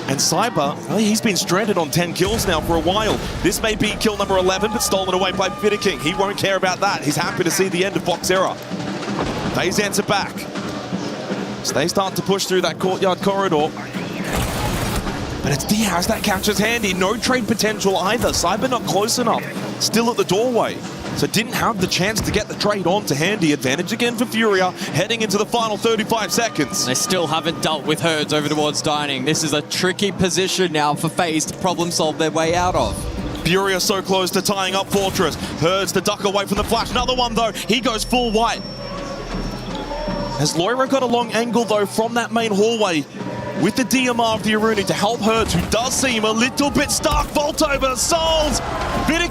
And Cyber, well, he's been stranded on 10 kills now for a while. This may be kill number 11, but stolen away by King. He won't care about that. He's happy to see the end of Boxera. FaZe answer back. So they start to push through that courtyard corridor. But it's Diaz that catches Handy. No trade potential either. Cyber not close enough. Still at the doorway. So didn't have the chance to get the trade on to Handy. Advantage again for Furia, heading into the final 35 seconds. They still haven't dealt with Herds over towards Dining. This is a tricky position now for FaZe to problem solve their way out of. Furia so close to tying up Fortress. Herds to duck away from the flash. Another one though, he goes full white. Has Loira got a long angle though from that main hallway with the DMR of the Aruni to help Herds, who does seem a little bit stuck. Vault over Souls.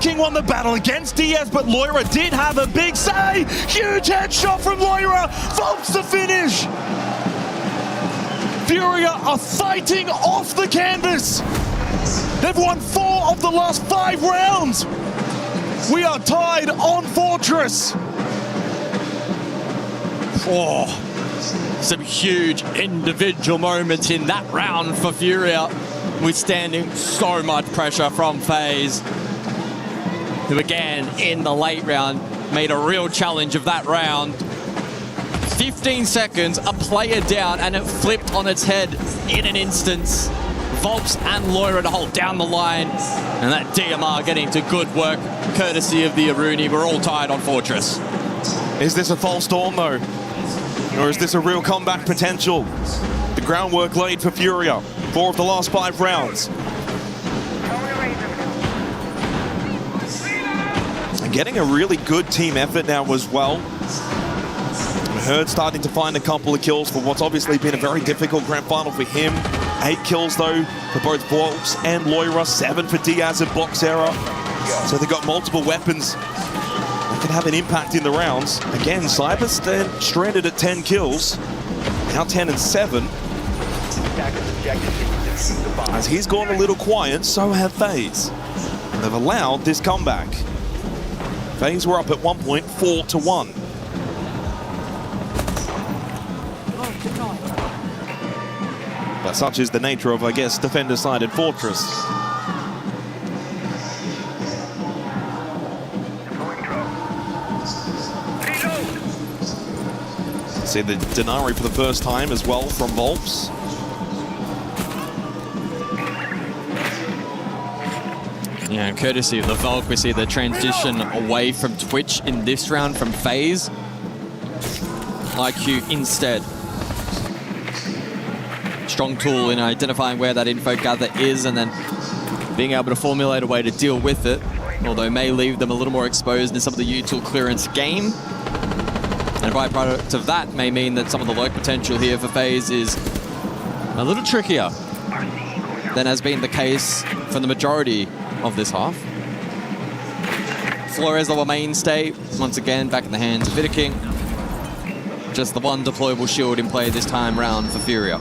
King won the battle against Diaz, but Loira did have a big say. Huge headshot from Loira. Vaults the finish. Furia are fighting off the canvas. They've won 4 of the last 5 rounds. We are tied on Fortress. Oh, some huge individual moments in that round for Furia, withstanding so much pressure from FaZe, who again in the late round made a real challenge of that round. 15 seconds, a player down, and it flipped on its head in an instance. Volps and Loira to hold down the line, and that DMR getting to good work courtesy of the Aruni. We're all tied on Fortress. Is this a false dawn though? Or is this a real comeback potential? The groundwork laid for Furia. 4 of the last 5 rounds. And getting a really good team effort now as well. Herd starting to find a couple of kills for what's obviously been a very difficult grand final for him. 8 kills though for both Volps and Loira. 7 for Diaz and Boxera. So they've got multiple weapons that can have an impact in the rounds. Again, Cyber's then stranded at 10 kills. Now 10 and 7. As he's gone a little quiet, so have FaZe. They've allowed this comeback. FaZe were up at one point 4-1. But such is the nature of, I guess, defender-sided Fortress. See the Denari for the first time as well from Volps. Yeah, courtesy of the Volk, we see the transition away from Twitch in this round from FaZe. IQ instead. Strong tool in identifying where that info gather is and then being able to formulate a way to deal with it, although may leave them a little more exposed in some of the util clearance game. And a byproduct of that may mean that some of the lurk potential here for FaZe is a little trickier than has been the case for the majority of this half. Flores, our mainstay, once again back in the hands of King. Just the one deployable shield in play this time round for Furia.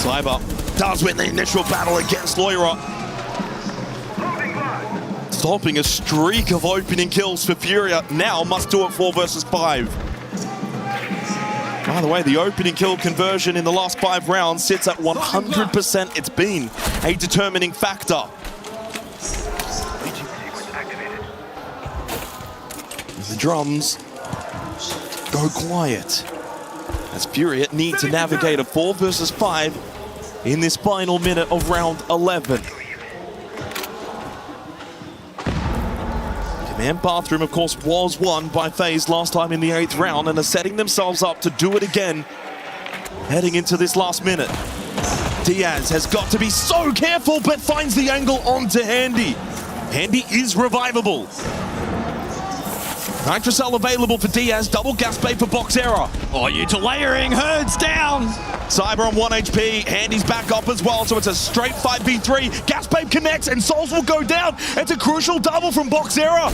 Cyber does win the initial battle against Loira. Stopping a streak of opening kills for Furia. Now must do it 4 versus 5. By the way, the opening kill conversion in the last 5 rounds sits at 100%. It's been a determining factor. The drums go quiet as Furia need to navigate a 4 versus 5 in this final minute of round 11. Command Bathroom, of course, was won by FaZe last time in the 8th round and are setting themselves up to do it again heading into this last minute. Diaz has got to be so careful, but finds the angle onto Handy. Handy is revivable. Nitrocell available for Diaz, double gas bait for Boxera. Oh, you to layering, Herds down. Cyber on 1 HP, Handy's back up as well, so it's a straight 5v3. Gas bait connects and Souls will go down. It's a crucial double from Boxera.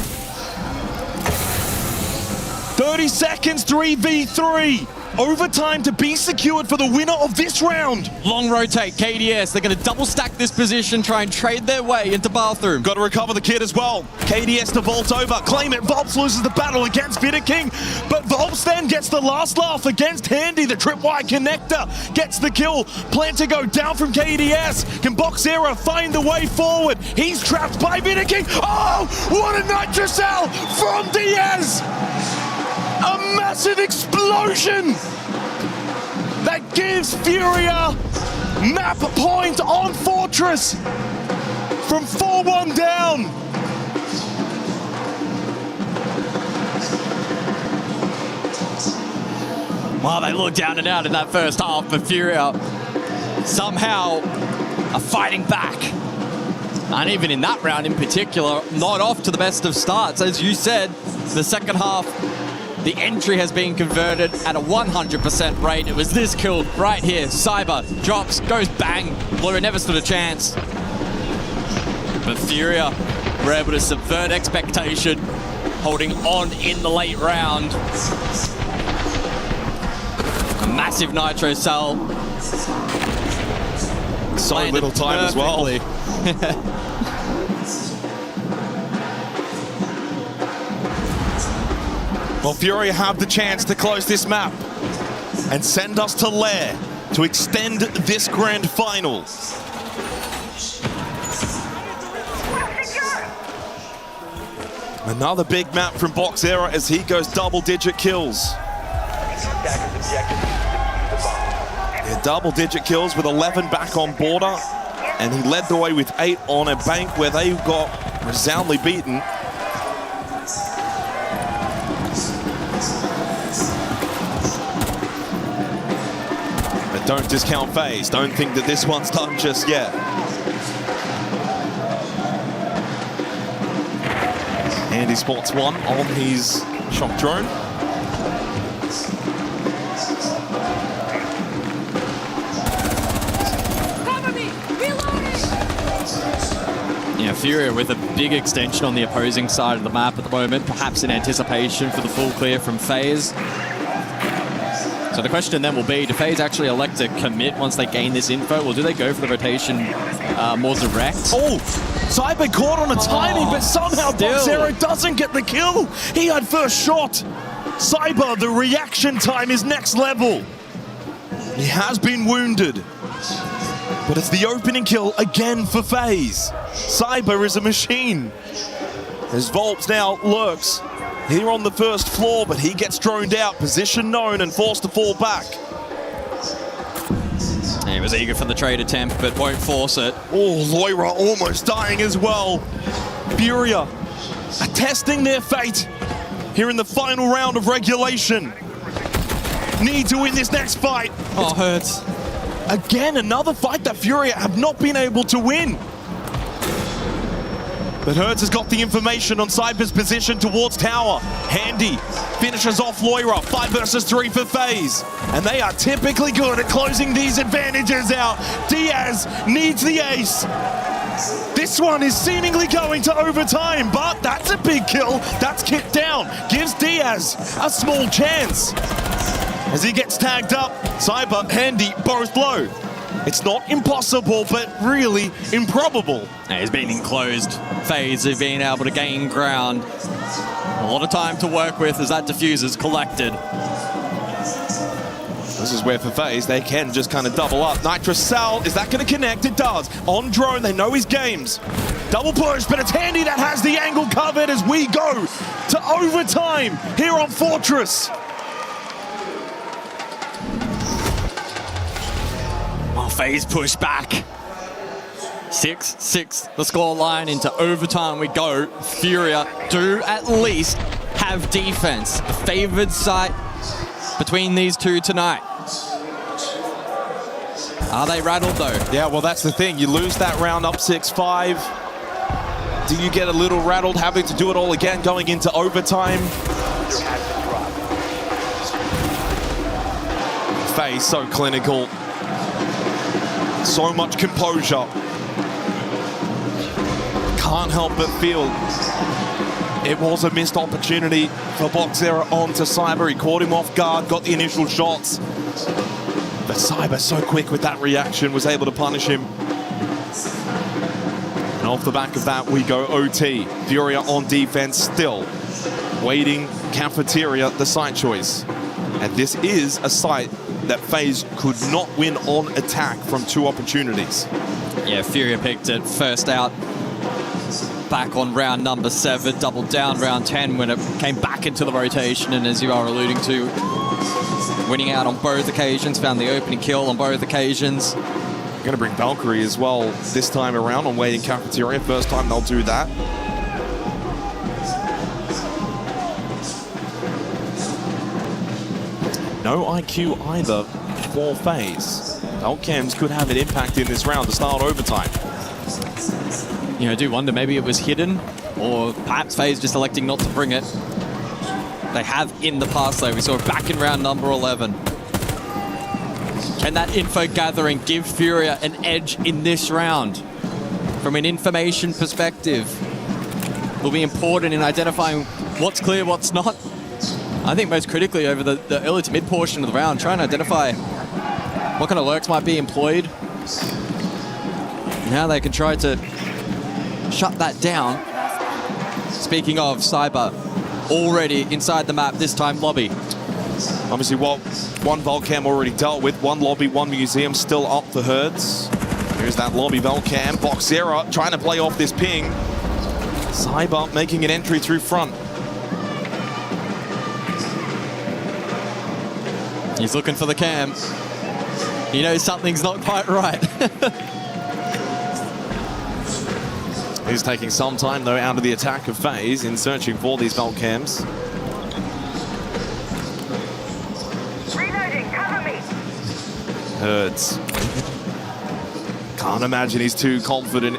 30 seconds, 3v3. Overtime to be secured for the winner of this round. Long rotate, KDS. They're going to double stack this position, try and trade their way into Bathroom. Got to recover the kid as well. KDS to vault over, claim it. Volps loses the battle against Vitter King, but Volps then gets the last laugh against Handy. The tripwire connector gets the kill. Plan to go down from KDS. Can Boxera find the way forward? He's trapped by Vitter King. Oh, what a Nitrocell from Diaz! A massive explosion that gives Furia map point on Fortress from 4-1 down. Well, they look down and out in that first half, but Furia somehow are fighting back. And even in that round in particular, not off to the best of starts. As you said, the second half, the entry has been converted at a 100% rate. It was this kill right here. Cyber drops, goes bang. Blue never stood a chance. But Furia were able to subvert expectation, holding on in the late round. A massive Nitro cell. So little time as well. Well, Furia have the chance to close this map and send us to Lair to extend this grand final. Another big map from Boxera as he goes double-digit kills. Yeah, double-digit kills with 11 back on border, and he led the way with 8 on a bank where they got resoundingly beaten. Don't discount FaZe. Don't think that this one's done just yet. Andy spots one on his shock drone. Cover me! Reloading! Yeah, Furia with a big extension on the opposing side of the map at the moment, perhaps in anticipation for the full clear from FaZe. So the question then will be, do FaZe actually elect to commit once they gain this info, or do they go for the rotation more direct? Oh, Cyber caught on a timing, but somehow Boxera doesn't get the kill. He had first shot. Cyber, the reaction time is next level. He has been wounded, but it's the opening kill again for FaZe. Cyber is a machine. As Volps now lurks here on the first floor, but he gets droned out, position known, and forced to fall back. He was eager for the trade attempt, but won't force it. Oh, Loira almost dying as well. Furia are testing their fate here in the final round of regulation. Need to win this next fight. Oh, hurts. Again, another fight that Furia have not been able to win. But Hertz has got the information on Cyber's position towards tower. Handy finishes off Loira. 5 versus 3 for FaZe. And they are typically good at closing these advantages out. Diaz needs the ace. This one is seemingly going to overtime, but that's a big kill. That's kicked down. Gives Diaz a small chance. As he gets tagged up, Cyber, Handy, both low. It's not impossible, but really improbable. He's been enclosed. FaZe have been able to gain ground. A lot of time to work with as that diffuser's collected. This is where for FaZe, they can just kind of double up. Nitrous Sal, is that going to connect? It does. On drone, they know his games. Double push, but it's Handy that has the angle covered as we go to overtime here on Fortress. Oh, FaZe push back. 6-6, the score line into overtime we go. Furia do at least have defense. The favored site between these two tonight. Are they rattled though? Yeah, well that's the thing. You lose that round up 6-5. Do you get a little rattled having to do it all again going into overtime? FaZe so clinical. So much composure. Can't help but feel it was a missed opportunity for Boxera onto Cyber. He caught him off guard, got the initial shots. But Cyber, so quick with that reaction, was able to punish him. And off the back of that, we go OT. Furia on defense still. Waiting, Cafeteria, the site choice. And this is a site that FaZe could not win on attack from 2 opportunities. Yeah, Furia picked it first out. Back on round number 7, doubled down round 10 when it came back into the rotation, and as you are alluding to, winning out on both occasions, found the opening kill on both occasions. Going to bring Valkyrie as well this time around on Waiting Cafeteria. First time they'll do that. No IQ either for FaZe. Valcams could have an impact in this round to start overtime. You know, I do wonder, maybe it was hidden, or perhaps FaZe just electing not to bring it. They have in the past, though. We saw it back in round number 11. Can that info gathering give Furia an edge in this round? From an information perspective, will be important in identifying what's clear, what's not. I think most critically over the early to mid portion of the round, trying to identify what kind of lurks might be employed. Now they can try to shut that down. Speaking of, Cyber already inside the map, this time lobby. Obviously, one Volcam already dealt with, 1 lobby, 1 museum still up for Herds. Here's that lobby Volcam. Boxera trying to play off this ping. Cyber making an entry through front. He's looking for the cam. He knows something's not quite right. He's taking some time, though, out of the attack of FaZe in searching for these Valcams. Reloading, cover me. Herds. Can't imagine he's too confident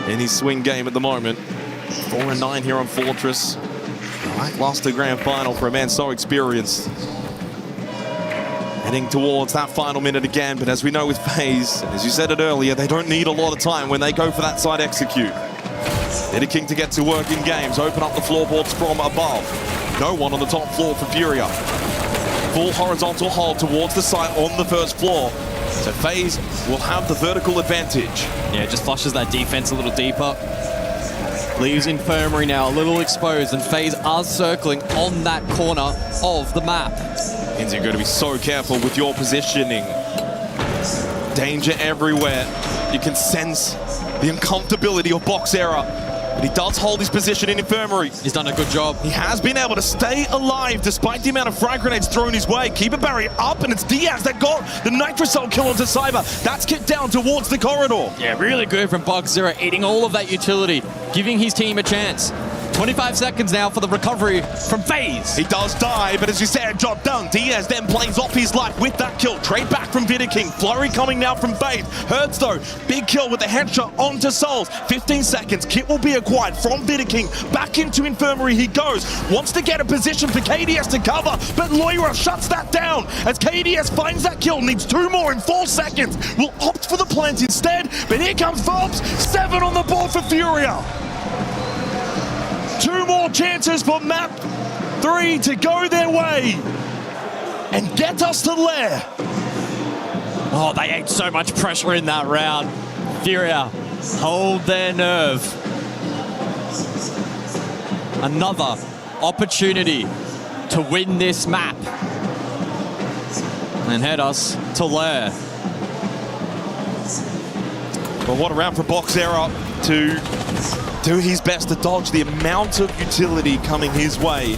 in his swing game at the moment. 4-9 here on Fortress. Lackluster grand final for a man so experienced. Heading towards that final minute again, but as we know with FaZe, as you said it earlier, they don't need a lot of time when they go for that side execute. King to get to work in games, open up the floorboards from above. No one on the top floor for Furia. Full horizontal hold towards the site on the first floor. So FaZe will have the vertical advantage. Yeah, just flushes that defense a little deeper. Leaves Infirmary now a little exposed, and FaZe are circling on that corner of the map. Means you're going to be so careful with your positioning. Danger everywhere. You can sense the uncomfortability of Boxera. But he does hold his position in Infirmary. He's done a good job. He has been able to stay alive despite the amount of frag grenades thrown his way. Keep a barrier up, and it's Diaz that got the Nitrocell kill onto Cyber. That's kicked down towards the corridor. Yeah, really good from Boxera, eating all of that utility, giving his team a chance. 25 seconds now for the recovery from FaZe. He does die, but as you said, job done. Diaz then plays off his life with that kill. Trade back from Vidiking. Flurry coming now from FaZe. Herds, though, big kill with the headshot onto Souls. 15 seconds. Kit will be acquired from Vidiking. Back into Infirmary he goes. Wants to get a position for KDS to cover, but Loira shuts that down. As KDS finds that kill, needs 2 more in 4 seconds. Will opt for the plant instead, but here comes Vobs. 7 on the board for Furia. 2 more chances for map 3 to go their way and get us to Lair. Oh, they ate so much pressure in that round. Furia, hold their nerve. Another opportunity to win this map. And head us to Lair. Well, what a round for Boxera to do his best to dodge the amount of utility coming his way.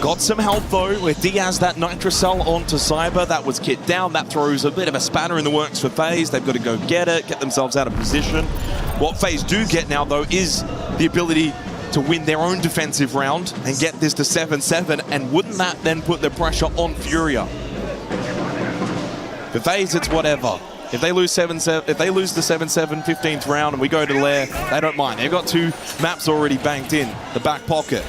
Got some help though with Diaz, that Nitrocell onto Cyber. That was kicked down. That throws a bit of a spanner in the works for FaZe. They've got to go get it, get themselves out of position. What FaZe do get now though is the ability to win their own defensive round and get this to 7-7. And wouldn't that then put the pressure on Furia? For FaZe, it's whatever. If they lose 7-7, if they lose the 7-7 15th round and we go to Lair, they don't mind. They've got 2 maps already banked in the back pocket.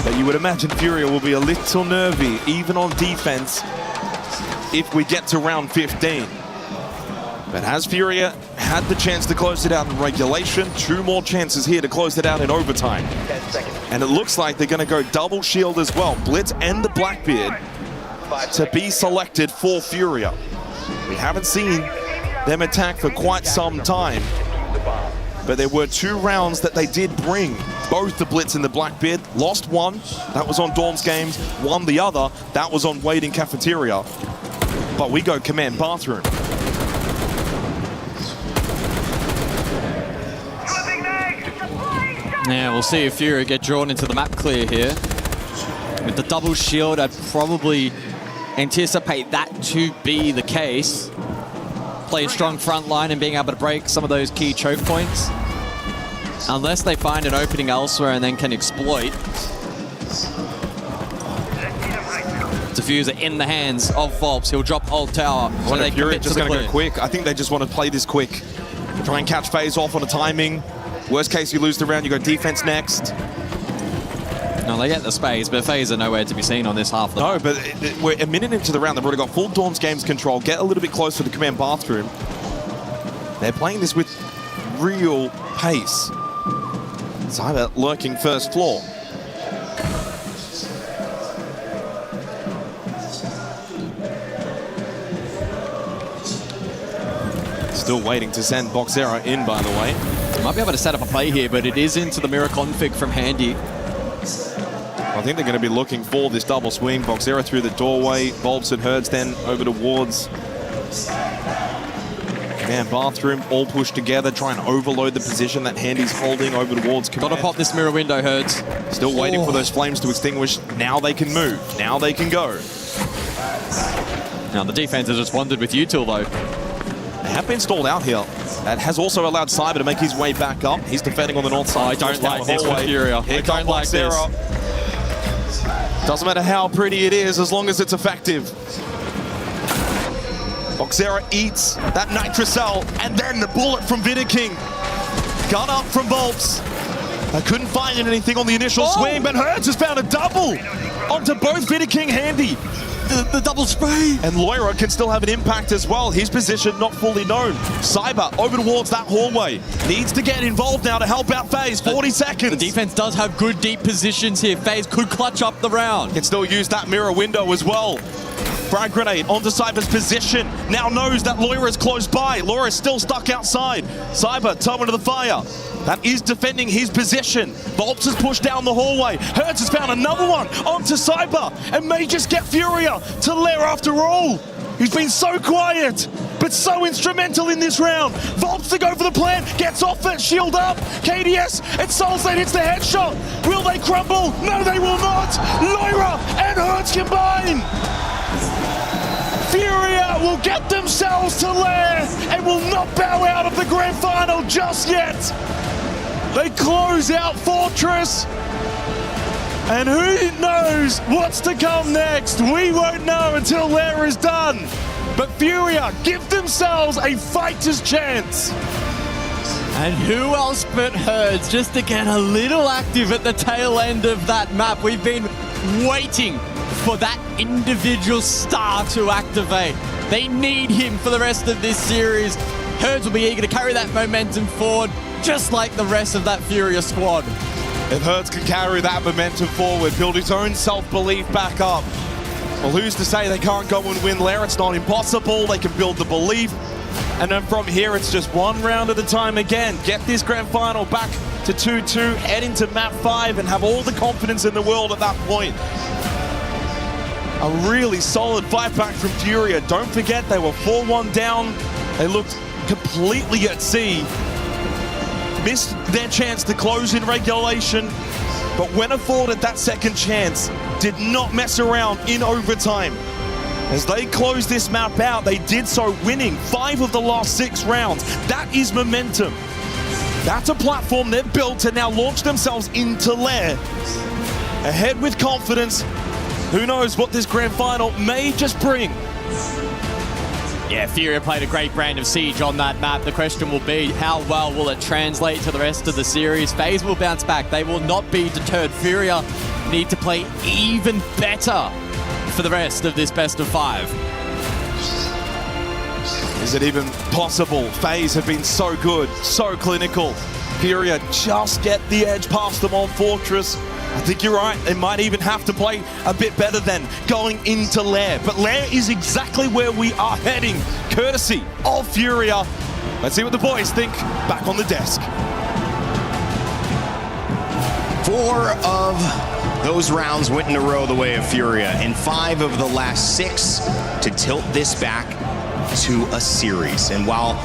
But you would imagine Furia will be a little nervy, even on defense, if we get to round 15. But has Furia had the chance to close it out in regulation? 2 more chances here to close it out in overtime. And it looks like they're going to go double shield as well. Blitz and the Blackbeard to be selected for Furia. We haven't seen them attack for quite some time, but there were 2 rounds that they did bring. Both the Blitz and the Blackbeard. Lost one, that was on Dawn's Games. Won the other, that was on Wade in Cafeteria. But we go Command Bathroom. Yeah, we'll see if Furia get drawn into the map clear here. With the double shield, I'd probably anticipate that to be the case. Play a strong front line and being able to break some of those key choke points. Unless they find an opening elsewhere and then can exploit. Diffuser in the hands of Volps. He'll drop Old Tower. So they Furia commit just to the going to clear. go quick. I think they just want to play this quick. Try and catch FaZe off on a timing. Worst case, you lose the round, you go defense next. No, they get the space, but FaZe are nowhere to be seen on this half. No, but we're a minute into the round. They've already got full Dawn's Games control. Get a little bit closer to the Command Bathroom. They're playing this with real pace. Cyber lurking first floor. Still waiting to send Boxera in, by the way. Might be able to set up a play here, but it is into the mirror config from Handy. I think they're going to be looking for this double swing. Boxera through the doorway. Volps and Herds then over towards Command Bathroom. All pushed together, trying to overload the position that Handy's holding over towards Command. Gotta pop this mirror window, Herds. Still waiting for those flames to extinguish. Now they can move. Now they can go. Now the defense has responded with util though. They have been stalled out here. That has also allowed Cyber to make his way back up. He's defending on the north side. I don't like this with Furia. I don't like this. Doesn't matter how pretty it is, as long as it's effective. Boxera eats that Nitrocell, and then the bullet from Vidiking. Gun up from Volps. I couldn't find anything on the initial swing, but Hertz has found a double onto both Vidiking Handy. The double spray. And Loira can still have an impact as well. His position not fully known. Cyber over towards that hallway. Needs to get involved now to help out FaZe. 40 seconds. The defense does have good deep positions here. FaZe could clutch up the round. Can still use that mirror window as well. Frag grenade onto Cyber's position. Now knows that Loira is close by. Loira is still stuck outside. Cyber, toe into the fire. That is defending his position. Volps has pushed down the hallway. Hertz has found another one onto Cyber and may just get Furia to Lair after all. He's been so quiet, but so instrumental in this round. Volps to go for the plan, gets off it, shield up. KDS and Soulstate hits the headshot. Will they crumble? No, they will not. Loira and Hertz combine. Furia will get themselves to Lair and will not bow out of the grand final just yet. They close out Fortress. And who knows what's to come next? We won't know until Lair is done. But Furia give themselves a fighter's chance. And who else but Herds just to get a little active at the tail end of that map. We've been waiting for that individual star to activate. They need him for the rest of this series. Herds will be eager to carry that momentum forward, just like the rest of that Furia squad. If Hertz can carry that momentum forward, build his own self-belief back up, Well, who's to say they can't go and win there? It's not impossible. They can build the belief. And then from here, it's just one round at a time again. Get this grand final back to 2-2, head into map 5, and have all the confidence in the world at that point. A really solid fight back from Furia. Don't forget, they were 4-1 down. They looked completely at sea. Missed their chance to close in regulation, but when afforded that second chance, did not mess around in overtime. As they closed this map out, they did so winning 5 of the last 6 rounds. That is momentum. That's a platform they've built to now launch themselves into Lair. Ahead with confidence. Who knows what this grand final may just bring. Yeah, Furia played a great brand of Siege on that map. The question will be, how well will it translate to the rest of the series? FaZe will bounce back. They will not be deterred. Furia need to play even better for the rest of this best of 5. Is it even possible? FaZe have been so good, so clinical. Furia just get the edge past them on Fortress. I think you're right, they might even have to play a bit better than going into Lair. But Lair is exactly where we are heading, courtesy of Furia. Let's see what the boys think back on the desk. 4 of those rounds went in a row the way of Furia, and 5 of the last 6 to tilt this back to a series. And while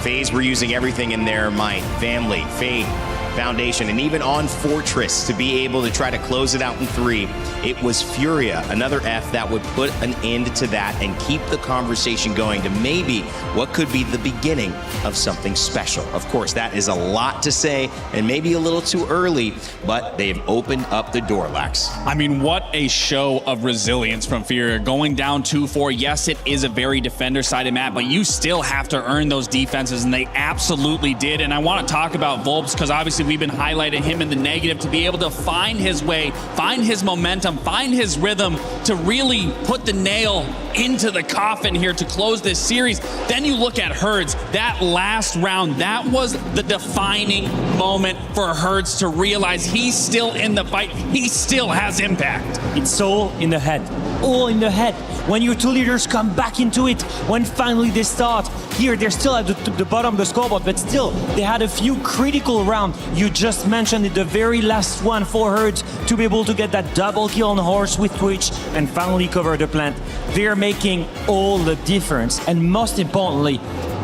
FaZe were using everything in their might, family, faith, foundation, and even on Fortress to be able to try to close it out in 3, it was Furia, another F, that would put an end to that and keep the conversation going to maybe what could be the beginning of something special. Of course, that is a lot to say and maybe a little too early, but they've opened up the door, Lax. I mean, what a show of resilience from Furia. Going down 2-4, yes, it is a very defender-sided map, but you still have to earn those defenses, and they absolutely did. And I want to talk about Volps, because obviously we've been highlighting him in the negative, to be able to find his way, find his momentum, find his rhythm, to really put the nail into the coffin here to close this series. Then you look at Herds, that last round, that was the defining moment for Herds to realize he's still in the fight, he still has impact. It's all in the head, all in the head. When your 2 leaders come back into it, when finally they start, here they're still at the bottom of the scoreboard, but still they had a few critical rounds. You just mentioned it, the very last one for Herds to be able to get that double kill on Horse with Twitch and finally cover the plant. They're making all the difference. And most importantly,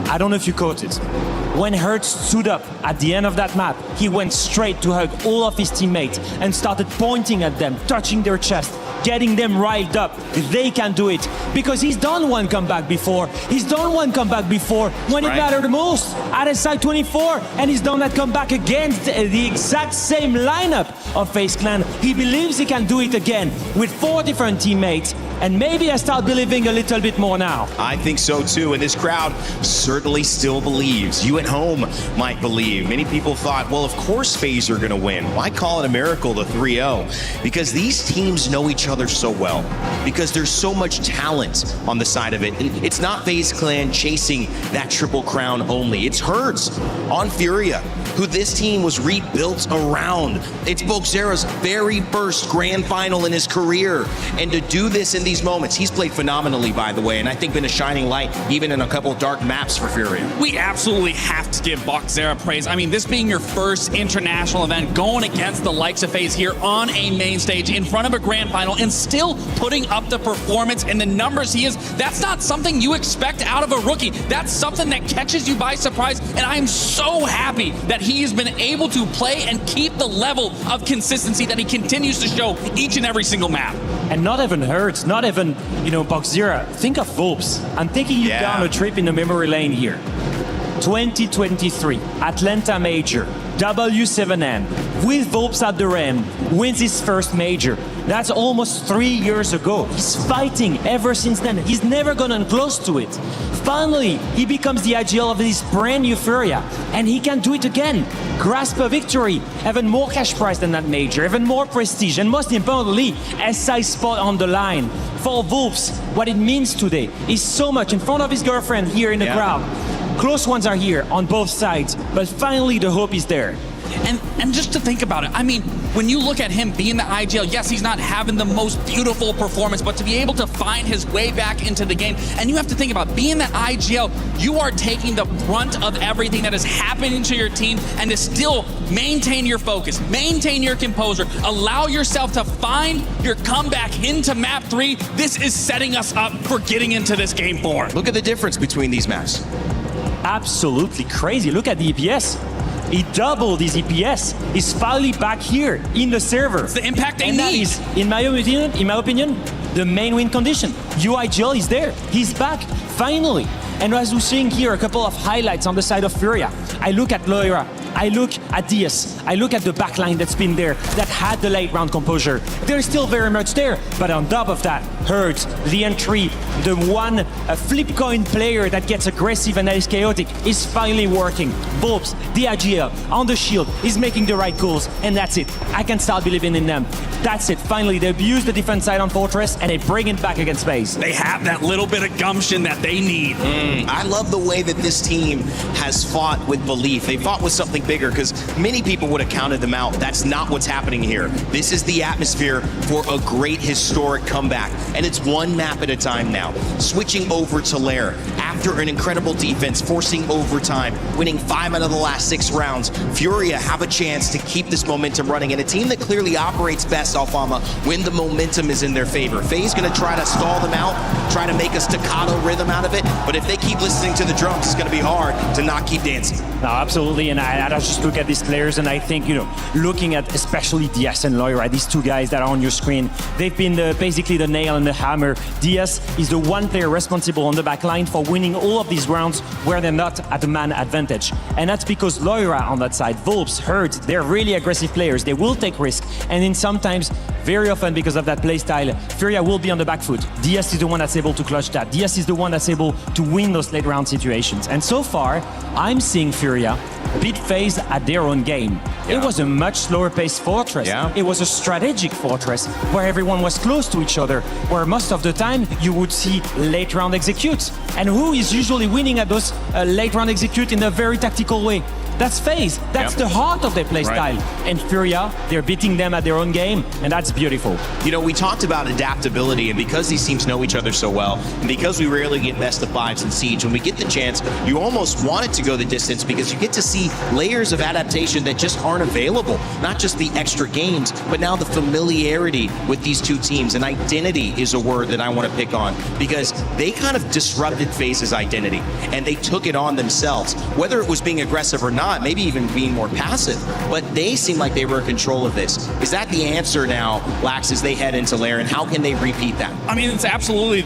I don't know if you caught it, when Hertz stood up at the end of that map, he went straight to hug all of his teammates and started pointing at them, touching their chest, getting them riled up. They can do it because he's done one comeback before. He's done one comeback before when it mattered the most at SI 24, and he's done that comeback against the exact same lineup of FaZe Clan. He believes he can do it again with 4 different teammates, and maybe I start believing a little bit more now. I think so too, and this crowd certainly still believes. You at home might believe. Many people thought, well, of course FaZe are gonna win. Why call it a miracle, the 3-0? Because these teams know each other so well, because there's so much talent on the side of it. And it's not FaZe Clan chasing that triple crown only. It's Herds on Furia, who this team was rebuilt around. It's Boxera's very first grand final in his career. And to do this in these moments, he's played phenomenally, by the way, and I think been a shining light even in a couple of dark maps for Furia. We absolutely have to give Boxera praise. I mean, this being your first international event, going against the likes of FaZe here on a main stage in front of a grand final and still putting up the performance and the numbers he is, that's not something you expect out of a rookie. That's something that catches you by surprise, and I am so happy that he has been able to play and keep the level of consistency that he continues to show each and every single map. And not even Hertz, not even, Boxera. Think of Volps. I'm taking you down a trip in the memory lane here. 2023, Atlanta Major, W7N, with Volps at the rim, wins his first major. That's almost 3 years ago. He's fighting ever since then. He's never gotten close to it. Finally, he becomes the ag.al of this brand new Furia, and he can do it again. Grasp a victory, even more cash prize than that major, even more prestige, and most importantly, SI spot on the line. For Volps, what it means today is so much in front of his girlfriend here in the crowd. Close ones are here on both sides, but finally the hope is there. And just to think about it, I mean, when you look at him being the ag.al, yes, he's not having the most beautiful performance, but to be able to find his way back into the game, and you have to think about being that ag.al, you are taking the brunt of everything that is happening to your team, and to still maintain your focus, maintain your composure, allow yourself to find your comeback into map 3. This is setting us up for getting into this game 4. Look at the difference between these maps. Absolutely crazy. Look at the EPS. He doubled his EPS. He's finally back here in the server. It's the impact they and need. That is, in my opinion, the main win condition. ag.al is there. He's back, finally. And as we're seeing here, a couple of highlights on the side of Furia. I look at Loira, I look at Diaz, I look at the backline that's been there, that had the late round composure. They're still very much there, but on top of that, Hertz, the entry, the one flip coin player that gets aggressive and that is chaotic is finally working. Volps, the ag.al, on the shield, is making the right calls, and that's it. I can start believing in them. That's it. Finally, they abuse the defense side on Fortress, and they bring it back against FaZe. They have that little bit of gumption that they need. I love the way that this team has fought with belief. They fought with something bigger, because many people would have counted them out. That's not what's happening here. This is the atmosphere for a great historic comeback, and it's one map at a time now. Switching over to Lair after an incredible defense, forcing overtime, winning 5 out of the last 6 rounds. Furia have a chance to keep this momentum running, and a team that clearly operates best, Alfama, when the momentum is in their favor. FaZe gonna try to stall them out, try to make a staccato rhythm out of it, but if they keep listening to the drums, it's gonna be hard to not keep dancing. No, absolutely, and I just look at these players, and I think, you know, looking at especially Diaz and Loira, these two guys that are on your screen, they've been basically the nail and the hammer. Diaz is the one player responsible on the back line for winning all of these rounds where they're not at a man advantage. And that's because Loira on that side, Volps, Hertz, they're really aggressive players. They will take risks, and then sometimes, very often because of that play style, Furia will be on the back foot. Diaz is the one that's able to clutch that. Diaz is the one that's able to win those late round situations. And so far, I'm seeing Furia beat FaZe at their own game. It was a much slower paced Fortress. It was a strategic Fortress where everyone was close to each other, where most of the time you would see late round executes. And who is usually winning at those late round execute in a very tactical way? That's FaZe. That's the heart of their play style. And Furia, they're beating them at their own game, and that's beautiful. You know, we talked about adaptability, and because these teams know each other so well, and because we rarely get best of 5s in Siege, when we get the chance, you almost want it to go the distance because you get to see layers of adaptation that just aren't available. Not just the extra games, but now the familiarity with these two teams. And identity is a word that I want to pick on, because they kind of disrupted FaZe's identity, and they took it on themselves. Whether it was being aggressive or not, maybe even being more passive, but they seem like they were in control of this. Is that the answer now, Lax, as they head into Lair, and how can they repeat that? I mean, it's absolutely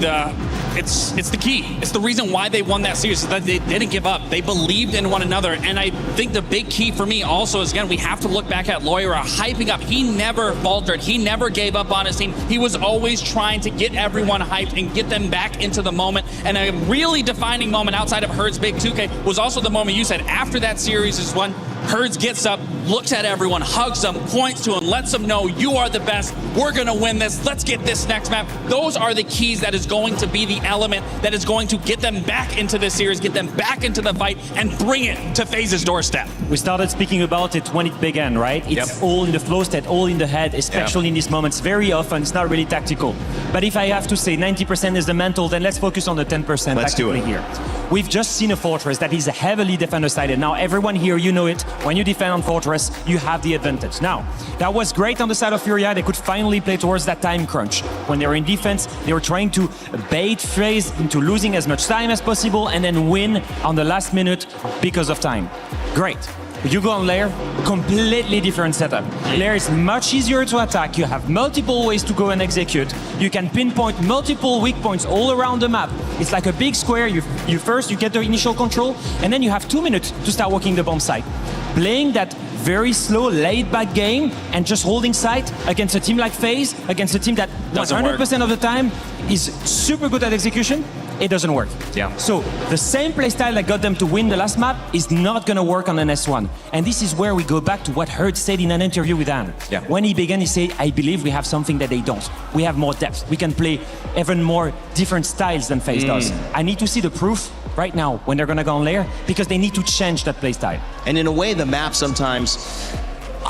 it's the key. It's the reason why they won that series, is that they didn't give up. They believed in one another, and I think the big key for me also is, again, we have to look back at Loira hyping up. He never faltered. He never gave up on his team. He was always trying to get everyone hyped and get them back into the moment. And a really defining moment outside of Herd's big 2K was also the moment you said after that series is when Hertz gets up, looks at everyone, hugs them, points to them, lets them know you are the best. We're going to win this. Let's get this next map. Those are the keys that is going to be the element that is going to get them back into this series, get them back into the fight, and bring it to FaZe's doorstep. We started speaking about it when it began, right? It's all in the flow state, all in the head, especially in these moments. Very often, it's not really tactical. But if I have to say 90% is the mental, then let's focus on the 10% tactically here. We've just seen a Fortress that is heavily defender-sided. Now, everyone here, you know it. When you defend on Fortress, you have the advantage. Now, that was great on the side of Furia. They could finally play towards that time crunch. When they were in defense, they were trying to bait FaZe into losing as much time as possible and then win on the last minute because of time. Great. You go on Lair, completely different setup. Lair is much easier to attack. You have multiple ways to go and execute. You can pinpoint multiple weak points all around the map. It's like a big square. You first get the initial control, and then you have 2 minutes to start working the bomb site. Playing that very slow, laid-back game and just holding site against a team like FaZe, against a team that 100% of the time is super good at execution, it doesn't work. So the same playstyle that got them to win the last map is not going to work on an S1. And this is where we go back to what Hertz said in an interview with Anne. When he began, he said, I believe we have something that they don't. We have more depth. We can play even more different styles than FaZe does. I need to see the proof right now when they're gonna go on layer, because they need to change that playstyle. And in a way, the map sometimes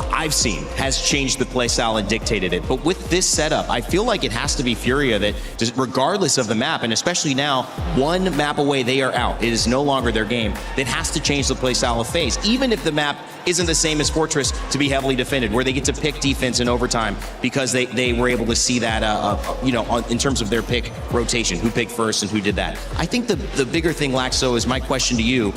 I've seen has changed the playstyle and dictated it. But with this setup, I feel like it has to be Furia that, just regardless of the map, and especially now, one map away, they are out. It is no longer their game. That has to change the playstyle of FaZe, even if the map isn't the same as Fortress to be heavily defended, where they get to pick defense in overtime because they were able to see that, in terms of their pick rotation, who picked first and who did that. I think the bigger thing, Laxo, is my question to you.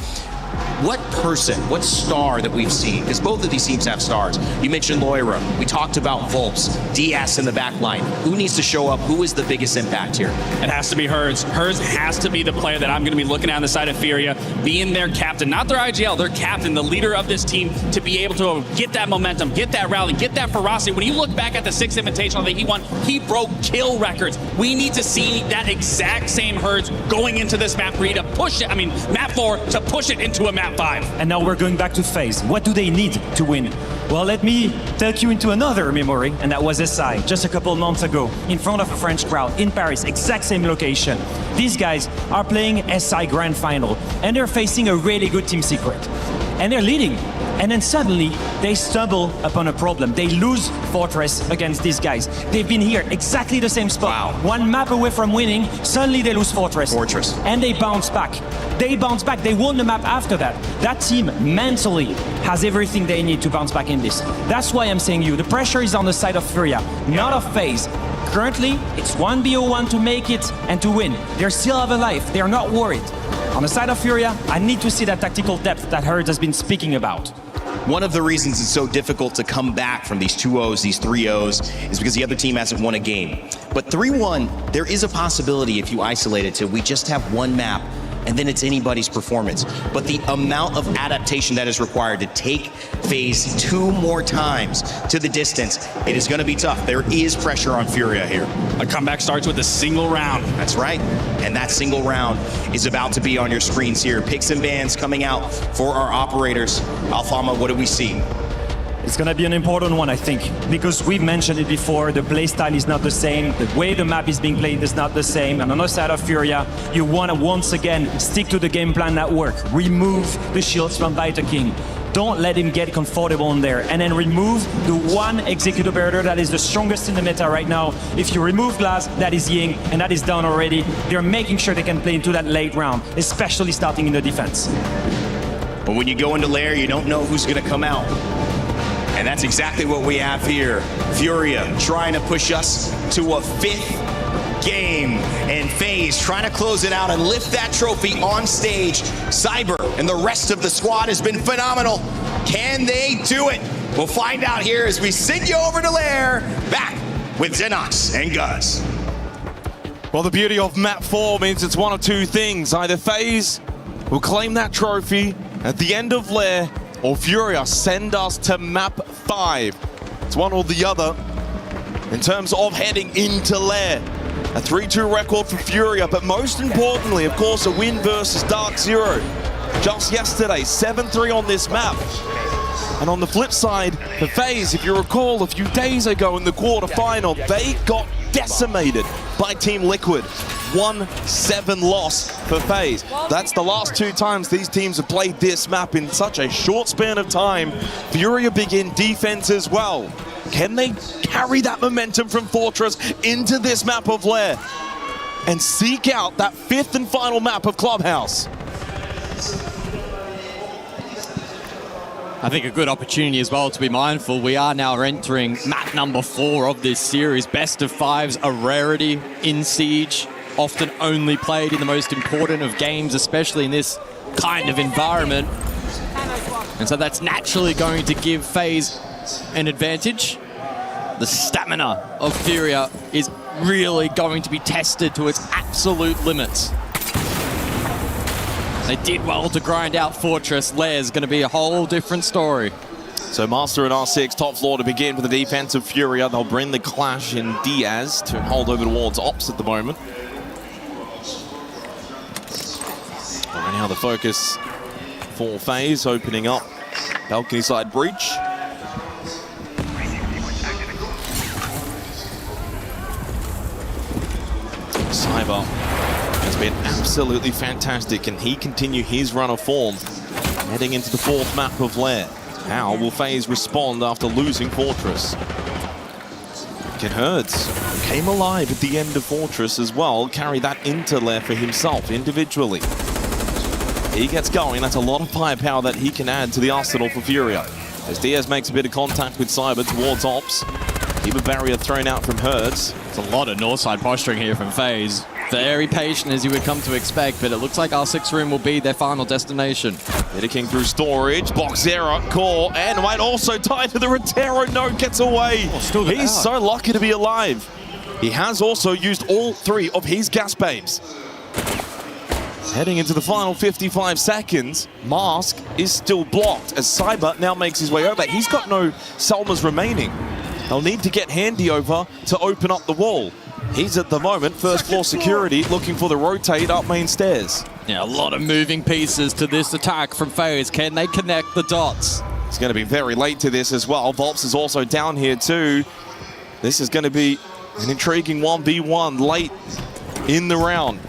What person, what star that we've seen, because both of these teams have stars. You mentioned Loira, we talked about Volps, Diaz in the back line. Who needs to show up? Who is the biggest impact here? It has to be Herds. Herds has to be the player that I'm going to be looking at on the side of Furia, being their captain, not their ag.al, their captain, the leader of this team, to be able to get that momentum, get that rally, get that ferocity. When you look back at the 6th Invitational that he won, he broke kill records. We need to see that exact same Herds going into this map 3 to push it, map 4 to push it into a map 5. And now we're going back to FaZe. What do they need to win? Well, let me take you into another memory, and that was SI, just a couple months ago, in front of a French crowd, in Paris, exact same location. These guys are playing SI Grand Final, and they're facing a really good Team Secret. And they're leading. And then suddenly, they stumble upon a problem. They lose Fortress against these guys. They've been here, exactly the same spot. Wow. One map away from winning, suddenly they lose Fortress. And they bounce back. They won the map after that. That team mentally has everything they need to bounce back in this. That's why I'm saying the pressure is on the side of Furia, not of FaZe. Currently, it's 1v01 to make it and to win. They still have a life. They are not worried. On the side of Furia, I need to see that tactical depth that Herds has been speaking about. One of the reasons it's so difficult to come back from these 2-0s, these 3-0s, is because the other team hasn't won a game. But 3-1, there is a possibility if you isolate it to we just have one map, and then it's anybody's performance. But the amount of adaptation that is required to take FaZe 2 more times to the distance, it is going to be tough. There is pressure on Furia here. A comeback starts with a single round. That's right. And that single round is about to be on your screens here. Picks and bans coming out for our operators. Alfama, what do we see? It's going to be an important one, I think, because we've mentioned it before. The playstyle is not the same. The way the map is being played is not the same. And on the side of Furia, you want to once again stick to the game plan that works. Remove the shields from Vita King. Don't let him get comfortable in there. And then remove the one execute operator that is the strongest in the meta right now. If you remove Glass, that is Ying, and that is done already. They're making sure they can play into that late round, especially starting in the defense. But when you go into lair, you don't know who's going to come out. And that's exactly what we have here. Furia trying to push us to a 5th game. And FaZe trying to close it out and lift that trophy on stage. Cyber and the rest of the squad has been phenomenal. Can they do it? We'll find out here as we send you over to lair. Back with Xenox and Guz. Well, the beauty of map 4 means it's one of two things. Either FaZe will claim that trophy at the end of lair, or Furia send us to map 5. It's one or the other in terms of heading into lair. A 3-2 record for Furia, but most importantly, of course, a win versus Dark Zero. Just yesterday, 7-3 on this map. And on the flip side, for FaZe, if you recall, a few days ago in the quarterfinal, they got decimated by Team Liquid. 1-7 loss for FaZe. That's the last 2 times these teams have played this map in such a short span of time. Furia begin defense as well. Can they carry that momentum from Fortress into this map of lair and seek out that 5th and final map of Clubhouse? I think a good opportunity as well to be mindful. We are now entering map number 4 of this series. Best of 5s, a rarity in Siege. Often only played in the most important of games, especially in this kind of environment. And so that's naturally going to give FaZe an advantage. The stamina of Furia is really going to be tested to its absolute limits. They did well to grind out Fortress. Lair's going to be a whole different story. So Master and R6 top floor to begin with the defense of Furia. They'll bring the clash in Diaz to hold over towards Ops at the moment. Right now the focus for FaZe opening up balcony side breach. Cyber has been absolutely fantastic. Can he continue his run of form heading into the 4th map of Lair? How will FaZe respond after losing Fortress? Can Herds came alive at the end of Fortress as well, carry that into Lair for himself individually. He gets going, that's a lot of firepower that he can add to the arsenal for Furia. As Diaz makes a bit of contact with Cyber towards Ops. Keep a barrier thrown out from Herds. It's a lot of northside posturing here from FaZe. Very patient as you would come to expect, but it looks like R6 room will be their final destination. King through storage, Boxera, core, and might also tie to the Rotero. No, gets away. He's so lucky to be alive. He has also used all 3 of his gas babes. Heading into the final 55 seconds, Mask is still blocked as Cyber now makes his way over. He's got no Selmas remaining. They'll need to get Handy over to open up the wall. He's at the moment first floor security looking for the rotate up main stairs. Yeah, a lot of moving pieces to this attack from FaZe. Can they connect the dots? It's going to be very late to this as well. Volps is also down here too. This is going to be an intriguing 1v1 late in the round.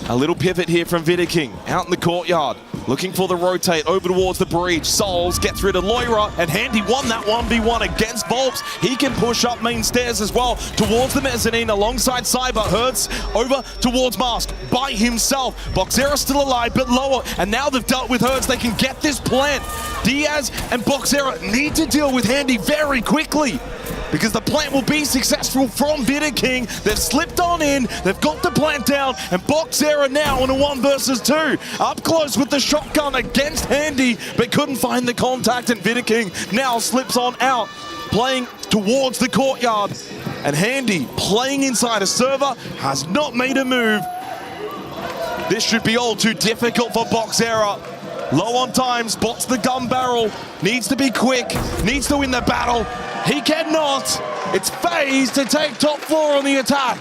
A little pivot here from King out in the courtyard. Looking for the rotate over towards the breach. Souls gets rid of Loira, and Handy won that 1v1 against Volps. He can push up main stairs as well towards the mezzanine alongside Cyber. Hertz over towards Mask by himself. Boxera still alive, but lower, and now they've dealt with Hertz. They can get this plant. Diaz and Boxera need to deal with Handy very quickly, because the plant will be successful from King. They've slipped on in, they've got the plant down, and Boxera now on a 1 versus 2. Up close with the shotgun against Handy, but couldn't find the contact, and King now slips on out, playing towards the courtyard. And Handy, playing inside a server, has not made a move. This should be all too difficult for Boxera. Low on time, spots the gun barrel, needs to be quick, needs to win the battle. He cannot. It's FaZe to take top floor on the attack.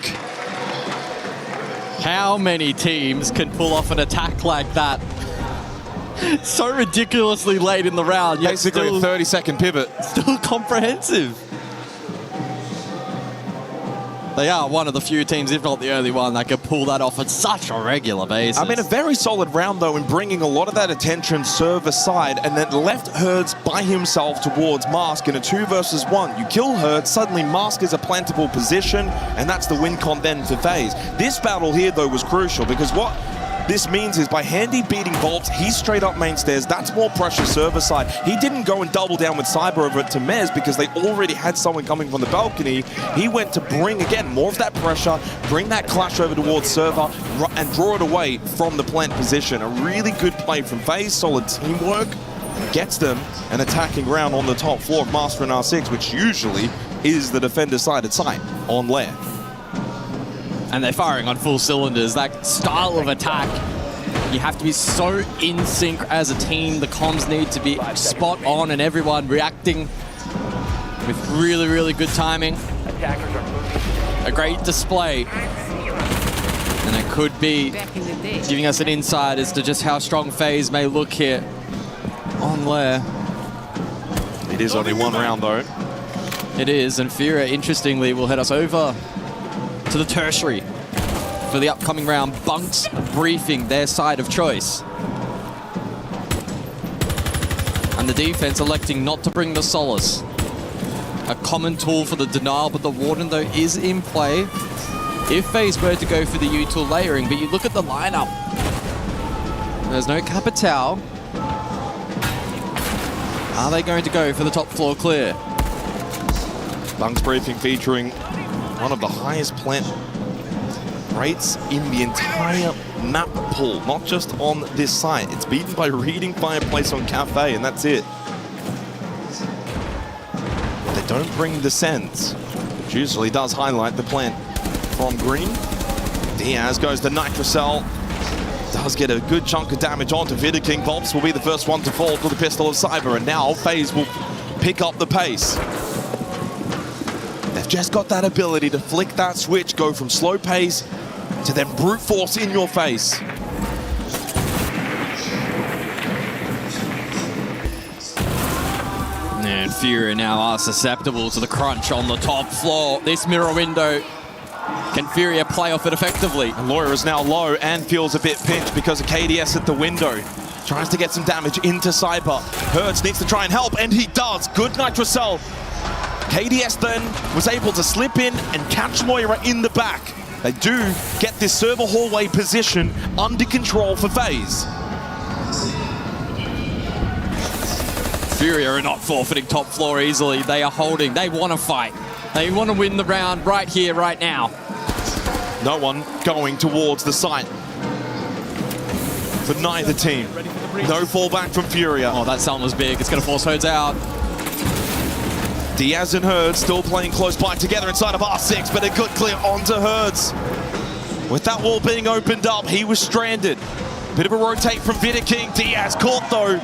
How many teams can pull off an attack like that? So ridiculously late in the round. Yet basically still, a 30-second pivot. Still comprehensive. They are one of the few teams, if not the only one, that can pull that off on such a regular basis. I mean, a very solid round, though, in bringing a lot of that attention server side, and then left Hertz by himself towards Mask in a 2 versus 1. You kill Hertz, suddenly Mask is a plantable position, and that's the win con then for FaZe. This battle here, though, was crucial, because what this means is by Handy beating Volps, he's straight up main stairs. That's more pressure server side. He didn't go and double down with Cyber over to Mez because they already had someone coming from the balcony. He went to bring, again, more of that pressure, bring that clash over towards server, and draw it away from the plant position. A really good play from FaZe, solid teamwork. Gets them an attacking round on the top floor of Master and R6, which usually is the defender-sided site on Lair. And they're firing on full cylinders. That style of attack, you have to be so in sync as a team. The comms need to be spot on and everyone reacting with really, really good timing. A great display. And it could be giving us an insight as to just how strong FaZe may look here on Lair. It is only 1 round though. It is, and Furia, interestingly, will head us over to the tertiary for the upcoming round. Bunks briefing their side of choice. And the defense electing not to bring the Solace. A common tool for the denial, but the Warden, though, is in play if FaZe were to go for the U-tool layering. But you look at the lineup. There's no Capitao. Are they going to go for the top floor clear? Bunks briefing featuring one of the highest plant rates in the entire map pool, not just on this site. It's beaten by Reading Fireplace on Cafe, and that's it. They don't bring the Sens, which usually does highlight the plant from green. Diaz goes to Nitrocell. Does get a good chunk of damage onto King. Volps will be the first one to fall to the pistol of Cyber, and now FaZe will pick up the pace. They've just got that ability to flick that switch, go from slow pace to then brute force in your face. And Furia now are susceptible to the crunch on the top floor. This mirror window Can Furia play off it effectively? And Laura is now low and feels a bit pinched because of KDS at the window. Tries to get some damage into Cyber. Hertz needs to try and help, and he does. Good Nitrocell. KDS then was able to slip in and catch Moira in the back. They do get this server hallway position under control for FaZe. Furia are not forfeiting top floor easily. They are holding. They want to fight. They want to win the round right here, right now. No one going towards the site for neither team. No fallback from Furia. Oh, that sound was big. It's going to force Hertz out. Diaz and Hertz still playing close by together inside of R6, but a good clear onto Hertz. With that wall being opened up, he was stranded. Bit of a rotate from Vidaking. Diaz caught though.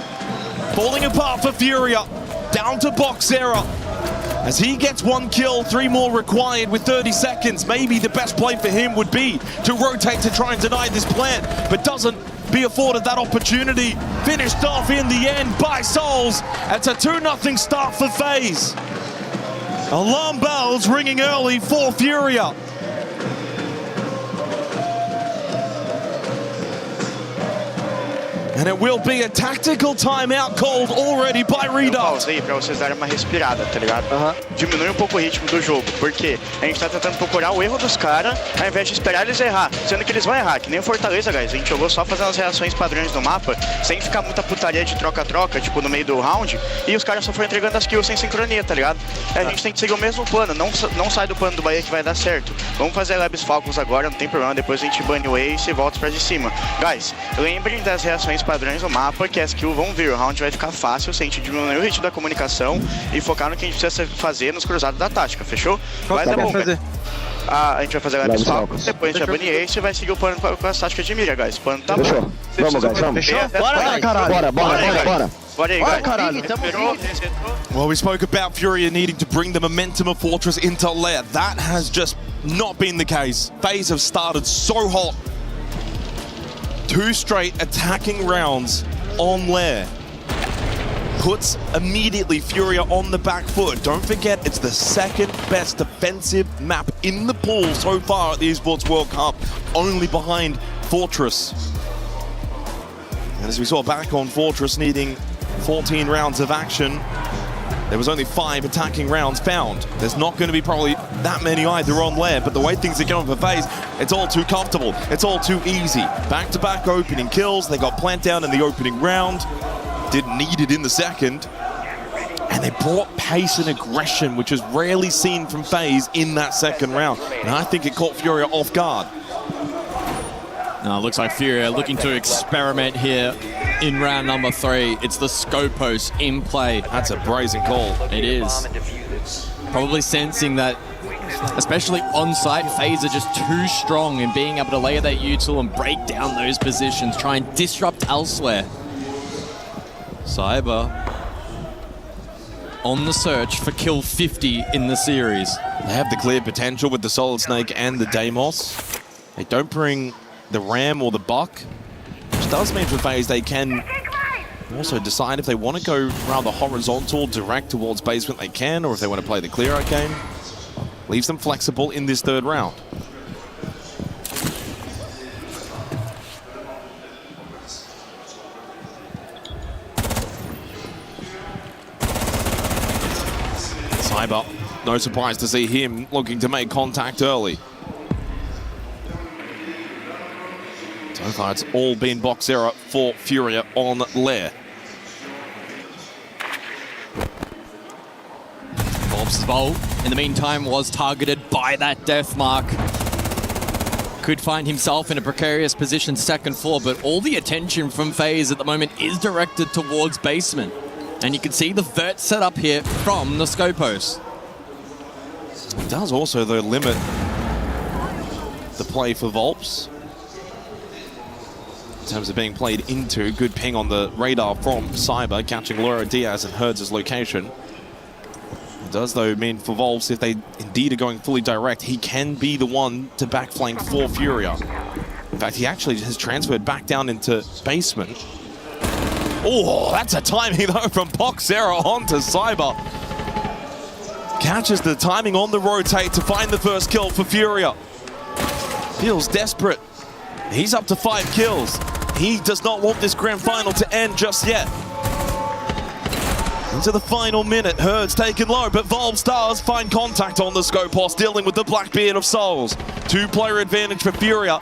Falling apart for Furia. Down to Boxera. As he gets 1 kill, 3 more required with 30 seconds. Maybe the best play for him would be to rotate to try and deny this plant, but doesn't be afforded that opportunity. Finished off in the end by Souls. It's a 2-0 start for FaZe. Alarm bells ringing early for Furia. And it will be a tactical timeout called already by Redux. Pausei pra vocês darem uma respirada, tá ligado? Diminui um pouco o ritmo do jogo, porque a gente tá tentando procurar o erro dos caras, ao invés de esperar eles errar, sendo que eles vão errar, que nem o Fortaleza, guys. A gente jogou só fazendo as reações padrões do mapa, sem ficar muita putaria de troca-troca, tipo, no meio do round, e os caras só foram entregando as kills sem sincronia, tá ligado? A gente tem que seguir o mesmo plano, não sai do plano do Bahia que vai dar certo. Vamos fazer Labs Falcons agora, não tem problema, depois a gente bane o Ace e volta pra de cima. Guys, lembrem das reações padrões do mapa, que as kills vão vir, o round vai ficar fácil se a gente diminuir o ritmo da comunicação e focar no que a gente precisa fazer nos cruzados da tática, fechou? Vai dar bom, fazer. A gente vai fazer Labs Falcons, depois a gente vai banir Ace e vai seguir o plano com as táticas de mira, guys. O plano tá fechou. bom. Vamos, guys, vamos. Fechou? Bora, caralho. Bora. Bora aí, guys. Caralho. Well, we spoke about Furia needing to bring the momentum of Fortress into lair. That has just not been the case. FaZe have started so hot. 2 straight attacking rounds on lair. Puts immediately Furia on the back foot. Don't forget, it's the 2nd best defensive map in the pool so far at the Esports World Cup, only behind Fortress. And as we saw back on Fortress needing 14 rounds of action, there was only 5 attacking rounds found. There's not going to be probably that many either on lair, but the way things are going for FaZe, it's all too comfortable. It's all too easy. Back-to-back opening kills. They got plant down in the opening round. Didn't need it in the second. And they brought pace and aggression, which is rarely seen from FaZe in that second round. And I think it caught Furia off guard. Now, looks like Furia looking to experiment here in round number 3. It's the Scopos in play. That's a brazen call. It is. Probably sensing that, especially on site, FaZe are just too strong in being able to layer that util and break down those positions, try and disrupt elsewhere. Cyber on the search for kill 50 in the series. They have the clear potential with the Solid Snake and the Deimos. They don't bring the Ram or the Buck, which does mean for FaZe they can also decide if they want to go rather horizontal, direct towards basement, they can, or if they want to play the clear out game. Leaves them flexible in this 3rd round. Cyber, no surprise to see him looking to make contact early. So far, it's all been Boxera for Furia on lair. Bob's Bolt, in the meantime, was targeted by that death mark. Could find himself in a precarious position 2nd floor, but all the attention from FaZe at the moment is directed towards basement. And you can see the vert set up here from the Scopos. It does also, though, limit the play for Volps. In terms of being played into, good ping on the radar from Cyber, catching Laura, Diaz and Hertz' location. It does, though, mean for Volps, if they indeed are going fully direct, he can be the one to backflank for Furia. In fact, he actually has transferred back down into basement. Oh, that's a timing, though, from Boxera onto Cyber. Catches the timing on the rotate to find the first kill for Furia. feels desperate. He's up to 5 kills. He does not want this grand final to end just yet. Into the final minute, Herd's taken low, but Volve Stars find contact on the Scopos, dealing with the Blackbeard of Souls. 2-player advantage for Furia.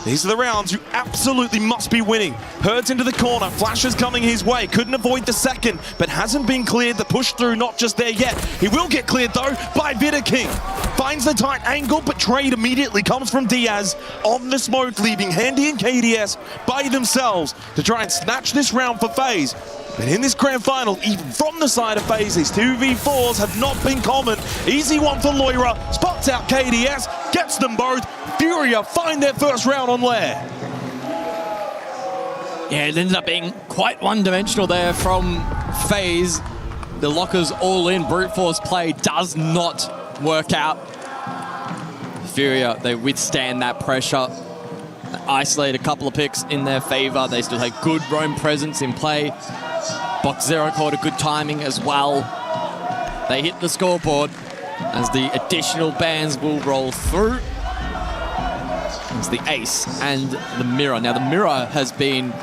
These are the rounds you absolutely must be winning. Herd's into the corner, flashes coming his way, couldn't avoid the second, but hasn't been cleared. The push through not just there yet. He will get cleared though by Vidaking. Finds the tight angle, but trade immediately comes from Diaz on the smoke, leaving Handy and KDS by themselves to try and snatch this round for FaZe. But in this grand final, even from the side of FaZe, these 2v4s have not been common. Easy one for Loira, spots out KDS, gets them both. Furia find their first round on Lair. Yeah, it ended up being quite one-dimensional there from FaZe. The lockers all in, brute force play does not work out. Furia, they withstand that pressure. Isolate a couple of picks in their favor. They still had good roam presence in play. Box Zero caught a good timing as well. They hit the scoreboard as the additional bans will roll through. It's the Ace and the Mirror. Now, the Mirror has been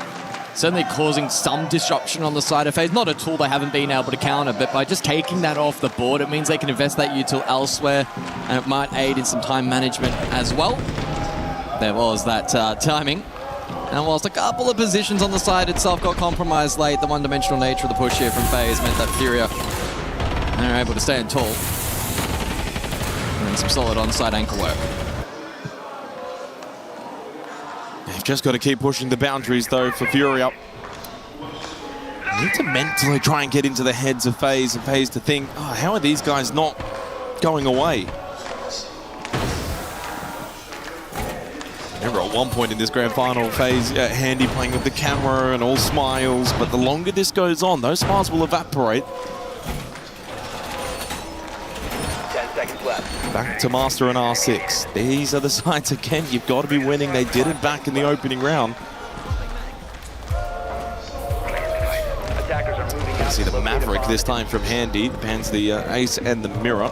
certainly causing some disruption on the side of FaZe. Not a tool they haven't been able to counter, but by just taking that off the board, it means they can invest that util elsewhere, and it might aid in some time management as well. There was that timing. And whilst a couple of positions on the side itself got compromised late, the one-dimensional nature of the push here from FaZe meant that Furia are able to stand tall. And some solid on-side ankle work. They've just got to keep pushing the boundaries, though, for Furia. They need to mentally try and get into the heads of FaZe and FaZe to think, oh, how are these guys not going away? Remember, at one point in this grand final, FaZe Handy playing with the camera and all smiles, but the longer this goes on, those smiles will evaporate. 10 seconds left. Back to Master and R6. These are the sides again. You've got to be winning. They did it back in the opening round. Attackers are moving out. See the Maverick this time from Handy. Bans the Ace and the Mirror.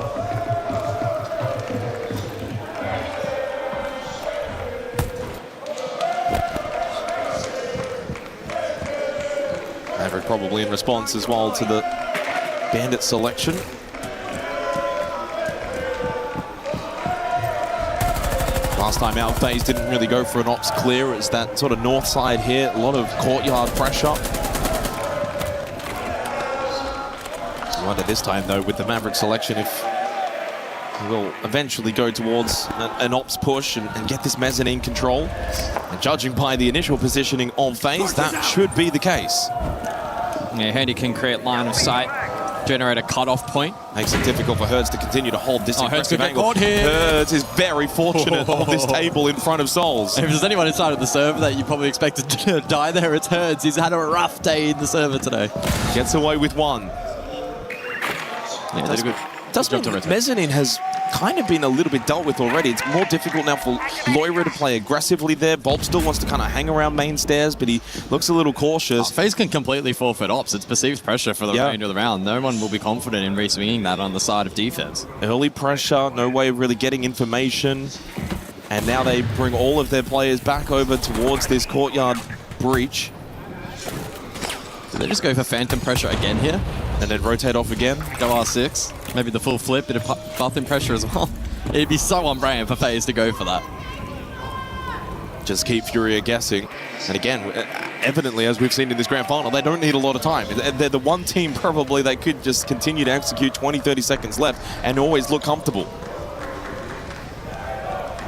Maverick probably in response as well to the Bandit selection. Last time out, FaZe didn't really go for an ops clear. It's that sort of north side here. A lot of courtyard pressure. I wonder this time, though, with the Maverick selection, if he will eventually go towards an ops push and get this mezzanine control. And judging by the initial positioning of FaZe, that should be the case. Yeah, Handy can create line of sight, generate a cutoff point. Makes it difficult for Herds to continue to hold this Herds impressive angle. Herds is very fortunate on this table in front of Souls. If there's anyone inside of the server that you probably expected to die there, it's Herds. He's had a rough day in the server today. Gets away with one. Yeah, that's good. Does mean mezzanine has kind of been a little bit dealt with already. It's more difficult now for Loira to play aggressively there. Bob still wants to kind of hang around main stairs, but he looks a little cautious. FaZe can completely forfeit ops. It's perceived pressure for the remainder of the round. No one will be confident in re-swinging that on the side of defense. Early pressure, no way of really getting information. And now they bring all of their players back over towards this courtyard breach. Did they just go for phantom pressure again here? And then rotate off again. Go R6. Maybe the full flip, bit of bathroom pressure as well. It'd be so on brand for FaZe to go for that. Just keep Furia guessing. And again, evidently, as we've seen in this grand final, they don't need a lot of time. They're the one team probably that could just continue to execute 20, 30 seconds left and always look comfortable.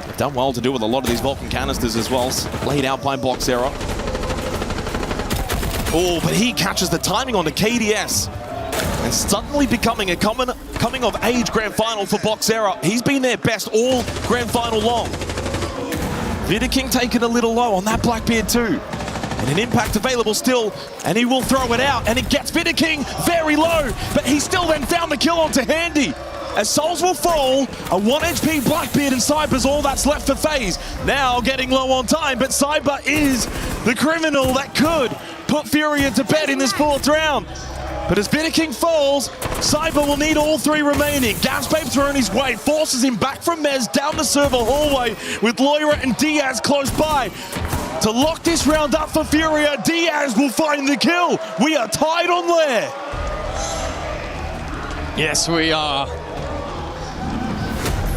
They've done well to do with a lot of these Vulcan canisters as well. Laid out by Boxera. Oh, but he catches the timing on the KDS. And suddenly becoming a coming-of-age grand final for Boxera. He's been their best all grand final long. Vidaking taken a little low on that Blackbeard too. And an impact available still, and he will throw it out, and it gets Vidaking very low, but he still then found the kill onto Handy. As Souls will fall, a 1 HP Blackbeard and Cyber's all that's left for FaZe. Now getting low on time, but Cyber is the criminal that could put Furia to bed in this fourth round. But as Bitter falls, Cyber will need all three remaining. Gasbabe thrown his way, forces him back from Mez down the server hallway with Loira and Diaz close by. To lock this round up for Furia, Diaz will find the kill. We are tied on Lair. Yes, we are.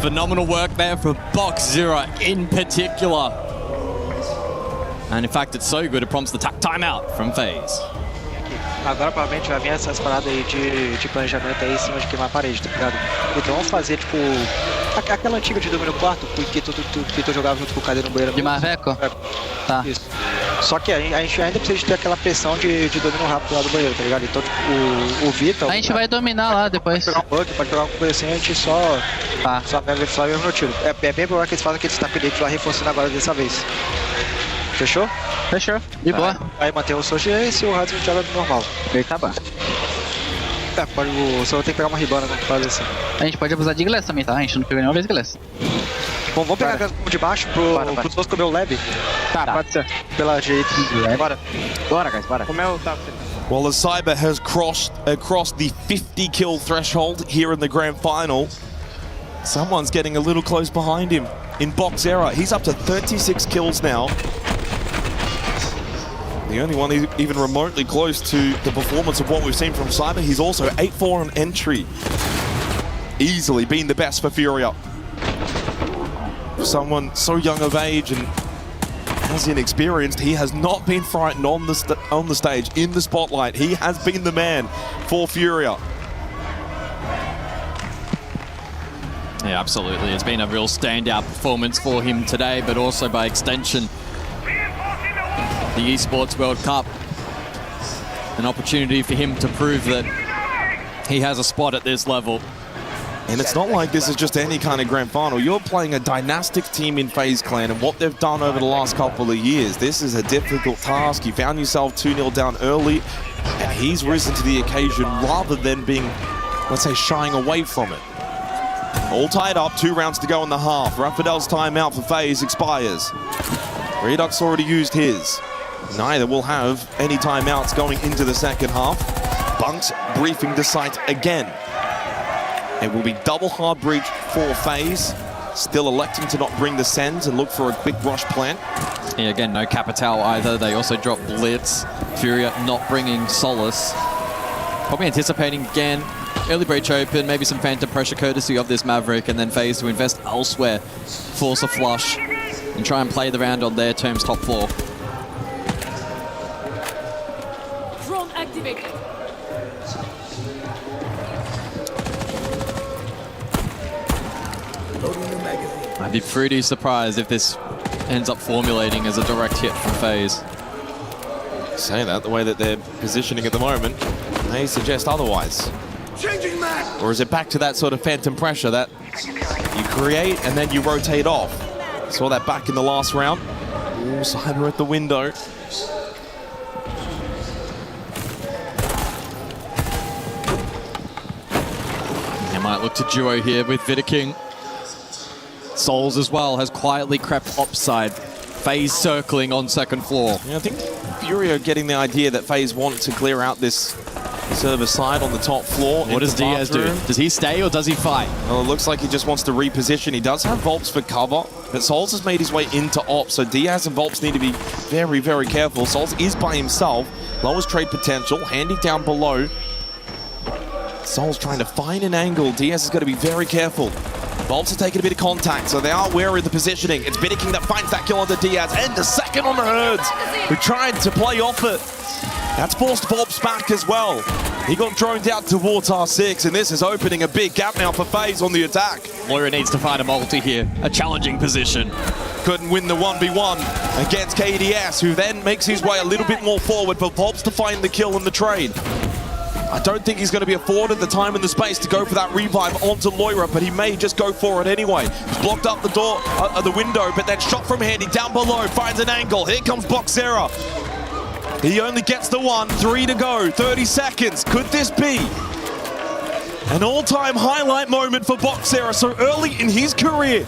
Phenomenal work there for Box0 in particular. And in fact, it's so good, it prompts the timeout from FaZe. Agora provavelmente vai vir essas paradas aí de planejamento aí em cima de queimar a parede, tá ligado? Então vamos fazer tipo aquela antiga de domínio quarto, que tu jogava junto com o Cadeiro no banheiro. De Marveco? Tá. Isso. Só que a gente ainda precisa de ter aquela pressão de domínio rápido lá do banheiro, tá ligado? Então tipo, o Vitor... A gente vai dominar lá depois. Pode pegar um bug, pode pegar alguma coisa assim, a gente só vai mesmo no tiro. É bem provável que eles façam aquele stack date lá reforçando agora dessa vez. Fechou? Fechou. De boa. Aí mantém o Soji e esse o Hudson joga normal. Ele tá bom. Pode, só tem que pegar uma ribana quando faz assim. A gente pode abusar de Glass também, tá? A gente não pegou nenhuma vez Glass. Bom, vamos pegar a de baixo pro Tosco comer o lab. Tá. Pode ser. Pela direita. Bora. Bora, guys, bora. Como é o tá? Well, as Cyber has crossed the 50 kill threshold here in the grand final, someone's getting a little close behind him in Box0. He's up to 36 kills now. The only one even remotely close to the performance of what we've seen from Cyber. He's also 8-4 on entry. Easily been the best for Furia. Someone so young of age and as inexperienced, he has not been frightened on the stage, in the spotlight. He has been the man for Furia. Yeah, absolutely. It's been a real standout performance for him today, but also by extension, the Esports World Cup. An opportunity for him to prove that he has a spot at this level. And it's not like this is just any kind of grand final. You're playing a dynastic team in FaZe Clan, and what they've done over the last couple of years, this is a difficult task. You found yourself 2-0 down early, and he's risen to the occasion rather than being, let's say, shying away from it. All tied up, 2 rounds to go in the half. Rafadel's timeout for FaZe expires. Redux already used his. Neither will have any timeouts going into the second half. Bunks briefing the site again. It will be double hard breach for FaZe. Still electing to not bring the sends and look for a quick rush plan. Yeah, again, no Capital either. They also drop Blitz. Furia not bringing Solace. Probably anticipating again, early breach open, maybe some phantom pressure courtesy of this Maverick, and then FaZe to invest elsewhere, force a flush, and try and play the round on their terms top floor. Drone activated. I'd be pretty surprised if this ends up formulating as a direct hit from FaZe. Say that, the way that they're positioning at the moment may suggest otherwise. Or is it back to that sort of phantom pressure that you create and then you rotate off? Saw that back in the last round. Ooh, Cyber at the window. They might look to duo here with Vidaking. Souls as well has quietly crept upside. FaZe circling on second floor. Yeah, I think Furia getting the idea that FaZe want to clear out this server side on the top floor. What does Diaz do? Does he stay or does he fight? Well, it looks like he just wants to reposition. He does have Volps for cover, but Souls has made his way into Ops, so Diaz and Volps need to be very, very careful. Souls is by himself. Lowest trade potential. Handy down below. Souls trying to find an angle. Diaz has got to be very careful. Volps are taking a bit of contact, so they are wary of the positioning. It's Bitter that finds that kill onto Diaz, and the second on the Herds, who tried to play off it. That's forced Volps back as well. He got droned out towards R6, and this is opening a big gap now for FaZe on the attack. Moira needs to find a multi here, a challenging position. Couldn't win the 1v1 against KDS, who then makes his way a little bit more forward for Volps to find the kill in the trade. I don't think he's going to be afforded the time and the space to go for that revive onto Loira, but he may just go for it anyway. He's blocked up the door, the window, but then shot from Handy down below, finds an angle. Here comes Box0. He only gets the one, 3 to go, 30 seconds. Could this be an all-time highlight moment for Box0 so early in his career?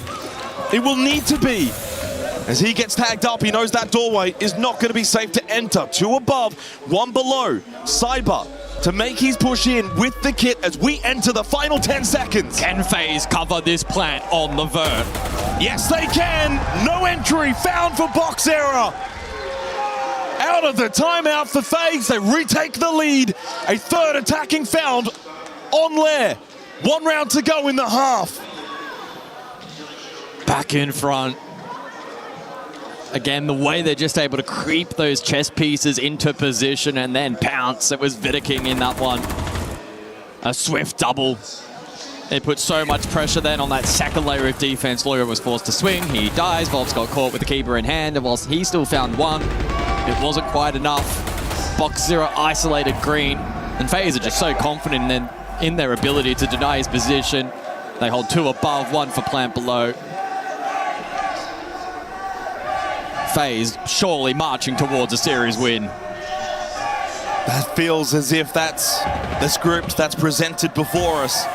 It will need to be. As he gets tagged up, he knows that doorway is not going to be safe to enter. 2 above, 1 below. Cyber to make his push in with the kit as we enter the final 10 seconds. Can FaZe cover this plant on the vert? Yes, they can. No entry found for Boxera. Out of the timeout for FaZe, they retake the lead. A third attacking found on Lair. 1 round to go in the half. Back in front. Again, the way they're just able to creep those chess pieces into position and then pounce. It was Vidiking in that one. A swift double. They put so much pressure then on that second layer of defense. Lawyer was forced to swing. He dies. Volps got caught with the keeper in hand. And whilst he still found one, it wasn't quite enough. Boxera isolated Green. And FaZe are just so confident in their ability to deny his position. They hold 2 above, 1 for plant below. FaZe surely marching towards a series win. That feels as if that's the script that's presented before us.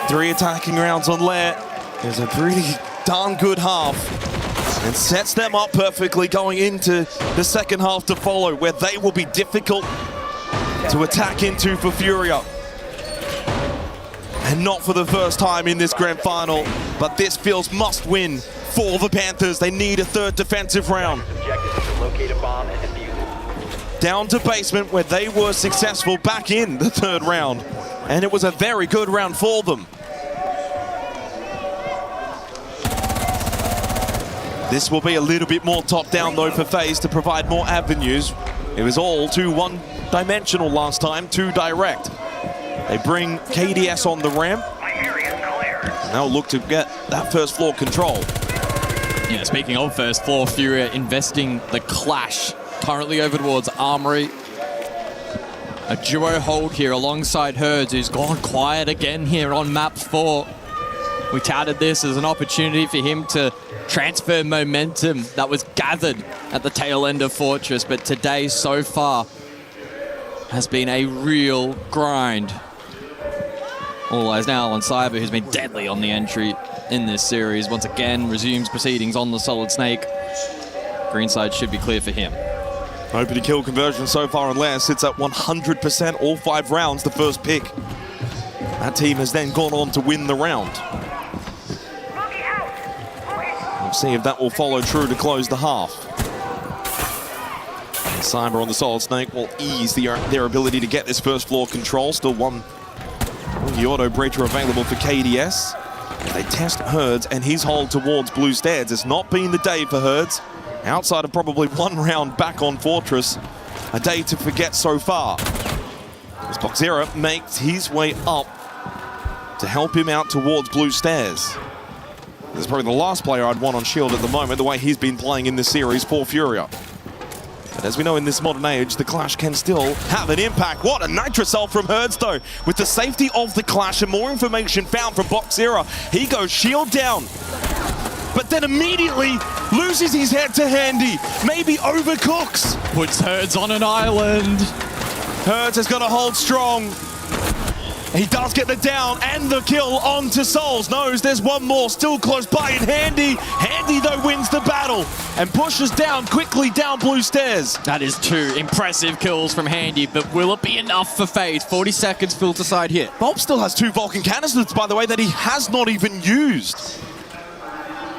3 attacking rounds on Lair. There's a pretty darn good half. And sets them up perfectly going into the second half to follow, where they will be difficult to attack into for Furia. And not for the first time in this grand final, but this feels must win for the Panthers. They need a third defensive round. Down to basement, where they were successful back in the third round. And it was a very good round for them. This will be a little bit more top-down, though, for FaZe to provide more avenues. It was all too one-dimensional last time, too direct. They bring KDS on the ramp. Now look to get that first floor control. Yeah, speaking of first floor, Furia investing the clash currently over towards Armory. A duo hold here alongside Herds, who's gone quiet again here on map 4. We touted this as an opportunity for him to transfer momentum that was gathered at the tail end of Fortress, but today so far has been a real grind. All eyes now on Cyber, who's been deadly on the entry in this series. Once again, resumes proceedings on the Solid Snake. Greenside should be clear for him. Opening kill conversion so far on Lair sits at 100% all 5 rounds, the first pick. That team has then gone on to win the round. We'll see if that will follow true to close the half. Cyber on the Solid Snake will ease their ability to get this first floor control. Still one the auto breacher available for KDS. They test Herds and his hold towards Blue Stairs. It's not been the day for Herds. Outside of probably 1 round back on Fortress, a day to forget so far. As Boxera makes his way up to help him out towards Blue Stairs. This is probably the last player I'd want on Shield at the moment, the way he's been playing in this series for Furia. But as we know in this modern age, the clash can still have an impact. What a nitrocell from Herds, though. With the safety of the clash and more information found from Boxera, he goes shield down. But then immediately loses his head to Handy. Maybe overcooks. Puts Herds on an island. Herds has got to hold strong. He does get the down and the kill onto Souls. Knows there's one more still close by in Handy. Handy, though, wins the battle and pushes down quickly down Blue Stairs. That is 2 impressive kills from Handy, but will it be enough for FaZe? 40 seconds filter side hit. Bob still has 2 Vulcan canisters, by the way, that he has not even used.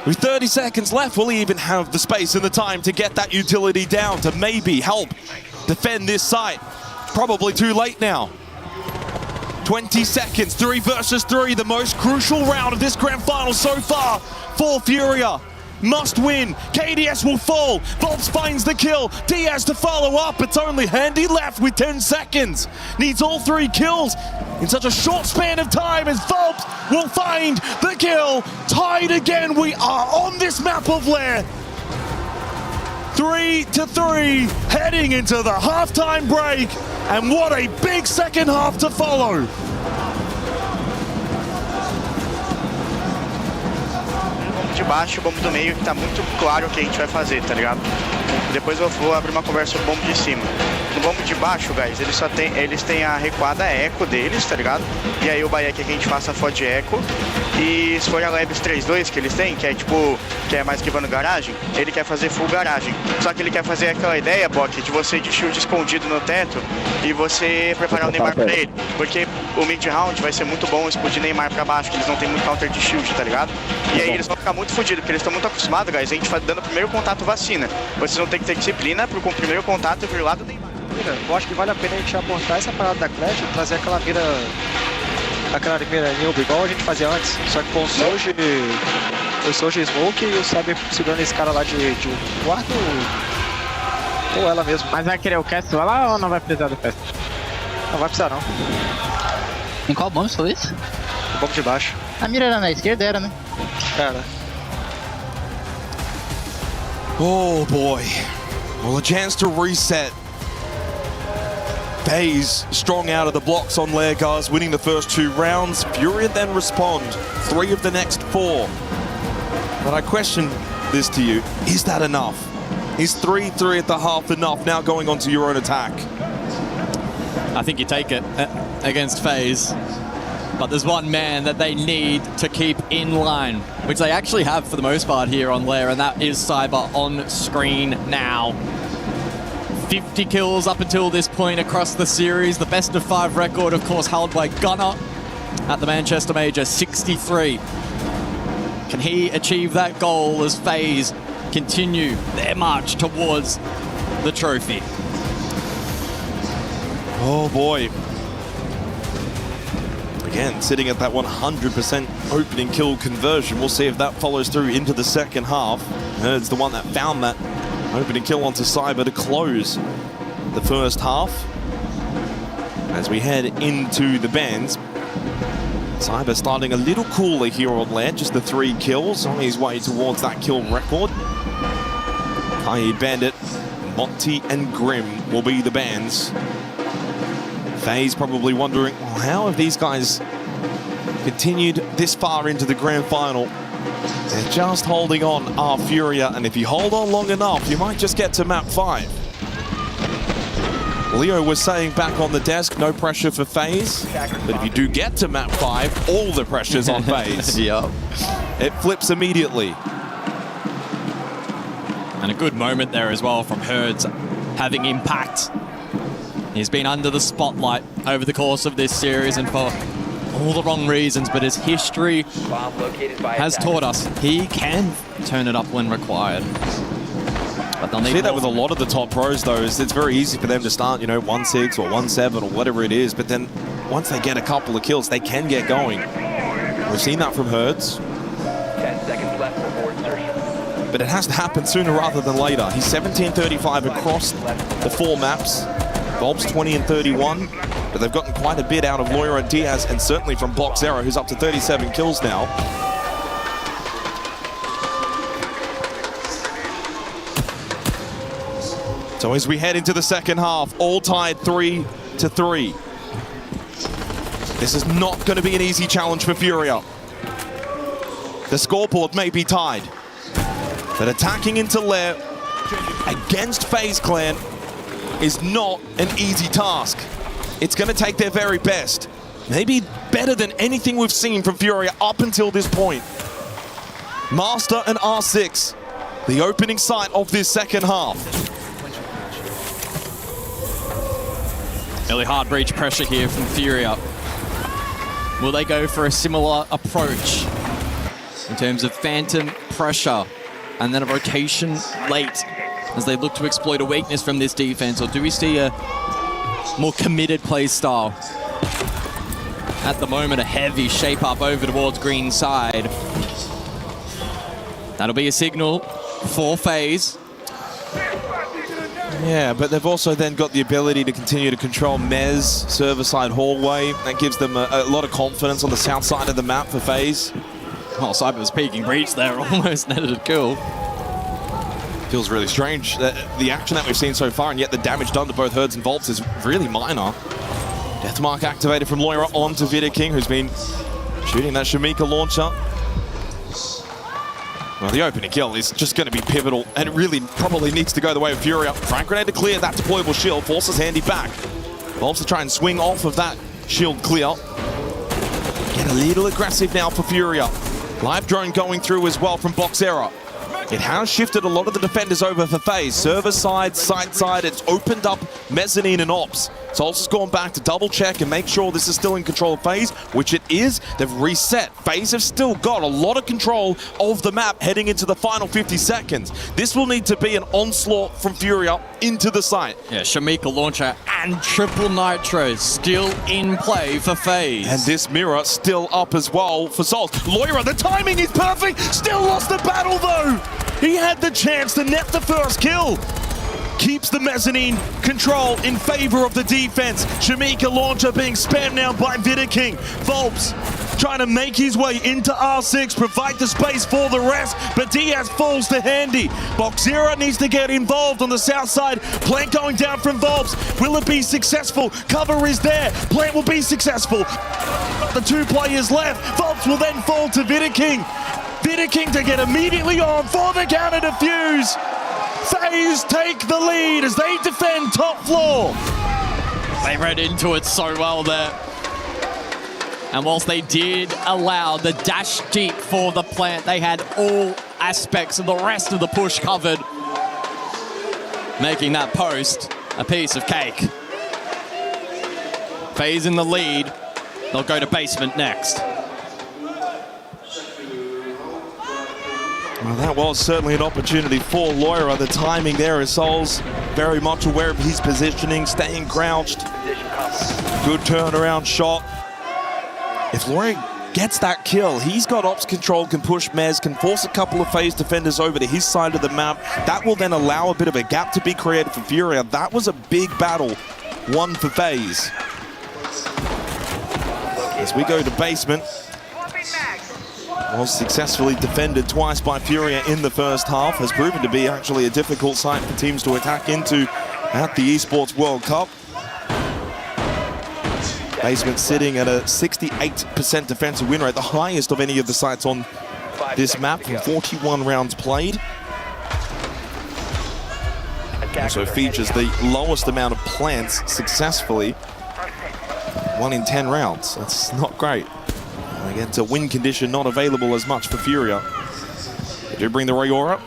With 30 seconds left, will he even have the space and the time to get that utility down to maybe help defend this site? Probably too late now. 20 seconds, 3 versus 3, the most crucial round of this grand final so far for Furia. Must win. KDS will fall. Volps finds the kill. Diaz to follow up. It's only Handy left with 10 seconds. Needs all 3 kills in such a short span of time as Volps will find the kill. Tied again. We are on this map of Lair. 3-3, heading into the halftime break. And what a big second half to follow. De baixo, o bombo do meio, que tá muito claro o que a gente vai fazer, tá ligado? Depois eu vou abrir uma conversa sobre o bombo de cima. No bombo de baixo, guys, eles têm a recuada eco deles, tá ligado? E aí o Bahia quer que a gente faça a foto de eco. E se for a Labs 3-2 que eles têm, que é tipo, que é mais esquivando garagem, ele quer fazer full garagem. Só que ele quer fazer aquela ideia, Bok, de você de shield escondido no teto e você preparar o Neymar pra ele. Porque o mid-round vai ser muito bom explodir Neymar pra baixo, que eles não tem muito counter de shield, tá ligado? E aí eles vão ficar muito fodidos, porque eles estão muito acostumados, guys, a gente dando o primeiro contato vacina. Vocês vão ter que ter disciplina pro com o primeiro contato vir lá do Neymar. Eu acho que vale a pena a gente apontar essa parada da Clash e trazer aquela mira newbie, igual a gente fazia antes, só que com o Soji Smoke e o Cyber segurando esse cara lá de quarto ou ela mesmo. Mas vai querer o cast lá ou não vai precisar do cast? Não vai precisar não. Em qual bomb você falou isso? O bomb de baixo. A mira era na esquerda, era, né? Era. Oh boy. Well, a chance to reset. FaZe strong out of the blocks on Lair, guys, winning the first 2 rounds. Furia then respond, 3 of the next 4. But I question this to you, is that enough? Is 3-3 at the half enough, now going on to your own attack? I think you take it against FaZe. But there's one man that they need to keep in line, which they actually have for the most part here on Lair, and that is Cyber on screen now. 50 kills up until this point across the series. The best of 5 record, of course, held by Gunner at the Manchester Major, 63. Can he achieve that goal as FaZe continue their march towards the trophy? Oh boy. Again, sitting at that 100% opening kill conversion. We'll see if that follows through into the second half. Herd's the one that found that opening kill onto Cyber to close the first half. As we head into the bends, Cyber starting a little cooler here on land, just the 3 kills on his way towards that kill record. Kaid Bandit, Monty and Grim will be the bans. FaZe probably wondering, well, how have these guys continued this far into the grand final? They're just holding on, our Furia, and if you hold on long enough, you might just get to map 5. Leo was saying back on the desk, no pressure for FaZe, but if you do get to map 5, all the pressure's on FaZe. Yep. It flips immediately. And a good moment there as well from Herds, having impact. He's been under the spotlight over the course of this series and for all the wrong reasons, but his history has taught us he can turn it up when required. But they'll need see that with a lot of the top pros, though, is it's very easy for them to start, you know, 1-6 or 1-7 or whatever it is, but then once they get a couple of kills, they can get going. We've seen that from Herds. 10 seconds left before insertion. But it has to happen sooner rather than later. He's 17-35 across the 4 maps. Bob's 20-31, but they've gotten quite a bit out of Loira and Diaz, and certainly from Block Zero, who's up to 37 kills now. So as we head into the second half, all tied 3-3. This is not going to be an easy challenge for Furia. The scoreboard may be tied, but attacking into Lair against FaZe Clan is not an easy task. It's going to take their very best. Maybe better than anything we've seen from Furia up until this point. Master and R6, the opening sight of this second half. Early hard breach pressure here from Furia. Will they go for a similar approach in terms of phantom pressure and then a rotation late as they look to exploit a weakness from this defense, or do we see a more committed play style? At the moment, a heavy shape up over towards green side. That'll be a signal for FaZe. Yeah, but they've also then got the ability to continue to control Mez, server side hallway. That gives them a lot of confidence on the south side of the map for FaZe. Oh, Cyber was peeking breach there, almost netted a kill. Feels really strange. The action that we've seen so far, and yet the damage done to both Herds and Volts is really minor. Deathmark activated from Loira onto Vidaking, who's been shooting that Shamika launcher. Well, the opening kill is just going to be pivotal, and it really probably needs to go the way of Furia. Frag grenade to clear that deployable shield, forces Handy back. Volts to try and swing off of that shield clear. Get a little aggressive now for Furia. Live drone going through as well from Boxera. It has shifted a lot of the defenders over for FaZe. Server side, site side, it's opened up mezzanine and ops. Souls has gone back to double check and make sure this is still in control of FaZe, which it is. They've reset. FaZe have still got a lot of control of the map heading into the final 50 seconds. This will need to be an onslaught from Furia into the site. Yeah, Shamika launcher and triple nitro still in play for FaZe. And this mirror still up as well for Souls. Loira, the timing is perfect. Still lost the battle though. He had the chance to net the first kill. Keeps the mezzanine control in favor of the defense. Shamika launcher being spammed now by Vidaking. Volps trying to make his way into R6, provide the space for the rest, but Diaz falls to Handy. Boxera needs to get involved on the south side. Plant going down from Volps. Will it be successful? Cover is there. Plant will be successful. The two players left. Volps will then fall to Vidaking. Vidaking to get immediately on for the counter defuse. FaZe take the lead as they defend top floor. They read into it so well there. And whilst they did allow the dash deep for the plant, they had all aspects of the rest of the push covered, making that post a piece of cake. FaZe in the lead. They'll go to basement next. Well, that was certainly an opportunity for Loira. The timing there is Souls very much aware of his positioning, staying crouched. Good turnaround shot. If Loira gets that kill, he's got ops control, can push Mez, can force a couple of FaZe defenders over to his side of the map. That will then allow a bit of a gap to be created for Furia. That was a big battle, one for FaZe. As we go to basement, was successfully defended twice by Furia in the first half. Has proven to be actually a difficult site for teams to attack into at the Esports World Cup. Basement sitting at a 68% defensive win rate, the highest of any of the sites on this map from 41 rounds played. Also features the lowest amount of plants successfully, 1 in 10 rounds. That's not great. Again, it's a win condition not available as much for Furia. They do bring the Rayora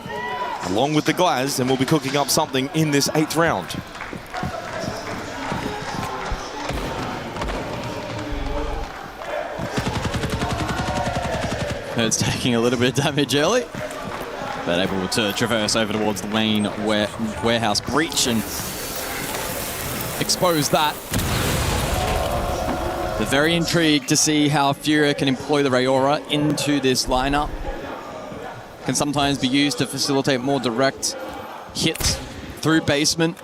along with the Glaz, and we'll be cooking up something in this 8th round. It's taking a little bit of damage early, but able to traverse over towards the lane warehouse breach and expose that. They're very intrigued to see how Furia can employ the Rayora into this lineup. Can sometimes be used to facilitate more direct hits through basement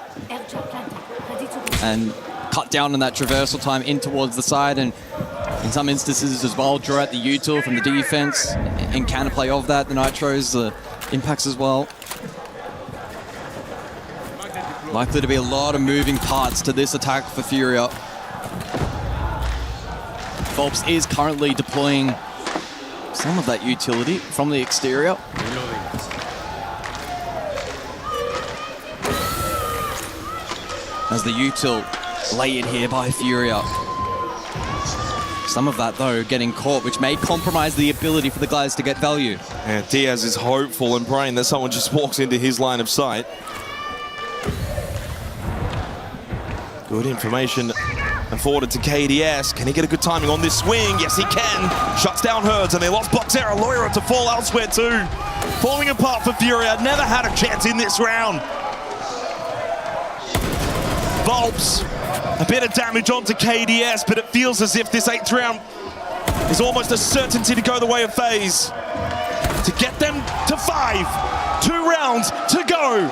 and cut down on that traversal time in towards the side, and in some instances as well draw out the util from the defense and counterplay of that, the nitros, the impacts as well. Likely to be a lot of moving parts to this attack for Furia. Volps is currently deploying some of that utility from the exterior. As the util layered here by Furia. Some of that, though, getting caught, which may compromise the ability for the guys to get value. And Diaz is hopeful and praying that someone just walks into his line of sight. Good information afforded to KDS. Can he get a good timing on this swing? Yes, he can. Shuts down Herds, and they lost Boxera. Loira to fall elsewhere too. Falling apart for Furia. Never had a chance in this round. Volps, a bit of damage onto KDS, but it feels as if this 8th round is almost a certainty to go the way of FaZe. To get them to 5. 2 rounds to go.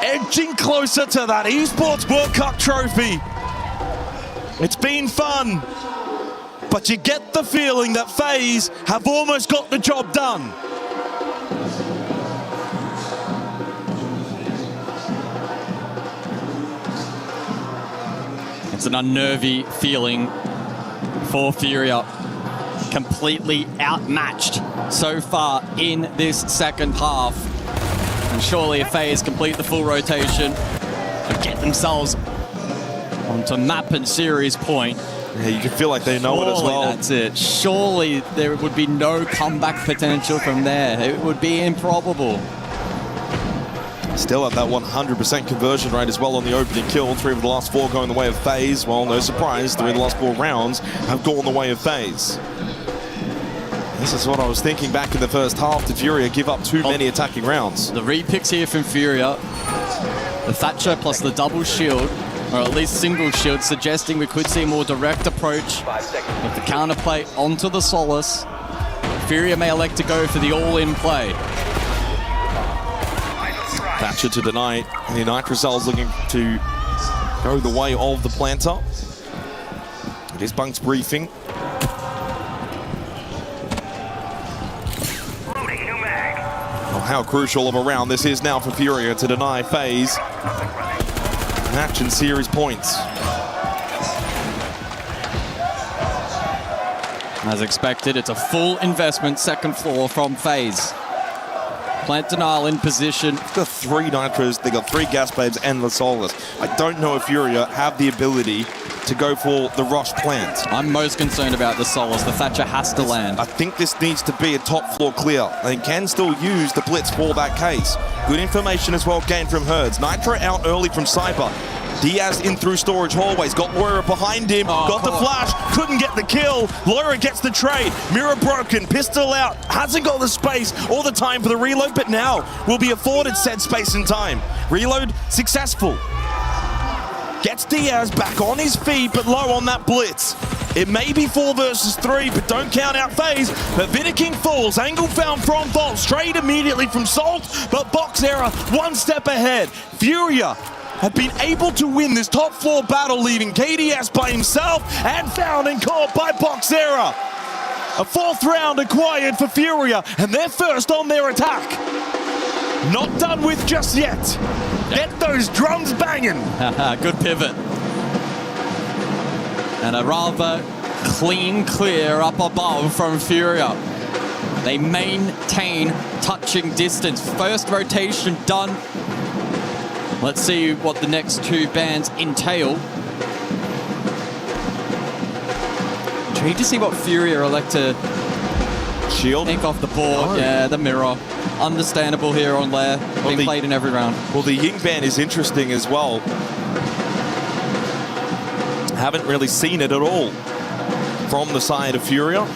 Edging closer to that Esports World Cup trophy. It's been fun, but you get the feeling that FaZe have almost got the job done. It's an unnervy feeling for Furia. Completely outmatched so far in this second half. And surely if FaZe complete the full rotation and get themselves onto map and series point. Yeah, you can feel like they know it as well. That's it. Surely there would be no comeback potential from there. It would be improbable. Still at that 100% conversion rate as well on the opening kill. 3 of the last 4 going the way of FaZe. Well, no surprise, 3 of the last 4 rounds have gone the way of FaZe. This is what I was thinking back in the first half. Did Furia give up too many attacking rounds? The repicks here from Furia. The Thatcher plus the double shield, or at least single shield, suggesting we could see a more direct approach with the counterplay onto the Solace. Furia may elect to go for the all-in play. Thatcher to deny the Nitrocells looking to go the way of the planter. It is Bunk's briefing. Well, how crucial of a round this is now for Furia to deny FaZe match and series points. As expected, it's a full investment second floor from FaZe. Plant denial in position. They've got 3 Nitros, they got 3 Gas Babes and the Solace. I don't know if Furia have the ability to go for the rush plant. I'm most concerned about the Solace. The Thatcher has to land. I think this needs to be a top floor clear. They can still use the Blitz for that case. Good information as well gained from Herds. Nitro out early from Cyber. Diaz in through storage hallways, got Moira behind him, got the flash, couldn't get the kill. Moira gets the trade, mirror broken, pistol out, hasn't got the space or the time for the reload, but now will be afforded said space and time. Reload successful. Gets Diaz back on his feet, but low on that blitz. It may be 4 versus 3, but don't count out FaZe. But Vidaking falls, angle found from Vault, straight immediately from Salt, but Box Error 1 step ahead. Furia have been able to win this top floor battle, leaving KDS by himself and found and caught by Box Error. A 4th round acquired for Furia, and they're first on their attack. Not done with just yet. Get those drums banging. Good pivot. And a rather clean clear up above from Furia. They maintain touching distance. First rotation done. Let's see what the next 2 bans entail. Intrigued to see what Furia elect to shield take off the board. Yeah, the mirror. Understandable here on Lair. Being played in every round. Well, the Ying ban is interesting as well. Haven't really seen it at all from the side of Furia.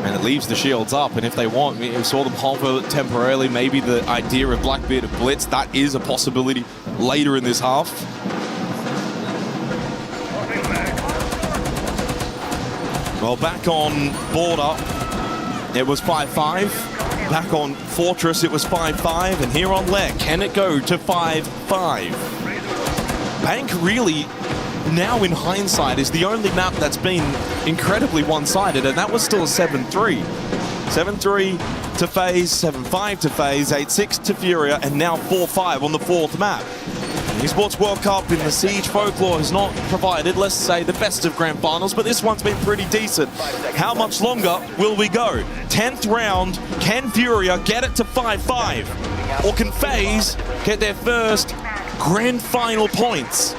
And it leaves the shields up, and if they want, we saw them hover temporarily, maybe the idea of Blackbeard of Blitz, that is a possibility later in this half. Well, back on Border, it was 5-5. Back on Fortress, it was 5-5. And here on Lair, can it go to 5-5? Bank really, now in hindsight, is the only map that's been incredibly one-sided, and that was still a 7-3. 7-3 to FaZe, 7-5 to FaZe, 8-6 to Furia, and now 4-5 on the 4th map. The Esports World Cup in the Siege folklore has not provided, let's say, the best of grand finals, but this one's been pretty decent. How much longer will we go? 10th round, can Furia get it to 5-5? Or can FaZe get their first grand final points?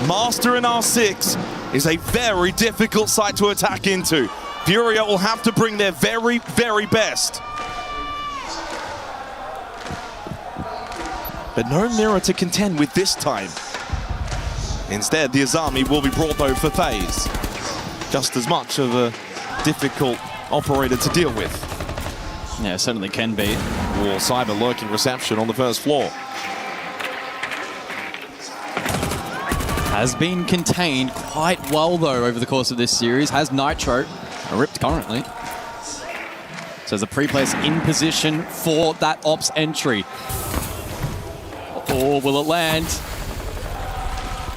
Master in R6 is a very difficult site to attack into. Furia will have to bring their very, very best. But no mirror to contend with this time. Instead, the Azami will be brought though for FaZe. Just as much of a difficult operator to deal with. Yeah, certainly can be. Or Cyber lurking reception on the first floor. Has been contained quite well though over the course of this series. Has Nitro ripped currently. So the pre-place in position for that ops entry. Or will it land?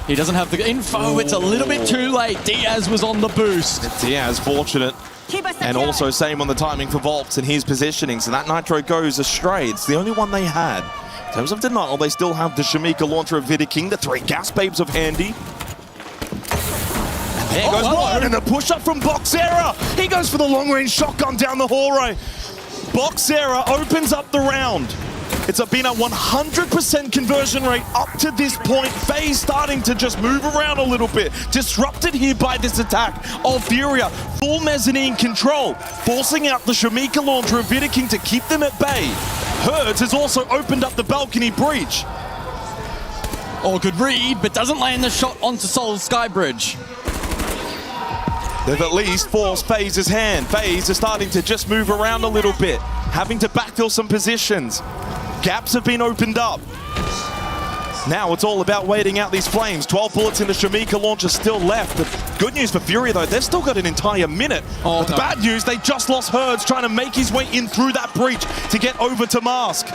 He doesn't have the info. It's a little bit too late. Diaz was on the boost. Diaz fortunate. And also same on the timing for Volps and his positioning. So that Nitro goes astray. It's the only one they had. In terms of denial, they still have the Shamika launcher of Vidaking, the 3 Gas Babes of Handy. And there goes one, and the push-up from Box Error. He goes for the long-range shotgun down the hallway. Box Error opens up the round. It's been a 100% conversion rate up to this point. FaZe starting to just move around a little bit. Disrupted here by this attack of Furia. Full mezzanine control, forcing out the Shamika launcher of Vidiking to keep them at bay. Herds has also opened up the balcony breach. Oh, good read, but doesn't land the shot onto Soul's Skybridge. They've at least forced FaZe's hand. FaZe is starting to just move around a little bit, having to backfill some positions. Gaps have been opened up. Now it's all about waiting out these flames. 12 bullets in the Shamika launcher still left. The good news for Fury, though, they've still got an entire minute. But the bad news, they just lost Herds trying to make his way in through that breach to get over to Mask.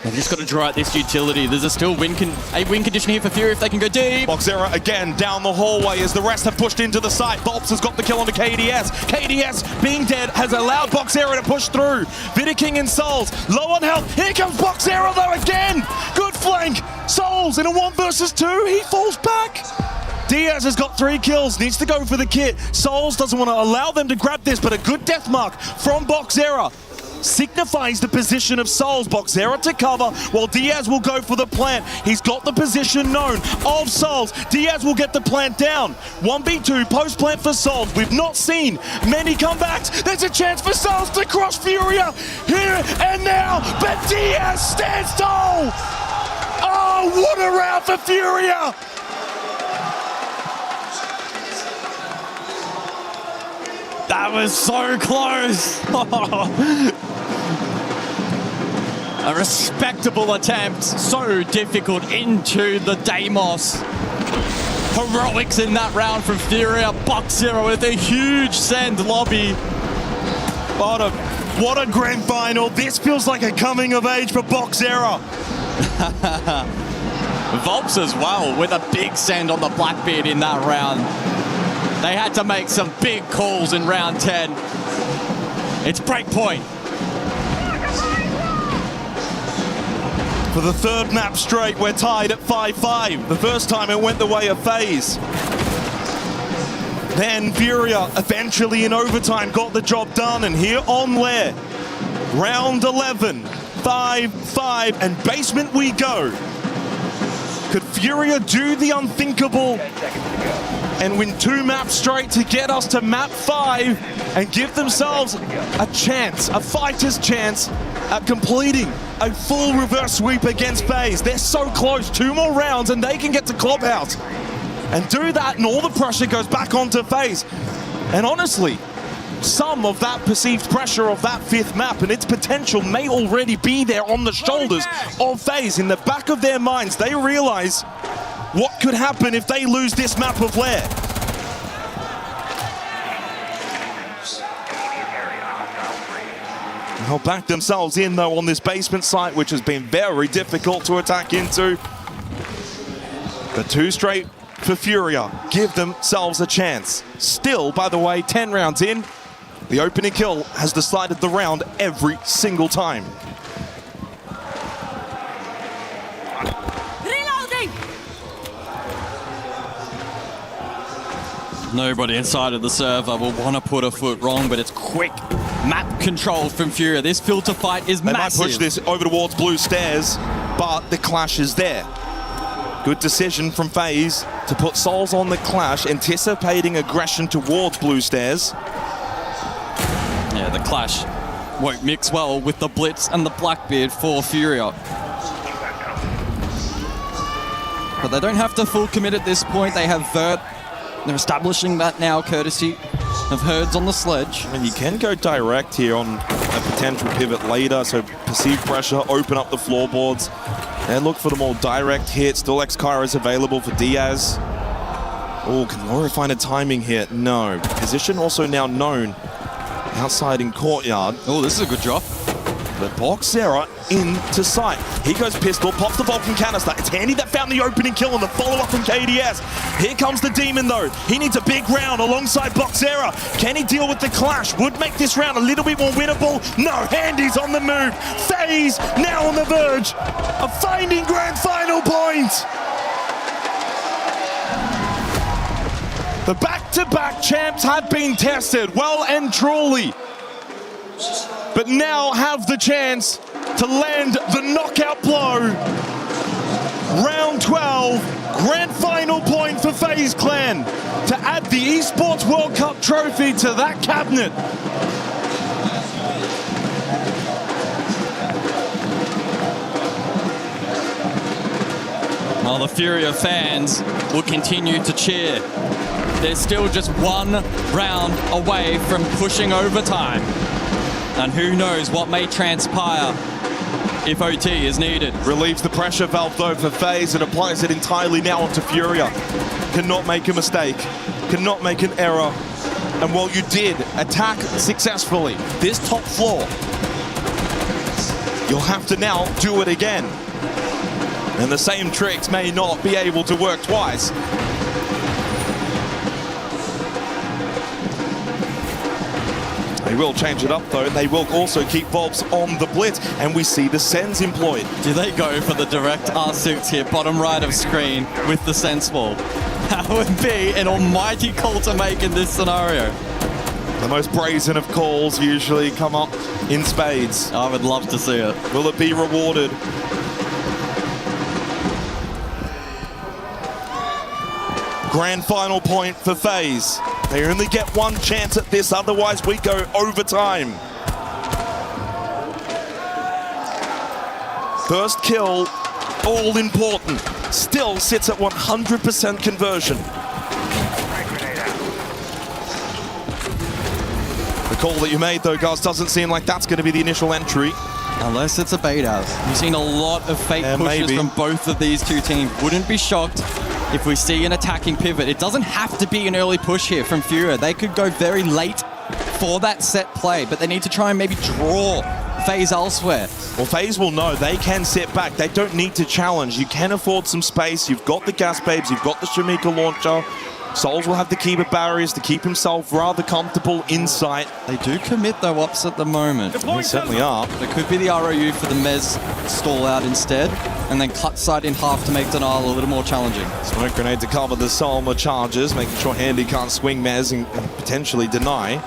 They've just got to draw out this utility. There's a still win condition here for Fury if they can go deep. Boxera again down the hallway as the rest have pushed into the site. Volps has got the kill onto KDS. KDS being dead has allowed Boxera to push through. Vidiking and Souls low on health. Here comes Boxera though again. Good flank. Souls in a 1 versus 2. He falls back. Diaz has got 3 kills, needs to go for the kit. Souls doesn't want to allow them to grab this, but a good death mark from Boxera signifies the position of Souls. Boxera to cover while Diaz will go for the plant. He's got the position known of Souls. Diaz will get the plant down. 1v2 post plant for Souls. We've not seen many comebacks. There's a chance for Souls to cross Furia here and now, but Diaz stands tall. Oh, what a round for Furia. That was so close. A respectable attempt, so difficult into the Deimos. Heroics in that round from Furia. Boxera with a huge send lobby. What a grand final. This feels like a coming of age for Boxera. Volps as well with a big send on the Blackbeard in that round. They had to make some big calls in round 10. It's breakpoint. For the 3rd map straight, we're tied at 5-5. The first time it went the way of FaZe. Then Furia eventually in overtime got the job done, and here on Lair, round 11, 5-5, and basement we go. Could Furia do the unthinkable and win 2 maps straight to get us to map 5 and give themselves a chance, a fighter's chance at completing a full reverse sweep against FaZe? They're so close, 2 more rounds and they can get to Clubhouse and do that, and all the pressure goes back onto FaZe. And honestly, some of that perceived pressure of that 5th map and its potential may already be there on the shoulders of FaZe. In the back of their minds, they realize what could happen if they lose this map of Lair. They'll back themselves in though on this basement site, which has been very difficult to attack into. The 2 straight for Furia give themselves a chance. Still, by the way, 10 rounds in, the opening kill has decided the round every single time. Reloading! Nobody inside of the server will want to put a foot wrong, but it's quick map control from Furia. This filter fight is massive. They might push this over towards blue stairs, but the clash is there. Good decision from FaZe to put Souls on the clash, anticipating aggression towards blue stairs. Yeah, the clash won't mix well with the Blitz and the Blackbeard for Furia. But they don't have to full commit at this point. They have Vert. They're establishing that now, courtesy of Herds on the sledge. And you can go direct here on a potential pivot later, so perceived pressure, open up the floorboards, and look for the more direct hit. Still X-Kyra is available for Diaz. Oh, can Laura find a timing here? No. Position also now known outside in courtyard. Oh, this is a good drop. The Boxera into sight. He goes pistol, pops the Vulcan canister. It's Handy that found the opening kill on the follow-up from KDS. Here comes the Demon though. He needs a big round alongside Boxera. Can he deal with the clash? Would make this round a little bit more winnable. No, Handy's on the move. FaZe now on the verge of finding grand final point. The back-to-back champs have been tested well and truly, but now have the chance to land the knockout blow. Round 12, grand final point for FaZe Clan to add the Esports World Cup trophy to that cabinet. Well, the Furia fans will continue to cheer. They're still just one round away from pushing overtime. And who knows what may transpire if OT is needed. Relieves the pressure valve though for FaZe and applies it entirely now onto Furia. Cannot make a mistake, cannot make an error. And while you did attack successfully this top floor, you'll have to now do it again. And the same tricks may not be able to work twice. They will change it up though. They will also keep Volps on the blitz, and we see the Sens employed. Do they go for the direct R6 here, bottom right of screen with the Sense ball? That would be an almighty call to make in this scenario. The most brazen of calls usually come up in spades. I would love to see it. Will it be rewarded? Grand final point for FaZe. They only get one chance at this, otherwise we go overtime. First kill, all important. Still sits at 100% conversion. The call that you made though, guys, doesn't seem like that's going to be the initial entry. Unless it's a bait out. We've seen a lot of fake pushes from both of these two teams. Wouldn't be shocked if we see an attacking pivot. It doesn't have to be an early push here from Furia. They could go very late for that set play, but they need to try and maybe draw FaZe elsewhere. Well, FaZe will know they can sit back. They don't need to challenge. You can afford some space. You've got the gas babes. You've got the Shamika launcher. Souls will have the keeper barriers to keep himself rather comfortable inside. They do commit though ups at the moment. They certainly are. There could be the ROU for the Mez stall out instead, and then cut side in half to make denial a little more challenging. Smoke grenade to cover the Solma charges, making sure Handy can't swing Mez and potentially deny.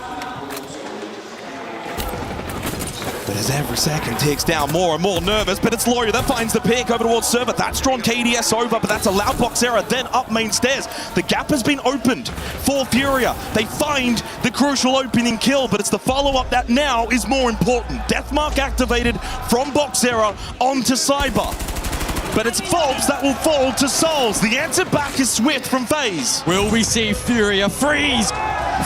But as every second ticks down, more and more nervous, but it's Lawyer that finds the pick over towards Server. That's drawn KDS over, but that's allowed Boxera then up main stairs. The gap has been opened for Furia. They find the crucial opening kill, but it's the follow-up that now is more important. Deathmark activated from Boxera onto Cyber. But it's Volps that will fall to Souls. The answer back is swift from FaZe. Will we see Furia freeze?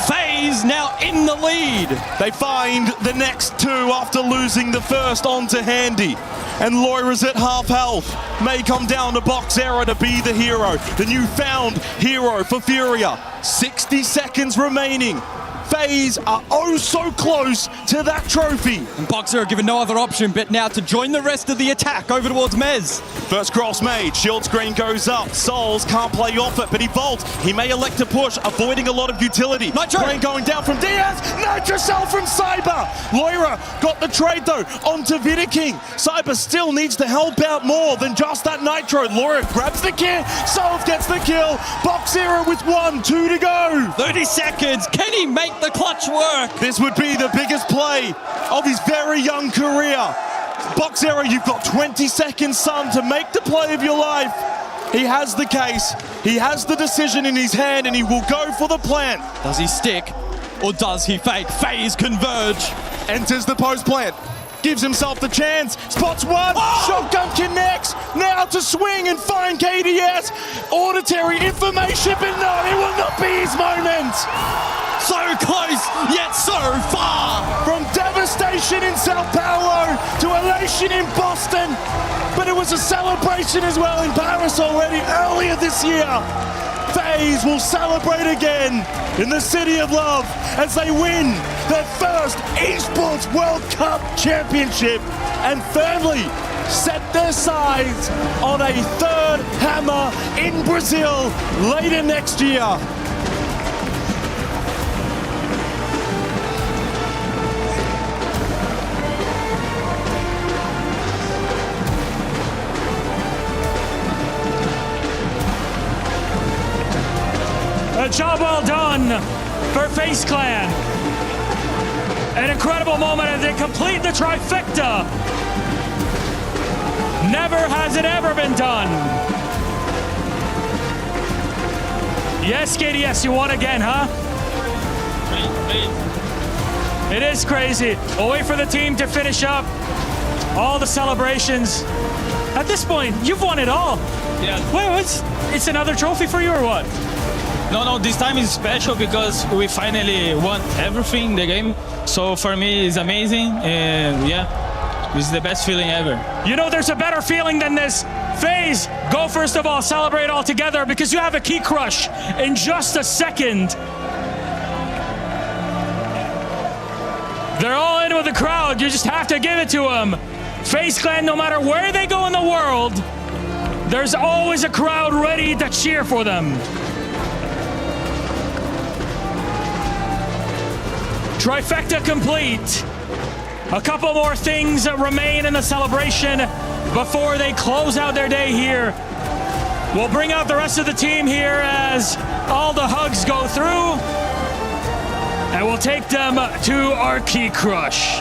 FaZe now in the lead. They find the next two after losing the first onto Handy. And Loira's at half health. May come down to Boxera to be the hero. The newfound hero for Furia. 60 seconds remaining. FaZe are oh so close to that trophy. And Boxera given no other option but now to join the rest of the attack over towards Mez. First cross made, shield screen goes up. Souls can't play off it, but he vaults. He may elect to push, avoiding a lot of utility. Nitro! Brain going down from Diaz. Nitro cell from Cyber. Loira got the trade though onto Vidiking. Cyber still needs to help out more than just that Nitro. Loira grabs the kill. Souls gets the kill. Boxera with 1, 2 to go. 30 seconds. Can he make the clutch work? This would be the biggest play of his very young career. Boxera, you've got 20 seconds, son, to make the play of your life. He has the case, he has the decision in his hand, and he will go for the plant. Does he stick or does he fake? FaZe converge. Enters the post plant. Gives himself the chance. Spots one. Oh! Shotgun connects. Now to swing and find KDS. Auditory information, but no, it will not be his moment. So close, yet so far. From devastation in Sao Paulo to elation in Boston. But it was a celebration as well in Paris already earlier this year. FaZe will celebrate again in the City of Love as they win their first Esports World Cup Championship and firmly set their sights on a third hammer in Brazil later next year. A job well done for FaZe Clan. An incredible moment as they complete the trifecta Never has it ever been done. Yes, KDS, you won again, huh? It is crazy. We'll wait for the team to finish up all the celebrations. At this point, you've won it all. Yeah. Wait, it's another trophy for you or what? No, this time is special because we finally won everything in the game. So for me, it's amazing. And yeah, it's the best feeling ever. You know, there's a better feeling than this. FaZe, go first of all, celebrate all together because you have a key crush in just a second. They're all in with the crowd. You just have to give it to them. FaZe Clan, no matter where they go in the world, there's always a crowd ready to cheer for them. Trifecta complete. A couple more things that remain in the celebration before they close out their day here. We'll bring out the rest of the team here as all the hugs go through. And we'll take them to our key crush.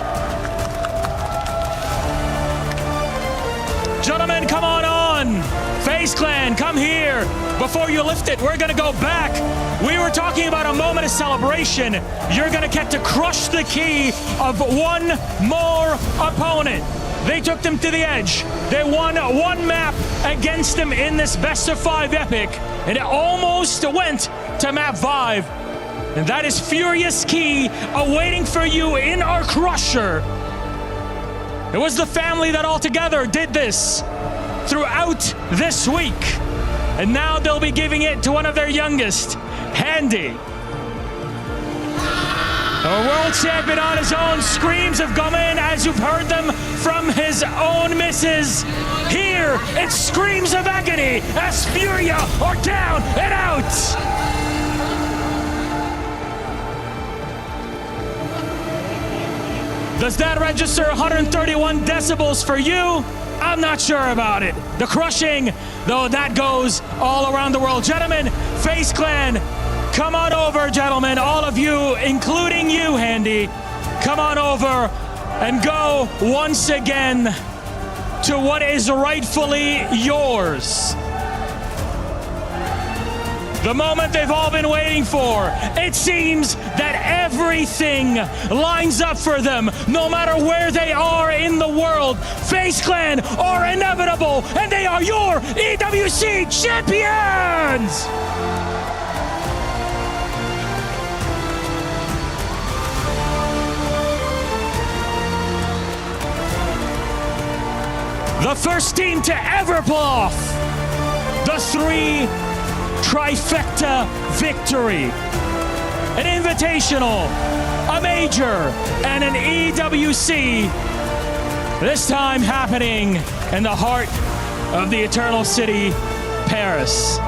Gentlemen, come on. FaZe Clan, come here. Before you lift it, we're gonna go back. We were talking about a moment of celebration. You're gonna get to crush the key of one more opponent. They took them to the edge. They won one map against them in this best of 5 epic, and it almost went to map 5. And that is Furious Key awaiting for you in our crusher. It was the family that all together did this throughout this week. And now they'll be giving it to one of their youngest, Handy. A world champion on his own. Screams have come in as you've heard them from his own misses. Here, it's screams of agony as Furia are down and out. Does that register 131 decibels for you? I'm not sure about it. The crushing, though, that goes all around the world. Gentlemen, FaZe Clan, come on over, gentlemen. All of you, including you, Handy, come on over and go once again to what is rightfully yours. The moment they've all been waiting for. It seems that everything lines up for them, no matter where they are in the world. FaZe Clan are inevitable, and they are your EWC champions! The first team to ever pull off the 3 trifecta victory. An invitational, a major, and an EWC. This time happening in the heart of the Eternal City, Paris.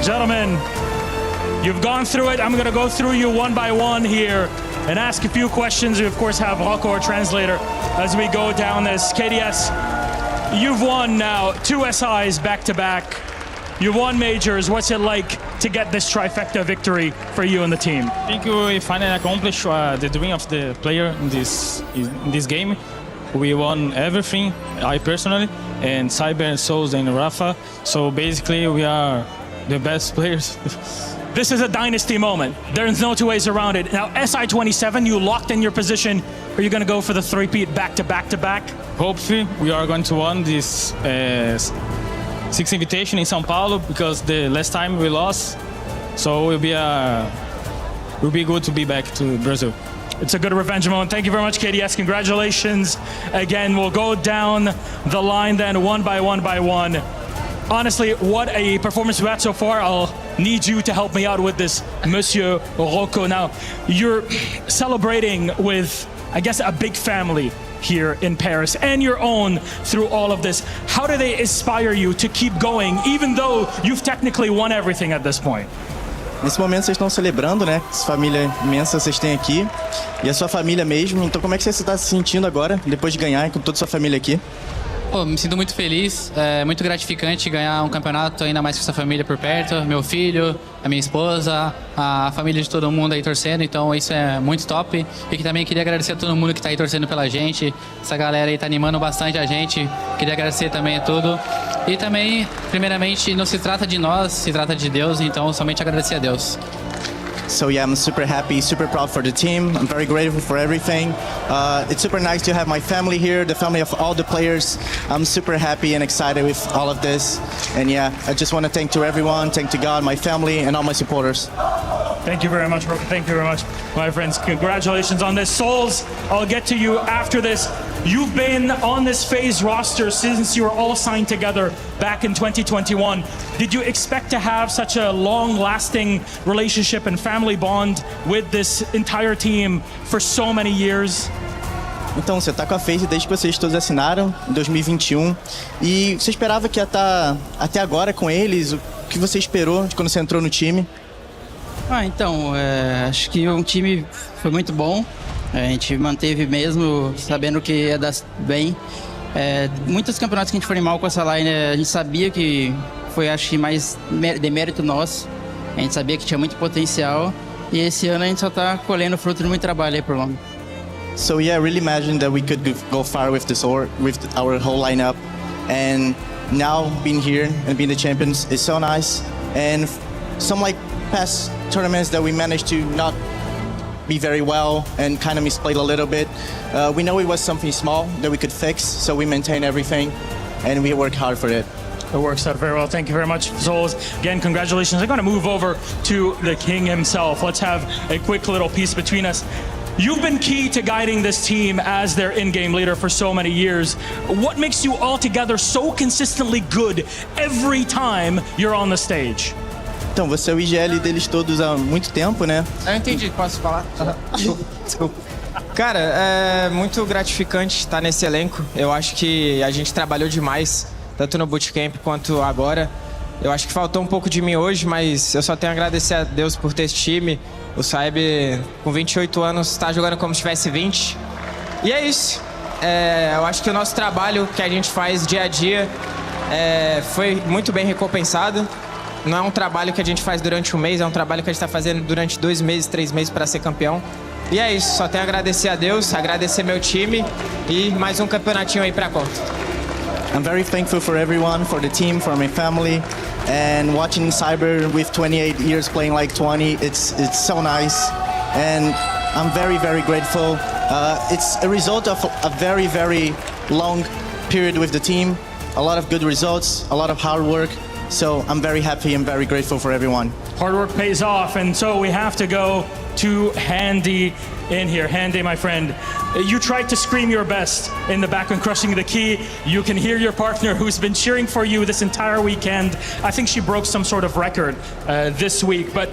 Gentlemen, you've gone through it. I'm going to go through you one by one here and ask a few questions. We, of course, have Rocco, our translator, as we go down this. KDS, you've won now 2 SIs back-to-back. You've won majors. What's it like to get this trifecta victory for you and the team? I think we finally accomplished the dream of the player in this game. We won everything, I personally, and Cyber, Souls, and Rafa. So basically, we are the best players. This is a dynasty moment. There's no 2 ways around it. Now, SI27, you locked in your position. Are you going to go for the 3-peat back-to-back-to-back? Hopefully, we are going to win this 6th invitation in São Paulo because the last time we lost. So it will be good to be back to Brazil. It's a good revenge moment. Thank you very much, KDS. Congratulations. Again, we'll go down the line then one by one. Honestly, what a performance we had so far. I'll need you to help me out with this, Monsieur Rocco. Now, you're celebrating with I guess, a big family here in Paris and your own through all of this. How do they inspire you to keep going, even though you've technically won everything at this point? Nesse momento vocês estão celebrando, né? Essa família imensa vocês têm aqui. E a sua família mesmo. Então como é que você está se sentindo agora, depois de ganhar com toda a sua família aqui? Pô, me sinto muito feliz, é muito gratificante ganhar um campeonato, ainda mais com essa família por perto, meu filho, a minha esposa, a família de todo mundo aí torcendo, então isso é muito top. E que também queria agradecer a todo mundo que tá aí torcendo pela gente, essa galera aí tá animando bastante a gente, queria agradecer também a tudo. E também, primeiramente, não se trata de nós, se trata de Deus, então somente agradecer a Deus. So yeah, I'm super happy, super proud for the team. I'm very grateful for everything. It's super nice to have my family here, the family of all the players. I'm super happy and excited with all of this. And yeah, I just want to thank to everyone, thank to God, my family, and all my supporters. Thank you very much, Roka. Thank you very much, my friends. Congratulations on this. Souls, I'll get to you after this. You've been on this FaZe roster since you were all signed together back in 2021. Did you expect to have such a long-lasting relationship and family bond with this entire team for so many years? Então, você está com a FaZe desde que vocês todos assinaram, em 2021. E você esperava que ia estar até agora com eles? O que você esperou de quando você entrou no time? Então, acho que o time foi muito bom. A gente manteve mesmo, sabendo que ia dar bem. Muitos campeonatos que a gente foi mal com essa line, a gente sabia que foi, acho que, mais demérito nosso. A gente sabia que tinha muito potencial. E esse ano a gente só está colhendo fruto de muito trabalho aí por longe. So yeah, I really imagined that we could go far with with our whole lineup. And now being here and being the champions is so nice. And some past tournaments that we managed to not be very well and kind of misplayed a little bit. We know it was something small that we could fix, so we maintain everything and we work hard for it. It works out very well. Thank you very much, Souls. Again, congratulations. I'm going to move over to the king himself. Let's have a quick little piece between us. You've been key to guiding this team as their in-game leader for so many years. What makes you all together so consistently good every time you're on the stage? Então, você é o IGL deles todos há muito tempo, né? Eu entendi, posso falar? Desculpa. Cara, é muito gratificante estar nesse elenco. Eu acho que a gente trabalhou demais, tanto no bootcamp quanto agora. Eu acho que faltou um pouco de mim hoje, mas eu só tenho a agradecer a Deus por ter esse time. O Saib, com 28 anos, está jogando como se tivesse 20. E é isso. Eu acho que o nosso trabalho que a gente faz dia a dia foi muito bem recompensado. Não é um trabalho que a gente faz durante um mês, é um trabalho que a gente está fazendo durante 2 meses, 3 meses para ser campeão. E é isso, só tenho a agradecer a Deus, agradecer meu time e mais um campeonatinho aí pra conta. I'm very thankful for everyone, for the team, for my family, and watching Cyber with 28 years playing like 20, it's so nice, and I'm very, very grateful. It's a result of a very, very long period with the team, a lot of good results, a lot of hard work. So I'm very happy and very grateful for everyone. Hard work pays off, and so we have to go to Handy in here. Handy, my friend, you tried to scream your best in the back when crushing the key. You can hear your partner who's been cheering for you this entire weekend. I think she broke some sort of record this week, but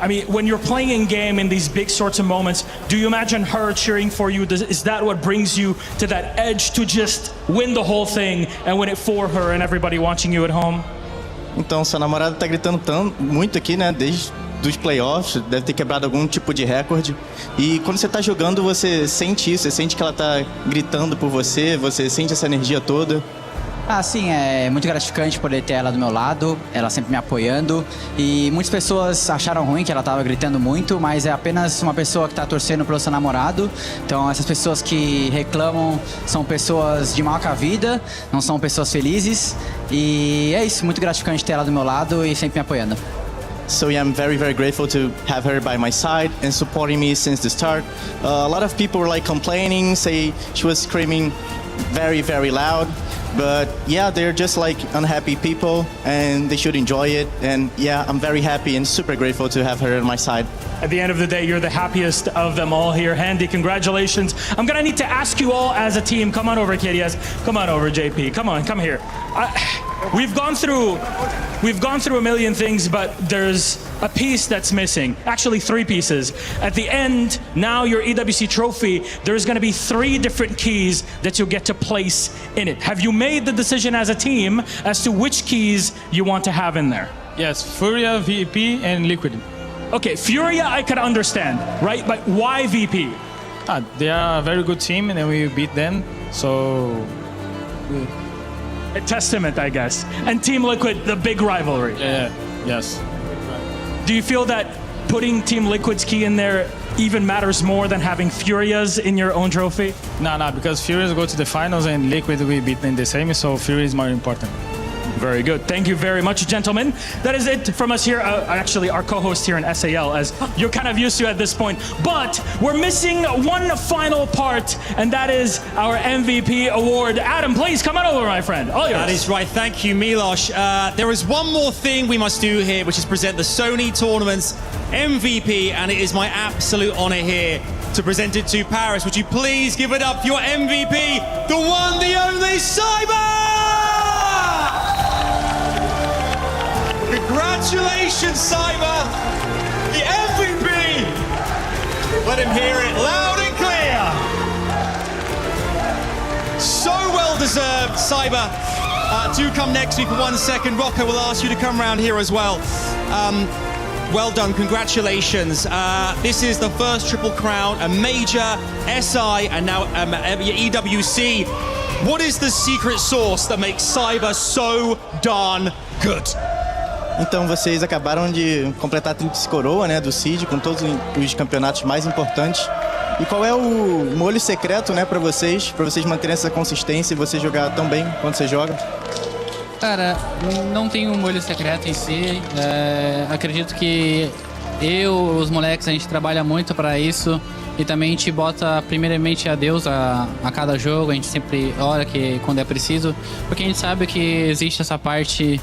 I mean, when you're playing in game in these big sorts of moments, do you imagine her cheering for you? Is that what brings you to that edge to just win the whole thing and win it for her and everybody watching you at home? Então, sua namorada tá gritando muito aqui, né? Desde os playoffs, deve ter quebrado algum tipo de recorde. E quando você tá jogando, você sente isso, você sente que ela tá gritando por você, você sente essa energia toda. Sim, é muito gratificante poder ter ela do meu lado, ela sempre me apoiando. E muitas pessoas acharam ruim que ela tava gritando muito, mas é apenas uma pessoa que tá torcendo pelo seu namorado. Então essas pessoas que reclamam são pessoas de mal com a vida, não são pessoas felizes. E é isso, muito gratificante ter ela do meu lado e sempre me apoiando. So yeah, I'm very, very grateful to have her by my side and supporting me since the start. A lot of people were complaining, say she was screaming very, very loud. But yeah, they're just unhappy people and they should enjoy it. And yeah, I'm very happy and super grateful to have her on my side. At the end of the day, you're the happiest of them all here. Handy, congratulations. I'm gonna need to ask you all as a team. Come on over, kiddies. Come on over, JP. Come on, come here. we've gone through a million things, but there's a piece that's missing. Actually, 3 pieces. At the end, now your EWC trophy, there's going to be 3 different keys that you'll get to place in it. Have you made the decision as a team as to which keys you want to have in there? Yes, Furia, VP, and Liquid. Okay, Furia I could understand, right? But why VP? They are a very good team, and then we beat them, so... A testament, I guess. And Team Liquid, the big rivalry. Yeah, yes. Do you feel that putting Team Liquid's key in there even matters more than having Furia's in your own trophy? No, because Furia's go to the finals and Liquid we beat in the semi, so Furia is more important. Very good. Thank you very much, gentlemen. That is it from us here. Actually, our co-host here in SAL, as you're kind of used to at this point. But we're missing one final part, and that is our MVP award. Adam, please come on over, my friend. All yours. That is right. Thank you, Milos. There is one more thing we must do here, which is present the Sony Tournament's MVP, and it is my absolute honor here to present it to Paris. Would you please give it up for your MVP, the one, the only Cyber! Congratulations, Cyber! The MVP! Let him hear it loud and clear! So well deserved, Cyber. Do come next week for 1 second. Rocco will ask you to come around here as well. Well done, congratulations. This is the first Triple Crown, a major SI and now EWC. What is the secret sauce that makes Cyber so darn good? Então vocês acabaram de completar a tríplice coroa, né, do CID, com todos os campeonatos mais importantes. E qual é o molho secreto, né, para vocês manterem essa consistência e você jogar tão bem quanto você joga? Cara, não tem um molho secreto em si. Acredito que os moleques, a gente trabalha muito para isso. E também a gente bota primeiramente a Deus a cada jogo. A gente sempre ora quando é preciso. Porque a gente sabe que existe essa parte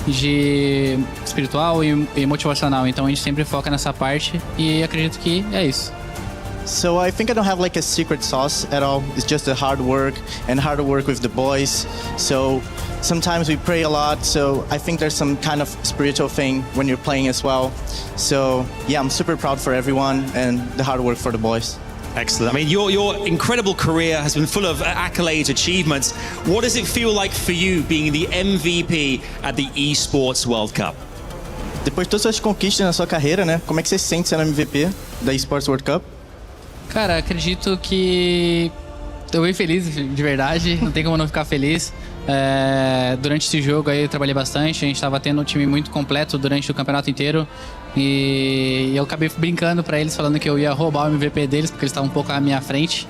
de espiritual e motivacional. Então a gente sempre foca nessa parte. E acredito que é isso. So I think I don't have like a secret sauce at all. It's just the hard work with the boys. So sometimes we pray a lot. So I think there's some kind of spiritual thing when you're playing as well. So yeah, I'm super proud for everyone and the hard work for the boys. Excellent. I mean, your incredible career has been full of accolades, achievements. What does it feel like for you being the MVP at the Esports World Cup? Depois de todas as suas conquistas na sua carreira, né? Como é que você se sente sendo MVP da Esports World Cup? Cara, acredito que tô bem feliz, de verdade. Não tem como não ficar feliz. Durante esse jogo aí eu trabalhei bastante. A gente tava tendo um time muito completo durante o campeonato inteiro. E eu acabei brincando pra eles, falando que eu ia roubar o MVP deles, porque eles estavam um pouco à minha frente.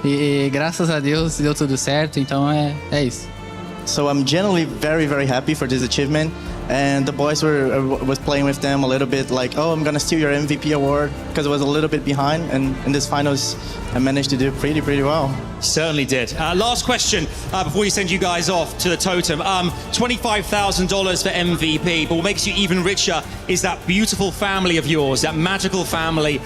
E graças a Deus deu tudo certo, então é isso. So I'm genuinely very, very happy for this achievement. And the boys was playing with them a little bit like, oh, I'm gonna steal your MVP award, because I was a little bit behind, and in this finals I managed to do pretty well. Certainly did. Last question before we send you guys off to the totem. $25,000 for MVP, but what makes you even richer is that beautiful family of yours, that magical family.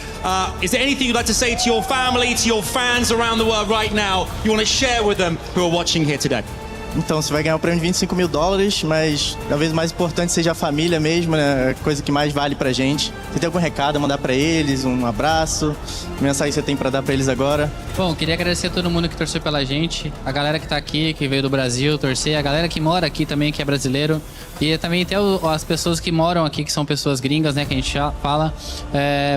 Is there anything you'd like to say to your family, to your fans around the world right now, you want to share with them who are watching here today? Então, você vai ganhar um prêmio de $25 mil, mas talvez o mais importante seja a família mesmo, né? A coisa que mais vale pra gente. Você tem algum recado a mandar pra eles, um abraço? Que mensagem você tem pra dar pra eles agora? Bom, queria agradecer a todo mundo que torceu pela gente, a galera que tá aqui, que veio do Brasil torcer, a galera que mora aqui também, que é brasileiro, e também até as pessoas que moram aqui, que são pessoas gringas, né, que a gente já fala.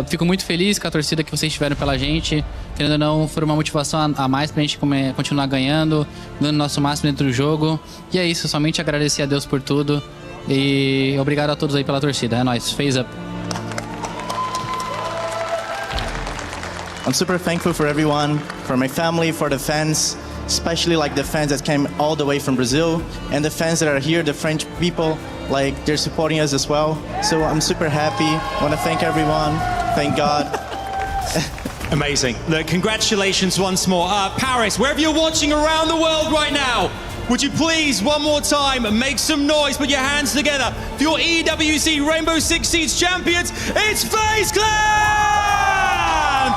Fico muito feliz com a torcida que vocês tiveram pela gente. Querendo ou não, foi uma motivação a mais pra gente continuar ganhando, dando o nosso máximo dentro do jogo. E é isso, somente agradecer a Deus por tudo. E obrigado a todos aí pela torcida. É nóis, face up. I'm super thankful for everyone, for my family, for the fans, especially like the fans that came all the way from Brazil, and the fans that are here, the French people, like they're supporting us as well. So I'm super happy. I want to thank everyone. Thank God. Amazing. Look, congratulations once more. Paris, wherever you're watching around the world right now, would you please, one more time, make some noise, put your hands together for your EWC Rainbow Six Siege champions, it's FaZe Clan!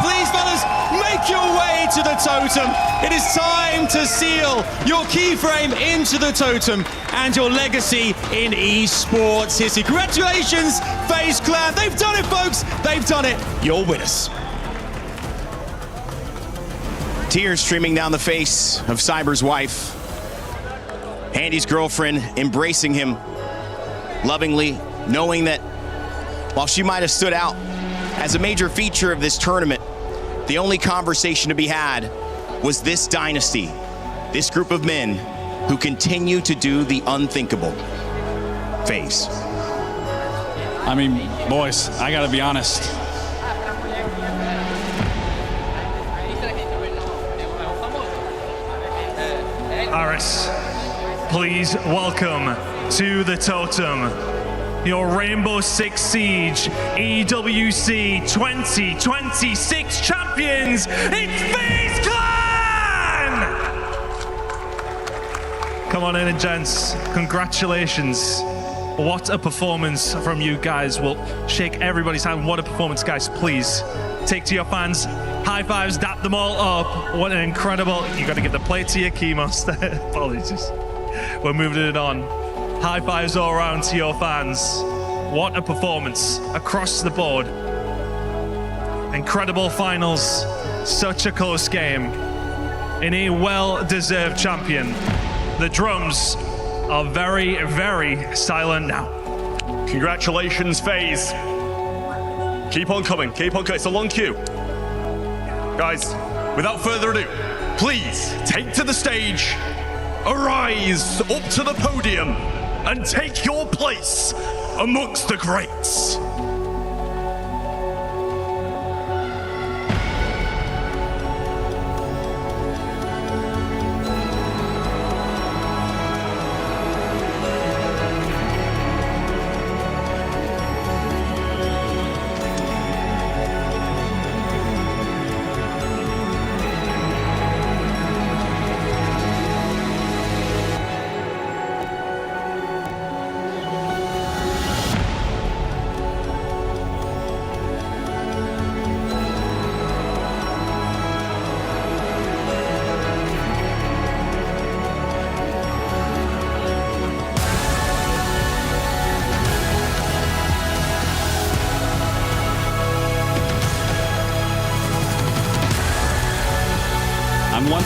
Please, fellas, make make your way to the totem. It is time to seal your keyframe into the totem and your legacy in esports history. Congratulations, FaZe Clan. They've done it, folks. They've done it. You're winners. Tears streaming down the face of Cyber's wife. Andy's girlfriend embracing him lovingly, knowing that while she might have stood out as a major feature of this tournament, the only conversation to be had was this dynasty, this group of men who continue to do the unthinkable. FaZe. I mean, boys, I gotta be honest. Aris, please welcome to the totem your Rainbow Six Siege EWC 2026 champions. It's FaZe Clan! Come on in, gents. Congratulations. What a performance from you guys. We'll shake everybody's hand. What a performance, guys. Please take to your fans. High fives, dap them all up. What an incredible... You got to get the plate to your Chemos. Apologies. We're moving it on. High fives all around to your fans. What a performance across the board. Incredible finals. Such a close game. In a well-deserved champion. The drums are very, very silent now. Congratulations, FaZe. Keep on coming, keep on coming. It's a long queue. Guys, without further ado, please take to the stage, arise up to the podium, and take your place amongst the greats.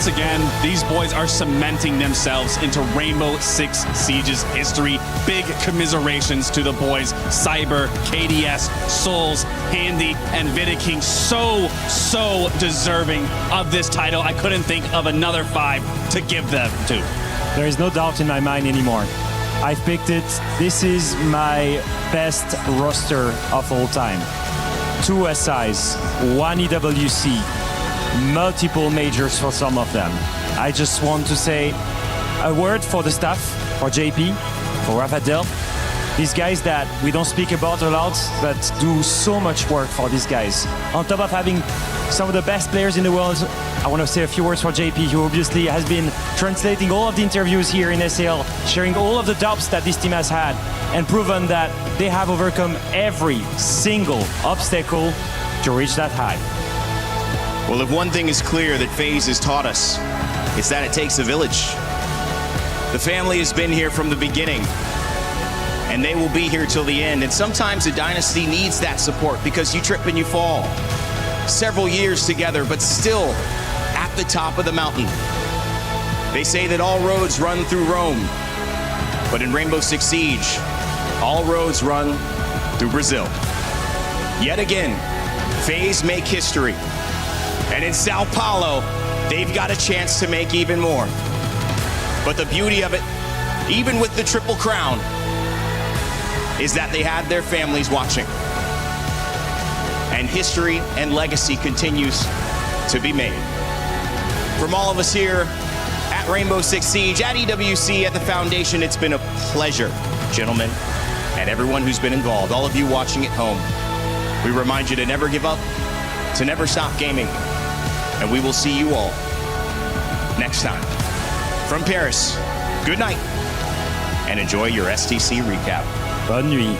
Once again, these boys are cementing themselves into Rainbow Six Siege's history. Big commiserations to the boys, Cyber, KDS, Souls, Handy, and Vidiking. So deserving of this title. I couldn't think of another 5 to give them to. There is no doubt in my mind anymore. I've picked it. This is my best roster of all time. 2 SIs, 1 EWC, multiple majors for some of them. I just want to say a word for the staff, for JP, for Rafadel, these guys that we don't speak about a lot, but do so much work for these guys. On top of having some of the best players in the world, I want to say a few words for JP, who obviously has been translating all of the interviews here in SAL, sharing all of the doubts that this team has had, and proven that they have overcome every single obstacle to reach that high. Well, if one thing is clear that FaZe has taught us, it's that it takes a village. The family has been here from the beginning, and they will be here till the end. And sometimes a dynasty needs that support because you trip and you fall. Several years together, but still at the top of the mountain. They say that all roads run through Rome, but in Rainbow Six Siege, all roads run through Brazil. Yet again, FaZe make history. And in Sao Paulo, they've got a chance to make even more. But the beauty of it, even with the Triple Crown, is that they had their families watching. And history and legacy continues to be made. From all of us here at Rainbow Six Siege, at EWC, at the Foundation, it's been a pleasure, gentlemen, and everyone who's been involved, all of you watching at home. We remind you to never give up, to never stop gaming. And we will see you all next time. From Paris, good night, and enjoy your STC recap. Bonne nuit.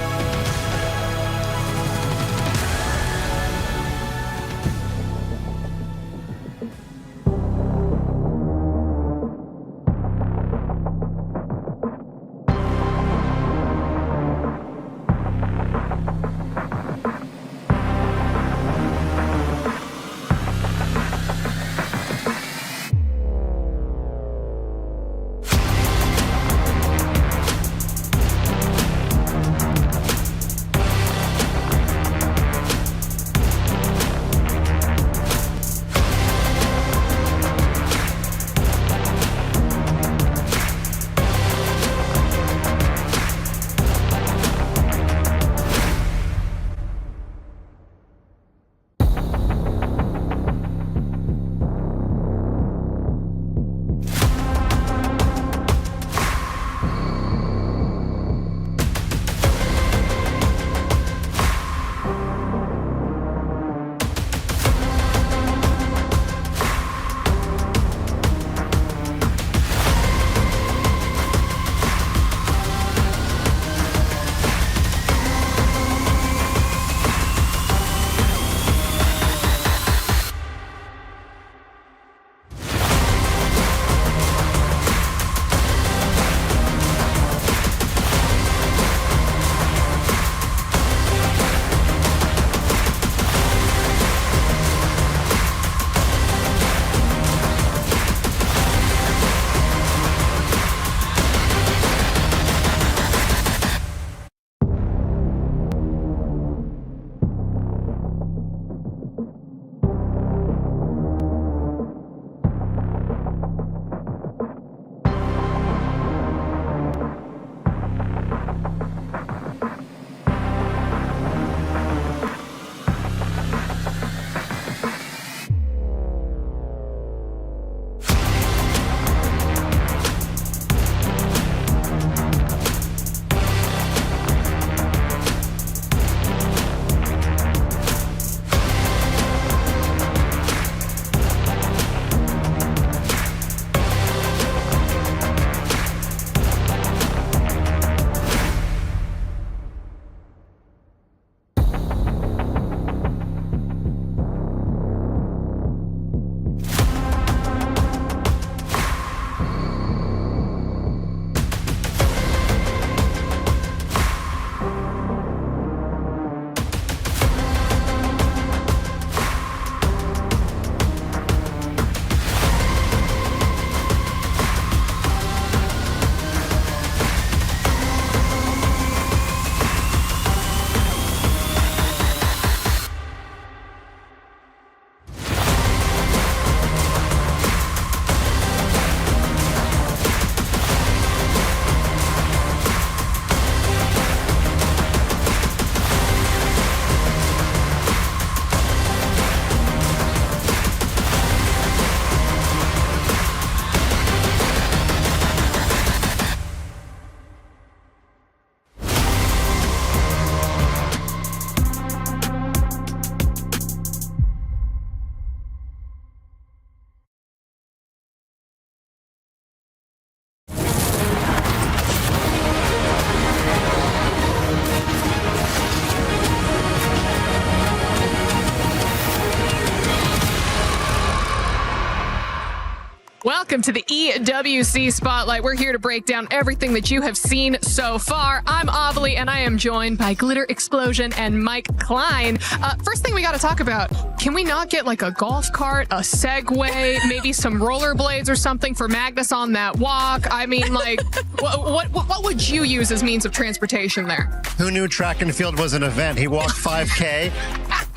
welcome to the EWC Spotlight. We're here to break down everything that you have seen so far. I'm Avali, and I am joined by Glitter Explosion and Mike Klein. First thing we got to talk about, can we not get like a golf cart, a Segway, maybe some rollerblades or something for Magnus on that walk? I mean, like, what would you use as means of transportation there? Who knew track and field was an event? He walked 5K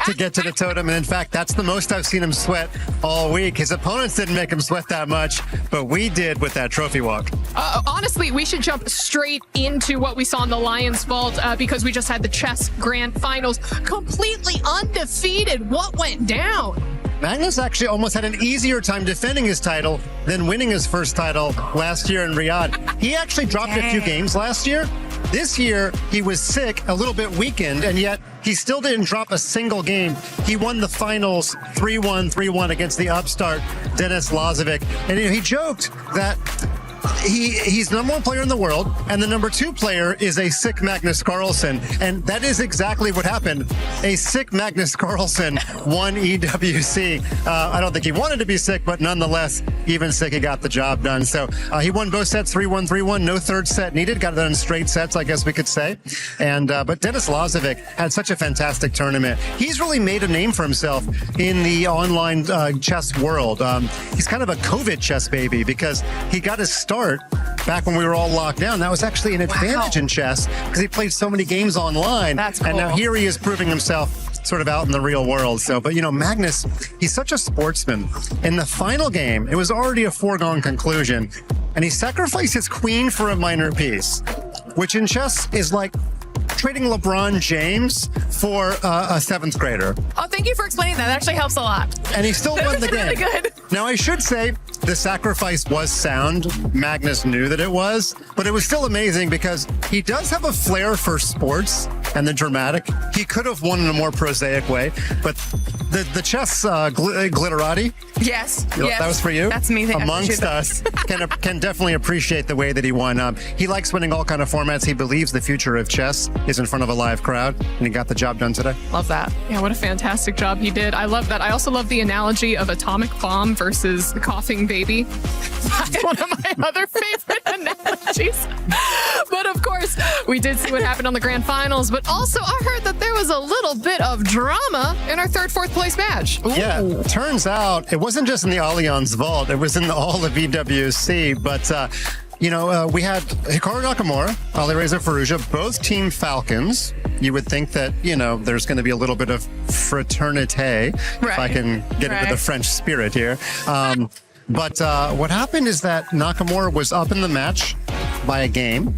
to get to the totem, and in fact, that's the most I've seen him sweat all week. His opponents didn't make him sweat that much, but we did with that trophy walk. Honestly, we should jump straight into what we saw in the Lions Vault because we just had the chess grand finals, completely undefeated. What went down? Magnus actually almost had an easier time defending his title than winning his first title last year in Riyadh. He actually dropped a few games last year. This year, he was sick, a little bit weakened, and yet he still didn't drop a single game. He won the finals 3-1, 3-1 against the upstart Denis Lazovic. And he joked that he's the number one player in the world, and the number two player is a sick Magnus Carlsen. And that is exactly what happened. A sick Magnus Carlsen won EWC. I don't think he wanted to be sick, but nonetheless, even sick, he got the job done. So he won both sets 3-1, 3-1. No third set needed. Got it done in straight sets, I guess we could say. And but Denis Lazovic had such a fantastic tournament. He's really made a name for himself in the online chess world. He's kind of a COVID chess baby because he got his start back when we were all locked down. That was actually an advantage in chess because he played so many games online. That's cool. And now here he is proving himself sort of out in the real world. So, but you know, Magnus, he's such a sportsman. In the final game, it was already a foregone conclusion, and he sacrificed his queen for a minor piece, which in chess is like trading LeBron James for a seventh grader. Oh, thank you for explaining that. That actually helps a lot. And he still won the game. Really good. Now, I should say the sacrifice was sound. Magnus knew that it was, but it was still amazing because he does have a flair for sports and the dramatic. He could have won in a more prosaic way, but the chess glitterati. Yes. Yes. That was for you. That's me. Amongst us, can definitely appreciate the way that he won. He likes winning all kind of formats. He believes the future of chess is in front of a live crowd, and he got the job done today. Love that. Yeah, what a fantastic job he did. I love that. I also love the analogy of atomic bomb versus the coughing baby. That's one of my other favorite analogies. But of course, we did see what happened on the grand finals, but also I heard that there was a little bit of drama in our third, fourth place match. Ooh. Yeah, turns out it wasn't just in the Allianz Vault, it was in all of EWC, but we had Hikaru Nakamura, Alireza Firouzja, both Team Falcons. You would think that, there's going to be a little bit of fraternité, if I can get into the French spirit here. But what happened is that Nakamura was up in the match by a game,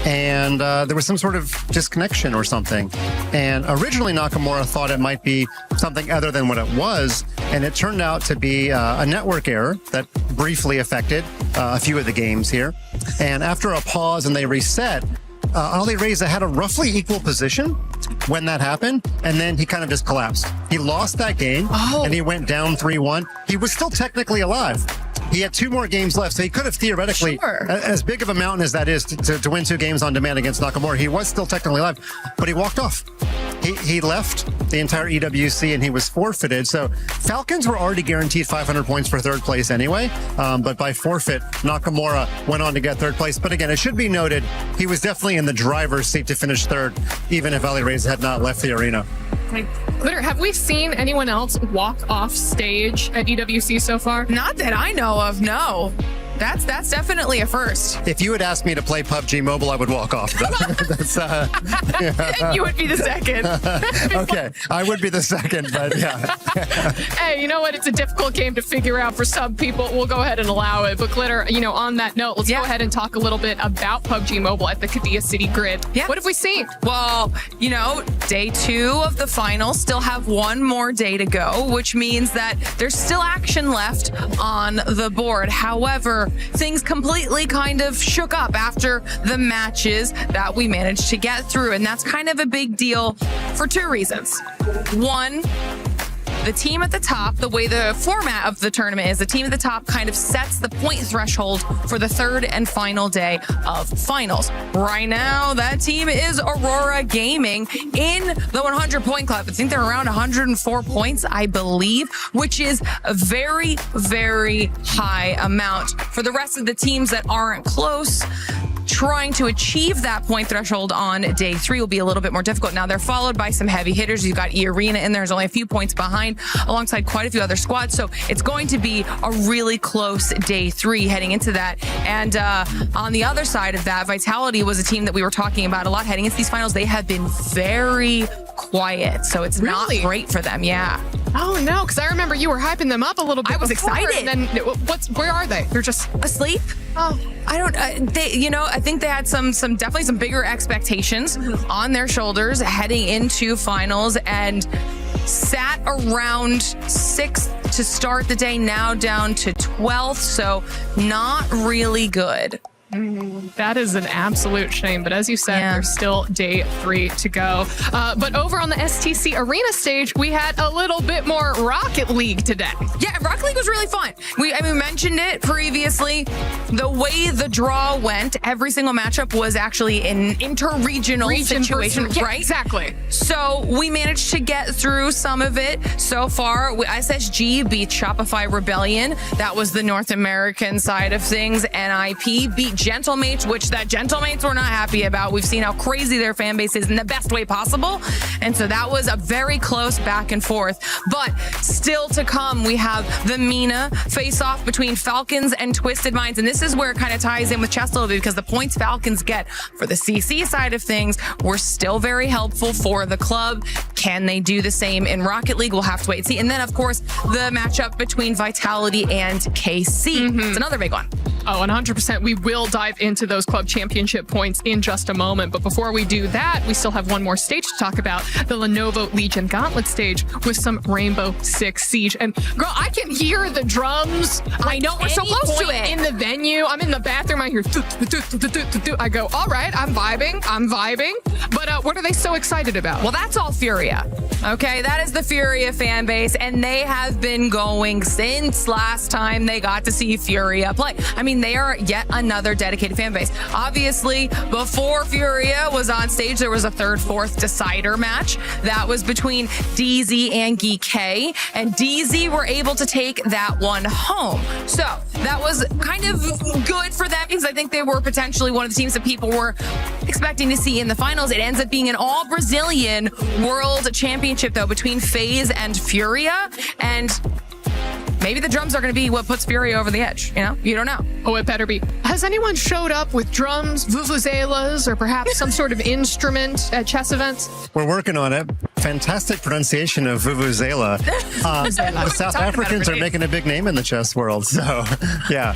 and there was some sort of disconnection or something. And originally Nakamura thought it might be something other than what it was, and it turned out to be a network error that briefly affected a few of the games here. And after a pause and they reset, Alireza had a roughly equal position when that happened, and then he kind of just collapsed. He lost that game, and he went down 3-1. He was still technically alive. He had 2 more games left, so he could have theoretically, as big of a mountain as that is to win 2 games on demand against Nakamura, he was still technically alive, but he walked off. He left the entire EWC and he was forfeited. So Falcons were already guaranteed 500 points for third place anyway, but by forfeit, Nakamura went on to get third place. But again, it should be noted, he was definitely in the driver's seat to finish third, even if Alireza had not left the arena. Glitter, have we seen anyone else walk off stage at EWC so far? Not that I know of, no. That's definitely a first. If you had asked me to play PUBG Mobile, I would walk off. That's, And you would be the second. Okay, I would be the second, but yeah. Hey, you know what? It's a difficult game to figure out for some people. We'll go ahead and allow it. But Glitter, on that note, let's go ahead and talk a little bit about PUBG Mobile at the Qiddiya City Grid. Yeah. What have we seen? Well, day 2 of the finals, still have 1 more day to go, which means that there's still action left on the board. However, things completely kind of shook up after the matches that we managed to get through. And that's kind of a big deal for 2 reasons. One, the team at the top, the way the format of the tournament is, the team at the top kind of sets the point threshold for the third and final day of finals. Right now, that team is Aurora Gaming in the 100-point club. I think they're around 104 points, I believe, which is a very, very high amount. For the rest of the teams that aren't close, trying to achieve that point threshold on day 3 will be a little bit more difficult. Now, they're followed by some heavy hitters. You've got E-Arena in there. There's only a few points behind, alongside quite a few other squads. So it's going to be a really close day 3 heading into that. And on the other side of that, Vitality was a team that we were talking about a lot heading into these finals. They have been very quiet, so it's not great for them. Yeah. Oh no, because I remember you were hyping them up a little bit. I was excited. And then where are they? They're just asleep. Oh, I don't. I think they had definitely some bigger expectations on their shoulders heading into finals, and sat around 6th to start the day. Now down to 12th, so not really good. That is an absolute shame. But as you said, there's still day 3 to go. But over on the STC Arena stage, we had a little bit more Rocket League today. Yeah, Rocket League was really fun. We mentioned it previously. The way the draw went, every single matchup was actually an interregional situation, right? Exactly. So we managed to get through some of it so far. SSG beat Shopify Rebellion. That was the North American side of things. NIP beat Gentlemates, which that Gentlemates were not happy about. We've seen how crazy their fan base is in the best way possible. And so that was a very close back and forth. But still to come, we have the MENA face-off between Falcons and Twisted Minds. And this is where it kind of ties in with chess a little bit, because the points Falcons get for the CC side of things were still very helpful for the club. Can they do the same in Rocket League? We'll have to wait and see. And then, of course, the matchup between Vitality and KC. It's another big one. Oh, 100%. We will dive into those club championship points in just a moment. But before we do that, we still have one more stage to talk about, the Lenovo Legion Gauntlet stage with some Rainbow Six Siege. And girl, I can hear the drums. I know, we're so close to it. In the venue, I'm in the bathroom, I hear I go, all right, I'm vibing. But what are they so excited about? Well, that's all Furia. Okay, that is the Furia fan base, and they have been going since last time they got to see Furia play. I mean, they are yet another dedicated fan base. Obviously, before Furia was on stage, there was a 3rd-4th decider match. That was between DZ and GK, and DZ were able to take that one home. So that was kind of good for them, because I think they were potentially one of the teams that people were expecting to see in the finals. It ends up being an all-Brazilian World Championship, though, between FaZe and Furia, and maybe the drums are going to be what puts Furia over the edge. You don't know. Oh, it better be. Has anyone showed up with drums, vuvuzelas, or perhaps some sort of instrument at chess events? We're working on it. Fantastic pronunciation of vuvuzela. The South Africans are making a big name in the chess world. So, yeah.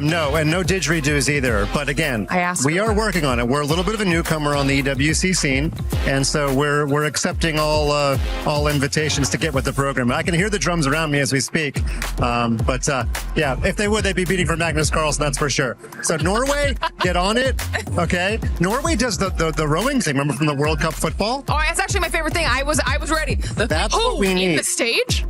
No didgeridoos either. But again, we are working on it. We're a little bit of a newcomer on the EWC scene, and so we're accepting all invitations to get with the program. I can hear the drums around me as we speak. Yeah, if they would, they'd be beating for Magnus Carlsen, that's for sure. So Norway, get on it, okay? Norway does the rowing thing, remember, from the World Cup football? Oh, that's actually my favorite thing. I was ready. That's what we need. The stage?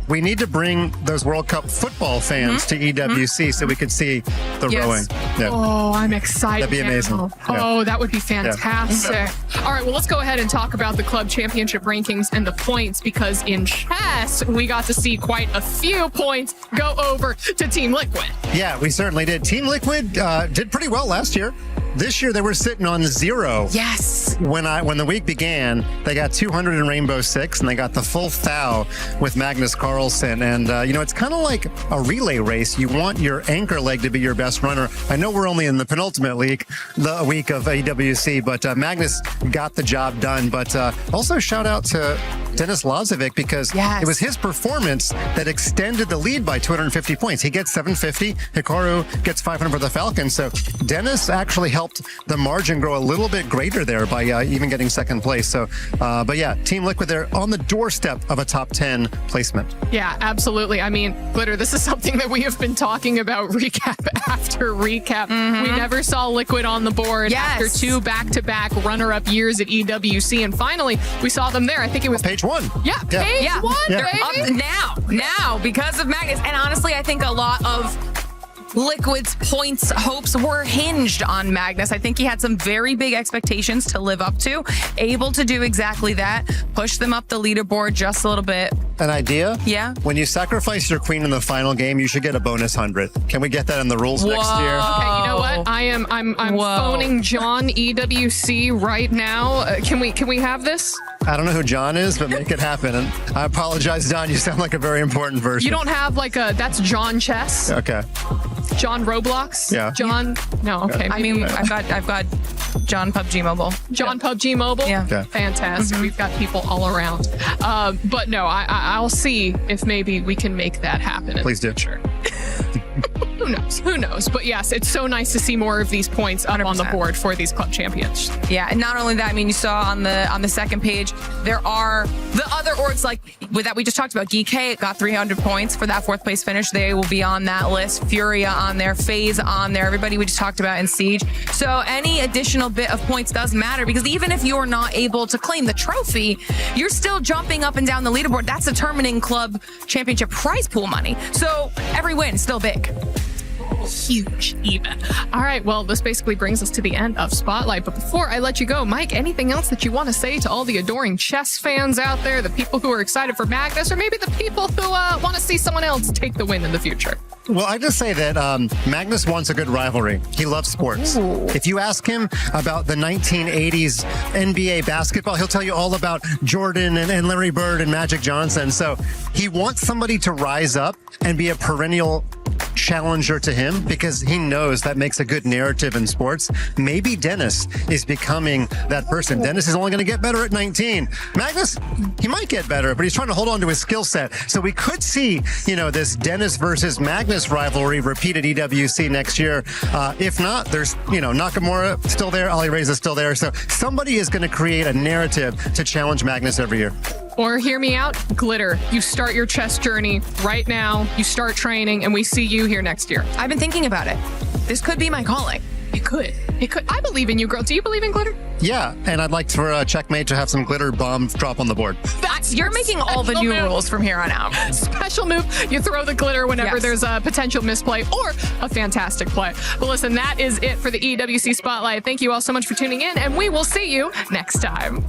We need to bring those World Cup football fans to EWC so we could see the rowing. Yeah. Oh, I'm excited. That'd be amazing. Oh, that would be fantastic. Yeah. All right, well, let's go ahead and talk about the club championship rankings and the points, because in chess, we got to see quite a few points go over to Team Liquid. Yeah, we certainly did. Team Liquid did pretty well last year. This year, they were sitting on 0. Yes. When the week began, they got 200 in Rainbow Six, and they got the full thou with Magnus Carlsen. And, it's kind of like a relay race. You want your anchor leg to be your best runner. I know we're only in the penultimate week of EWC, but Magnus got the job done. But also shout out to Denis Lazovic, because it was his performance that extended the lead by 250 points. He gets 750. Hikaru gets 500 for the Falcons. So Denis actually helped helped the margin grow a little bit greater there by even getting second place. So, but yeah, Team Liquid, they're on the doorstep of a top 10 placement. Yeah, absolutely. I mean, Glitter, this is something that we have been talking about recap after recap. We never saw Liquid on the board after 2 back-to-back runner-up years at EWC, and finally we saw them there. I think it was page 1. Yeah, page 1. They're up now because of Magnus. And honestly, I think a lot of Liquid's points hopes were hinged on Magnus. I think he had some very big expectations to live up to, able to do exactly that, push them up the leaderboard just a little bit. An idea? Yeah. When you sacrifice your queen in the final game, you should get a bonus 100. Can we get that in the rules next year? Okay, you know what? I'm phoning John EWC right now. Can we have this? I don't know who John is, but make it happen. And I apologize, Don. You sound like a very important person. You don't have like that's John Chess? Okay. John Roblox? Yeah. John? No, okay. I mean, I've got John PUBG Mobile. John PUBG Mobile? Yeah. Okay. Fantastic. We've got people all around. But no, I'll see if maybe we can make that happen. Please do. Sure. Who knows? But yes, it's so nice to see more of these points up 100%. On the board for these club champions. Yeah, and not only that, I mean, you saw on the second page, there are the other orgs like with that we just talked about. GK got 300 points for that 4th place finish. They will be on that list. Furia on there, FaZe on there, everybody we just talked about in Siege. So any additional bit of points does matter, because even if you're not able to claim the trophy, you're still jumping up and down the leaderboard. That's determining club championship prize pool money. So every win still big. Huge even. All right, well, this basically brings us to the end of Spotlight. But before I let you go, Mike, anything else that you want to say to all the adoring chess fans out there, the people who are excited for Magnus, or maybe the people who want to see someone else take the win in the future? Well, I just say that Magnus wants a good rivalry. He loves sports. Ooh. If you ask him about the 1980s NBA basketball, he'll tell you all about Jordan and Larry Bird and Magic Johnson. So he wants somebody to rise up and be a perennial challenger to him, because he knows that makes a good narrative in sports. Maybe Dennis is becoming that person. Dennis is only going to get better at 19. Magnus, he might get better, but he's trying to hold on to his skill set. So we could see, this Dennis versus Magnus rivalry repeat at EWC next year. If not, there's, Nakamura still there, Ali Reza's still there. So somebody is going to create a narrative to challenge Magnus every year. Or hear me out, Glitter. You start your chess journey right now. You start training, and we see you here next year. I've been thinking about it. This could be my calling. It could. I believe in you, girl. Do you believe in Glitter? Yeah, and I'd like for Checkmate to have some glitter bombs drop on the board. You're making all the new rules from here on out. Special move. You throw the glitter whenever there's a potential misplay or a fantastic play. But listen, that is it for the EWC Spotlight. Thank you all so much for tuning in, and we will see you next time.